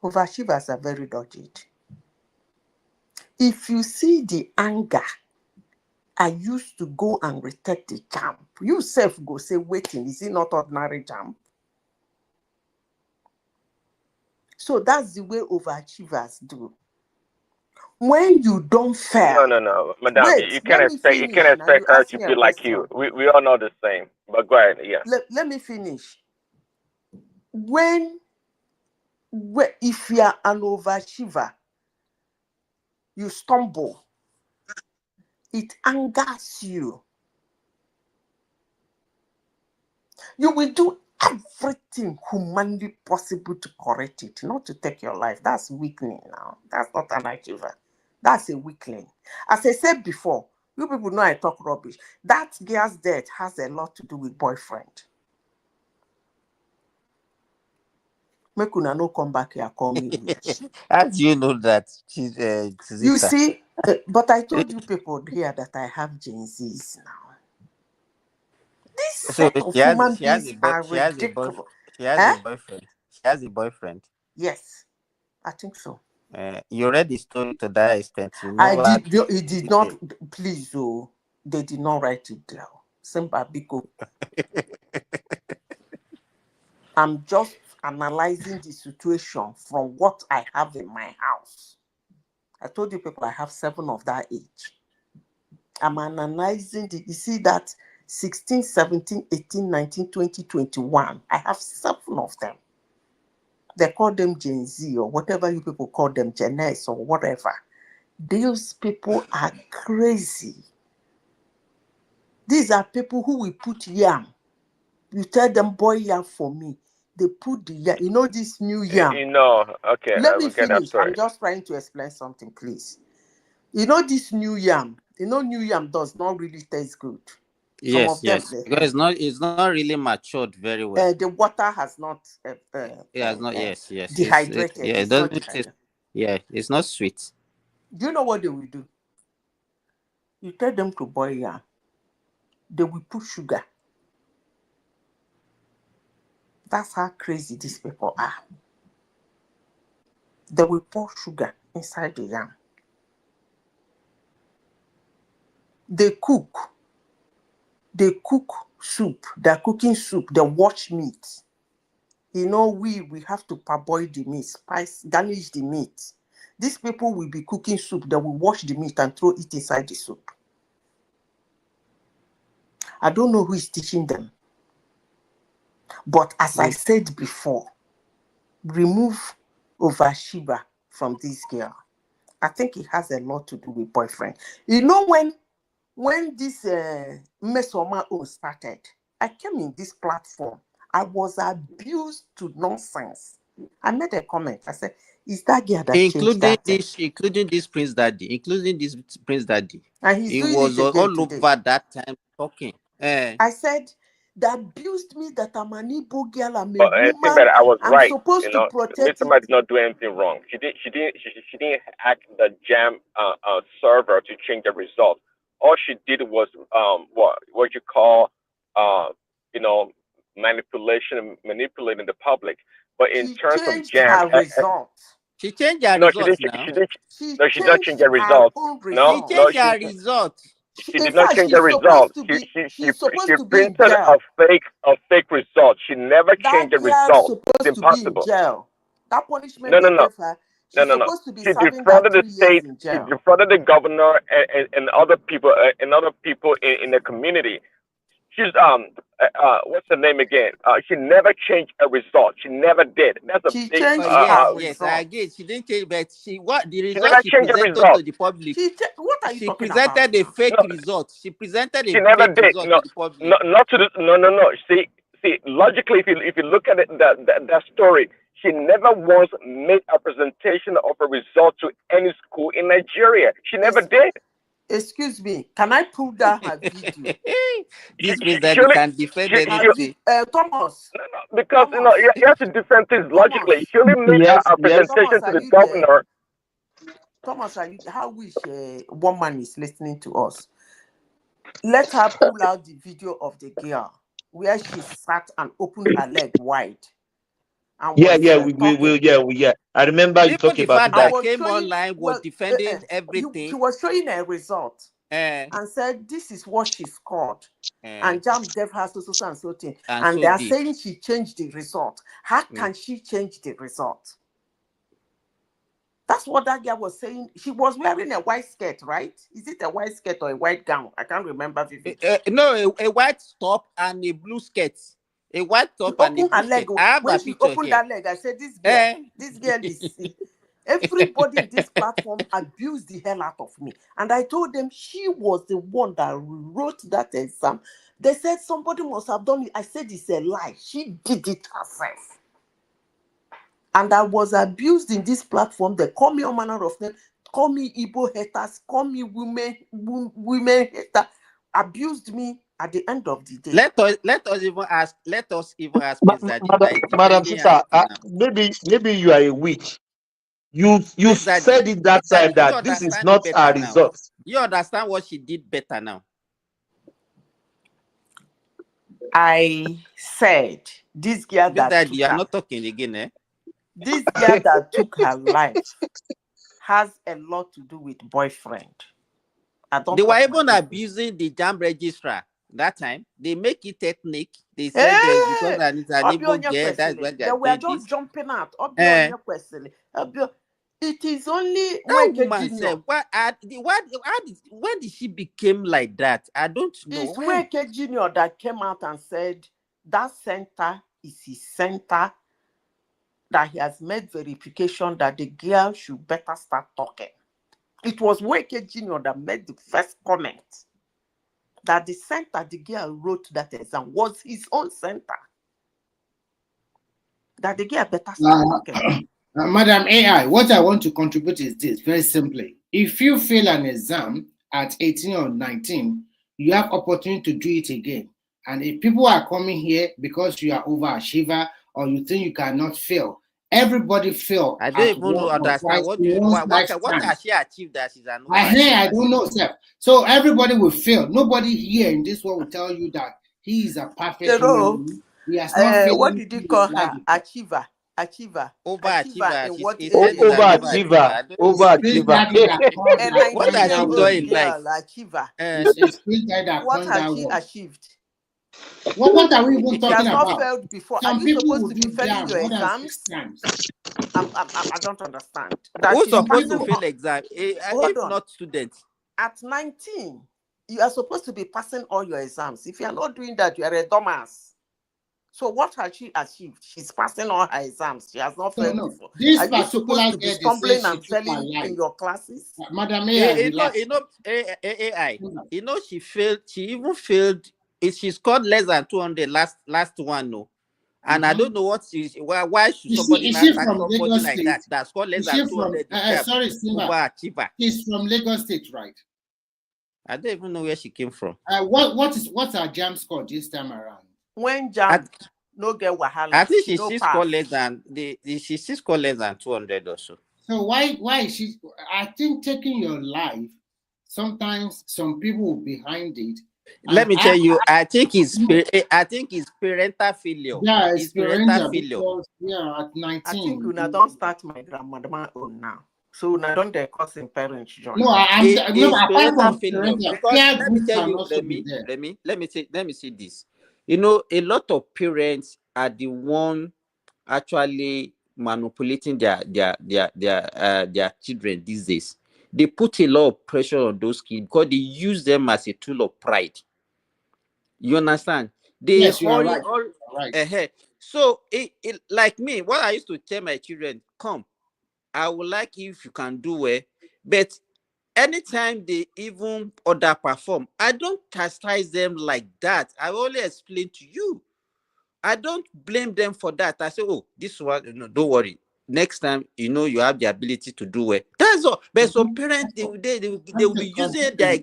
Overachievers are very dodgy. If you see the anger I used to go and retake the jump, you self go say, waiting, is it not ordinary jump? So that's the way overachievers do. When you don't fail, No, Madam, wait, you can't let me finish. Now you her ask to me a be like question. you. We all know the same. But go ahead, yeah. Let me finish. When if you are an overachiever, you stumble, it angers you. You will do everything humanly possible to correct it, not to take your life. That's weakling now. That's not an achiever. That's a weakling. As I said before, you people know I talk rubbish. That girl's death has a lot to do with boyfriend. Make una no come back here, call me witch. How do you know that? She's You Zita. see, but I told you people here that I have Gen Zs now. This So set of she has human she has beings a boy are she has a boy ridiculous. she has Eh? a boyfriend. She has a boyfriend. Yes, I think so. You read the story to that extent. You I know did. what? It did not. Please, oh, they did not write it down. Simba Biko. I'm just analyzing the situation from what I have in my house. I told you people I have 7 of that age. I'm analyzing you see that 16, 17, 18, 19, 20, 21. I have 7 of them. They call them Gen Z or whatever you people call them, Gen S or whatever. Those people are crazy. These are people who will put yam. You tell them, boy yam for me. They put the yam. You know this new yam. You know, okay, Let I me will get that finish. I'm story. just trying to explain something, please. You know this new yam. You know new yam does not really taste good. Some Yes, of them, because it's not really matured very well. the water has not It has not. Yes, dehydrated. it It's not doesn't taste. dehydrated. Yeah, it's not sweet. Do you know what they will do? You tell them to boil yam. They will put sugar. That's how crazy these people are. They will pour sugar inside the yam. They cook soup. They're cooking soup. They wash meat. You know, we have to parboil the meat, garnish the meat. These people will be cooking soup. They will wash the meat and throw it inside the soup. I don't know who is teaching them. But as I said before, remove Ovashiba from this girl. I think it has a lot to do with boyfriend. You know, when this Mesoma started, I came in this platform. I was abused to nonsense. I made a comment. I said, is that girl that changed that? Including this Prince Daddy. And he's He doing was it again all today. over that time talking. I said, they abused me that I'm an Igbo girl, I'm a But woman. I was I'm right. supposed to protect Miss it. Somebody did not do anything wrong. She didn't hack the Jam server to change the result. All she did was what you call manipulating the public. But in terms of Changed Jam, her result. She changed her no, results now. she did She no, she did not change changed the her result. own No, result. She no, changed her result. she In did not fact, change she's the result. supposed to be. She's supposed She to be in printed jail. a fake result. She never changed That the girl's result. It's supposed to be in impossible. jail. That punishment No, they no, no. gave her, No, she's no, no. supposed to be She serving that defrauded the 3 years state. in She jail. defrauded the governor and other people in the community. She's what's her name again? She never changed a result. She never did. That's a She big changed her Yes, result. I agree. She didn't change, but the She result never she changed a presented result. to the public. What are you She talking about? presented a fake No, result. She presented she a never fake did. result No, to the public. not to the no. See, logically, if you look at it, that story, she never once made a presentation of a result to any school in Nigeria. She never did. Excuse me, can I pull down her video? This means that you can defend anything. Thomas. Because you have to defend things logically. She only made a presentation Thomas, to are the you there? governor. Thomas, how wish one man is listening to us? Let her pull out the video of the girl where she sat and opened her leg wide. And Yeah, was, yeah. I remember you Even talking the about father that. came online, was defending everything. She was showing a result and said, this is what she scored. And Jamb'S gave her so and so thing. And so they are did. saying she changed the result. How can she change the result? That's what that girl was saying. She was wearing a white skirt, right? Is it a white skirt or a white gown? I can't remember vividly. No, a white top and a blue skirt. A white top and a blue skirt. I have When a she picture opened here. that leg, I said, this girl is... Everybody in this platform abused the hell out of me. And I told them she was the one that wrote that exam. They said somebody must have done it. I said it's a lie. She did it herself. And I was abused in this platform. They call me all manner of names, call me Igbo haters, call me women hater, abused me At the end of the day, Let us even ask Prince Daddy Madam, that is Madam defending Sister, her now. maybe you are a witch. You Prince Daddy, said it that time you that this is understand it not a better now. result. You understand what she did better now. I said this girl Prince that Daddy, took you are her, not talking again, eh? this girl that took her life has a lot to do with boyfriend. I don't They were talk my even business. abusing the Jamb'S registrar that time. They make it ethnic. They said that because it's an Igbo girl, that's why they They are were doing just this. jumping out. Eh, It is only that when woman Junior. said, when did she become like that? I don't know. It's Why? Weke Junior that came out and said that center is his center, that he has made verification that the girl should better start talking. It was Weke Junior that made the first comment that the center the girl wrote that exam was his own center. That the girl better start talking. Madam AI, what I want to contribute is this, very simply. If you fail an exam at 18 or 19, you have opportunity to do it again. And if people are coming here because you are overachiever or you think you cannot fail, everybody fail. I don't even understand what has she achieved that she's an overachiever? I don't know, sir. So everybody will fail. Nobody here in this world will tell you that he is a perfect human being. He has not failed. What did you call her? Achiever. Overachiever. In what She's area? Overachiever. A 19-year-old What has she done in life? girl, achiever. What has she achieved? What are we even talking She has not about? failed before. Some Are you people supposed will to be do failing your more than exams? 6 times. I don't understand. That Who's she's supposed to passing fail exam? Hold If on. not students. At 19, you are supposed to be passing all your exams. If you are not doing that, you are a dumbass. So what has she achieved? She's passing all her exams. She has not failed before. This are you supposed to be stumbling and failing in your classes? Madam AI. You know, she failed. She even failed. She scored less than 200 last one. No. And I don't know why should somebody not attack somebody like that scored less than 200? Sorry, Simba. She's from Lagos State, right? I don't even know where she came from. What's her jam score this time around? When jam no get wahala, I think she scored less than she scored less than 200 or so. So why is she? I think taking your life, sometimes some people behind it. Let me tell you, I think it's parental failure. Yeah, it's parental failure. Because, at 19. I think Una don't start my grandmother own now. So Una don't they causing parents join. No, apart from failure. Because let me tell you, let me say this. You know, a lot of parents are the one actually manipulating their children these days. They put a lot of pressure on those kids because they use them as a tool of pride. You understand? Yes, you are right. Ahead. So like me, what I used to tell my children, come, I would like if you can do it, but anytime they even underperform, I don't chastise them like that. I only explain to you. I don't blame them for that. I say, oh, this one, don't worry. Next time, you have the ability to do it. That's all. But some parents, they will be using their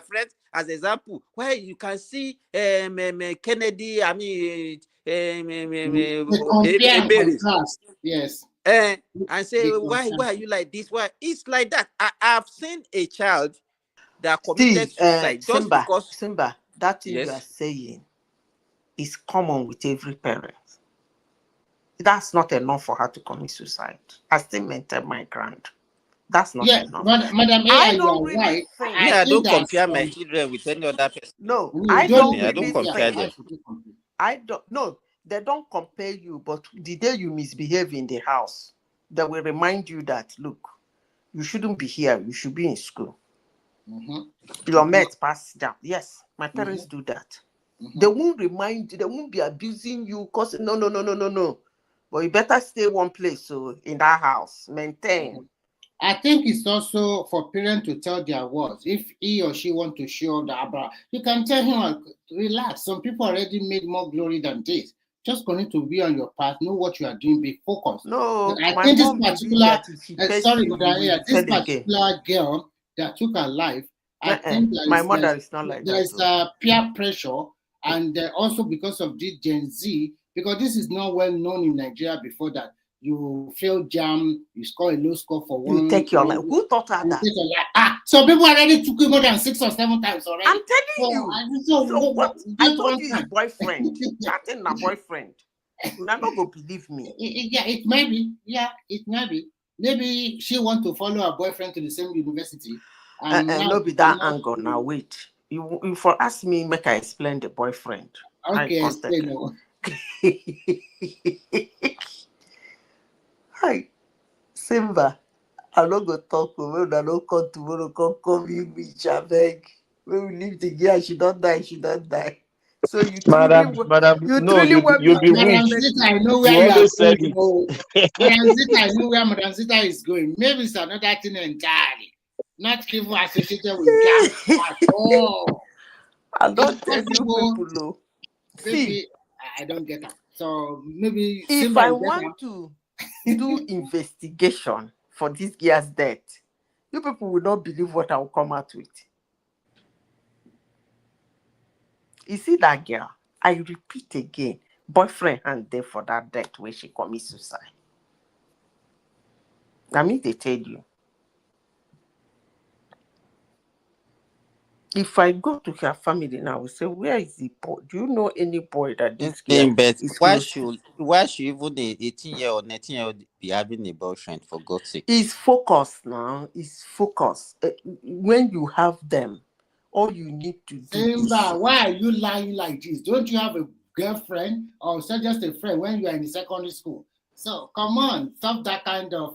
friends as example. Why you can see Kennedy, I mean, yes. And say, why are you like this? Why? It's like that. I've seen a child that committed suicide just because. Simba, that thing yes. you are saying is common with every parent. That's not enough for her to commit suicide. I still maintain my ground. That's not enough. Madam AI, I don't really think. I don't compare my children with any other person. No, I don't compare them. No, they don't compare you, but the day you misbehave in the house, they will remind you that, look, you shouldn't be here. You should be in school. Your mates pass down. Yes, my parents do that. They won't remind you. They won't be abusing you because no. But you better stay one place. So in that house, maintain. I think it's also for parents to tell their words. If he or she want to show the abra, you can tell him, relax. Some people already made more glory than this. Just going to be on your path, know what you are doing, be focused. No, I think this particular, this particular girl that took her life, I think My mother is not like that. there's peer pressure, and also because of this Gen Z, because this is not well known in Nigeria before that. You fail jam, you score a low score for one. You take your life. Who taught her that? So people already took you more than 6 or 7 times already. I'm telling you. So what? I told you his boyfriend. Chatting my boyfriend. You are not gonna believe me. Yeah, it might be. Yeah, it might be. Maybe she want to follow her boyfriend to the same university. And no be that angle. Now wait. You for ask me, make I explain the boyfriend. Okay, explain. Hi, Simba. I no go talk. When I don't come tomorrow, come you bitch. I beg. When we leave the girl, she don't die. She don't die. So you Madam, you no, truly want me you'll be to weak. Madam Zita, I know where You you are always said going. it. Madam Zita, I know where Madam Zita is going. Maybe it's another thing entirely. Not even associated with jam at all. I don't tell you people though. Maybe I don't get that. So maybe if I want to do investigation for this girl's death, you people will not believe what I will come out with. You see that girl? I repeat again, boyfriend and there for that death where she commits suicide. I mean, they tell you. If I go to her family now, I will say, where is the boy? Do you know any boy that this girl But is why close to? even a 18-year-old, 19-year-old be having a boyfriend, for God's sake? It's focus now. It's focus. When you have them, all you need to do Simba, why are you lying like this? Don't you have a girlfriend or just a friend when you are in secondary school? So come on, stop that kind of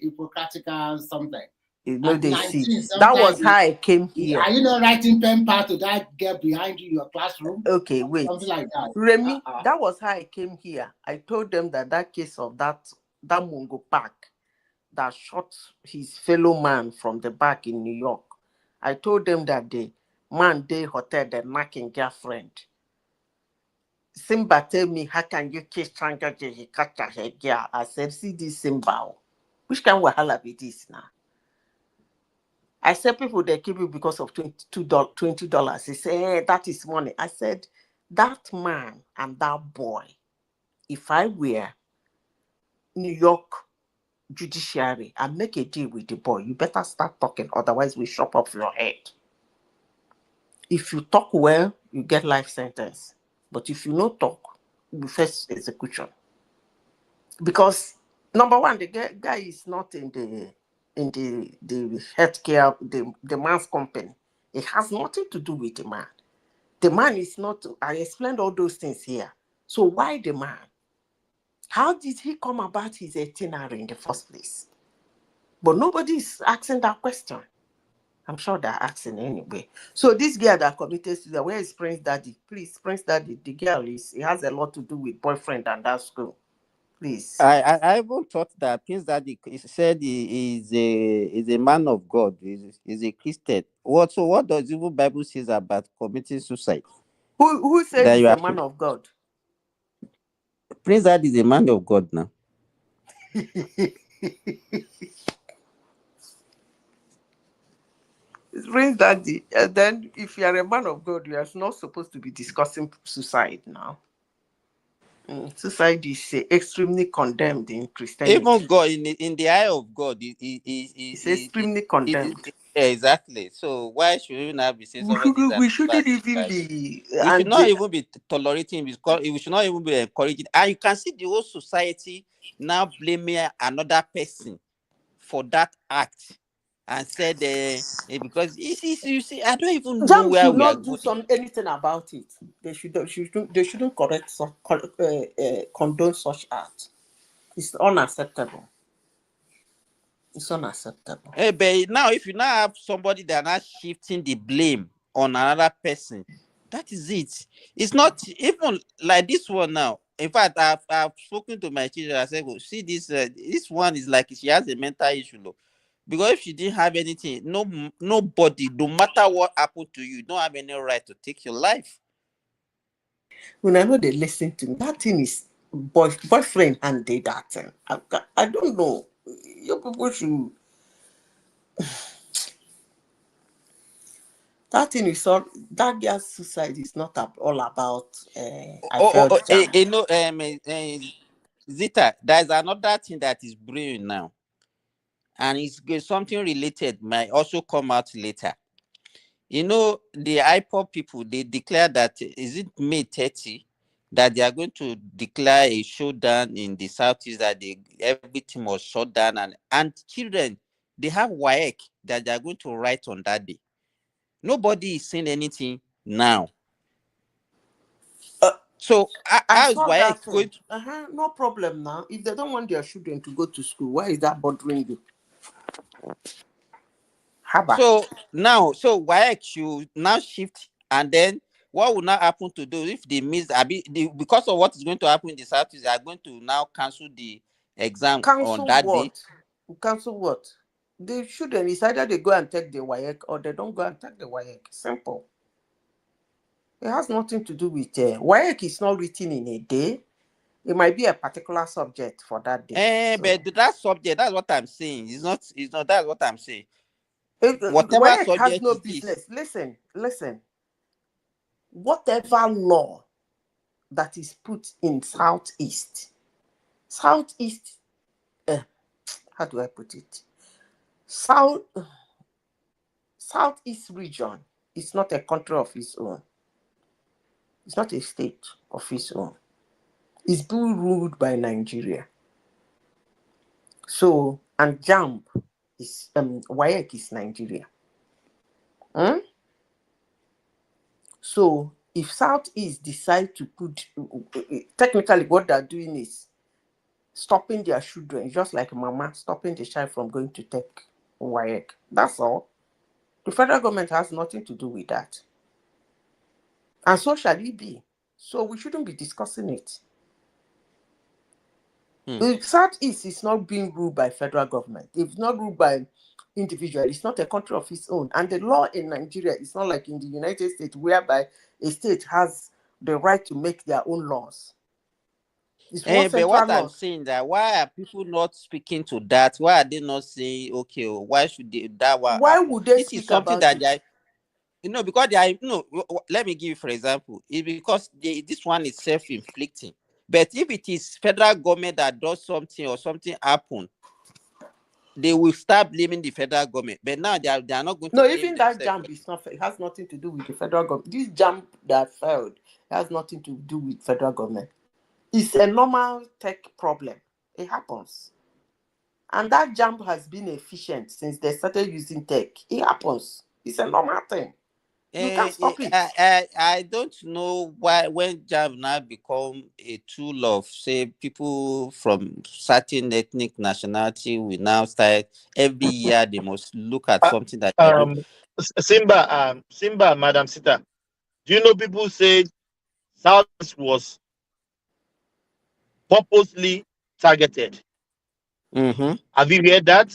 hypocritical something. You know, they 19, see. That was how I came here. Are you not writing pen pal to that girl behind you in your classroom? Okay, wait. Something like that. Remy, that was how I came here. I told them that case of that Mungo Park that shot his fellow man from the back in New York. I told them that the man day hotel, the knocking girlfriend. Simba tell me, how can you kiss Changa Jihikata head girl? I said, see this Simba. Which kind of wahala be this now? I said, people, they keep you because of $20. He said, hey, that is money. I said, that man and that boy, if I were New York judiciary and make a deal with the boy, you better start talking, otherwise we chop off your head. If you talk well, you get life sentence. But if you no talk, you face execution. Because number one, the guy is not in the healthcare, the man's company. It has nothing to do with the man. The man is not. I explained all those things here. So why the man? How did he come about his itinerary in the first place? But nobody is asking that question. I'm sure they're asking anyway. So this girl that committed suicide, where is Prince Daddy? Please, Prince Daddy, the girl he has a lot to do with boyfriend and that school. Please. I even thought that Prince Daddy said he is a man of God. He's a Christian. What does even Bible says about committing suicide? Who said he's a man of God? Prince Daddy is a man of God now. Prince Daddy. And then if you are a man of God, you are not supposed to be discussing suicide now. Suicide is extremely condemned in Christianity. Even God, in the eye of God, it's extremely condemned. Exactly. So why should we not be saying we shouldn't even be? We should not even be tolerating. We should not even be encouraging. And you can see the whole society now blaming another person for that act, and said because you see, I don't even know where we are going. Do anything about it. They shouldn't condone such act. It's unacceptable. It's unacceptable. But now, if you now have somebody that are not shifting the blame on another person, that is it. It's not even like this one now. In fact, I've spoken to my children. I said, well, see, this one is like she has a mental issue, though. Because if she didn't have anything, nobody, no matter what happened to you, don't have any right to take your life. When I know they listen to me, that thing is boyfriend and did that thing. I don't know. You people should. That thing is all, that girl's suicide is not all about I felt jam. You know, Zita, there's another thing that is brewing now, and it's something related might also come out later. You know, the IPOP people, they declare that, is it May 30, that they are going to declare a showdown in the Southeast, that everything was shut down, and children, they have WAEC that they are going to write on that day. Nobody is saying anything now. So I how is saw WAEC that going thing. to... No problem now. If they don't want their children to go to school, why is that bothering you? Haba. So now, WAEC should now shift, and then what will now happen to those if they miss? Because of what is going to happen in the Southeast, they are going to now cancel the exam on Cancel that day. what? Cancel what? They shouldn't. It's either they go and take the WAEC or they don't go and take the WAEC. Simple. It has nothing to do with WAEC is not written in a day. It might be a particular subject for that day. But that subject, that's what I'm saying. It's not. That's what I'm saying. Whatever WAEC has subject no it business. is. Listen. Whatever law that is put in Southeast, how do I put it? Southeast region is not a country of its own. It's not a state of its own. It's being ruled by Nigeria. So, and JAMB is WAEC is Nigeria. So if Southeast decide to put, technically what they're doing is stopping their children, just like mama stopping the child from going to take WAEC. That's all. The federal government has nothing to do with that. And so shall it be. So we shouldn't be discussing it. The Southeast is not being ruled by federal government. It's not ruled by individual. It's not a country of its own. And the law in Nigeria is not like in the United States, whereby a state has the right to make their own laws. It's one But what central I'm law. saying, that why are people not speaking to that? Why are they not saying, okay, why should that one Why happen? would they This speak is something about that it? they, because they are, let me give you for example. It's because this one is self-inflicting. But if it is federal government that does something or something happen, they will start blaming the federal government. But now they are not going to No, blame even that themselves. JAMB is not. It has nothing to do with the federal government. This JAMB that failed has nothing to do with federal government. It's a normal tech problem. It happens. And that JAMB has been efficient since they started using tech. It happens. It's a normal thing. You can't stop it. I don't know why when JAMB now become a tool of, say, people from certain ethnic nationality, we now start every year they must look at something that they do. Simba, Madam Sita, do you know people say South was purposely targeted? Have you heard that?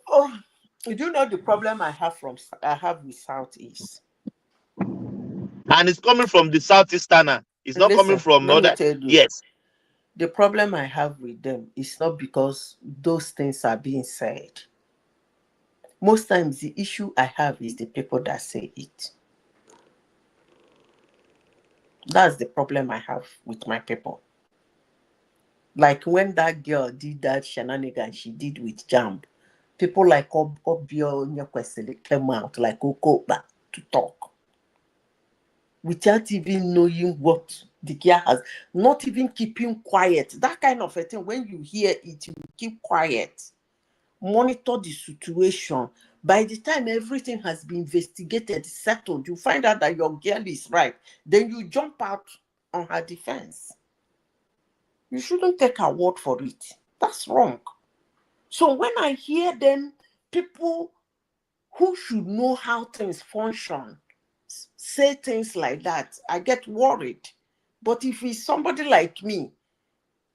Oh, do you know the problem I have with Southeast? And it's coming from the Southeasterner. It's not coming Listen, from let me other. tell you. Yes. The problem I have with them is not because those things are being said. Most times the issue I have is the people that say it. That's the problem I have with my people. Like when that girl did that shenanigan she did with JAMB, people like Obio Nyekwesili came out like Okoba to talk. Without even knowing what the girl has, not even keeping quiet. That kind of a thing, when you hear it, you keep quiet. Monitor the situation. By the time everything has been investigated, settled, you find out that your girl is right. Then you jump out on her defense. You shouldn't take her word for it. That's wrong. So when I hear them, people who should know how things function, say things like that, I get worried. But if it's somebody like me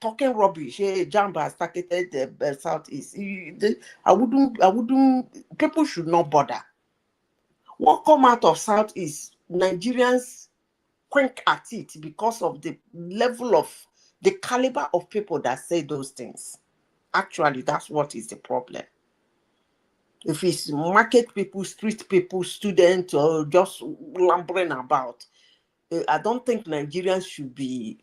talking rubbish, hey, JAMB has targeted the Southeast, I wouldn't, people should not bother. What come out of Southeast, Nigerians quink at it because of the level of, the caliber of people that say those things. Actually, that's what is the problem. If it's market people, street people, students, or just lumbering about, I don't think Nigerians should be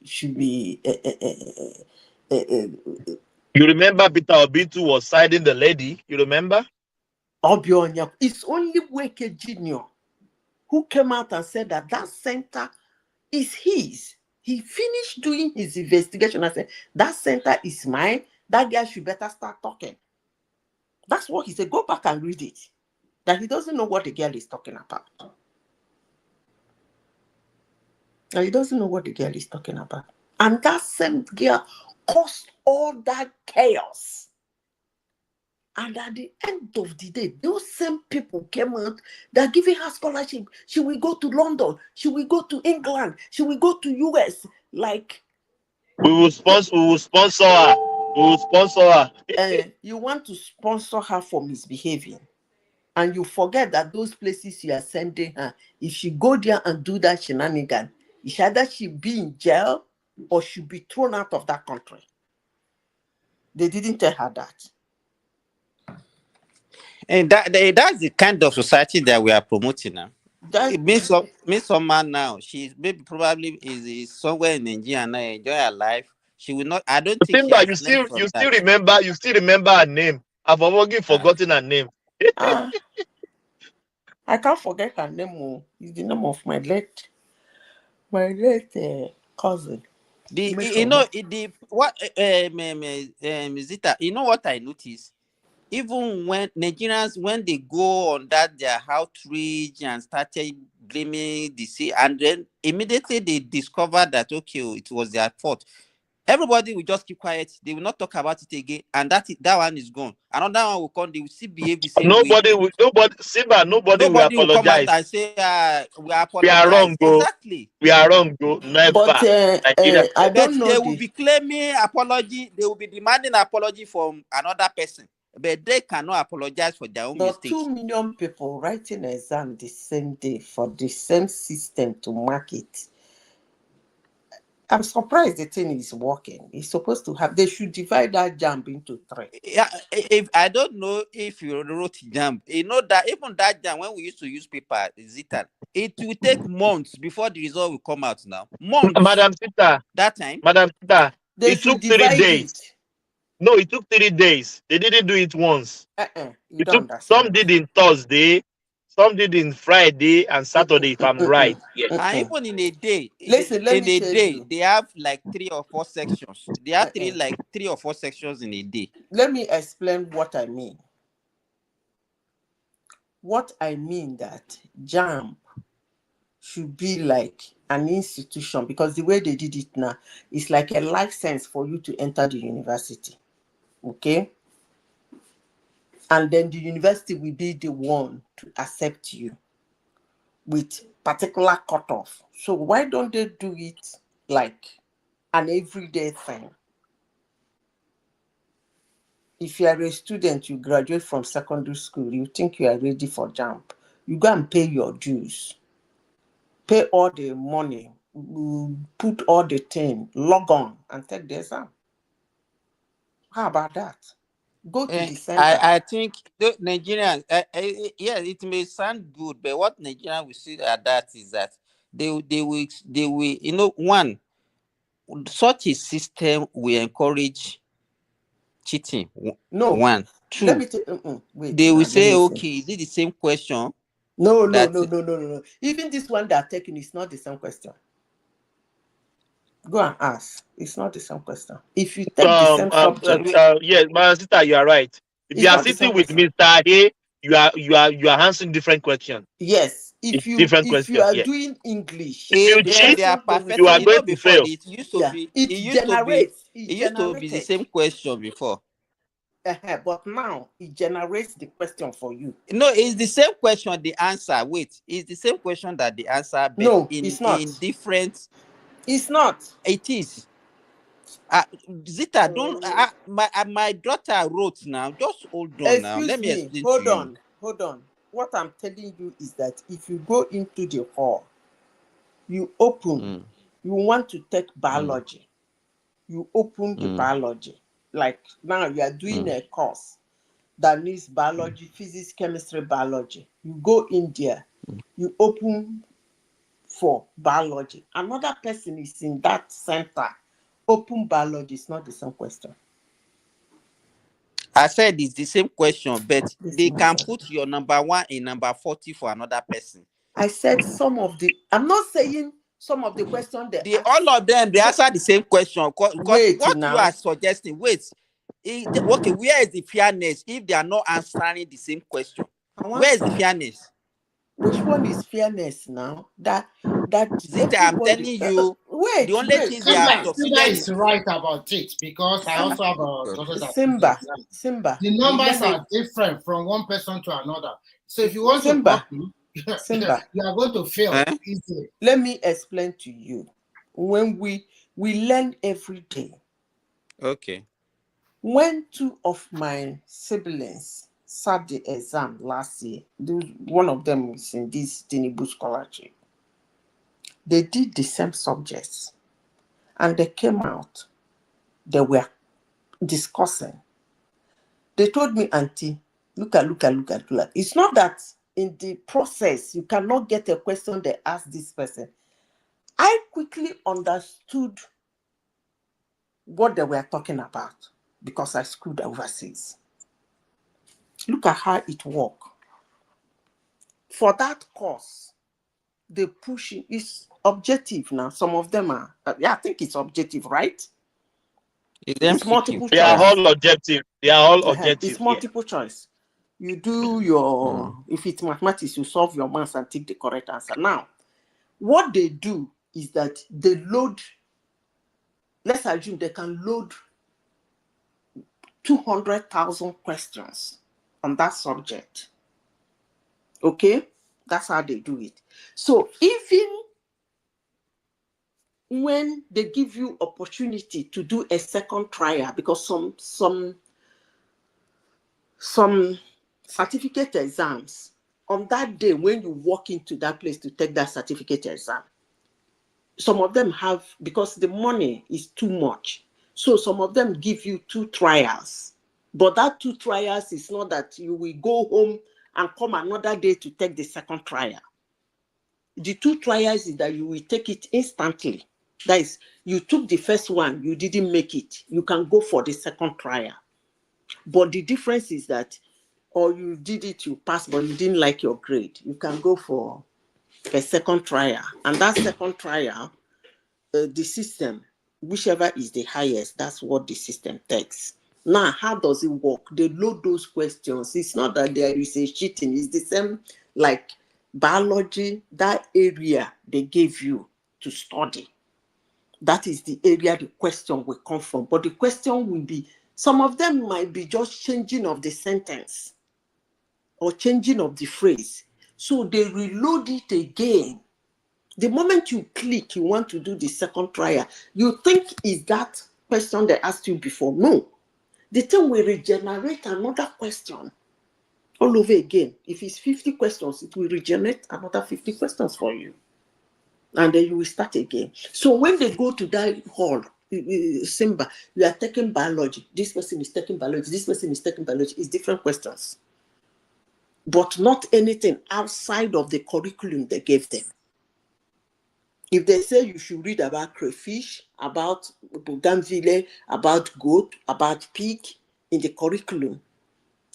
You remember Peter Obitu was siding the lady? You remember? Obionya. It's only Weke Jr. who came out and said that that center is his. He finished doing his investigation and said, that center is mine. That guy should better start talking. That's what he said. Go back and read it. That he doesn't know what the girl is talking about. And he doesn't know what the girl is talking about. And that same girl caused all that chaos. And at the end of the day, those same people came out, they're giving her scholarship. She will go to London. She will go to England. She will go to US. Like, we will sponsor her. We will sponsor her. You want to sponsor her for misbehaving. And you forget that those places you are sending her, if she go there and do that shenanigan, it's either she be in jail or she'll be thrown out of that country. They didn't tell her that. And that's the kind of society that we are promoting now. Miss Summer now, she's maybe probably is somewhere in Nigeria now, enjoy her life. She will not. I don't think Simba, she has learned from you that. still remember her name. I've already forgotten her name. I can't forget her name. It's the name of my late cousin. Zita, you know what I noticed? Even when Nigerians, when they go on that their outreach and started blaming the sea, and then immediately they discover that okay, it was their fault. Everybody will just keep quiet. They will not talk about it again, and that one is gone. Another one will come. They will still behave the same way. Nobody will will come out apologize. and say we apologize. We are wrong, bro. Exactly. We are wrong, bro. Never. But I don't know. They will be claiming apology. They will be demanding apology from another person, but they cannot apologize for their own mistakes. 2 million people writing exam the same day for the same system to mark it. I'm surprised the thing is working. It's supposed to have. They should divide that Jamb into 3. Yeah, if I don't know if you wrote Jamb, you know that even that Jamb, when we used to use paper, Zita, it will take months before the result will come out. Now, months. Madam Sita. That time, Madam Sita. It took 3 days. No, it took 3 days. They didn't do it once. Some did in Thursday, some did in Friday and Saturday, if I'm right. Yes. And even in a day, listen, let me tell you. they have like 3 or 4 sections. They have 3 or 4 sections in a day. Let me explain what I mean. What I mean that Jamb should be like an institution, because the way they did it now is like a license for you to enter the university. Okay? And then the university will be the one to accept you with particular cutoff. So why don't they do it like an everyday thing? If you are a student, you graduate from secondary school, you think you are ready for Jamb, you go and pay your dues. Pay all the money, put all the thing, log on and take the exam. How about that? Go to the center. I think the Nigerians, yeah, it may sound good, but what Nigerians will see at that is that they will, you know, one, such a system will encourage cheating. No. 1, 2. Let me wait. They will say, okay, is it the same question? No. Even this one they're taking is not the same question. Go and ask. It's not the same question. If you take the same subject. Yes, my sister, you are right. If you are sitting with Mr. A, you are answering different questions. Yes. If you are doing English, if you cheat, you are going to fail. It used to be the same question before. But now it generates the question for you. No, it's the same question, the answer. Wait, it's the same question that the answer. But no, it's not. In different. It's not. It is. Zita, don't. My daughter wrote now. Just hold on. Excuse now. Let me explain. Hold on. What I'm telling you is that if you go into the hall, you open. You want to take biology. You open the biology. Like now you are doing a course. that needs biology, physics, chemistry, biology. You go in there, you open for biology. Another person is in that center. Open biology is not the same question. I said it's the same question, but they can put your number 1 in number 40 for another person. I said some of the, I'm not saying some of the questions all of them, they answer the same question. Because what now. you are suggesting, okay, where is the fairness if they are not answering the same question? Where is the fairness? Which one is fairness now? That Zita, I'm telling you, wait, the only thing they have Simba succeeded is right about it, because I also have a daughter that Simba. The numbers are different from one person to another. So if you want to copy, you are going to fail easily. Let me explain to you. When we learn every day. Okay. When 2 of my siblings sat the exam last year, one of them is in this Tinubu scholarship. They did the same subjects, and they came out. They were discussing. They told me, Auntie, look at. It's not that in the process you cannot get a question they ask this person. I quickly understood what they were talking about because I schooled overseas. Look at how it works. For that course, the pushing is objective now. Some of them are, I think it's objective, right? It's multiple choice. They are all objective. It's multiple choice. You do your, if it's mathematics, you solve your maths and take the correct answer. Now, what they do is that they load, let's assume they can load 200,000 questions on that subject. Okay? That's how they do it. So even when they give you opportunity to do a second trial, because some certificate exams, on that day when you walk into that place to take that certificate exam, some of them have, because the money is too much, so some of them give you 2 trials. But that 2 trials is not that you will go home and come another day to take the second trial. The 2 trials is that you will take it instantly. That is, you took the first one, you didn't make it, you can go for the second trial. But the difference is that, or you did it, you passed, but you didn't like your grade, you can go for a second trial. And that second trial, the system, whichever is the highest, that's what the system takes. Now, how does it work? They load those questions. It's not that there is a cheating. It's the same like biology, that area they gave you to study. That is the area the question will come from. But the question will be, some of them might be just changing of the sentence or changing of the phrase. So they reload it again. The moment you click, you want to do the second trial, you think is that question they asked you before. No. The thing will regenerate another question all over again. If it's 50 questions, it will regenerate another 50 questions for you. And then you will start again. So when they go to that hall, Simba, you are taking biology. This person is taking biology. This person is taking biology. It's different questions. But not anything outside of the curriculum they gave them. If they say you should read about crayfish, about bougainvillea, about goat, about pig in the curriculum,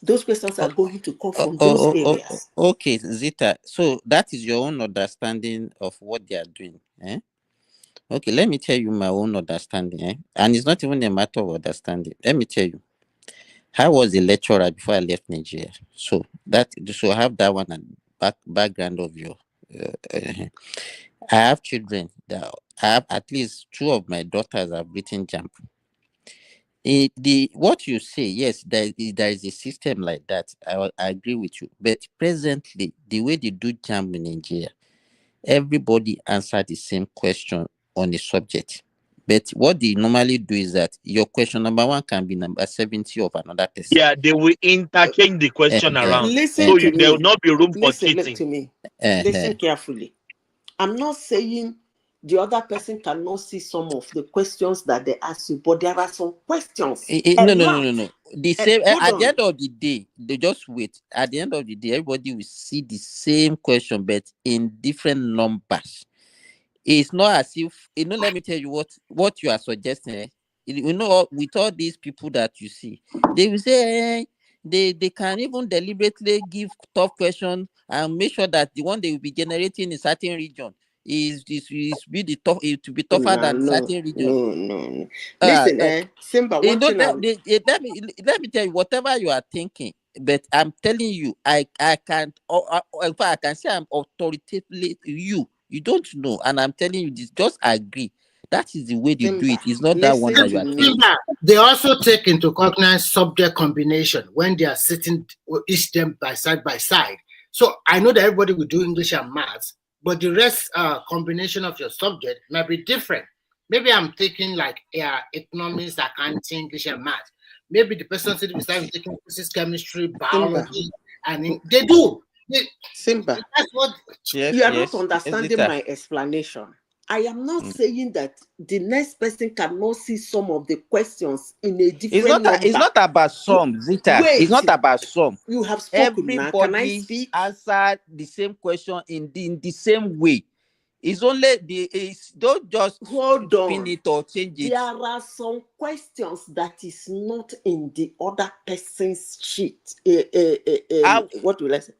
those questions are going to come from those areas. Okay, Zita. So that is your own understanding of what they are doing. Okay, let me tell you my own understanding. And it's not even a matter of understanding. Let me tell you. I was a lecturer before I left Nigeria. So I have that one and background of your. I have children that I have at least 2 of my daughters have written Jamb'S. What you say, yes, there is a system like that. I agree with you. But presently, the way they do Jamb'S in Nigeria, everybody answer the same question on a subject. But what they normally do is that your question number 1 can be number 70 of another person. Yeah, they will interchange the question around. Listen to there will not be room for cheating. Listen to me. Listen carefully. I'm not saying the other person cannot see some of the questions that they ask you, but there are some questions. No, A no, no, lot. no, no. The same Hold at the on. end of the day, they just wait. At the end of the day, everybody will see the same question, but in different numbers. It's not as if let me tell you what you are suggesting. With all these people that you see, they will say they can even deliberately give tough questions and make sure that the one they will be generating in certain region is be the tough to be tougher No, than no, certain region. no. Listen, Simba, one thing Let me tell you, whatever you are thinking, but I'm telling you, I can't. In fact, I can say I'm authoritatively you don't know, and I'm telling you this. Just agree. That is the way they do it. It's not that one that you are thinking. They also take into cognizance subject combination when they are sitting each them by side. So I know that everybody will do English and maths, but the rest combination of your subject might be different. Maybe I'm taking like economics, accounting, English and maths. Maybe the person sitting beside me taking physics, chemistry, biology, and they do. Simba, that's what you are not understanding my explanation. I am not saying that the next person cannot see some of the questions in a different number. It's not about some, Zita. Wait, it's not about some. You have spoken now. Can I Everybody speak? answer the same question in the same way. It's only don't just hold spin on it or change it. There are some questions that is not in the other person's sheet. What will I say?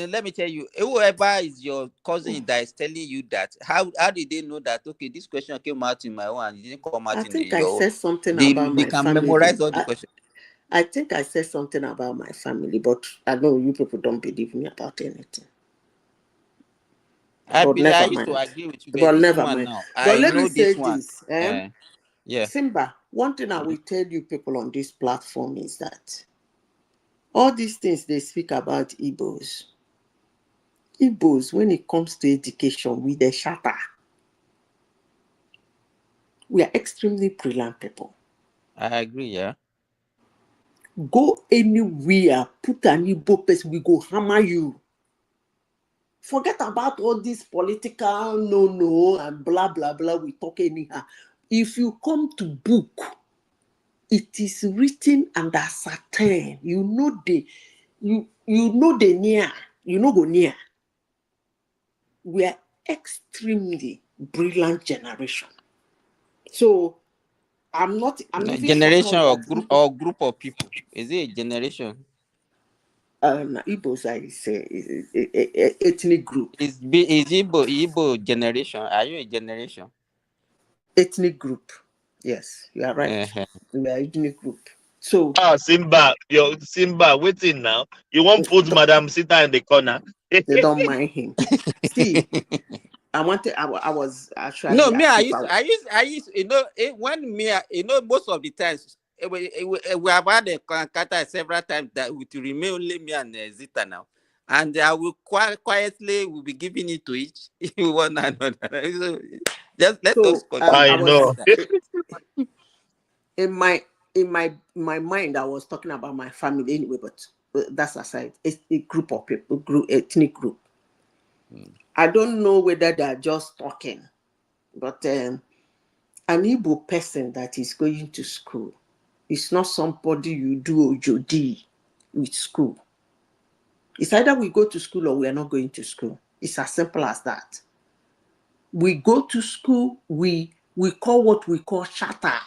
Let me tell you, whoever is your cousin that is telling you that, how did they know that? Okay, this question came out in my own and it didn't come out I in think your I own. said something They about my can family. memorize all the questions. I think I said something about my family, but I know you people don't believe me about anything. I used to agree with you, but this never one mind. now. But I let know me say this one. this. Yeah. Simba, one thing I will tell you people on this platform is that all these things they speak about Igbos, when it comes to education, we the shatter. We are extremely brilliant people. I agree, yeah. Go anywhere, put an Igbo person, we go hammer you. Forget about all this political no and blah blah blah. We talk anyhow. If you come to book, it is written and ascertained. You know the near. You know go near. We are extremely brilliant generation. So I'm generation or group of people. Is it a generation? Igbos is a ethnic group. Is Igbo generation? Are you a generation? Ethnic group. Yes, you are right. We are ethnic group. So Simba, waiting now. You won't put Madam Sita in the corner. They don't mind him. See, I was actually no, me. I used. When me, most of the times we have had a encounter several times that would remain only me and Zita now, and I will quietly will be giving it to each one another. So just let us continue. I know. In my mind, I was talking about my family anyway, but that's aside. It's a group of people, ethnic group. I don't know whether they're just talking, but an Igbo person that is going to school is not somebody you do OJD with school. It's either we go to school or we are not going to school. It's as simple as that. We go to school, we call what we call shatter.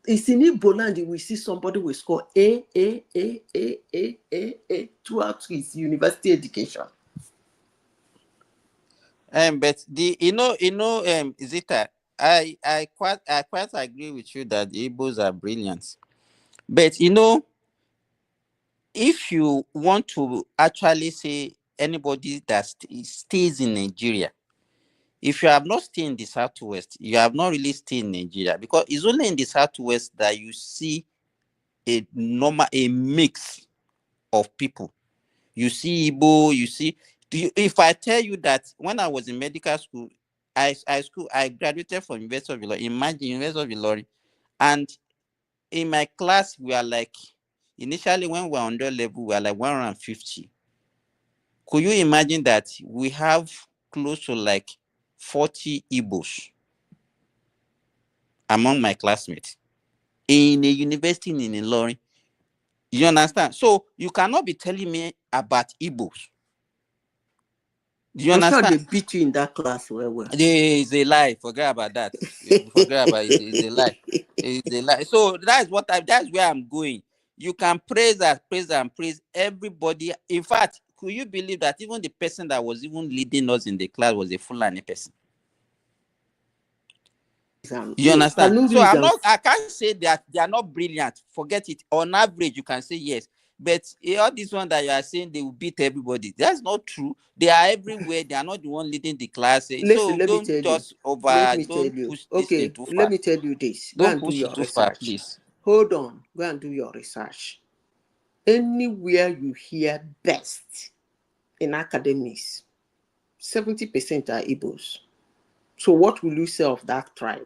It's in Igbo land, we see somebody will score A throughout his university education. But Zita, I quite agree with you that the Igbos are brilliant. But if you want to actually say anybody that stays in Nigeria, if you have not stayed in the Southwest, you have not really stayed in Nigeria, because it's only in the Southwest that you see a mix of people. You see Igbo, you see. If I tell you that when I was in medical school, I graduated from University of Ilorin. Imagine University of Ilorin, and in my class we are like, initially when we were on the level, we are like 150. Could you imagine that we have close to like 40 Igbos among my classmates in a university in Ilorin. You understand? So you cannot be telling me about Igbos. Do you I'm sure understand? they beat you in that class well. It's a lie. Forget about that. Forget about it. It's a lie. It's a lie. So that's where I'm going. You can praise and praise everybody. In fact, could you believe that even the person that was even leading us in the class was a Fulani person? You understand? So I can't say that they are not brilliant. Forget it. On average, you can say yes. But all this one that you are saying they will beat everybody, that's not true. They are everywhere. They are not the one leading the class. Listen, So let me don't tell you. just Let me tell you. push this thing Okay, too let far. me tell you this. Go Don't and do push your it too far, research. please. Hold on. Go and do your research. Anywhere you hear best in academics, 70% are Igbos. So what will you say of that tribe?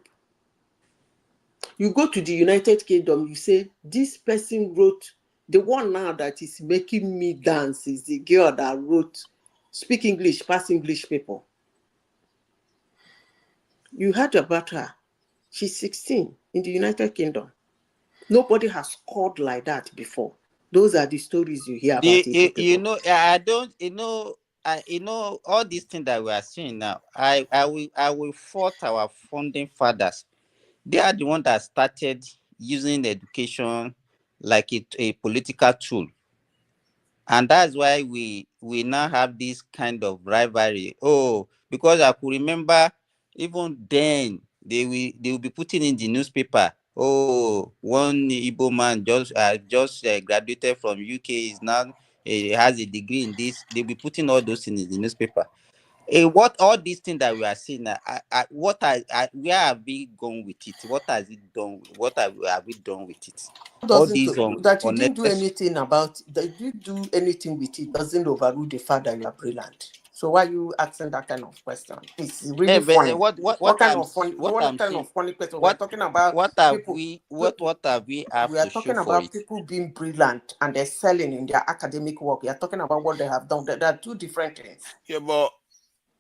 You go to the United Kingdom, you say, this person wrote, the one now that is making me dance is the girl that wrote Speak English, Pass English People. You heard about her. She's 16 in the United Kingdom. Nobody has scored like that before. Those are the stories you hear about Igbo people. You know, I don't, you know, all these things that we are seeing now. I will fault our founding fathers. They are the ones that started using education like a political tool, and that's why we now have this kind of rivalry. Oh, because I could remember even then they will be putting in the newspaper. Oh, one Igbo man just graduated from UK, is now has a degree in this. They'll be putting all those things in the newspaper. What all these things that we are seeing, where have we gone with it? What has it done? What have we done with it? All these That you didn't do anything about, that you do anything with it doesn't overrule the fact that you are brilliant. So why are you asking that kind of question? It's really funny. What kind of funny question? We're talking about people. What have we have We are to show talking for about it? people being brilliant and excelling in their academic work. We are talking about what they have done. There are two different things. Yeah, but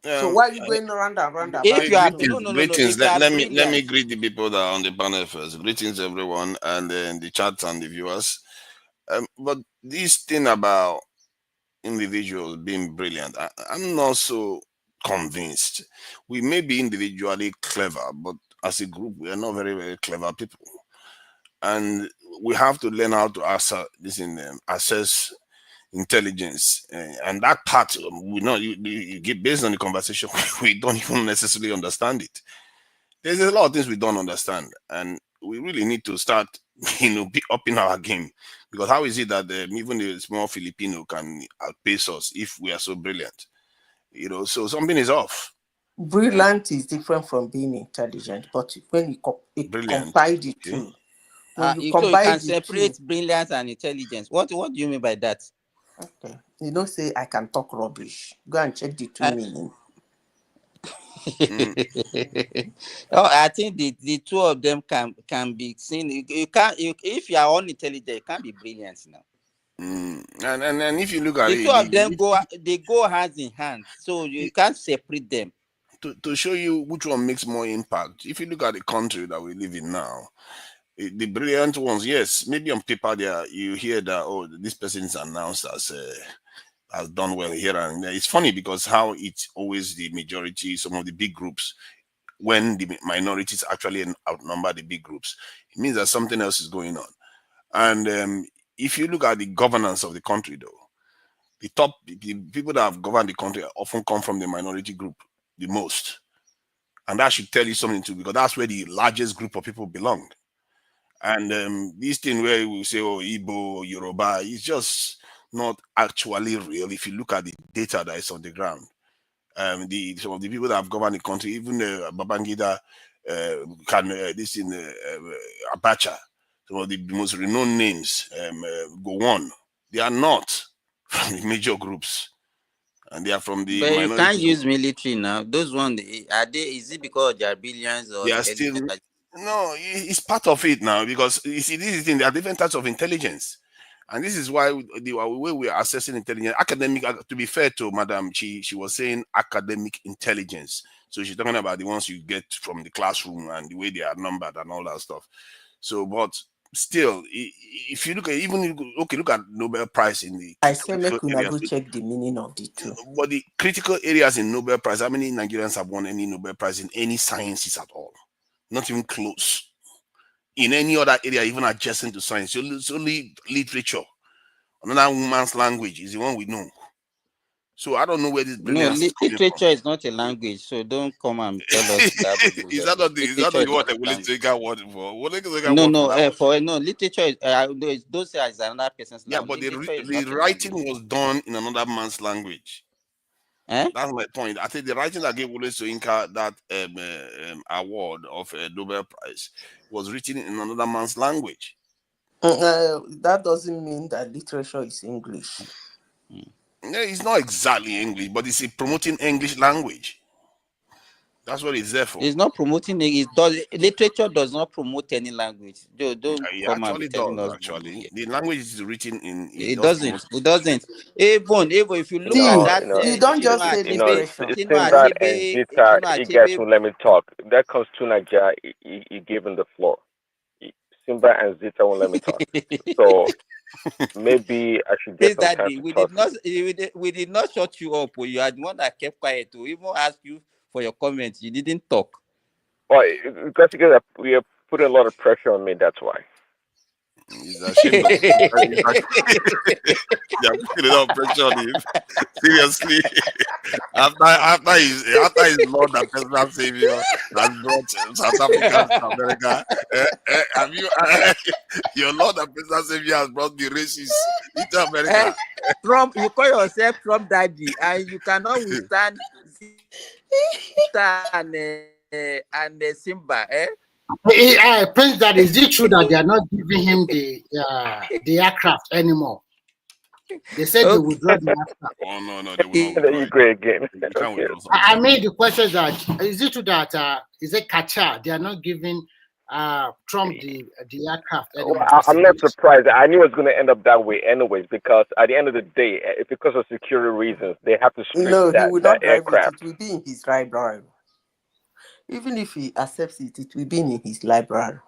so why are you going around and round about? If you are greetings. if you are Let me brilliant, greet the people that are on the panel first. Greetings, everyone, and then the chat and the viewers. But this thing about individuals being brilliant, I'm not so convinced. We may be individually clever, but as a group, we are not very, very clever people, and we have to learn how to assess intelligence, and that part we know you get based on the conversation. We don't even necessarily understand it. There's a lot of things we don't understand, and we really need to start be upping our game, because how is it that even the small Filipino can outpace us if we are so brilliant? So something is off. Brilliant is different from being intelligent, but when you combine the two, when you so you combine can the separate two, brilliance and intelligence. What do you mean by that? Okay, you don't say I can talk rubbish. Go and check the two meaning. Oh, I think the two of them can be seen. You can't. If you are unintelligent, you can't be brilliant now. And if you look at the it, two of them go hands in hand, so you can't separate them. To show you which one makes more impact, if you look at the country that we live in now, the brilliant ones, yes, maybe on paper there you hear that, oh, this person is announced as has done well here and there. It's funny because how it's always the majority, some of the big groups, when the minorities actually outnumber the big groups, it means that something else is going on. And if you look at the governance of the country, though, the people that have governed the country often come from the minority group the most. And that should tell you something too, because that's where the largest group of people belong. And this thing where we say, oh, Igbo, Yoruba, is just not actually real if you look at the data that is on the ground. Some of the people that have governed the country, even Babangida, this in Abacha, some of the most renowned names, go on. They are not from the major groups, and they are from the But you minority can't use group. military now. Those ones are they? Is it because they are billions or They are still no. It's part of it now, because you see, this is the thing. There are different types of intelligence, And this is why the way we are assessing intelligence, academic, to be fair to Madam, she was saying academic intelligence. So she's talking about the ones you get from the classroom and the way they are numbered and all that stuff. So, but still, if you look at look at Nobel Prize in the I say critical make una areas. go check the meaning of the two. But the critical areas in Nobel Prize, how many Nigerians have won any Nobel Prize in any sciences at all? Not even close. In any other area, even adjacent to science, it's only literature. Another woman's language is the one we know. So I don't know where this brilliance is coming literature is not a language, so don't come and tell us that. is that not what they willing to take out word for? Literature is those are another person's yeah, language. but the writing was done in another man's language. That's my point. I think the writing that gave Wole Soyinka that award of a Nobel Prize was written in another man's language. That doesn't mean that literature is English. No, it's not exactly English, but it's promoting English language. That's what it's there for. It's not promoting it. Literature does not promote any language. Don't come and be telling us. Actually, the language is written in. It doesn't. It doesn't. Even if you look at that, you don't just say literature. Sinbad and Zita, you guys will let me talk. That comes to Nigeria. You give him the floor. Simba and Zita won't let me talk. So maybe I should get some time to talk. We did not shut you up. You are the one that kept quiet to even ask you for your comments. You didn't talk. Well, because we are putting a lot of pressure on me. That's why. He's ashamed of it. They're putting a lot of pressure on him. Seriously. after his Lord and personal Savior has brought South Africa to America, have you your Lord and personal Savior has brought the racists into America. Trump, you call yourself Trump daddy, and you cannot withstand and Simba, Prince, that is it true that they are not giving him the aircraft anymore? They said they would drop the aircraft. Oh no, they will not. You great again. I mean, the question is that is it true that is it Qatar? They are not giving Trump the aircraft anymore? Well, I'm not surprised. I knew it was going to end up that way, anyways, because at the end of the day, because of security reasons, they have to strip he will not drive aircraft. It will be in his library. Even if he accepts it, it will be in his library.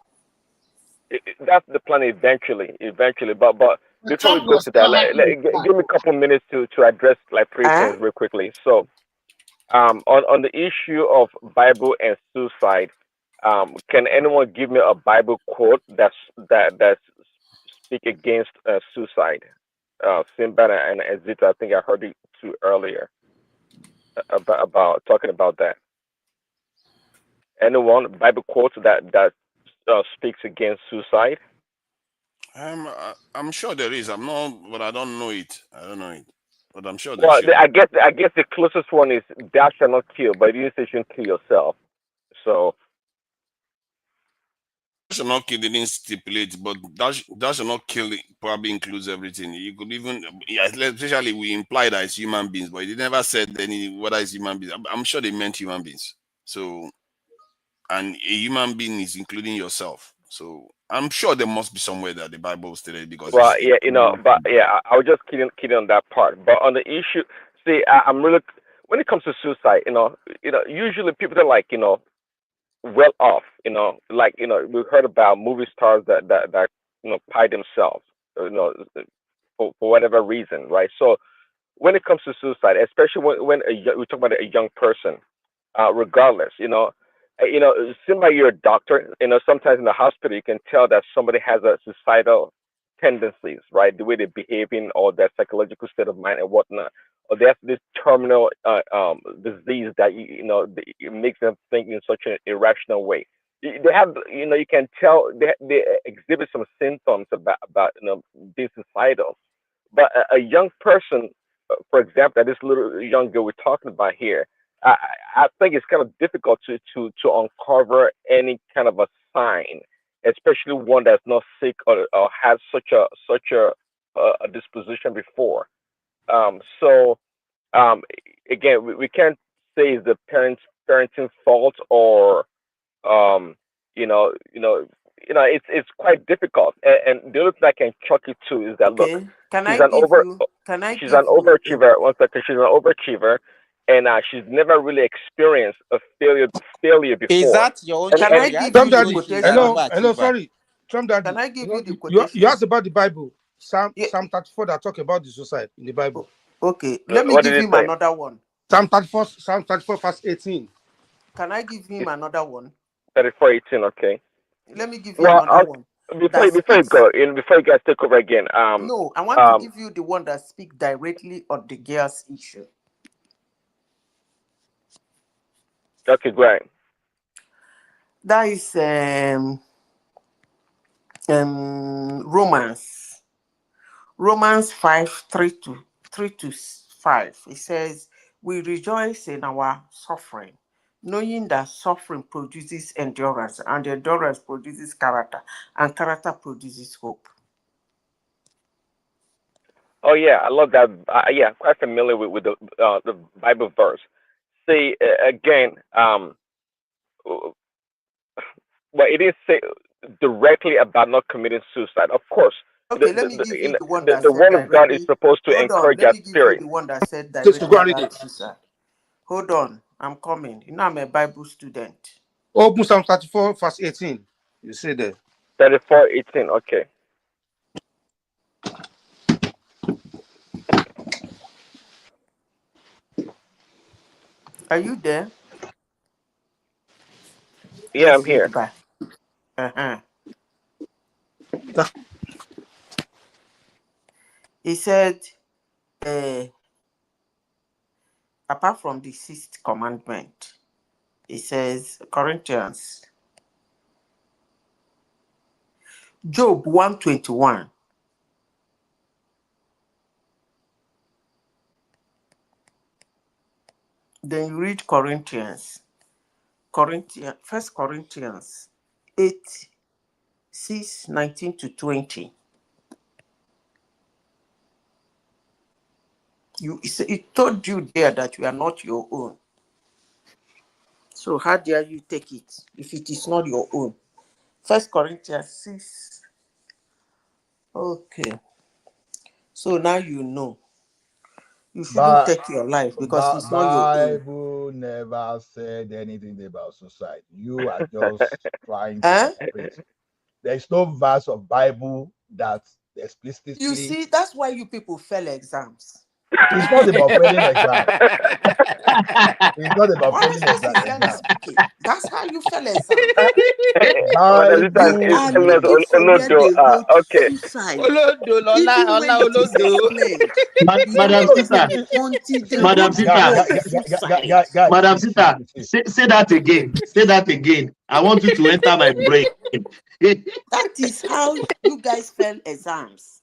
That's the plan eventually. But before we go to that, give me a couple minutes to address like three things real quickly. So, on the issue of Bible and suicide, can anyone give me a Bible quote that speak against suicide? Simba and Zita, I think I heard it too earlier about talking about that. Anyone Bible quote that speaks against suicide? I'm sure there is. I'm not, but I don't know it. But I'm sure. Well, I guess the closest one is "Thou shalt not kill," but you say you shouldn't kill yourself. So, "Thou shalt not kill" didn't stipulate, but "thou shalt not kill" probably includes everything. You could even, especially we imply that it's human beings, but it never said whether it's human beings. I'm sure they meant human beings. So, and a human being is including yourself. So I'm sure there must be somewhere that the Bible stated because. Well, yeah, I was just kidding on that part. But on the issue, see, I'm really when it comes to suicide, usually people are like, well off, we heard about movie stars that pie themselves, for whatever reason, right? So when it comes to suicide, especially when we talk about a young person, regardless, Simba, you're a doctor. Sometimes in the hospital, you can tell that somebody has a suicidal tendencies, right? The way they're behaving, or their psychological state of mind and whatnot, or they have this terminal disease that it makes them think in such an irrational way. They have, you can tell they exhibit some symptoms about being suicidal. But a young person, for example, this little young girl we're talking about here, I think it's kind of difficult to uncover any kind of a sign, especially one that's not sick or has such a disposition before. So again, we can't say it's the parenting fault, or it's quite difficult. And the other thing I can chalk it to is that look, Okay. Can she's I an give over you? Can I she's give an you? overachiever. One second, she's an overachiever, and she's never really experienced a failure Is before. that your own And Can child? I How give do Trump you you the know Daddy, she's an quotation? hello, overachiever? sorry. Trump Daddy, Can I give you the you asked quotation? about the Bible. Psalm Yeah. 34 that talk about the suicide in the Bible. Okay. Let me what did give it him say? another one. Psalm 34 verse 18. Can I give him another one? 34:18. Okay. Let me give you Well, another one before that before you speaks. go, before you guys take over again, No, I want to give you the one that speaks directly on the girls' issue. okay, go ahead. That is Romans 5:3-5. It says, "We rejoice in our suffering, knowing that suffering produces endurance, and endurance produces character, and character produces hope." Oh yeah, I love that. Yeah, I'm quite familiar with the Bible verse. See again, well, it didn't say directly about not committing suicide. Of course, Okay, let me give you the one that the said word of God is directly. supposed to Hold on, encourage let our me give you spirit. the one that said Just to directly go and read about it. suicide. Hold on, I'm coming. You know, I'm a Bible student. Open Psalm 34 verse 18. You say there. 34:18. Okay. Are you there? Yeah, Let's I'm read here. back. Uh-huh. He said, apart from the sixth commandment, he says, Corinthians, Job 1:21. Then you read First Corinthians 8:6-19-20. It told you there that you are not your own. So how dare you take it if it is not your own? First Corinthians 6. Okay. So now you know. You shouldn't take your life because it's not your own. Bible never said anything about suicide. You are just trying to Huh? interpret. There is no verse of Bible that You explicitly. see, that's why you people fail exams. It's not about failing exam. It's not about failing Honestly, sincerely exam. speaking, that's how you fail exams. Bible You are looking for where they wrote Okay. suicide. Olodo, Even when it is Olodo. explained, you are Madam not Sita, even until they Madam wrote the Sita, word suicide. Madam Sita, say that again. Say that again. I want you to enter my brain. That is how you guys fail exams.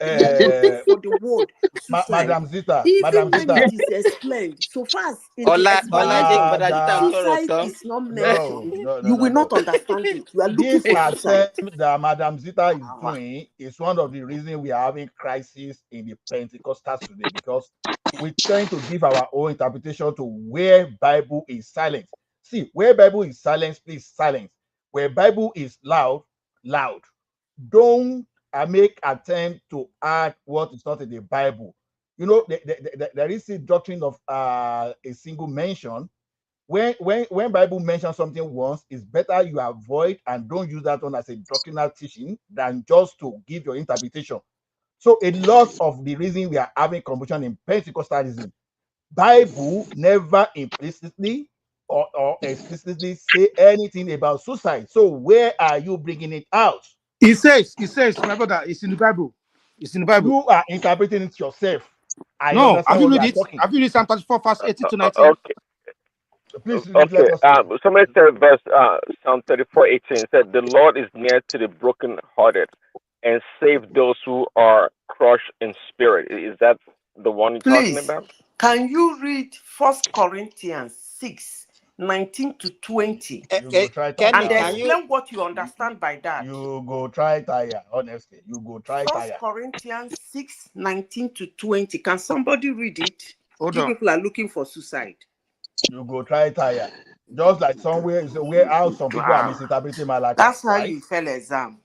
You are looking for the word suicide. Madam Zita, Even when it is explained, so far as in the explanation, suicide is not mentioned, you will not understand it. You are looking This for suicide. attempt that Madam Zita is doing is one of the reasons we are having crisis in the Pentecostals today, because we tend to give our own interpretation to where Bible is silent. See, where Bible is silent, please silence. Where Bible is loud, loud. Don't make attempt to add what is not in the Bible. You know, there is a doctrine of a single mention. When Bible mentions something once, it's better you avoid and don't use that one as a doctrinal teaching than just to give your interpretation. So a lot of the reason we are having confusion in Pentecostalism, Bible never implicitly or explicitly say anything about suicide. So where are you bringing it out? It says, my brother, it's in the Bible. It's in the Bible. You are interpreting it yourself. I No, understand have you what you read are it? talking. Have you read Psalm 34, verse 18-19? Okay. Please read it. Okay. Let us know. Somebody said verse Psalm 34:18 said, "The Lord is near to the brokenhearted, and save those who are crushed in spirit." Is that the one you're talking Please, about? can you read 1 Corinthians 6:19-20? You go try And tire. explain what you understand by that. You go try tire. Honestly, you go try 1 tire. Corinthians 6:19-20. Can somebody read it? Hold You on. people are looking for suicide. You go try tire. Just like somewhere is where how some people are misinterpreting Malachi, That's how right? you fail exam.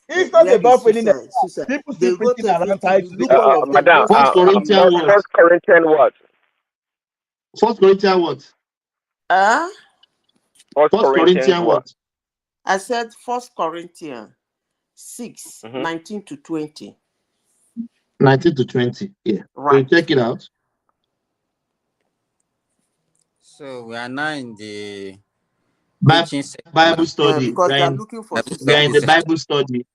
It's not Where is about failing. suicide? Suicide. People They still wrote preaching around everything. You titles. look all of them. Madam, First Corinthians what? First Corinthians what? First Corinthians what? First First Corinthians Corinthians what? what? I said 1 Corinthians 6, Mhm. 19 to 20. 19 to 20. Yeah. Right. So check it out. So we are now in the Bible preaching section. Bible study. Because they are looking for We are in the suicide. Bible study.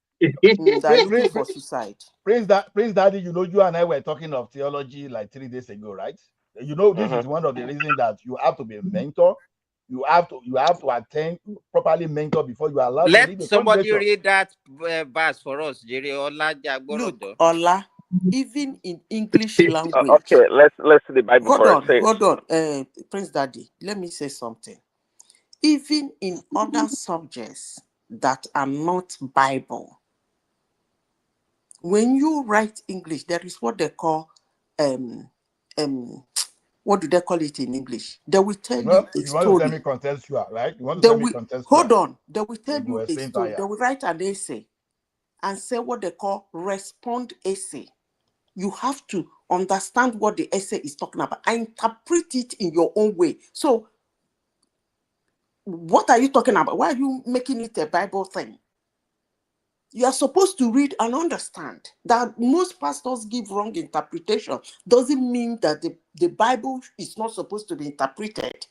They're looking for suicide. Prince Daddy, you know, you and I were talking of theology like 3 days ago, right? You know, this is one of the reasons that you have to be a mentor. You have to attend properly mentor before you are allowed to Let leave a somebody congregation. read that verse for us, Jerry. Look, Ola, even in English language. Okay, let's see the Bible Hold first. on, hold on. Prince Daddy, let me say something. Even in other subjects that are not Bible, when you write English, there is what they call what do they call it in English? They will tell you a You want to send me story. contextual, right? You want to They send me will contextual. hold on. They will tell You go you a explain story. tire. They will write an essay and say what they call respond essay. You have to understand what the essay is talking about and interpret it in your own way. So, what are you talking about? Why are you making it a Bible thing? You are supposed to read and understand. That most pastors give wrong interpretation doesn't mean that the Bible is not supposed to be interpreted.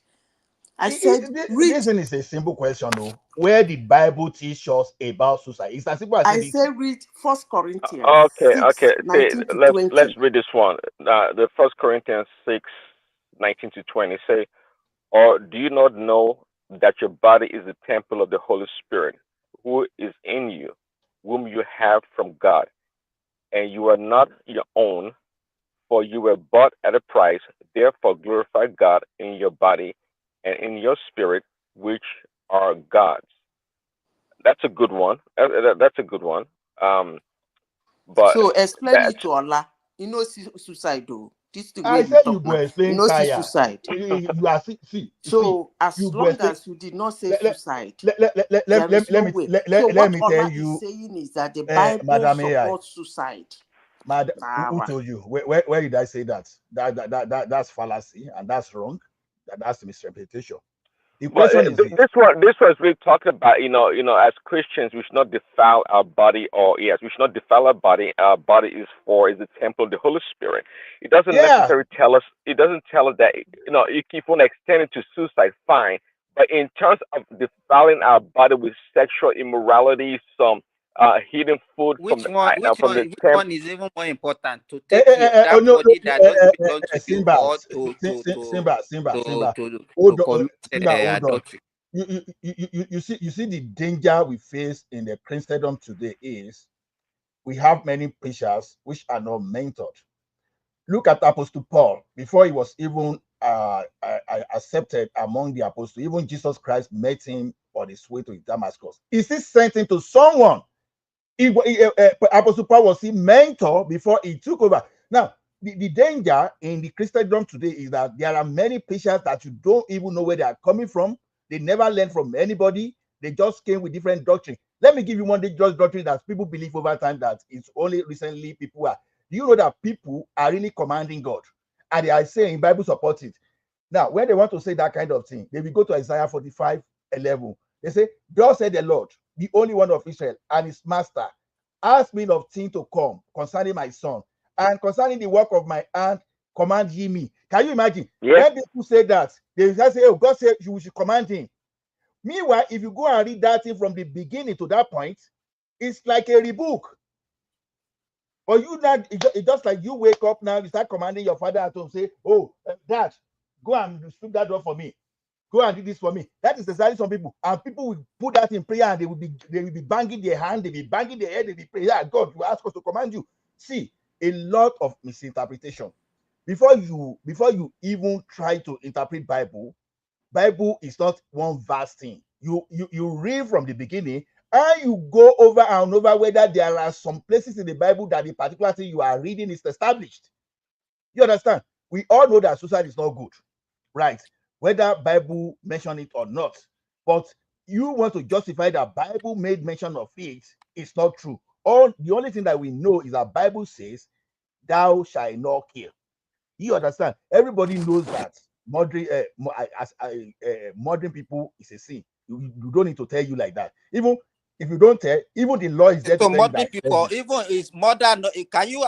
I said, read. This is a simple question, though. Where did Bible teach us about suicide? It's as simple as I it. say read 1 Corinthians Okay, 6, okay. See, 19 to 20. let's read this one. The First Corinthians 6, 19 to 20 say, or do you not know that your body is the temple of the Holy Spirit, who is in you, whom you have from God, and you are not your own, for you were bought at a price. Therefore glorify God in your body and in your spirit, which are God's. That's a good one. That's a good one. But So explain that it to Allah. You know suicide though. This is the way I you said you talk go now. You explain know tire. suicide. You are see. So as You go long explain. as you did not say Let suicide, there is no way. So let what me Allah tell is you, saying is that the Bible Madam AI. supports suicide. Who told you? Where did I say that? That's fallacy and that's wrong. That's misrepresentation. The But question is this was really talking about, as Christians, we should not defile our body, or yes, we should not defile our body. Our body is the temple of the Holy Spirit. It doesn't necessarily tell us. It doesn't tell us that if you want to extend it to suicide, fine. But in terms of defiling our body with sexual immorality, some hidden food Which from one? Which from one? the Which temple. one is even more important? To take care of that no, body that doesn't belong to you, Simba, or hold to on, commit Simba, hold on. adultery? You see the danger we face in the Christendom today is we have many preachers which are not mentored. Look at Apostle Paul before he was even accepted among the apostles. Even Jesus Christ met him on his way to Damascus. Is he sent him to someone? Apostle Paul was his mentor before he took over. Now, the danger in the Christendom today is that there are many preachers that you don't even know where they are coming from. They never learned from anybody. They just came with different doctrine. Let me give you one dangerous doctrine that people believe over time that it's only recently people are. Do you know that people are really commanding God? And they are saying Bible supports it. Now, when they want to say that kind of thing, they will go to Isaiah 45:11. They say, "Thus said the Lord, the only one of Israel, and his master, ask me of things to come concerning my son, and concerning the work of my hand, command ye me." Can you imagine? Yes. When people say that, they just say, "Oh, God said you should command him." Meanwhile, if you go and read that thing from the beginning to that point, it's like a rebook. But you not, it's just like you wake up now, you start commanding your father at home, say, "Oh, Dad, go and sweep that door for me. Go and do this for me." That is exactly some people. And people will put that in prayer and they will be banging their hand, they will be banging their head, they will be praying, "Yeah, God, you ask us to command you." See, a lot of misinterpretation. Before you even try to interpret Bible is not one vast thing. You read from the beginning and you go over and over whether there are some places in the Bible that the particular thing you are reading is established. You understand? We all know that suicide is not good, right? whether Bible mentioned it or not. But you want to justify that Bible made mention of it, it's not true. The only thing that we know is that Bible says, thou shalt not kill. You understand? Everybody knows that murdering people is a sin. You don't need to tell you like that. Even if you don't tell, even the law is there So to tell you murdering that. people, even is murder. Can you?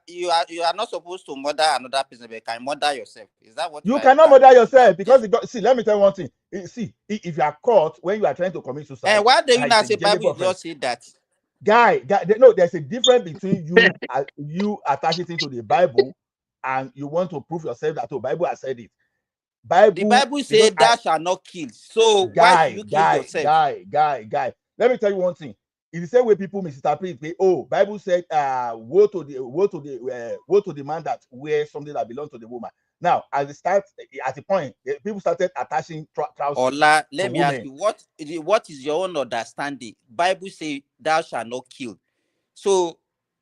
You are not supposed to murder another person, but you can murder yourself. Is that what You cannot are? murder yourself because see. Let me tell you one thing. See, if you are caught when you are trying to commit suicide, And why do you it's not a say Bible genuine offense. just say that? Guy, no, there's a difference between you attaching it to the Bible and you want to prove yourself that the Bible has said it. The Bible says thou shalt not kill. So why should you kill yourself? Guy. Let me tell you one thing. It's the same way people misinterpret it. Oh, Bible said, woe to the man that wears something that belongs to the woman. Now, at the point, people started attaching trousers. Ola, let me ask you, what is your own understanding? Bible say thou shalt not kill. So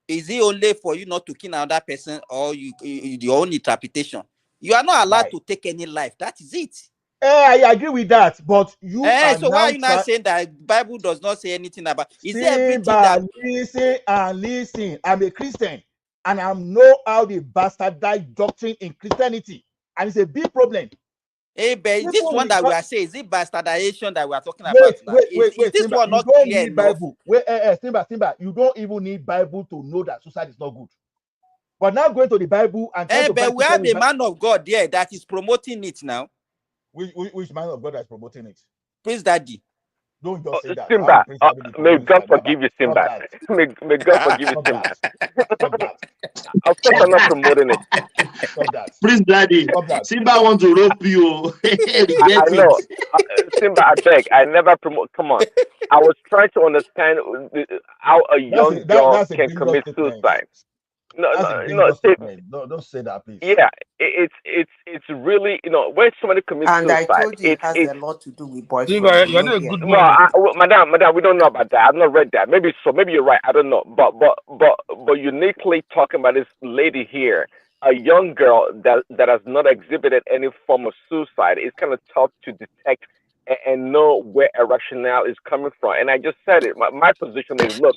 is it only for you not to kill another person, or your own interpretation? You are not allowed to take any life. That is it. I agree with that, but you are so why are you not saying that Bible does not say anything about? Is there everything that listen? I'm a Christian, and I know how they bastardize doctrine in Christianity, and it's a big problem. Hey, but this one that we are saying, is it bastardization that we are talking about now? Wait, is this Simba, one not you don't clear need enough? Bible. Simba, you don't even need Bible to know that suicide is not good. But now going to the Bible and trying to but we have a man of God there that is promoting it now. Which man of God is promoting it? Praise Daddy. Don't just say that. Simba, may God forgive you, Simba. May God forgive you, Simba. Of course, I'm not promoting it. Stop that. Prince Daddy, Simba want to rope you. I know. Simba, I beg. I never promote. Come on. I was trying to understand how a young girl can commit suicide. No. Don't say that, please. Yeah, it's really, when somebody commits And suicide, I told you it has a lot to do with boyfriend. You're not a good boy. Well, madam, we don't know about that. I've not read that. Maybe so. Maybe you're right. I don't know. But uniquely talking about this lady here, a young girl that has not exhibited any form of suicide, it's kind of tough to detect and know where a rationale is coming from. And I just said it. My position is, look,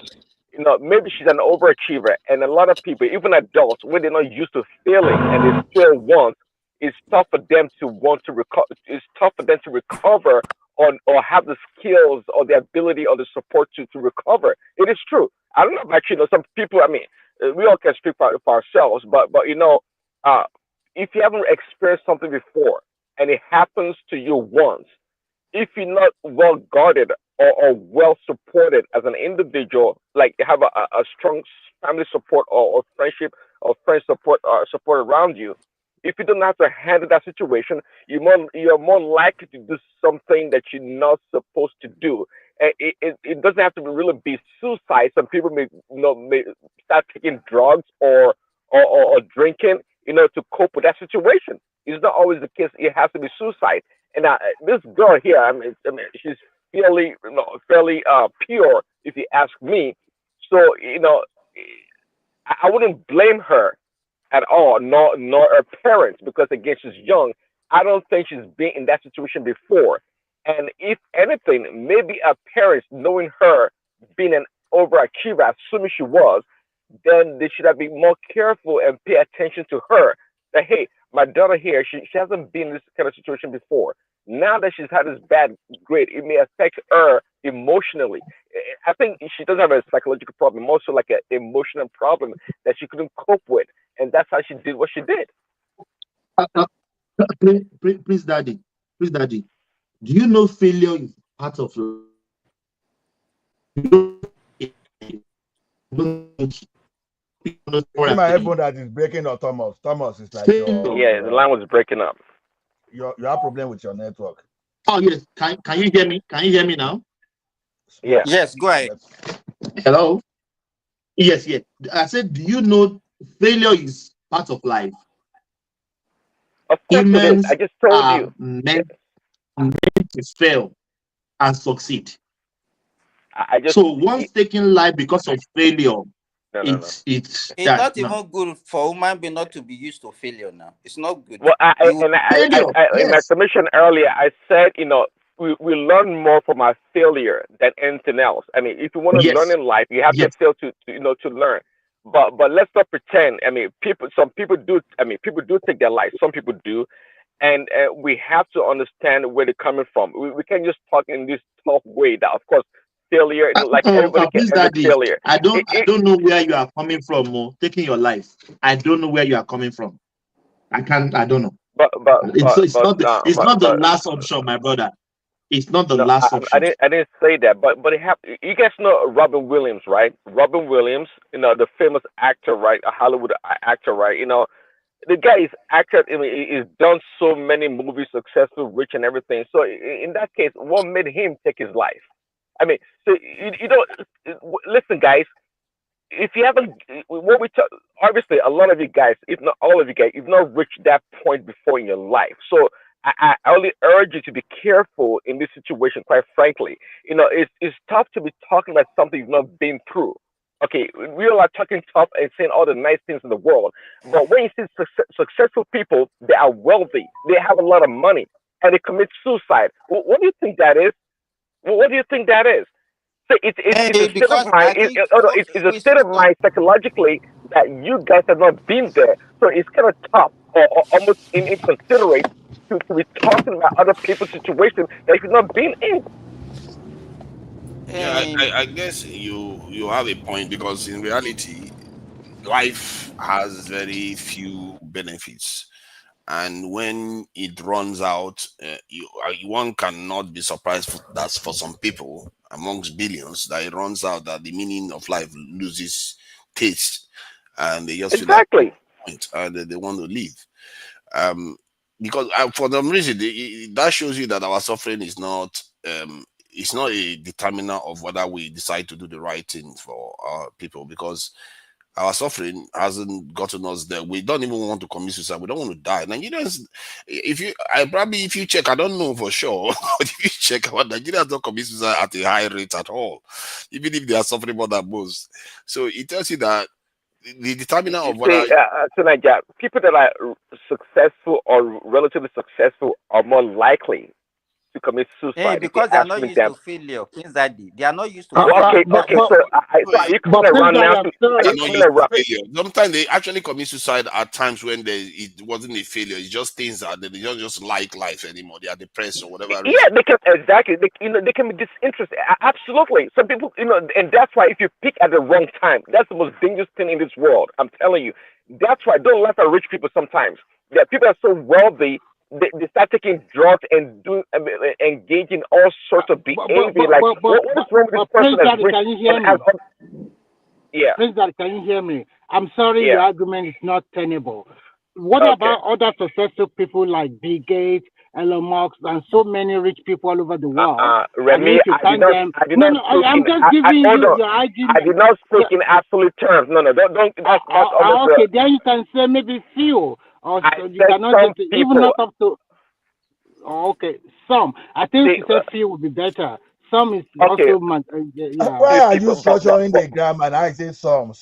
maybe she's an overachiever, and a lot of people, even adults, when they're not used to failing and they still want, it's tough for them to want to recover. It's tough for them to recover or have the skills or the ability or the support to recover. It is true. I don't know about some people. I mean, we all can speak for ourselves, but if you haven't experienced something before and it happens to you once, if you're not well guarded or well supported as an individual, like have a strong family support or friendship or friend support around you, if you don't know how to handle that situation, you're more likely to do something that you're not supposed to do. And it doesn't have to really be suicide. Some people may start taking drugs or drinking, to cope with that situation. It's not always the case. It has to be suicide. And this girl here, I mean, she's fairly pure, if you ask me. So I wouldn't blame her at all, nor her parents, because again, she's young. I don't think she's been in that situation before. And if anything, maybe her parents, knowing her being an overachiever, assuming she was, then they should have been more careful and pay attention to her. That, hey, my daughter here, she hasn't been in this kind of situation before. Now that she's had this bad grade, it may affect her emotionally. I think she doesn't have a psychological problem, more so like an emotional problem that she couldn't cope with, and that's how she did what she did. Prince Daddy, do you know failure is part of life? See my iPhone that is breaking up, Thomas. Thomas is like the line was breaking up. You have a problem with your network. Oh yes, can you hear me? Can you hear me now? Yeah. Yes, go ahead. Hello. Yes. I said, do you know failure is part of life? Of course it is. I just told you. Meant to fail and succeed. I just so once taking life because of failure, It's It's not no. even good for human being not to be used to failure now. It's not good. Well, Failure, in my yes. submission earlier, I said, we learn more from our failure than anything else. I mean, if you want to learn Yes. in life, you have to Yes. fail to learn. But let's not pretend. I mean, some people do. I mean, people do take their life. Some people do, and we have to understand where they're coming from. We can't just talk in this tough way. That, of course, failure, like everybody can Please, admit Daddy, failure. I don't know where you are coming from. Taking your life, I don't know where you are coming from. I don't know. It's not the last option, my brother. It's not the No, last I option. didn't say that, but you guys know Robin Williams, right? Robin Williams, the famous actor, right? A Hollywood actor, right? The guy is acted. I mean, he's done so many movies, successful, rich, and everything. So in that case, what made him take his life? I mean, so listen, guys. If you haven't, what we talk, obviously, a lot of you guys, if not all of you guys, you've not reached that point before in your life. So I only urge you to be careful in this situation. Quite frankly, it's tough to be talking about something you've not been through. Okay, we all are talking tough and saying all the nice things in the world, but when you see successful people, they are wealthy, they have a lot of money, and they commit suicide. What do you think that is? What do you think that is? So it's a state of Because mind. I think It's a state of mind psychologically that you guys have not been there. So it's kind of tough or almost inconsiderate to be talking about other people's situation that you've not been in. Yeah, I guess you have a point, because in reality, life has very few benefits, and when it runs out, one cannot be surprised that for some people amongst billions that it runs out, that the meaning of life loses taste, and they just feel like Exactly. point, and they want to leave. Um, because for some reason, that shows you that our suffering is not it's not a determiner of whether we decide to do the right thing for our people, because our suffering hasn't gotten us there. We don't even want to commit suicide. We don't want to die. Nigerians, if you check, I don't know for sure, but if you check, our Nigerians don't commit suicide at a high rate at all, even if they are suffering more than most. So it tells you that the determiner You of see, whether tonight, yeah, people that are successful or relatively successful are more likely to commit suicide if they because they are not actually used them. to failure. Prince Daddy, they are not used to Well, failure. okay. So, so are you coming Prince around Daddy, now? I'm Are they're you sorry. not coming used to around? failure. Sometimes they actually commit suicide at times when it wasn't a failure. It's just things that they don't just like life anymore. They are depressed or whatever reason. Yeah, they can exactly. They can be disinterested. Absolutely. Some people, and that's why if you pick at the wrong time, that's the most dangerous thing in this world. I'm telling you. That's why don't laugh at rich people sometimes. Yeah, people are so wealthy. They start taking drugs and engaging all sorts of behavior. Like, what is wrong with this person Prince that's Daddy, rich can you hear and has? me? Yeah, Prince Daddy, can you hear me? I'm sorry, yeah. your argument is not tenable. What Okay. about other successful people like Bill Gates, Elon Musk, and so many rich people all over the world? And Remy, if you thank them, I did no, not no, speak I'm in, just giving hold you on. your I argument. did not speak in absolute terms. No, don't, that's almost Okay, then you can say maybe few, or I so you said cannot some just even people. not up to. Okay, some. I think See, to say few would be better. Some is okay, also yeah. see, Yeah. see, Yeah. but, Yeah. but, Yeah. structuring but, the grammar, and I say some, but,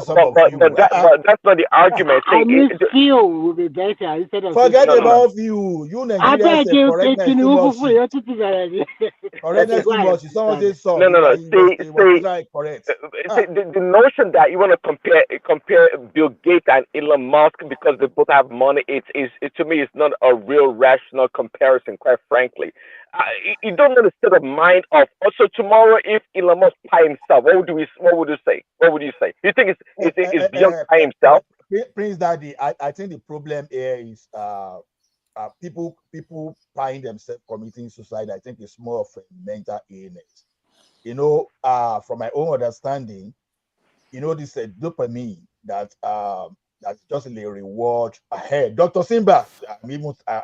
some but, of but, you. but, but that's not the argument. I See, mean, few would be better instead of saying no, some. no. You. You I Nigerians beg say you, correctness too much. Correctness too much. If someone says some, No. you must try correct. See, the notion that you want to compare Bill Gates and Elon Musk because they both have money, it to me is not a real rational comparison. Quite frankly, you don't know the state of mind of. Also, tomorrow, if Elon Musk pie himself, what would you say? What would you say? You think it's beyond pie himself? Prince Daddy, I think the problem here is people buying themselves committing suicide. I think it's more of a mental illness. From my own understanding, this dopamine that's just a reward ahead. Dr. Simba,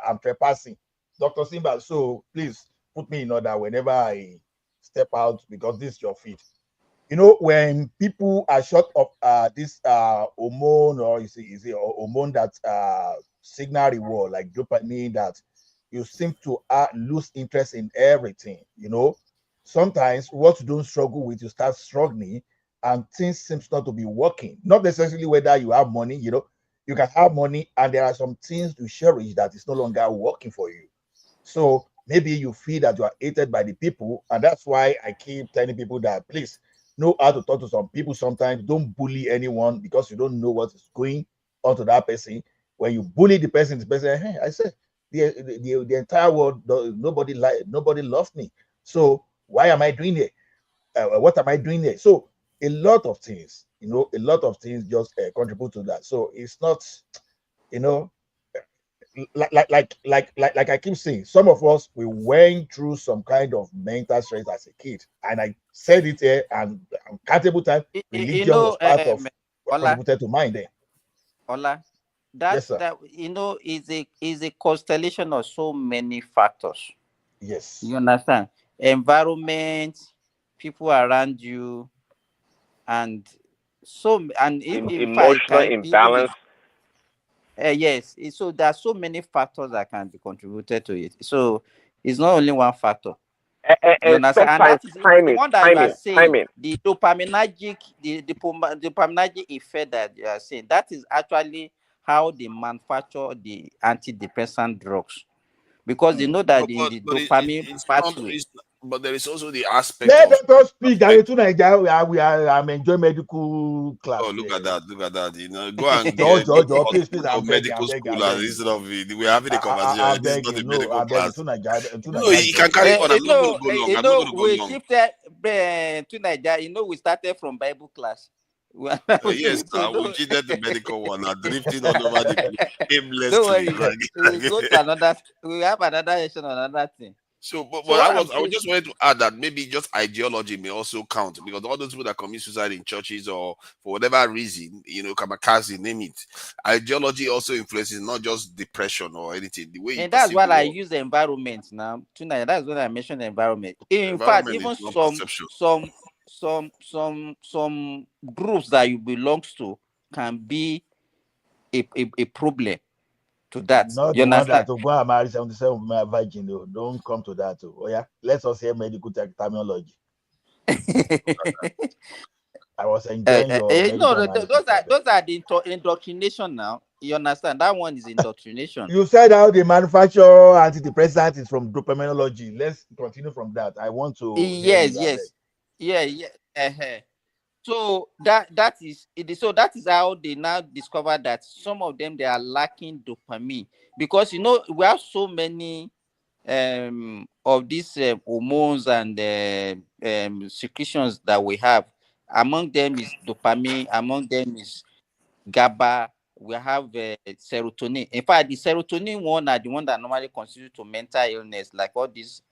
I'm trespassing. Dr. Simba, so please put me in order whenever I step out because this is your feet. When people are short of this hormone, or is it a hormone that signal reward like dopamine, that you seem to lose interest in everything. Sometimes what you don't struggle with, you start struggling, and things seems not to be working. Not necessarily whether you have money, you know, you can have money and there are some things to cherish that is no longer working for you. So maybe you feel that you are hated by the people, and that's why I keep telling people that please know how to talk to some people sometimes. Don't bully anyone because you don't know what is going on to that person. When you bully the person, hey, I said the entire world, nobody loves me. So why am I doing it? What am I doing there? So a lot of things, you know, a lot of things just contribute to that. So it's not, you know, like I keep saying, some of us we went through some kind of mental stress as a kid, and I said it here and uncountable time. Religion was part of what Ola, contributed to mine then. Ola, Yes, sir. that is a constellation of so many factors. Yes. You understand? Environment, people around you, and in fact, it Emotional can even be imbalance. yes. So there are so many factors that can be contributed to it. So it's not only one factor. You And understand? And sometimes that is the timing, one that you are timing, saying, timing. the dopaminergic effect that you are saying. That is actually how they manufacture the antidepressant drugs, because they know that in the dopamine It's not. pathway. But there is also the aspect Let of. us speak. I'm enjoying medical class Oh, look here. at that! Look at that! You know, go and go George, to please, hospital or I'm begging, medical school, I'm and begging. instead of we're having a I'm conversation. This is not a begging. No, medical I'm begging. class. To No, Nigeria, you can George. carry on. I'm not going to go long. I'm not going to go We long. shifted to Nigeria. We started from Bible class. Yes, So we did that the medical one. Drifting all over the place don't aimlessly. worry. We go to another. We have another session on another thing. So, but So what I'm I was saying, just wanted to add that maybe just ideology may also count, because all those people that commit suicide in churches or for whatever reason, you know, kamikaze, name it, ideology also influences not just depression or anything. The way you and that's perceive why the I world. use the environment now tonight. That's when I mentioned the environment. In fact, Environment is even not perception. some groups that you belongs to can be a problem to that. Not You the one understand? that will go and marry 77 virgin. No. Don't come to that. Oh, yeah. Let us hear medical terminology. I was enjoying your No, medical analysis. those are the indoctrination now. You understand? That one is indoctrination. You said how they manufacture antidepressant is from dopaminology. Let's continue from that. I want to hear you. Yes. Yeah. So that is it. So that is how they now discover that some of them, they are lacking dopamine, because we have so many of these hormones and secretions that we have. Among them is dopamine. Among them is GABA. We have serotonin. In fact, the serotonin one are the one that normally contribute to mental illness, like all this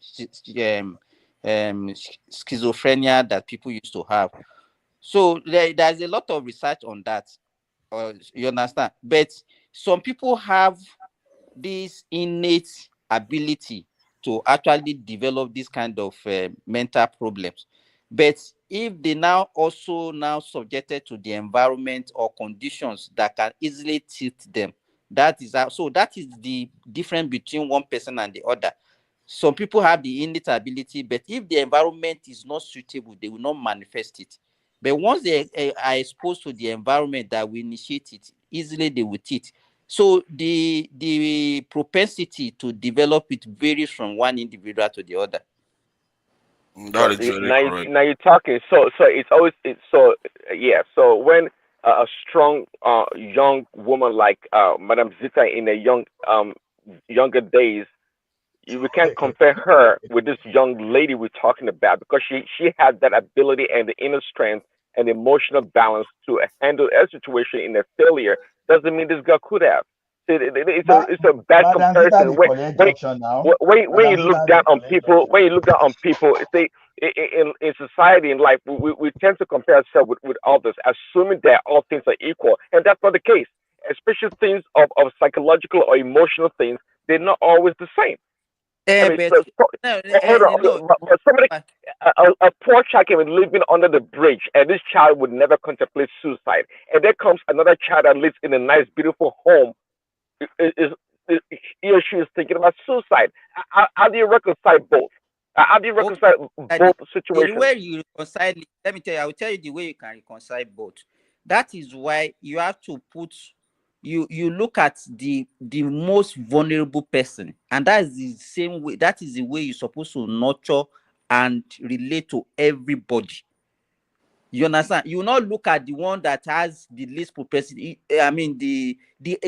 schizophrenia that people used to have. So there's a lot of research on that. You understand? But some people have this innate ability to actually develop this kind of mental problems. But if they now subjected to the environment or conditions that can easily tilt them, that is the difference between one person and the other. Some people have the innate ability, but if the environment is not suitable, they will not manifest it. But once they are exposed to the environment that will initiate it, easily they will teach. So the propensity to develop it varies from one individual to the other. That is very correct. Now you're talking. So yeah. So when a strong young woman like Madame Zita in a younger days, we can't compare her with this young lady we're talking about, because she had that ability and the inner strength and emotional balance to handle a situation in a failure. Doesn't mean this girl could have. See, it's a bad Madam Zita, comparison. the collect junction now. When you Madam look Zita, down the on collect people, junction. see, in society, in life, we tend to compare ourselves with others, assuming that all things are equal, and that's not the case. Especially things of psychological or emotional things, they're not always the same. I mean, But hold on, but somebody, a poor child can be living under the bridge, and this child would never contemplate suicide. And there comes another child that lives in a nice, beautiful home. Is he or she is thinking about suicide? How do you reconcile both? How do you reconcile both The situations? way you reconcile it, let me tell you, I will tell you the way you can reconcile both. That is why you have to put you look at the most vulnerable person, and that is the same way. That is the way you're supposed to nurture and relate to everybody. You understand? You will not look at the one that has the least propensity. I mean, the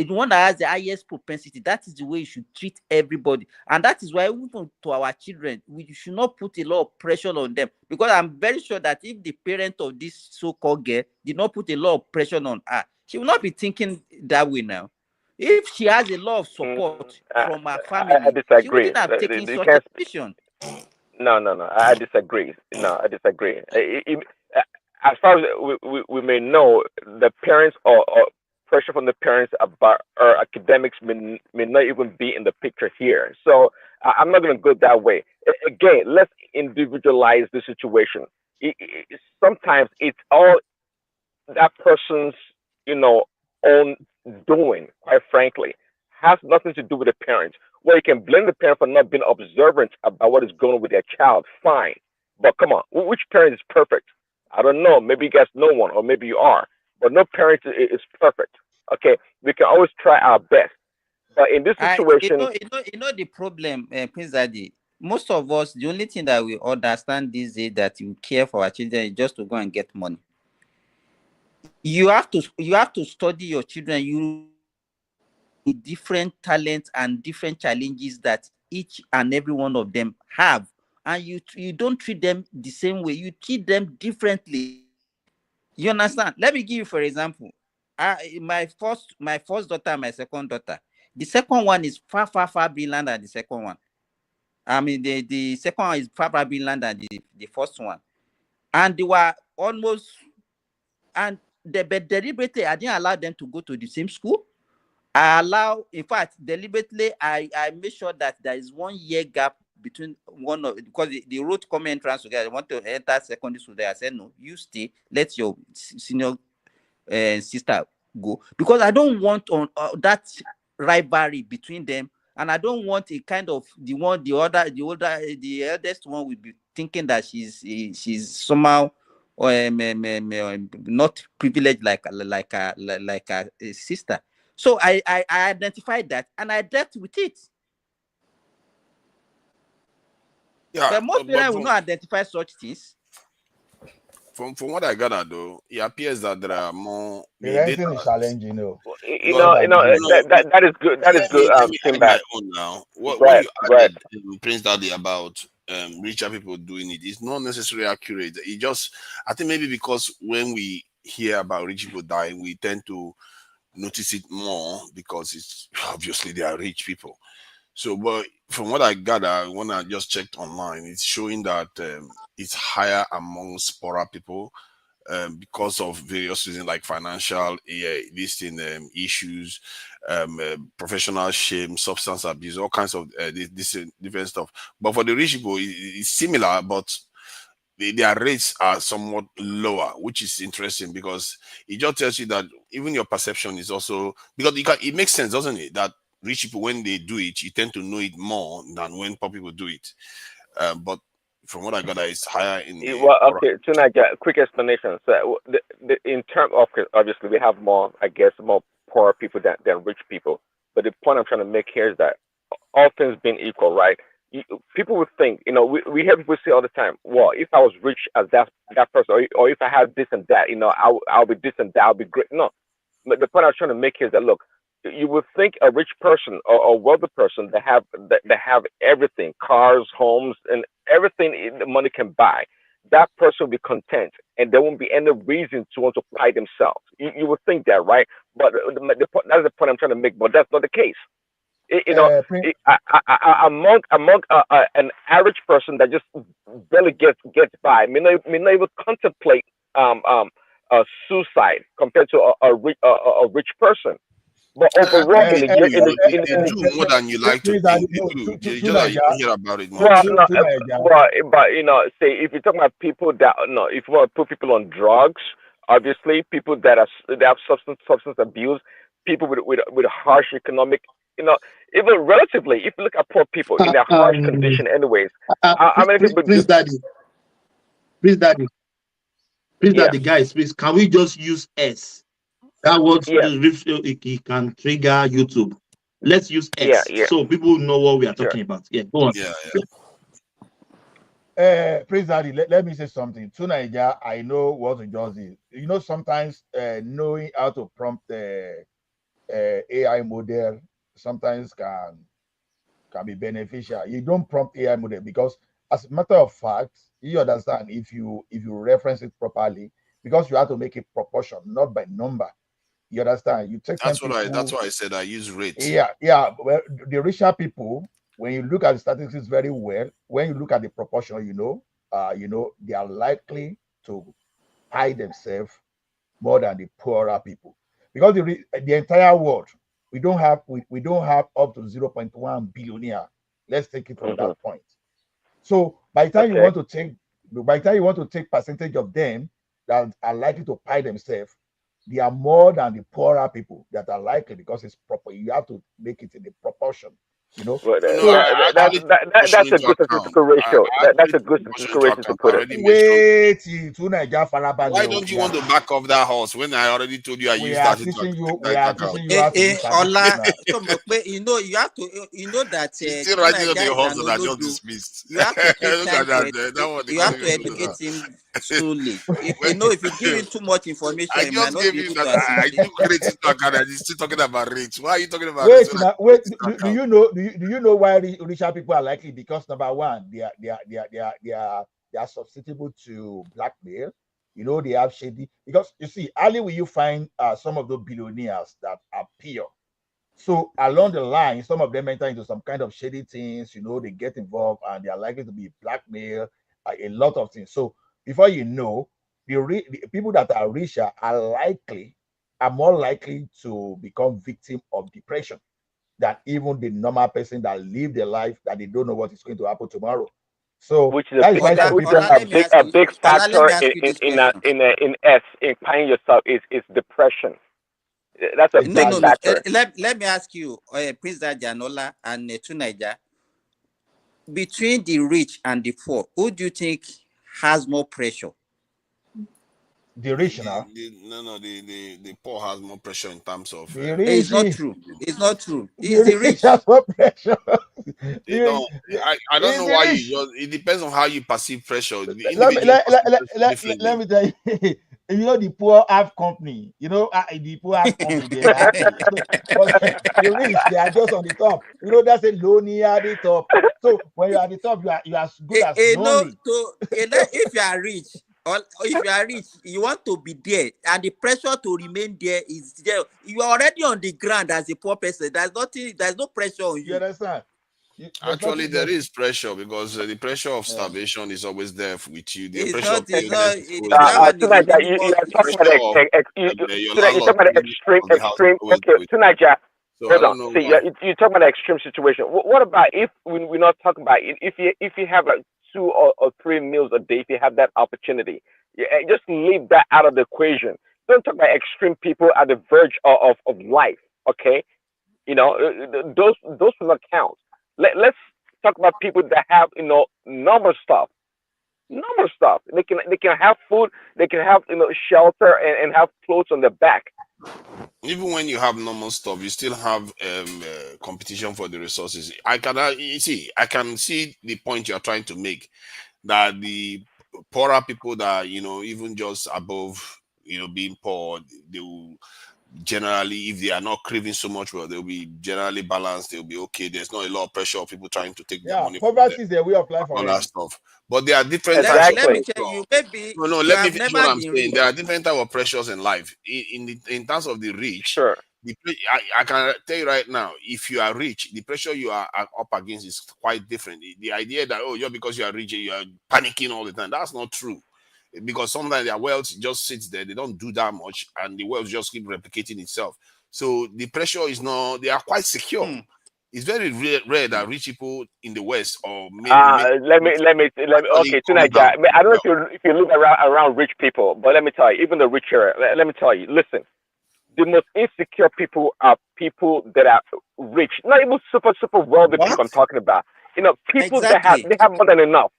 one that has the highest propensity. That is the way you should treat everybody, and that is why even to our children, we should not put a lot of pressure on them. Because I'm very sure that if the parent of this so-called girl did not put a lot of pressure on her, she will not be thinking that way now. If she has a lot of support from her I family, she disagree. wouldn't have taken You such a can't. decision. No, no, no. I disagree. No, I disagree. As far as we may know, the parents or pressure from the parents about our academics may not even be in the picture here. So I'm not going to go that way. Again, let's individualize the situation. Sometimes it's all that person's, you know, own doing, quite frankly, has nothing to do with the parents. Well, you can blame the parent for not being observant about what is going on with their child, fine. But come on, which parent is perfect? I don't know. Maybe you guys know one, or maybe you are. But no parent is perfect. Okay, we can always try our best. But in this situation, The problem, Prince Daddy. Most of us, the only thing that we understand these days that you care for our children is just to go and get money. You have to study your children. You different talents and different challenges that each and every one of them have, and you don't treat them the same way. You treat them differently. You understand? Let me give you for example. My first daughter and my second daughter. The second one is far brilliant than the second one. I mean, the second one is far brilliant than the first one, and they were almost, and but deliberately I didn't allow them to go to the same school. In fact, deliberately, I made sure that there is 1 year gap between one of, because they wrote common entrance together. They want to enter secondary school there. I said, no, you stay. Let your senior sister go, because I don't want on that rivalry between them, and I don't want a kind of the eldest one will be thinking that she's somehow not privileged like a sister. So I identified that and I dealt with it. Yeah, But most but parents will not identify such things. from what I gather though, it appears that there are more the data. Parenting is challenging, that is good. That is good. Let me add my Sinbad. own now. What Right, you right. added, Prince Daddy, about richer people doing it is not necessarily accurate. It just, I think maybe because when we hear about rich people dying, we tend to notice it more because it's obviously they are rich people. So, but from what I gather, when I just checked online, it's showing that it's higher amongst poorer people because of various reasons like financial issues, professional shame, substance abuse, all kinds of this different stuff. But for the rich people, it's similar, but their rates are somewhat lower, which is interesting because it just tells you that even your perception is also, because it makes sense, doesn't it, that rich people, when they do it, you tend to know it more than when poor people do it. But from what I got, it's higher in the Well, okay. Tonight, quick explanation. So, in terms of, obviously, we have more, I guess, more poor people than rich people. But the point I'm trying to make here is that all things being equal, right? People would think, we hear people say all the time, well, if I was rich as that person, or if I had this and that, I'll be this and that, I'll be great. No, but the point I was trying to make here is that, look, you would think a rich person or a wealthy person that have everything, cars, homes, and everything the money can buy, that person will be content, and there won't be any reason to want to fight themselves. You would think that, right? But that's the point I'm trying to make. But that's not the case. Among an average person that just barely gets by, may not even contemplate suicide compared to a rich person. But overall, they do more than you like to think. They do. It's just that you don't hear about it well, much. no, but say if you're talking about people that no, if you want to put people on drugs, obviously people that have substance abuse, people with harsh economic even relatively, if you look at poor people in a harsh condition, anyways, how many people Prince just Daddy, Prince Daddy, Prince yeah, Daddy, guys, please, can we just use S? That word yes, it can trigger YouTube. Let's use yeah, S yeah, so people know what we are sure. talking about. Yeah, go on. Yeah, Praise Daddy, let me say something. To Nigeria, I know what it just is. You know, sometimes knowing how to prompt the AI model sometimes can be beneficial. You don't prompt AI model because, as a matter of fact, you understand if you reference it properly, because you have to make it proportion, not by number. You understand? You take 10 that's people. why I said I use rate. Yeah. Well, the richer people, when you look at the statistics very well, when you look at the proportion, they are likely to hide themselves more than the poorer people, because the entire world, we don't have up to 0.1 billionaire. Let's take it from Mm-hmm. that point. So by the time you Okay. want to take percentage of them that are likely to pay themselves, they are more than the poorer people that are likely, because it's proper. You have to make it in the proportion, Well, No, I actually took proportion that's a into good account. statistical ratio. I That's actually a took good proportion statistical into ratio to account. I put it. already made sure. wait to Naija Why Farabale. don't you want to back off that horse when I already told you I We used are that into teaching you. take We that into are account? teaching you how to use statistics Ola, now. so you have to, that He's still writing on the Toniger is horse an that I just Olodo. dismissed. You have to take Look time at to that. That one, the you have country to people do educate that. him slowly. If you give him too much information, I he might just not gave be him able that. to I assimilate. took rate into account and he's still talking about rates. Why are you talking about rates Wait when I now. took rate Wait. into Do account? you know? Do you know why richer people are likely? Because number one, they are susceptible to blackmail. You know, they have shady. Because you see, early will you find some of those billionaires that are pure. So along the line, some of them enter into some kind of shady things. You know, they get involved and they are likely to be blackmailed. A lot of things. So before you know, the people that are richer are more likely to become victim of depression than even the normal person that live their life that they don't know what is going to happen tomorrow. So Which is that is why some people Ola, let me ask a you. big Ola, let factor me ask you this in question. S in finding yourself is depression. That's a big No. factor. Let me ask you, Prince Janola and Tuniger, between the rich and the poor, who do you think has more pressure? The rich now. The poor has more pressure in terms of. The It's not rich. true. It's not true. The It's the rich rich. has more pressure. They don't. I don't It's know the why rich. it depends on how you perceive pressure. The Let me individual perceive pressure let differently. me tell you. You know, the poor have company. You know, the poor have company. They are happy. So, but the rich, they are just on the top. You know, that's a lonely at the top. So when you're at the top, you are as good as lonely. If you are rich, or if you are rich, you want to be there, and the pressure to remain there is there. You are already on the ground as a poor person. There's no pressure on You you. understand? Actually, there is pressure because the pressure of starvation is always there with you. The It's pressure not. of It's illness not. is always there with Tonight, you. you are The talking pressure of your tonight, you're landlord talking about to give you out of the house is extreme. always Okay, there with you. tonight, So I hold on. don't know See, why. you're talking about extreme situation. What about if we're not talking about it? If you have like 2 or 3 meals a day, if you have that opportunity, just leave that out of the equation. Don't talk about extreme people at the verge of life. Okay, those will not count. Let's talk about people that have normal stuff. Normal stuff. They can have food. They can have shelter and have clothes on their back. Even when you have normal stuff, you still have competition for the resources. I can see the point you are trying to make, that the poorer people that even just above being poor, they will generally, if they are not craving so much, well, they'll be generally balanced. They'll be okay. There's not a lot of pressure of people trying to take their Yeah, money from them, poverty is their way of life all that already. stuff. But there are different types of Let me Exactly. tell pressure. you. Maybe No, you let me have finish what never I'm been saying. rich. There are different types of pressures in life. In terms of the rich, Sure. I can tell you right now, if you are rich, the pressure you are up against is quite different. The idea that, because you are rich, you are panicking all the time, that's not true. Because sometimes their wealth just sits there, they don't do that much, and the wealth just keep replicating itself. So the pressure is not, they are quite secure. It's very rare that rich people in the West or many Let me. actually Okay, come tonight, down. I don't know if you look around rich people, but let me tell you, even the richer. Let me tell you. Listen, the most insecure people are people that are rich, not even super wealthy people I'm talking about. You know, people that Exactly. have more than enough,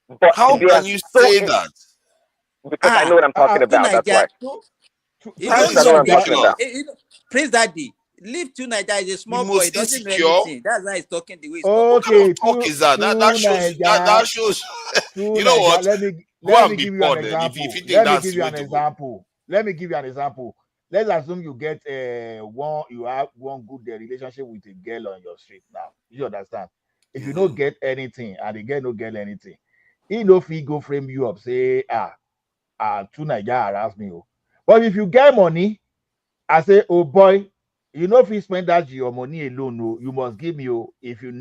but How they are can you so say that? because I know what I'm talking to about. That's why. Nigeria, you That don't Because I is know know what I'm talking ridiculous. about. Praise Daddy. Live to Nigeria is a The small boy. most He doesn't know insecure. anything. That's why he's talking the way he's talking. What kind Okay, of talk is that? That shows that shows. You know Naija. what? Let Go me and be give you poor an then. If example. you think Let me that's give the you way an to go. example. Let me give you an example. Let's assume you get you have one good relationship with a girl on your street now. You understand? If you don't get anything and the girl don't get anything, he no fee go frame you up, say, two Naija harass me. Oh. But if you get money, I say, oh boy, you know if you spend that your money alone, no, you must give me. Oh, if you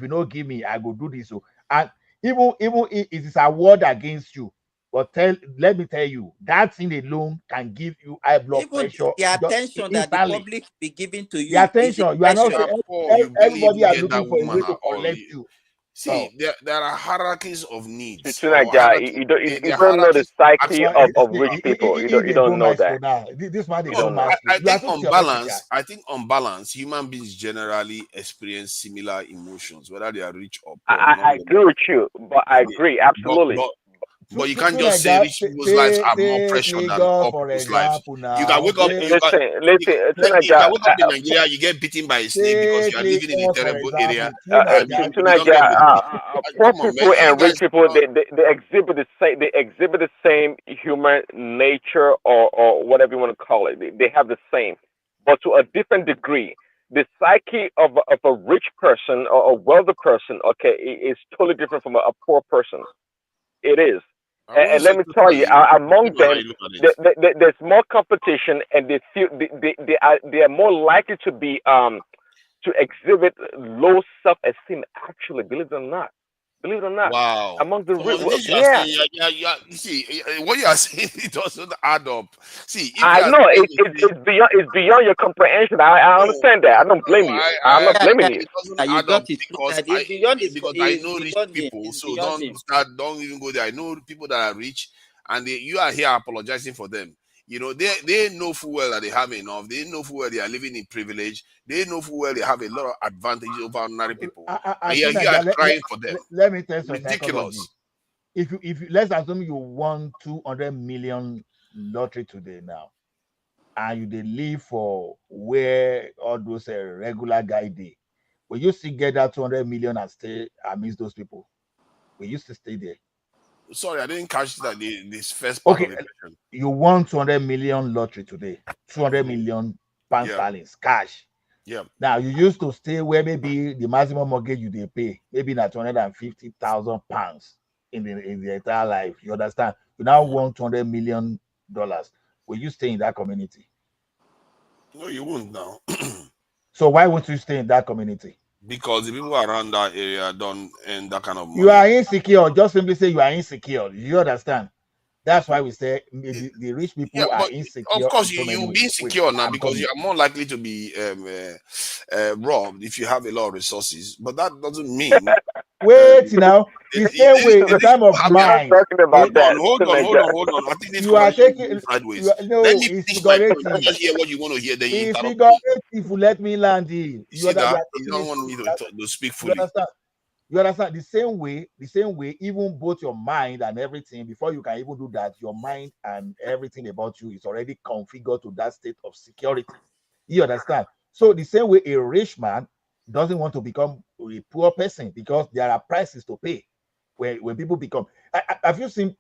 don't give me, I go do this. Oh, and even if it is a word against you, but let me tell you, that thing alone can give you high blood Even pressure the just attention that the instantly. public be giving to The you is attention you are not You pressure. are poor. You barely everybody even are get that looking for a woman way to at all. collect you. So See, there are hierarchies of needs or Tonight, hierarchy. you There are don't know the hierarchies. psyche of rich he people. they You go don't know maestro that. now. This man they You go don't know. maestro. I You are think so on theoretical. balance, human beings generally experience similar emotions, whether they are rich or poor. I agree with you, but I And agree but absolutely. but but you To can't just say Naija, rich people's lives are more take pressure than Lagos poor for people's lives. example You can now. wake up. You can wake up in Nigeria, you get beaten by a snake because Take you are living in a Lagos for terrible area, example. To and Naija, you don't get Poor come on, man. people You and rich guys, people they exhibit the same human nature or whatever you want to call it. They have the same, but to a different degree. The psyche of a rich person or a wealthy person, okay, is totally different from a poor person. It is. I won't And say let me tell you, totally. among Depends on how them, you look at it. there's more competition, and they are more likely to be to exhibit low self-esteem. Actually, believe it or not, Wow. among the Come on, this you are yeah. saying, you see, what you are saying, it doesn't add up. See, if you I are know saying it's beyond your comprehension. I no, understand that. I don't blame you. I'm not blaming you. it doesn't You add up got it. because It's beyond his, I it's know rich beyond him. people, It's so beyond him. don't even go there. I know people that are rich, and you are here apologizing for them. You know, they know full well that they have enough. They know full well they are living in privilege. They know full well they have a lot of advantages over ordinary people, and to you are Naija, crying for them. let me test your psychology. Ridiculous. If you let's assume you won 200 million lottery today now, and you dey live for where all those regular guy dey, will you still get that 200 million and stay amidst those people? Will you still stay there? Sorry, I didn't catch that this first part of Okay, the question. you won 200 million lottery today, 200 million pound Yeah. sterling cash. Yeah. Now you used to stay where maybe the maximum mortgage you dey pay, maybe na 250,000 pounds in the entire life. You understand? You now won $200 million. Will you stay in that community? No, you won't now. So why won't you stay in that community? Because the people around that area don't earn that kind of money. You are insecure. Just simply say you are insecure. You understand? That's why we say the rich people Yeah, are but insecure of course in so many you'll ways. be Wait, insecure now I'm because coming. you are more likely to be robbed if you have a lot of resources. But that doesn't mean Wait now. The same way, in these time people of have their mind. hold on. I think this You one are is going taking sideways. Let no, me it's finish my point. figurative. Just hear what you want to hear, then you It's interrupt me. figurative. Let me land in. You You see are that? You taking don't it. want me to speak You fully. understand? You understand? The same way, even both your mind and everything, before you can even do that, your mind and everything about you is already configured to that state of security. You understand? So the same way a rich man doesn't want to become a poor person because there are prices to pay when people become. Have you seen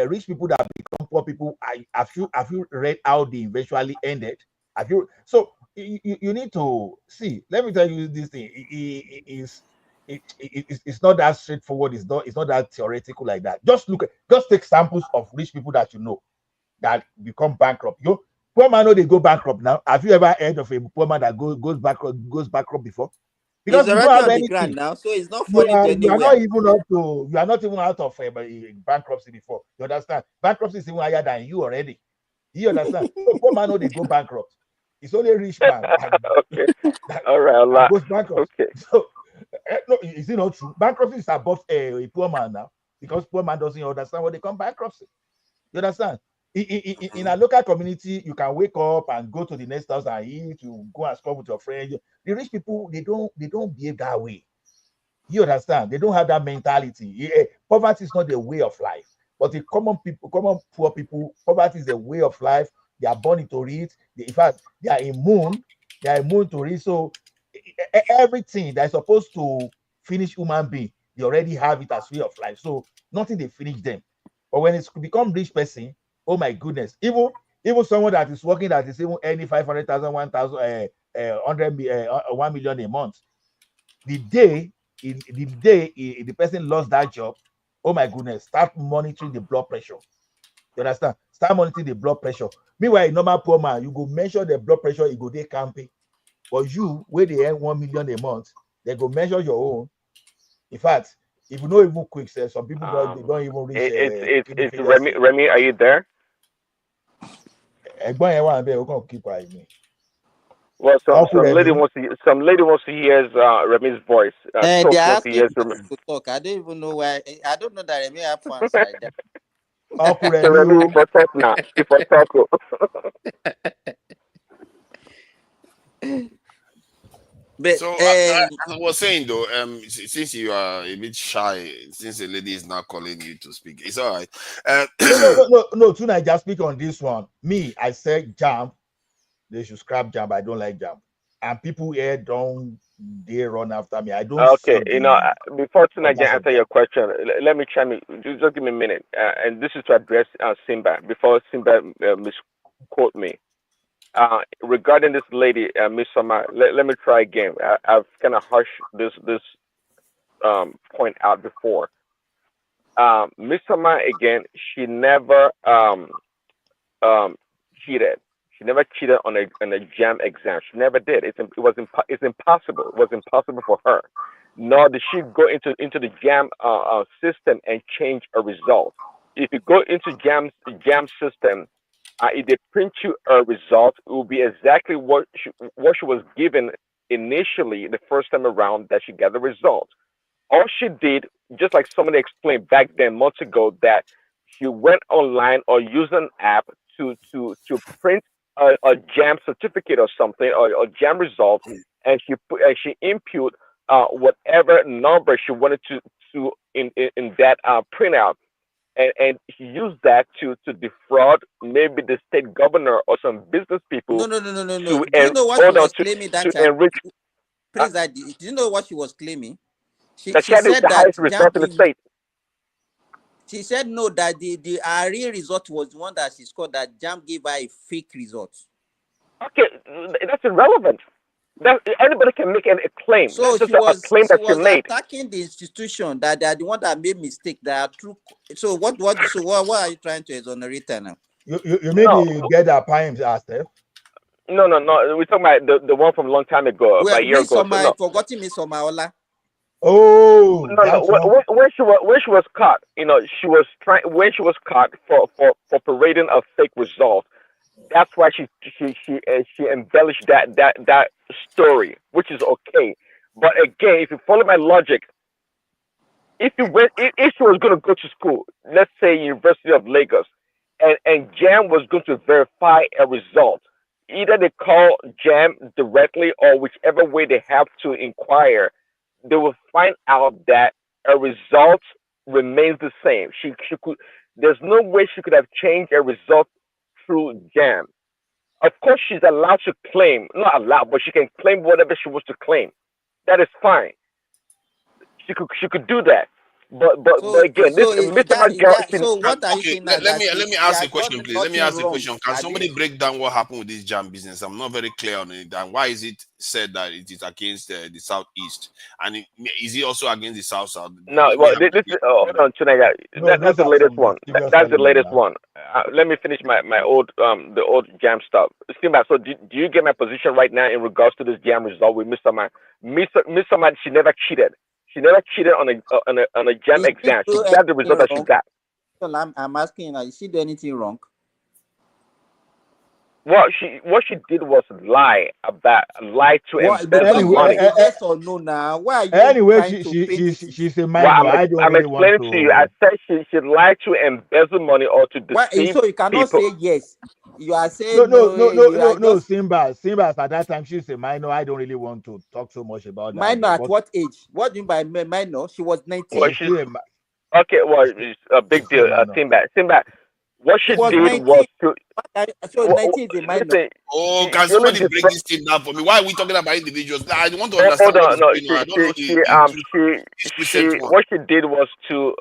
rich people that become poor people? Have you read how they eventually ended? Have you? So you need to see. Let me tell you this thing. It's not that straightforward. It's not that theoretical like that. Just take samples of rich people that you know that become bankrupt. Poor man know they go bankrupt now. Have you ever heard of a poor man that goes bankrupt before? He's Because you don't already have on the ground anything. now, so it's not You falling are to you are not anywhere. even up to you are not even out of bankruptcy before. You understand? Bankruptcy is even higher than you already. You understand? So poor man know they go bankrupt. It's only a rich man Okay. All right. A that lot. goes bankrupt. Okay. So no, is it not true? Bankruptcy is above a poor man now because poor man doesn't understand what they call bankruptcy. You understand? in a local community, you can wake up and go to the next house and eat. You go and score with your friends. The rich people, they don't behave that way. You understand? They don't have that mentality. Poverty is not a way of life. But the common poor people, poverty is a way of life. They are born into it. In fact, they are immune. They are immune to it. So everything that is supposed to finish human being, they already have it as way of life. So nothing they finish them. But when it's become rich person, oh my goodness, even someone that is working that is even earning 500,000, 1,000, 1 million a month, the day the person lost that job, oh my goodness, start monitoring the blood pressure. You understand? Start monitoring the blood pressure. Meanwhile, a normal poor man, you go measure the blood pressure, you go dey camping. But you, where they earn 1 million a month, they go measure your own. In fact, if you know even quick, some people don't even reach. It's Remy, are you there? Keep quiet. Well, some lady wants to hear Remy's voice. They Toast are wants to asking hear me to talk. I don't even know why. I don't know that Remy have fans like that. Uncle So Remy, if I talk now, if I talk. But, So I was saying though, since you are a bit shy, since the lady is now calling you to speak, it's all right. No. Tonight, just speak on this one. Me, I said Jam. They should scrap Jam. I don't like Jam, and people here they run after me. I don't. Okay, before tonight, I answer your question, let me chime in. Just give me a minute, and this is to address Simba. Before Simba misquote me. Regarding this lady, Miss Summer, let me try again. I've kind of hushed this point out before. Miss Summer, again, she never cheated. She never cheated on a jam exam. She never did. It's impossible. It was impossible for her. Nor did she go into the jam system and change a result. If you go into jam system, if they print you a result, it will be exactly what she was given initially the first time around that she got the result. All she did, just like somebody explained back then months ago, that she went online or used an app to print a jam certificate or something or a jam result, and she input whatever number she wanted to in that printout, and he used that to defraud maybe the state governor or some business people. No. Do you know what she was claiming that time? Enrich. Praise that. Do you know what she was claiming? She had said the that highest result in the state. She said no, that the real result was the one that she scored, that Jam gave her a fake result. Okay, that's irrelevant. Anybody can make a claim. So that's she was a claim that she made. attacking the institution, that they are the one that made mistake. That are true. So what are you trying to exonerate her now? You maybe get that poems asked her. No. We're talking about the one from a long time ago, about a year ago. Forgotten Miss Omaola. Oh no. When she was caught, she was trying. When she was caught for parading a fake result, that's why she embellished that story, which is okay. But again, if you follow my logic, if she was going to go to school, let's say University of Lagos, and Jam was going to verify a result, either they call Jam directly or whichever way they have to inquire, they will find out that a result remains the same. She could. There's no way she could have changed a result through Jam. Of course, she's allowed to claim, not allowed, but she can claim whatever she wants to claim. That is fine. She could do that. But again, so what are you saying? Let me ask a question, please. Let me ask a question. Can somebody break down what happened with this jam business? I'm not very clear on it. And why is it said that it is against the southeast? And is it also against the south? No, this is hold on, Chinega. That's the latest one. That's the latest one. Let me finish my old the old jam stuff. So do you get my position right now in regards to this jam result with Mr. Man? Mr. Man, she never cheated. She never cheated on a jam exam. She got the result that she got. I'm asking, did she do anything wrong? Well, what she did was lie to What? embezzle Because you money. say yes or no now. Why are you anyway, trying to paint it? she's a Well, minor. I don't I'm really want explaining to you. I to. said she lied to embezzle money or to Why? deceive So you cannot people. say yes. You are No, saying no, no. no, no, You no, are no. just Simba. At that time, she's a minor. I don't really want to talk so much about that minor girl. at But what age? What do you mean by minor? She was Well, 19. she's she's still okay. Well, it's a big she's still deal. a minor. Simba. What She she was did was 19. to So 19 is a minor. listen. Oh, She can only somebody break defraud. this thing down for me? Why are we talking about individuals? I want to Hold understand what on, is no. going on. I don't know this recent one. What she did was to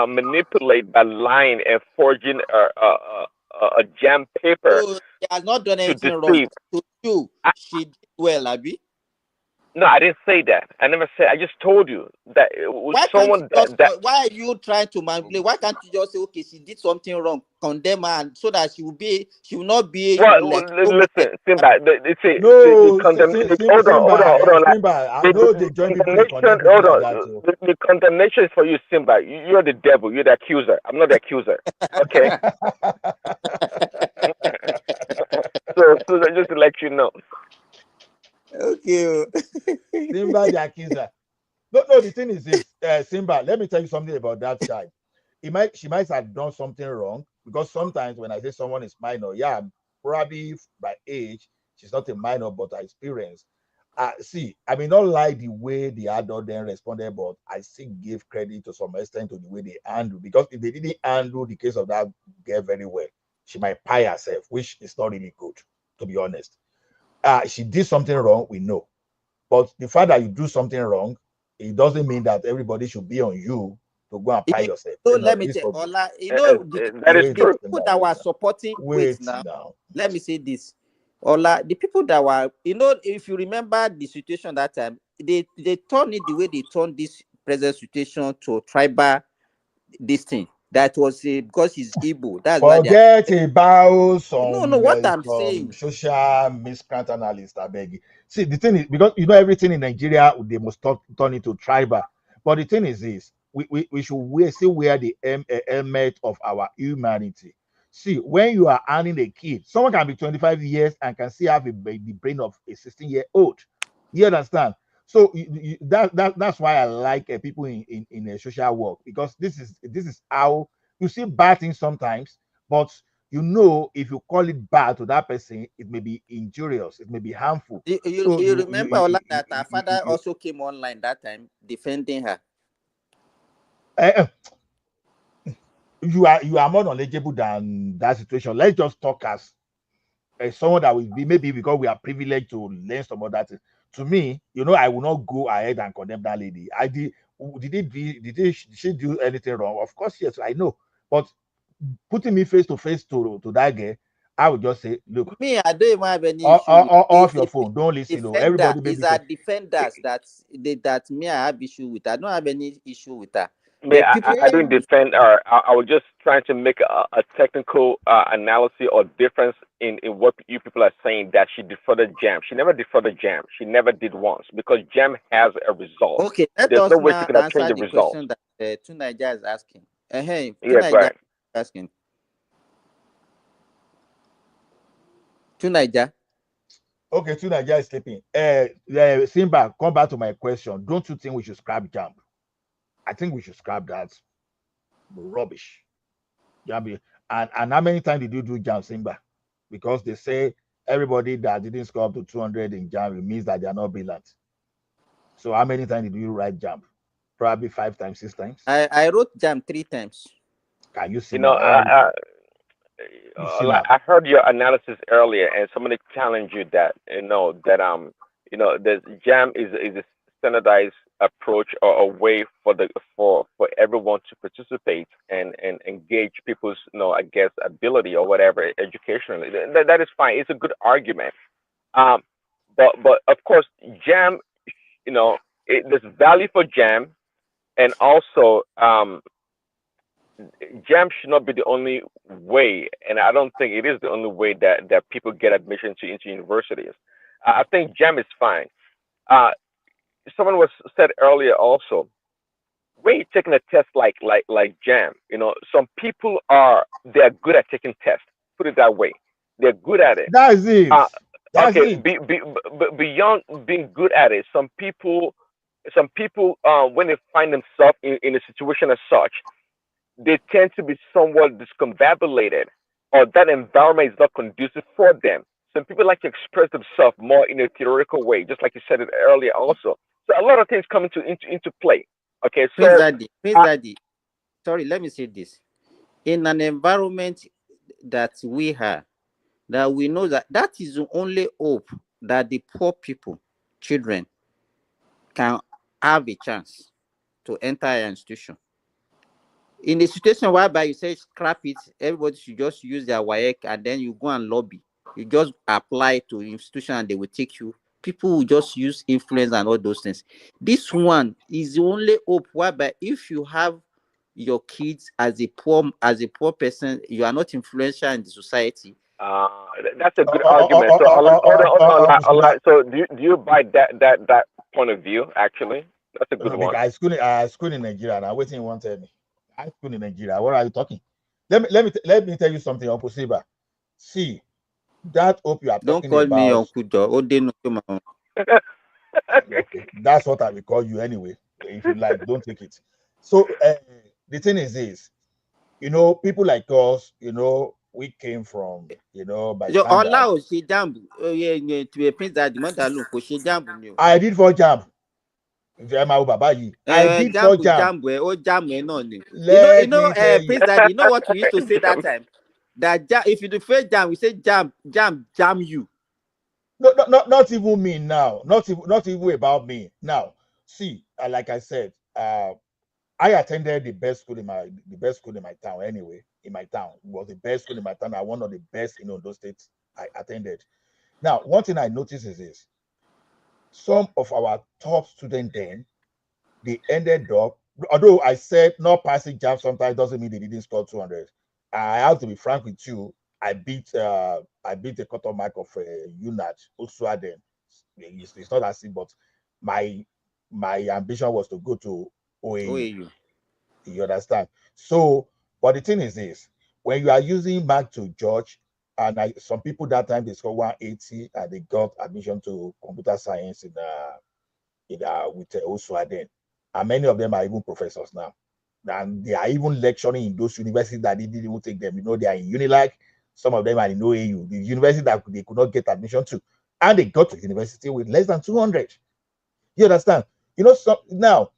manipulate by lying and forging a jam paper So she has not done to anything wrong. deceive. To you, she did well, Abi. No, I didn't say that. I never said. I just told you that it was Why can't you someone just? that Why are you trying to manipulate? Why can't you just say, okay, she did something wrong, condemn her, and so that she will not be well, like so much. listen, Simba. They say the No, condemnation. Simba, Like, Simba. I know the they join people to condemnation. condemn people Hold like on. that too. The condemnation is for you, Simba. You're the devil. You're the accuser. I'm not the accuser. Okay. So just to let you know. Okay. Simba the accuser. No. The thing is this, Simba. Let me tell you something about that child. She might have done something wrong because sometimes when I say someone is minor, yeah, probably by age she's not a minor, but her experience. See, I may not like the way the adult then responded, but I still give credit to some extent to the way they handle. Because if they didn't handle the case of that girl very well, she might pie herself, which is not really good, to be honest. She did something wrong, we know. But the fact that you do something wrong, it doesn't mean that everybody should be on you to go and pie yourself. So You know, let me it's tell for Ola, you know, That is the true. people that were supporting, wait wait now, now. let me say this. Ola, the people that were, you know, if you remember the situation that time, they turned it the way they turned this present situation to tribal this thing. That was because he's Igbo. That's why they are. Forget about No, what I'm some saying. social miscreant analyst, I beg you. See, the thing is, because you know everything in Nigeria, they must turn into tribal. But the thing is this, we should still wear the helmet of our humanity. See, when you are earning a kid, someone can be 25 years and can still have the brain of a 16-year-old. You understand? So that's why I like people in a social work, because this is how you see bad things sometimes, but you know if you call it bad to that person, it may be injurious, it may be harmful. So You remember Ola, that her father also came online that time defending her. uh, you are more knowledgeable than that situation. Let's just talk as someone that will be, maybe because we are privileged to learn some other things. To me, you know, I will not go ahead and condemn that lady. Did she do anything wrong? Of course, yes, I know. But putting me face to face to that girl, I would just say, look, Me, I don't even have any issue with off your phone. Don't listen. No, defender. everybody Is maybe our say, defenders that me I have issue with. I don't have any issue with her. But The people I didn't defend her. I was just trying to make a technical analysis or difference in what you people are saying, that she defrauded Jam. She never defrauded Jam. She never did once, because Jam has a result. okay, let There's us no way she now could have changed answer the the result. question that Tunaija is asking. Hey, Yeah, go Tunaija ahead. asking. Tunaija. okay, two Nigeria is sleeping. Simba, come back to my question. Don't you think we should scrap Jump? I think we should scrap that rubbish. Jambi. And how many times did you do Jam, Simba? Because they say everybody that didn't score up to 200 in Jam means that they are not brilliant. So how many times did you write Jam? Probably 5 times, 6 times. I wrote Jam 3 times. Can you see You know, now? You see like, now. I heard your analysis earlier, and somebody challenged you that the Jam is a standardized approach or a way for everyone to participate and engage people's I guess ability or whatever educationally. That is fine. It's a good argument. Um, but of course, Jam, there's value for Jam, and also Jam should not be the only way, and I don't think it is the only way that people get admission into universities. I think Jam is fine. Uh, Someone was said earlier also, when you're taking a test like Jam, some people they're good at taking tests. Put it that way. They're good at it. That's it. Uh, That's okay, it. beyond being good at it, some people, when they find themselves in a situation as such, they tend to be somewhat discombobulated, or that environment is not conducive for them. Some people like to express themselves more in a theoretical way, just like you said it earlier also. So a lot of things come into play. Okay, Prince so Daddy, Prince uh, Daddy. Sorry, let me say this. In an environment that we have, that we know that is the only hope that the poor people, children, can have a chance to enter an institution. In a situation whereby you say scrap it, everybody should just use their WAEC and then you go and lobby. You just apply to institution and they will take you. People will just use influence and all those things. This one is the only hope whereby if you have your kids as a poor person, you are not influential in the society. that's a good argument. So hold on. So do you buy that point of view? Actually, that's a good one. I school in Nigeria. Now, waiting you want to tell me. I school in Nigeria. What are you talking? Let me tell you something, Uncle Siba. See, that hope you are Don't talking call me about. Uncle Joe. Oh, they know my own. Okay, that's what I will call you anyway. If you like, don't take it. So the thing is this, people like us, we came from, by Yo, standard. Ola ò ṣe jamb. Oh yeah, to be Prince Daddy, mother alone kò ṣe jamb ni o. I did for jam. I did for jam. Jamb oh jamb no ni. Let me tell you. Prince Daddy, you know what we used to say that time? That if you do fail jam, we say jam you. No, not even me now. Not even about me now. See, like I said, I attended the best school in my town. Anyway, in my town, it was the best school in my town. And one of the best in those states I attended. Now, one thing I noticed is this: some of our top students then they ended up. Although I said not passing jam sometimes doesn't mean they didn't score 200. I have to be frank with you. I beat the cut-off mark of UNAT also then. It's not that simple, but my ambition was to go to OAU. You understand? So, but the thing is this: when you are using mark to judge, and some people that time they scored 180 and they got admission to computer science with also then, and many of them are even professors now. And they are even lecturing in those universities that they didn't even take them. They are in Unilag. Some of them are in OAU, the university that they could not get admission to. And they got to university with less than 200. You understand? So now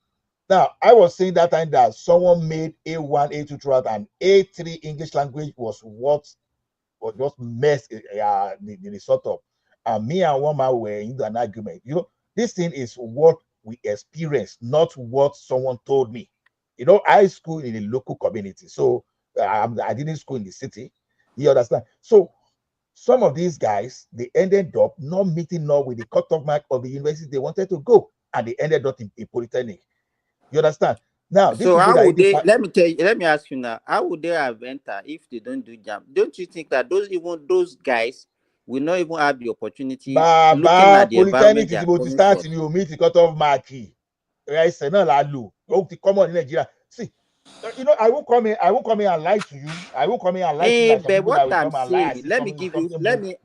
I was saying that time that someone made A1, A2 throughout, and A3 English language was what messed the result up. And me and one man were into an argument. This thing is what we experienced, not what someone told me. I school in a local community, so I didn't school in the city. You understand? So some of these guys, they ended up not meeting up with the cut-off mark of the university they wanted to go, and they ended up in polytechnic. You understand? Now, so how would they? Let me ask you now. How would they have entered if they don't do jam? Don't you think that those guys will not even have the opportunity looking at the environment they are coming from? You meet the cut-off mark. Common in Nigeria. See, I won't come in and lie to you. I won't come in and lie to you like some people that will come and lie.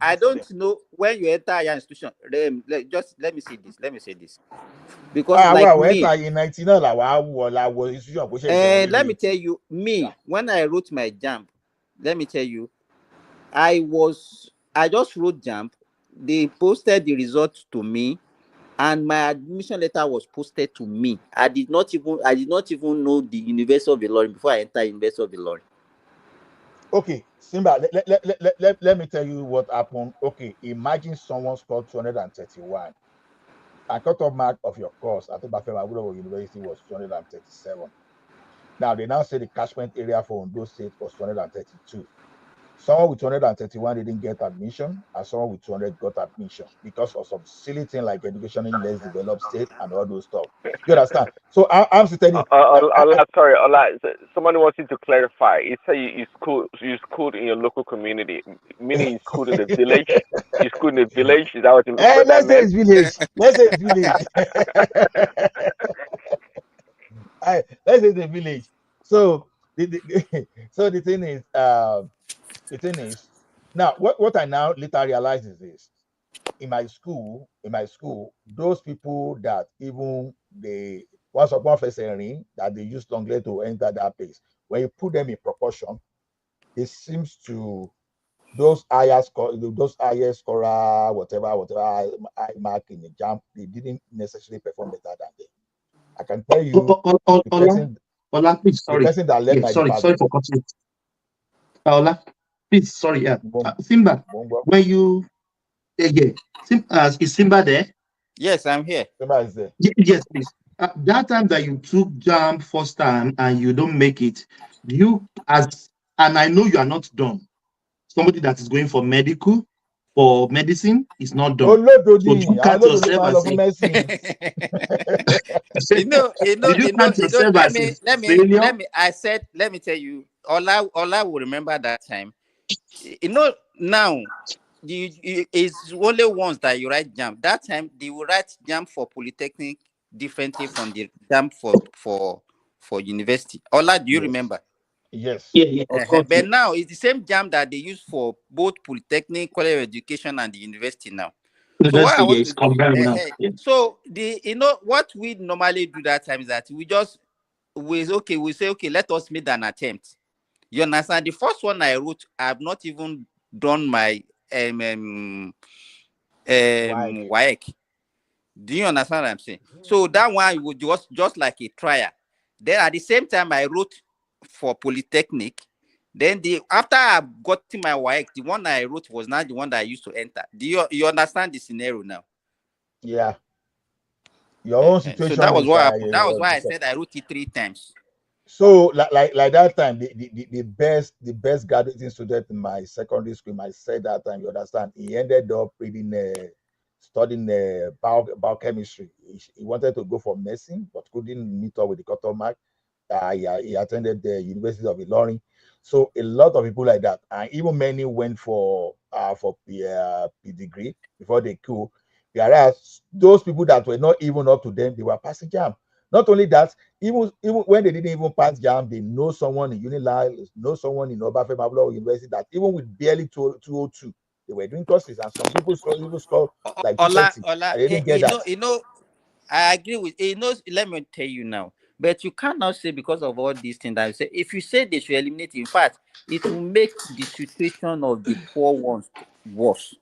I don't know when you enter your institution. Let me say this. Because like me, let me tell you, when I wrote my jam, let me tell you, I just wrote jam. They posted the results to me, and my admission letter was posted to me. I did not even know the University of Ilorin before I entered University of Ilorin. Okay, Simba, let me tell you what happened. Okay, imagine someone scored 231. And cut-off mark of your course at Obafemi University was 237. Now, they now say the catchment area for Ondo State was 232. Someone with 231 didn't get admission, and someone with 200 got admission because of some silly thing like education in less developed state and all those stuff. You understand? So I'm telling sorry, somebody wants you to clarify. You say you schooled in your local community, meaning you schooled in the village. You schooled in the village. Is that what let's say it's village. Let's say it's village. Let's say it's a village. So the thing is, Now, what I now later realize is this: in my school, those people that even they once upon first ring that they used long leg to enter that place, when you put them in proportion, it seems to those higher scorer, whatever high mark in the jump, they didn't necessarily perform better than them. I can tell you Ola, please, the person that led my sorry department. for cutting. Ola, please, sorry, Simba, when you is Simba there? Yes, I'm here. Simba is there. Yes, please. That time that you took jam first time and you don't make it, and I know you are not done. Somebody that is going for medicine is not done. So you count yourself as did you count yourself as a failure? Let me tell you, Ola will remember that time. Now it's only once that you write jam. That time they will write jam for polytechnic differently from the jam for university. Ola, do you remember? Yes. Yeah, of course. But now it's the same jam that they use for both polytechnic, college of education, and the university now. So what I want to do, so what we normally do that time is that we say okay, let us make an attempt. You understand? The first one I wrote, I've not even done my WAEC. Do you understand what I'm saying? So that one was just like a trial. Then at the same time, I wrote for polytechnic. Then after I got my WAEC, the one I wrote was not the one that I used to enter. Do you understand the scenario now? Yeah. Your own situation. So that was what happened. That was why I said I wrote it 3 times. So like that time, the best graduating student in my secondary school, I said that time, you understand, he ended up studying biochemistry. He wanted to go for medicine, but couldn't meet up with the cutoff mark. He attended the University of Ilorin. So a lot of people like that, and even many went for degree before they could. Whereas those people that were not even up to them, they were passing jam. Not only that, even when they didn't even pass jam, they know someone in Unilal, know someone in Obafemi Awolowo University that even with barely 202, they were doing courses, and some people even score like 230. I didn't get that. I agree with let me tell you now. But you cannot say because of all these things that you say. If you say they should eliminate, in fact, it will make the situation of the poor ones worse.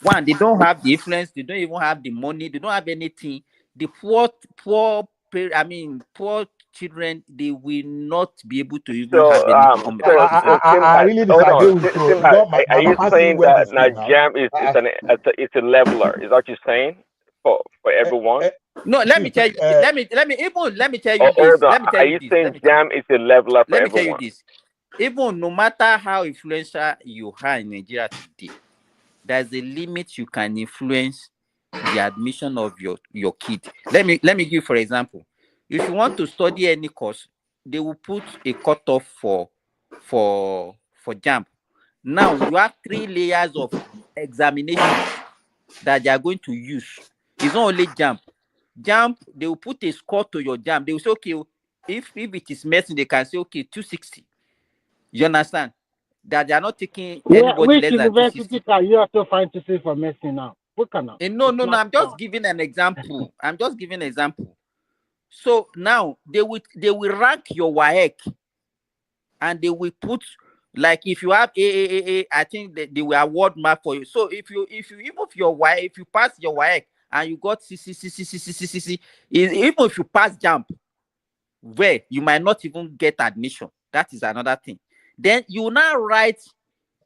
One, they don't have the influence, they don't even have the money, they don't have anything. The poor children, they will not be able to even have anything. I really disagree with you. Are you saying that now jam it's a leveler? Is that what you're saying for everyone? No, let me tell you. Let me tell you this. Hold on. Are you saying jam is a leveler for everyone? Let me tell you this. Even no matter how influential you are in Nigeria today, there's a limit you can influence the admission of your kid. Let me give you for example. If you want to study any course, they will put a cutoff for JAMB. Now you have 3 layers of examinations that they are going to use. It's not only JAMB. JAMB, they will put a score to your JAMB. They will say, okay, if it is medicine, they can say, okay, 260. You understand? That they are not taking anybody less than 260. Which university can you also find to say for medicine now? No. I'm just giving an example. So now they will rank your WAEC, and they will put, like, if you have AAA, I think that they will award mark for you. So if you pass your WAEC and you got CC, even if you pass JAMB, where you might not even get admission. That is another thing. Then you now write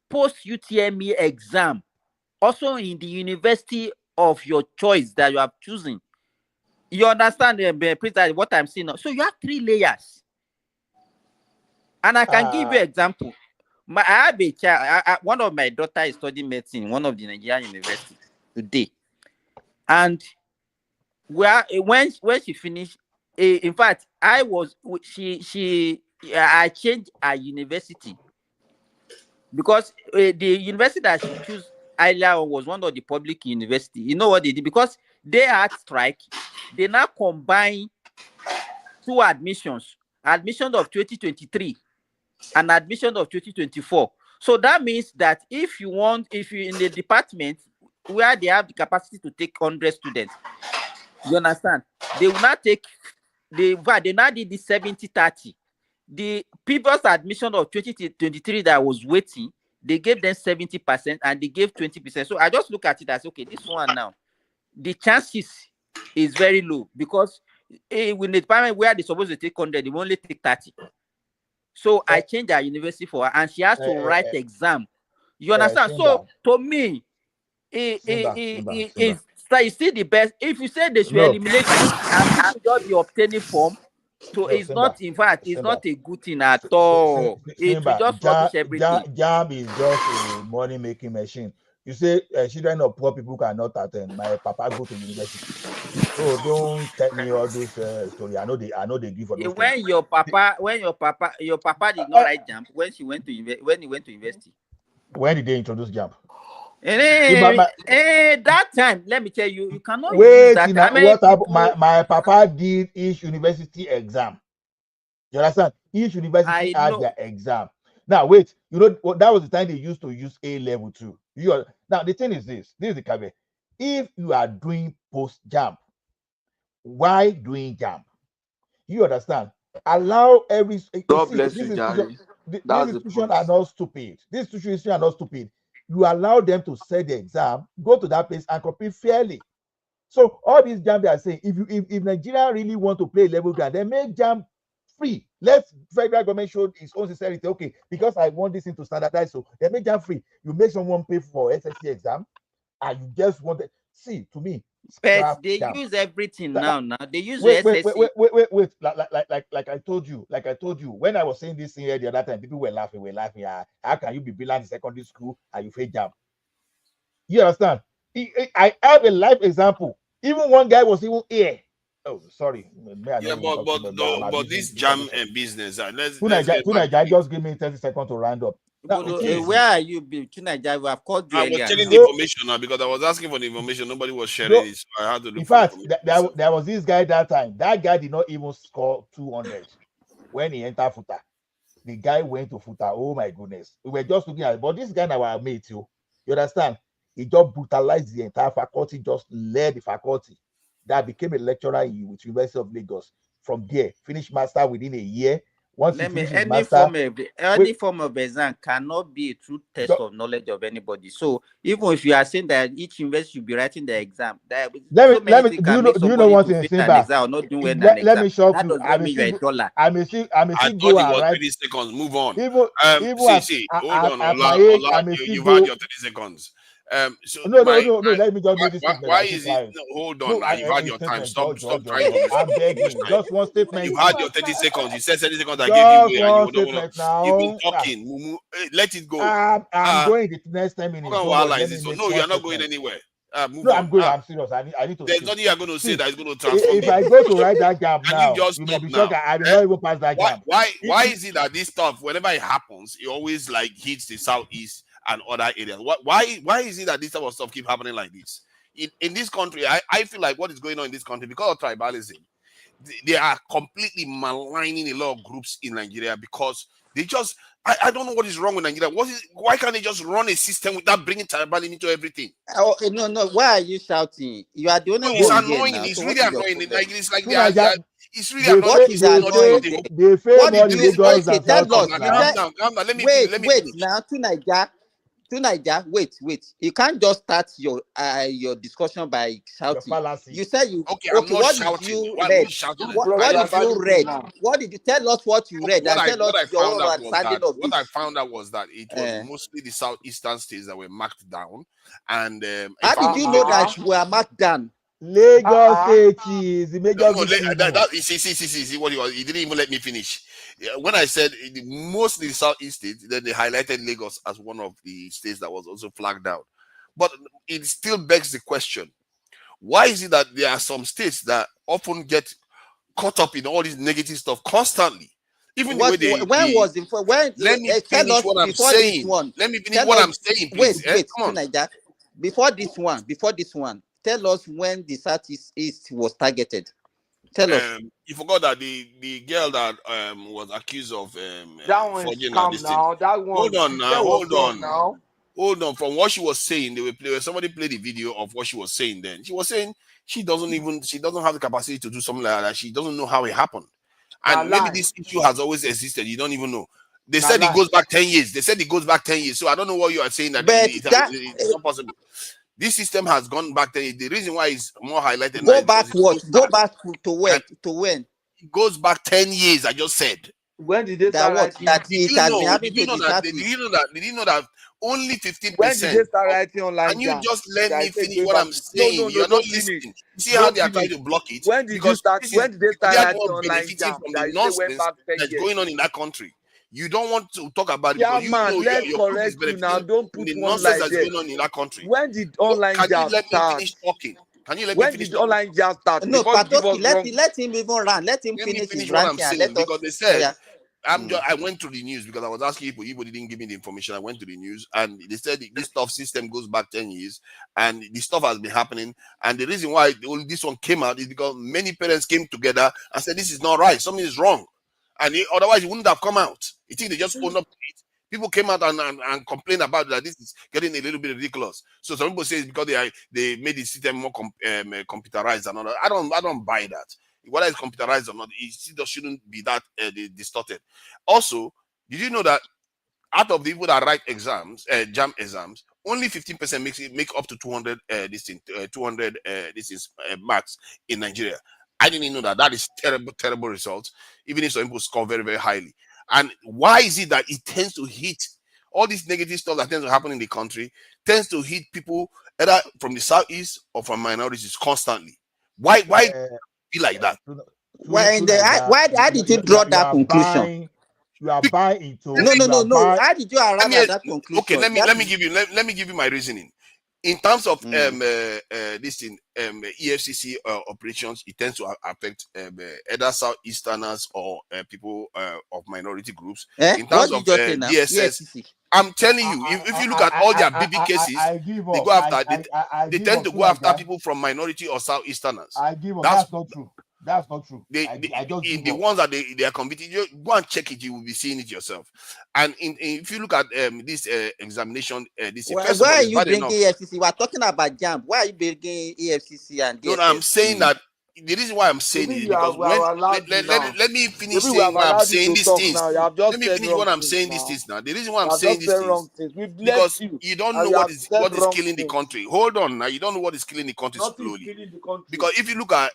post UTME exam, also in the university of your choice that you have chosen. You understand what I'm saying now? So you have 3 layers. And I can give you an example. I have a child. One of my daughter is studying medicine in one of the Nigerian universities today. And when she finished, in fact, I changed her university because the university that she chose earlier was one of the public university. You know what they did? Because they had strike, they now combine 2 admissions of 2023 and admission of 2024. So that means that if you're in the department where they have the capacity to take 100 students, you understand? They will not take, they now did the 70-30. The previous admission of 2023 that was waiting, they gave them 70% and they gave 20%. So I just look at it as, okay, this one now, the chances is very low because with the department where they're supposed to take 100, they will only take 30. So I changed our university for her and she has to write exam. You understand? So to me, it's still the best. If you say they should eliminate it and people just be obtaining form, so it's not, in fact, it's not a good thing at all. It will just rubbish everything. Jam is just a money-making machine. You say children of poor people cannot attend. My papa go to university. So don't tell me all those stories. I know they give for those when stories. your papa did not write Jam when he went to university. When did they introduce Jam? That time, let me tell you, you cannot wait. Use that. What happened? My papa did each university exam. You understand? Each university had their exam. Now wait, that was the time they used to use A level too. Now the thing is this is the caveat. If you are doing post Jam, why doing Jam? You understand? Allow every. God bless you, Jerry. These institutions are not stupid. These institutions are not stupid. You allow them to set the exam, go to that place and compete fairly. So all these Jam they are saying, if Nigeria really want to play level ground, then make Jam free. Let federal government show its own sincerity. Okay, because I want this thing to standardize, so they make Jam free. You make someone pay for SSC exam, and you just want it. See, to me, but they use everything now. They use SSC. Wait. Like I told you, when I was saying this thing here the other time, people were laughing. How can you be brilliant in secondary school and you fail Jam? You understand? I have a live example. Even one guy was even here. Oh, sorry. But this Jam and business. Tunaja, just give me 30 seconds to round up. Where are you, Tunaja? We have called you. I was telling the information now because I was asking for the information. Nobody was sharing it, so I had to look. In fact, there was this guy that time. That guy did not even score 200 when he entered Futa. The guy went to Futa. Oh my goodness. We were just looking at it. But this guy now our mate, you understand? He just brutalized the entire faculty, just led the faculty. That became a lecturer with University of Lagos. From there, finished master within a year. Once he finished his master, any form of exam cannot be a true test of knowledge of anybody. So even if you are saying that each university should be writing the exam, do you know what in Simba? Let me show you. I may still go and write 30 seconds. Move on. Even hold on. You've had your 30 seconds. No. Let me just make this statement. Why is it? Hold on. You've had your time. Stop trying to. I'm begging. Just one statement. You've had your 30 seconds. You said 30 seconds. I gave you away, and you don't now. You've been talking. Let it go. I'm going the next 10 minutes. No, you're not going anywhere. No, I'm going. I'm serious. I need to. There's nothing you're going to say that is going to transform. If I go to write that Jam now, you may be shocked. I will not even pass that Jam. Why is it that this stuff, whenever it happens, it always like hits the southeast and other areas? Why is it that this type of stuff keep happening like this? In this country, I feel like what is going on in this country, because of tribalism, they are completely maligning a lot of groups in Nigeria because they just, I don't know what is wrong with Nigeria. Why can't they just run a system without bringing tribalism into everything? Oh, no. Why are you shouting? You are the only one. It's annoying. It's really annoying. Like, it's like it's really annoying. What is annoying? What did you say? Tell us. Calm down. Let me wait. Now, to Niger, wait. You can't just start your discussion by shouting. You said you okay. I'm not shouting. What did you read? What did you tell us? What you read? What I found out was that it was mostly the southeastern states that were marked down. And how did you know that we are marked down? Lagos State is the major. See what he was. He didn't even let me finish. When I said mostly the southeast states, then they highlighted Lagos as one of the states that was also flagged out. But it still begs the question: why is it that there are some states that often get caught up in all this negative stuff constantly? Even when let me finish what I'm saying. Let me finish what I'm saying, please. Wait, come on. Before this one, tell us when the Southeast was targeted. Tell us. You forgot that the girl that was accused of That one is forging and scam this thing. now. That one, Hold on the now, girl was hold wrong on. now. Hold on. From what she was saying, somebody played the video of what she was saying then. She was saying she doesn't have the capacity to do something like that. She doesn't know how it happened. And maybe this issue has always existed. You don't even know. They said it goes back 10 years. They said it goes back 10 years. So I don't know what you are saying that But it's not possible. This system has gone back 10 years. The reason why it's more highlighted now go is back because what? Go back to when? To when? it goes back 10 years, I just said. When did they That start what? writing? That it has been having Did you to know be that? start Did with. you know that? Did you know that only 15%? When did they start writing online Can you jam? just let That I me said finish going what back I'm to saying? no, You're not don't finish. listening. See how Don't they are trying finish. to block it? When did you Because start? this is When did they start they are writing more online benefiting jam? from That the you say went nonsense back 10 that's years. going on in that country. You don't want to talk about it Yeah, because you man, know let's your group is correct you now. benefiting Don't from put the one nonsense like that's that. going on in that country. When did online Can you jam let me start? finish talking? Can you let me When finish did talking? online jam start? No, Before you give Patoki, us wrong. let him even run. Let him Let me finish his finish what I'm ranting and let saying because us. they Oh, said yeah. I went to the news because I was asking people didn't give me the information. I went to the news and they said this stuff system goes back 10 years and the stuff has been happening. And the reason why this one came out is because many parents came together and said this is not right, something is wrong. And otherwise it wouldn't have come out. You think they just owned up to it? People came out and complained about that this is getting a little bit ridiculous. So some people say it's because they made the system more computerized and all that. I don't buy that. Whether it's computerized or not, it still shouldn't be that distorted. Also, did you know that out of the people that write exams, jam exams, only 15% make up to 200 marks in Nigeria? I didn't know that. That is terrible results. Even if some people score very, very highly. And why is it that it tends to hit all this negative stuff that tends to happen in the country tends to hit people either from the southeast or from minorities constantly? Why be like that? Why how did you draw that conclusion? You are buying into No. How did you arrive at that conclusion? Okay, let me give you my reasoning. In terms of this thing, EFCC operations, it tends to affect either southeasterners or people of minority groups. In terms of DSS, EFCC? I'm telling you, if you look at all their BB cases, they go after they tend to go after people from minority or southeasterners. I give up. That's not true. That's not true. The ones that they are competing, you go and check it, you will be seeing it yourself. And if you look at this examination, Why are you bringing EFCC? We are talking about JAMB. Why are you bringing EFCC and DSS? No, I'm saying that the reason why I'm saying it is because let me finish saying why I'm saying these things. Let me finish what I'm saying these things now. The reason why I'm saying these things because you don't know what is killing the country. Hold on now, you don't know what is killing the country slowly. Because if you look at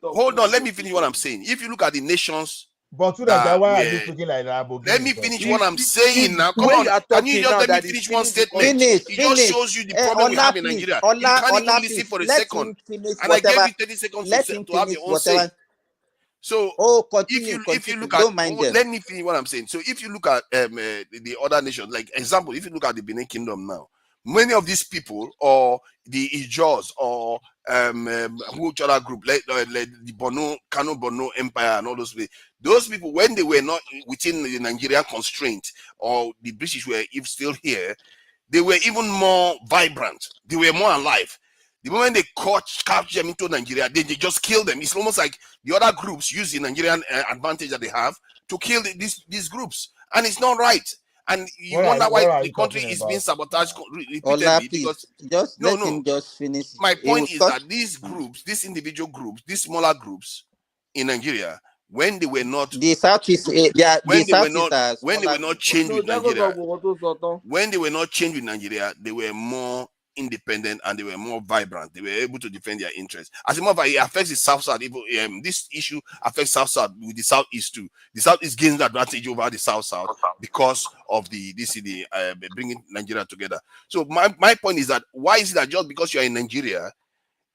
hold on, let me finish what I'm saying. If you look at the nations. But why are you speaking like that? Let me finish what I'm saying now. Come on, can you just let me finish one statement? It just shows you the problem we have in Nigeria. You can't even listen for a second. And I gave you 30 seconds to have your own say. So if you look at let me finish what I'm saying. So if you look at the other nations, like example, if you look at the Benin Kingdom now, many of these people or the Ijos or which other group like the Kano Bono Empire and all those people, when they were not within the Nigerian constraint or the British were still here, they were even more vibrant. They were more alive. The moment they capture them into Nigeria, they just kill them. It's almost like the other groups use the Nigerian advantage that they have to kill these groups, and it's not right. And you wonder why the country is being sabotaged repeatedly because let him just finish. My point is that these groups, these individual groups, these smaller groups in Nigeria, when they were not the Southeast, when they were not changed with Nigeria, when they were not changed with Nigeria, they were more independent and they were more vibrant. They were able to defend their interests. As a matter of fact, it affects the South-South. This issue affects South-South with the Southeast too. The Southeast gains the advantage over the South-South because of the bringing Nigeria together. So my point is that why is it that just because you are in Nigeria,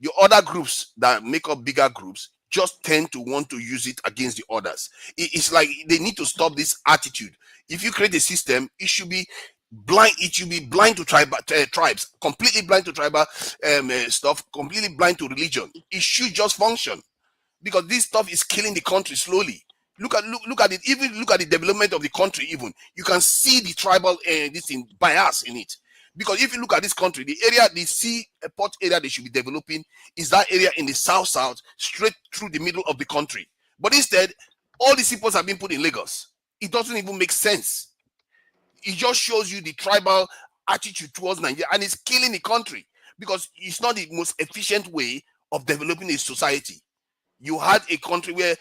your other groups that make up bigger groups just tend to want to use it against the others? It's like they need to stop this attitude. If you create a system, it should be blind. It should be blind to tribes, completely blind to tribal stuff, completely blind to religion. It should just function because this stuff is killing the country slowly. Look at it. Even look at the development of the country. Even you can see the tribal bias in it. Because if you look at this country, the area, the sea port area they should be developing is that area in the south, straight through the middle of the country. But instead, all the seaports have been put in Lagos. It doesn't even make sense. It just shows you the tribal attitude towards Nigeria, and it's killing the country because it's not the most efficient way of developing a society. You had a country where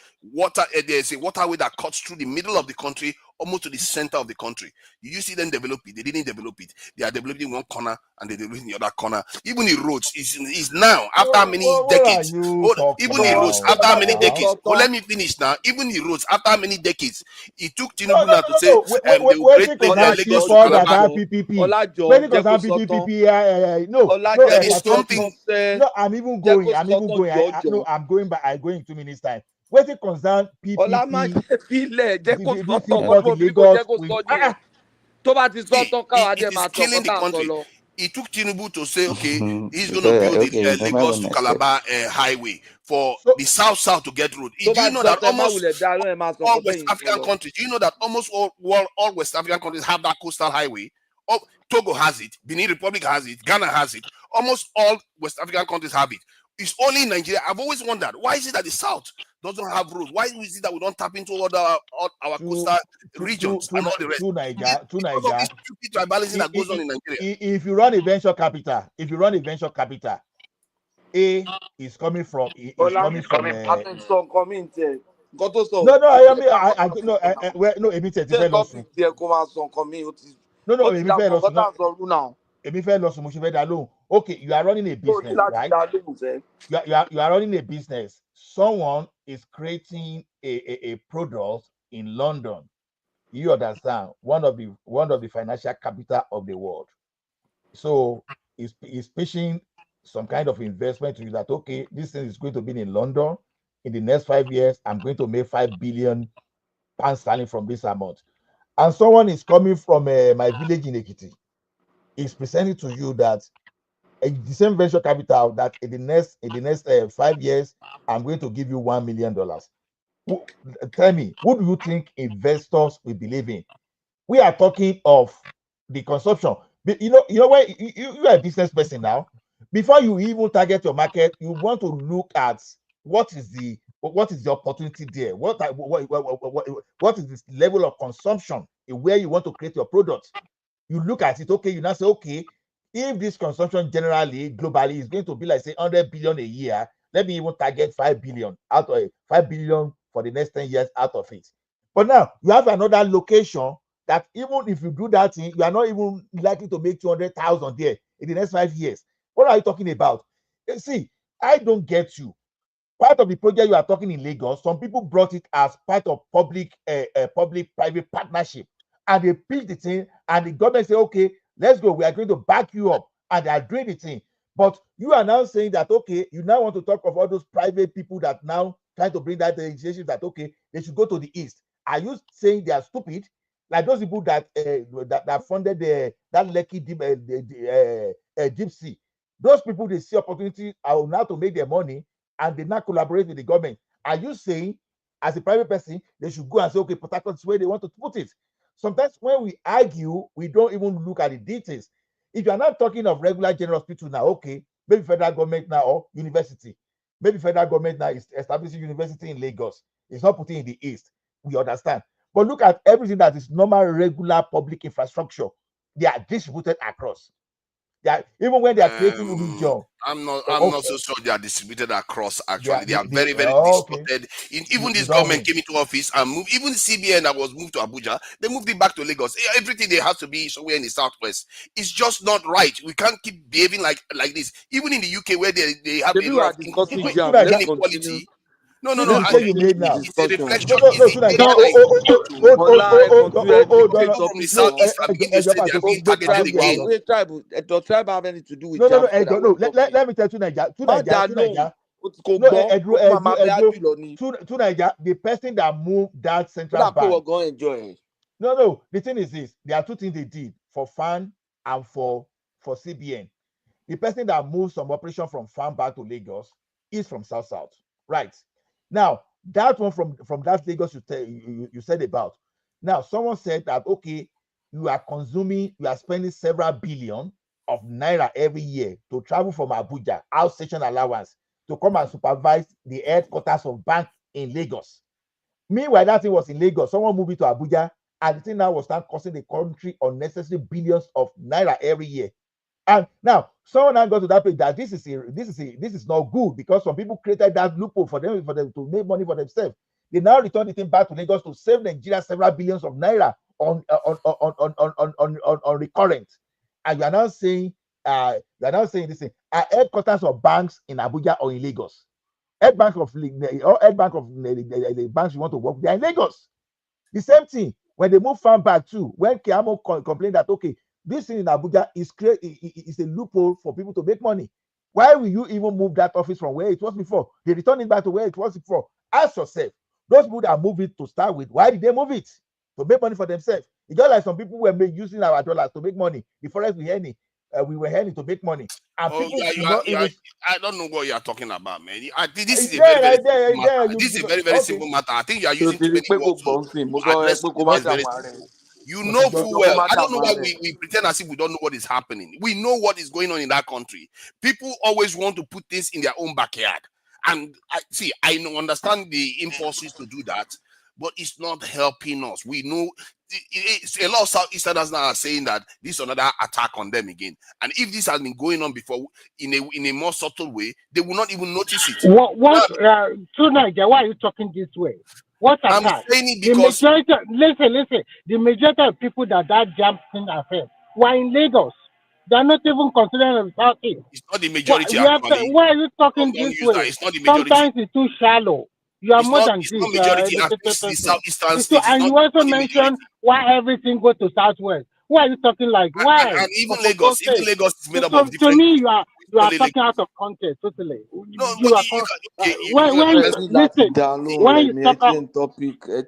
there's a waterway that cuts through the middle of the country, almost to the center of the country. You see them develop it. They didn't develop it. They are developing one corner and they developing the other corner. Even the roads is now after many decades. Even the roads after many decades. Oh, let me finish now. Even the roads after many decades. It took Tinubu now to say they will create Lagos to Calabar. There is something. No, I'm even going. No, I'm going back. I go in 2 minutes time. Where it concern PPP, it is killing the country. It took Tinubu to say, okay, he's going to build the Lagos to Calabar highway for the south to get road. Do you know that almost all West African countries? Do you know that almost all West African countries have that coastal highway? Oh, Togo has it, Benin Republic has it, Ghana has it. Almost all West African countries have it. It's only in Nigeria. I've always wondered, why is it that the South doesn't have roads? Why is it that we don't tap into all our coastal regions and all the rest? To Niger, tribalism that goes on in Nigeria. If you run a venture capital, A is coming from. No, I mean, okay, you are running a business, right? You are running a business. Someone is creating a product in London. You understand? One of the financial capital of the world. So he's pitching some kind of investment to you that, okay, this thing is going to be in London. In the next 5 years, I'm going to make £5 billion sterling from this amount. And someone is coming from my village in Ekiti. Is presenting to you that the same venture capital that in the next 5 years, I'm going to give you $1 million. Tell me, who do you think investors will believe in? We are talking of the consumption. You know where you are a business person now. Before you even target your market, you want to look at what is the opportunity there. What is this level of consumption where you want to create your product? You look at it, okay, you now say, okay, if this consumption generally, globally, is going to be like, say, 100 billion a year, let me even target 5 billion out of 5 billion for the next 10 years out of it. But now you have another location that even if you do that thing, you are not even likely to make 200,000 there in the next 5 years. What are you talking about? See, I don't get you. Part of the project you are talking in Lagos, some people brought it as part of public-private partnership. And they pitched the thing, and the government say, okay, let's go. We are going to back you up. And they are doing the thing. But you are now saying that, okay, you now want to talk of all those private people that now trying to bring that initiative that, okay, they should go to the east. Are you saying they are stupid? Like those people that funded that Lekki gypsy. Those people, they see opportunity now to make their money, and they now collaborate with the government. Are you saying, as a private person, they should go and say, okay, Port Harcourt is where they want to put it? Sometimes when we argue, we don't even look at the details. If you are not talking of regular general hospital now, okay, maybe federal government now or university. Maybe federal government now is establishing university in Lagos. It's not putting in the east. We understand. But look at everything that is normal, regular public infrastructure. They are distributed across. Even when they are creating region. I'm not so sure they are distributed across. Actually, they are very, very distorted. Even this government came into office and moved. Even CBN that was moved to Abuja, they moved it back to Lagos. Everything they have to be somewhere in the southwest. It's just not right. We can't keep behaving like this. Even in the UK, where they have a lot of inequality. No. It's a reflection. Let me tell you, Nigeria. The person that moved that central bank. No. The thing is this: there are two things they did for FAN and for CBN. The person that moved some operation from FAN back to Lagos is from South, right? Now, that one from that Lagos you said about. Now, someone said that, okay, you are spending several billion of naira every year to travel from Abuja, outstation allowance, to come and supervise the headquarters of bank in Lagos. Meanwhile, that thing was in Lagos. Someone moved it to Abuja, and the thing now was start costing the country unnecessary billions of naira every year. And now someone now got to that page that this is not good, because some people created that loophole for them to make money for themselves. They now return the thing back to Lagos to save Nigeria several billions of naira on recurrent. And you are now saying this thing. Are headquarters of banks in Abuja or in Lagos? Head bank of the banks you want to work, they are in Lagos. The same thing when they move farm back too. When Kiamo complained that okay, this thing in Abuja is a loophole for people to make money. Why will you even move that office from where it was before? They return it back to where it was before. Ask yourself, those people that move it to start with, why did they move it? To make money for themselves. It's just like some people were using our dollars to make money. The forex we were earning to make money. And people I don't know what you are talking about, man. This is a very, very simple matter. This is a very, very simple matter. I think you are using too many words to address something that is very simple. You know full well. I don't know why we pretend as if we don't know what is happening. We know what is going on in that country. People always want to put things in their own backyard. And I understand the impulses to do that, but it's not helping us. We know a lot of Southeasterners now are saying that this is another attack on them again. And if this has been going on before in a more subtle way, they will not even notice it. So Niger, why are you talking this way? What attack? I'm saying it because listen. The majority of people that Jamb'S thing affect were in Lagos. They are not even considering the Southeast. It's not the majority. Why are you talking this way? It's not the majority. Sometimes it's too shallow. You are more than this. It's not majority. It's the Southeastern states. And you also mentioned why everything goes to Southwest. Why are you talking like why? And even Lagos is made up of different. To me, you are talking out of context totally. No,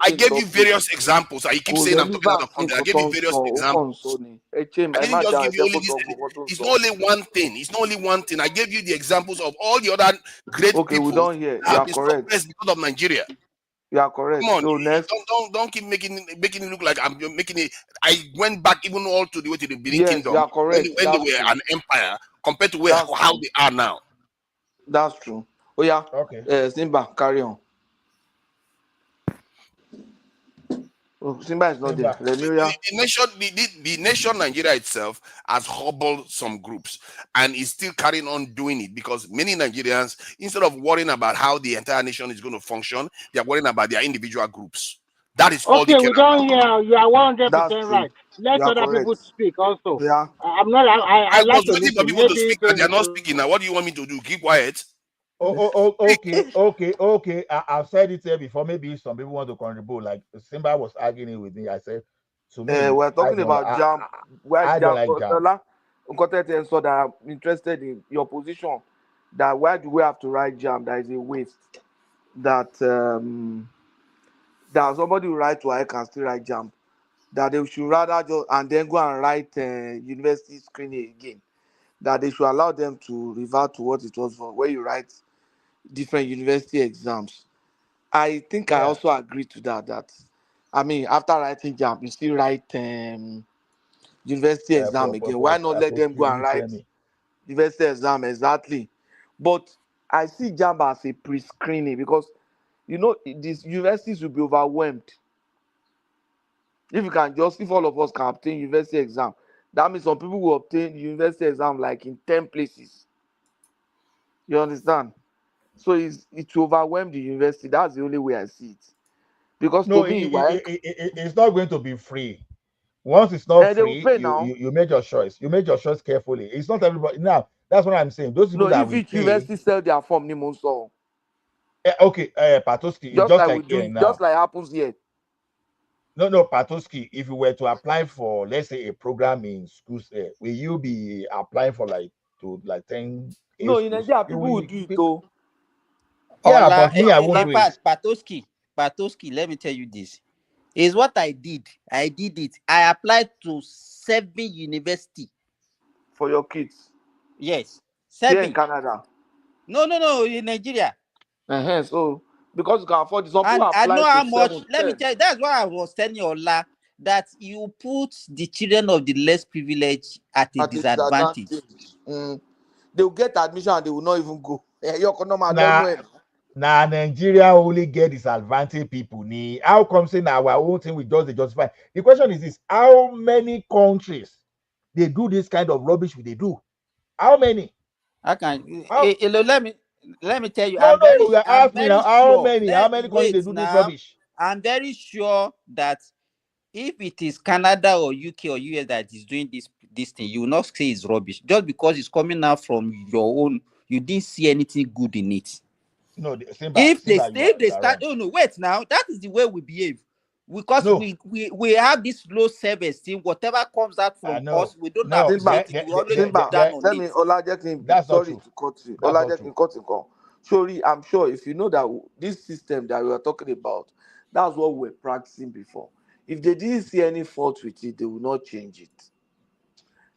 I gave you various examples. I keep saying I'm talking out of context. I gave you various examples. I didn't just give you only this. It's not only one thing. It's not only one thing. I gave you the examples of all the other great people we don't hear. that have been suppressed because of Nigeria. You are correct. Come on, so next, don't keep making it look like I'm making it. I went back even all to the way to the Benin Kingdom you are correct. when they were an empire compared to how they are now. That's true. Oh yeah. Okay. Simba, carry on. Oh, Simba is not there. The nation Nigeria itself has hobbled some groups and is still carrying on doing it because many Nigerians, instead of worrying about how the entire nation is going to function, they are worrying about their individual groups. That is all. Okay, we don't hear. You are 100% right. Let other people speak also. Yeah. I'm not. I like was waiting for people to speak, and they are not speaking. Now, what do you want me to do? Keep quiet. Okay. I've said it here before. Maybe some people want to contribute. Like Simba was arguing with me. I said, to me, we're talking about Jamb'S. I don't like Jamb'S. So that I'm interested in your position. That why do we have to write Jamb'S? That is a waste. That somebody will write to I can still write Jamb'S. That they should rather just and then go and write university screening again. That they should allow them to revert to what it was for, where you write different university exams. I think I also agree to that. That I mean, after writing Jamb'S, you still write university exam again. Why not let them go and write university exam exactly? But I see Jamb'S as a pre-screening because these universities will be overwhelmed. If all of us can obtain university exam, that means some people will obtain university exam like in 10 places. You understand? So it will overwhelm the university. That's the only way I see it. Because to me, it's not going to be free. Once it's not free, you make your choice. You make your choice carefully. It's not everybody. Now, that's what I'm saying. Those people that if each university sell their form, Patoski, just like happens here. No, Patoski, if you were to apply for, let's say, a program in schools, will you be applying for 10? No, in Nigeria, people will do it though. Yeah, but me, I won't do it. Patoski, let me tell you this. Is what I did. I did it. I applied to 7 universities. For your kids? Yes. 7. Here in Canada? No, in Nigeria. So, because you can afford this, and I know how much. Let me tell you, that's why I was telling you, Ola. that you put the children of the less privileged at a disadvantage. They will get admission and they will not even go. Now Nigeria only get disadvantaged people. How come saying our own thing we just justify? The question is this: how many countries they do this kind of rubbish? They do? How many? I can let me tell you. No, you I'm ask me now. very How sure. many? How many countries they do this rubbish? I'm very sure that if it is Canada or UK or US that is doing this thing, you will not say it's rubbish just because it's coming out from your own. You didn't see anything good in it. No, if they start, oh no, wait now. That is the way we behave. Because we have this low self-esteem. Whatever comes out from us, we don't appreciate it. We always put down on it. That's sorry to cut you. Sorry, I'm sure if you know that this system that we are talking about, that's what we're practicing before. If they didn't see any fault with it, they will not change it.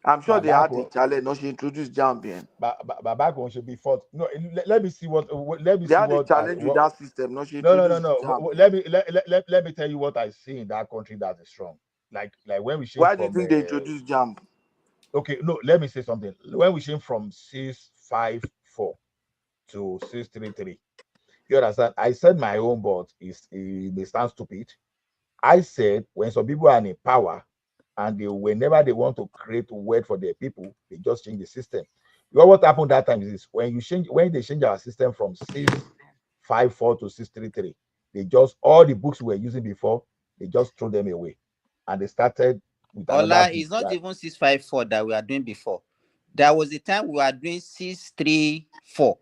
I'm sure they had a challenge. No, she introduced Jamb'S. But back when should be fault. No, let me see what. Let me they see had what. a challenge with that system. No, she no. introduced Let me tell you what I see in that country that is strong. Like when we change. Why do you think they introduced Jamb'S? Okay, no. Let me say something. When we change from 654 to 633, you understand? I said my own, but they stand stupid. I said when some people are in power and whenever they want to create a word for their people, they just change the system. You know what happened that time is when they change our system from 654 to 633, they just all the books we were using before, they just throw them away. And they started with another book. It's not even 654 that we are doing before. There was a time we were doing 634.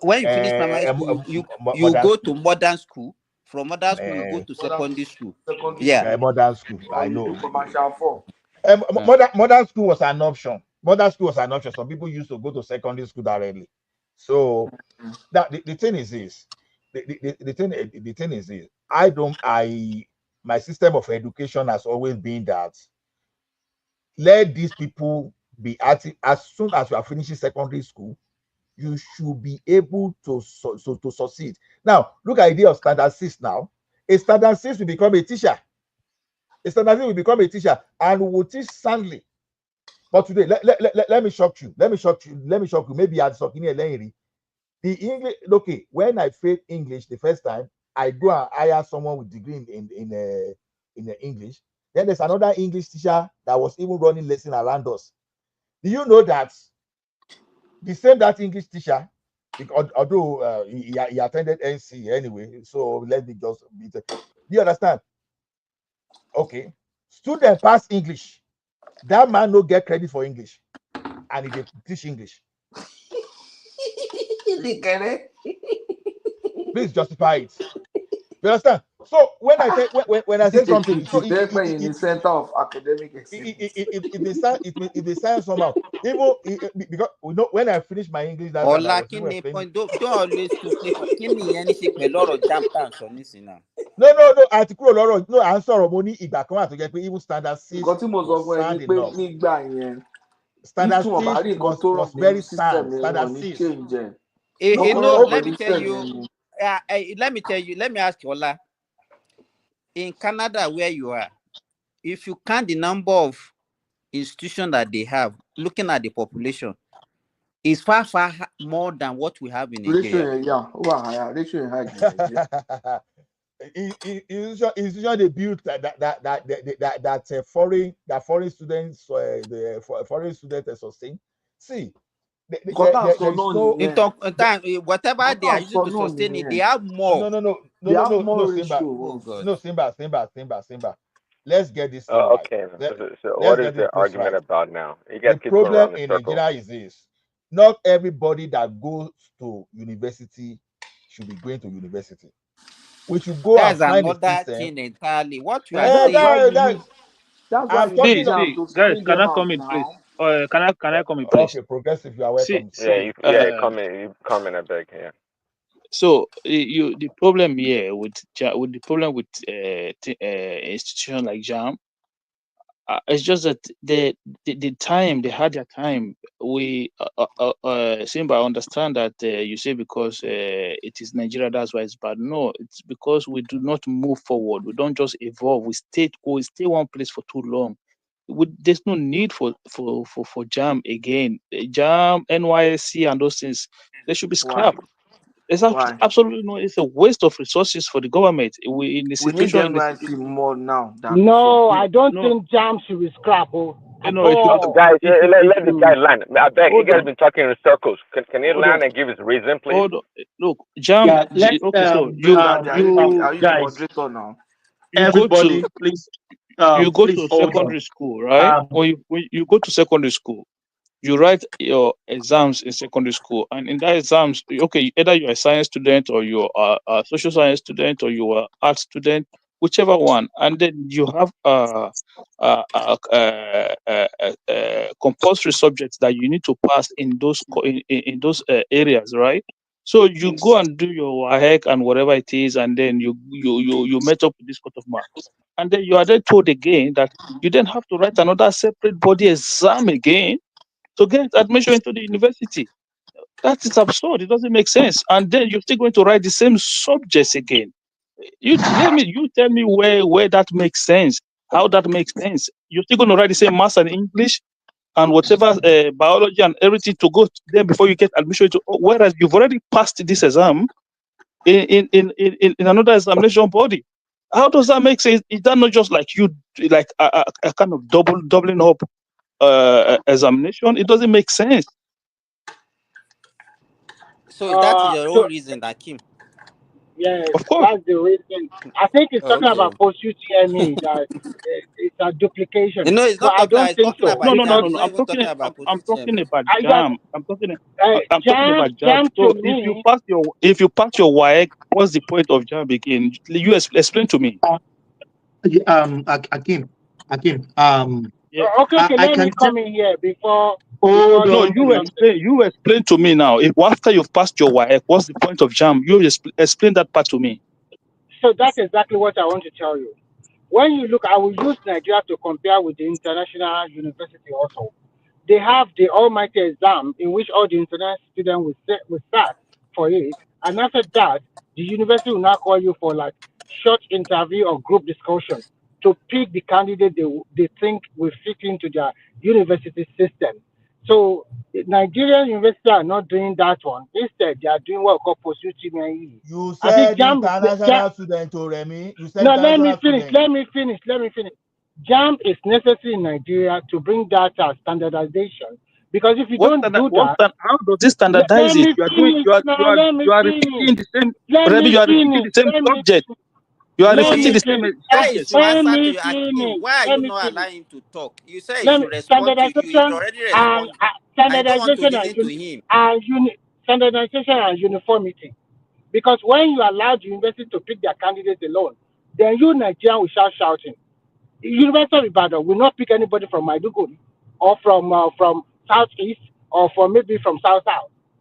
When you finish primary school, you go to modern school. From modern school, you go to secondary school. Modern school. I know. Mm. Modern school was an option. Modern school was an option. Some people used to go to secondary school directly. So that the thing is this. The thing is this. My system of education has always been that let these people be active as soon as you are finishing secondary school. You should be able to succeed. Now, look at the idea of standard 6 now. A standard 6 will become a teacher. A standard 6 will become a teacher and will teach soundly. But today, let me shock you. Let me shock you. Maybe I'd shock you. The English, okay, when I failed English the first time, I go and hire someone with degree in English. Then there's another English teacher that was even running lesson around us. Do you know that that English teacher, although he attended NC anyway, so let me just be. Do you understand? Okay, student pass English. That man no get credit for English, and he dey teach English. Please justify it. You understand? So when I say something, so in the center of academic it they sound somehow. Even because we know when I finished my English that time, I was even explaining. Don't always No, article lọ́rọ̀ no à ń sọ̀rọ̀ mo ní ìgbà kan wà tó jẹ́ pé even standard 6 was sound enough. Standard 6 was very sound. Standard 6. Let me tell you. Let me ask you, Ola. In Canada, where you are, if you count the number of institutions that they have, looking at the population, is far more than what we have in Nigeria. Institution they built that foreign students foreign students sustain. See, whatever they are using to sustain it, they have more. No, Simba. Let's get this thing right. Okay. So what is the argument about now? You guys keep going around the circle. Nigeria is this: not everybody that goes to university should be going to university. We should go and find another thing entirely. What you are saying. Guys, can I come in, please? Can I come in, please? Okay, progressive, you are welcome. Come in, I beg. Yeah. So the problem here with the problem with institution like Jam, It's just that the time they had their time. We Simba, I understand that you say because it is Nigeria, that's why it's bad. No, it's because we do not move forward. We don't just evolve. We stay one place for too long. There's no need for Jam again. Jam, NYSC, and those things, they should be Why? scrapped. There's Why? absolutely no. It's a waste of resources for the government. We in the We need situation. NYC more now than before. No, I don't No, think Jam should be scrapped. At no, it should, all. Guys, let it the guy land. I beg, you hold guys on. been talking in circles. Can you Hold land on. and give his reason, please? Hold on. Look, Jam. Yeah, let's Okay, so bring Daddy, are you the guys, moderator now? you go everybody, to please, you go please to hold secondary on. school, right? When you go to secondary school, you write your exams in secondary school, and in that exams, okay, either you're a science student or you're a social science student or you are art student, whichever one, and then you have compulsory subjects that you need to pass in those in those areas, right? So you go and do your WAEC and whatever it is, and then you met up with this cut of mark, and then you are then told again that you then have to write another separate body exam again to get admission into the university. That is absurd. It doesn't make sense. And then you're still going to write the same subjects again. You tell me where that makes sense. How that makes sense. You're still going to write the same maths and English and whatever biology and everything to go there before you get admission to. Whereas you've already passed this exam in another examination body. How does that make sense? Is that not just like you like a kind of doubling up examination? It doesn't make sense. So if that is your own reason, Akim. Yes, of course. That's the reason. I think it's talking Okay. about post UTME that it's a duplication. No, it's but not I talking. don't It's think talking so. about No. Jam. It's not I'm even talking. talking about I'm talking about I Jam. I'm talking about Jam. Jam So to if you me. pass your WAEC, what's the point of Jam again? You explain to me. Akim, Yeah. Okay, I let can me come in here before. hold No, on. you explain to me now. If after you've passed your WAEC, what's the point of Jam? You explain that part to me. So that's exactly what I want to tell you. When you look, I will use Nigeria to compare with the international university also. They have the almighty exam in which all the international students will start for it. And after that, the university will now call you for like short interview or group discussion to pick the candidate they think will fit into their university system. So Nigerian universities are not doing that one. Instead, they are doing what we call pursuit UTME. You I think said international student to Remy. You said no, let me international finish. Let me finish. JAMB is necessary in Nigeria to bring data standardization because if you don't do that, how does this standardize let it? me finish now. Let me You are finish. repeating the same. Let Remy, me you are repeating finish. the same Let me subject. You are No, repeating the same that is subject. your Let answer to me your finish. Akim. Why are Let you me not finish. allowing him to talk? You say he Let me should respond to you. He's standardization already and responded. And you don't want to listen to standardization him. standardization and uniformity. Because when you allow the university to pick their candidates alone, then you Nigerian will start shouting. University of Ibadan will not pick anybody from Maiduguri or from Southeast or maybe from South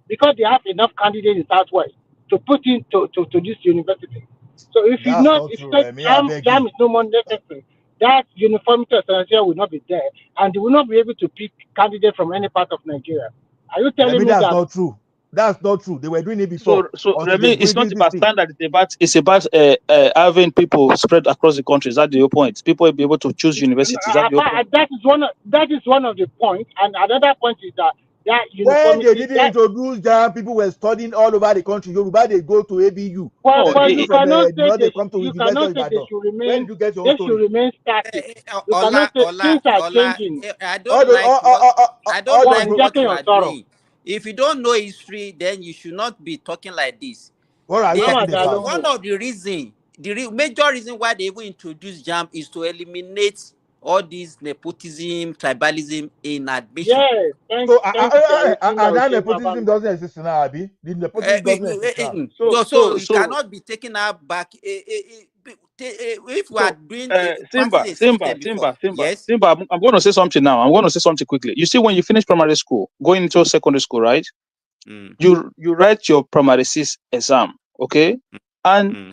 because they have enough candidates in Southwest to put into to this university. So if you That's not, not if true, Remy. I beg jam you. is no more necessary, that uniformity of Nigeria will not be there, and they will not be able to pick candidates from any part of Nigeria. Are you telling Remy, me that's that? not true. That's not true. They were doing it before. So until Remy, they it's bring not this about thing. standard. It's about having people spread across the country. Is that the whole point? People will be able to choose universities. Is that the whole point? That is one of the points, and another point is that When they uniformity. didn't introduce JAM, people were studying all over the country. Yoruba, they go to ABU. Well, But you from cannot the say north, they come to you University cannot of say they Ibadan. should Where remain. did you get your They own should story? remain static. You Ola, cannot say things are Ola, changing. I don't like what you are doing. If you don't know history, then you should not be talking like this. What are you talking about? One of the reasons, major reason why they even introduced JAMB is to eliminate all this nepotism, tribalism in admission. Yes, and that nepotism doesn't exist now, Abi. The nepotism doesn't exist now. So you cannot be taken out back. If we are doing Simba, yes. Simba, I'm going to say something now. I'm going to say something quickly. You see, when you finish primary school, going into secondary school, right? You write your primary 6 exam, okay? And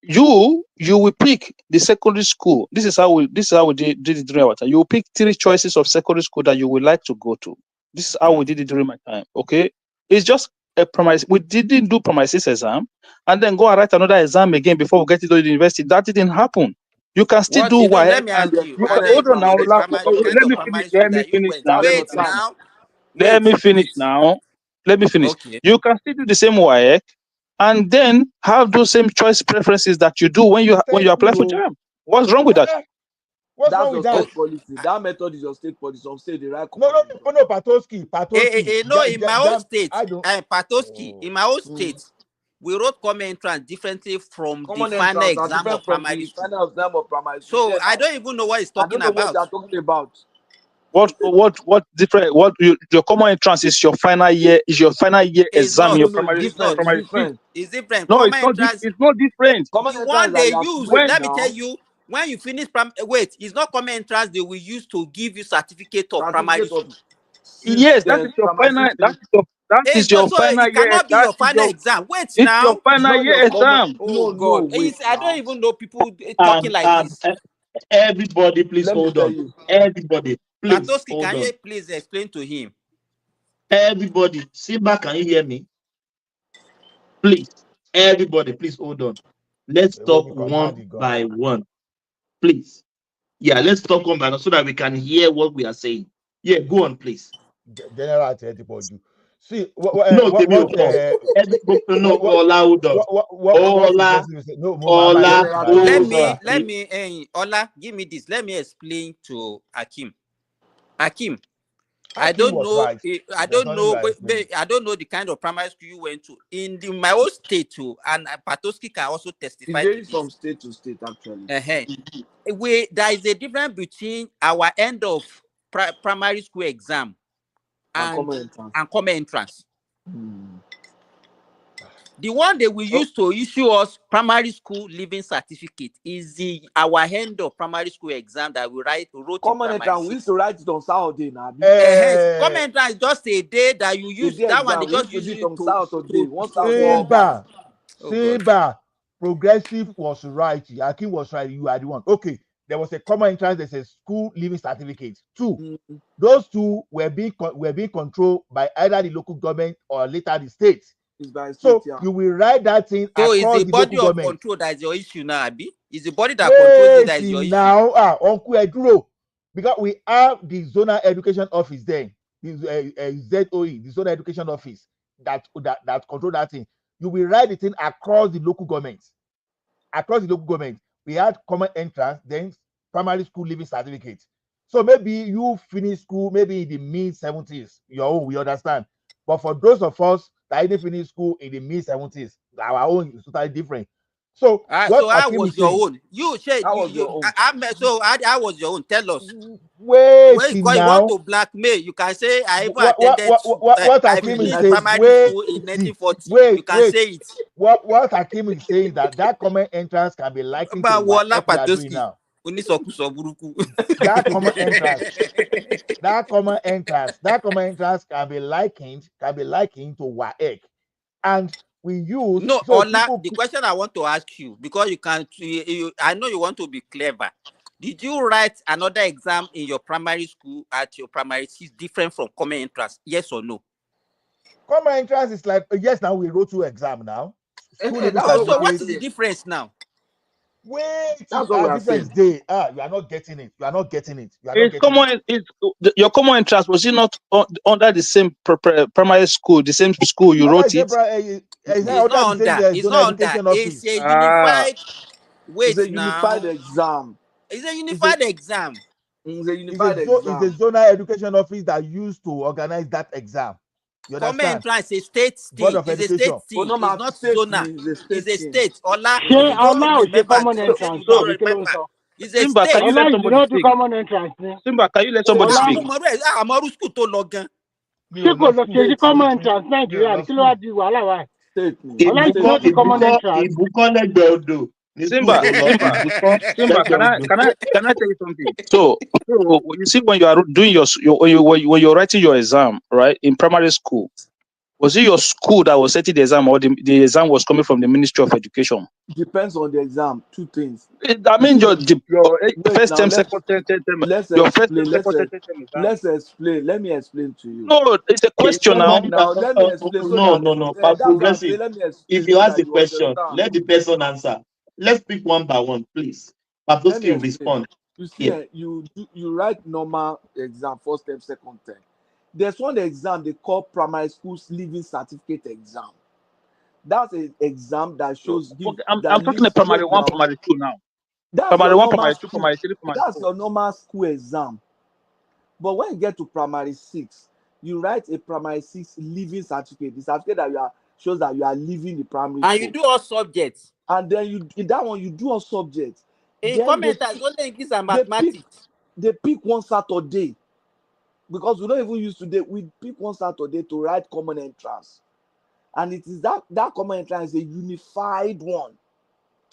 you will pick the secondary school. This is how we did it during our time. You will pick 3 choices of secondary school that you would like to go to. This is how we did it during my time. Okay, it's just a premise. We didn't do premises exam and then go and write another exam again before we get into the university. That didn't happen. You can still What do you know? WAEC Let me and ask you. I know hold on now. the primary, the kind Let of me finish. primary school that you went. Now. Wait now. Let me finish Wait. now. Let me finish. Okay. You can still do the same WAEC and then have those same choice preferences that you do when you apply for JAMB. What's wrong with that? What's wrong with that? State policy. That method is your state policy. Some state the right. No, Patoski. No, in my own state, I don't. Patoski, in my own state, we wrote common entrance differently from the Common final entrance are exam different of from primary the school. final exam of primary school. So I don't even know what he's I talking don't know what about. they are talking about. What different? Your common entrance is your final year exam in your primary school. It's different. No, Common it's not. entrance. It's not different. The one they use. Let me tell you. When you finish wait, it's not common entrance they will use to give you certificate of primary school. Yes, that is your final. That is your So final it year. cannot be your final exam. Wait It's now. your final year exam. Oh God. I don't even know people talking like this. Everybody, please hold on. Everybody, please Patoski, hold can on. you please explain to him? Everybody, Simba, can you hear me? Please, everybody, please hold on. Let's talk one by one. Please. Yeah, let's talk one by one so that we can hear what we are saying. Yeah, go on, please. General Tetipoju. See, hold on. Let me, Ola, give me this. Let me explain to Hakim. Hakim, I don't know. I don't know. I don't know the kind of primary school you went to in my own state too, and Patoski can also testify. It varies from state to state, actually. There is a difference between our end of primary school exam and common entrance. The one that we use to issue us primary school leaving certificate is our end of primary school exam that we wrote common in entrance. We used to write it on Saturday now. Common entrance is just a day that you use. That one they just use it on Saturday. Simba, progressive was right. Akin was right. You are the one. Okay, there was a common entrance. There's a school leaving certificate. 2, those 2 were being controlled by either the local government or later the state. You will write that thing. So across it's the body of government. control that is your issue now, Abi? Is the body that controls it that is your issue? Now, Uncle Eduro, because we have the zonal education office there, the ZOE, the zonal education office that control that thing. You will write the thing across the local government. Across the local government, we had common entrance, then primary school leaving certificate. So maybe you finish school maybe in the mid-70s. Your own, we understand. But for those of us that didn't finish school in the mid-70s, our own is totally different. So so how was your own? You said how was your own? How was your own? Tell us. Wait you now. want to blackmail, you can say I even attended I finished primary school in 1940. You can say it. What Hakim is saying that common entrance can be likened to what we are doing now. That common entrance can be likened to WAEC. And we use the question I want to ask you, because I know you want to be clever. Did you write another exam in your primary school at your primary school different from common entrance? Yes or no? Common entrance is like yes. Now we wrote 2 exam now. So what is the difference now? Wait, that's what we are saying. You are not getting it. You are not getting it. Your common entrance, was it not under the same primary school, the same school you wrote it? It's not under. It's a unified. It's a unified exam. It's a unified exam. It's a unified exam. It's a zonal education office that used to organize that exam. You understand? Common entrance is a state thing. It's a state thing. It's not zonal. It's a state. Ola, common entrance. It's a state. Ola, you don't do common entrance. Simba, can you let somebody speak? Ṣé kò lọ ṣe common entrance Nigeria kí ló wá di wàhálà wa? Ola, you don't do common entrance. Simba, can I tell you something? So you see, when you are doing when you're writing your exam, right, in primary school, Was it your school that was setting the exam, or the exam was coming from the Ministry of Education? Depends on the exam. Two things. I mean, your Wait first now. term, second term, third term, Let's your first explain. term, second term, third term exam. Let's explain. Let me explain to you. No, it's a question now. Now let me explain so No, that no, no. that's what I'm Progressive. saying. Let me explain If you so ask that the you question, understand. let the person answer. Let's pick one by one, please. Let me Pavlovsky explain. respond. You see, you write normal exam, first term, second term. There's one exam they call primary school's leaving certificate exam. That's an exam that shows I'm that talking leaves. about primary Wait one, now. primary two now. That's Primary your one, normal primary two, school. primary three, primary That's four. your normal school exam. But when you get to primary 6, you write a primary 6 leaving certificate. The certificate that shows that you are leaving the primary And school. you do all subjects. And then in that one you do all subjects. In Then commenters, only English and mathematics. they pick one Saturday, because we don't even use today. We pick one Saturday to write common entrance, and it is that common entrance is a unified one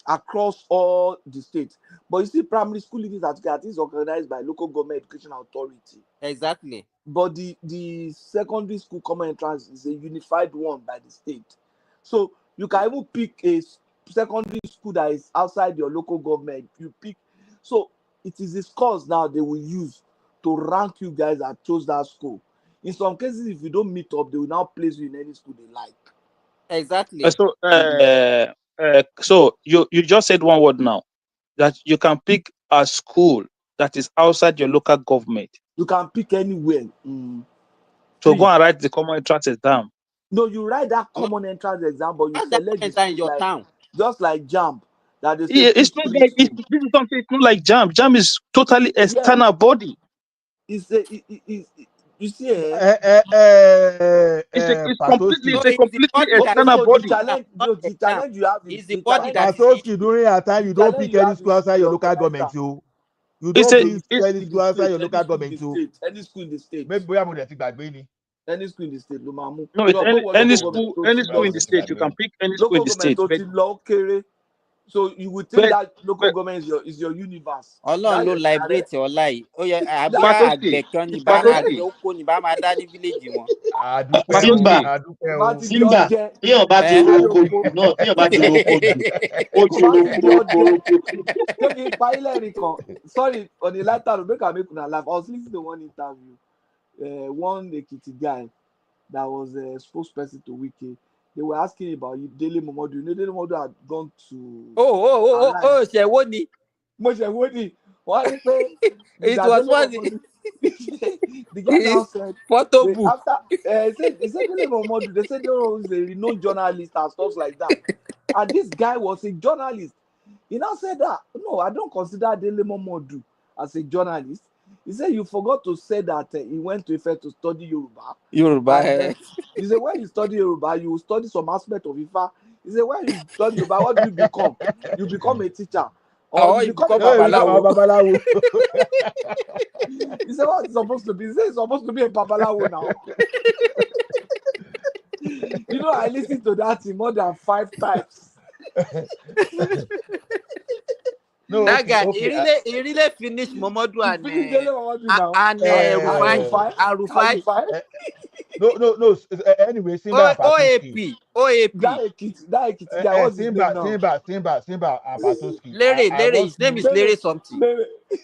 across all the states. But you see, primary school leaving certificate is organized by local government education authority. Exactly. But the secondary school common entrance is a unified one by the state. So you can even pick a secondary school that is outside your local government. You pick. So it is the scores now they will use to rank you guys that chose that school. In some cases, if you don't meet up, they will now place you in any school they like. Exactly. So you just said one word now, that you can pick a school that is outside your local government. You can pick anywhere. So go and write the common entrance exam. No, you write that common entrance exam, but you select the school in your like, town. just like Jamb'S. That they say It's not like this is something. It's not like Jamb'S. Jamb'S is totally external body. You see, It's a completely external body. The challenge you have is the body that Patoski, during your time, you don't pick any school outside your local government. You don't pick any school outside your local government. Any school in the state. Maybe we have to any school in the state. No, it's any school in the state. You can pick any school in the state. So you would think that local government is your universe. Ọlọ́run ló liberate ọlá yìí. Ó yẹ àbúyá àgbẹ̀ kan ní bá àgbẹ̀ oko ní bá máa dá ní village wọn. Simba, téèyàn bá ti ro oko jù náà, téèyàn bá ti ro oko jù, ó ti ro oko. Sorry, on the lighter note, make I make una laugh. I was listening to one interview. One Ekiti guy that was a spokesperson to Wiki. They were asking about Dele Momodu. You know, Dele Momodu had gone to. Shewoni. Shewoni. It was funny. The guy now said, photo book. After he said Dele Momodu, they said he's a renowned journalist and stuff like that. And this guy was a journalist. He now said that, no, I don't consider Dele Momodu as a journalist. He said you forgot to say that he went to Ife to study Yoruba. He said when you study Yoruba, you study some aspect of Ifa. He said when you study Yoruba, what do you become? You become a teacher. Or you become a babalawo. He said what's supposed to be? He said it's supposed to be a babalawo now. You know, I listened to that more than 5 times. No, that guy, he really finished Momodu and Rufai. No. Anyway, Simba and OAP. That guy, what's his name now? Simba and Patoski. Lere, his name is Lere something.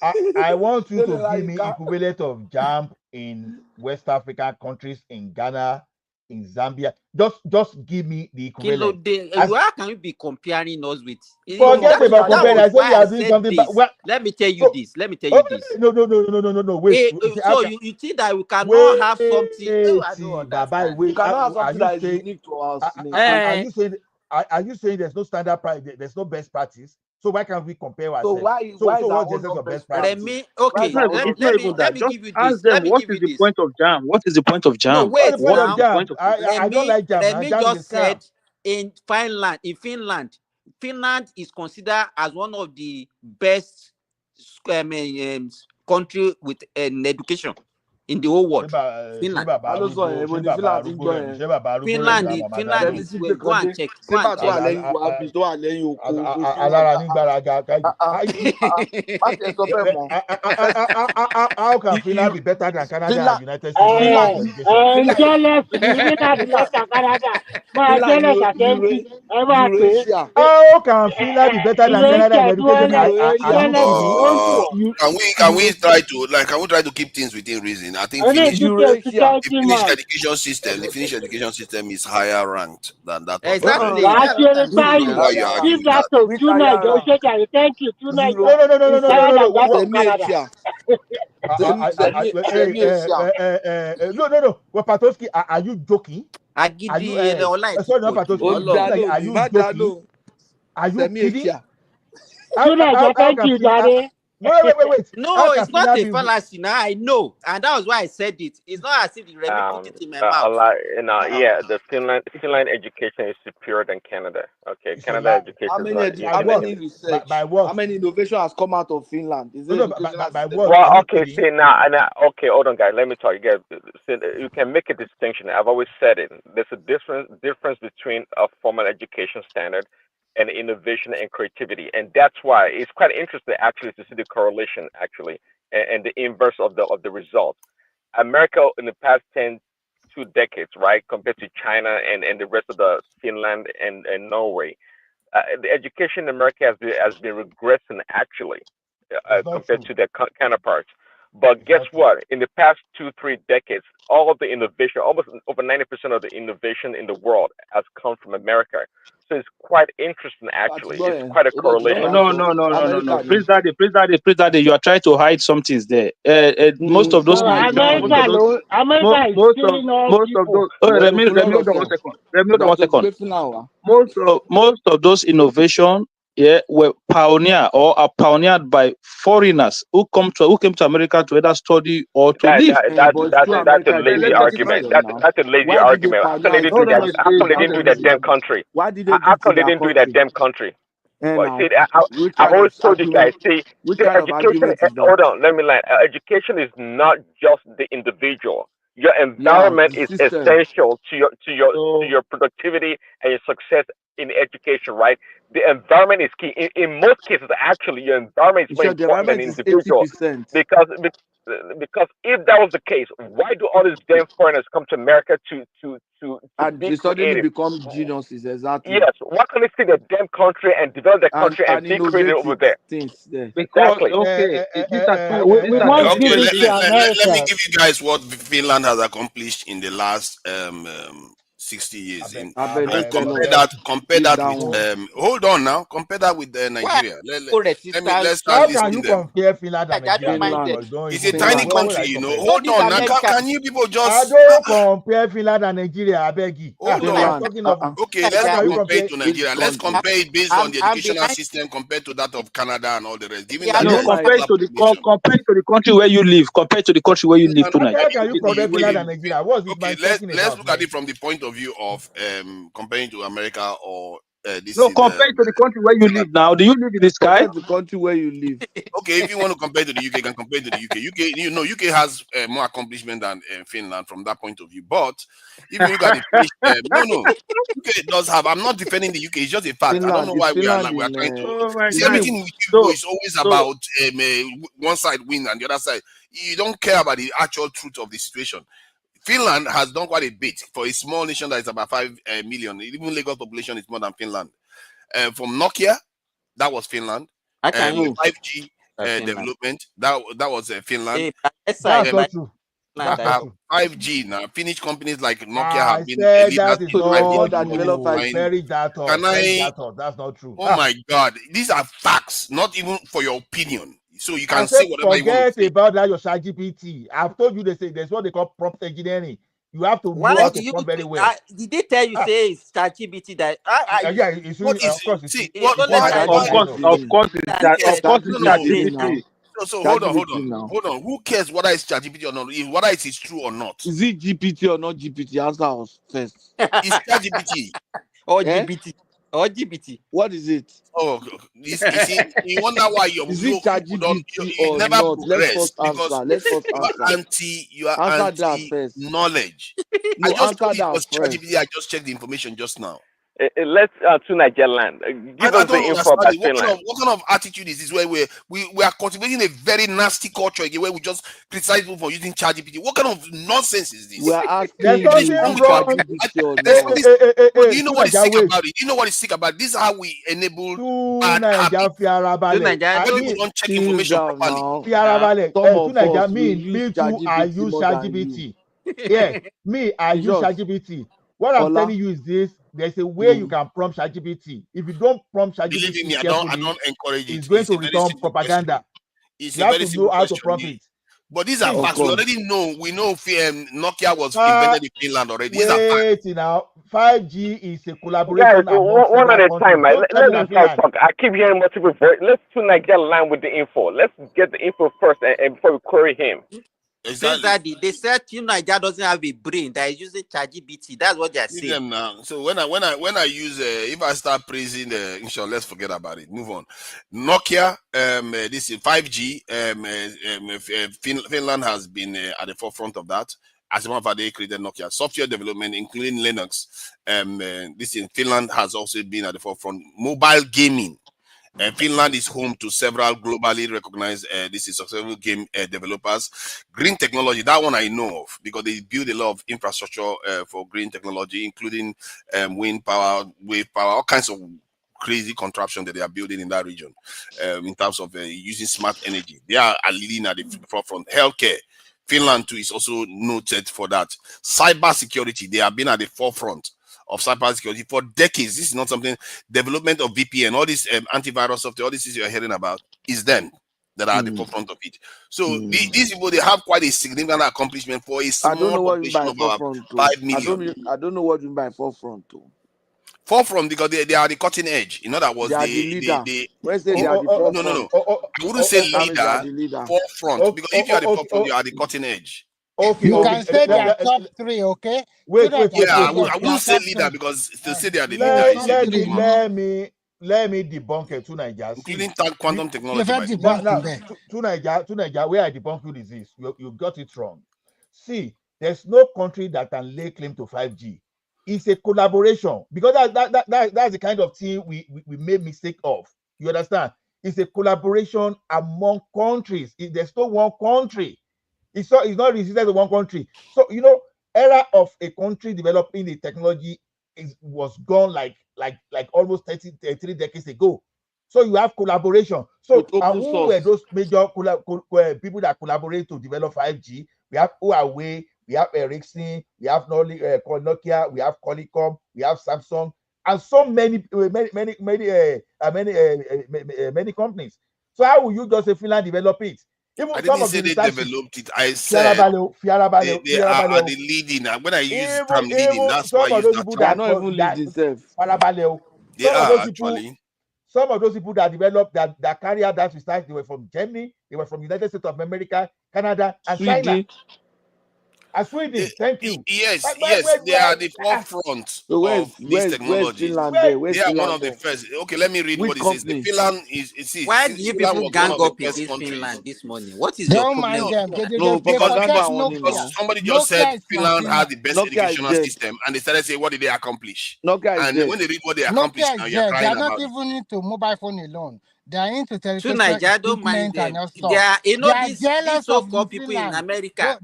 I want you to give me equivalent of Jamb'S in West African countries, in Ghana, in Zambia. Just give me the equivalent. How can you be comparing us with? Forget about comparing. I said you are doing something. But let me tell you this. No. Wait. So you think that we cannot have something? I don't understand. We cannot have something that is unique to us. Are you saying there's no standard practice? There's no best practice? So why can't we compare ourselves? So why what's the essence of best practice? Okay, let me give you this. Ask them what is the point of Jamb'S? What is the point of Jamb'S? No, wait now. I don't like Jamb'S. Remy just said in Finland is considered as one of the best country with an education. in the whole world. Ṣé Finland. bàbá arúgbó rẹ̀ ni? Ṣé bàbá arúgbó rẹ̀ ni bàbá Finland is where. Go and check. Go and check. Alára ní gbáraga. How can Finland be better than Canada and United States? Jealous, Finland is better than Canada. My jealous attention. How can Finland be better than Canada in education? Can we try to keep things within reason? I think the Finnish education system is higher ranked than that. Exactly. Give that to tonight. Thank you. Tonight. No. Well, Patoski, are you joking? Are you joking? Are you kidding? Thank you, Daddy. Wait. No, it's not a fallacy. Now I know, and that was why I said it. It's not as if the Remy put it in my mouth. The Finland education is superior than Canada. Okay, Canada education. How many innovation has come out of Finland? Is it by what? Well, okay, see now, hold on, guys. Let me talk. You guys, you can make a distinction. I've always said it. There's a difference between a formal education standard and innovation and creativity, and that's why it's quite interesting actually to see the correlation actually and the inverse of the result. America in the past 2 decades, right, compared to China and the rest of the Finland and Norway, the education in America has been regressing actually compared to their counterparts. But guess what? In the past 2-3 decades, all of the innovation, almost over 90% of the innovation in the world has come from America. So it's quite interesting, actually. It's quite a correlation. No. Please, Daddy, you are trying to hide some things there. Most of those. America is killing all people. Remy, hold on 1 second. Most of those innovation, were are pioneered by foreigners who came to America to either study or to live. That's a lazy argument. That's a lazy argument. How come they didn't do that? How come they didn't do that damn country? How come they didn't do that damn country? Well, see, I've always told you guys, education. Hold on, let me line. Education is not just the individual. Your environment is essential to your productivity and your success in education, right? The environment is key. In most cases, actually, your environment is more important than individual. Because if that was the case, why do all these damn foreigners come to America to they suddenly become geniuses? Exactly. Yes. Why can't they see the damn country and develop the country and be creative over there? Exactly. Let me give you guys what Finland has accomplished in the last 60 years. Compare that with hold on now. Compare that with Nigeria. Let's how can you compare Finland and Nigeria? It's a tiny country, you know. Hold on now. Can you people just I don't compare Finland and Nigeria, I beg you. Hold on. Okay, let's not compare it to Nigeria. Let's compare it based on the educational system compared to that of Canada and all the rest. Compare to the country where you live. Compare to the country where you live tonight. How can you compare Finland and Nigeria? Okay, let's look at it from the point of view of comparing to America or compare to the country where you live now. Do you live in the sky? Compare to the country where you live. Okay, if you want to compare to the UK, you can compare to the UK. UK has more accomplishment than Finland from that point of view. But if you look at the UK does have. I'm not defending the UK. It's just a fact. Finland, I don't know why we are trying to. See, everything with you is always about one side win and the other side. You don't care about the actual truth of the situation. Finland has done quite a bit for a small nation that is about 5 million. Even Lagos population is more than Finland. From Nokia, that was Finland. 5G development, that was Finland. That's not true. 5G now. Finnish companies like Nokia have been that is that's not true. Oh my God, these are facts, not even for your opinion. So you can say whatever you want. Forget about that your ChatGPT. I've told you there's what they call prompt engineering. You have to know how to prompt very well. Did they tell you say it's ChatGPT that? It's really, of course. Of course, it's ChatGPT. So hold on. Who cares whether it's ChatGPT or not? Whether it is true or not? Is it GPT or not GPT? Answer us first. It's ChatGPT or GPT. LGBT. What is it? Oh, you wonder why you Is it ChatGPT you or never not? Let's progress first answer. Let's first answer. you are Answer that anti first. knowledge. No, I just answer told you it that was first. ChatGPT. I just checked the information just now. Let's to Nigeria land. Give I us the don't info understand about it. Finland. What kind of attitude is this where we are cultivating a very nasty culture again where we just criticize people for using ChatGPT? What kind of nonsense is this? We are asking There's you, is nothing it wrong. ChatGPT or There's not? do you know what is sick wait. about it? Do you know what is sick about it? This is how we enable Two bad Naija habits. fiarabalẹ̀. When people don't check information properly. Fiarabalẹ̀. Some Two of Naija. us will use Me too. I ChatGPT use more than you. ChatGPT. Yeah, me. I use Just ChatGPT. What I'm Ola. telling you is this: there's a way you can prompt ChatGPT. If you don't prompt Believe ChatGPT me, I carefully, don't encourage it. it's going It's to a very return simple propaganda. question. It's You a have very to know simple how to question. prompt it. But these are See, facts. We already know. We know Nokia was invented in Finland already. These are facts. wait now. 5G is a Guys, collaboration among one at several a countries. time. Man. Don't tell Let me that this guy Finland. talk. I keep hearing multiple voices. Let's to Nigeria land with the info. Let's get the info first, and before we query him. Exactly. They said Nigeria doesn't have a brain that is using ChatGPT. That's what they are saying. Them now. So when I use if I start praising inshallah, let's forget about it. Move on. Nokia, this is 5G. Finland has been at the forefront of that. As a matter of fact, they created Nokia software development, including Linux. This in Finland has also been at the forefront. Mobile gaming. Finland is home to several globally recognized this is successful game developers. Green technology, that one I know of because they build a lot of infrastructure for green technology, including wind power, wave power, all kinds of crazy contraption that they are building in that region in terms of using smart energy. They are leading at the forefront. Healthcare, Finland too is also noted for that. Cyber security, they have been at the forefront of cybersecurity for decades. This is not something, development of VPN, all this antivirus software, all these things you're hearing about is them that are at the forefront of it. So these people, they have quite a significant accomplishment for a I don't small know what you mean population by of about forefront. 5 million. I don't know what you mean by forefront. Forefront because they are the cutting edge. In other words, They are the leader. When say they are the forefront, I wouldn't say that means they are the leader, leader. forefront, because if you are the forefront, you are the cutting edge. You can say they are top three, okay? Wait. I wouldn't say leader because to say they are the leader is a bit too much. Let me debunk it to Nigeria. Including quantum technology. By to Nigeria, where I debunk you is this. You got it wrong. See, there's no country that can lay claim to 5G. It's a collaboration because that's the kind of thing we made mistake of. You understand? It's a collaboration among countries. There's no one country. It's not restricted to one country. So era of a country developing the technology was gone like almost 33 decades ago. So you have collaboration. So who were those major people that collaborate to develop 5G? We have Huawei, we have Ericsson, we have Nokia, we have Qualcomm, we have Samsung, and so many companies. So how will you just say Finland develop it? Even I didn't say they developed it. I said they are the leading. When I use term leading, that's why I use that term. They are not even leading themselves. They are actually. Some of those people that developed that carry out that research, they were from Germany, they were from United States of America, Canada, and China. And Sweden, thank you. Yes, they are the forefront of this technology. They are one of the first. Okay, let me read what it says. The Finland is. Why do you people gang up against Finland this morning? What is your problem? Because somebody just said Finland had the best educational system, and they started saying, "What did they accomplish?" And when they read what they accomplished, now you're crying about. They are not even into mobile phone alone. They are into television equipment and all stuff. They are, they are these so-called people in America.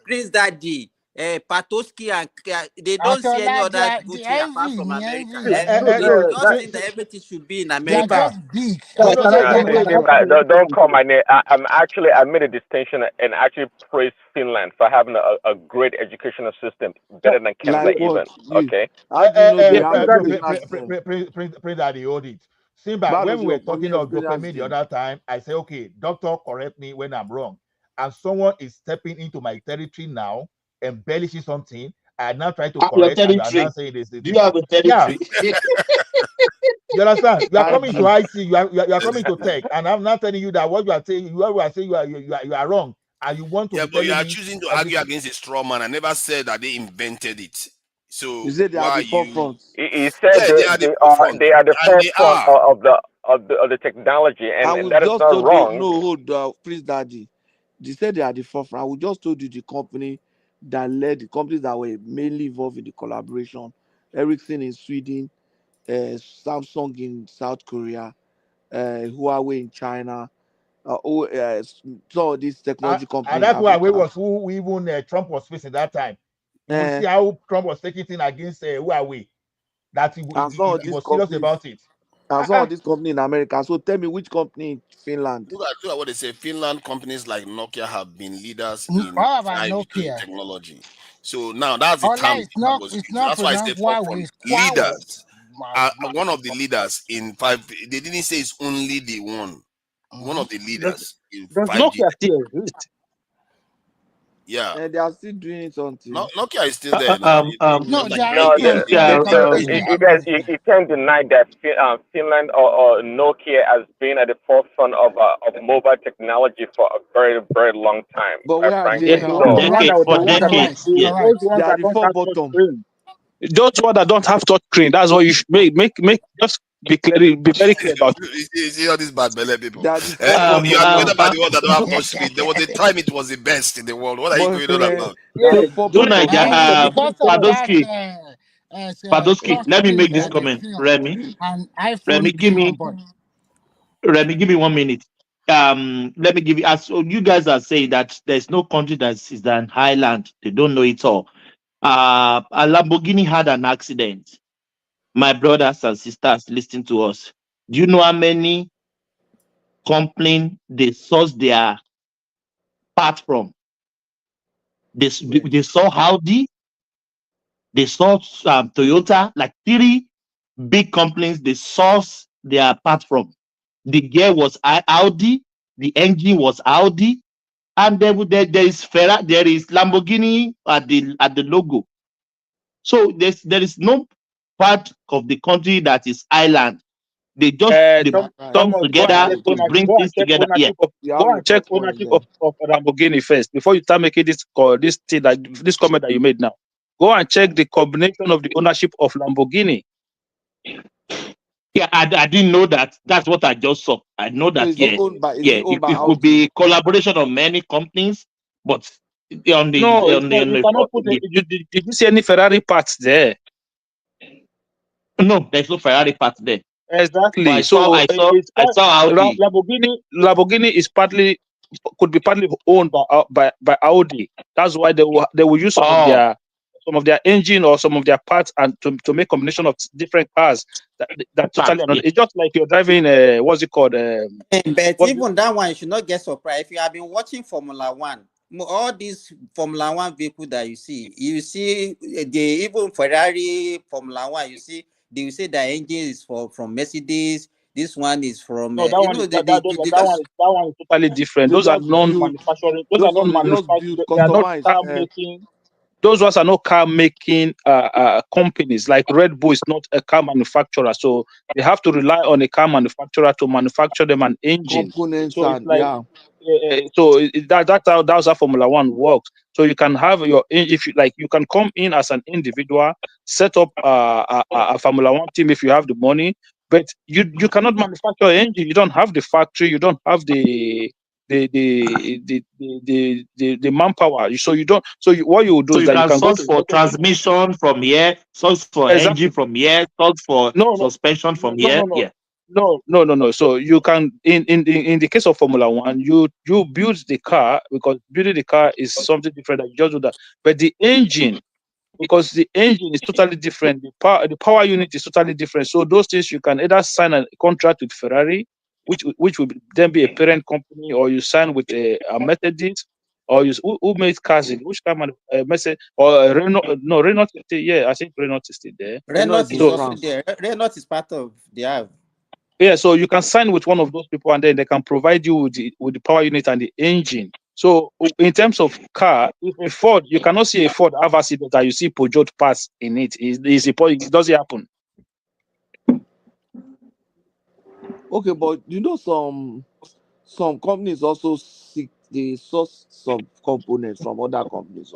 Prince Daddy, Patoski, and they don't see any other good thing apart from America. They don't think that everything should be in America. Don't call my name. I made a distinction and actually praised Finland for having a great educational system, better than Canada even. Okay. Prince Daddy, hold it. Simba, when we were talking of dopamine the other time, I say, okay, doctor, correct me when I'm wrong. And someone is stepping into my territory now, embellishing something. I now try to correct and you are now saying this. Do you have a territory? Yeah. You understand? You are coming to IC, you are coming to tech, and I'm not telling you that what you are saying, you are wrong. And you want to but you are choosing to argue against a straw man. I never said that they invented it. So You say they why are are the you? forefront. He said Yeah, they are the forefront, they are the and they forefront are. of the technology, I and will that is just not told you, wrong. no, hold, please, daddy. They said they are the forefront. I will just told you the company that led the companies that were mainly involved in the collaboration. Ericsson in Sweden, Samsung in South Korea, Huawei in China. So these technology And companies in that Huawei Africa. was who even Trump was facing that time. You will Uh, see how Trump was taking things against Huawei, that and some of he these was serious companies, about it. and some of these companies in America. So tell me which company in Finland? Look at what they say. Finland companies like Nokia have been leaders What in about 5G Nokia? technology. So now that's the Ola term is that not was it's used. not That's why I say pronounced Huawei, forefront it's Huawei. leaders. One of the leaders in 5G. They didn't say it's only the one. One of the Does, leaders in does 5G. Nokia still exist? Yeah. And they are still doing something. Nokia is still there now. No, Just like they are No, into telecommunication. you guys, you can't deny that Finland or Nokia has been at the forefront of mobile technology for a very, very long time, But where are they Yeah, frankly. now? the one that So, the one that don't Correct, correct. those ones They are that the don't four have touch bottom. screen. Those ones that don't have touch screen. That's what you should make just be very clear about it. you see all these bad belly people. They are the four You are bottom talking now. about the one that don't have touch screen. There was a time it was the best in the world. What are you But going on about? they are Yeah, the four those bottom ones that now. have touch Because screen. of that Padoski, touch let me make screen this that they comment. feel Remy, and Remy, iPhone give came on me board. Remy, give me 1 minute. Let me give you, as you guys are saying that there's no country that is an island. They don't know it all. A Lamborghini had an accident. My brothers and sisters listening to us. Do you know how many companies they source their part from? They saw Audi, they saw Toyota, like 3 big companies they source their part from. The gear was Audi, the engine was Audi, and there is Ferrari, there is Lamborghini at the logo. So there is no part of the country that is island. They come Thomas, together to bring go and things check together. Yeah. ownership of You have go a and check good point ownership there. of Lamborghini first before you start making this thing that this comment that you made now. Go and check the combination of the ownership of Lamborghini. Yeah, I didn't know that. That's what I just saw. I know So that. is it Yeah, owned by yeah. It could Audi? be collaboration of many companies, but on the No, on the, on you the cannot put it. Did you see any Ferrari parts there? no, there's no Ferrari part there. But Exactly. I saw So I saw Audi. Lamborghini could be partly owned by Audi. That's why they will use Oh, some of their engine or some of their parts and to make combination of different cars that totally parts. another. Yeah. It's just like you're driving what's it called? But What even that one, you should not get surprised. If you have been watching Formula One, all these Formula One vehicles that you see they even Ferrari Formula One, you see, they will say the engine is from Mercedes. This one is from, No, that one is they that just one is totally different. They Those are just build non-manufacturing. Those are those ones. They just non-manufacturing. build They are not customized. car making. Those ones are not car making companies. Like Red Bull is not a car manufacturer, so they have to rely on a car manufacturer to manufacture them an engine. Components So it's and like yeah. that's how Formula One works. So you can have if you like, you can come in as an individual, set up a Formula One team if you have the money, but you cannot manufacture an engine. You don't have the factory. You don't have the manpower. So you don't. So what you will do So is you that you can can go source to for transmission from here, source for engine exactly from here, source for no no suspension from no here. no no Yeah. no. So you can in the case of Formula One, you build the car because building the car is something different. That you just do that, but the engine, because the engine is totally different. The power unit is totally different. So those things you can either sign a contract with Ferrari, which will then be a parent company, or you sign with a Mercedes, or who makes cars in which car Mercedes or Renault. No, Renault is still, yeah, I think Renault is still there. Renault Renault is in is So also France. there. Renault is part of they have. yeah, so you can sign with one of those people, and then they can provide you with the power unit and the engine. So in terms of car, if a Ford, you cannot see a Ford have accident that you see Peugeot pass in it. It doesn't happen. Okay, but you know some companies also seek they source some components from other companies.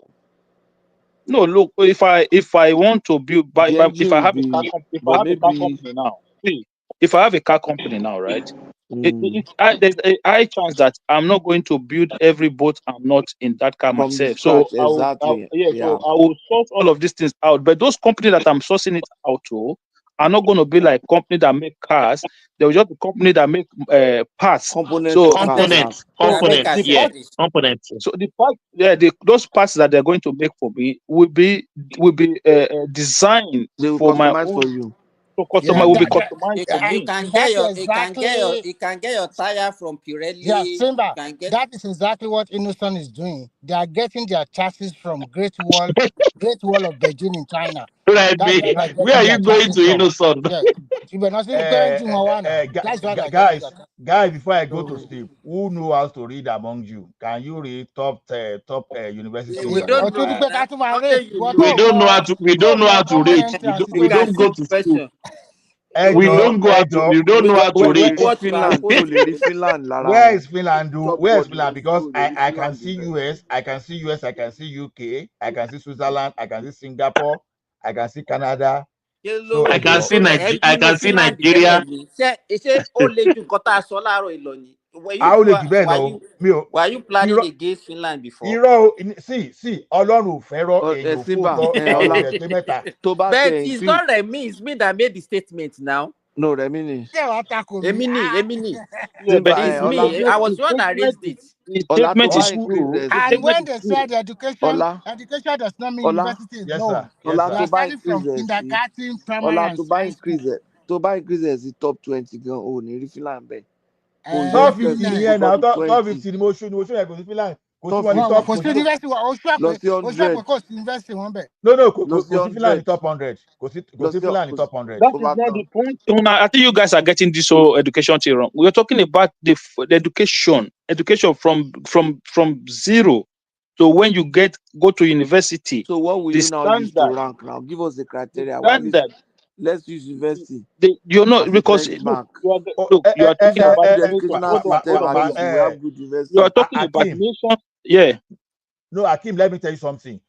No, look, if I want to build, The if engine I will have a car be, company, if I but have a car maybe company now, see, if I have a car company now, right? mm, There's a high chance that I'm not going to build every boat I'm not in that car from the myself. So scratch, exactly. yeah, Yeah. so I will source all of these things out. But those companies that I'm sourcing it out to are not going to be like company that make cars. They will just be company that make parts. Components So for cars, yeah. the part, components. so the part, yeah, those parts that they're going to make for me will be designed They will for my customize own. for you. So customer will be customized You for can you me. can get That's your exactly tire from yeah, Pirelli. You Simba. can get That is exactly what Innocent is doing. They are getting their chassis from Great Wall of Beijing in China. Right, That's where me. they're Where getting are their you going chassis to from. Innocent? Yeah. You better not see going to Moana. That's where they're getting their Guys, chassis. before I go to sleep, who know how to read among you? Can you read top university in we the don't world? know. Ọtún pé ká tún máa Only rate you ìwọ know. tó mọ We don't know how to common read. entrance We tó You ṣe. can don't go see to school. question. We don't go out to. We don't know how to We read. watch Finland, Bamford. o lè rí Finland lára Where wọn. is Finland? Top Where is board Finland? university, Because o lè rí I can Finland see níbẹ̀. US, I can see US, I can see UK, I can see Switzerland, I can see Singapore, I can see Canada. So I can see I nínú can see Finland tẹ́lẹ̀ Nigeria. ni ṣé ó le ju nǹkan tá a sọ láàárọ̀ ìlọ ni. how lè jù bẹ́ẹ̀ lọ mi ò Were you planning irọ́ against Finland before? irọ́ sí Ọlọ́run ò fẹ́ràn èèyàn Simba, òfóòtọ́ àwọn Ọlá, èèyàn pé mẹ́ta. tó bá But tẹ̀ it's fi not Remi, it's me that made the statement now. no Remi ni. Ṣé wàá takò mí? Emini. Yeah, but Simba, It's Ọlá, me. I was the one that raised it. the Ọlá tó statement bá is increase true. ẹ̀ The sí. And statement when is they true. said education does not mean Ọlá, university is Yes, no. sir. Yes, Ọlá You sir. are tó bá starting from increase ẹ̀ sí. kindergarten, primary, Ọlá and tó bá high school. increase ẹ̀ sí top 20 gan, o ò ní rí Finland bẹ́ẹ̀. Kò yọ top interest 50 sí nìyẹn kó náà di top 20. 50 ni mo ṣú yẹn kò sí Finland kò sí Top wọn ní 50 top Kò sí university wa, o lọ sí sure 100. pé kò sí university wọn bẹ̀. no Lọ sí kò sí Finland ní 100. top 100 kò sí Finland ní top 100. That is not the point. I think you guys are getting this whole education thing wrong. We are talking about the education from zero. So when you go to university, So what will the you now use to standard, rank now? Give us the the criteria. Well, at least standard, let's use university you're not as a because benchmark. you are talking Looking about at the nation. educational system, at least we have good You university. are talking about Akim, nation. Yeah. no, Akim, let me tell you something.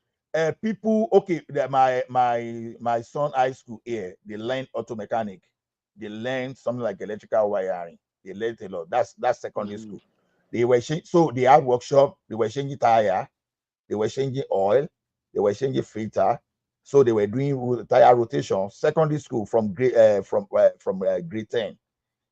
People, okay, my son high school here, they learn auto mechanic, they learn something like electrical wiring, they learn a lot. That's secondary school. They were so they had workshop, they were changing tire, they were changing oil, they were changing filter, so they were doing tire rotation. Secondary school from grade 10.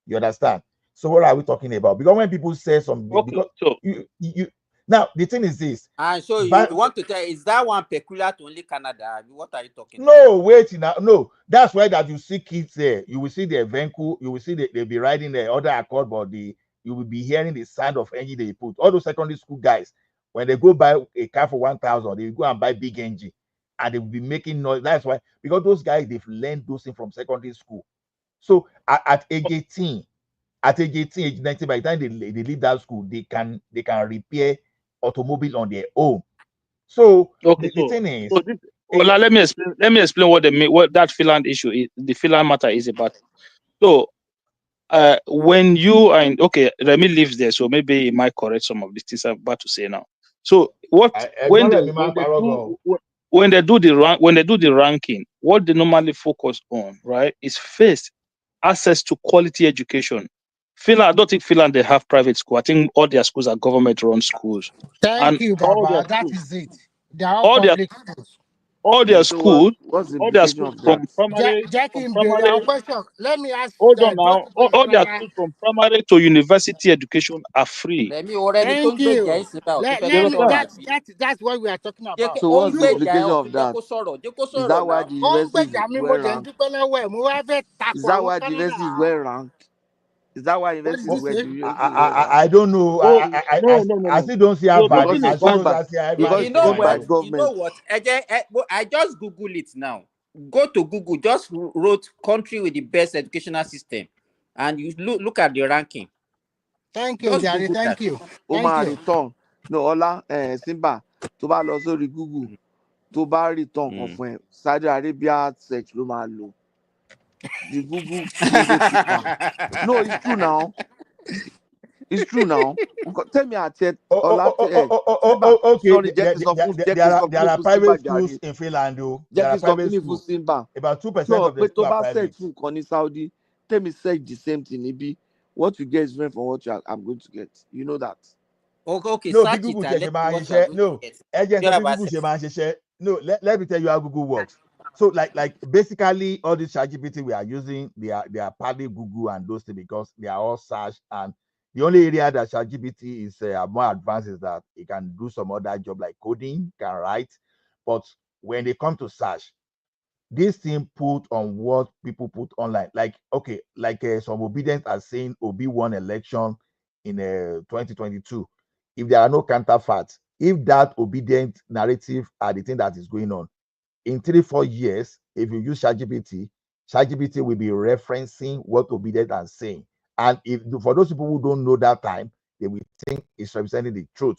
You understand? So what are we talking about? Because when people say something, Okay. because So you now the thing is this. And so But you want to tell, is that one peculiar to only Canada? What are you talking about? no, wait now. No, that's why that you see kids there. You will see their vehicle. You will see they'll be riding the other accord, but you will be hearing the sound of engine they put. All those secondary school guys, when they go buy a car for 1,000, they go and buy big engine, and they will be making noise. That's why, because those guys they've learned those things from secondary school. So at age 18, age 19, by the time they leave that school, they can repair automobile on their own. So okay. the thing is, Ola, let me explain what that Finland issue is. The Finland matter is about. So when you are okay, Remy lives there, so maybe he might correct some of the things I'm about to say now. So when they do the ranking, what they normally focus on, right, is first access to quality education. Finland, I don't think Finland they have private school. I think all their schools are government-run schools. Thank you, All their Baba. That schools, is it. They are all public schools. all their So schools, what's the all their implication schools of from that? primary, Jackie, our question. Let me ask. hold on now, all their schools from primary to university education are free. Remi already Thank don't get you. there about Let to me. That's what we are talking about. So what's the implication of that? Is that why now. the university is well ranked? Is that why the university is well ranked? Is that why university is well ranked? I don't know. I still don't see how bad. I still don't see how bad. You know what? You know what? I just Google it now. Go to Google. Just wrote country with the best educational system, and you look at the ranking. Thank you, Jerry. Thank you. Thank you. Return. No, Ola, Simba, tó bá lọ sórí Google, tó bá return kan fún ẹ, Saudi Arabia search ló máa lò. The Google ló keeper. No, it's true now. It's true now. Tell me, I said, Okay. sorry, Jackie There are private schools in Finland, though. There are private schools. Simba. About 2% So, of the but schools are over search private. in Saudi, tell me search the same thing. Maybe what you get is different from what I'm going to get. You know that. Okay, No, search Google it check and let me man what you are share. going to No, get. agents You of have Google access. share. No, let me tell you how Google works. So like basically all this ChatGPT we are using, they are partly Google and those things because they are all search, and the only area that ChatGPT is more advanced is that it can do some other job like coding, can write, but when they come to search, this thing put on what people put online. Like okay, like some obedience are saying Obi won election in 2022. If there are no counterparts, if that obedient narrative are the thing that is going on, in 3-4 years, if you use ChatGPT will be referencing what obedient are saying. And if for those people who don't know that time, they will think it's representing the truth.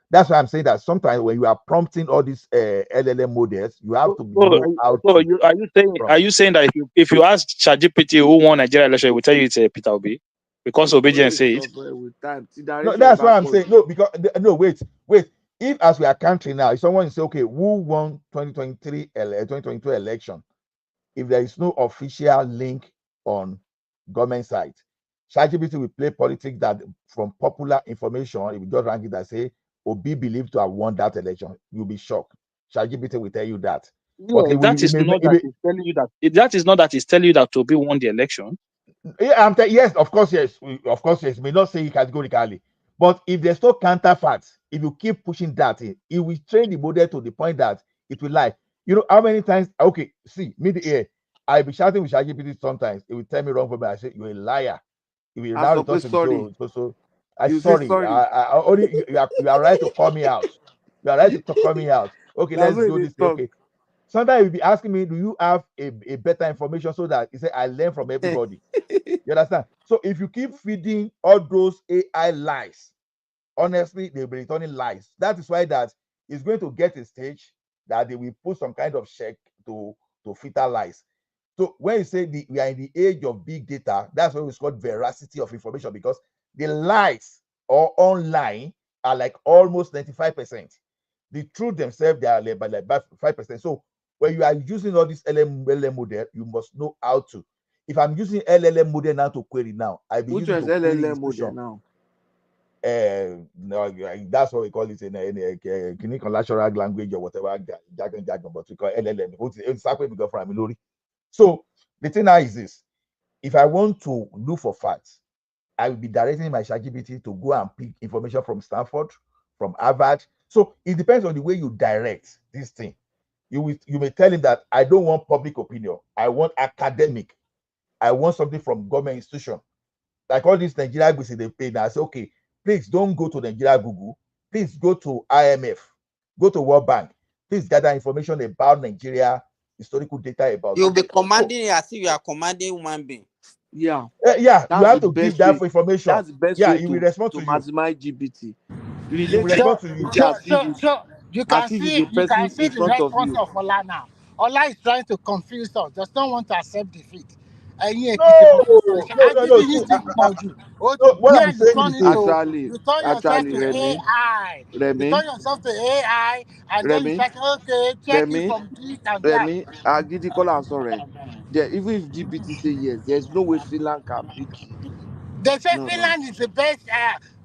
That's why I'm saying that sometimes when you are prompting all these LLM models, you have to know how to. Are you saying that if you ask ChatGPT who won Nigeria election, it will tell you it's Peter Obi because obedience says. With time. No, that's why I'm saying no, because no, wait. If as we are country now, if someone say, okay, who won 2022 election, if there is no official link on government side, ChatGPT will play politics that from popular information, if you just rank it and say Obi believed to have won that election, you'll be shocked. ChatGPT will tell you that. Yeah, that is not that it's telling you that. That is not that it's telling you that Obi won the election. Yeah, yes, of course, yes. It may not say it categorically, but if there's no counterfacts, if you keep pushing that in, it will train the model to the point that it will lie. You know how many times? Okay, see me the air. I'll be shouting with ChatGPT sometimes. It will tell me wrong for me. I say you're a liar. It will now return to me. So I'm sorry. I only you are right to call me out. You are right to call me out. Okay, let's do this. Okay. Sometimes you'll be asking me, do you have a better information so that you say I learn from everybody? You understand? So if you keep feeding all those AI lies, honestly, they'll be returning lies. That is why that is going to get a stage that they will put some kind of check to filter lies. So when you say we are in the age of big data, that's when it's called veracity of information, because the lies or online are like almost 95%. The truth themselves, they are like 5%. So when you are using all this LLM model, you must know how to. If I'm using LLM model now to query now, I'll be using to query institution. Now? No, that's what we call it in a clinical natural language or whatever jargon, but we call LLM. It's from Lori. So the thing now is this: if I want to look for facts, I will be directing my ChatGPT to go and pick information from Stanford, from Harvard. So it depends on the way you direct this thing. You may tell him that I don't want public opinion. I want academic. I want something from government institution. Like all these Nigeria Google they pay now. I say, okay, please don't go to Nigeria Google. Please go to IMF. Go to World Bank. Please gather information about Nigeria, historical data about. You'll be commanding as if you are commanding human being. Yeah. Yeah, you have to give that information. That's the best way he will respond to you. maximize GPT. He will respond to you. So you can see the response of Ola now. Ola is trying to confuse us, does not want to accept defeat. No. What I'm saying is you turn yourself to AI. You turn yourself to AI, and then you say, okay, check it from this and that. Agidi Kola, sorry. Yeah, even if GPT say yes, there's no way Finland can beat. They say Finland is the best.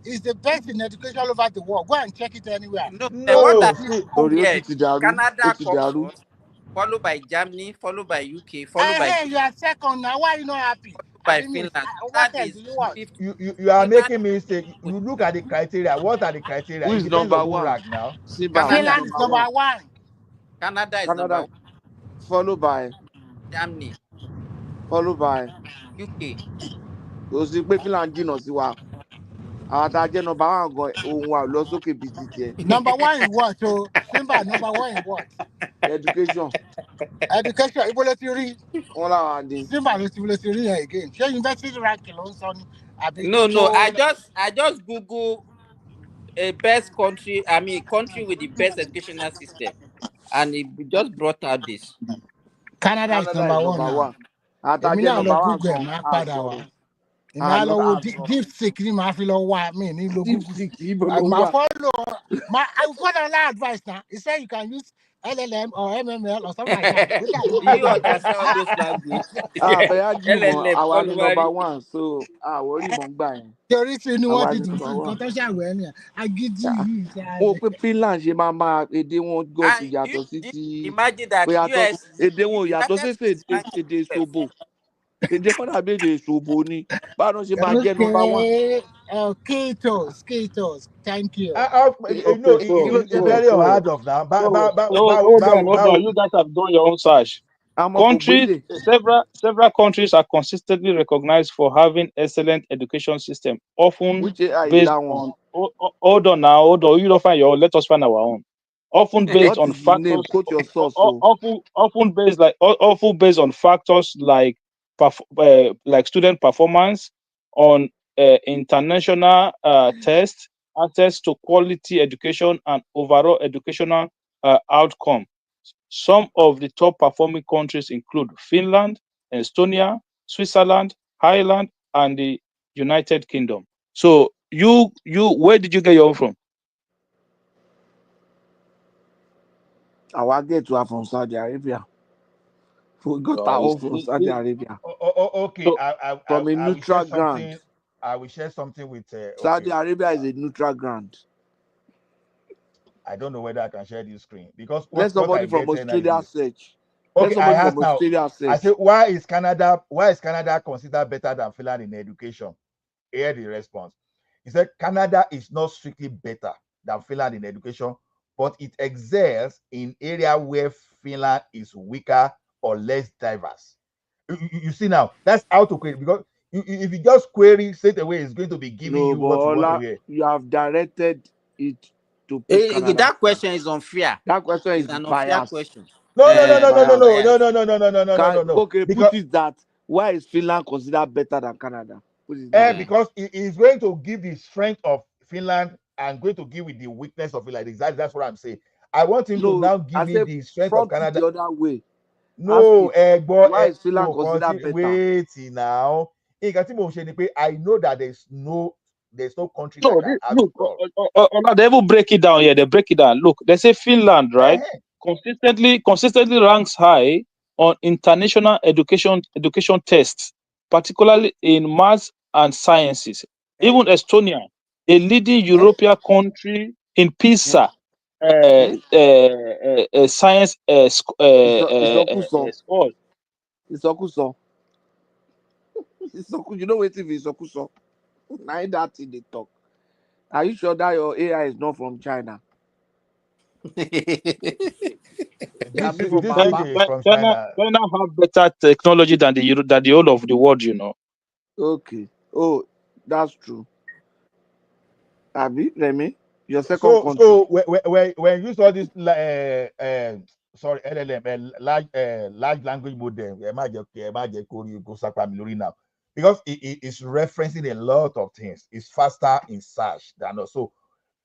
Is the best in education all over the world. Go and check it anywhere. No. Canada comes first, followed by Germany, followed by UK, followed by. You are second now. Why are you not happy? By Finland. What else do you want? You are making me mistake. You look at the criteria. What are the criteria? Who is number one now? Finland is number one. Canada is number one. Followed by Germany. Followed by UK. Kò sí pé Finland jìnnà sí wa. Àwọn tá a jẹ́ number one gan ohun wa lọ sókè bíi ti tiẹ̀. Number one in what? So Simba, number one in what? Education. Education. Ibo ló ti rí. Wọ́n làwọn àdé. Simba ló ti rí yẹn again. Ṣé university rank ló ń sọ ni? No. I just Google a best country. I mean, country with the best educational system, and it just brought out this. Canada is number one now. Àtàjẹ́ number one kan á sọ̀rọ̀. èmi á lọ wo deep sick ní màá fi lọ wá mi ní lo deep Google. sick ibo ló My wà. follow, I follow that advice now. He said you can use LLM or MML or something like that. Do you understand all those language? Bẹ́ẹ̀ jí mọ̀ LLM àwa ní number Olúwarí. one so àwòrí mọ̀ ń gbà yẹn. Torí tí inú wọn Àwa ti ní dùn sí number one. nǹkan tó ṣàwẹ̀ ni agídí yìí ṣáà Mo ni. pé Finland ṣe máa èdè wọn gan ti And yàtọ̀ sí ti imagine that pé US, èdè wọn ò yàtọ̀ United sí States and èdè ìṣòbò. Èdè kan dàbí èdè ìṣòbò ni. Báwo ṣe máa jẹ́ number one? Okay, Katos, thank you. You know, Kí ló it's jẹ́ very bẹ́ẹ̀? unheard of now. Hold on. You guys have done your own search. Àmọ́ kò Countries, gbédè. several countries are consistently recognized for having excellent education system, often Which AI based that one? on. Hold on. You don't find your own. Let us find our own. Often based What on is the name? factors. Quote your source. So. Often based on factors like student performance, on international tests, access to quality education, and overall educational outcome. Some of the top performing countries include Finland, Estonia, Switzerland, Ireland, and the United Kingdom. So where did you get your own from? Our get to are from Saudi Arabia. We got our own from Saudi Arabia. Okay, From a I will share neutral ground. something. I will share something with. Saudi Arabia is a neutral ground. I don't know whether I can share this screen because Let somebody from Australia search. Okay, I asked now. I said, why is Canada considered better than Finland in education? Here the response. He said Canada is not strictly better than Finland in education, but it excels in area where Finland is weaker or less diverse. You see now, that's how to query, because if you just query straight away, it's going to be giving you what you want to hear. You have directed it to that question is unfair. That question is an biased. unfair question. No. Okay, because, put it that. Why is Finland considered better than Canada? Because it is going to give the strength of Finland and going to give with the weakness of Finland. Exactly, that's what I'm saying. I want him to now give me the strength of Canada. The other way. No, why is Finland considered better? Wait now. I know that there's no country No, that can have look, it all. they will break it down here. They break it down. Look, they say Finland, right? Consistently ranks high on international education tests, particularly in maths and sciences. Even Estonia, a leading European country in PISA science scores. You know what if it's Sokuso? Now that thing they talk. Are you sure that your AI is not from China? China have better technology than the whole of the world, you know. Okay. Oh, that's true. Abi, Remy, your second country. So when you saw this LLM, large language model, now, because it is referencing a lot of things. It's faster in search than also.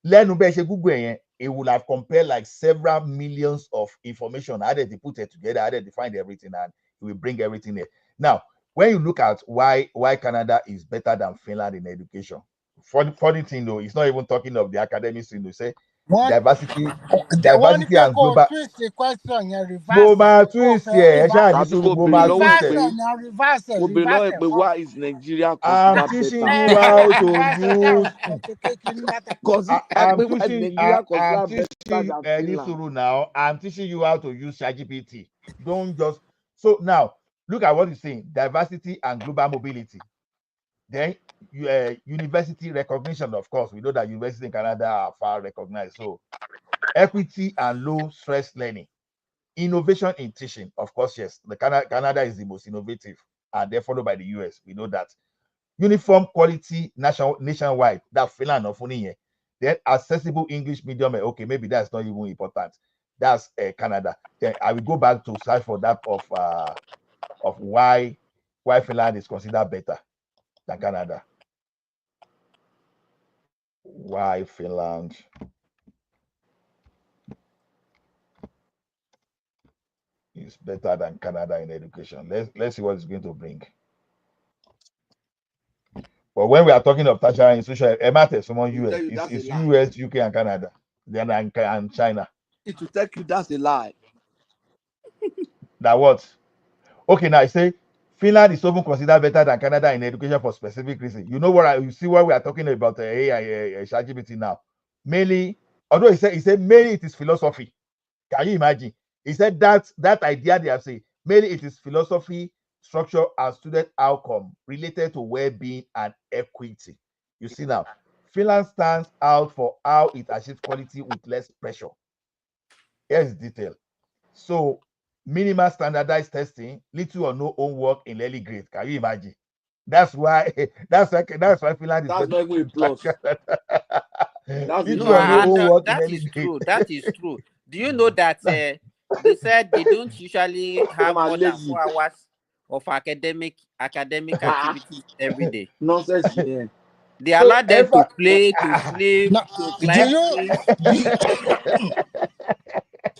Google, it will have compared like several millions of information. How did they put it together? How did they find everything? And it will bring everything there. Now, when you look at why Canada is better than Finland in education, funny thing though, it's not even talking of the academic thing. You say diversity and global. Twist the question, reverse. Why is Nigeria I'm teaching you how to use. I'm teaching you how to use ChatGPT. Don't just. So now look at what he's saying: diversity and global mobility. Then university recognition, of course, we know that universities in Canada are far recognized. So equity and low stress learning, innovation in teaching, of course, yes, Canada is the most innovative, and they're followed by the US. We know that. Uniform quality nationwide, that Finland of here. Then accessible English medium, okay, maybe that's not even important. That's Canada. Then I will go back to search for that of why Finland is considered better than Canada. Why Finland is better than Canada in education. Let's see what it's going to bring. But when we are talking of tertiary institution, it matters among It will US. tell you that's a It's lie. US, UK, and Canada, then and China. It will tell you that's a lie. That what? Okay, now I say Finland is often considered better than Canada in education for specific reason. You know what? You see what we are talking about AI, ChatGPT now. Mainly, although he said mainly it is philosophy. Can you imagine? He said that idea they have said mainly it is philosophy, structure, and student outcome related to well-being and equity. You see now, Finland stands out for how it achieves quality with less pressure. Here's detail. So minimal standardized testing, little or no homework in early grade. Can you imagine? That's why Finland is That's better not even a than plus. Canada. That's a No, Little or no minus. and homework in that early is grade. true. That is true. Do you know that they said they don't usually have Them are more than lazy. 4 hours of academic activities every day? Nonsense, yeah. They So allow them to play, to sleep, No, to do climb you, trees.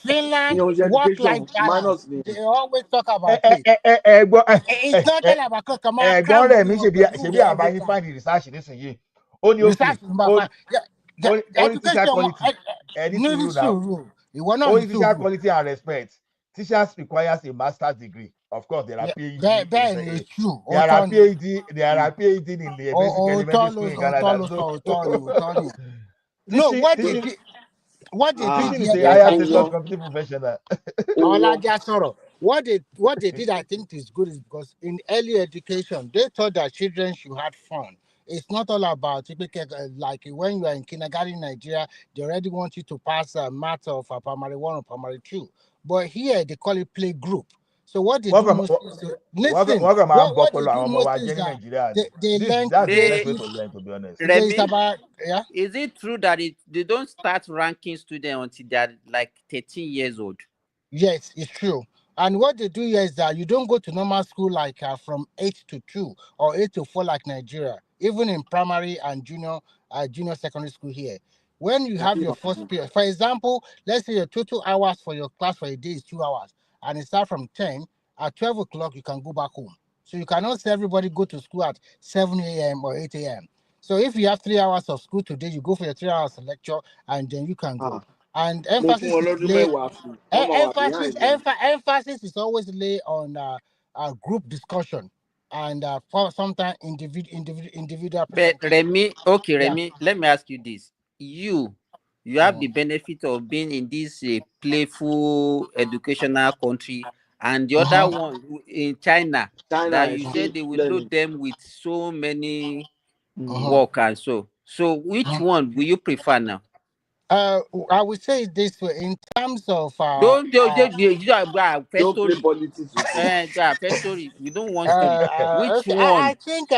Finland Your work-life education balance? minus me. They always talk Eh, about eh, it. eh, eh, eh, gbọ́- eh, It's not eh, all about cooking. ẹ̀gbọ́n rẹ̀ mi ṣebí àbáyé find the research nísìnyí ó ní òkè Research is about fine. Yeah, ó ní teacher education. quality ẹni Ní sùúrù now sùúrù. Ìwọ náà ó ní ní teacher sùúrù. quality and respect teachers requires a master's degree of course there are PhD Bẹ́ẹ̀ ni it's true. there are Òótọ́ ni. PhD in the basic elementary Òótọ́ school ló in sọ, òótọ́ Canada ló so sọ, òótọ́ ni. No, what they did teaching is here, a that higher I status think competent professional. Olaja Soro, what they did, I think, is good is because in early education, they thought that children should have fun. It's not all about like when you are in kindergarten in Nigeria, they already want you to pass a math of primary 1 or primary 2. But here they call it play group. So what they do mostly is listen. Wọ́n kàn máa ń bọ́ What they pẹ̀lú do àwọn ọmọ wa mostly jẹ́ is ní that Nàìjíríà ni they learn. that's the best way They, to learn, to be honest. It's Remy, about is it true that they don't start ranking students until they're like 13 years old? Yes, it's true. And what they do here is that you don't go to normal school like from 8 to 2 or 8 to 4 like Nigeria, even in primary and junior secondary school here. When you have your first period, for example, let's say your total hours for your class for a day is 2 hours, and it starts from 10, at 12 o'clock, you can go back home. So you cannot say everybody go to school at 7 a.m. or 8 a.m. So if you have 3 hours of school today, you go for your 3 hours of lecture, and then you can go. And Mo fún emphasis wọn is lọ́dún laid. mẹ́wàá fún wọn máa wà behind me. Emphasis is always laid on group discussion and for sometimes individual But presentation. Remy, let me ask you this. You have the benefit of being in this playful educational country, and the other one in China that you said they will load them with so many work and so. So which one will you prefer now? I would say it this way in terms of Don't Don't play story. politics with me. Story. We don't want story. Which okay, one? I think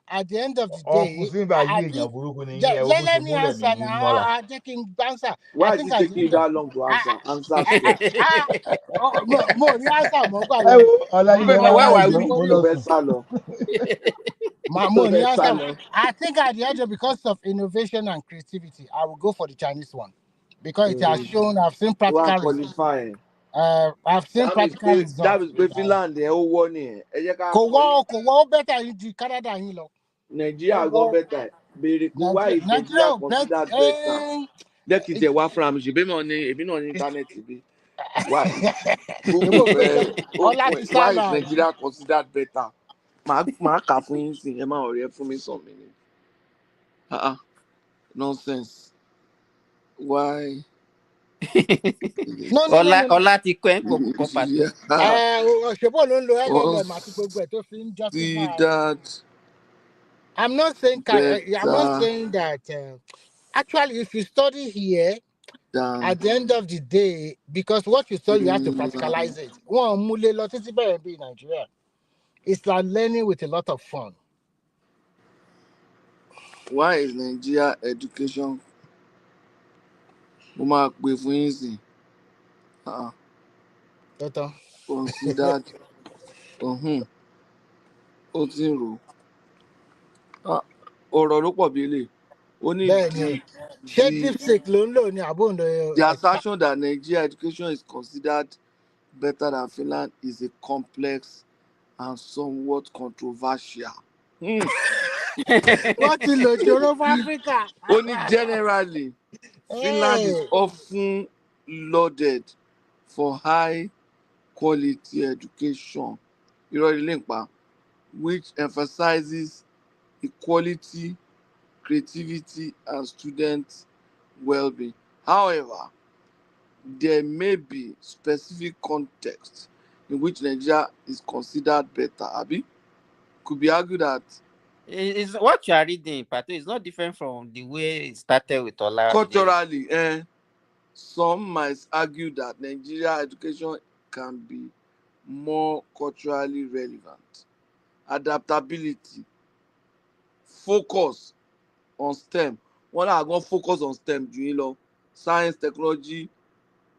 at the end of the Uncle day, Simba yí èèyàn burúkú ni yín ẹ wo bó ṣe let me múlẹ̀ answer ní mọ́ra. now. Taking answer. Why I is think it at the taking you end of that long to answer? Answer mo ní answer mo gbà ẹ lọ. wo ọlájídé Where máa were ń jọ we? mo lọ fẹ́ sùn. sá lọ. Mo ní answer. I think at the end of because of innovation and creativity, I will go for the Chinese one because it has shown. I've seen practical results. I've seen practical results. That was pé Finland ẹ̀ ó wọ́ nìyẹn. Ẹ jẹ́ ká Kò wọ́ ó better yìí ju Canada yín lọ. Nàìjíríà gan better. Béèrè kó why is Nigeria considered better? Jẹ́ kí n tẹ̀ wá fúnra mi ṣe èmi náà ní íńtánẹ́ẹ̀tì bí. Why? Google why is Nigeria considered better? Màá kà fún yín sí ẹ máa ọ̀rẹ́ fún mi sọ mi ni. Nonsense. Why? No. Ọlá ti kọ́ ẹ̀ ń kọ́ pàtó. Ṣèbó ló ń lo LLM àti gbogbo ẹ̀ tó fi ń justify. That I'm not saying that. Actually, if you study here, at the end of the day, because what you study, you have to practicalize it. Nigeria. It's like learning with a lot of fun. Why is Nigeria education? Mo máa pè fún yín sí. Considered. Ó ti ń rò. Ọ̀rọ̀ ló pọ̀ bí eléyìí. Ó ní the assertion that Nigeria education is considered better than Finland is a complex and somewhat controversial. What in the Journal of Africa? Only generally, Finland is Hey. often lauded for high quality education, which emphasizes equality, creativity, and student well-being. However, there may be specific contexts in which Nigeria is considered better. Abi, could be argued that Is what you are reading, Pato, is not different from the way it started with Ola. culturally, some might argue that Nigeria education can be more culturally relevant. Adaptability, focus on STEM. Wọ́n náà gan focus on STEM jù yín lọ. Science, technology,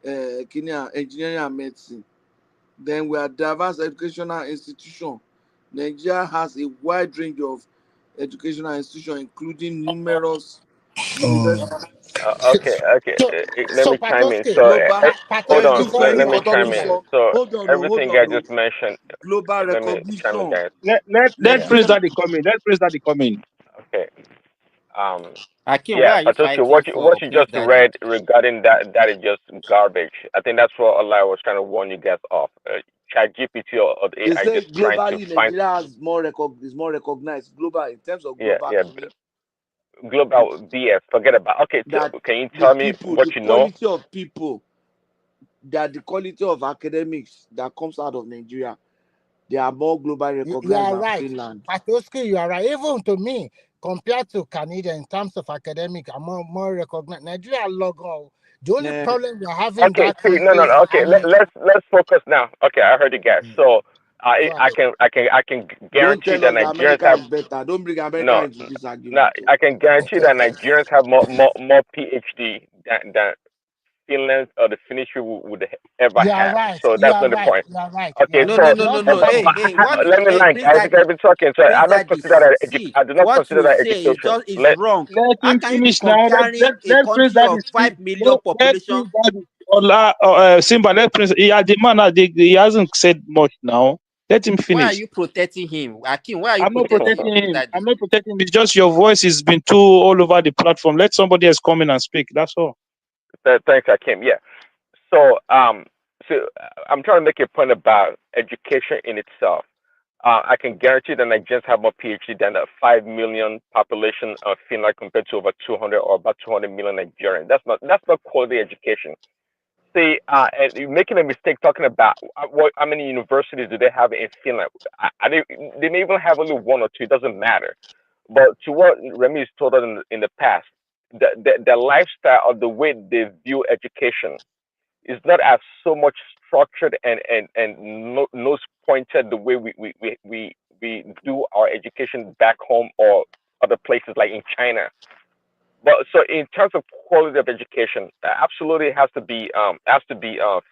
engineering and medicine. Then we are diverse educational institution. Nigeria has a wide range of educational institutions, including numerous universities. Okay, okay. So, Let so me chime in. Patoske, So, Global, hold on. Patoske, Femi sorry Let for me chime cutting in. you. recognition. So, Hold on, everything hold I on. just mentioned. Global Let me chime in, recognition. guys. Let Yeah. Prince Daddy come in. Let Prince Daddy come in. Okay. Um. Akin, why Yeah, are you Patoski, fighting what for you Prince just Daddy? read regarding that is just garbage. I think that's what Allah was trying to warn you guys off. ChatGPT or the They AI say just trying to globally find. Nigeria has is more recognized global in terms of Yeah, global yeah. Global BS. Forget about. Okay, that can you the tell me people, what the you know? quality of people, that the quality of academics that comes out of Nigeria, they are more globally You recognized are than right. Finland. Patoske, you are right. Even to me, compared to Canada in terms of academic, I'm more recognized. Nigeria logo. The only Eh, problem we're having in Okay, that see, no, country no, is no. Okay, army. let's focus now. Okay, I heard you guys. So, Go I ahead. can don't guarantee tell that us that Nigerians America have. is better. Don't bring America No, into this no, argument. I can guarantee that Nigerians have more PhD than Finland or the Finnish would ever You are have. right. So You that's are not the right. point. You are right. You Okay, are No, right. no, so no, no, Not no. everybody. Hey, hey, what let me land, Prince guys. Because Daddy? I've been talking. So Prince I don't Daddy, consider that see, I do not what consider you that say is education. just is wrong. Let How him can you be finish now. comparing a Let Prince country Daddy of speak. 5 million Let population? Prince Daddy. Ola, Simba, let Prince. Yeah, the man, he hasn't said much now. Let him Why are finish. you protecting him? Akin, why are you I'm not protecting protecting Prince him. I'm Daddy? not protecting him. It's just your voice has been too all over the platform. Let somebody else come in and speak. That's all. Thanks, Akim. Yeah. So I'm trying to make a point about education in itself. I can guarantee that Nigerians have more PhD than the 5 million population of Finland compared to over 200 or about 200 million Nigerians. That's not quality education. See, and you're making a mistake talking about how many universities do they have in Finland? They may even have only one or two. It doesn't matter. But to what Remy has told us in the past, the lifestyle or the way they view education is not as so much structured and nose pointed the way we do our education back home or other places like in China. But so in terms of quality of education, absolutely has to be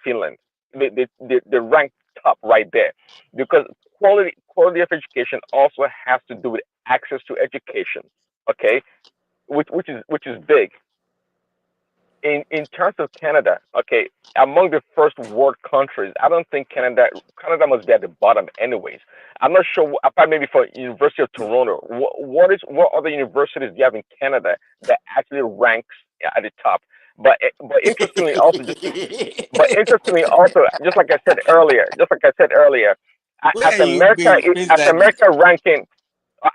Finland. They rank top right there because quality of education also has to do with access to education. Okay, which is big in terms of Canada, okay, among the first world countries, I don't think Canada must be at the bottom, anyways. I'm not sure. Apart maybe for University of Toronto, what other universities do you have in Canada that actually ranks at the top? But interestingly also, just like I said earlier, Where as are you America going, Prince as Daddy? America ranking.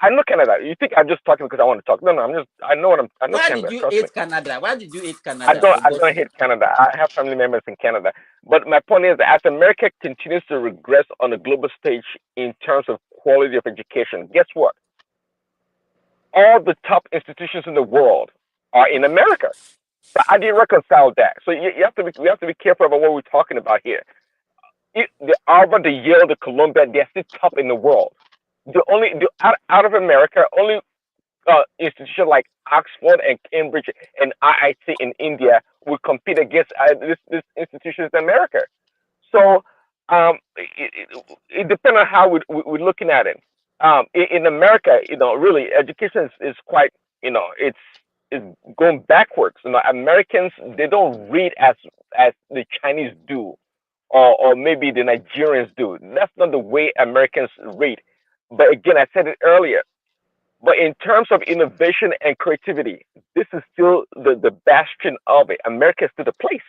I know Canada. You think I'm just talking because I want to talk? No, no. I know Why did Canada. you Trust me. hate Canada? Why did you hate I Canada, don't for I God's don't sake? hate Canada. I have family members in Canada. But my point is that as America continues to regress on the global stage in terms of quality of education, guess what? All the top institutions in the world are in America. So how do you reconcile that? So we have to be careful about what we're talking about here. The Harvard, the Yale, the Columbia, they're still top in the world. Out of America, only institutions like Oxford and Cambridge and IIT in India will compete against this institutions in America. So it depends on how we're looking at it. In America, really, education is quite, it's going backwards. Americans, they don't read as the Chinese do, or maybe the Nigerians do. That's not the way Americans read. But again, I said it earlier. But in terms of innovation and creativity, this is still the bastion of it. America is still the place.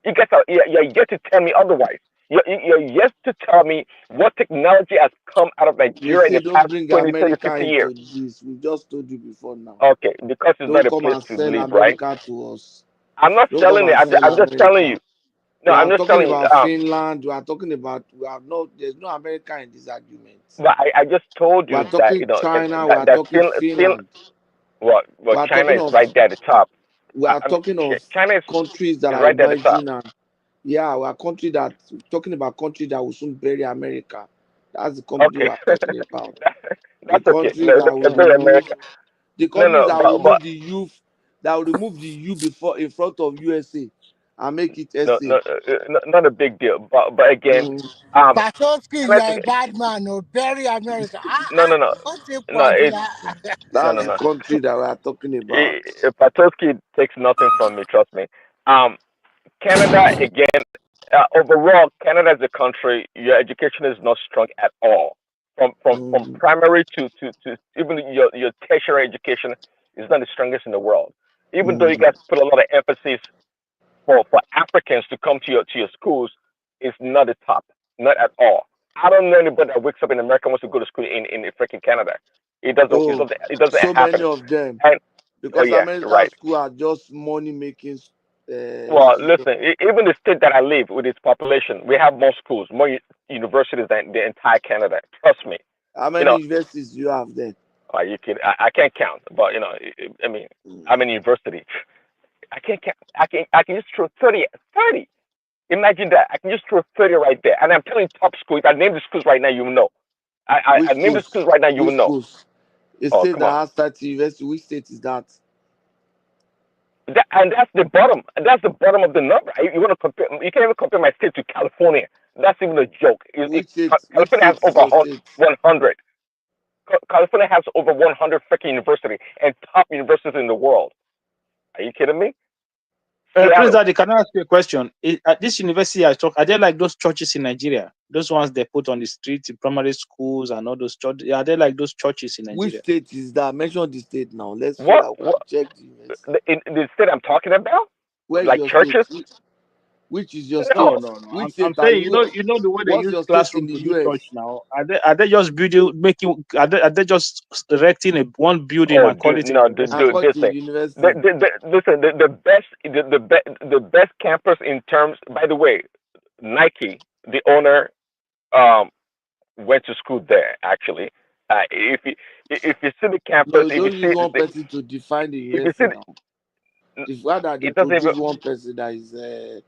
You're yet to tell me otherwise. You're yet to tell me what technology has come out of They Nigeria in say the don't past bring 20, 30, America 50 years. into this. We just told you before now. Okay, because it's Don't not a come place and to sell live, right? America to us. I'm not Don't come selling it. and sell I'm just telling America. you. We No, I'm are just talking telling you. about Finland. We are talking about there's no America in this argument. But I just told We are you that talking China, we that are talking Fin, Finland. well, We are China talking is of right there at the top. we are I mean, talking of China countries that is are right there at the top. emerging, and yeah, we are country that talking about country that will soon bury America. That's the country we Okay, are talking about. The that's okay. countries that will Very remove America. the No, countries no, that will but remove the youth, that will remove the U before in front of USA and make it no, SA. not a big deal. But again, Mm. Patowski, you Canada, are a bad man. No, very America. no. What's the No, point? it's That's the no. country that we are talking about. Patowski takes nothing from me. Trust me. Canada again. Overall, Canada as a country, your education is not strong at all. From Mm. primary to even your tertiary education is not the strongest in the world. Even though you Mm. guys put a lot of emphasis for Africans to come to your schools, it's not the top, not at all. I don't know anybody that wakes up in America and wants to go to school in freaking Canada. Oh, It doesn't so many happen. of them. And oh Because yeah, American right. school are just money making. Well, Institution. listen, even the state that I live with its population, we have more schools, more universities than the entire Canada. Trust me. How You many know, universities do you have there? are you kidding? I can't count, but you know, I mean, I'm in university. I can't count. I can just throw 30, 30. Imagine that. I can just throw 30 right there. And I'm telling you, top school. If I name the schools right now, you will know. I Which name the schools? schools right now, you will Which know. schools? A Oh, state come that on. has 30 university. Which state is that? And that's the bottom. That's the bottom of the number. You want to compare? You can't even compare my state to California. That's even a joke. Which state? Which California has state is over your state? 100. California has over 100 freaking universities and top universities in the world. Are you kidding me? Prince Seattle. Daddy, can I ask you a question? At this university I talk, are there like those churches in Nigeria? Those ones they put on the streets in primary schools and all those churches. Are there like those churches in Which Nigeria? state is that? Mention the state now. Let's so What? that we can check the university. The state I'm talking about? Where is Like your state? churches? Which is your No. state? No. Which I'm state are saying, you? you know the way they What's use your state in classroom the to do US? church now. Are they just are they just erecting one building Oh, and call dude, it a no, And university? call it this a thing. university. Listen, the best campus in terms. By the way, Nike, the owner, um, went to school there. Actually, if you see the No, campus, you don't use one person to define the if you university see now. The fact that they it doesn't even. produce one person that is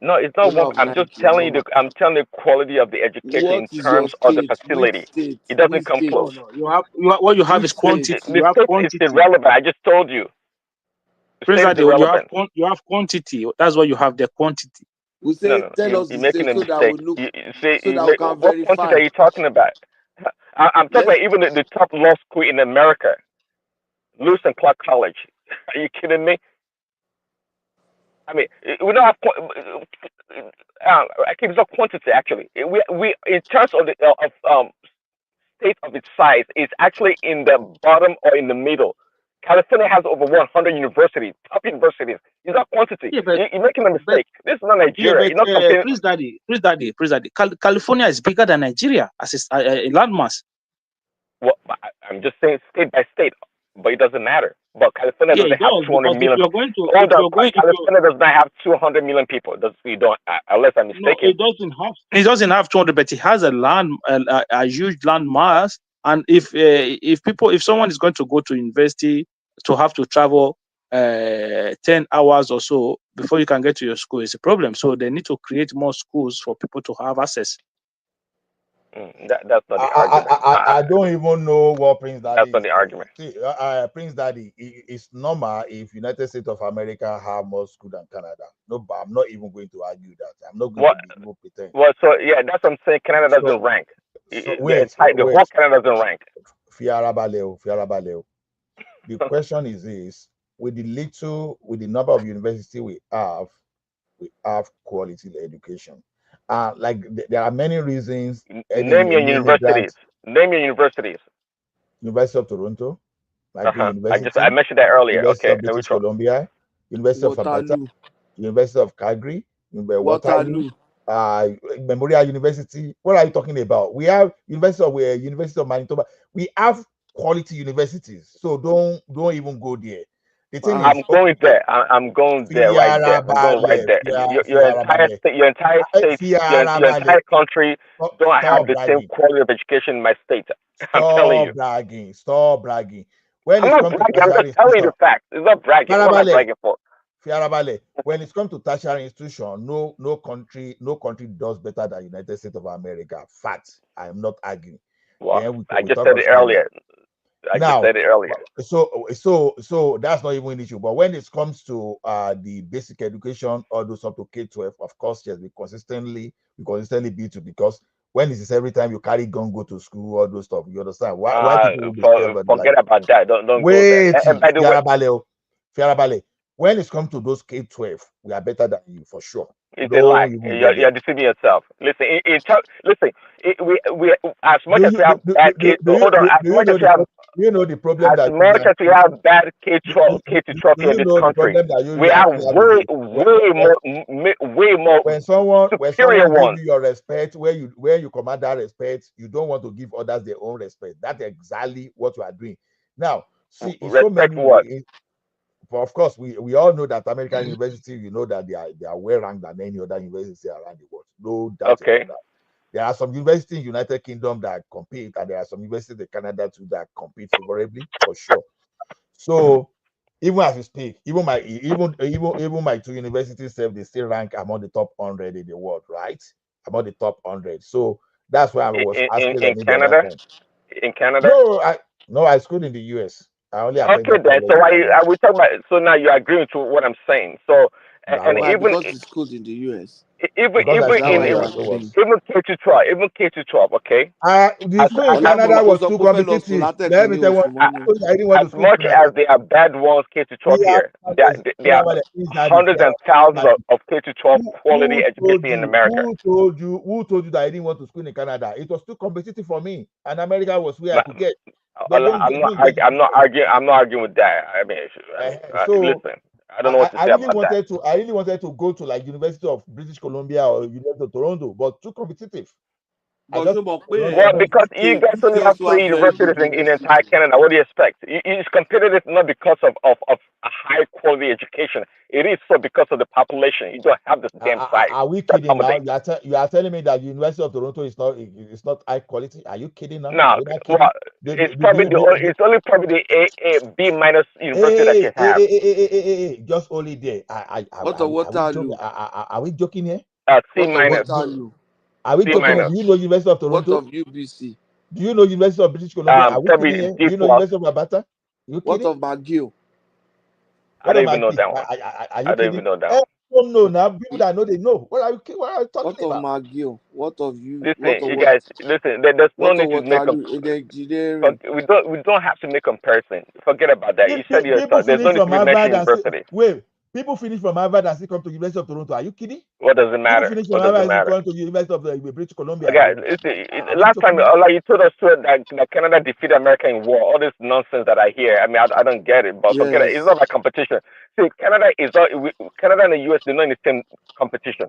No, it's not owner one. of I'm just Nike is telling you normal. I'm telling you the quality of the education What in is your terms of the state? Which facility. state? It doesn't Which come state? close. No. What you have Which is state? quantity. The You have state is quantity. irrelevant. I just told you. The Prince state is Daddy, irrelevant. you have quantity. That's what you have, the quantity. We No, say tell us you're the making state a so that we mistake. look You say so that we can what quantity verify. are you talking about? I'm talking Let's about even the top law school in America, Lewis and Clark College. Are you kidding me? I mean, we don't have. I keep it's not quantity actually. We in terms of the state of its size, it's actually in the bottom or in the middle. California has over 100 universities, top universities. It's not quantity. Yeah, but You're making a but mistake. This is not yeah, Nigeria. but You're not comparing. Prince Daddy. California is bigger than Nigeria as a landmass. Well, I'm just saying state by state, but it doesn't matter. But California Yeah, doesn't it have does 200 because million. Hold on, if you're California does not have 200 million people. Does we don't unless I'm no, mistaken. it doesn't have 200, but it has a huge land mass. And if someone is going to go to university to have to travel 10 hours or so before you can get to your school, it's a problem. So they need to create more schools for people to have access. That's not the argument. I don't even know what Prince Daddy That's not is the saying. argument. See, Prince Daddy, it's normal if United States of America have more school than Canada. No, but I'm not even going to argue that. I'm not going What? to be even pretend. Well, so yeah, that's what I'm saying. Canada doesn't rank. So The whole Canada doesn't rank. Fiarabaleo. The question is this: with the number of universities we have quality education. Like there are many reasons. Name your universities. Name your universities. University of Toronto. like the I university, mentioned that earlier. University Okay, of and British which one? Columbia, University of Alberta, Waterloo. University of Calgary, Waterloo, Waterloo. Memorial University. What are you talking about? We have University of Manitoba. We have quality universities, so don't even go there. The thing I'm is, going there. I'm going there right there. I'm going right there. Your entire state, your entire state, your entire country don't have stop the same bragging. quality of education in my state. I'm telling you. Stop bragging. Stop bragging. When I'm it's not come to bragging. I'm tertiary just telling you institution, the facts. It's not bragging. What am I Fiarabale, bragging for? Fiarabale, when it's come to tertiary institution, no country does better than United States of America. Fact. I'm not arguing. Well, Then we I just talk said of it standard. earlier. I just Now, said it earlier. so that's not even an issue. But when it comes to the basic education, all those up to K-12, of course, yes, we consistently beat you, because when it is every time you carry gun go to school, all those stuff, you understand why people will be scared about like Forget about that. Don't go there. wait, And by the way, Fiarabale, when it's come to those K-12, we are better than you for sure. it's a lie. Don't even go there. You're deceiving yourself. Listen, listen. We as much Do as you we have do, bad do, kids. do, Hold on. do, As do you much know as we the have do you know the problem as that you much as we have bad K to 12 here in you this know the country, problem that you we have actually have is way more when superior someone give ones. you your respect, where you command that respect, you don't want to give others their own respect. That's exactly what you are doing now. See, in so Respect many what? ways, of course, we all know that American university, you know that they are well ranked than any other university around the world. No doubt about Okay. that. There are some universities in United Kingdom that compete, and there are some universities in Canada too that compete favorably, for sure. So even as we speak, even my two universities they still rank among the top 100 in the world, right? Among the top 100. So that's why I was asking In them the other Canada, time. in Canada. No, I schooled in the US. I only Okay, attended then. college So in why Canada. are we talking about? So now you're agreeing to what I'm saying. So That and what? Why? even Because it's good in the US. even Because I even Is that schooled in why in you're US. So what? agreeing? even K to 12. Okay. The As school in as Canada was too Osopofelo competitive. Solatek Let me tell you what, as, I didn't want as to school in much Canada. as they are bad ones K to 12 We have here, there are hundreds and thousands of K to 12 quality education in America. who told you that I didn't want to school in Canada? It was too competitive for me, and America was where I Ma- could get. But I'm not arguing. I'm not arguing with that. so listen. I don't know what to say about that. I really wanted to go to like University of British Columbia or University of Toronto, but too competitive. I But just Well, because you guys only have also have 3 very universities good in universities. entire Canada. What do you expect? It's competitive not because of a high quality education. It is so because of the population. You don't have the damn size. Are we to kidding now? accommodate. You are telling me that University of Toronto is not high quality? Are you kidding now? No, Are we not kidding? well, it's probably it's only probably the A B minus university that you have. Just only there. What of Waterloo? Are we joking here? C What of minus. Waterloo? Are we C joking here? minus. Do you know University of What Toronto? of UBC? Do you know University of British Columbia? Are we Probably kidding here? D Do you know plus. University of Alberta? You What kidding? of McGill? I don't even know that one. Are you I don't kidding? even know that one. Don't know now. People that know, they know. What are you talking What of about? McGill? What of you? Listen, What of you what? guys. Listen, there's no What of need to make Waterloo in engineering? we don't have to make comparison. Forget about that. You said People yourself. There's no finish need from to be Harvard mentioning and still, university. wait. People finish from Harvard and still come to University of Toronto. Are you kidding? What does it People matter? finish from What does Harvard it and still matter? come to University of British Columbia. Okay, listen. Are we Last time, joking? like you told us that Canada defeated America in war. All this nonsense that I hear. I mean, I don't get it. But forget it. It's not like competition. See, Canada Canada and the US. They're not in the same competition.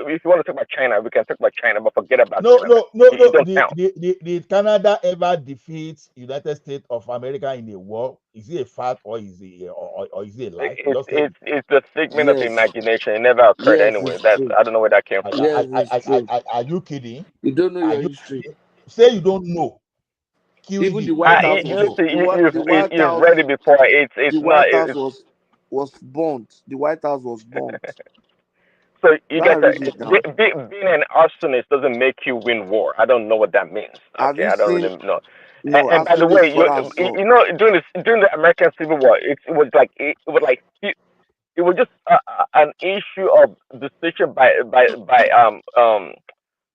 If you want to talk about China, we can talk about China. But forget about Canada. No. It don't count. Did Canada ever defeat United States of America in a war? Is it a fact or is it a lie? It's the figment of Yes. imagination. It never occurred Yes, anyway. it's That's true. I don't know where that came from. Yes, it's true. Are you kidding? You don't know Are your you history. kidding? Say you don't know. Even QED. the White House was Listen, the White you've House. read it before. It's The not. White House was burnt. The White House was burnt. So you Go guys, and read it down. being an arsonist doesn't make you win war. I don't know what that means. Have Okay, you I don't seen? really know. No, And I've by the seen way, his father's son. you know during the American Civil War, it was just an issue of decision by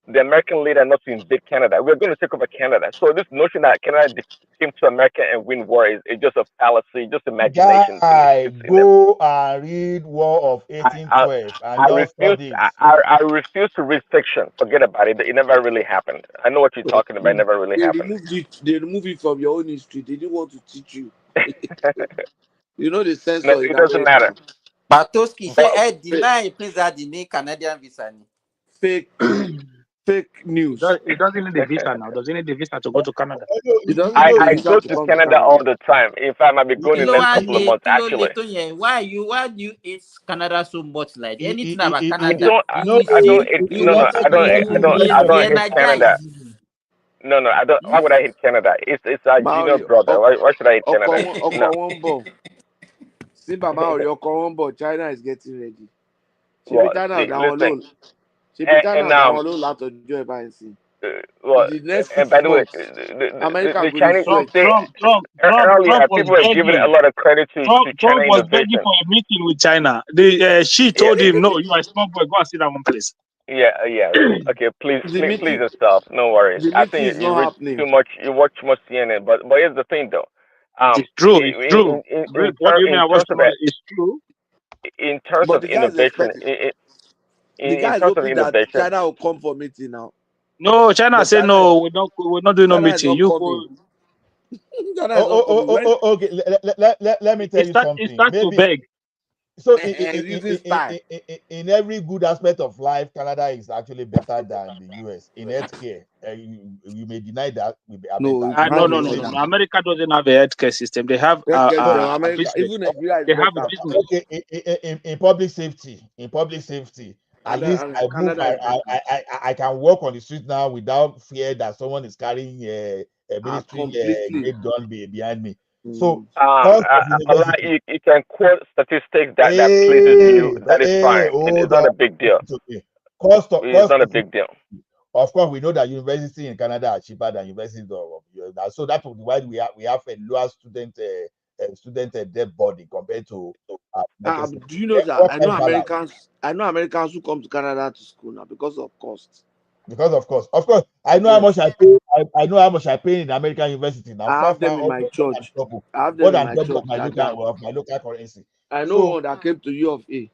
the American leader not to invade Canada. We're going to take over Canada. So this notion that Canada came to America and win war is just a fallacy, just imagination to me. Guy, go and read War of 1812 and just study it. I refuse to read fiction. Forget about it. It never really happened. I know what you're talking about. It never really They happened. removed it. They removed it from your own history. They didn't want to teach you. You know the sense No, of it in doesn't America. matter. Patoski, say, Fake, deny Prince Adini Canadian visa. fake, fake news. It doesn't need a visa now. Doesn't need a visa to go to Canada. It doesn't need a I visa go to to come to Canada all Canada. the time. In fact, I might be going in the next couple of months, actually. Why do you hate Canada so much? Like anything about I Canada, don't, you I don't, see, no, no, I don't hate Canada. energize. No, I don't. Why would I hate Canada? It's our junior Maori, brother. Why should I hate Canada? No. Okonwombo. Simba Maori, Okonwombo. China is getting ready. Well, China see, down listen, alone. and China down alone. Lot of joy by see. well, In the next and 6 by the way, months, America the go to Chinese sweat. say earlier Trump was people were giving a begging. lot of credit to China Trump was begging innovation. for a meeting with China. She told him, "No, you are a small boy. Go and sit down one place." Yeah. Okay, please The meeting, and stuff. No worries. the I meeting think is you not read happening. too much. You watch too much CNN. But here's the thing, though. It's true. It's true. What do you mean? I watched too much? It's true. In terms But of the guy is innovation, expecting. The in guy is terms of hoping that innovation, China will come for meeting now. No, China But said no. We're not doing no China is meeting. not You coming. go. China is not coming. Okay. Let me tell you It something. starts to Maybe beg. so Using style. in every good aspect of life, Canada is actually better than the US. In healthcare, you may deny that we are No, better. you can't No. deny that. America doesn't have a healthcare system. They have Healthcare system, a America, business. even Nigeria They is have a better. business. Okay, in public safety, at least And I move. Canada is better. I can walk on the street now without fear that someone is carrying a military Completely. grade gun behind me. So Allah, cost of university. you can quote statistics that pleases you. That is fine. It's Hold not on. a big deal. It's okay. Cost It's not a of big deal. Of course, we know that university in Canada are cheaper than universities of so that's why we have a lower student debt body compared to United States. Do you know that Work-life balance. I know Americans who come to Canada to school now because of cost. Because of course, I know how much I pay. I know how much I pay in American university now. I have them in my church. I have More them in than my double church. of my local currency. I know one that came to U of A.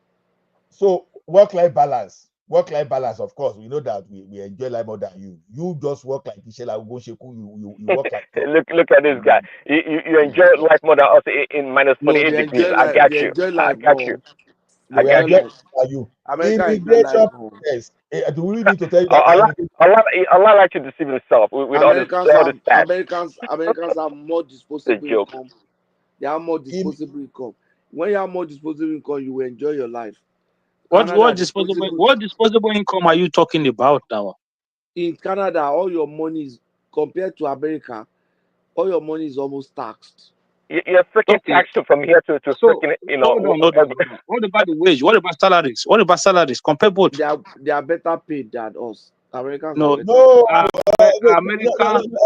So work-life balance. Of course, we know that we enjoy life more than you. You just work like Ishela Ugosheku. You work like look at this guy. You enjoy life more than us in minus No, 48 they degrees. enjoy I life. got They you. enjoy I life got more. you. They I got enjoy you. life. you. America enjoy Immigration life more. process. Do we need to tell you that? Allah likes to deceive himself with all the stats. Americans have more disposable joke. income. They have more disposable income. When you have more disposable income, you will enjoy your life. What disposable income are you talking about now? In Canada, all your money is compared to America. All your money is almost taxed. You're freaking taxed from here to freaking, Hold on. What about the wage? What about salaries? Compare both. They are better paid than us. Americans No, are better paid.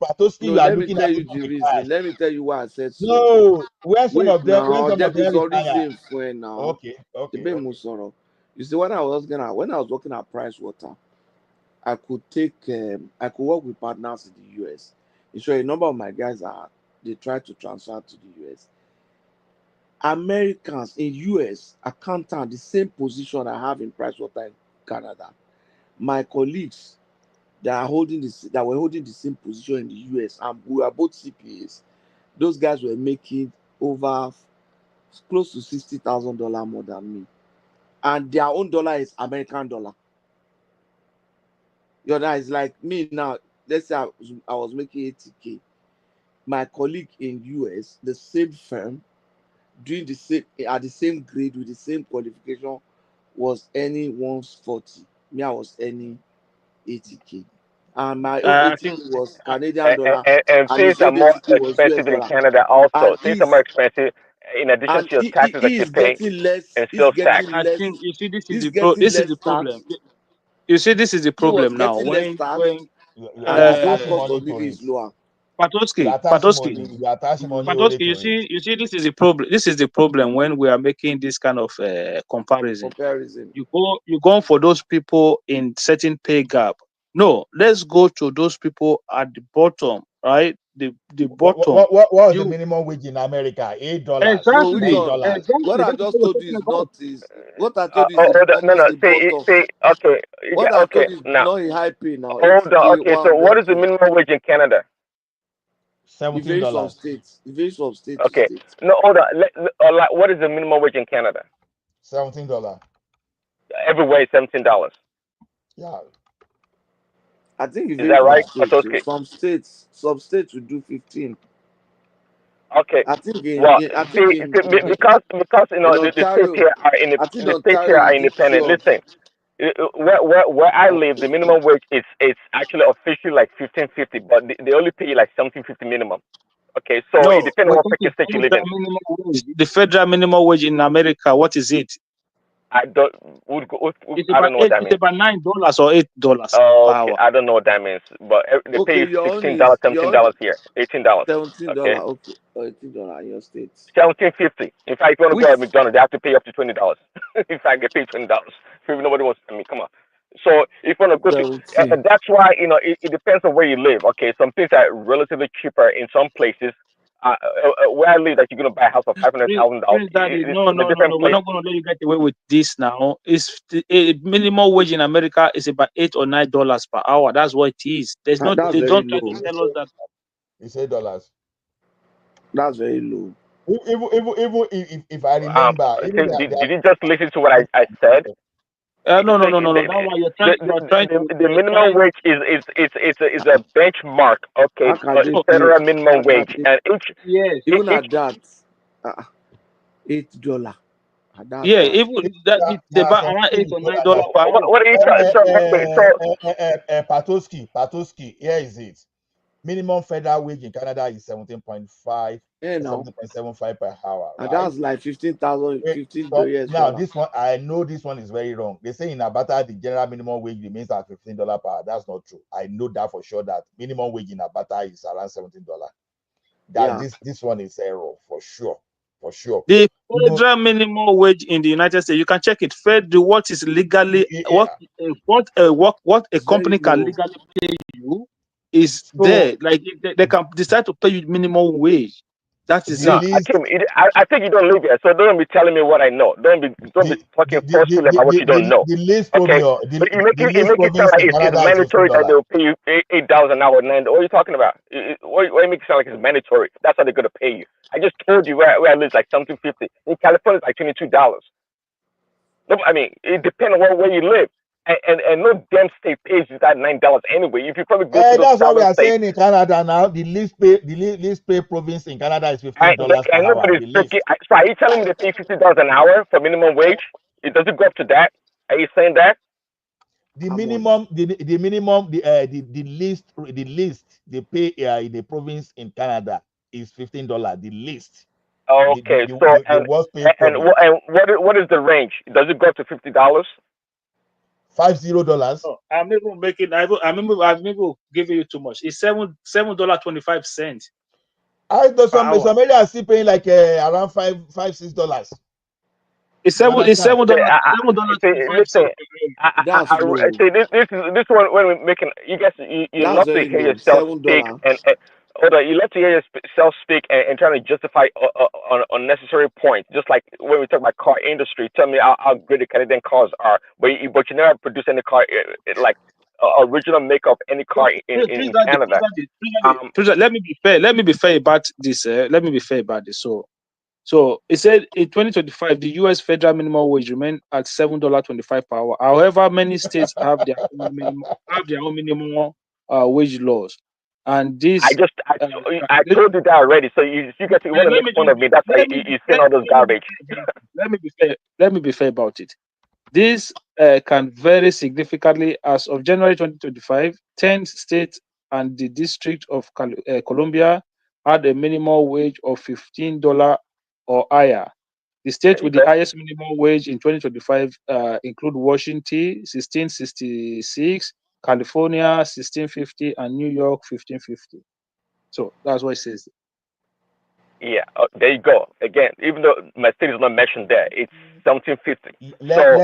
Patoski, you are let me looking tell at you it the from reason. Let me tell you why I said so. No, when some Wait of them now, there is a retire. reason for it now. Okay. You see, when I was working at Price Water, I could work with partners in the US. So a number of my guys they try to transfer to the US. Americans in US accountant the same position I have in Price Water in Canada. My colleagues that were holding the same position in the US, and we are both CPAs. Those guys were making over close to $60,000 more than me, and their own dollar is American dollar. You know, it's like me now. Let's say I was making 80K. My colleague in US, the same firm, doing the same at the same grade with the same qualification, was earning 140. Me, I was earning 80K. And my own 80K was Canadian dollar, and and things his are own more 80K was US expensive in dollar. Canada also. And Things are more expensive in addition to your taxes that he you is pay getting less. and He's sales tax. getting I less. think you see this is He's the getting this is less the problem. tax. You see this is the He was problem now. getting less When tax, you and his own attaching cost money of to living it. is lower. You attaching money only to it. you see, this is the problem. This is the problem when we are making this kind of comparison. You go for those people in certain pay gap. No, let's go to those people at the bottom, right? The bottom. What was the minimum wage in America? $8. No, which Exactly. one? What I That's just what told we're you talking is about. not is what I told you is almost the bottom. Okay, What I okay, told you is now not in high pay now. hold on. 80K, Okay, so what is the 100K. minimum wage in Canada? It varies from $17. states. It varies from state to Okay. state. No, hold on. Like, what is the minimum wage in Canada? $17. Everywhere is $17. Yeah. I think it Is varies that from right, states. So Patoski? some states will do 15. Okay. I think Well, I see, think because in the states Ontario, here are I think the states here Ontario are will do independent. 12. Listen, where I live, the minimum wage is it's actually officially like 15.50, but they only pay you like 17.50 minimum. Okay, so it No, depends on we what think freaking state you live federal in. minimum wage. The federal minimum wage in America, what is it? I don't I don't know what that It's means. about $9 or $8 per Okay, hour. I don't know what that means, but they pay Okay, you $16, your own $17 here, $18. $17. Okay, Okay, $18 in your state. 17.50. In fact, if you want to go Which at McDonald's, they have to pay up to $20. In fact, they pay $20. If nobody wants, I mean, come on. So if you want to go to, 17? and that's why it depends on where you live. Okay, some things are relatively cheaper in some places. Where I live, that you're gonna buy a house for $500,000. Prince Daddy, It's no, in a no, no, different no. We're place. not going to let you get away with this now. Minimum wage in America is about $8 or $9 per hour. That's what it is. There's not. That's They very don't try to low. tell us that. It's $8. That's very low. Even if I remember, even Did you just listen to what I said? No, no, The, no, no, no. the, That one you're the, trying. You are trying to. the minimum wage is a benchmark, okay, How can they pay? federal minimum How can wage, they, and Yes. even each at that, $8. That's Yeah. bad. Even that they there are buy some around things $8 or $9 that per hour. what are you trying? So wait, Patoski, here is it. Minimum federal wage in Canada is 17.5, Yeah, no. 17.75 per hour, And right? that's like 15,000, Wait, 15 so US now dollar. this one, I know this one is very wrong. They say in Abata the general minimum wage remains at $15 per hour. That's not true. I know that for sure. That minimum wage in Abata is around $17. That Yeah. this one is error for sure, for sure. The federal minimum wage in the United States, you can check it. Federal, what is legally what a It's very company can low. legally pay you is So there. Like they can decide to pay you minimum wage. That is no, it. I think you don't live here, so don't be telling me what I know. Don't be talking forcefully about what you don't know. the least Okay, province, but the you least make it sound province like in it's Canada is mandatory that $15. they'll pay you $8 an hour. And what are you talking about? Why you make it sound like it's mandatory? That's how they're gonna pay you. I just told you where I live is like something 50. In California, it's like $22. No, I mean, it depends on where you live. And no damn state pays you that $9 anyway. If you probably go to those That's what we southern are states, saying in Canada now. The least pay province in Canada is $15 per and hour. nobody's The least. picking. So are you telling me they pay $50 an hour for minimum wage? It doesn't go up to that. Are you saying that? The minimum, the minimum, the least they pay in the province in Canada is $15. The least, Okay. So the worst paid and province. what is the range? Does it go up to $50? $50. No, I'm even making. I'm even giving you too much. It's $7.25 per Some hour. areas are still paying like around $6. It's You seven. It's understand? $7 Listen, That's low. see this one when we're making you guys you That's love to very hear low. yourself speak $7. and hold on, you love to hear yourself speak and trying to justify on unnecessary points. Just like when we talk about car industry, tell me how great the Canadian cars are, but you never produce any car like original make of any car in Canada. Let me be fair. Let me be fair about this. Let me be fair about this. So it said in 2025, the U.S. federal minimum wage remained at $7.25 per hour. However, many states have their own minimum wage laws, and this. I told you that already. So you get to want to make fun of me. That's why you saying all those garbage. Let me be fair. Let me be fair about it. This can vary significantly. As of January 2025, 10 states and the District of Columbia had a minimum wage of $15 or higher. The states with the highest minimum wage in 2025 include Washington, 1666, California, 1650, and New York, 1550. So that's what it says. Yeah, there you go. Again, even though my state is not mentioned there, it's 1750. So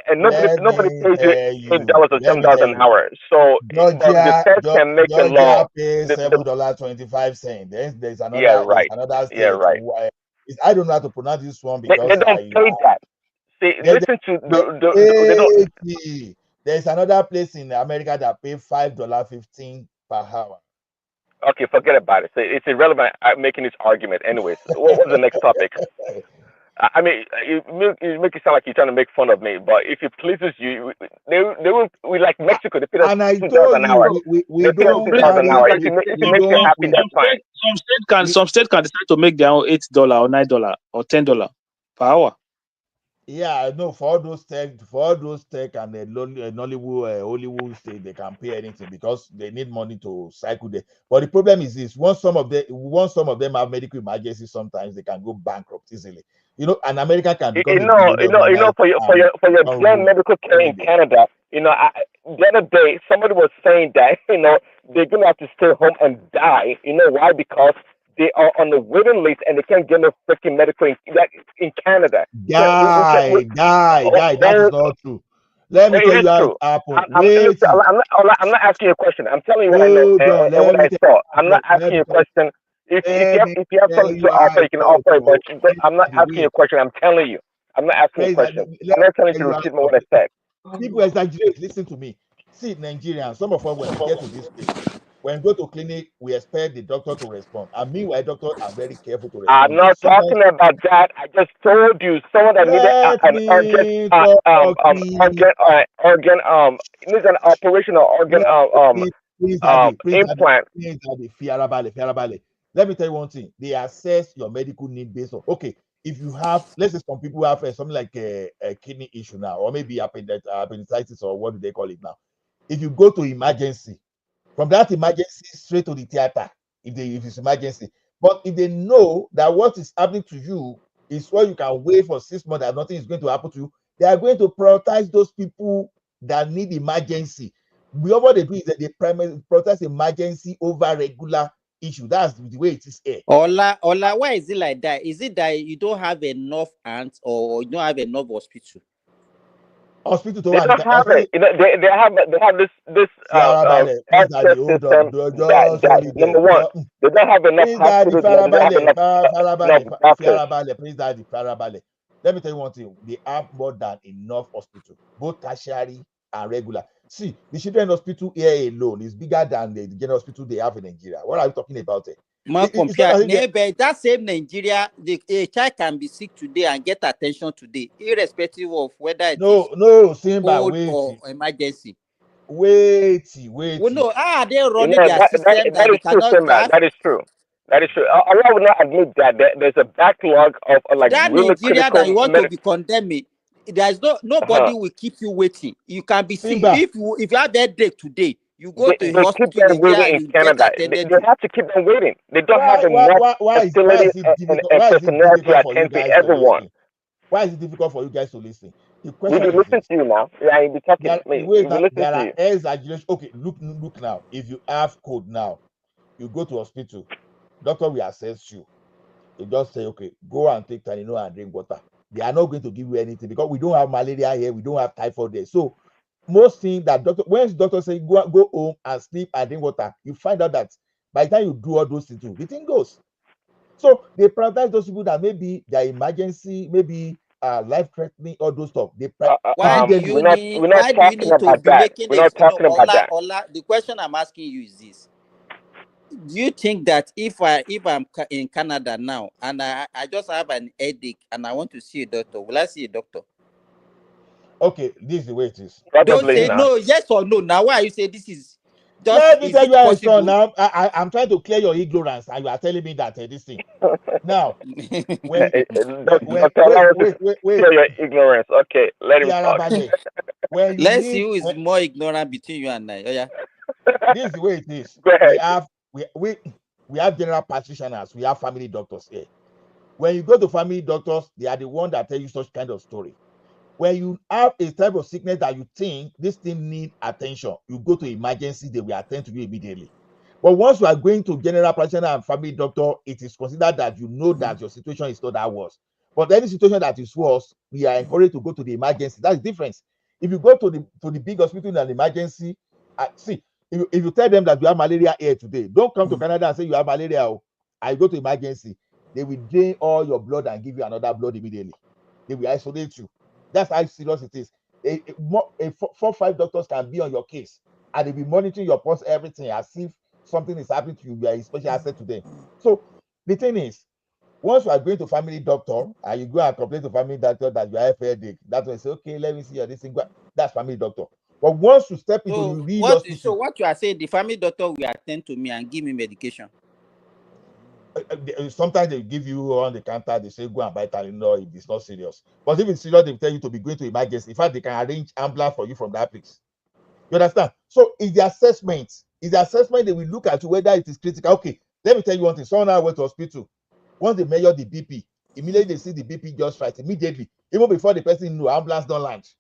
and nobody pays you $8 or Let me $7 tell an you. hour. So but the state can make a law. Georgia pays $7.25. There's Yeah, another right. Yeah, state. right. I don't know how to pronounce this one They because don't pay that. See, listen to they don't. there's another place in America that pay $5.15 per hour. Okay, forget about it. So it's irrelevant making this argument. Anyways, what's the next topic? I mean, you make it sound like you're trying to make fun of me, but if it pleases you, they will. We like Mexico. They pay us And I $2 told an hour. we They pay us don't $2 an carry hour. If it makes you happy, that's fine. Some state can decide to make their own $8 or $9 or $10 per hour. Yeah, no, for all those tech and the Nollywood, Hollywood state, they can pay anything because they need money to cycle there. But the problem is this: once some of them have medical emergencies, sometimes they can go bankrupt easily. An American can become a billionaire overnight for and your become plain rude medical care in immediately. Canada, the other day somebody was saying that they're gonna have to stay home and die. You know why? Because they are on the waiting list and they can't get no freaking medical in Canada. So Guy, that is oh, not true. Let me it tell is you how it true. happened. Listen, Wait, I'm not asking you a question. I'm telling you what I know hold on. and what Let me I tell saw. you. I'm not asking you a question. Let me If you have tell something to you how offer, I you can thought. offer it. But Let I'm not me asking you a question. I'm telling you. I'm not asking you a question. let I'm not telling me you tell to you repeat how what I said. people exaggerate. Listen to me. See, Nigerians, some of us, when we get to this stage, when we go to clinic, we expect the doctor to respond. And meanwhile, doctors are very careful to I'm respond late. not Sometimes, talking about that. I just told you someone that needed let an urgent me talk, please. organ needs an operation or organ Prince implant. Daddy, Fiarabale. Let me tell you one thing. They assess your medical need based on, okay, if you have, let's say some people have something like a kidney issue now, or maybe appendicitis, or what do they call it now? If you go to emergency, from that emergency straight to the theater, if it's emergency. But if they know that what is happening to you is what you can wait for 6 months and nothing is going to happen to you, they are going to prioritize those people that need emergency. What they do is that they prioritize emergency over regular issue. That's the way it is here. Ola, why is it like that? Is it that you don't have enough ants or you don't have enough hospital? Hospital to They one. don't have it. They have this Prince healthcare Daddy, hold on. system Just hold it there. number one, they don't have enough Prince Daddy, hospitals. They don't have enough doctors. Prince Daddy, Farabale. Let me tell you one thing. They have more than enough hospital, both tertiary and regular. See, the children hospital here alone is bigger than the general hospital they have in Nigeria. What are you talking about here? It's not as if that same Nigeria, a child can be sick today and get attention today, irrespective of whether it is Simba, cold or emergency. Wait. Well, no, how are they running their system that that they is true, cannot Simba. have? That is true. That is true. Allah would not admit that there's a backlog of That really Nigeria that you critical want to medical. be condemning, there's nobody will keep you waiting. You can be sick if you have that day today. You go to a They keep hospital in them Nigeria waiting and in you get Canada. attended They to. have to keep them waiting. They don't have why enough is facilities it difficult? and Why is it personnel to difficult for you attend to guys to everyone. listen? Why is it difficult for you guys to listen? The We question be is listening this: to you now. Yeah, you be talking. the We way be that listening there to are you. exaggeration. Okay, look now. If you have cold now, you go to hospital, doctor will assess you. They just say, okay, go and take Tylenol and drink water. They are not going to give you anything because we don't have malaria here, we don't have typhoid there. So most things that when doctor say go home and sleep and drink water, you find out that by the time you do all those things, the thing goes. So they prioritize those people that maybe their emergency, maybe life-threatening, all those stuff. They Why do you need? Why do you need to be making We're not talking about that. Ola? The question I'm asking you is this: do you think that if I'm in Canada now and I just have an headache and I want to see a doctor, will I see a doctor? Okay, this is the way it is. Don't say no, yes or no. Now, why you say this is just? Let me Is tell it you how it's possible? done now. I'm trying to clear your ignorance, and you are telling me that this thing. Now, when wait, your ignorance. Okay, let him talk. When you Let's see need, who is more ignorant between you and I. Oh yeah. This is the way it is. Go ahead. We have general practitioners. We have family doctors here. When you go to family doctors, they are the ones that tell you such kind of story. When you have a type of sickness that you think this thing need attention, you go to emergency, they will attend to you immediately. But once you are going to general practitioner and family doctor, it is considered that you know that your situation is not that worse. But any situation that is worse, we are encouraged to go to the emergency. That's the difference. If you go to the big hospital in an emergency, see, if you tell them that you have malaria here today, don't come to Canada and say you have malaria. I go to emergency. They will drain all your blood and give you another blood immediately. They will isolate you. That's how serious it is. 4 or 5 doctors can be on your case and they'll be monitoring your pulse, everything, as if something is happening to you, you are a special asset to them. So the thing is, once you are going to family doctor and you go and complain to family doctor that you have headache, that will say, okay, let me see your this thing. That's family doctor. But once you step into the real hospital, So what you are saying, the family doctor will attend to me and give me medication. Sometimes they give you on the counter, they say go and buy Tylenol if it's not serious. But if it's serious, they tell you to be going to emergency. In fact, they can arrange ambulance for you from that place. You understand? So it's the assessment. It's the assessment they will look at you whether it is critical. Okay, let me tell you one thing. Someone now went to hospital. Once they measure the BP, immediately they see the BP just right. Immediately, even before the person knew, ambulance don't launch.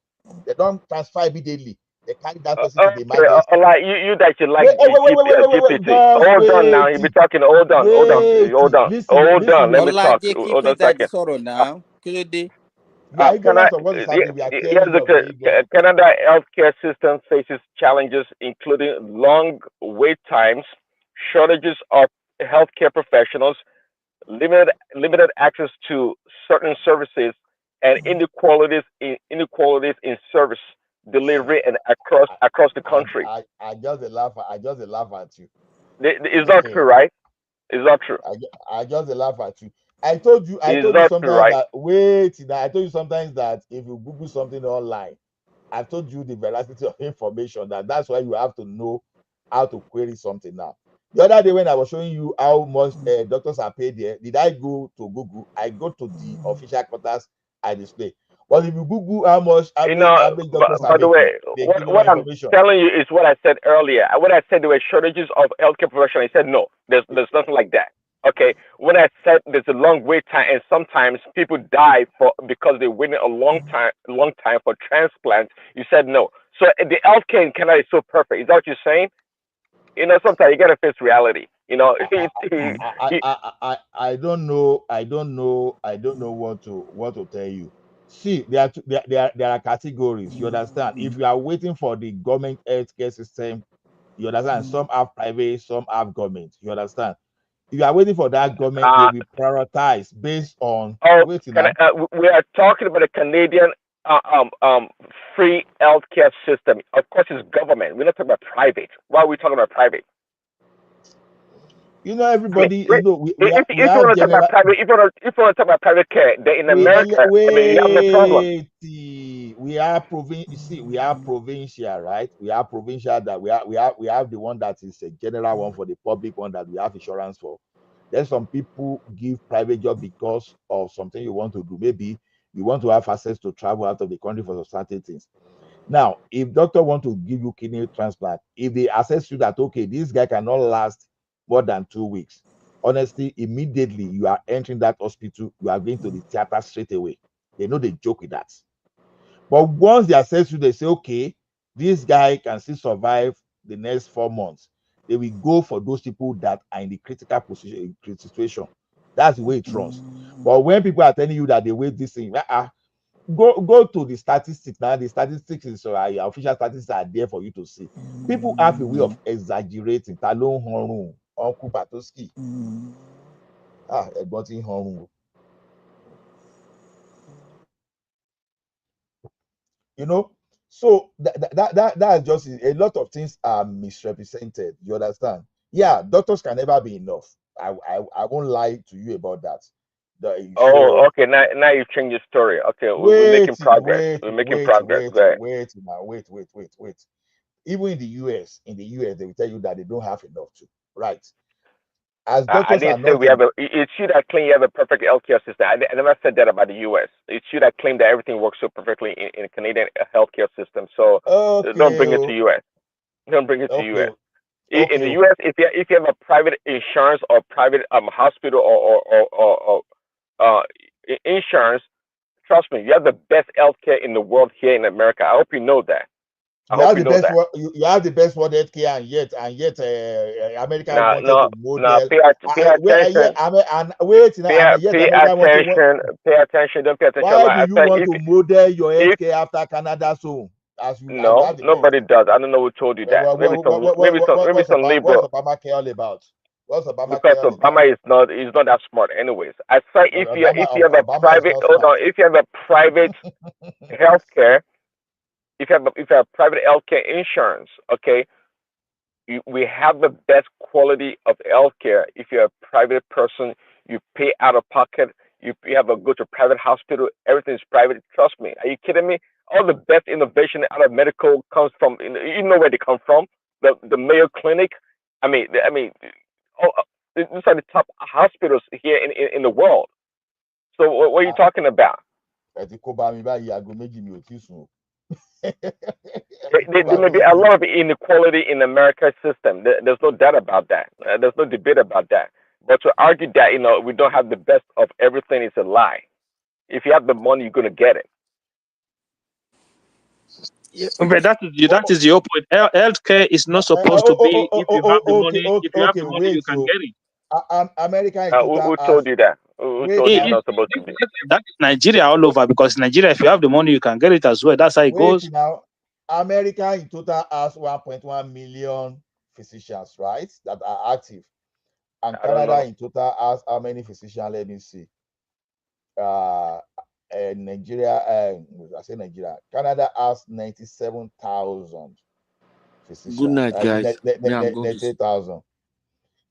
They don't transfer immediately. They carry that person to the emergency. Like you that you like GPT. Just Hold on now. You be talking. Hold on. Listen, Hold on. Let me talk. Hold on a second. Now. You are Can I? ignorant of what is happening. We are caring of the ignorant. Canada healthcare system faces challenges including long wait times, shortages of healthcare professionals, limited access to certain services, and inequalities in service delivery and across the country. I just laugh. I just laugh at you. It's not true, right? It's not true. I just laugh at you. I told you sometimes that wait. I told you sometimes that if you Google something online, I told you the veracity of information. That's why you have to know how to query something now. The other day when I was showing you how much doctors are paid there, did I go to Google? I go to the official quarters I display. But if you Google how much doctors are by the way, they give you what I'm information. telling you is what I said earlier. When I said there were shortages of healthcare professionals, I said no, there's nothing like that. Okay, when I said there's a long wait time and sometimes people die because they waited a long time for transplant, you said no. So the healthcare in Canada is so perfect. Is that what you're saying? Sometimes you gotta face reality. I don't know. I don't know what to tell you. See, there are categories. You understand? If you are waiting for the government healthcare system, you understand. Some have private, some have government. You understand? If you are waiting for that government, they will prioritize based on waiting. We are talking about a Canadian free healthcare system. Of course, it's government. We're not talking about private. Why are we talking about private? Everybody. If you want to talk about private, if you want to talk about private care, they're in America. You have no problem. We are provincial, right? We are provincial. That we have the one that is a general one for the public one that we have insurance for. Then some people give private job because of something you want to do. Maybe you want to have access to travel out of the country for certain things. Now, if doctor want to give you kidney transplant, if they assess you that okay, this guy cannot last more than 2 weeks, honestly, immediately you are entering that hospital, you are going to the theater straight away. They know they joke with that. But once they assess you, they say, okay, this guy can still survive the next 4 months. They will go for those people that are in the critical position, situation. That's the way it runs. But when people are telling you that they wait this thing, go to the statistics now. The statistics is official statistics are there for you to see. People have a way of exaggerating. Uncle Patoski. Ẹ̀gbọ́n home. So that's just a lot of things are misrepresented. You understand? Yeah, doctors can never be enough. I won't lie to you about that. Okay. Now you've changed your story. Okay, we're making progress. We're making progress. Wait. Even in the US, they will tell you that they don't have enough to, right? As doctors I didn't say we have it's you that claim you have a perfect healthcare system. I never said that about the US. It's you that claim that everything works so perfectly in the Canadian healthcare system. So don't bring it to US. Don't bring it to US. In the US, if you have a private insurance or private hospital or insurance, trust me, you have the best healthcare in the world here in America. I hope you know that. You have the best world healthcare, and yet America wanted to model. Pay attention. Pay attention. Don't pay attention. Why do you want to model your healthcare after Canada's own? No, nobody does. I don't know who told you that. Maybe some liberal. What's Obamacare all about? What's Obamacare because Obama is not that smart, anyways. I say if you have a private healthcare, if you have private healthcare insurance, okay, we have the best quality of healthcare. If you're a private person, you pay out of pocket. You have to go to a private hospital. Everything's private. Trust me. Are you kidding me? All the best innovation out of medical comes from. You know where they come from. The Mayo Clinic. Oh, these are the top hospitals here in the world. So what are you talking about? There may be a lot of inequality in the American system. There's no doubt about that. There's no debate about that. But to argue that we don't have the best of everything is a lie. If you have the money, you're gonna get it. Yeah, but that is your point. Healthcare is not supposed to be if you have the money. If you have the money, you can get it. America Who told you that? Who told you it's not supposed to be? That's Nigeria all over, because Nigeria, if you have the money, you can get it as well. That's how it goes. Now, America in total has 1.1 million physicians, right, that are active. And Canada in total has how many physicians? Let me see. Nigeria, I say Nigeria. Canada has 97,000 physicians. Good night, guys. 98,000.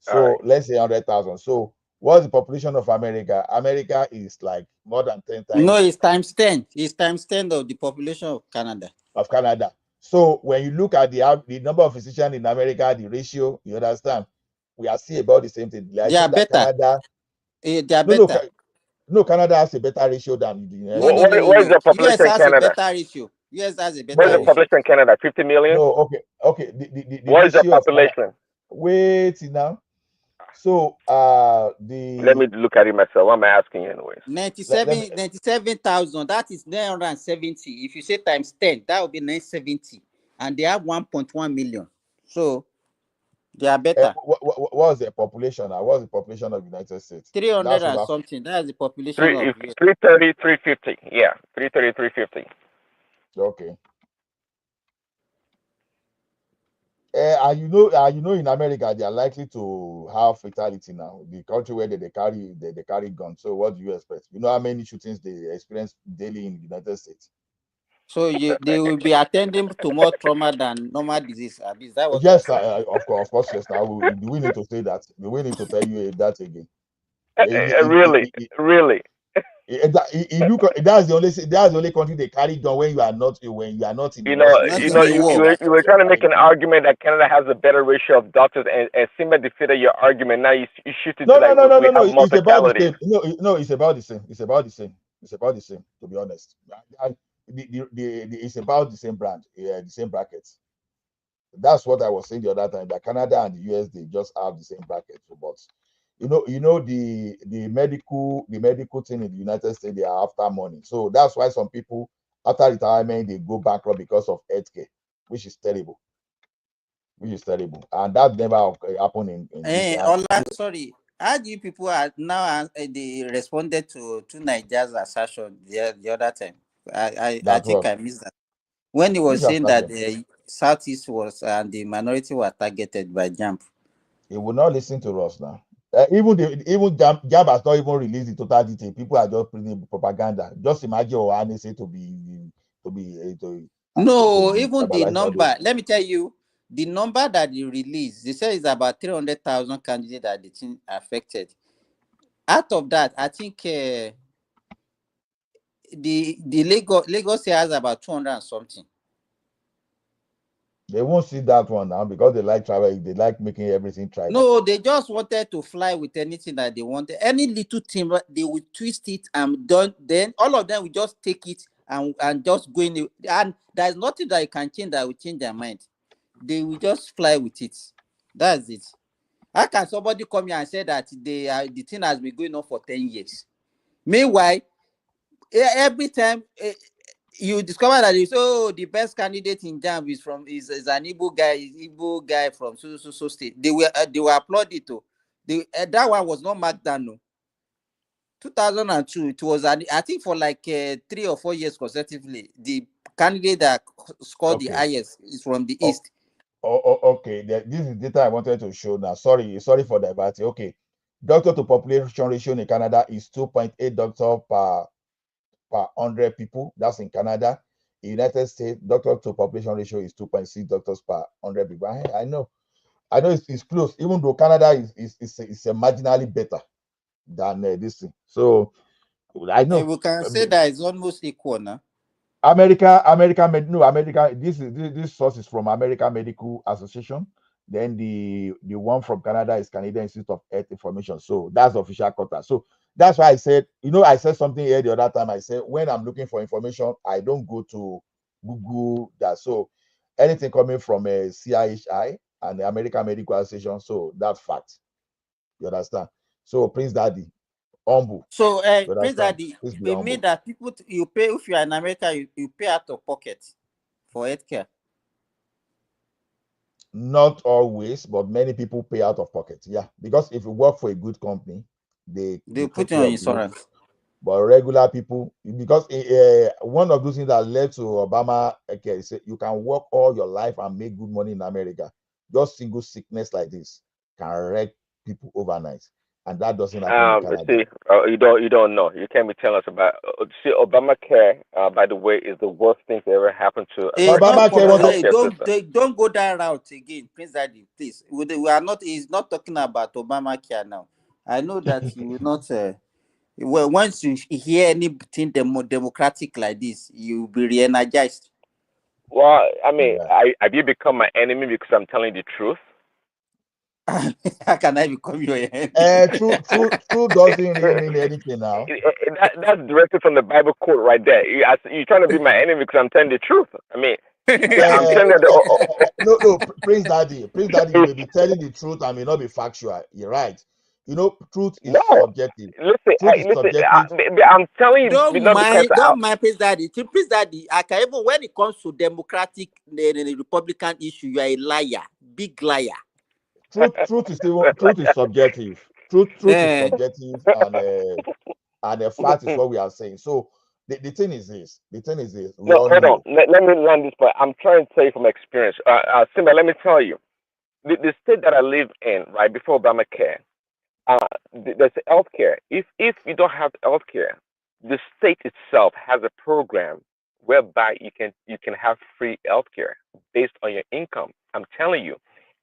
So let's say 100,000. So what's the population of America? America is like more than 10 times. No, it's times 10. It's times 10 of the population of Canada. So when you look at the number of physicians in America, the ratio, you understand, we are still about the same thing. They are better. Canada, they are better. No, Canada has a better ratio than the United States. What is the population US has in Canada? A better ratio. US has a better What is the population in Canada? 50 million? No, okay. What is the population? Wait now. So let me look at it myself. I'm asking you anyways. 97,000. That is 970. If you say times 10, that would be 970. And they have 1.1 million. So they are better. What was the population? What was the population of the United States? 300 and something. That's the population of 330, 350. Yeah, 330, 350. Okay. You know, in America they are likely to have fatality now. The country where they carry guns. So what do you expect? You know how many shootings they experience daily in the United States? So they will be attending to more trauma than normal disease. Is that what? Yes, of course, yes. Now we need to say that. We need to tell you that again. Really. That's the only country they carry gun when you are not in. You were trying to make an argument that Canada has a better ratio of doctors, and Simba defeated your argument. Now you shoot it. No. It's about the same. No, it's about the same. It's about the same. To be honest, it's about the same brand, the same brackets. That's what I was saying the other time. That Canada and the US, they just have the same bracket. But the medical thing in the United States, they are after money. So that's why some people after retirement they go bankrupt because of healthcare, which is terrible. And that never happened in sorry. How do you people are now? They responded to Nigeria's assertion the other time. I think I missed that when he was saying that the Southeast was and the minority were targeted by Jamb'S. He will not listen to us now. Even Jamb'S has not even released the total detail. People are just printing propaganda. Just imagine Ohanaeze to be even the number. Let me tell you, the number that you released. They say it's about 300,000 candidates that the team affected. Out of that, I think the Lagos has about 200 and something. They won't see that one now because they like travel. They like making everything tribal. No, they just wanted to fly with anything that they wanted. Any little thing, they will twist it and then all of them will just take it and just go in. And there's nothing that you can change that will change their mind. They will just fly with it. That's it. How can somebody come here and say that the thing has been going on for 10 years? Meanwhile, every time you discover that the best candidate in Jamb'S is an Igbo guy from so state. They were applauded too. That one was not marked down. No. 2002, it was I think for like 3 or 4 years consecutively. The candidate that scored the highest is from the east. Okay. This is data I wanted to show now. Sorry for the debate. Okay, doctor to population ratio in Canada is 2.8 doctor per 100 people. That's in Canada. In United States, doctor to population ratio is 2.6 doctors per 100 people. I know. I know it's close, even though Canada is marginally better than this thing. So I know. We can say that it's almost equal now. America. This source is from American Medical Association. Then the one from Canada is Canadian Institute of Health Information. So that's the official quota. So that's why I said, I said something here the other time. I said when I'm looking for information, I don't go to Google that. So anything coming from a CIHI and the American Medical Association. So that's fact. You understand? So Prince Daddy, humble. So Prince Daddy, Please be it humble. means that people you pay if you are in America, you pay out of pocket for healthcare. Not always, but many people pay out of pocket. Yeah, because if you work for a good company, they put take you care on of you. insurance. But regular people, because one of those things that led to Obama, okay, you can work all your life and make good money in America. Just single sickness like this can wreck people overnight, and that doesn't happen in Canada. See, you don't know. You can't be telling us about. See, Obamacare, by the way, is the worst thing that ever happened to don't go that route again, Prince Daddy, please. We are not. He's not talking about Obamacare now. I know that you will not. Well, once you hear anything democratic like this, you'll be re-energized. Well, I mean, have you become my enemy because I'm telling the truth? How can I become your enemy? True doesn't really mean anything now. That's directly from the Bible quote right there. You're trying to be my enemy because I'm telling the truth. I mean, I'm telling you. No, Prince Daddy, you may be telling the truth and may not be factual. You're right. Truth is subjective. I'm telling you. Don't mind Prince Daddy. Prince Daddy, I can even when it comes to democratic Republican issue, you are a liar, big liar. Truth is subjective. Truth is subjective, and the fact is what we are saying. So the thing is this. No, hold on. Let me land this point. I'm trying to tell you from experience. Simba, let me tell you, the state that I live in, right before Obamacare, there's healthcare. If you don't have healthcare, the state itself has a program whereby you can have free healthcare based on your income. I'm telling you,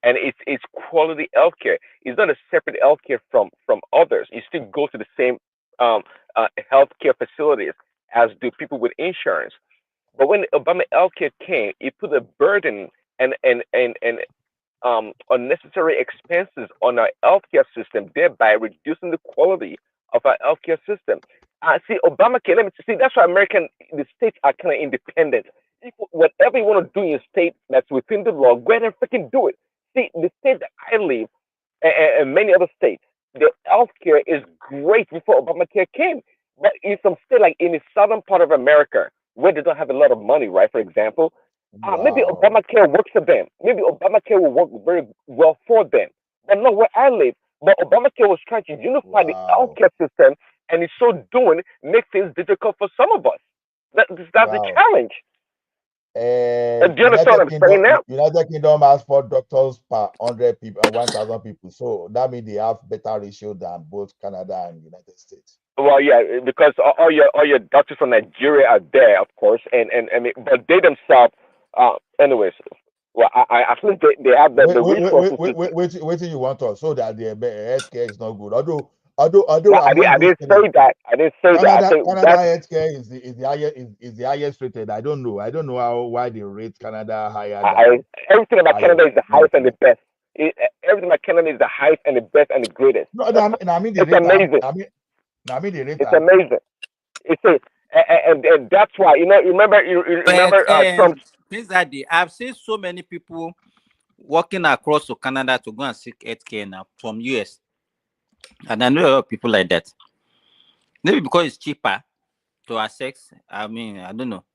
and it's quality healthcare. It's not a separate healthcare from others. You still go to the same healthcare facilities as do people with insurance. But when Obama healthcare came, it put a burden and unnecessary expenses on our healthcare system, thereby reducing the quality of our healthcare system. See, Obamacare, let me see, that's why the states are kind of independent. If whatever you want to do in your state that's within the law, go ahead and freaking do it. See, the state that I live and many other states, the healthcare is great before Obamacare came. But in some state, like in the southern part of America, where they don't have a lot of money, right? For example, maybe Obamacare works for them. Maybe Obamacare will work very well for them. But not where I live. But Obamacare was trying to unify the healthcare system, and in so doing, make things difficult for some of us. That's the challenge. Do you understand what I'm saying now? United Kingdom has 4 doctors per 100 people and 1,000 people. So that means they have better ratio than both Canada and United States. Well, yeah, because all your doctors from Nigeria are there, of course, but they themselves, anyways. Well, I think they have the resources. Wait till you want us so that the healthcare is not good. Although I didn't say that. I didn't say that. I think Canada healthcare is the highest rated. I don't know why they rate Canada higher. Everything about Canada is the highest and the best. Everything about Canada is the highest and the best and the greatest. No, I mean it's amazing. It's amazing. And that's why you remember Trump. Prince Daddy, I've seen so many people walking across to Canada to go and seek healthcare now from US, and I know a lot of people like that. Maybe because it's cheaper to access. I mean, I don't know.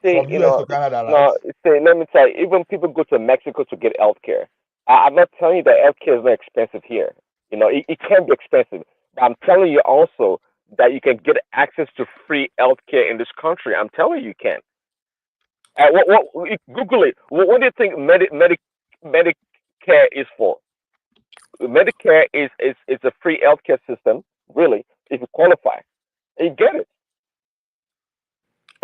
See, from US to Canada, right? Let me tell you, even people go to Mexico to get healthcare. I'm not telling you that healthcare is not expensive here. It can be expensive, but I'm telling you also that you can get access to free healthcare in this country. I'm telling you can. Google it. What do you think Medicare is for? Medicare is a free healthcare system, really, if you qualify. You get it.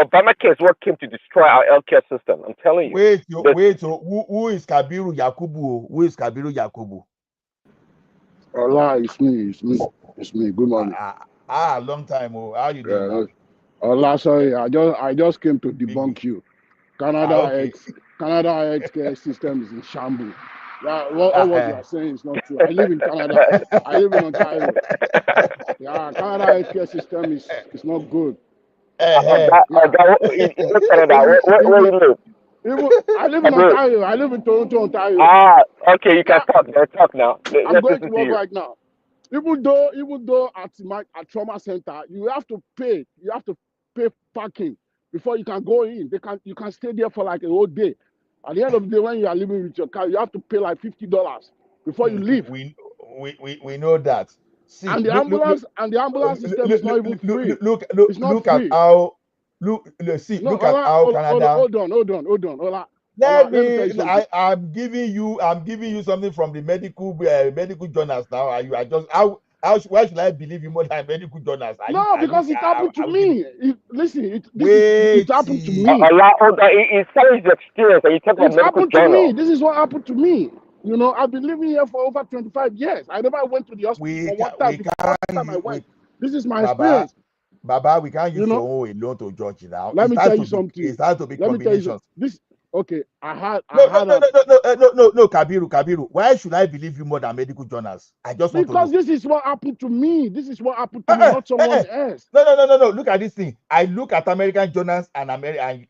Obamacare is what came to destroy our healthcare system. I'm telling you. Wait, who is Kabiru Yakubu? Who is Kabiru Yakubu? Allah, it's me. Good morning. Long time. Oh, how you doing now? Allah, sorry, I just came to debunk you. Canada healthcare system is in shambles. All what you are saying is not true. I live in Canada. I live in Ontario. Yeah, Canada healthcare system is not good. Canada, where you live? I live in Ontario. I live in Toronto, Ontario. Okay, you can talk. Talk now. I'm going to work right now. Even though at trauma center, you have to pay parking before you can go in. You can stay there for like a whole day. At the end of the day, when you are living with your car, you have to pay like $50 before you leave. We know that. See, and the ambulance system is not even free. Look free. at how Canada. Hold on. Let me. I'm giving you something from the medical journals now. Why should I believe you more than medical journals? Because it happened to me. It happened to me. It's his experience, and you talk about medical journals. This is what happened to me. You know, I've been living here for over 25 years. I never went to the hospital for one time. Before time I went. This is my experience. Baba, we can't use your own alone to judge it now. Let me tell you something. It has to be combinations. No, Kabiru. Why should I believe you more than medical journals? Because this is what happened to me. This is what happened to me, not someone else. No. Look at this thing. I look at American journals and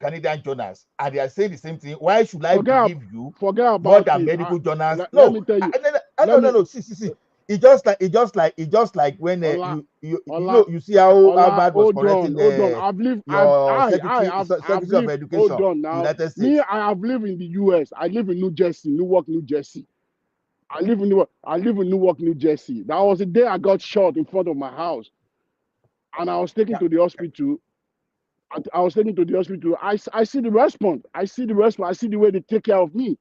Canadian journals, and they are saying the same thing. Why should I believe you more than medical journals? Let me tell you. No. See. It's just like when you see how Harvard was correcting Secretary of Education, United States. Me, I have lived in the US. I live in Newark, New Jersey. I live in Newark, New Jersey. That was the day I got shot in front of my house, and I was taken to the hospital. I see the response. I see the way they take care of me.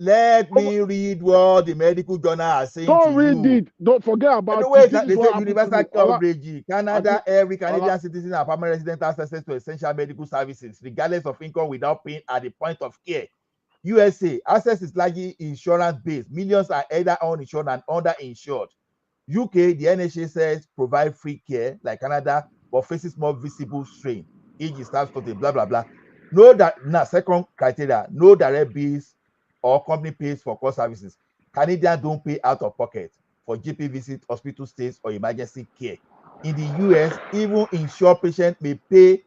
Let me read what the medical journal are saying. Don't read it. Don't forget about it. They say universal coverage. Canada, every Canadian citizen and permanent resident has access to essential medical services, regardless of income, without paying at the point of care. USA, access is largely insurance-based. Millions are either uninsured and underinsured. UK, the NHS says provide free care like Canada, but faces more visible strain. E.g., staff shortage, blah blah blah. Second criteria: no direct bills or company pays for core services. Canadians don't pay out of pocket for GP visit, hospital stays, or emergency care. In the US, even insured patients may pay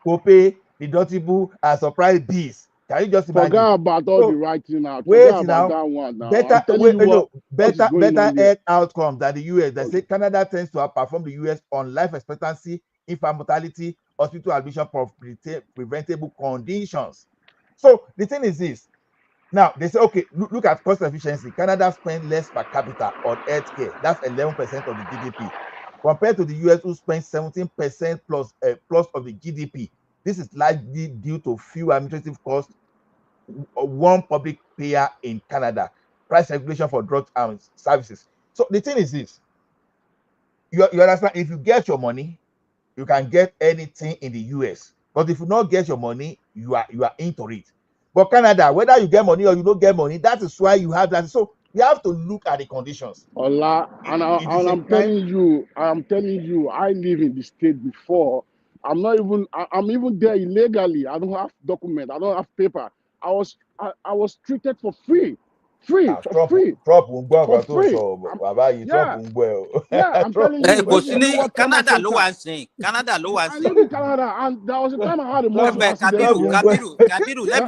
co-pay, deductible, and surprise bills. Can you just imagine? Forget about all the writing now. Forget about that one now. Better health outcomes than the US. They say Canada tends to outperform the US on life expectancy, infant mortality, hospital admission for preventable conditions. So the thing is this. Now they say, okay, look at cost efficiency. Canada spends less per capita on healthcare. That's 11% of the GDP, compared to the US, who spends 17% plus of the GDP. This is largely due to fewer administrative costs, one public payer in Canada, price regulation for drugs and services. So the thing is this. You understand? If you get your money, you can get anything in the US. But if you don't get your money, you are into it. But Canada, whether you get money or you don't get money, that is why you have that. So you have to look at the conditions. I'm telling you, I live in the state before. I'm even there illegally. I don't have document. I don't have paper. I was treated for free. Free. I'm telling you. Canada low and saying. I live in Canada, and there was a time I had a motor accident. Kabiru, let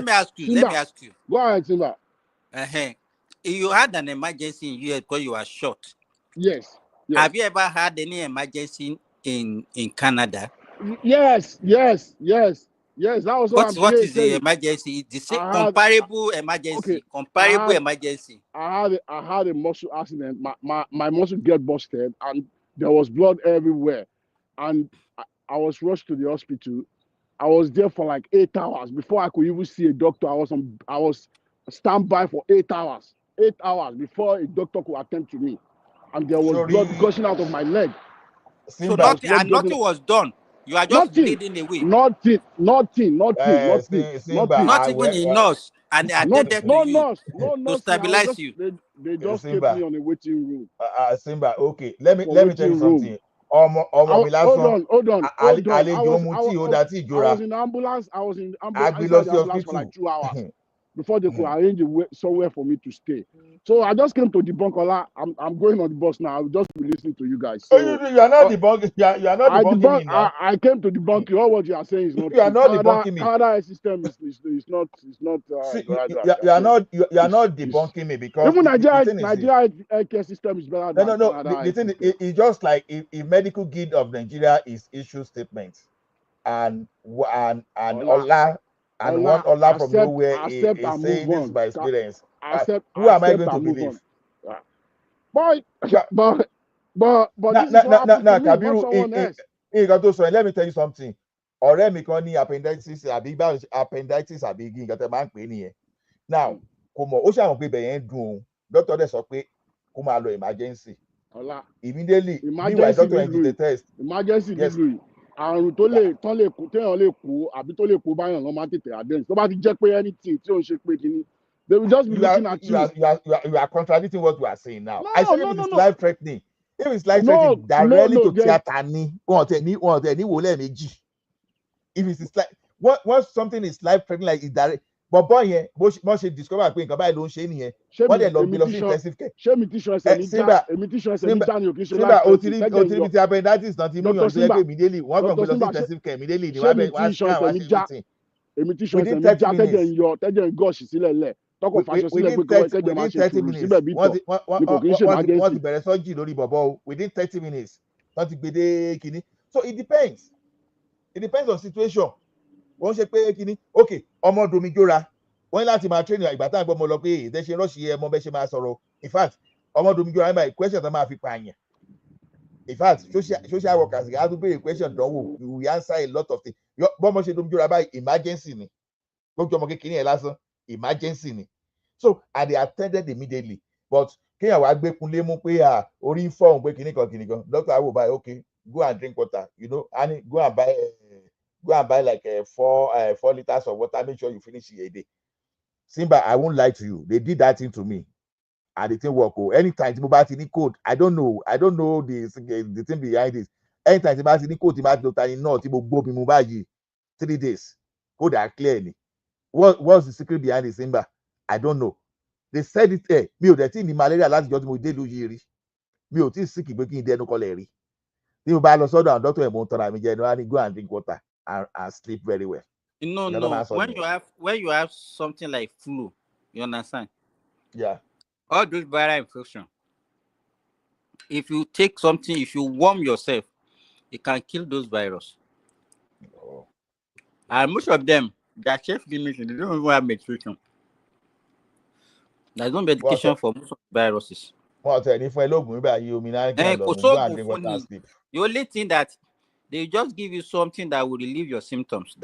me ask you. Go ahead, Simba. You had an emergency in US because you were shot. Yes. Have you ever had any emergency in Canada? Yes. That was what is the emergency? The comparable emergency. Okay. Comparable emergency. I had a muscle accident. My muscle get busted, and there was blood everywhere. And I was rushed to the hospital. I was there for like 8 hours before I could even see a doctor. I was standby for 8 hours. 8 hours before a doctor could attend to me, and there was blood gushing out of my leg. So nothing was done. You are just Nothing. bleeding away. Nothing. Simba, Not even a nurse, and they attended to you No to nurse. stabilize you. They just kept Simba. me on a waiting room. Simba, okay. Let me tell you waiting room. something. Hold on. I was in the ambulance. I was inside the ambulance for like 2 hours before they could arrange somewhere for me to stay. So I just came to debunk Ola. I'm going on the bus now. I'll just be listening to you guys. So you are not debunking. You are not debunking me now. I came to debunk you. All what you are saying is not you are true. not debunking me. Canada system is not. See, you are not debunking me because even Nigeria healthcare healthcare system is better than Canada. The thing is just like if medical guild of Nigeria is issue statements and Ola from nowhere is saying this by experience. Who am I going to believe? But this is what happened to me, not someone else. Let me tell you something. Ọ̀rẹ́ mi kan ní appendicitis àbí igi nǹkan tẹ́ máa ń pè é nìyẹn. Now kò mọ̀ ó ṣàwọn pé ibẹ̀ yẹn ń dùn òun doctor dẹ̀ sọ pé kó máa lọ emergency. Immediately meanwhile doctor yẹn did the test. Emergency nílùú yìí àrùn téèyàn lè kó àbí tó lè kó báyọ̀ lọ́ máa tètè àdéhùn tó bá ti jẹ́ pé anything tí ò ń ṣe pé kíní they will just be looking at you. You are contradicting what you are saying now. I said if it is life threatening. If it's life threatening, directly to theatre ni wọn tẹ ní wò lẹ́ẹ̀mejì. If it is like once something is life threatening like it direct but boy yẹn bó ṣe discover pé nǹkan báyìí ló ń ṣe nìyẹn wọ́n dẹ̀ lọ gbé lọ sí intensive care. ṣé mi ti ṣọ ẹsẹ̀ ní já èmi ti ṣọ ẹsẹ̀ ní já ni òkè ṣe life threatening otiri ti appendicitis náà ti mú yàn tó yẹ pé immediately wọ́n kàn gbé lọ sí intensive care immediately ni wọ́n ṣe everything. Èmi ti ṣọ ẹsẹ̀ ní já tẹ́jẹ̀ ń gọ̀ọ̀ṣì sílẹ̀ lẹ̀ tọkọ fàṣọ sílẹ̀ pé kẹ́jẹ̀ máa ṣe tùrù síbẹ̀ bí tọ̀ ni kò kì í ṣe emergency. wọ́n ti bẹ̀rẹ̀ surgery lórí bọ̀bọ̀ o within 30 minutes wọ́n ti gbé dé kínní so it depends on situation wọ́n ṣe pé kínní ok ọmọ domi jóra wọ́n ní láti máa train ìgbà tá à ń gbọ́ ọmọ lọ pé ìdẹ́ ṣe rọ́ọ̀ṣì ẹ mọ bẹ́ẹ̀ ṣe máa sọ̀rọ̀ in fact ọmọ domi jóra nígbà question tó máa fi pààyàn in fact social workers á tún béèrè question dánwò we answer a lot of things bọ́mọ ṣe domi jóra báyìí emergency ni lójú ọmọ kékeré yẹn lásán emergency ni so and they attended immediately but kéèyàn wá gbé kunlé mú pé orí ń fọ́ òun pé kìnnìkan doctor awo báyìí okay go and drink water and go and buy like 4 liters of water make sure you finish it a day. Simba, I won't lie to you, they did that thing to me and the thing work anytime tí mo bá ti ní code I don't know the thing behind this anytime tí mo bá ti ní code tí mo bá ti lo tani náà tí mo gbó mi mu báyìí 3 days code are clear ni what's the secret behind it Simba? I don't know. They said it there. Mi ò dẹ̀ tí ní malaria láti jọ́ tí mo dé ìlú yìí rí. Mi ò tí ì sick pé kí n dẹnu kọlẹ̀ rí. Tí mo bá lọ sọ́dọ̀ àwọn doctor ẹ̀mọ́ tọ́ra mi jẹ́ ẹni go and drink water and sleep very well. No. When you have something like flu, you understand? Yeah. All those viral infection. If you take something, if you warm yourself, it can kill those viruses. Oh. And most of them, their chef limitation, they don't even have medication. There's no medication for most of the viruses. The only thing that they just give you something that will relieve your symptoms.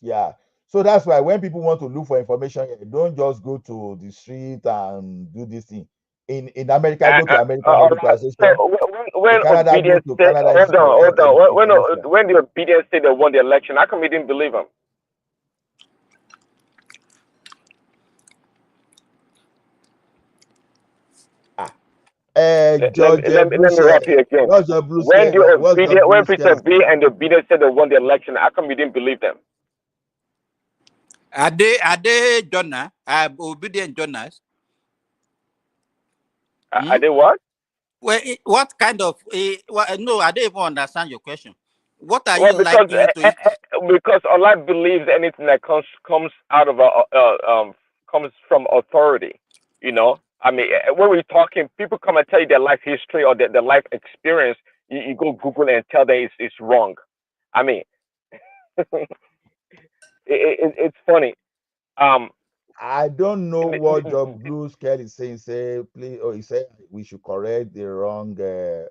Yeah. So that's why when people want to look for information, don't just go to the street and do this thing. In America, go to American Medical Association. When obedience said, hold on. When the obedience said they won the election, how come we didn't believe them? Let me wrap you again. When Peter B and the obedience said they won the election, how come we didn't believe them? Are they Jonah? Obedient Jonas? Are they what? Well, what kind of? No, I don't even understand your question. What are you like? Because Allah believes anything that comes out of comes from authority. You know, I mean, when we're talking, people come and tell you their life history or their life experience. You go Google and tell them it's wrong. I mean, it's funny. I don't know what Job Blue Scale is saying. Please, he said we should correct the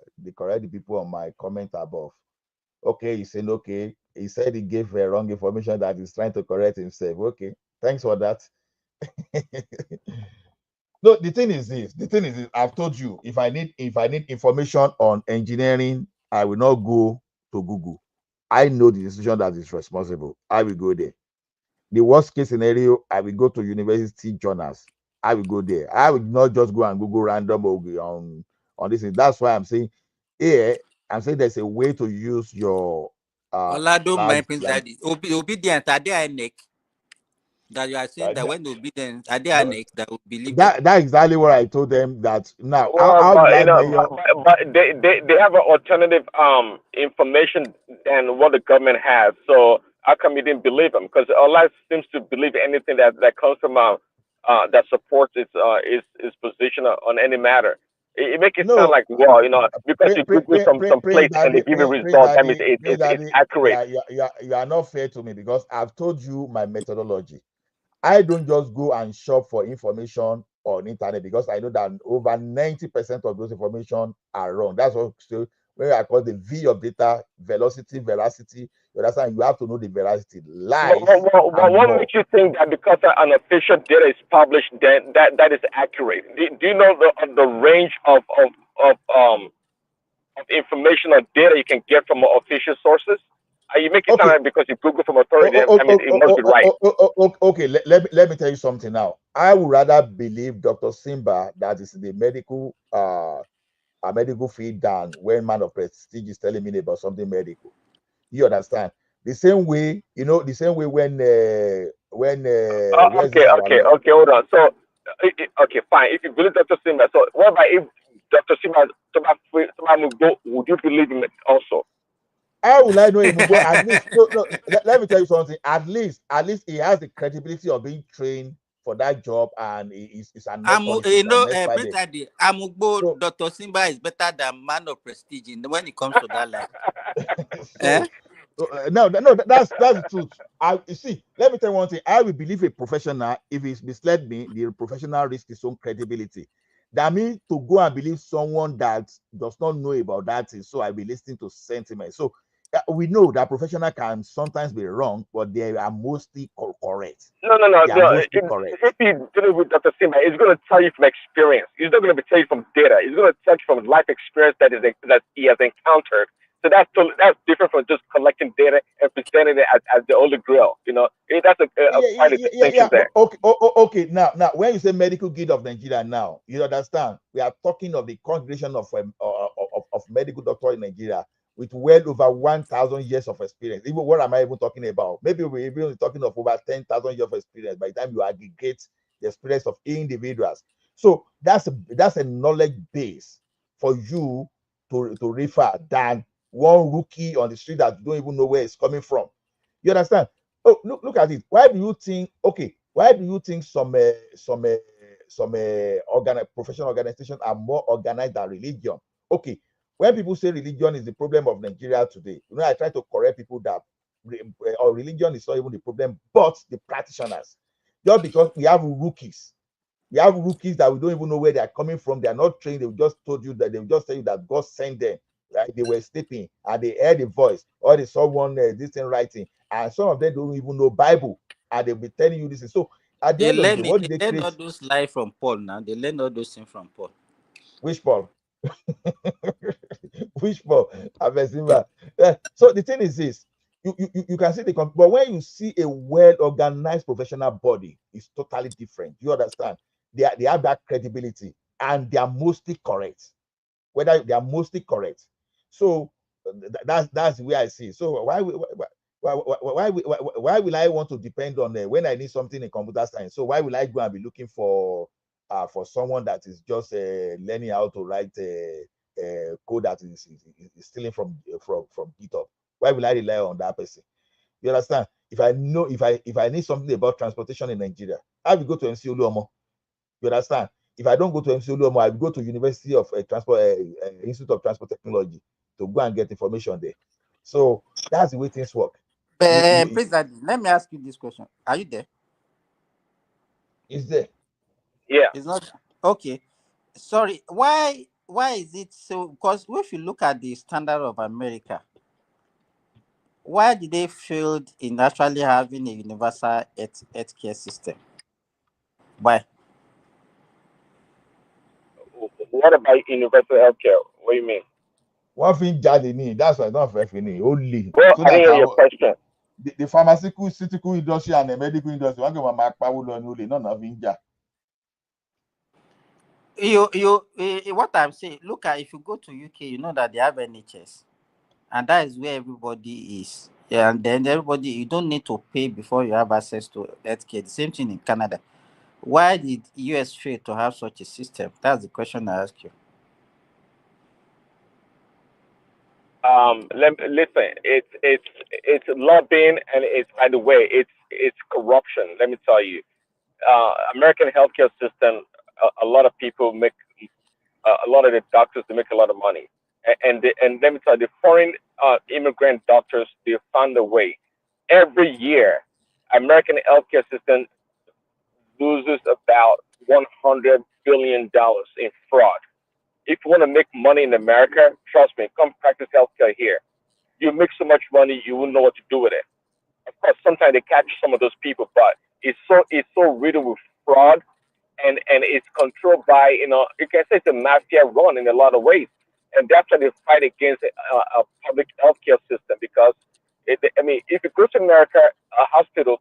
people on my comment above. Okay, he said okay. He said he gave wrong information that he's trying to correct himself. Okay, thanks for that. No, the thing is this. I've told you if I need information on engineering I will not go to Google. I know the institution that is responsible. I will go there. The worst case scenario, I will go to university journals. I will go there. I will not just go and Google random on this. That's why I'm saying here, I'm saying there's a way to use your Olado, my large prince, language. obedient, are they INEC? That you are saying that when obedient, are they INEC that will believe them? That's exactly what I told them. That now, Well, how but will I you know, measure? but they have an alternative information than what the government has. So how come you didn't believe them? Because Allah seems to believe anything that comes from that supports its position on any matter. It makes it sound No, like, well, you know, because you Google some Prince place and they Daddy, give you Prince results, that means Daddy, Prince it's Daddy, accurate. you are not fair to me because I've told you my methodology. I don't just go and shop for information on internet because I know that over 90% of those information are wrong. That's what so when I call the V of data, velocity, veracity. You understand? You have to know the veracity. Lies and What more. makes you think that because an official data is published, then that is accurate? Do you know the range of information or data you can get from official sources? You make it sound Okay. like because you Google from authority, I mean, it must be right. Okay. Let me tell you something now. I would rather believe Dr. Simba that is the medical a medical field than when man of prestige is telling me about something medical. You understand? The same way, you know, the same way when where's this our Hold on. So, okay, fine. If you believe Dr. Simba, so what about if Dr. Simba, would you believe him also? how will I know him? But at least, no, let me tell you something. At least he has the credibility of being trained for that job, and he's an expert. You know, Prince Daddy, Amugbo, Dr. Simba is better than man of prestige when it comes to that line. No, that's the truth. You see, let me tell you one thing. I will believe a professional if he's misled me. The professional risks his own credibility. That means to go and believe someone that does not know about that thing. So I be listening to sentiment. So we know that professional can sometimes be wrong, but they are mostly correct. No. They are mostly correct. If you dealing with Dr. Simba, he's going to tell you from experience. He's not going to tell you from data. He's going to tell you from life experience that he has encountered. So that's different from just collecting data and presenting it as the Holy Grail. You know, that's quite a distinction there. Okay. Now, when you say medical guild of Nigeria, now you understand we are talking of the congregation of medical doctors in Nigeria with well over 1,000 years of experience. Even what am I even talking about? Maybe we're even talking of over 10,000 years of experience by the time you aggregate the experience of individuals. So that's a knowledge base for you to refer than one rookie on the street that you don't even know where it's coming from. You understand? Oh, look at it. Why do you think? Okay, why do you think some professional organizations are more organized than religion? Okay, when people say religion is the problem of Nigeria today, you know, I try to correct people that religion is not even the problem, but the practitioners. Just because we have rookies that we don't even know where they are coming from. They are not trained. They just told you that they will just tell you that God sent them. Right? They were sleeping and they heard a voice or they saw one this thing writing, and some of them don't even know Bible, and they'll be telling you this. So at the end of the day, what did they create? They learn all those lies from Paul now. They learn all those things from Paul. Which Paul? Which Paul? So the thing is this. You can see but when you see a well-organized professional body, it's totally different. You understand? They have that credibility and they are mostly correct. Whether they are mostly correct. So that's the way I see it. So why will I want to depend on when I need something in computer science? So why will I go and be looking for someone that is just learning how to write code that is stealing from GitHub? Why will I rely on that person? You understand? If I need something about transportation in Nigeria, I will go to MC Oluomo. You understand? If I don't go to MC Oluomo, I will go to University of Institute of Transport Technology to go and get information there. So that's the way things work. President, let me ask you this question. Are you there? Is there? Yeah. It's not okay. Sorry. Why is it so? Because if you look at the standard of America, why did they fail in actually having a universal healthcare system? Why? What about universal healthcare? What do you mean? One thing Jadini, that's why I don't have any only. Well, So I didn't that hear your question. the pharmaceutical industry and the medical industry, one go mark power only, none of India. What I'm saying, look at if you go to UK, you know that they have NHS, and that is where everybody is. Yeah, and then everybody, you don't need to pay before you have access to healthcare. The same thing in Canada. Why did US fail to have such a system? That's the question I ask you. Listen, it's lobbying, and it's, by the way, it's corruption. Let me tell you, American healthcare system. A lot of people make a lot of the doctors, they make a lot of money, and let me tell you, the foreign immigrant doctors, they found a way. Every year, American healthcare system loses about $100 billion in fraud. If you want to make money in America, trust me, come practice healthcare here. You make so much money, you won't know what to do with it. Of course, sometimes they catch some of those people, but it's so riddled with fraud, and it's controlled by, you can say it's a mafia run in a lot of ways, and that's why they fight against a public healthcare system, because I mean, if you go to America, a hospital,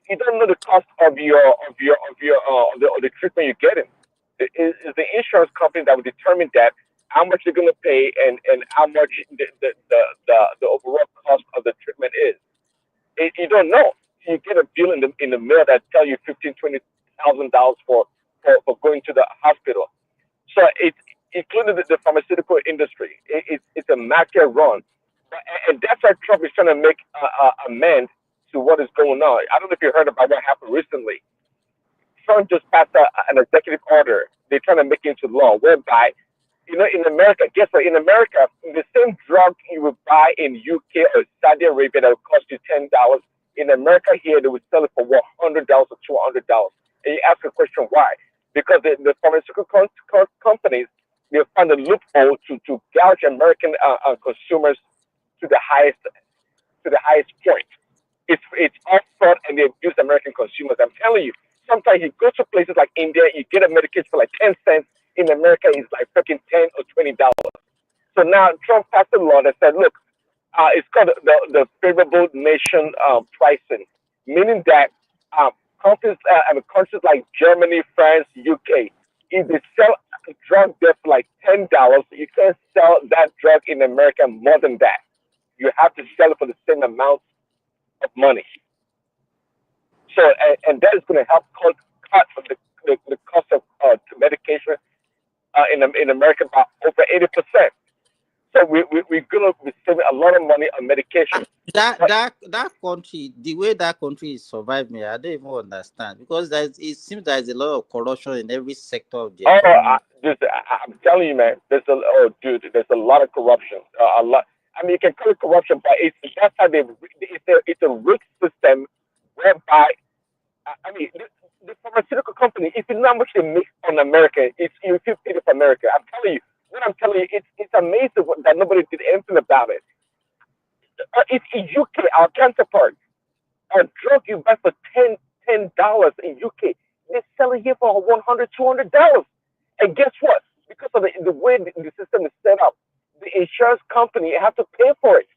you don't know the cost of the treatment you're getting. It's the insurance company that will determine that, how much you're going to pay, and how much the overall cost of the treatment is. You don't know. You get a bill in the mail that tell you $15,000-$20,000 for going to the hospital. So it's including the pharmaceutical industry. It's a mafia run, and that's why Trump is trying to make amends to what is going on. I don't know if you heard about what happened recently. Trump just passed an executive order. They're trying to make it into law, whereby, in America, guess what? In America, the same drug you would buy in UK or Saudi Arabia that would cost you $10, in America here they would sell it for $100 or $200. And you ask the question why? Because the pharmaceutical companies, they find a loophole to gouge American consumers to the highest point. It's all fraud, and they abuse American consumers. I'm telling you, sometimes you go to places like India, you get a medication for like 10 cents. In America, it's like freaking $10 or $20. So now Trump passed a law that said, look, it's called the favorable nation pricing, meaning that countries like Germany, France, UK, if they sell a drug there for like $10, you can't sell that drug in America more than that. You have to sell it for the same amount of money. So, and that is going to help cut the cost of medication in America by over 80%. So we're going to be saving a lot of money on medication. That country, the way that country is surviving, I don't even understand, because it seems there's a lot of corruption in every sector of the economy. I'm telling you, man, there's a lot of corruption. A lot. I mean, you can call it corruption, but that's how it's a rigged system whereby, I mean, the pharmaceutical company, if you know how much they make on America, you feel pity for America. I'm telling you, it's amazing that nobody did anything about it. It's in UK, our counterpart. A drug you buy for $10 in UK, they sell it here for $100-$200. And guess what? Because of the way the system is set up, the insurance company has to pay for it.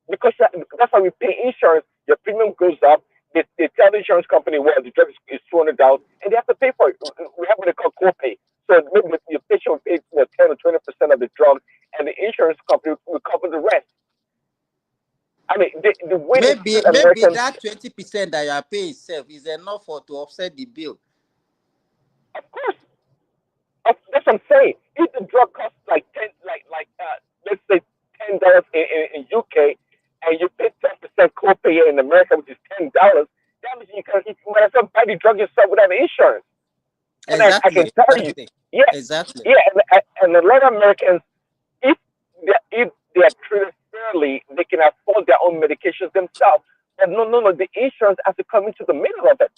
Because that's how we pay insurance. Your premium goes up. They tell the insurance company, well, the drug is $200, and they have to pay for it. We have what they call copay. So maybe your patient will pay 10 or 20% of the drug, and the insurance company will cover the rest. I mean, the way maybe that 20% that you are paying itself is enough to offset the bill. Of course, that's what I'm saying. If the drug costs like let's say $10 in UK, and you pay 10% copay in America, which is $10, that means you might as well buy the drug yourself without insurance. And I can tell you, exactly. Yeah, and a lot of Americans, if they are treated fairly, they can afford their own medications themselves. But no, the insurance has to come into the middle of it.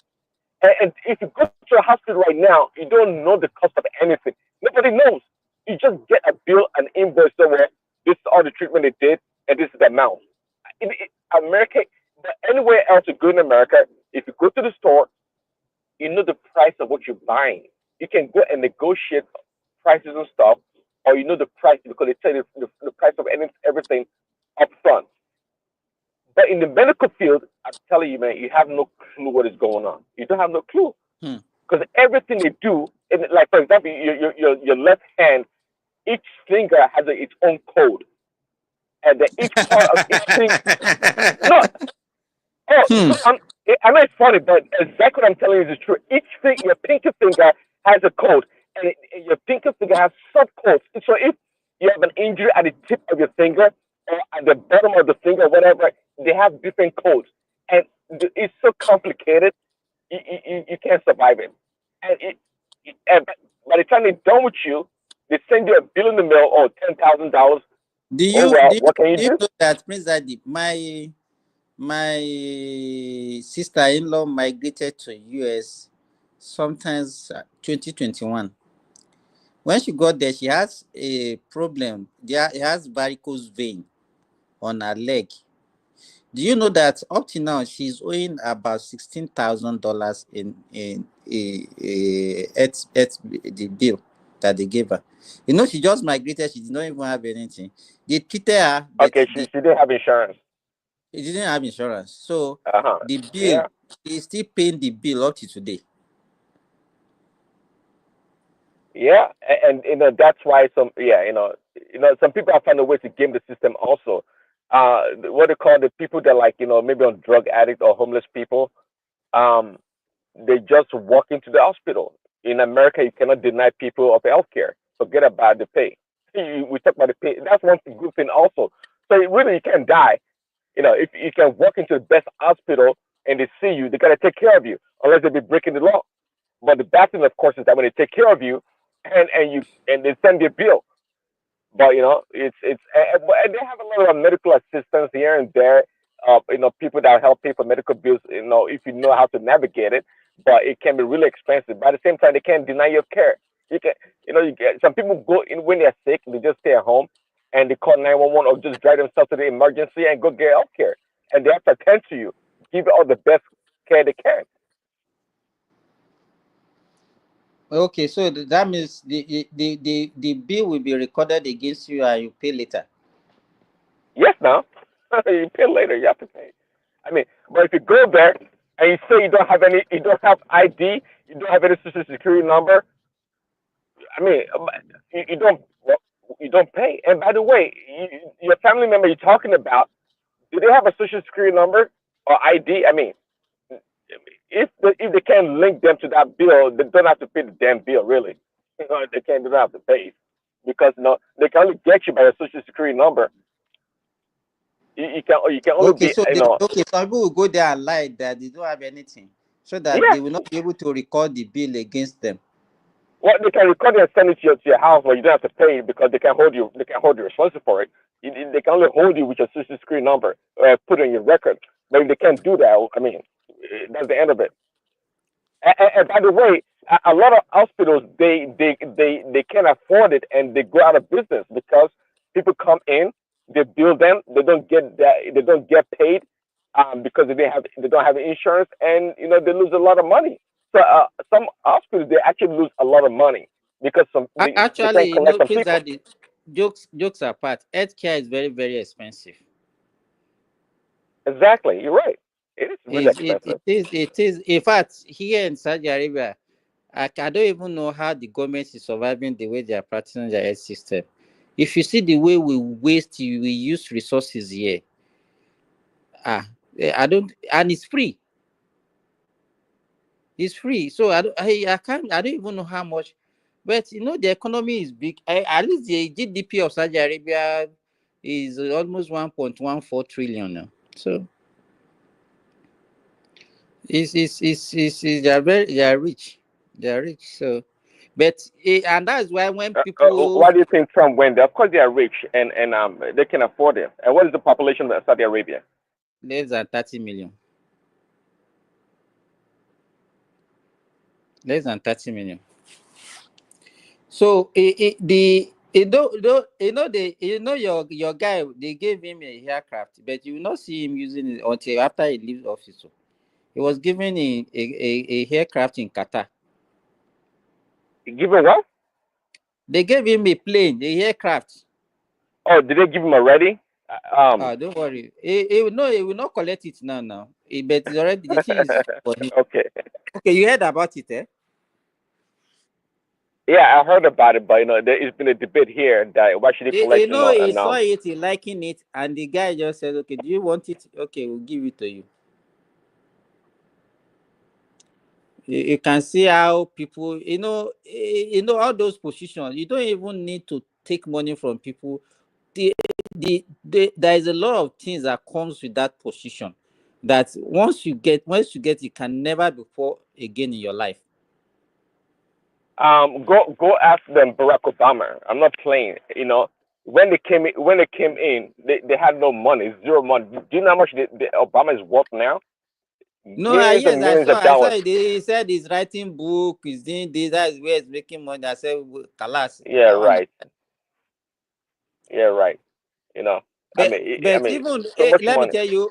And if you go to a hospital right now, you don't know the cost of anything. Nobody knows. You just get a bill, an invoice somewhere. This is all the treatment they did, and this is the amount. In America, anywhere else you go in America, if you go to the store, you know the price of what you're buying. You can go and negotiate prices and stuff. or you know the price because they tell you the price of everything up front. But in the medical field, I'm telling you, man, you have no clue what is going on. You don't have no clue because everything they do, like for example, your left hand, each finger has its own code, and each part of each thing. No, I know it's funny, but exactly what I'm telling you is true. Each thing, your pinky finger has a code, and your pinky finger has subcodes. So if you have an injury at the tip of your finger or at the bottom of the finger, whatever, they have different codes, and it's so complicated. You can't survive it. And by the time they're done with you, they send you a bill in the mail or $10,000. Do Oh you well, do you, what can you do you do? know that Prince Daddy, my sister-in-law migrated to US sometimes 2021. When she got there, she has a problem. She has varicose vein on her leg. Do you know that up to now she's owing about $16,000 in the bill that they gave her? You know, she just migrated. She did not even have anything. They treated her, but Okay, she didn't have insurance. she didn't have insurance. So the bill, Yeah. she's still paying the bill up to today. Yeah, and that's why some some people have found a way to game the system also. What they call the people that like maybe on drug addict or homeless people, they just walk into the hospital. In America, you cannot deny people of health care. Forget about the pay. We talk about the pay. That's one good thing also. So really, you can't die. If you can walk into the best hospital and they see you, they gotta take care of you, unless they be breaking the law. But the bad thing, of course, is that when they take care of you, and they send you a bill. But and they have a lot of medical assistance here and there. People that help pay for medical bills. If you know how to navigate it, but it can be really expensive. But at the same time, they can't deny your care. You can, you get some people go in when they're sick, they just stay at home and they call 911 or just drive themselves to the emergency and go get health care, and they have to attend to you, give you all the best care they can. Okay, so that means the bill will be recorded against you and you pay later. Yes, now you pay later. You have to pay. I mean, but if you go there and you say you don't have ID, you don't have any social security number. I mean, you don't pay. And by the way, your family member you're talking about, do they have a social security number or ID? I mean, if they can't link them to that bill, they don't have to pay the damn bill. Really, they don't have to pay because they can only get you by a social security number. You can only Okay, be some people will go there and lie that they don't have anything, so that yeah. they will not be able to record the bill against them. Well, they can record it and send it to your house, but you don't have to pay because they can hold you. They can hold you responsible for it. They can only hold you with your social security number, put it in your record. But if they can't do that, I mean, that's the end of it. And by the way, a lot of hospitals they can't afford it and they go out of business because people come in, they bill them, they don't get paid because they don't have insurance, and they lose a lot of money. So some hospitals they actually lose a lot of money because they Actually, can't collect from Prince people. Daddy, jokes apart, healthcare is very, very expensive. Exactly, you're right. It is really expensive. It is. In fact, here in Saudi Arabia, I don't even know how the government is surviving the way they are practicing their health system. If you see the way we use resources here, I don't, and it's free. It's free. So I don't even know how much, but the economy is big. At least the GDP of Saudi Arabia is almost 1.14 trillion now. So they are rich. They are rich. So, but and that's why when people Why do you think Trump went there? Of course, they are rich and they can afford it. And what is the population of Saudi Arabia? less than 30 million. Less than 30 million. So your guy, they gave him a aircraft, but you will not see him using it until after he leaves office. So he was given a aircraft in Qatar. Given what? They gave him a plane, a aircraft. Oh, did they give him already? Don't worry. He will not collect it now. But it's already the thing is for him. Okay. Okay, you heard about it, eh? Yeah, I heard about it, but there's been a debate here that why should he collect it? He saw it, he liking it, and the guy just said, "Okay, do you want it? Okay, we'll give it to you." You can see how people, all those positions. You don't even need to take money from people. There is a lot of things that comes with that position. That once you get, you can never be poor again in your life. Go ask them Barack Obama. I'm not playing. When they came in, they had no money, zero money. Do you know how much the Obama is worth now? No, Millions and millions of I saw dollars. it. He said he's writing book, he's doing this, that's where he's making money. I said, Kalas. Yeah, right. Yeah, right. But I mean, even so much let me money. tell you,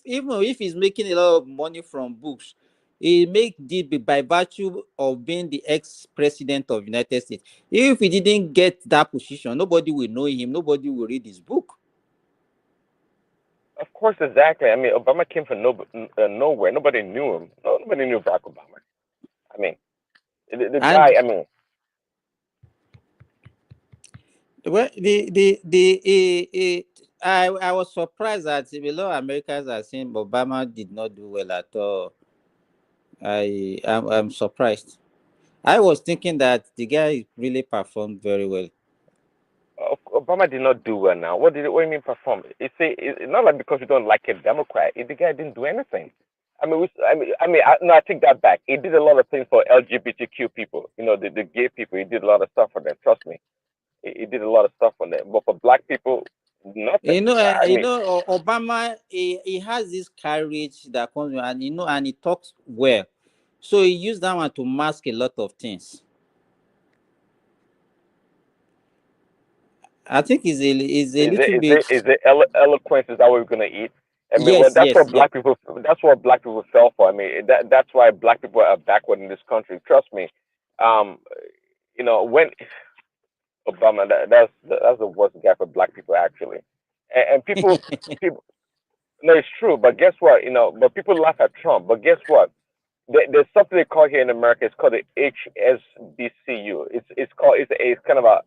even if he's making a lot of money from books, he make it by virtue of being the ex-president of United States. If he didn't get that position, nobody will know him. Nobody will read his book. Of course, exactly. I mean, Obama came from nowhere. Nobody knew him. Nobody knew Barack Obama. I mean, the guy. I mean, well, I was surprised that a lot of Americans are saying Obama did not do well at all. I'm surprised. I was thinking that the guy really performed very well. Obama did not do well. Now, what do you mean perform? It's not like because we don't like a Democrat. The guy didn't do anything. I take that back. He did a lot of things for LGBTQ people. The gay people. He did a lot of stuff for them. Trust me, he did a lot of stuff for them. But for black people, nothing. Obama, he has this courage that comes with, and he talks well. So he used that one to mask a lot of things. I think is a little bit. Is it eloquence? Is that what we're gonna eat? Yes, that's what black people. That's what black people fell for. I mean, that's why black people are backward in this country. Trust me. When Obama, that's the worst guy for black people actually, and people. No, it's true. But guess what? But people laugh at Trump. But guess what? There's something they call here in America. It's called the HSBCU. It's kind of a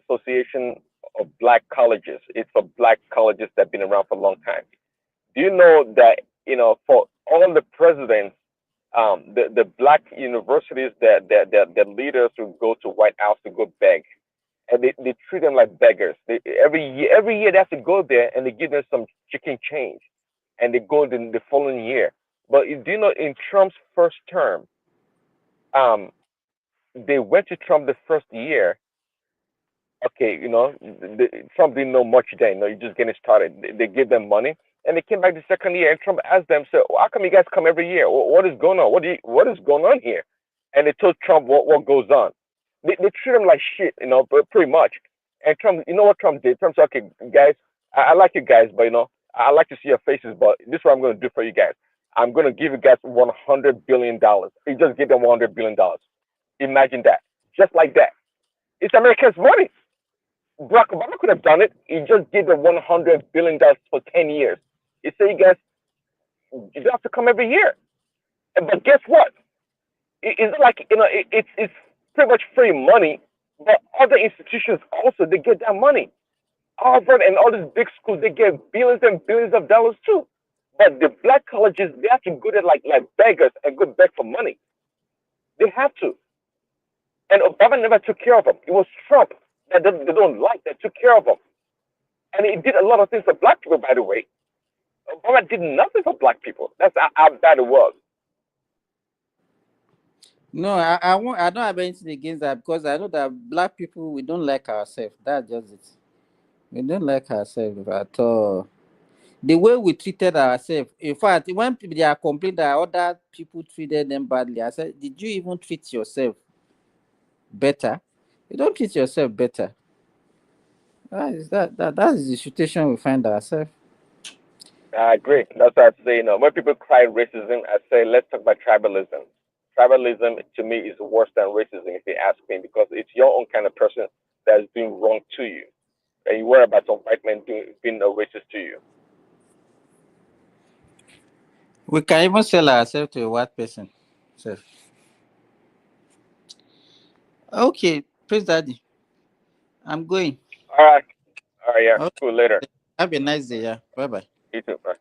association of black colleges. It's for black colleges that've been around for a long time. Do you know that for all the presidents, the black universities that leaders who go to White House to go beg, and they treat them like beggars. Every year they have to go there and they give them some chicken change, and they go the following year. But do you know in Trump's first term, they went to Trump the first year. Okay, Trump didn't know much then. You're just getting started. They gave them money, and they came back the second year, and Trump asked them, "So how come you guys come every year? What is going on? What is going on here?" And they told Trump what goes on. They treat him like shit, but pretty much. And Trump, you know what Trump did? Trump said, "Okay, guys, I like you guys, but I like to see your faces. But this is what I'm going to do for you guys. I'm going to give you guys $100 billion. He just gave them $100 billion. Imagine that. Just like that. It's Americans' money. Barack Obama could have done it. He just gave them $100 billion for 10 years. He said, you guys, you don't have to come every year. But guess what? It's like, it's pretty much free money, but other institutions also, they get that money. Harvard and all these big schools, they get billions and billions of dollars too. But the black colleges, they have to go there like beggars and go beg for money. They have to. And Obama never took care of them. It was Trump that they don't like that took care of them. And he did a lot of things for black people, by the way. Obama did nothing for black people. That's how bad it was. No, I don't have anything against that because I know that black people, we don't like ourselves. That's just it. We don't like ourselves at all. The way we treated ourselves. In fact, when they are complaining that other people treated them badly, I said, did you even treat yourself better? You don't treat yourself better. That is the situation we find ourselves. I agree. That's what I say. When people cry racism, I say let's talk about tribalism. tribalism to me is worse than racism, if you ask me, because it's your own kind of person that's doing wrong to you, and you worry about some white man being a racist to you. We can even sell ourselves to a white person. So, okay, praise daddy. I'm going. All right, yeah, Okay. cool. Later. Have a nice day. Yeah, bye bye. You too. Bye.